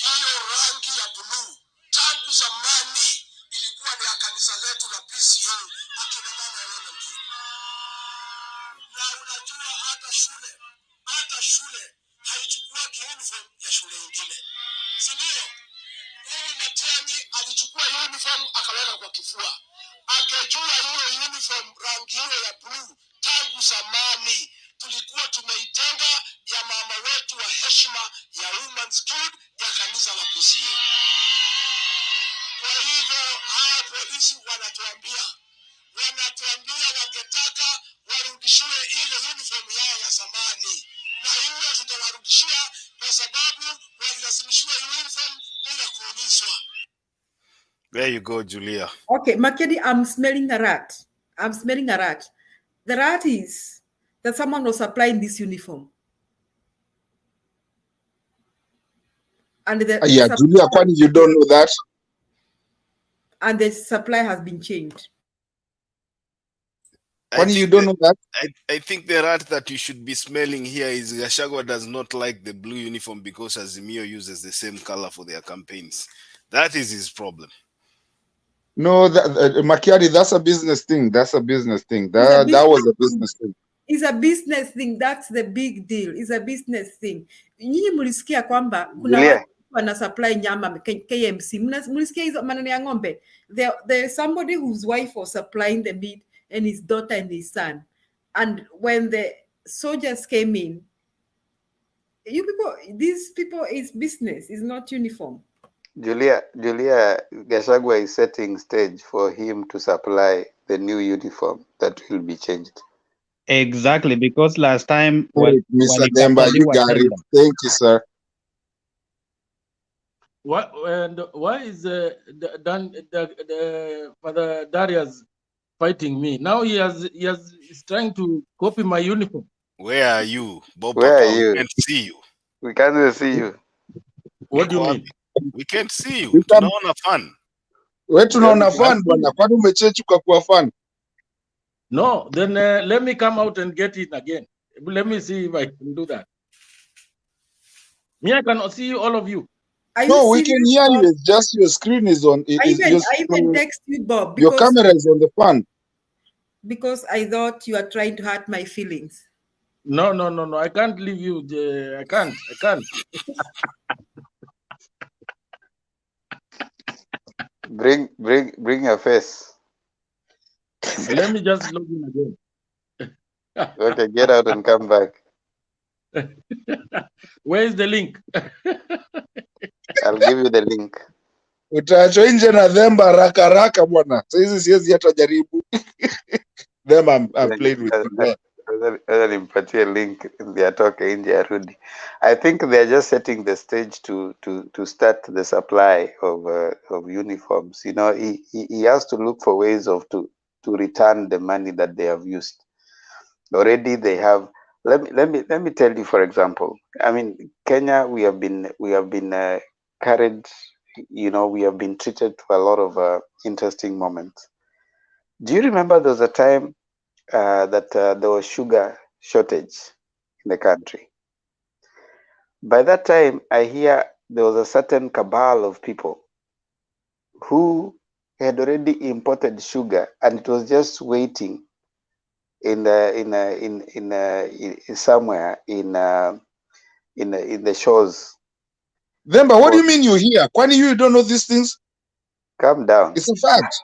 hiyo rangi ya blue tangu zamani ilikuwa ni ya kanisa letu la PCA akina mama wale mjini. Na unajua hata shule haichukua uniform ya shule nyingine. Si ndio? Huyu Matiang'i alichukua uniform akaweka kwa kifua. Angejua hiyo uniform rangi hiyo ya blue tangu zamani tulikuwa tumeitenga ya mama wetu wa heshima ya Women's Guild ya kanisa la PCA. Kwa hivyo hawa polisi wanatuambia wangetaka warudishiwe ile uniform yao ya zamani, na hiyo tutawarudishia kwa sababu walilazimishiwa uniform bila kuulizwa. There you go, Julia. Okay, Makedi, I'm smelling a rat. The rat is that someone was supplying this uniform. And Julia, kwani you don't know that? And the supply has been changed. Kwani you don't know that? I think the rat that you should be smelling here is Gachagua does not like the blue uniform because Azimio uses the same color for their campaigns. That is his problem. No, Makiari, that's a business thing. That was a business thing. It's a business thing. That's the big deal. It's a business thing. Nyinyi mulisikia kwamba kuna watu wana supply nyama KMC. Mulisikia hizo maneno ya ng'ombe. There's somebody whose wife was supplying the meat and his daughter and his son. And when the soldiers came in, these people is business, is not uniform. Julia, Gachagua is setting stage for him to supply the new uniform that will be changed. Exactly, because last time Mr. Demba, you got it. Thank you, sir. Why is the Father Darius fighting me? Now he's trying to copy my uniform. Where are you, Bob? Where Papa? are you? We can't see you. We can't see you. What do you mean? We can't see you. Tunaona fan. Wewe tunaona fan bwana. Kwani umechechuka kuwa fan? No, then let me come out and get it again. Let me see if I can do that. Me, I cannot see you, all of you. No, we can hear you. It's just your screen is on. I even text you, Bob. Your camera is on the fan. Because I thought you are trying to hurt my feelings. No. I can't leave you. I can't. Bring your face. Let me just log in again. Okay, get out and come back. Where is the link? I'll give you the link. Utaachwa nje na Themba haraka haraka bwana. Saizi siwezi hata jaribu. Them I'm playing with you. Nimpatie link ndio atoke nje arudi. I think they're just setting the stage to start the supply of uniforms. You know, he has to look for ways to return the money that they have used. Already they have. Let me tell you, for example. I mean, Kenya, we have been carried. You know, we have been treated to a lot of interesting moments. Do you remember there was a time that there was sugar shortage in the country? By that time, I hear there was a certain cabal of people who had already imported sugar, and it was just waiting in somewhere in the shores. Themba, what do you mean you hear? Kwani you don't know these things? Calm down. It's a fact.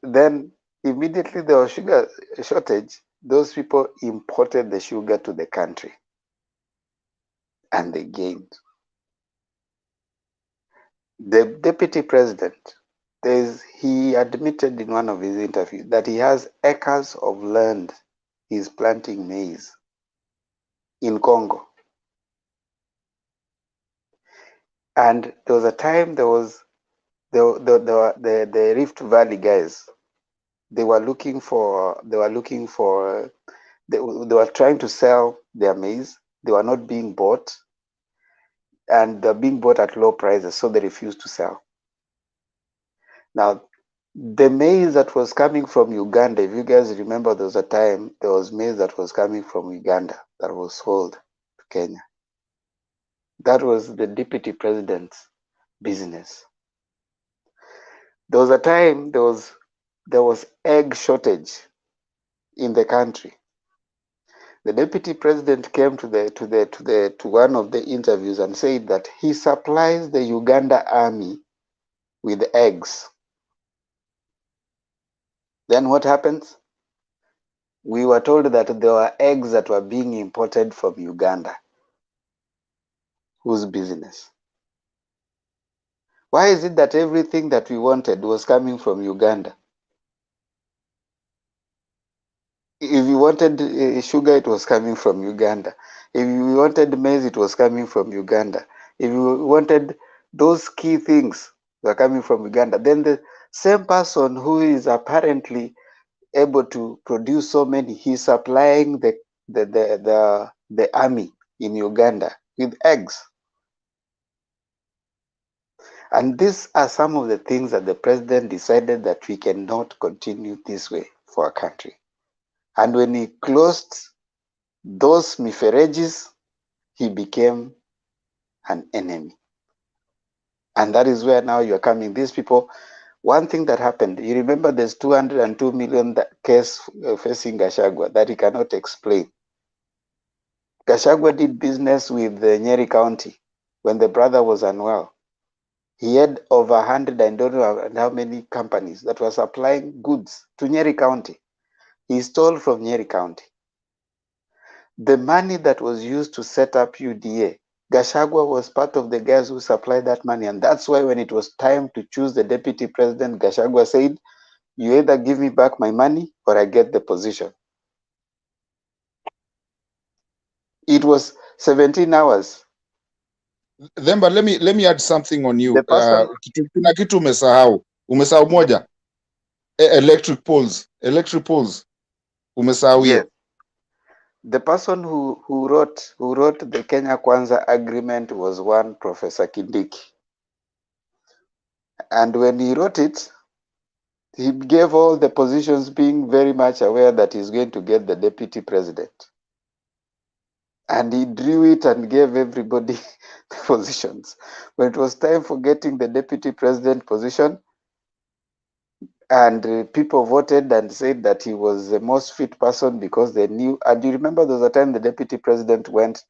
Then immediately there was sugar shortage. Those people imported the sugar to the country, and they gained. The deputy president, he admitted in one of his interviews that he has acres of land he's planting maize in Congo. And there was a time there was the Rift Valley guys. They were trying to sell their maize. They were not being bought, and they're being bought at low prices, so they refused to sell. Now, the maize that was coming from Uganda, if you guys remember, there was a time there was maize that was coming from Uganda that was sold to Kenya. That was the deputy president's business. There was a time there was egg shortage in the country. The deputy president came to one of the interviews and said that he supplies the Uganda army with eggs. Then what happens? We were told that there were eggs that were being imported from Uganda. Whose business? Why is it that everything that we wanted was coming from Uganda? If you wanted sugar, it was coming from Uganda. If you wanted maize, it was coming from Uganda. If you wanted those key things, were coming from Uganda. Then the same person who is apparently able to produce so many, he's supplying the army in Uganda with eggs. And these are some of the things that the president decided that we cannot continue this way for our country. And when he closed those mifereges, he became an enemy. And that is where now you're coming. These people, one thing that happened, you remember there's 202 million case facing Gachagua that he cannot explain. Gachagua did business with Nyeri County when the brother was unwell. He had over 100, I don't know how many companies that were supplying goods to Nyeri County. He stole from Nyeri County. The money that was used to set up UDA, Gachagua was part of the guys who supplied that money. And that's why when it was time to choose the deputy president, Gachagua said, you either give me back my money or I get the position. It was 17 hours. Then, but let me add something on you. The person, Kuna kitu umesahau. Umesahau moja. Electric poles. Umesahau hiyo. yes. The person who wrote the Kenya Kwanza agreement was one Professor Kindiki. And when he wrote it, he gave all the positions being very much aware that he's going to get the deputy president. And he drew it and gave everybody the positions. When it was time for getting the deputy president position, and people voted and said that he was the most fit person because they knew. And you remember there was a time the deputy president went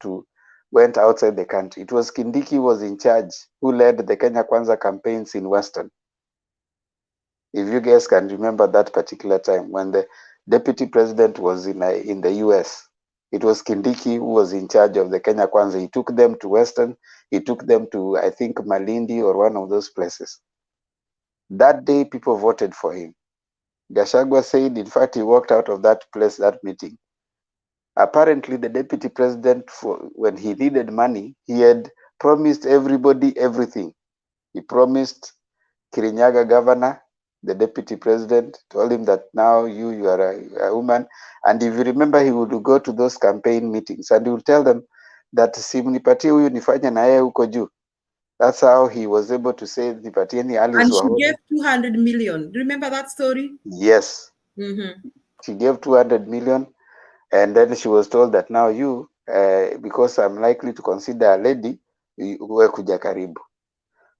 outside the country. It was Kindiki was in charge, who led the Kenya Kwanza campaigns in Western. If you guys can remember that particular time when the deputy president was in the US. It was Kindiki who was in charge of the Kenya Kwanza. He took them to Western. He took them to, I think, Malindi or one of those places. That day, people voted for him. Gachagua said, in fact, he walked out of that place, that meeting. Apparently, the deputy president, when he needed money, he had promised everybody everything. He promised Kirinyaga governor, the deputy president, told him that now you are a woman. And if you remember, he would go to those campaign meetings and he would tell them that simnipatie huyu nifanye na yeye huko juu. That's how he was able to say nipatieni Alice And she Wahome. gave 200 million. Remember that story? Yes. She gave 200 million. And then she was told that now you, because I'm likely to consider a lady, uwe kuja karibu.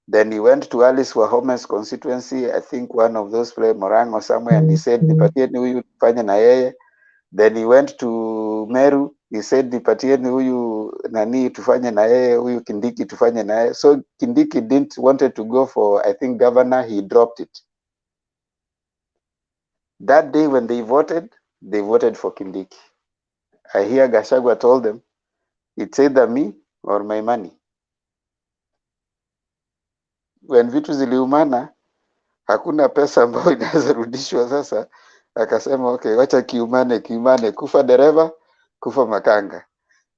Then he went to Alice Wahome's constituency, I think one of those play Muranga or somewhere, and he said, nipatieni huyu tufanye na yeye. Then he went to Meru, he said, nipatieni huyu nani tufanye na yeye, huyu Kindiki tufanye na yeye. So Kindiki didn't wanted to go for, I think, governor, he dropped it. That day when they voted for Kindiki. I hear Gachagua told them, it's either me or my money. When vitu ziliumana, hakuna pesa ambayo inaweza rudishwa sasa. Akasema, okay, wacha kiumane, kufa dereva, kufa makanga.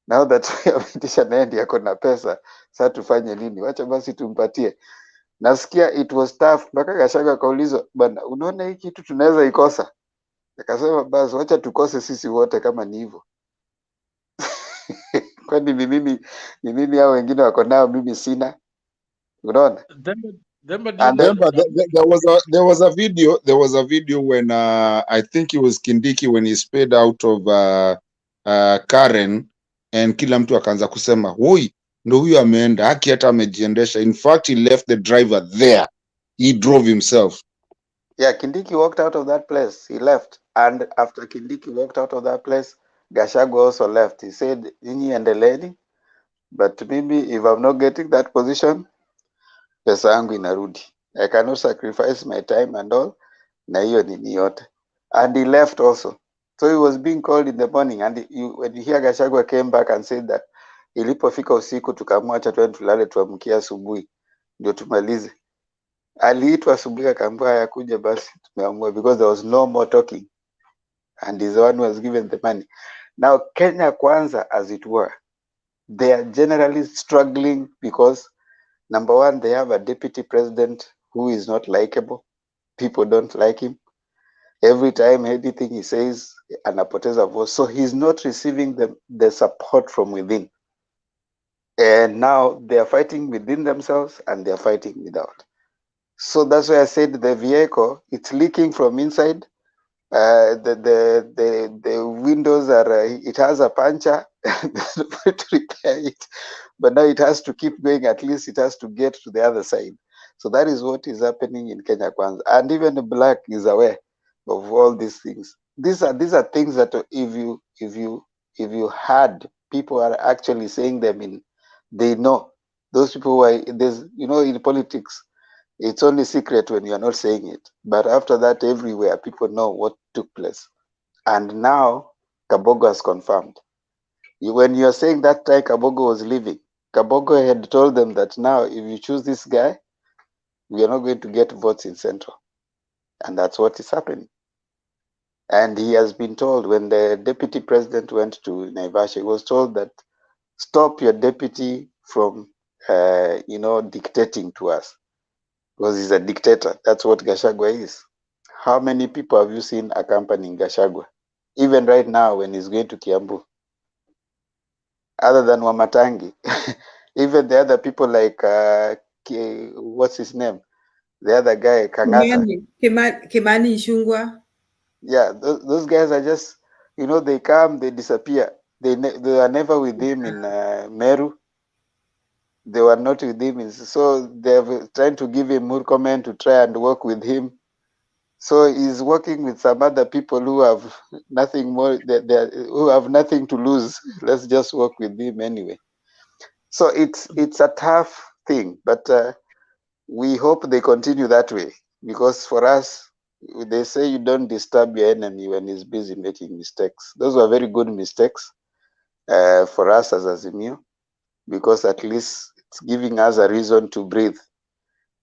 Now that ametisha naye yako na pesa, sasa tufanye nini? Wacha basi tumpatie. Nasikia it was tough, mpaka Gachagua akaulizwa, bana, unaona hii kitu tunaweza ikosa? Akasema, basi wacha tukose sisi wote kama ni hivyo. Kwani ni nini hao wengine wako nao mimi sina? Unaona? And remember, there was a video when I think it was Kindiki when he sped out of Karen and kila mtu akaanza kusema hoi ndo huyu ameenda haki hata amejiendesha. In fact, he left the driver there. He drove himself. Yeah, Kindiki walked out of that place. He left. And after Kindiki walked out of that place, Gachagua also left. He said, nyinyi endeleeni, but maybe if I'm not getting that position, pesa yangu inarudi. I cannot sacrifice my time and all. Na hiyo nini yote. And he left also. So he was being called in the morning. And when you hear Gachagua came back and said that, ilipofika usiku tukaamua acha twende tulale tuamkie asubuhi ndio tumalize. Aliitwa asubuhi akaambiwa haya kuja basi tumeamua, because there was no more talking. And he's the one who was given the money. Now Kenya Kwanza, as it were, they are generally struggling because number one, they have a deputy president who is not likable. People don't like him. Every time anything he says, anapoteza voice. So he's not receiving the support from within. And now they are fighting within themselves and they are fighting without. So that's why I said the vehicle, it's leaking from inside. The windows are, it has a puncture to repair it. But now it has to keep going, at least it has to get to the other side. So that is what is happening in Kenya Kwanza. And even the Black is aware of all these things. These are things that if you had people are actually saying them in, they know. Those people who are, there's, in politics, it's only secret when you are not saying it. But after that, everywhere, people know what took place. And now, Kabogo has confirmed. When you are saying that time Kabogo was leaving, Kabogo had told them that now, if you choose this guy, we are not going to get votes in Central. And that's what is happening. And he has been told, when the deputy president went to Naivasha, he was told that stop your deputy from, dictating to us. Because he's a dictator. That's what Gachagua is. How many people have you seen accompanying Gachagua? Even right now when he's going to Kiambu. Other than Wamatangi. Even the other people like, what's his name? The other guy, Kangata. Kimani Ichung'wah. Yeah, those guys are just, they come, they disappear. They are never with him in Meru. They were not with him. So they're trying to give him Murkomen to try and work with him. So he's working with some other people who have nothing more, who have nothing to lose. Let's just work with him anyway. So it's a tough thing, but we hope they continue that way. Because for us, they say you don't disturb your enemy when he's busy making mistakes. Those were very good mistakes. for us as Azimio, because at least it's giving us a reason to breathe.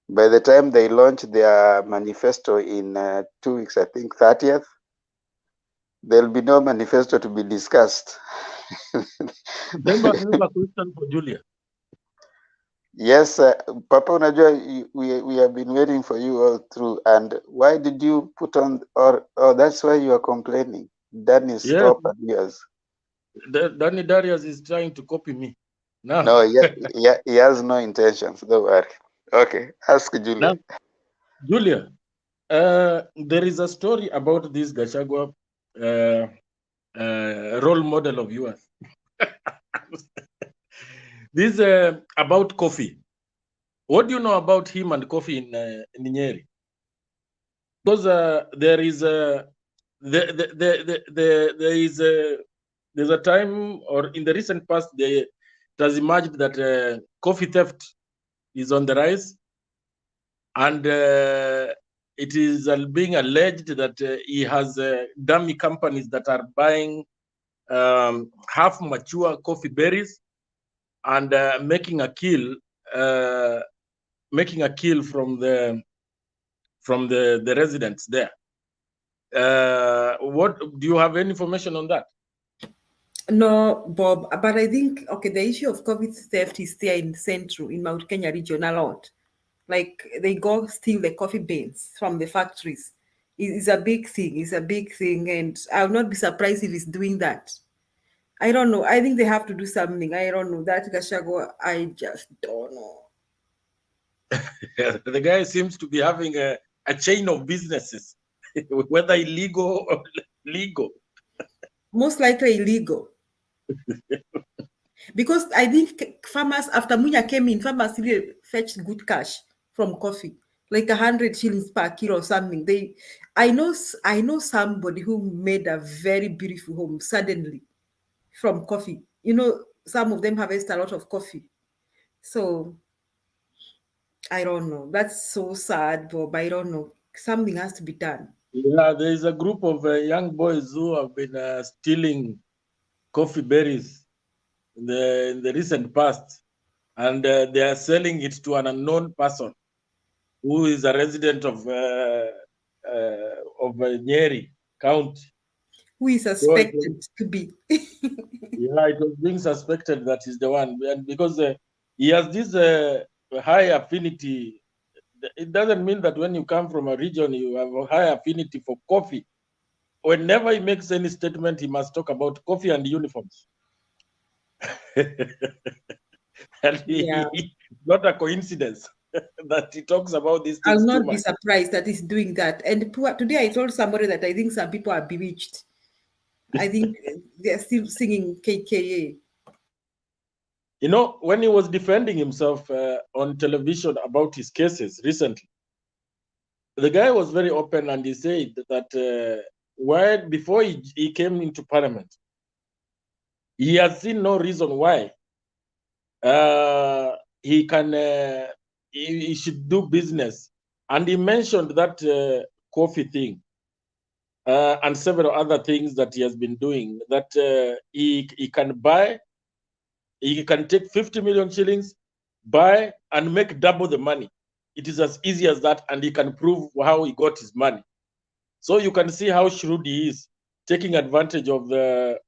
By the time they launch their manifesto in 2 weeks, I think 30th, there'll be no manifesto to be discussed. Remember, I have a question for Julia. Yes, Papa unajua, we have been waiting for you all through. And why did you put on, oh, that's why you are complaining. Danny, Yes. stop and yours. Danny Darius is trying to copy me. Now. No, he has no intentions, don't worry. Okay, ask Julia. Now, Julia, there is a story about this Gachagua role model of yours. This about coffee. What do you know about him and coffee in Nyeri? Because there is there's a time, or in the recent past, it has emerged that coffee theft is on the rise, and it is being alleged that he has dummy companies that are buying half mature coffee berries and making a kill from the residents there. What do you have any information on that? No, Bob, but I think, okay, the issue of COVID theft is there in Central, in Mount Kenya region a lot. Like, they go steal the coffee beans from the factories. It's a big thing. It's a big thing, and I will not be surprised if it's doing that. I don't know. I think they have to do something. I don't know. That Gachagua, I just don't know. The guy seems to be having a chain of businesses, whether illegal or legal. Most likely illegal. Because I think farmers, after Munya came in, farmers really fetched good cash from coffee, like 100 shillings per kilo or something. I know somebody who made a very beautiful home suddenly from coffee. You know, some of them harvest a lot of coffee. So I don't know. That's so sad, Bob. I don't know. Something has to be done. Yeah, there is a group of young boys who have been stealing coffee berries in the recent past, and they are selling it to an unknown person who is a resident of Nyeri County. Who is suspected to be? Yeah, it was being suspected that he's the one, and because he has this high affinity. It doesn't mean that when you come from a region you have a high affinity for coffee. Whenever he makes any statement, he must talk about coffee and uniforms. And it's not a coincidence that he talks about these things. I'll not be surprised that he's doing that. And today I told somebody that I think some people are bewitched. I think they're still singing KKA. You know, when he was defending himself on television about his cases recently, the guy was very open, and he said that before he came into parliament, he has seen no reason why he should do business. And he mentioned that coffee thing and several other things that he has been doing, that he can take 50 million shillings, buy and make double the money. It is as easy as that, and he can prove how he got his money. So you can see how shrewd he is, taking advantage of when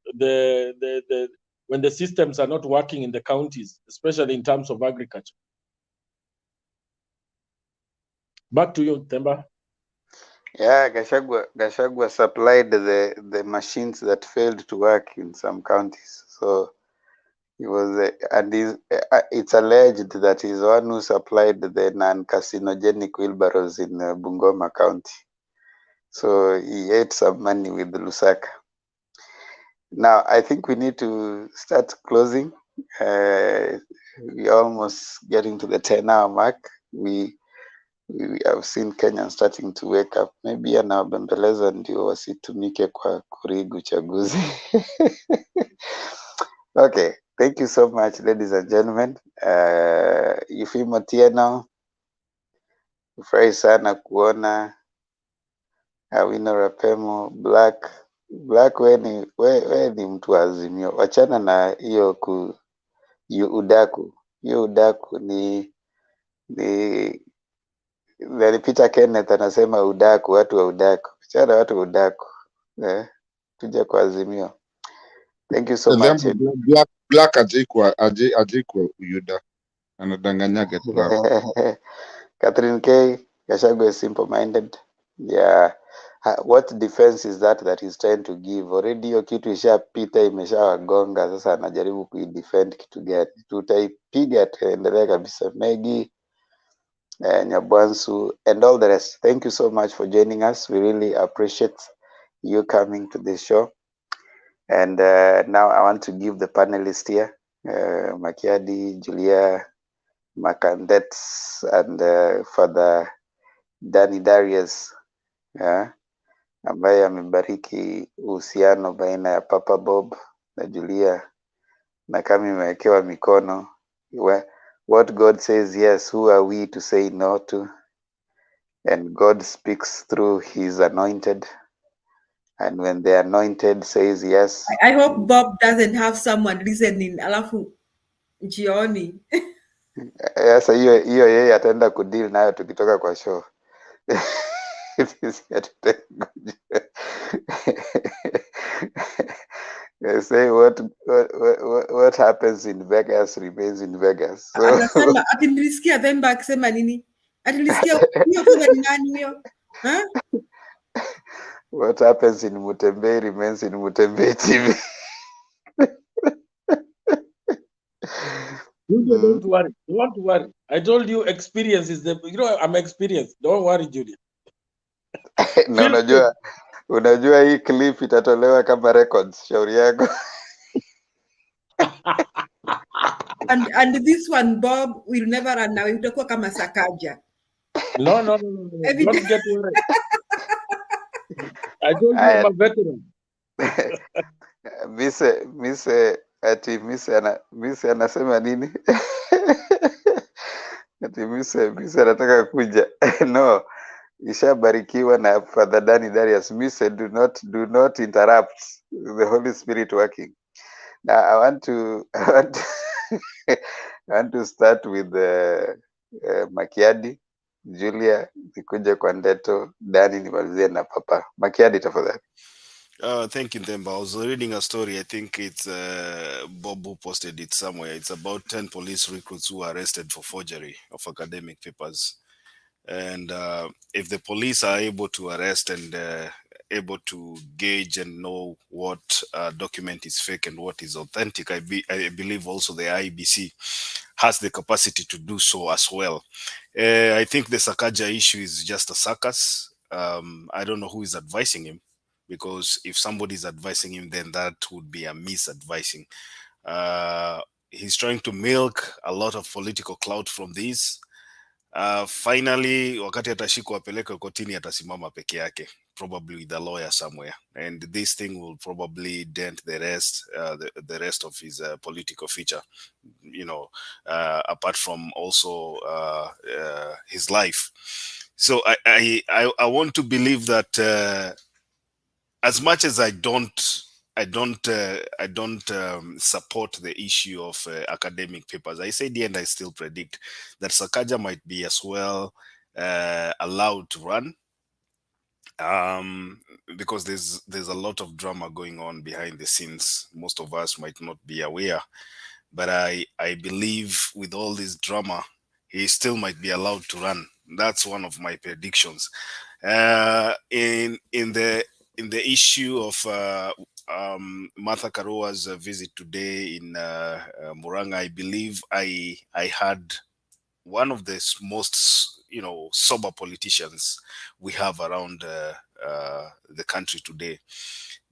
the systems are not working in the counties, especially in terms of agriculture. Back to you, Themba. Yeah, Gachagua supplied the machines that failed to work in some counties. So he was, it's alleged that he's the one who supplied the non-carcinogenic wheelbarrows in Bungoma County. So he ate some money with Lusaka. Now, I think we need to start closing. We're almost getting to the 10-hour mark. We have seen Kenyans starting to wake up. Maybe anawabembeleza ndio wasitumike kwa kurigu uchaguzi. Okay, thank you so much, ladies and gentlemen. Yufimo Tieno, furahi sana kuona Awino Rapemo, Black, Black, we ni mtu wa Azimio, wachana na hiyo udaku. Hiyo udaku ni nalipita Kenneth anasema udaku, watu wa udaku, wachana watu wa udaku. Tuje kwa Azimio. Thank you so much. Black ajikwa uyuda anadanganyaga tu hapo. Catherine K. Gachagua is simple-minded. Yeah. What defense is that he's trying to give? Already hiyo kitu ishapita, imeshawagonga. Sasa anajaribu kuidefend kitu gani? Tutaipiga, tuendelee kabisa. Maggie, Nyabwansu, and all the rest. Thank you so much for joining us. We really appreciate you coming to this show. And now I want to give the panelists here, Makiadi, Julia, Makandets, and Father Danny Darius, ambaye amebariki uhusiano baina ya Papa Bob na Julia, na kama imewekewa mikono. What God says yes, who are we to say no to? And God speaks through his anointed. And when the anointed says yes. I hope Bob doesn't have someone listening alafu jioni. Sasa hiyo yeye ataenda kudeal nayo tukitoka kwa show. They say what happens in Vegas remains in Vegas. So anasema atinilisikia Themba akisema nini? Atinilisikia hiyo kama ni nani huyo? What happens in Mutembe remains in Mutembe TV. Julia, don't worry. Don't worry. I told you experience is I'm experienced. Don't worry, Julia. Na unajua hii clip itatolewa kama records, shauri yako. And this one, Bob, will never run away. Utakuwa kama Sakaja. No. Don't get worried. I told you I'm a veteran. Mise anasema nini? Ati Mise anataka kuja. No, ishabarikiwa na Father Danny Darius. Mise, do not interrupt the Holy Spirit working. Now I want to start with Makiadi, Julia, nikuje kwa Ndeto, Dani nimalizie na Papa. Makiadi, tafadhali. Thank you, Themba. I was reading a story. I think it's Bob who posted it somewhere. It's about 10 police recruits who were arrested for forgery of academic papers. And if the police are able to arrest and able to gauge and know what document is fake and what is authentic, I believe also the IBC has the capacity to do so as well. I think the Sakaja issue is just a circus. I don't know who is advising him, because if somebody is advising him, then that would be a misadvising. He's trying to milk a lot of political clout from this. Finally, wakati atashikwa apeleke kotini atasimama peke yake, probably with a lawyer somewhere, and this thing will probably dent the rest of his political feature, apart from also his life. So I want to believe that as much as I don't support the issue of academic papers, I say the end, I still predict that Sakaja might be as well allowed to run, because there's a lot of drama going on behind the scenes. Most of us might not be aware, but I believe with all this drama, he still might be allowed to run. That's one of my predictions. In the issue of Martha Karua's visit today in Muranga, I believe I had one of the most sober politicians we have around the country today.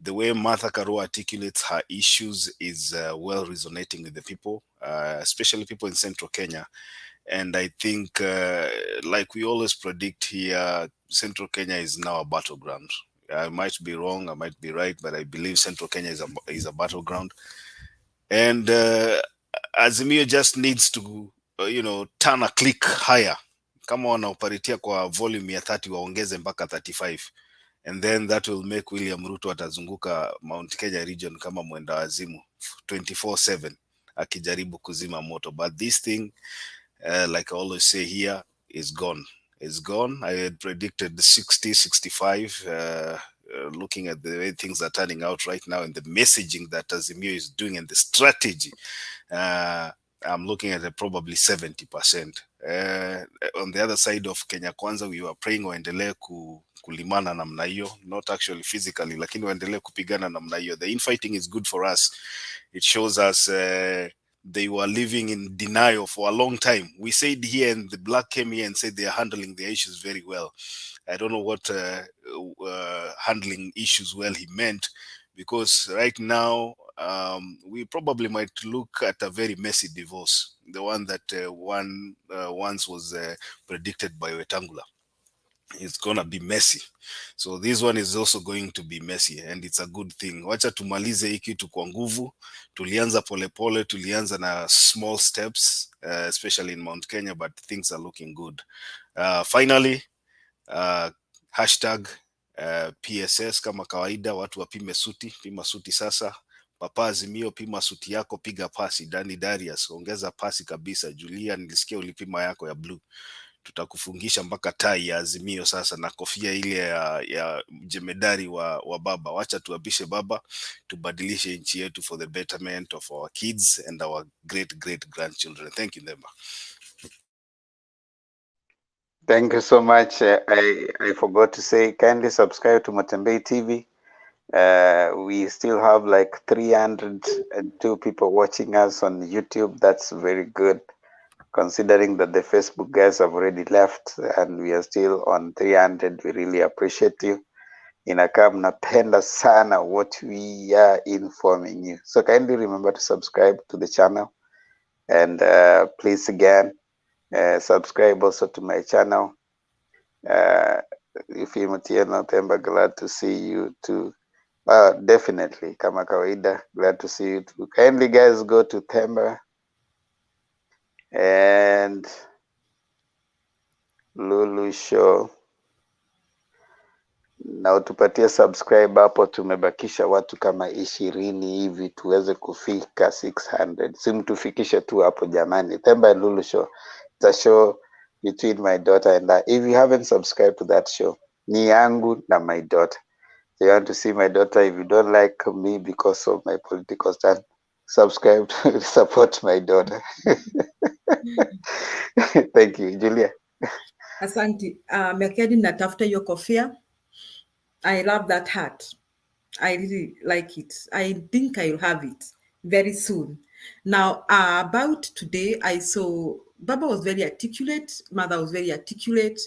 The way Martha Karua articulates her issues is well resonating with the people, especially people in Central Kenya. And I think, like we always predict here, Central Kenya is now a battleground. I might be wrong, I might be right, but I believe Central Kenya is a battleground. And Azimio just needs to, turn a click higher. Kama wanaoparitia kwa volume ya 30 waongeze mpaka 35. and then that will make William Ruto atazunguka Mount Kenya region kama mwenda wazimu 24/7 akijaribu kuzima moto. But this thing, like I always say here, is gone. It's gone. I had predicted 60-65. Looking at the way things are turning out right now and the messaging that Azimio is doing and the strategy, I'm looking at probably 70%. On the other side of Kenya Kwanza, we were praying waendelee kulimana namna hiyo, not actually physically, lakini waendelee kupigana namna hiyo. The infighting is good for us. It shows us they were living in denial for a long time. We said here, and the black came here and said they are handling their issues very well. I don't know what handling issues well he meant, because right now we probably might look at a very messy divorce, the one that once was predicted by Wetangula. It's gonna be messy. So this one is also going to be messy, and it's a good thing. Wacha tumalize hii kitu kwa nguvu. Tulianza polepole, tulianza na small steps, especially in Mount Kenya, but things are looking good. Finally, hashtag PSS kama kawaida, watu wapime suti, pima suti sasa. Papa Azimio, pima suti yako, piga pasi. Dani Darius, ongeza pasi kabisa. Julia, nilisikia ulipima yako ya blue. Tutakufungisha mpaka tai ya Azimio sasa na kofia ile ya jemedari wa baba. Wacha tuapishe baba, tubadilishe nchi yetu for the betterment of our kids and our great grandchildren. Thank you, Nemba. Thank you so much. I forgot to say, kindly subscribe to Matembei TV. We still have like 302 people watching us on YouTube. That's very good, considering that the Facebook guys have already left and we are still on 300. We really appreciate you. Inakaa mnapenda sana what we are informing you. So kindly remember to subscribe to the channel, and please again, subscribe also to my channel. If you Mutieno Temba, glad to see you too. Definitely, kama kawaida, glad to see you too. Kindly guys go to Temba and Lulu Show na utupatie subscribe hapo. Tumebakisha watu kama 20 hivi tuweze kufika 600. Simtufikishe tu hapo jamani. Temba and Lulu Show, it's a show between my daughter and I. If you haven't subscribed to that show, ni yangu na my daughter. So you want to see my daughter, if you don't like me because of my political stand, subscribe to support my daughter. Thank you, Julia. Asante. Mekiadi natafuta hiyo kofia. I love that hat. I really like it. I think I'll have it very soon. Now, about today, I saw Baba was very articulate, Mother was very articulate,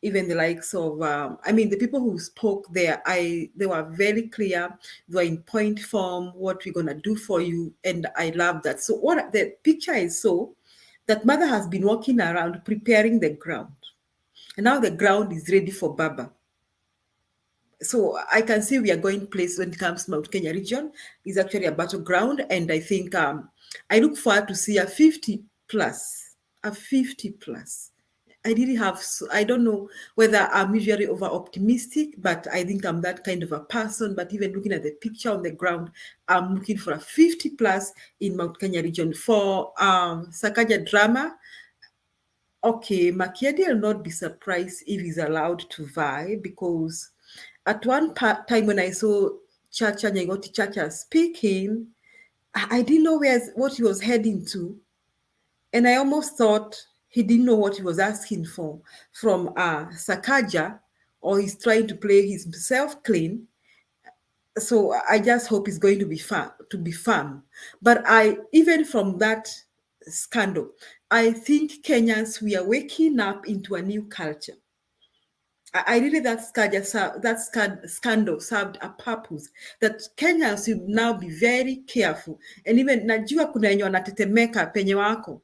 even the likes of, the people who spoke there, they were very clear, they were in point form, what we're going to do for you, and I love that. So what the picture I saw, that Mother has been walking around preparing the ground, and now the ground is ready for Baba. So I can see we are going place when it comes to Mount Kenya region. Is actually a battleground, and I think I look forward to see a 50 plus. I really have, I don't know whether I'm usually over optimistic, but I think I'm that kind of a person. But even looking at the picture on the ground, I'm looking for a 50 plus in Mount Kenya region. For Sakaja drama, okay, Makiadi will not be surprised if he's allowed to vie, because at one time when I saw Chacha Nyegoti Chacha speaking, I didn't know what he was heading to. And I almost thought he didn't know what he was asking for from Sakaja, or he's trying to play himself clean. So I just hope it's going to be firm. But even from that scandal, I think Kenyans, we are waking up into a new culture. I really that scandal served a purpose, that Kenyans will now be very careful. And even najua kuna wenye wanatetemeka penye wako.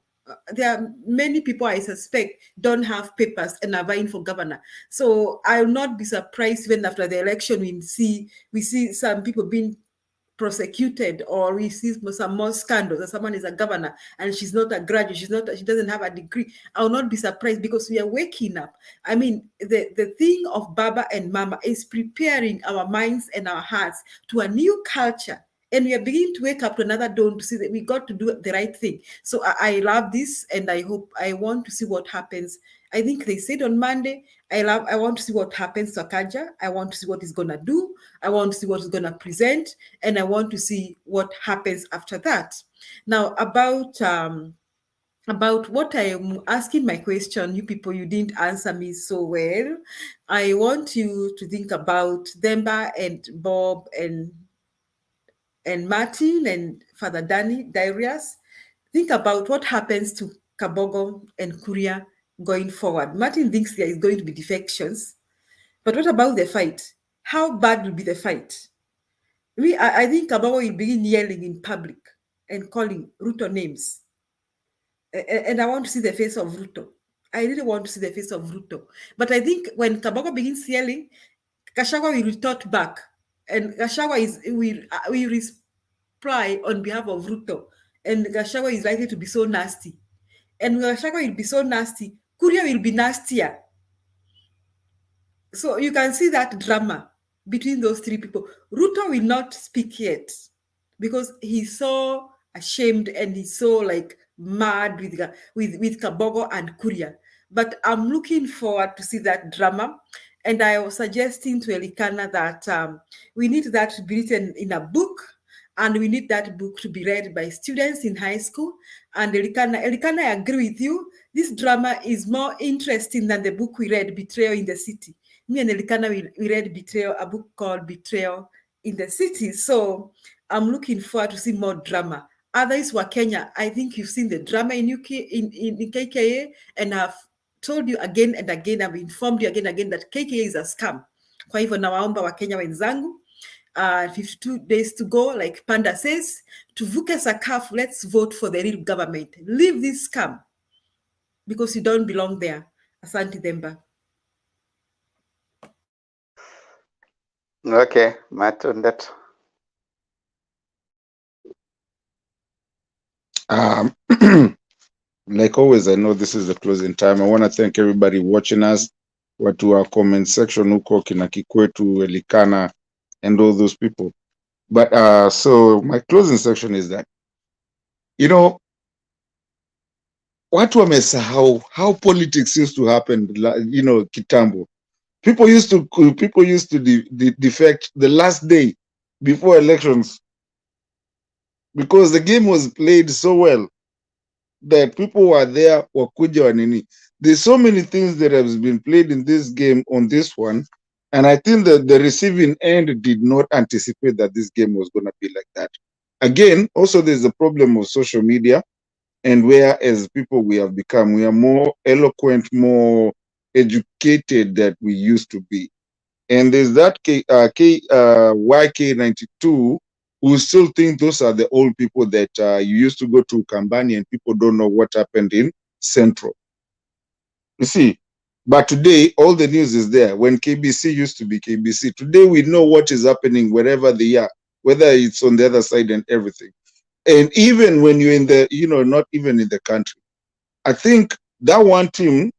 There are many people I suspect don't have papers and are vying for governor. So I will not be surprised when after the election we see some people being prosecuted or receives some more scandals, and someone is a governor and she's not a graduate, she doesn't have a degree, I will not be surprised, because we are waking up. I mean, the thing of Baba and Mama is preparing our minds and our hearts to a new culture. And we are beginning to wake up to another dawn to see that we got to do the right thing. So I love this, and I want to see what happens. I think they said on Monday, I want to see what happens to Sakaja. I want to see what he's gonna do. I want to see what he's gonna present, and I want to see what happens after that. Now about what I am asking my question, you people, you didn't answer me so well. I want you to think about Demba and Bob and Martin and Father Danny Darius. Think about what happens to Kabogo and Kuria going forward. Martin thinks there is going to be defections, but what about the fight? How bad will be the fight? I think Kabogo will begin yelling in public and calling Ruto names. And I want to see the face of Ruto. I really want to see the face of Ruto. But I think when Kabogo begins yelling, Gachagua will retort back. And Gachagua will reply on behalf of Ruto. And Gachagua is likely to be so nasty. And Gachagua will be so nasty, Kuria will be nastier. So you can see that drama between those three people. Ruto will not speak yet because he's so ashamed and he's so like mad with Kabogo and Kuria. But I'm looking forward to see that drama. And I was suggesting to Elikana that we need that to be written in a book, and we need that book to be read by students in high school. And Elikana, I agree with you. This drama is more interesting than the book we read, Betrayal in the City. Me and Elikana, we read Betrayal, a book called Betrayal in the City. So I'm looking forward to see more drama. Others were Kenya. I think you've seen the drama in UK, in KKA, and I've told you again and again, I've informed you again and again that KKA is a scam. Kwa hivyo nawaomba Wakenya wenzangu, 52 days to go, like Panda says, tuvuke sakafu, let's vote for the real government. Leave this scam because you don't belong there. Asante Demba. Okay, Matt, on that. Like always, I know this is the closing time. I want to thank everybody watching us. Watu wa comment section huko kina Kikwetu, Elikana, and all those people. But so my closing section is that, you know, watu wamesahau how politics used to happen, you know, kitambo. People used to defect the last day before elections because the game was played so well that people were there, wakuja wanini. There's so many things that have been played in this game on this one, and I think that the receiving end did not anticipate that this game was going to be like that. Again, also there's a problem of social media, and where as people we have become, we are more eloquent, more educated than we used to be. And there's that YK92 who still think those are the old people that you used to go to Kambani and people don't know what happened in Central. You see, but today all the news is there. When KBC used to be KBC, today we know what is happening wherever they are, whether it's on the other side and everything. And even when you're in the, you know, not even in the country, I think that one team,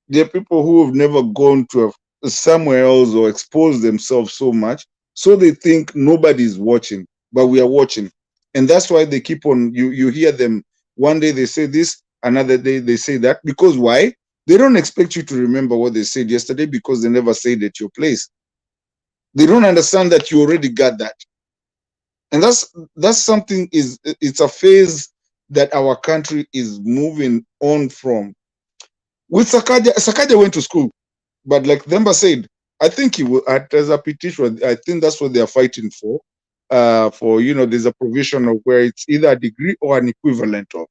there are people who have never gone to somewhere else or exposed themselves so much, so they think nobody's watching, but we are watching. And that's why they keep on, you hear them, one day they say this, another day they say that, because why? They don't expect you to remember what they said yesterday because they never said at your place. They don't understand that you already got that. And that's something, it's a phase that our country is moving on from. With Sakaja went to school, but like Demba said, I think he will, as a petition, I think that's what they are fighting for. You know, there's a provision of where it's either a degree or an equivalent of.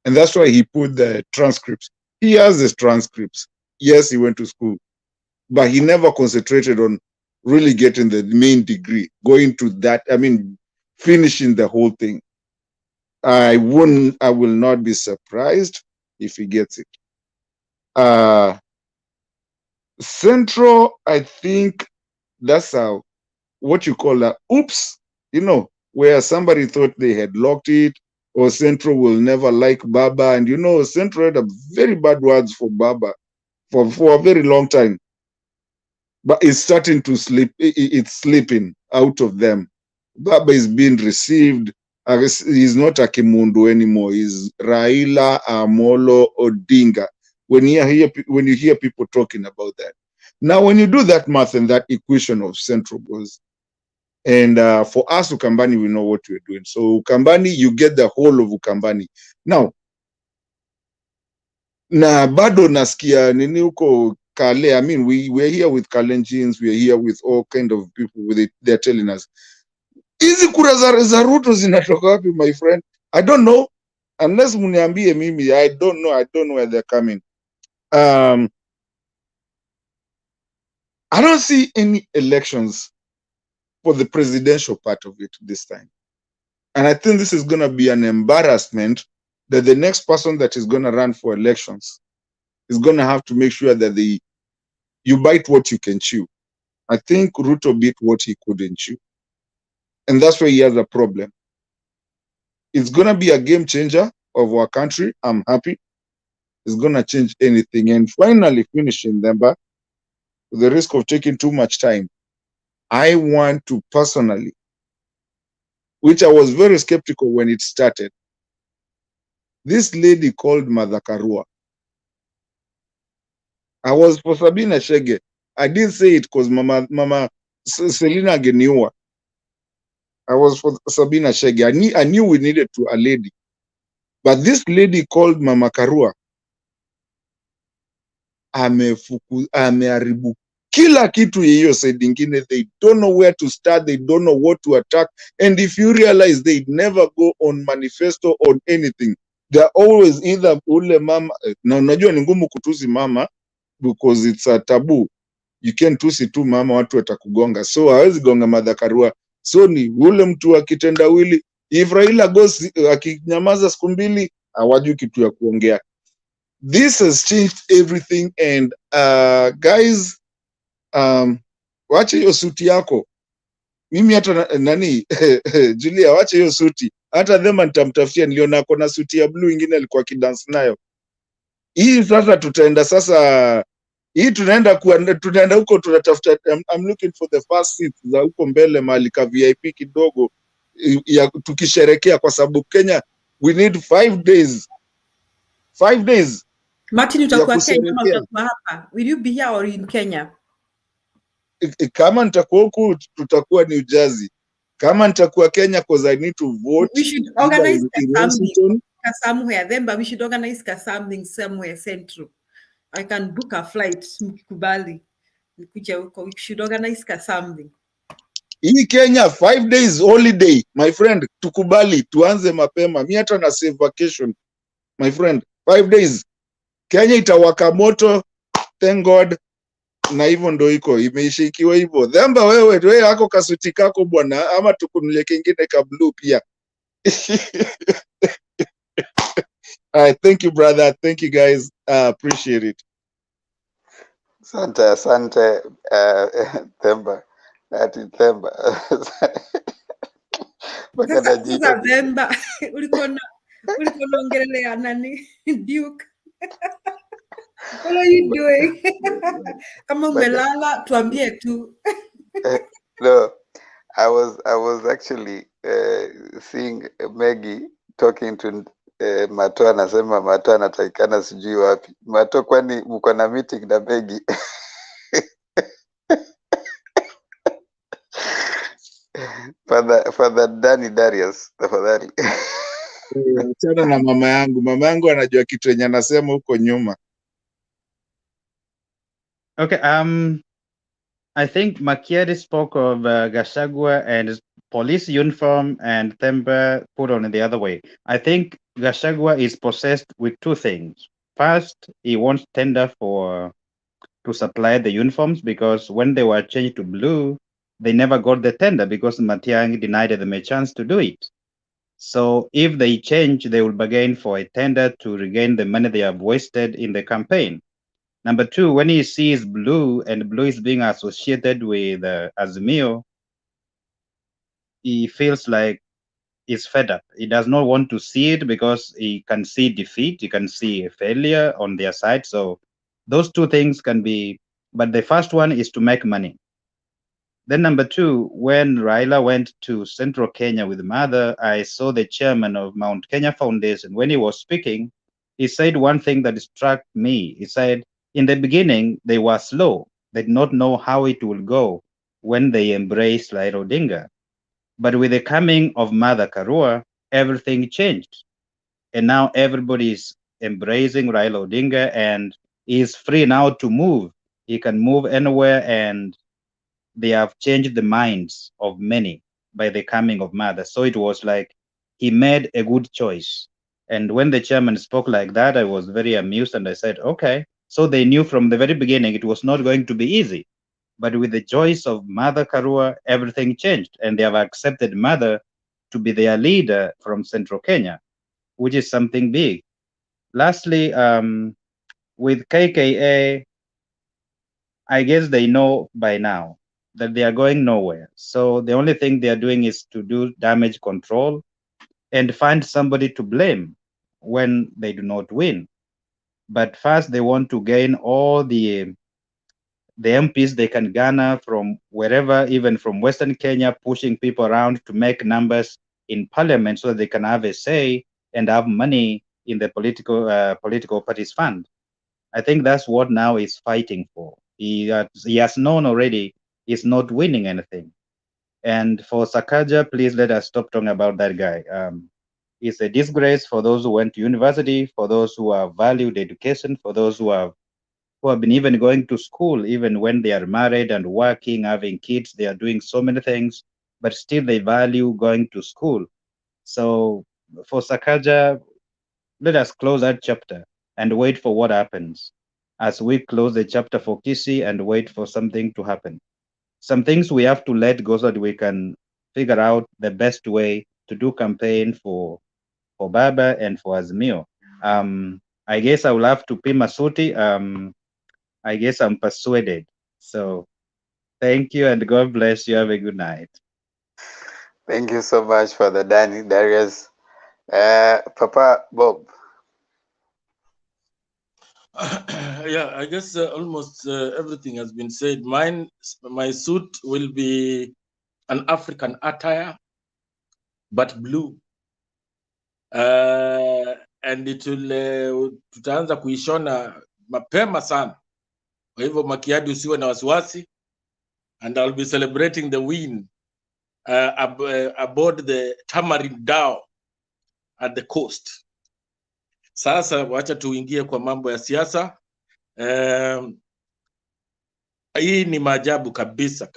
And that's why he put the transcripts. He has the transcripts. Yes, he went to school, but he never concentrated on really getting the main degree, going to that, I mean, finishing the whole thing. I will not be surprised if he gets it. Central, I think that's how what you call a oops, where somebody thought they had locked it, or Central will never like Baba. And Central had a very bad words for Baba for a very long time. But it's starting to slip, it's slipping out of them. Baba is being received. He's not a Kimundu anymore. He's Raila Amolo Odinga. When you hear people talking about that. Now, when you do that math and that equation of Central goes, and for us, Ukambani, we know what we're doing. So Ukambani, you get the whole of Ukambani. Now, na bado nasikia nini huko Kale. I mean, we're here with Kalenjins, we're here with all kind of people with it. They're telling us, hizi kura za Ruto zinatoka wapi, my friend? I don't know. Unless muniambie mimi, I don't know where they're coming. I don't see any elections for the presidential part of it this time. And I think this is going to be an embarrassment that the next person that is going to run for elections is going to have to make sure that you bite what you can chew. I think Ruto bit what he couldn't chew. And that's why he has a problem. It's going to be a game changer of our country. I'm happy. It's going to change anything. And finally, finishing them, but with the risk of taking too much time, I want to personally, which I was very skeptical when it started, this lady called Mother Karua. I was for Sabina Shege. I didn't say it because Mama Selina Geniwa. I was for Sabina Shege. I knew we needed a lady. But this lady called Mama Karua, ameharibu kila kitu hiyo side ingine. They don't know where to start. They don't know what to attack. And if you realize they never go on manifesto on anything, they're always either ule mama. Na unajua ni ngumu kutusi mama because it's a taboo. You can't tusi tu mama, watu watakugonga. So hawezi gonga Mother Karua. So ni ule mtu wa kitendawili. If Raila goes akinyamaza siku mbili, hawajui kitu ya kuongea. This has changed everything. And guys, wache hiyo suti yako. Mimi hata nani Julia, wache hiyo suti. Hata them nitamtafutia, niliona kona suti ya blue ingine alikuwa kidance nayo. Hii sasa tutaenda sasa, hii tunaenda huko tunatafuta. I'm looking for the first seat za huko mbele mahali ka VIP kidogo ya tukisherekea, kwa sababu Kenya we need 5 days. 5 days. Martin, utakuwa Kenya ama utakuwa hapa? Will you be here or in Kenya? Kama nitakuwa huku tutakuwa New Jersey. Kama nitakuwa Kenya because I need to vote. We should organize something somewhere then, but we should organize something somewhere central. I can book a flight Kubali. We should organize something. Hii Kenya 5 days holiday, my friend, tukubali tuanze mapema. Mimi hata na save vacation, my friend. 5 days. Kenya itawaka moto, thank God. Na hivyo ndo iko imeishikiwa hivyo. Dhamba wewe hako kasuti kako bwana, ama tukunulie kingine ka blue pia. Thank you brother, thank you guys, appreciate it. Asante Themba. Ati Themba. Sasa Themba ulikuwa unaongelea nani? Duke. What are you doing? Kama umelala tuambie tu. No, I was actually seeing Maggie talking to Mato, anasema Mato anatakikana sijui wapi. Mato, kwani mko na meeting na Maggie? Father Danny Darius, tafadhali. Achana na mama yangu anajua kitu yenye anasema huko nyuma. Okay, I think Makiadi spoke of Gashagwa and his police uniform and Themba put on the other way. I think Gashagwa is possessed with two things. First, he wants tender to supply the uniforms, because when they were changed to blue, they never got the tender because Matiang'i denied them a chance to do it. So if they change, they will bargain for a tender to regain the money they have wasted in the campaign. Number two, when he sees blue and blue is being associated with Azimio, he feels like he's fed up. He does not want to see it because he can see defeat, he can see failure on their side. So those two things can be, but the first one is to make money. Then number two, when Raila went to Central Kenya with mother, I saw the chairman of Mount Kenya Foundation. When he was speaking, he said one thing that struck me. He said, in the beginning, they were slow. They did not know how it will go when they embraced Raila Odinga. But with the coming of Mother Karua, everything changed. And now everybody is embracing Raila Odinga and he is free now to move. He can move anywhere, and they have changed the minds of many by the coming of Mother. So it was like he made a good choice. And when the chairman spoke like that, I was very amused and I said, okay. So they knew from the very beginning it was not going to be easy. But with the choice of Mother Karua, everything changed, and they have accepted Mother to be their leader from Central Kenya, which is something big. Lastly, with KKA, I guess they know by now that they are going nowhere. So the only thing they are doing is to do damage control and find somebody to blame when they do not win. But first, they want to gain all the MPs they can garner from wherever, even from Western Kenya, pushing people around to make numbers in parliament so that they can have a say and have money in the political parties fund. I think that's what now he's fighting for. He has known already he's not winning anything. And for Sakaja, please let us stop talking about that guy. It's a disgrace for those who went to university, for those who have valued education, for those who have been even going to school, even when they are married and working, having kids, they are doing so many things, but still they value going to school. So for Sakaja, let us close that chapter and wait for what happens as we close the chapter for Kisi and wait for something to happen. Some things we have to let go so that we can figure out the best way to do campaign for Baba and for Azimio. I guess I will have to pay Masuti. I guess I'm persuaded. So thank you and God bless you. Have a good night. Thank you so much for the Darius. Papa Bob. Yeah, I guess almost everything has been said. My suit will be an African attire, but blue. And it will tutaanza kuishona mapema sana. Kwa hivyo Makiadi, usiwe na wasiwasi, and I'll be celebrating the win aboard the Tamarind Dhow at the coast. Sasa wacha tuingie kwa mambo ya siasa. Hii ni maajabu kabisa,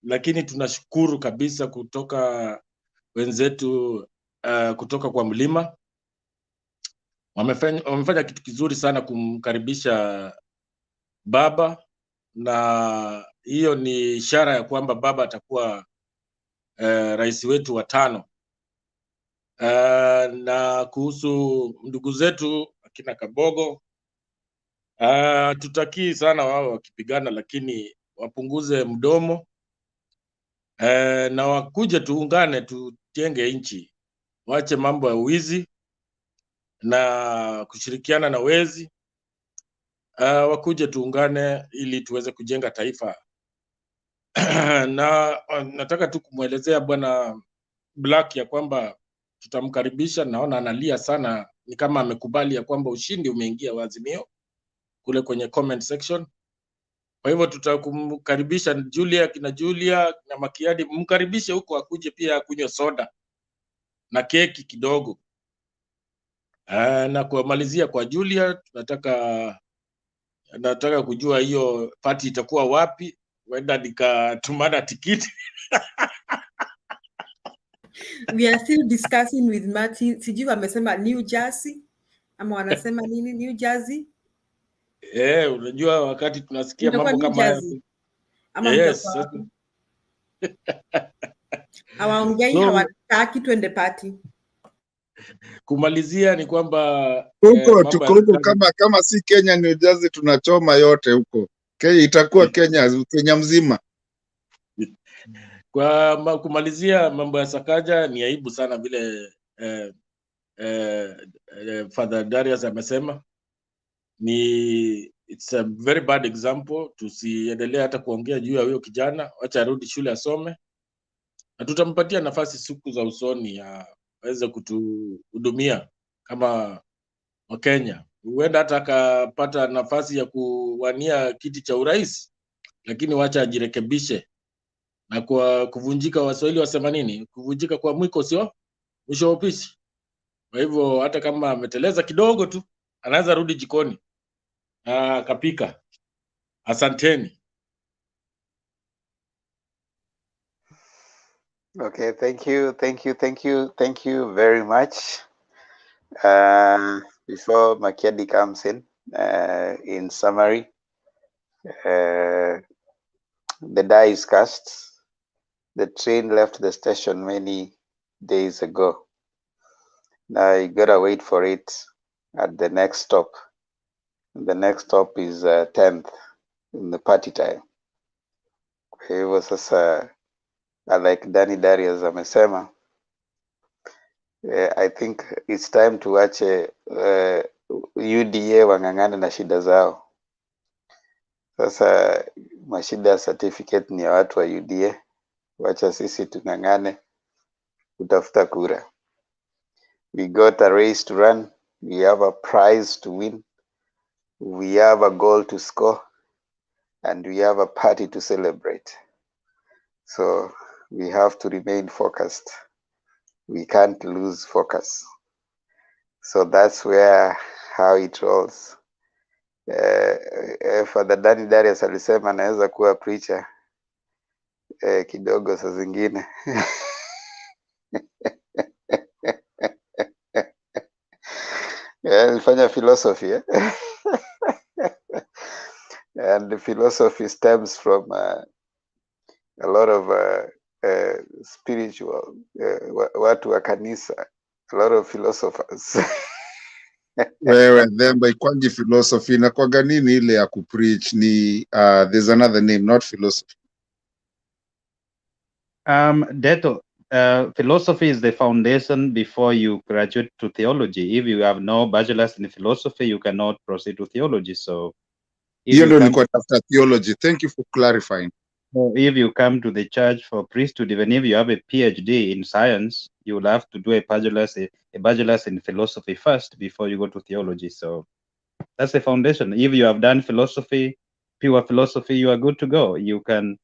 lakini tunashukuru kabisa kutoka wenzetu kutoka kwa mlima. Wamefanya kitu kizuri sana kumkaribisha Baba, na hiyo ni ishara ya kwamba Baba atakuwa rais wetu wa 5. Na kuhusu ndugu zetu akina Kabogo, tutakii sana wao wakipigana, lakini wapunguze mdomo na wakuje tuungane, tutenge nchi, wache mambo ya uwizi na kushirikiana na wezi. Wakuje tuungane ili tuweze kujenga taifa. Na nataka tu kumwelezea bwana Black ya kwamba tutamkaribisha. Naona analia sana, ni kama amekubali ya kwamba ushindi umeingia wa Azimio kule kwenye comment section. Kwa hivyo tutakumkaribisha Julia na Makiadi, mkaribishe huko akuje pia akunywe soda na keki kidogo. Na kumalizia kwa Julia, nataka kujua hiyo party itakuwa wapi, wenda nikatumana tikiti. We are still discussing with Martin. Sijui amesema New Jersey ama wanasema nini New Jersey? Unajua wakati tunasikia mambo New kama haya. Ama Yes. Hawaongei, hawataki twende party. Kumalizia ni kwamba huko tuko huko, kama si Kenya, New Jersey tunachoma yote huko. Itakuwa Kenya mzima. Kwa kumalizia mambo ya Sakaja, ni aibu sana vile Father Darius amesema. It's a very bad example. Tusiendelee hata kuongea juu ya huyo kijana, wacha arudi shule asome, na tutampatia nafasi siku za usoni aweze kutuhudumia kama Wakenya. Huenda hata akapata nafasi ya kuwania kiti cha urais, lakini wacha ajirekebishe. Na kwa kuvunjika, Waswahili wasema nini? Kuvunjika kwa mwiko sio mwisho wa upishi. Kwa hivyo hata kama ameteleza kidogo tu, anaweza rudi jikoni akapika. Asanteni. Okay, thank you very much. Before Makiadi comes in summary, the die is cast. The train left the station many days ago. Now you gotta wait for it at the next stop. The next stop is 10th in the party time. Kwa hivyo sasa, like Danny Darius amesema, I think it's time to watch UDA wang'ang'ane na shida zao. Sasa mashida ya certificate ni ya watu wa UDA, wacha sisi tung'ang'ane kutafuta kura. We got a race to run, we have a prize to win, we have a goal to score, and we have a party to celebrate. So we have to remain focused. We can't lose focus. So that's how it rolls. Father Danny Darius alisema anaweza kuwa preacher kidogo saa zingine. Alifanya philosophy and the philosophy stems from a lot of spiritual watu wa kanisa, a lot of philosophers. Wewe themba ikwangi philosophy na kwa nini ile ya kupreach ni there's another name, not philosophy. Deto, philosophy is the foundation before you graduate to theology. If you have no bachelor's in philosophy, you cannot proceed to theology. So Hiyo ndio nilikuwa tafuta theology. Thank you for clarifying. If you come to the church for priesthood, even if you have a PhD in science, you will have to do a bachelor's in philosophy first before you go to theology. So that's the foundation. If you have done philosophy, pure philosophy, you are good to go. You can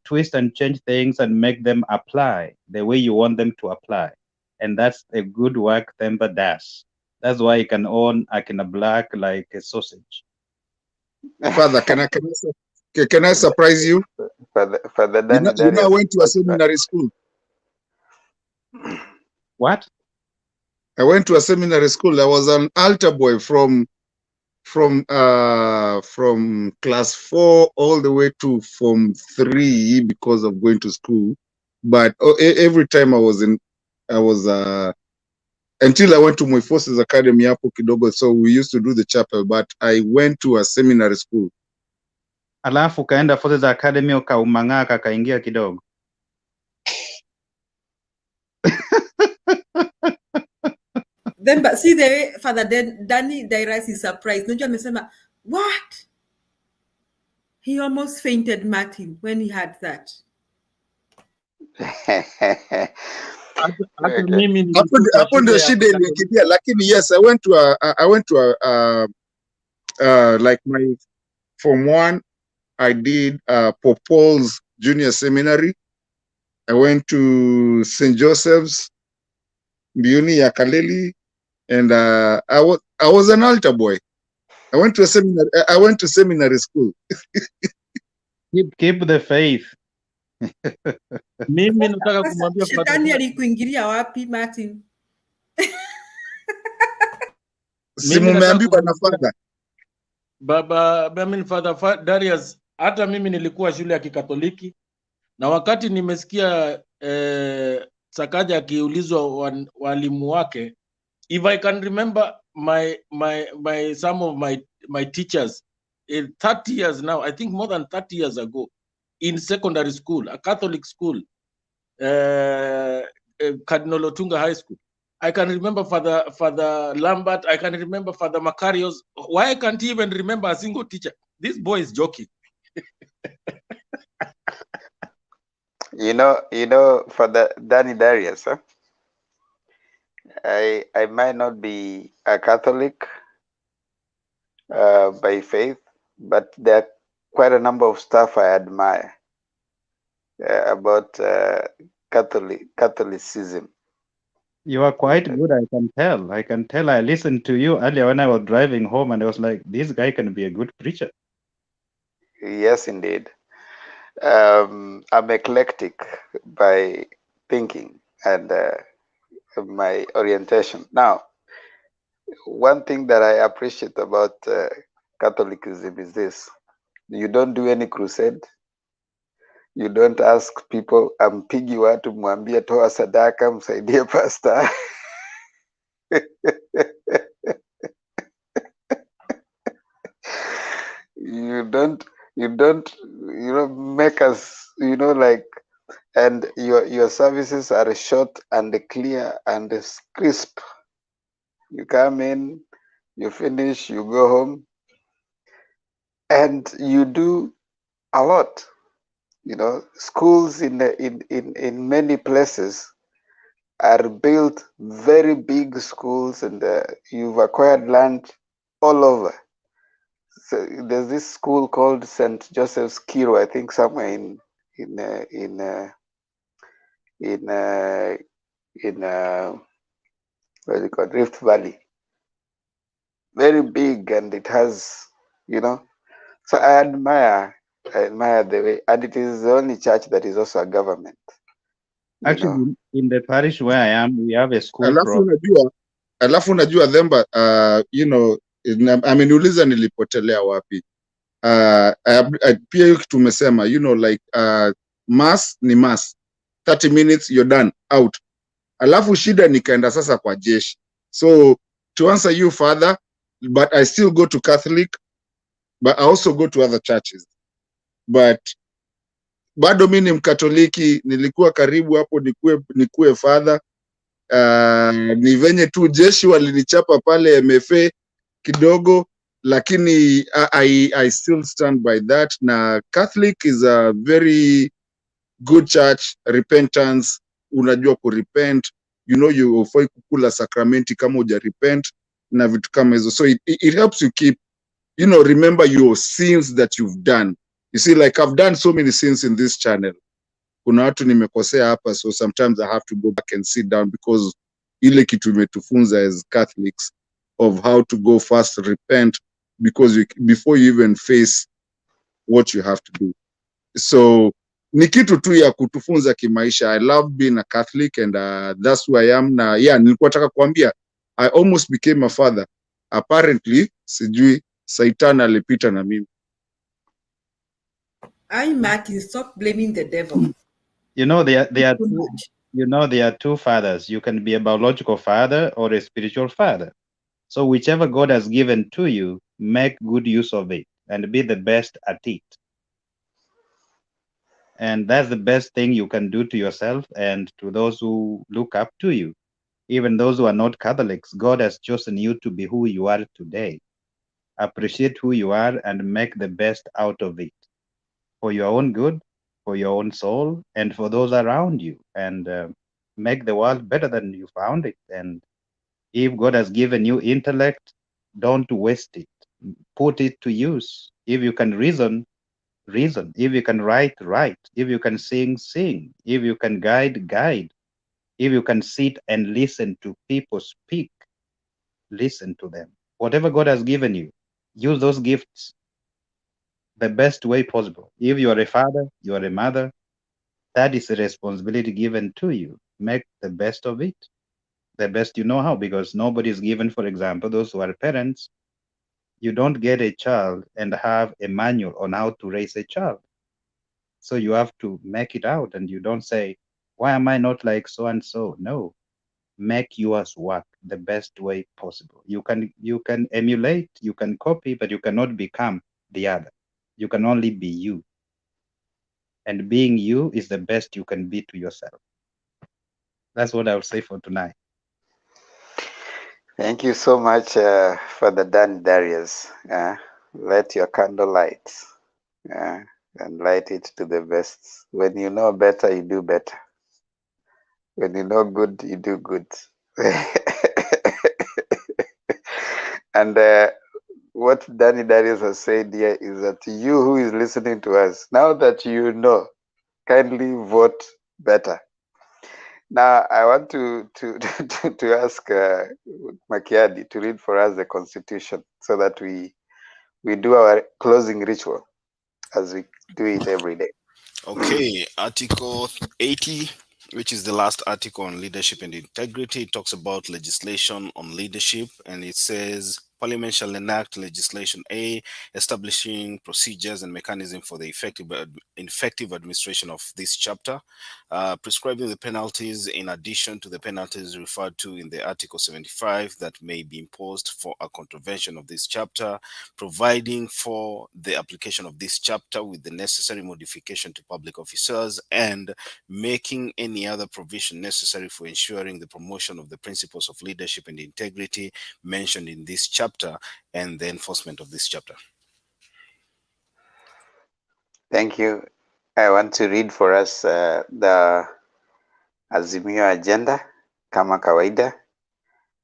twist and change things and make them apply the way you want them to apply. And that's a good work Themba does. That's why you can own Akina Black like a sausage. Father, can I surprise you? Father Danny you know I went to a seminary school. What? I went to a seminary school. I was an altar boy from class 4 all the way to Form 3 because of going to school. But every time I was until I went to my Forces Academy hapo kidogo, so we used to do the chapel, but I went to a seminary school. Alafu kaenda Forces Academy ukaumang'aa kakaingia kidogo. Then but see the way Father Danny Darius is surprised. Unajua amesema what? He almost fainted, Martin, when he had that. Hapo ndio shida iliyokimbia, lakini yes, I went to like my Form 1 I did Pope Paul's Junior Seminary. I went to St. Joseph's Mbuyuni ya Kaleli, and I was an altar boy. I went to seminary school. Keep the faith. Mimi nataka kumwambia Shetani alikuingilia wapi, Martin? Simumeambiwa na Father. Father Darius, hata mimi nilikuwa shule ya Kikatoliki, na wakati nimesikia Sakaja akiulizwa walimu wake, if I can remember some of my teachers 30 years now, I think more than 30 years ago, in secondary school, a Catholic school, Cardinal Otunga High School. I can remember Father Lambert. I can remember Father Macarius. Why can't he even remember a single teacher? This boy is joking. You know, Father Danny Darius, huh? I might not be a Catholic by faith, but there are quite a number of stuff I admire about Catholicism. You are quite good, I can tell. I can tell. I listened to you earlier when I was driving home, and I was like, this guy can be a good preacher. Yes, indeed. I'm eclectic by thinking and my orientation. Now, one thing that I appreciate about Catholicism is this: you don't do any crusade. You don't ask people, ampigi watu mwambie toa sadaka msaidie pastor. you don't make us like, and your services are short and clear and crisp. You come in, you finish, you go home, and you do a lot. Schools in many places are built, very big schools, and you've acquired land all over. So there's this school called St. Joseph's Kiro, I think somewhere in what is it called, Rift Valley. Very big, and it has, so I admire the way, and it is the only church that is also a government. Actually, in the parish where I am, we have a school Alafu unajua Themba, ameniuliza nilipotelea wapi. Pia hiyo kitu umesema, like mass ni mass, 30 minutes you're done out. Alafu shida nikaenda sasa kwa jeshi. So to answer you further, but I still go to Catholic, but I also go to other churches. But bado mimi ni Mkatoliki, nilikuwa karibu hapo nikuwe father. Ni venye tu jeshi walinichapa pale MFA kidogo, lakini I still stand by that. Na Catholic is a very good church. Repentance, unajua kurepent, you ufai kukula sakramenti kama uja repent na vitu kama hizo. So it helps you keep, remember your sins that you've done. You see, like I've done so many sins in this channel. Kuna watu nimekosea hapa, so sometimes I have to go back and sit down, because ile kitu imetufunza as Catholics of how to go first repent, because before you even face what you have to do. So ni kitu tu ya kutufunza kimaisha. I love being a Catholic, and that's who I am. Na nilikuwa nataka kuambia, I almost became a father. Apparently, sijui Satan alipita na mimi. Martin, stop blaming the devil. There are two fathers. You can be a biological father or a spiritual father. So whichever God has given to you, make good use of it and be the best at it. And that's the best thing you can do to yourself and to those who look up to you. Even those who are not Catholics, God has chosen you to be who you are today. Appreciate who you are and make the best out of it, for your own good, for your own soul, and for those around you, and make the world better than you found it. And if God has given you intellect, don't waste it. Put it to use. If you can reason, reason. If you can write, write. If you can sing, sing. If you can guide, guide. If you can sit and listen to people speak, listen to them. Whatever God has given you, use those gifts the best way possible. If you are a father, you are a mother, that is a responsibility given to you. Make the best of it, the best you know how, because nobody is given, for example, those who are parents, you don't get a child and have a manual on how to raise a child. So you have to make it out, and you don't say, why am I not like so-and-so? No, make yours work the best way possible. You can emulate, you can copy, but you cannot become the other. You can only be you. And being you is the best you can be to yourself. That's what I would say for tonight. Thank you so much for the done, Darius. Let your candle light and light it to the best. When you know better, you do better. When you know good, you do good. And what Danny Darius has said here is that you who is listening to us, now that you know, kindly vote better. Now, I want to ask Makiadi to read for us the Constitution so that we do our closing ritual as we do it every day. Okay, Article 80, which is the last article on leadership and integrity, it talks about legislation on leadership, and it says Parliament shall enact legislation A, establishing procedures and mechanism for the effective administration of this chapter, prescribing the penalties in addition to the penalties referred to in the Article 75 that may be imposed for a contravention of this chapter, providing for the application of this chapter with the necessary modification to public officers, and making any other provision necessary for ensuring the promotion of the principles of leadership and integrity mentioned in this chapter and the enforcement of this chapter. Thank you. I want to read for us the Azimio agenda, kama kawaida.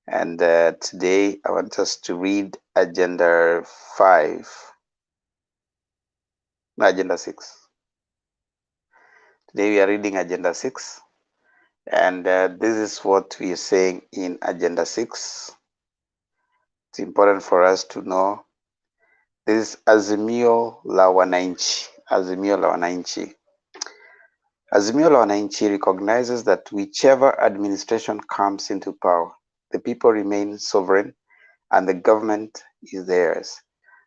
And today I want us to read Agenda 6. Today we are reading Agenda 6. And this is what we are saying in Agenda 6. It's important for us to know. This is Azimio la Wananchi. Azimio la Wananchi. Azimio la Wananchi recognizes that whichever administration comes into power, the people remain sovereign and the government is theirs.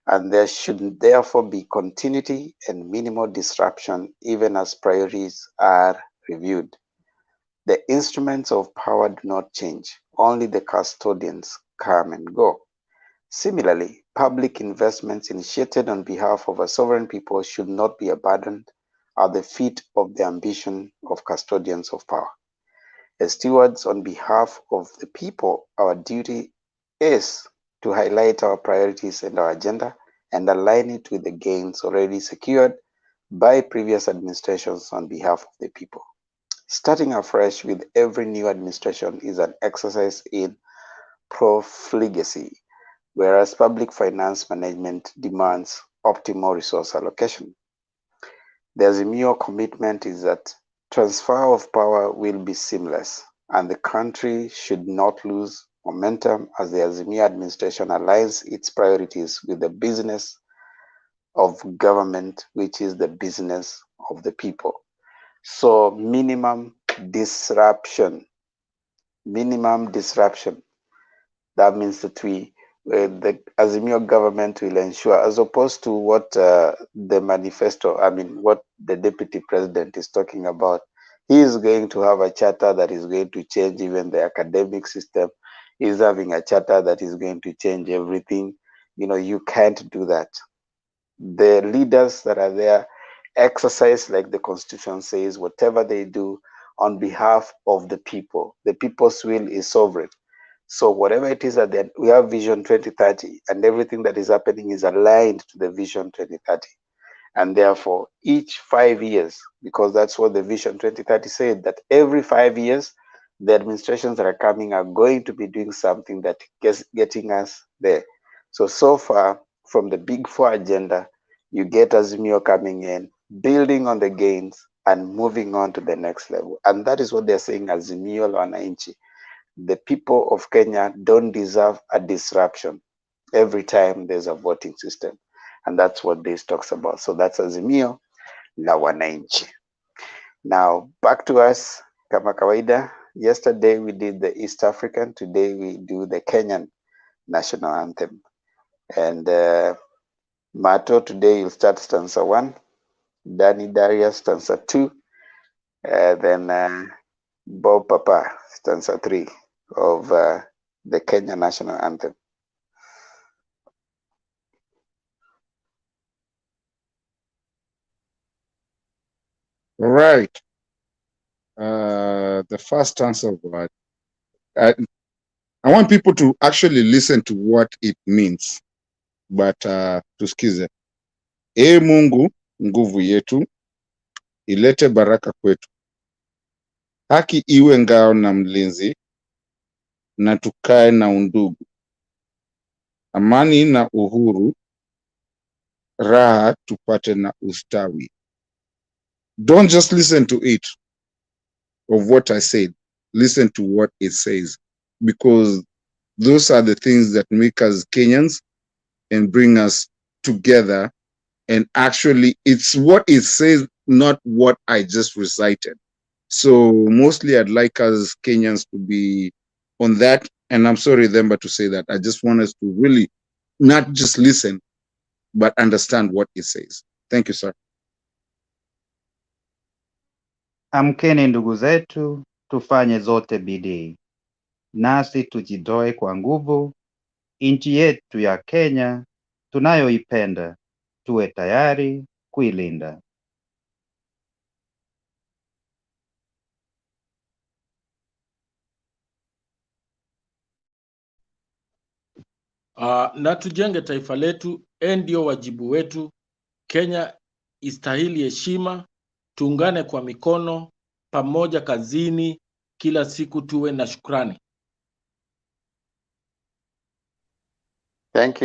And there should therefore be continuity and minimal disruption even as priorities are reviewed. The instruments of power do not change, only the custodians come and go. Similarly, public investments initiated on behalf of a sovereign people should not be abandoned at the feet of the ambition of custodians of power. As stewards on behalf of the people, our duty is to highlight our priorities and our agenda and align it with the gains already secured by previous administrations on behalf of the people. Starting afresh with every new administration is an exercise in profligacy, whereas public finance management demands optimal resource allocation. The Azimio commitment is that transfer of power will be seamless, and the country should not lose momentum as the Azimio administration aligns its priorities with the business of government, which is the business of the people. So minimum disruption. That means that the Azimio government will ensure, as opposed to what the manifesto, what the deputy president is talking about. He is going to have a charter that is going to change even the academic system. He's having a charter that is going to change everything. You can't do that. The leaders that are there exercise, like the Constitution says, whatever they do on behalf of the people. The people's will is sovereign. So whatever it is that we have Vision 2030, and everything that is happening is aligned to the Vision 2030. And therefore, each 5 years, because that's what the Vision 2030 said, that every 5 years, the administrations that are coming are going to be doing something that is getting us there. So far, from the Big Four agenda, you get Azimio coming in, building on the gains, and moving on to the next level. And that is what they're saying, Azimio la Wananchi. The people of Kenya don't deserve a disruption every time there's a voting system. And that's what this talks about. So that's Azimio la Wananchi. Now, back to us, kama kawaida. Yesterday we did the East African. Today we do the Kenyan national anthem. And Mato, today you'll start stanza 1. Danny Darius, stanza 2. Then Bob Papa, stanza 3 of the Kenya national anthem. All right. The first answer was, I want people to actually listen to what it means, but tusikize. Ee Mungu, nguvu yetu, ilete baraka kwetu. Haki iwe ngao na mlinzi, na tukae na undugu. Amani na uhuru, raha tupate na ustawi. Don't just listen to it, of what I said. Listen to what it says, because those are the things that make us Kenyans and bring us together. And actually, it's what it says, not what I just recited. So mostly I'd like us Kenyans to be on that. And I'm sorry, Themba, to say that. I just want us to really not just listen, but understand what it says. Thank you, sir. Amkeni ndugu zetu, tufanye zote bidii, nasi tujitoe kwa nguvu. Nchi yetu ya Kenya tunayoipenda, tuwe tayari kuilinda. Na tujenge taifa letu, ndio wajibu wetu. Kenya istahili heshima, tuungane kwa mikono pamoja kazini, kila siku tuwe na shukrani. Thank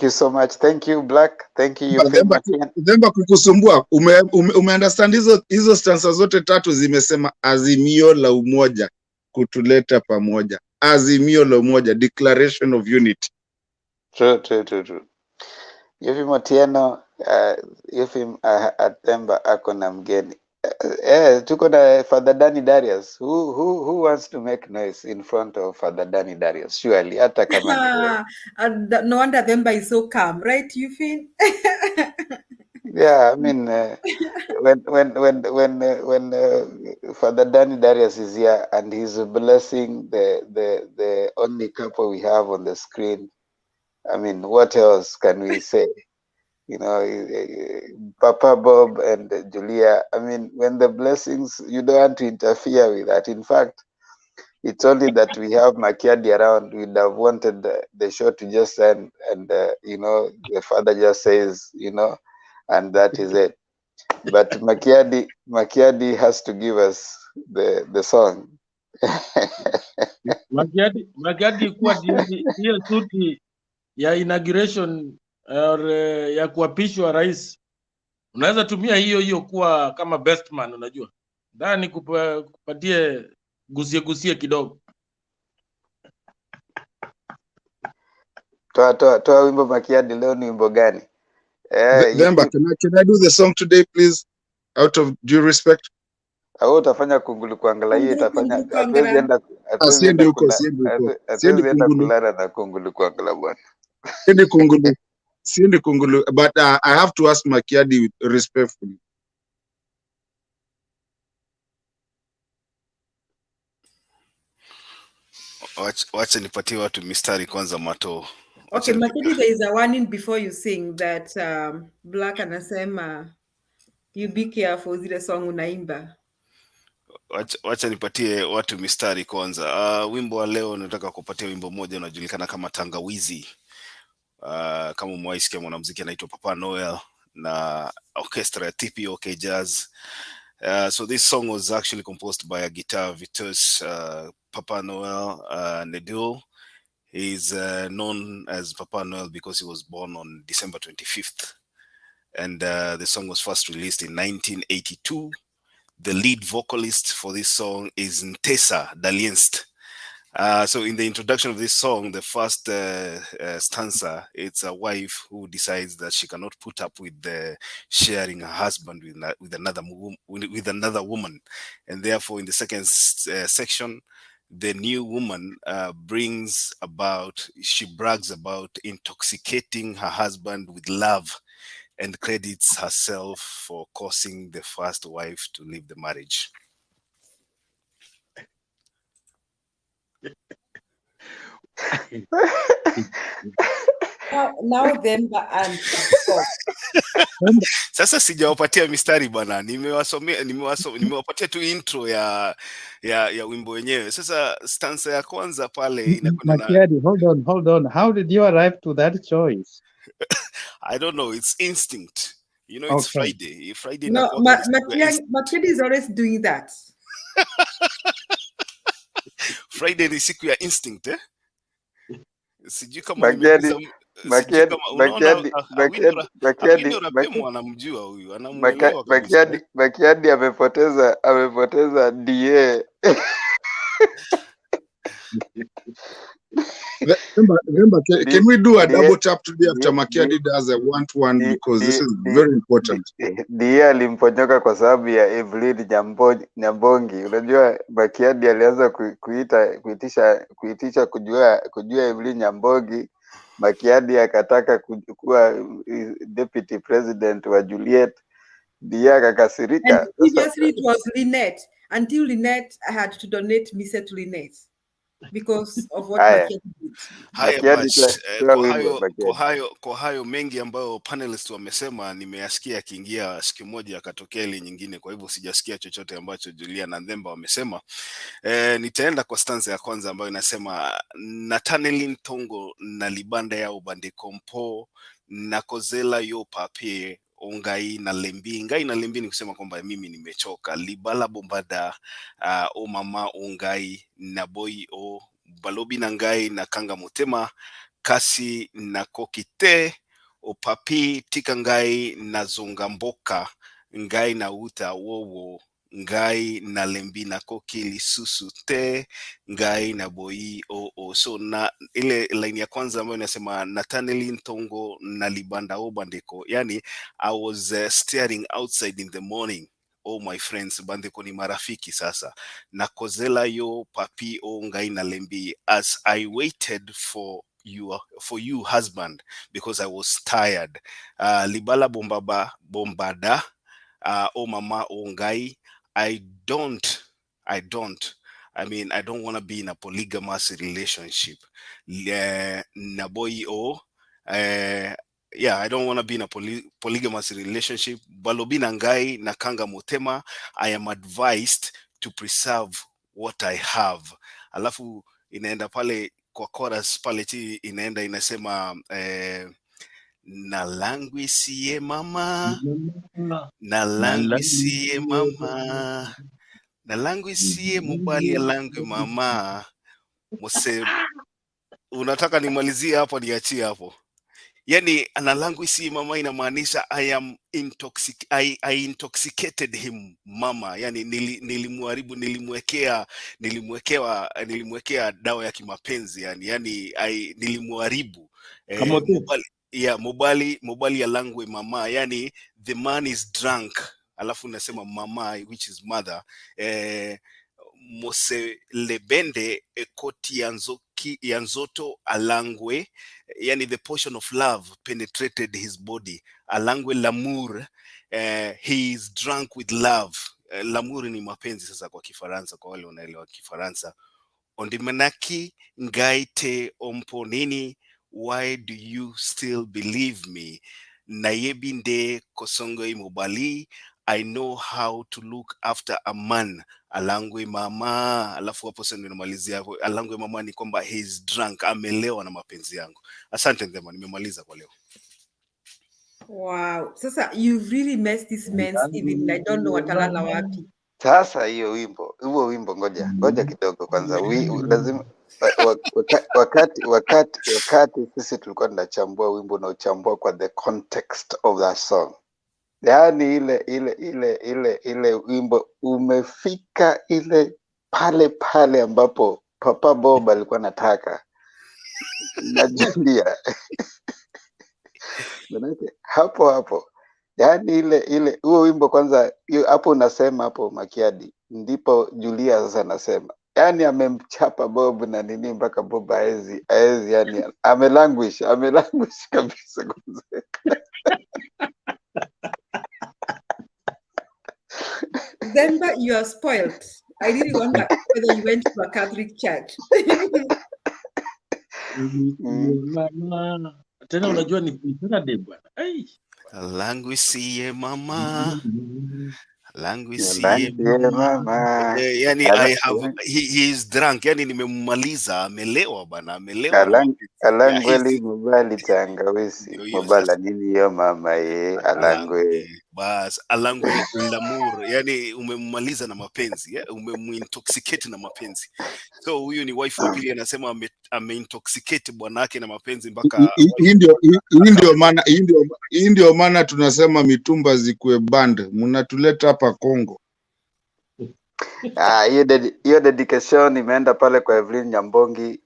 you so much. Thank you, Black. Thank you, Themba kukusumbua, umeunderstand hizo stanza zote tatu zimesema azimio la umoja kutuleta pamoja. Azimio la umoja, declaration of unity. True. Yefim Otieno, Yefim Atemba ako na mgeni. Tuko na Father Danny Darius. Who wants to make noise in front of Father Danny Darius? Surely, hata kama no wonder Themba is so calm, right, Yufin? Yeah, I mean, when Father Danny Darius is here and he's blessing the only couple we have on the screen, I mean, what else can we say? You know, Papa Bob and Julia, I mean, when the blessings, you don't want to interfere with that. In fact, it's only that we have Makiadi around. We'd have wanted the show to just end, and you know, the father just says, you know, and that is it. But Makiadi has to give us the song. Makiadi kuwa hiyo suti ya inauguration or ya kuapishwa rais, unaweza tumia hiyo kuwa kama best man, unajua. Ndani kupatie gusie kidogo. Toa wimbo Makiadi, leo ni wimbo gani? Themba, can I do the song today, please? Out of due respect. Au utafanya kungulu kuangala, hiyo itafanya hatuwezi enda kulala na kungulu kuangala bwana. Siendi kungulu, but I have to ask Makiadi respectfully. Wacha nipatie watu mistari kwanza mato. Okay, Makiadi, there is a warning before you sing that Black anasema you be careful zile song unaimba. Wacha nipatie watu mistari kwanza. Wimbo wa leo nataka kupatia wimbo moja unajulikana kama Tangawizi. Kama umewaisikia mwanamuziki anaitwa Papa Noel na orchestra ya TPOK Jazz. So this song was actually composed by a guitar virtuoso, Papa Noel Nedul. He's known as Papa Noel because he was born on December 25th. And the song was first released in 1982. The lead vocalist for this song is Ntesa Dalienst. So in the introduction of this song, the first stanza, it's a wife who decides that she cannot put up with sharing her husband with another woman. And therefore, in the second section, the new woman she brags about intoxicating her husband with love and credits herself for causing the first wife to leave the marriage. Now Themba and Sasa sijawapatia mistari bwana, nimewapatia tu intro ya wimbo wenyewe. Sasa stanza ya kwanza pale inakwenda na Makiadi, hold on. How did you arrive to that choice? I don't know, it's instinct. You know, it's Okay. Friday No, inakuwaga ni siku ya Makiadi is always doing that. Friday ni siku ya instinct eh? Sijui kama nimegusa, sijui kama unaona Awino Rapemo anamjua huyu, anamuelewa kabisa. Makiadi amepoteza DA. Remember, can we do a double tap today after Makiadi does a 1-to-1 because this is very important. DA alimponyoka kwa sababu ya Evelyn Nyambongi. Unajua Makiadi alianza kuitisha kujua Evelyn Nyambongi. Makiadi akataka kuwa deputy president wa Juliet. DA akakasirika. And previously it was Lynette, until Lynette had to donate Mise to Lynette because of what Makiadi did. Kwa hayo mengi ambayo panelists wamesema nimeyasikia akiingia siku moja akatokea ile nyingine, kwa hivyo sijasikia chochote ambacho Julia na Ndemba wamesema. Nitaenda kwa stanza ya kwanza ambayo inasema Natanelin Tongo na libanda ya ubandiko mpo na kozela yo papie ongai na lembi. Ngai na lembi ni kusema kwamba mimi nimechoka. Libala bombada o mama ongai na boy o balobi na ngai na kanga motema kasi na kokite o papi tika ngai na zonga mboka ngai na uta wowo ngai na lembi na koki lisusu te ngai na boyi o. So na ile line ya kwanza ambayo inasema Natanelin Tongo na libanda o bandeko, yani I was staring outside in the morning. Oh my friends, bandeko ni marafiki sasa. Na kozela yo papi o ngai na lembi as I waited for you husband because I was tired. Libala bombada o mama o ngai. I don't want to be in a polygamous relationship. Naboy o I don't want to be in a polygamous relationship. Balobina ngai na kanga motema, I am advised to preserve what I have. Alafu inaenda pale kwa chorus pale inaenda inasema na langwi siye mama, na langwi siye mama, na langwi siye mubali ya langwi mama. Mose, unataka nimalizie hapo niachie hapo? Yani na langwi siye mama inamaanisha I intoxicated him mama, yani nilimuharibu, nilimwekea dawa ya kimapenzi, yani nilimuharibu mobali ya langwe mama, yani the man is drunk, alafu nasema mama which is mother. Mose lebende ekoti yanzoto alangwe, yani the portion of love penetrated his body. Alangwe l'amour, he is drunk with love. L'amour ni mapenzi sasa kwa Kifaransa, kwa wale wanaelewa Kifaransa. Ondimanaki ngaite ompo nini, why do you still believe me? Nayebinde kosongo imobali, I know how to look after a man. Alangwe mama, alafu hapo sasa nimemalizia hapo. Alangwe mama ni kwamba he is drunk, amelewa na mapenzi yangu. Asante Ndema, nimemaliza kwa leo. Wow, sasa you've really messed this man's evening. I don't know watalala wapi. Sasa huo wimbo ngoja kidogo kwanza. Lazima wakati sisi tulikuwa tunachambua wimbo na uchambua kwa the context of that song. Yaani ile wimbo umefika ile pale ambapo Papa Bob alikuwa anataka. Najulia. Manake hapo. Yaani ile huo wimbo kwanza hapo unasema hapo Makiadi ndipo Julia sasa anasema. Yaani amemchapa Bob na nini mpaka Bob haezi yani amelanguish kabisa. Remember, you are spoiled. I really wonder whether you went to a Catholic church. Tena unajua ni Saturday bwana. Languisiye mama. Languisiye mama. Yani he is drunk. Yani nimemmaliza, amelewa bana, amelewa na mapenzi. Alangweli mubali tangawisi. Mubala nini yo mama ye alangwe. Bas, alangwe l'amour. Yani umemmaliza na mapenzi, umemintoxicate na mapenzi. So huyu ni wife wa pili anasema ameintoxicate bwanake na mapenzi mpaka hii ndio maana tunasema mitumba zikuwe band. Mnatuleta hapa Kongo. Hiyo dedication imeenda pale kwa Evelyn Nyambongi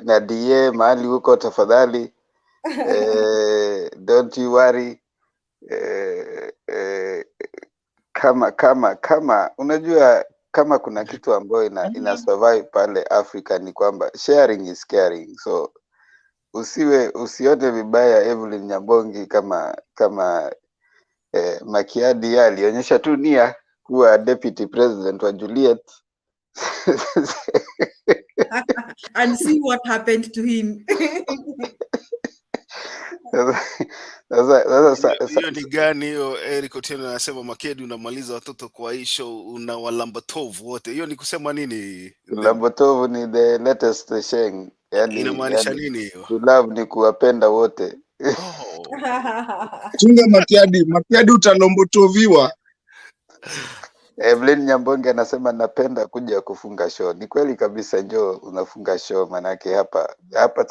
na DA mahali huko tafadhali. Don't you worry. Kama unajua kama kuna kitu ambayo ina survive pale Africa ni kwamba sharing is caring. So usione vibaya Evelyn Nyambongi kama Makiadi alionyesha tu nia kuwa deputy president wa Juliet. And see what happened to him. Hiyo ni gani hiyo? Eric Otieno anasema Makedi unamaliza watoto kwa hii show, una walambatovu wote. Hiyo ni kusema nini? Lambotovu ni the latest sheng. Yani inamaanisha nini hiyo? To love ni kuwapenda wote. Chunga Makiadi utalombotoviwa. Evelyn Nyambonge anasema napenda kuja kufunga show. Ni kweli kabisa, njoo unafunga show, manake hapa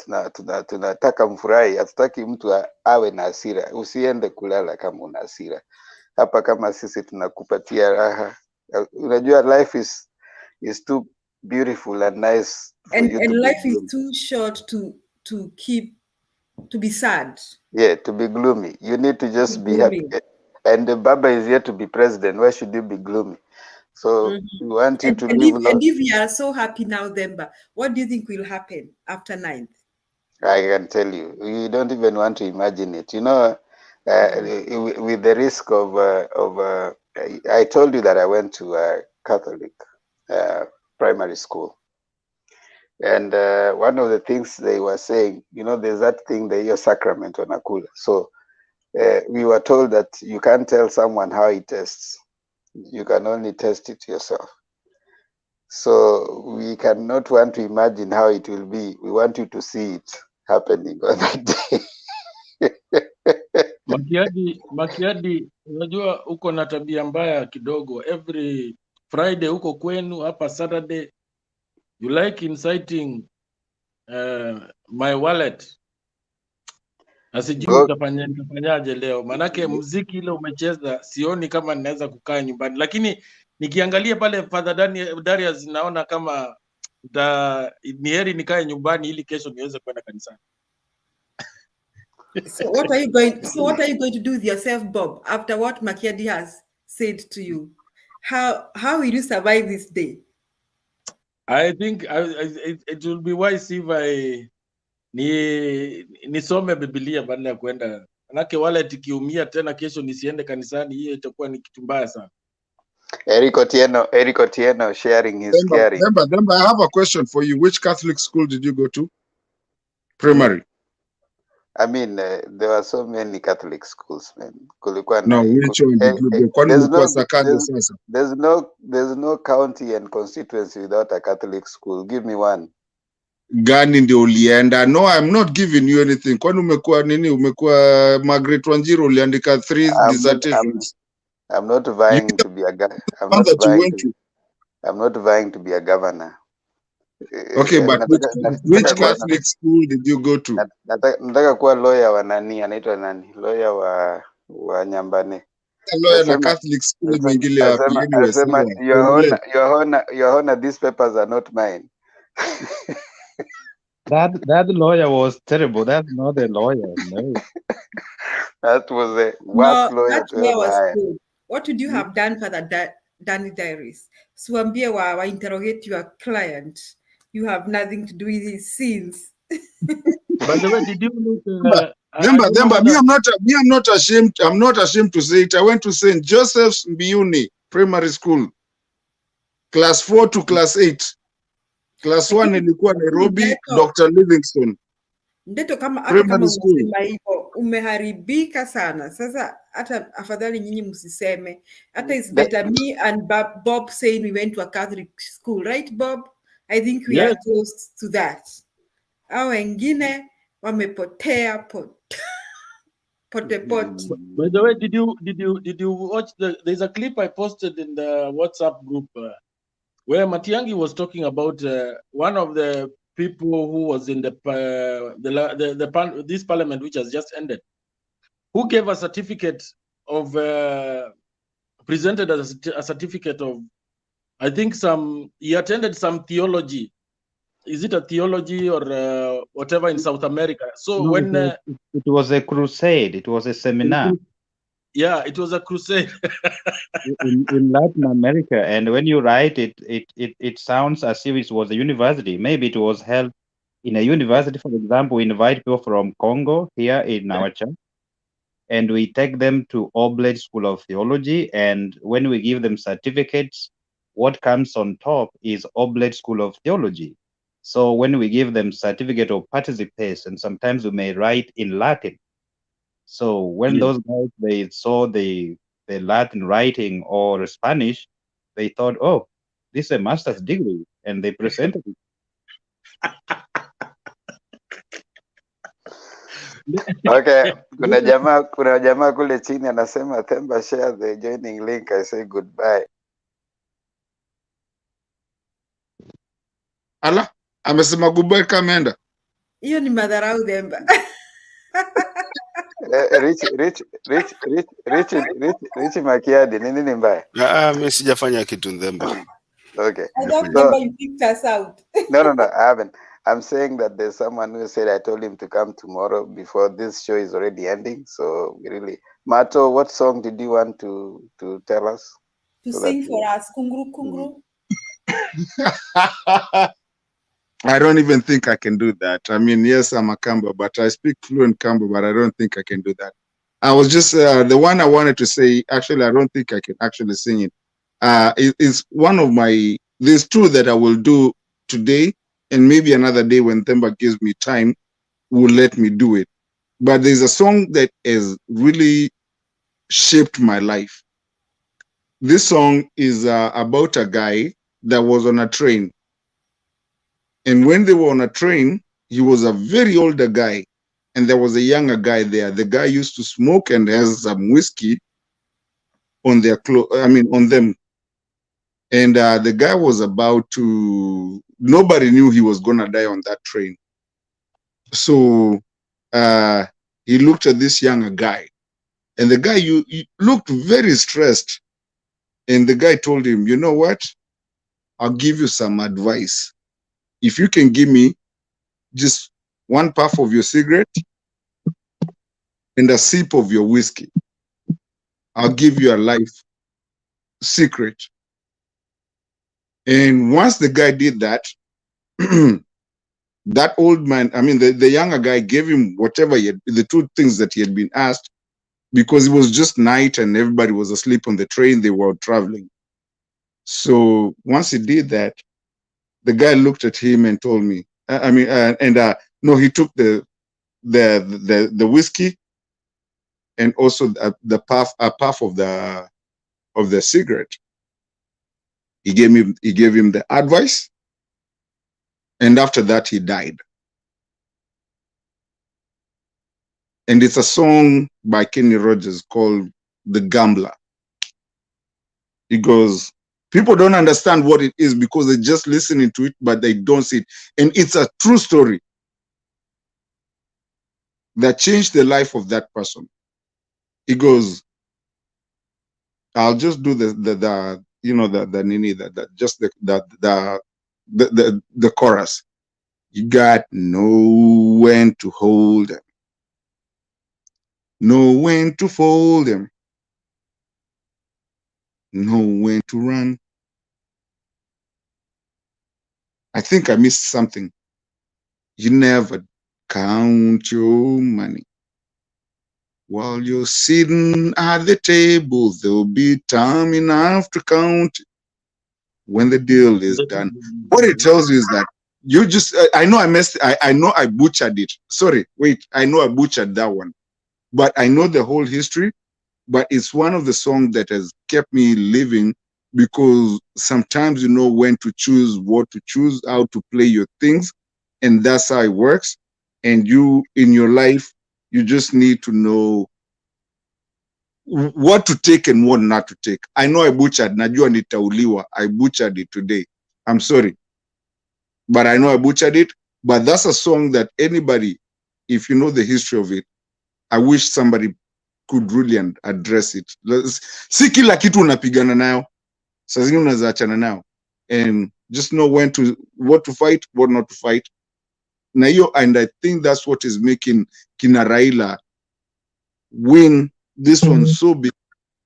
tunataka mfurahi, hatutaki mtu awe na hasira. Usiende kulala kama una hasira. Hapa kama sisi tunakupatia raha. Unajua life is too beautiful and nice and life is too short to be sad. Yeah, to be gloomy. You need to just be happy. And the Baba is here to be president. Why should you be gloomy? So we want you to live long. And if we are so happy now, Demba, what do you think will happen after 9th? I can tell you. You don't even want to imagine it. You know, with the risk of I told you that I went to a Catholic primary school. And one of the things they were saying, you know, there's that thing, the sacrament on Akula. So we were told that you can't tell someone how it tastes. You can only test it yourself. So we cannot want to imagine how it will be. We want you to see it happening on that day. Makiadi, unajua uko na tabia mbaya kidogo. Every Friday uko kwenu, hapa Saturday you like inciting my wallet. Asijui utafanyaje leo, manake muziki ile umecheza sioni kama ninaweza kukaa nyumbani, lakini nikiangalia pale Father Darius naona kama ni heri nikae nyumbani ili kesho niweze kwenda kanisani. So what are you going to do with yourself, Bob, after what Makiadi has said to you? How will you survive this day? I think it will be wise if I nisome Biblia badala ya kwenda, manake wale tikiumia tena kesho nisiende kanisani, hiyo itakuwa ni kitu mbaya sana. Eric Otieno sharing his caring. Demba, I have a question for you. Which Catholic school did you go to? Primary. I mean, there were so many Catholic schools, man. No, which one did you go? There's no county and constituency without a Catholic school. Give me one. Gani ndio ulienda? No, I'm not giving you anything. Kwani umekuwa nini? Umekuwa Margaret Wanjiru uliandika 3 dissertations. I'm not vying to be a I'm not vying to be a governor. Okay, but which Catholic school did you go to? Nataka kuwa lawyer wa nani, anaitwa nani? Lawyer wa Nyambane. Lawyer na Catholic school imeingilia wapi? Your Honor, these papers are not mine. That lawyer was terrible. That's not a lawyer. No. That was the worst lawyer to ever hire. What would you have done for that Danny Diaries? Suambie wa interrogate your client. You have nothing to do with his sins. By the way, did you look Demba, me, I'm not ashamed. I'm not ashamed to say it. I went to St. Joseph's Mbuyuni Primary School, class 4 to class 8. Class 1 ilikuwa Nairobi, Dr. Livingstone. Ndeto kama Primary school. Hivyo, umeharibika sana. Sasa hata afadhali nyinyi msiseme. Hata it's better me and Bob saying we went to a Catholic school, right Bob? I think we are close to that. Hao wengine wamepotea pote. By the way, did you watch there's a clip I posted in the WhatsApp group where Matiangi was talking about one of the people who was in this parliament which has just ended, who gave a certificate of presented as a certificate of, I think he attended some theology. Is it a theology or whatever in South America? So No, when it was a crusade, it was a seminar. Yeah, it was a crusade in Latin America, and when you write it, it sounds as if it was a university. Maybe it was held in a university. For example, we invite people from Congo here in our church, and we take them to Oblate School of Theology, and when we give them certificates, what comes on top is Oblate School of Theology. So when we give them certificate of participation, sometimes we may write in Latin. So when those guys, they saw the Latin writing or Spanish, they thought, oh, this is a master's degree, and they presented it. Okay, kuna jamaa kule chini anasema Themba share the joining link. I say goodbye. Ala, amesema goodbye kama enda. Hiyo ni madharau Themba. Rich Makiadi, nini mbaya? Mimi sijafanya kitu Themba. Okay. I don't remember you kicked us out. No, I haven't. I'm saying that there's someone who said I told him to come tomorrow before this show is already ending. So really, Mato, what song did you want to tell us? To sing for us, Kungru Kungru. I don't even think I can do that. I mean, yes, I'm a Kamba, but I speak fluent Kamba, but I don't think I can do that. I was just the one I wanted to say. Actually, I don't think I can actually sing it. It's one of my. There's two that I will do today, and maybe another day when Themba gives me time, will let me do it. But there's a song that has really shaped my life. This song is about a guy that was on a train. And when they were on a train, he was a very older guy, and there was a younger guy there. The guy used to smoke and has some whiskey on their on them. And the guy was about to. Nobody knew he was gonna die on that train. So he looked at this younger guy, and the guy he looked very stressed. And the guy told him, "You know what? I'll give you some advice. If you can give me just one puff of your cigarette and a sip of your whiskey, I'll give you a life secret." And once the guy did that, that old man, the younger guy gave him whatever the two things that he had been asked, because it was just night and everybody was asleep on the train. They were traveling. So once he did that, the guy looked at him and told me, no, he took the whiskey and also a puff of the cigarette. He gave him the advice, and after that he died. And it's a song by Kenny Rogers called "The Gambler." He goes, people don't understand what it is because they're just listening to it, but they don't see it. And it's a true story that changed the life of that person. He goes, I'll just do the chorus. You got no when to hold them, know when to fold them, know when to run. I think I missed something. You never count your money. While you're sitting at the table, there'll be time enough to count it when the deal is done. What it tells you is that you just, I know I messed, I know I butchered it. Sorry, wait, I know I butchered that one. but I know the whole history. But it's one of the songs that has kept me living, because sometimes you know when to choose, what to choose, how to play your things, and that's how it works. And you, in your life, you just need to know what to take and what not to take. I know I butchered, najua nitauliwa. I butchered it today. I'm sorry. But I know I butchered it. But that's a song that anybody, if you know the history of it, I wish somebody could really address it. Si kila kitu unapigana nayo. Saa zingine unaweza achana nayo. And just know what to fight, what not to fight. Na hiyo, and I think that's what is making kina Raila win this one so big,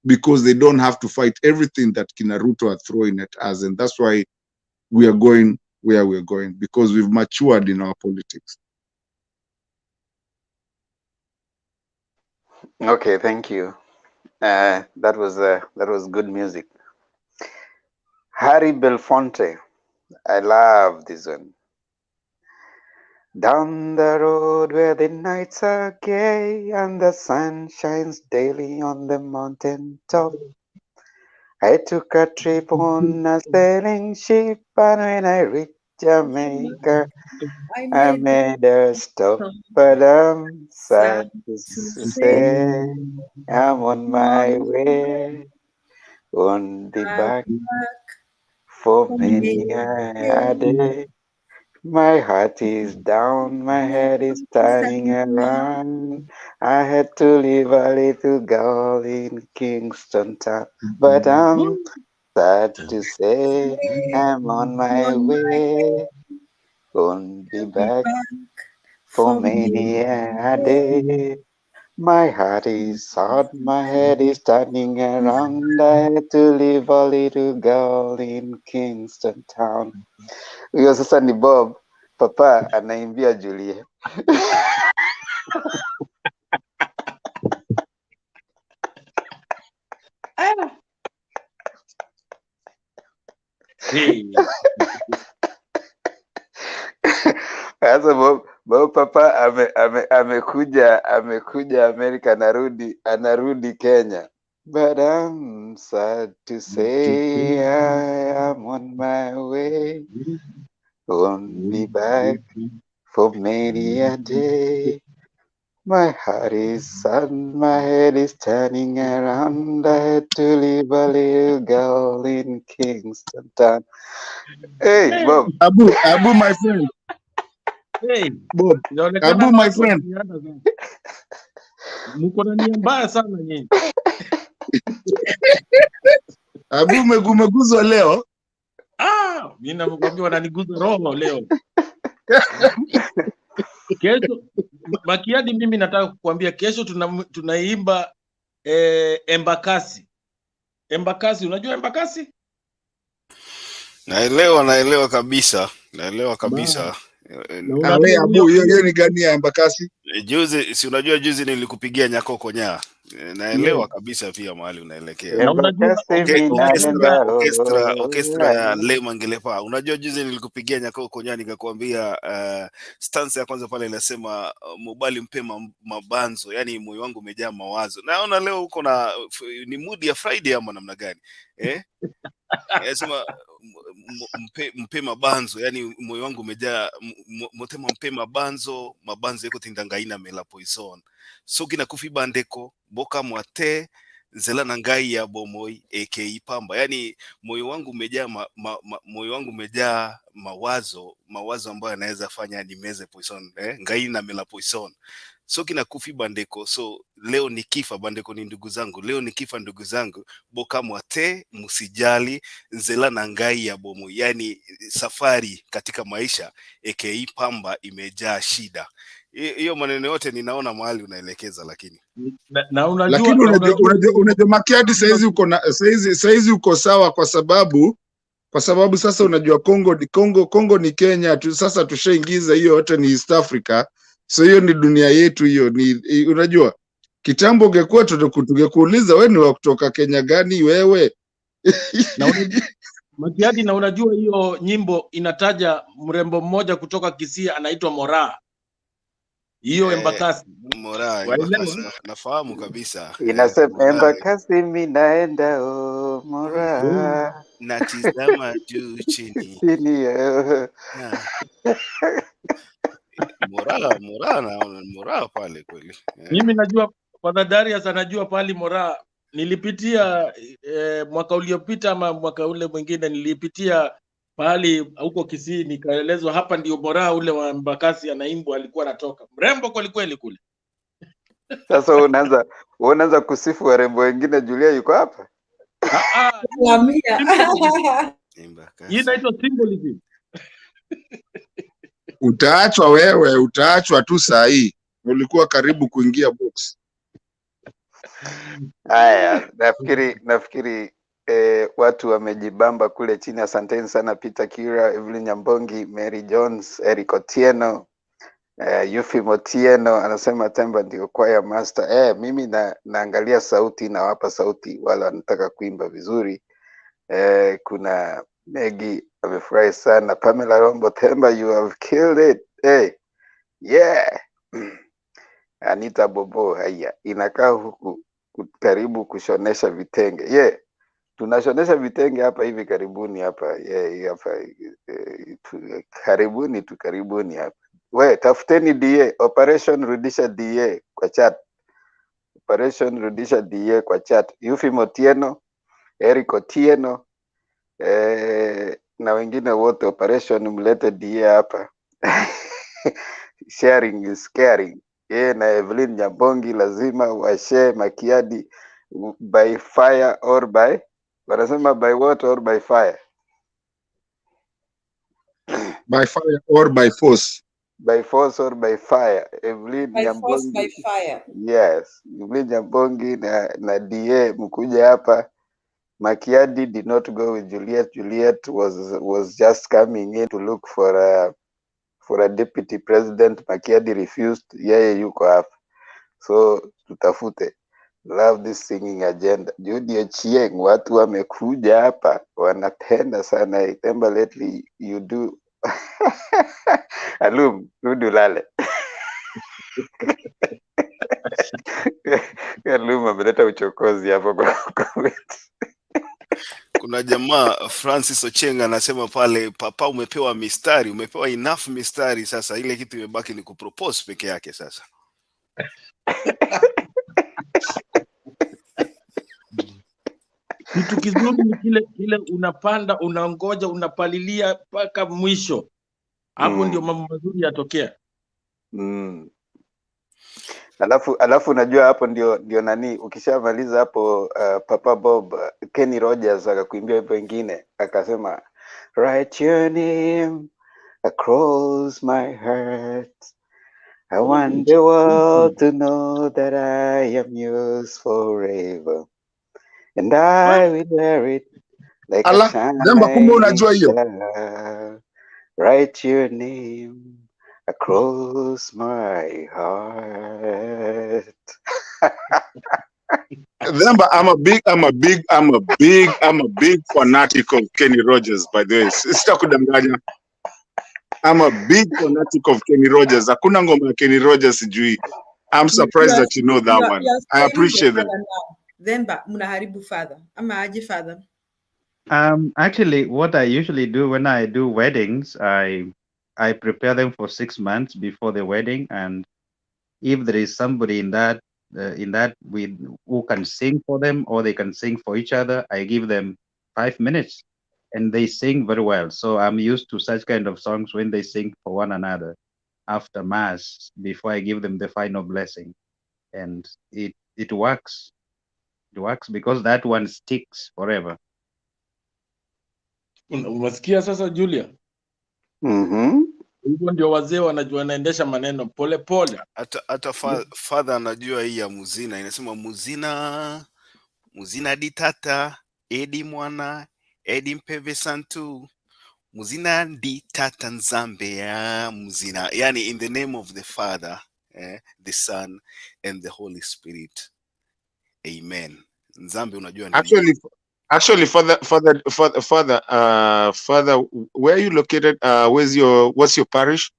because they don't have to fight everything that kina Ruto are throwing at us. And that's why we are going where we're going, because we've matured in our politics. Okay, thank you. That was good music. Harry Belfonte, I love this one. Down the road where the nights are gay and the sun shines daily on the mountain top, I took a trip on a sailing ship, and when I reached Jamaica, I made a stop. But I'm sad to say I'm on my way, won't be back for many a day. My heart is down, my head is turning around. I had to leave a little girl in Kingston town, but I'm sad to say I'm on my way, won't be back for many a day. My heart is sad, my head is turning around. I had to leave a little girl in Kingston town. Huyo sasa ni Bob Papa anaimbia Julia. Sasa Bob Papa amekuja Amerika, anarudi Kenya. But I'm sad to say I am on my way, won't be back for many a day. My heart is sad, my head is turning around. I had to leave a little girl in Kingston town. Hey, Bob. Abu, my friend. Hey, Bob. Abu, my friend. Mko na nia mbaya sana nyinyi. Abu, umeguzwa leo? Mimi nakwambia wananiguza roho leo. Kesho Makiadi, mimi nataka kukuambia kesho tunaimba Embakasi. Embakasi, unajua Embakasi? Naelewa kabisa. Abu, hiyo ni gani ya Embakasi? Juzi, si unajua juzi nilikupigia Nyakoko Nyaa. Naelewa kabisa pia mahali unaelekea. Orchestra ya Lema Ngelepa. Unajua juzi nilikupigia Nyakoko Nyaa nikakwambia stance ya kwanza pale inasema mobali mpema mabanzo, yani moyo wangu umejaa mawazo. Naona leo uko na ni mood ya Friday ama namna gani? Yasema mpe mabanzo, yani moyo wangu umejaa motema mpe mabanzo yako tindangaina mela poison soki na kufi bandeko boka mwate zela na ngai ya bomoi aka pamba, yani moyo wangu umejaa moyo wangu umejaa mawazo ambayo yanaweza fanya nimeze poison ngai na mela poison soki na kufi bandeko. So leo nikifa bandeko ni ndugu zangu, leo nikifa ndugu zangu boka mwate musijali zela na ngai ya bomo, yani safari katika maisha aka pamba imejaa shida. Hiyo maneno yote ninaona mahali unaelekeza, lakini unajua Makiadi saizi uko sawa, kwa sababu sasa unajua Kongo ni Kenya tu, sasa tushaingiza hiyo yote ni East Africa. So hiyo ni dunia yetu, hiyo ni unajua kitambo ungekuwa tungekuuliza wewe ni wa kutoka Kenya gani wewe? Makiadi, na unajua hiyo nyimbo inataja mrembo mmoja kutoka Kisii anaitwa Moraa. hiyo Embakasi. Mora Waelewa? nafahamu kabisa. Inasema Embakasi mimi naenda Mora. Natizama juu chini. Chini. Mora pale kweli. Mimi najua Father Darius anajua pali Mora. Nilipitia mwaka uliopita ama mwaka ule mwingine nilipitia pahali huko Kisii, nikaelezwa hapa ndio Mora ule wa Mbakasi anaimbwa, alikuwa anatoka mrembo kweli kweli kule. Sasa unaanza kusifu warembo wengine. Julia yuko hapa. Hii inaitwa symbolism. Utaachwa wewe, utaachwa tu saa hii. Ulikuwa karibu kuingia box. Haya, nafikiri watu wamejibamba kule chini. Asanteni sana Peter Kira, Evelyn Nyambongi, Mary Jones, Eric Otieno, Yufi Motieno anasema Temba ndio choir master. Mimi naangalia sauti, nawapa sauti wala wanataka kuimba vizuri. Kuna Megi amefurahi sana. Pamela Rombo, Temba you have killed it. Hey, yeah. Anita Bobo, haya inakaa huku karibu kushonesha vitenge. Tunashonesha vitenge hapa hivi karibuni hapa. Hapa karibuni hapa. Tafuteni DA, Operation Rudisha DA kwa chat. Operation Rudisha DA kwa chat. Yufi Motieno, Eric Otieno, na wengine wote, Operation mlete DA hapa. Sharing is caring. Na Evelyn Nyambongi lazima washare Makiadi by fire or by, wanasema by what or by fire? By fire or by force. By force or by fire. Evelyn By Nyambongi. force, by fire. Yes. Evelyn Nyambongi na DA mkuja hapa. Makiadi did not go with Juliet. Juliet was just coming in to look for a deputy president. Makiadi refused. Yeye yuko hapa. So tutafute. Love this singing agenda. Judy Ochieng, watu wamekuja hapa wanapenda sana. Temba lately you do. Alum, rudi lale. Alum ameleta uchokozi hapo kwa Kuna jamaa Francis Ochenga anasema pale, papa umepewa mistari, umepewa enough mistari, sasa ile kitu imebaki ni kupropose peke yake sasa. Kitu kizuri ni kile unapanda, unangoja, unapalilia mpaka mwisho. Hapo ndio mambo mazuri yatokea. Alafu unajua hapo ndio nani, ukishamaliza hapo Papa Bob, Kenny Rogers akakuimbia hapo wengine akasema write your name across my heart. I want the world to know that I am yours forever. And I will wear it like a shining star. Write your name across my heart. Remember, I'm a big fanatic of Kenny Rogers, by the way. Sitakudanganya. I'm a big fanatic of Kenny Rogers. Hakuna ngoma ya Kenny Rogers sijui. I'm surprised that you know that one. I appreciate that. Then munaharibu father. Ama aje father. Actually, what I usually do when I do weddings, I prepare them for 6 months before the wedding, and if there is somebody in that who can sing for them or they can sing for each other, I give them 5 minutes, and they sing very well. So I'm used to such kind of songs when they sing for one another after mass before I give them the final blessing, and it works. It works because that one sticks forever. Unasikia sasa Julia? Hivyo ndio wazee wanajua, wanaendesha maneno pole pole. Hata father anajua hii ya muzina, inasema muzina di tata edi mwana edi mpeve santu muzina di tata nzambe ya muzina, yani in the name of the Father, the Son and the Holy Spirit. Amen. Nzambe unajua ni Actually, Father, where are you located? What's your parish?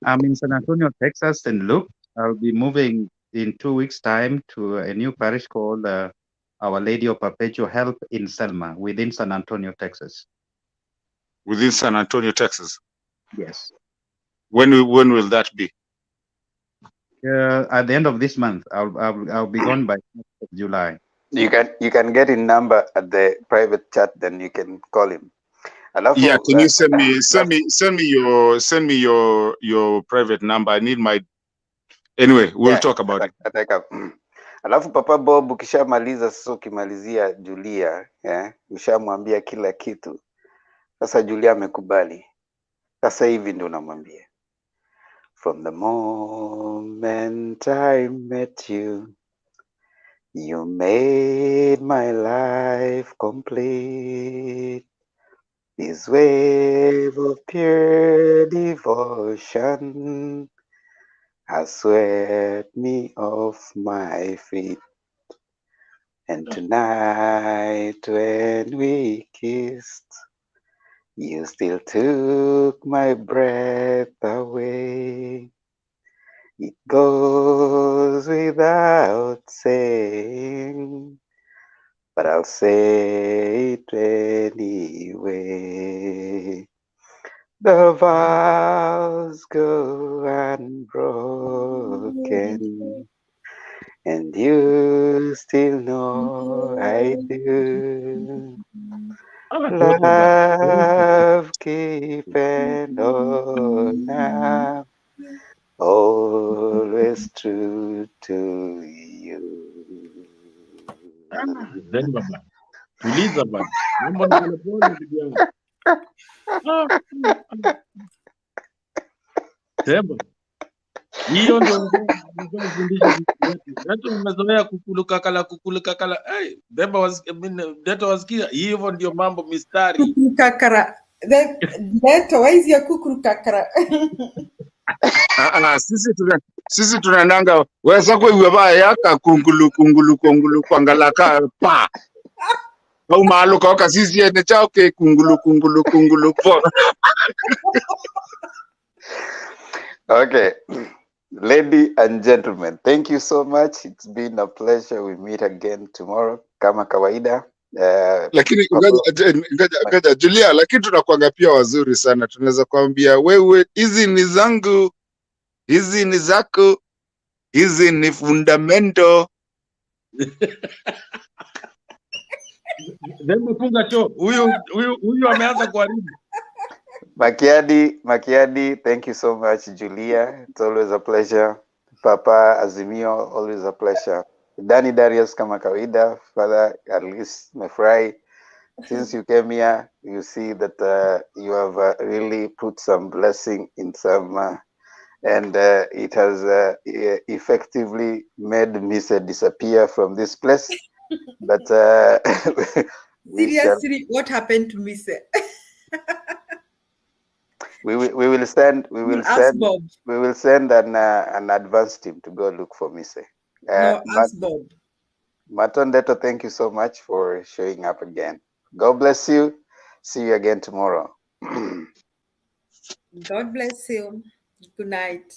I'm in San Antonio, Texas, and look, I'll be moving in 2 weeks' time to a new parish called Our Lady of Perpetual Help in Selma, within San Antonio, Texas. Within San Antonio, Texas. Yes. When will that be? At the end of this month, I'll be gone by July. You can get his number at the private chat, then you can call him. Alafu, Yeah, can you send me your private number? I need my. Anyway, we'll talk about it. Alafu Papa Bob, ukishamaliza sasa, ukimalizia Julia, ushamwambia kila kitu. Sasa Julia amekubali. Sasa hivi ndio unamwambia. From the moment I met you, you made my life complete. This wave of pure devotion has swept me off my feet. And tonight when we kissed, you still took my breath away. It goes without saying, but I'll say it anyway. The vows go unbroken, and you still know I do. Love, keep and honor, always true to you. Then baba, tuliza baba, mambo ni polepole ndugu yangu. Sema hiyo ndio nafundisha watu mmezoea kukulukakala. Hey, Deto wasikia hivyo ndio mambo mistari. Kukurukakara. Deto, waizi ya kukurukakara. Sisi tunananga wesa kwa iwe ba yaka kungulu kwangalaka pa. Au malo kwa sisi ene chao ke kungulu po. Okay, ladies and gentlemen, thank you so much. It's been a pleasure. We meet again tomorrow kama kawaida. Lakini ngaja Julia, lakini tunakuanga pia wazuri sana. Tunaweza kuambia wewe, hizi ni zangu, hizi ni zako, hizi ni fundamento. Demo funga cho. Huyu ameanza kuharibu. Makiadi, thank you so much, Julia. It's always a pleasure. Papa Azimio, always a pleasure. Danny Darius kama kawaida. Father, at least mefurahi. Since you came here, you see that you have really put some blessing in some, and it has effectively made Misa disappear from this place. But seriously, what happened to Misa? We will send an advance team to go look for Mise. No, ask Bob. Matondeto, thank you so much for showing up again. God bless you. See you again tomorrow. God bless you. Good night.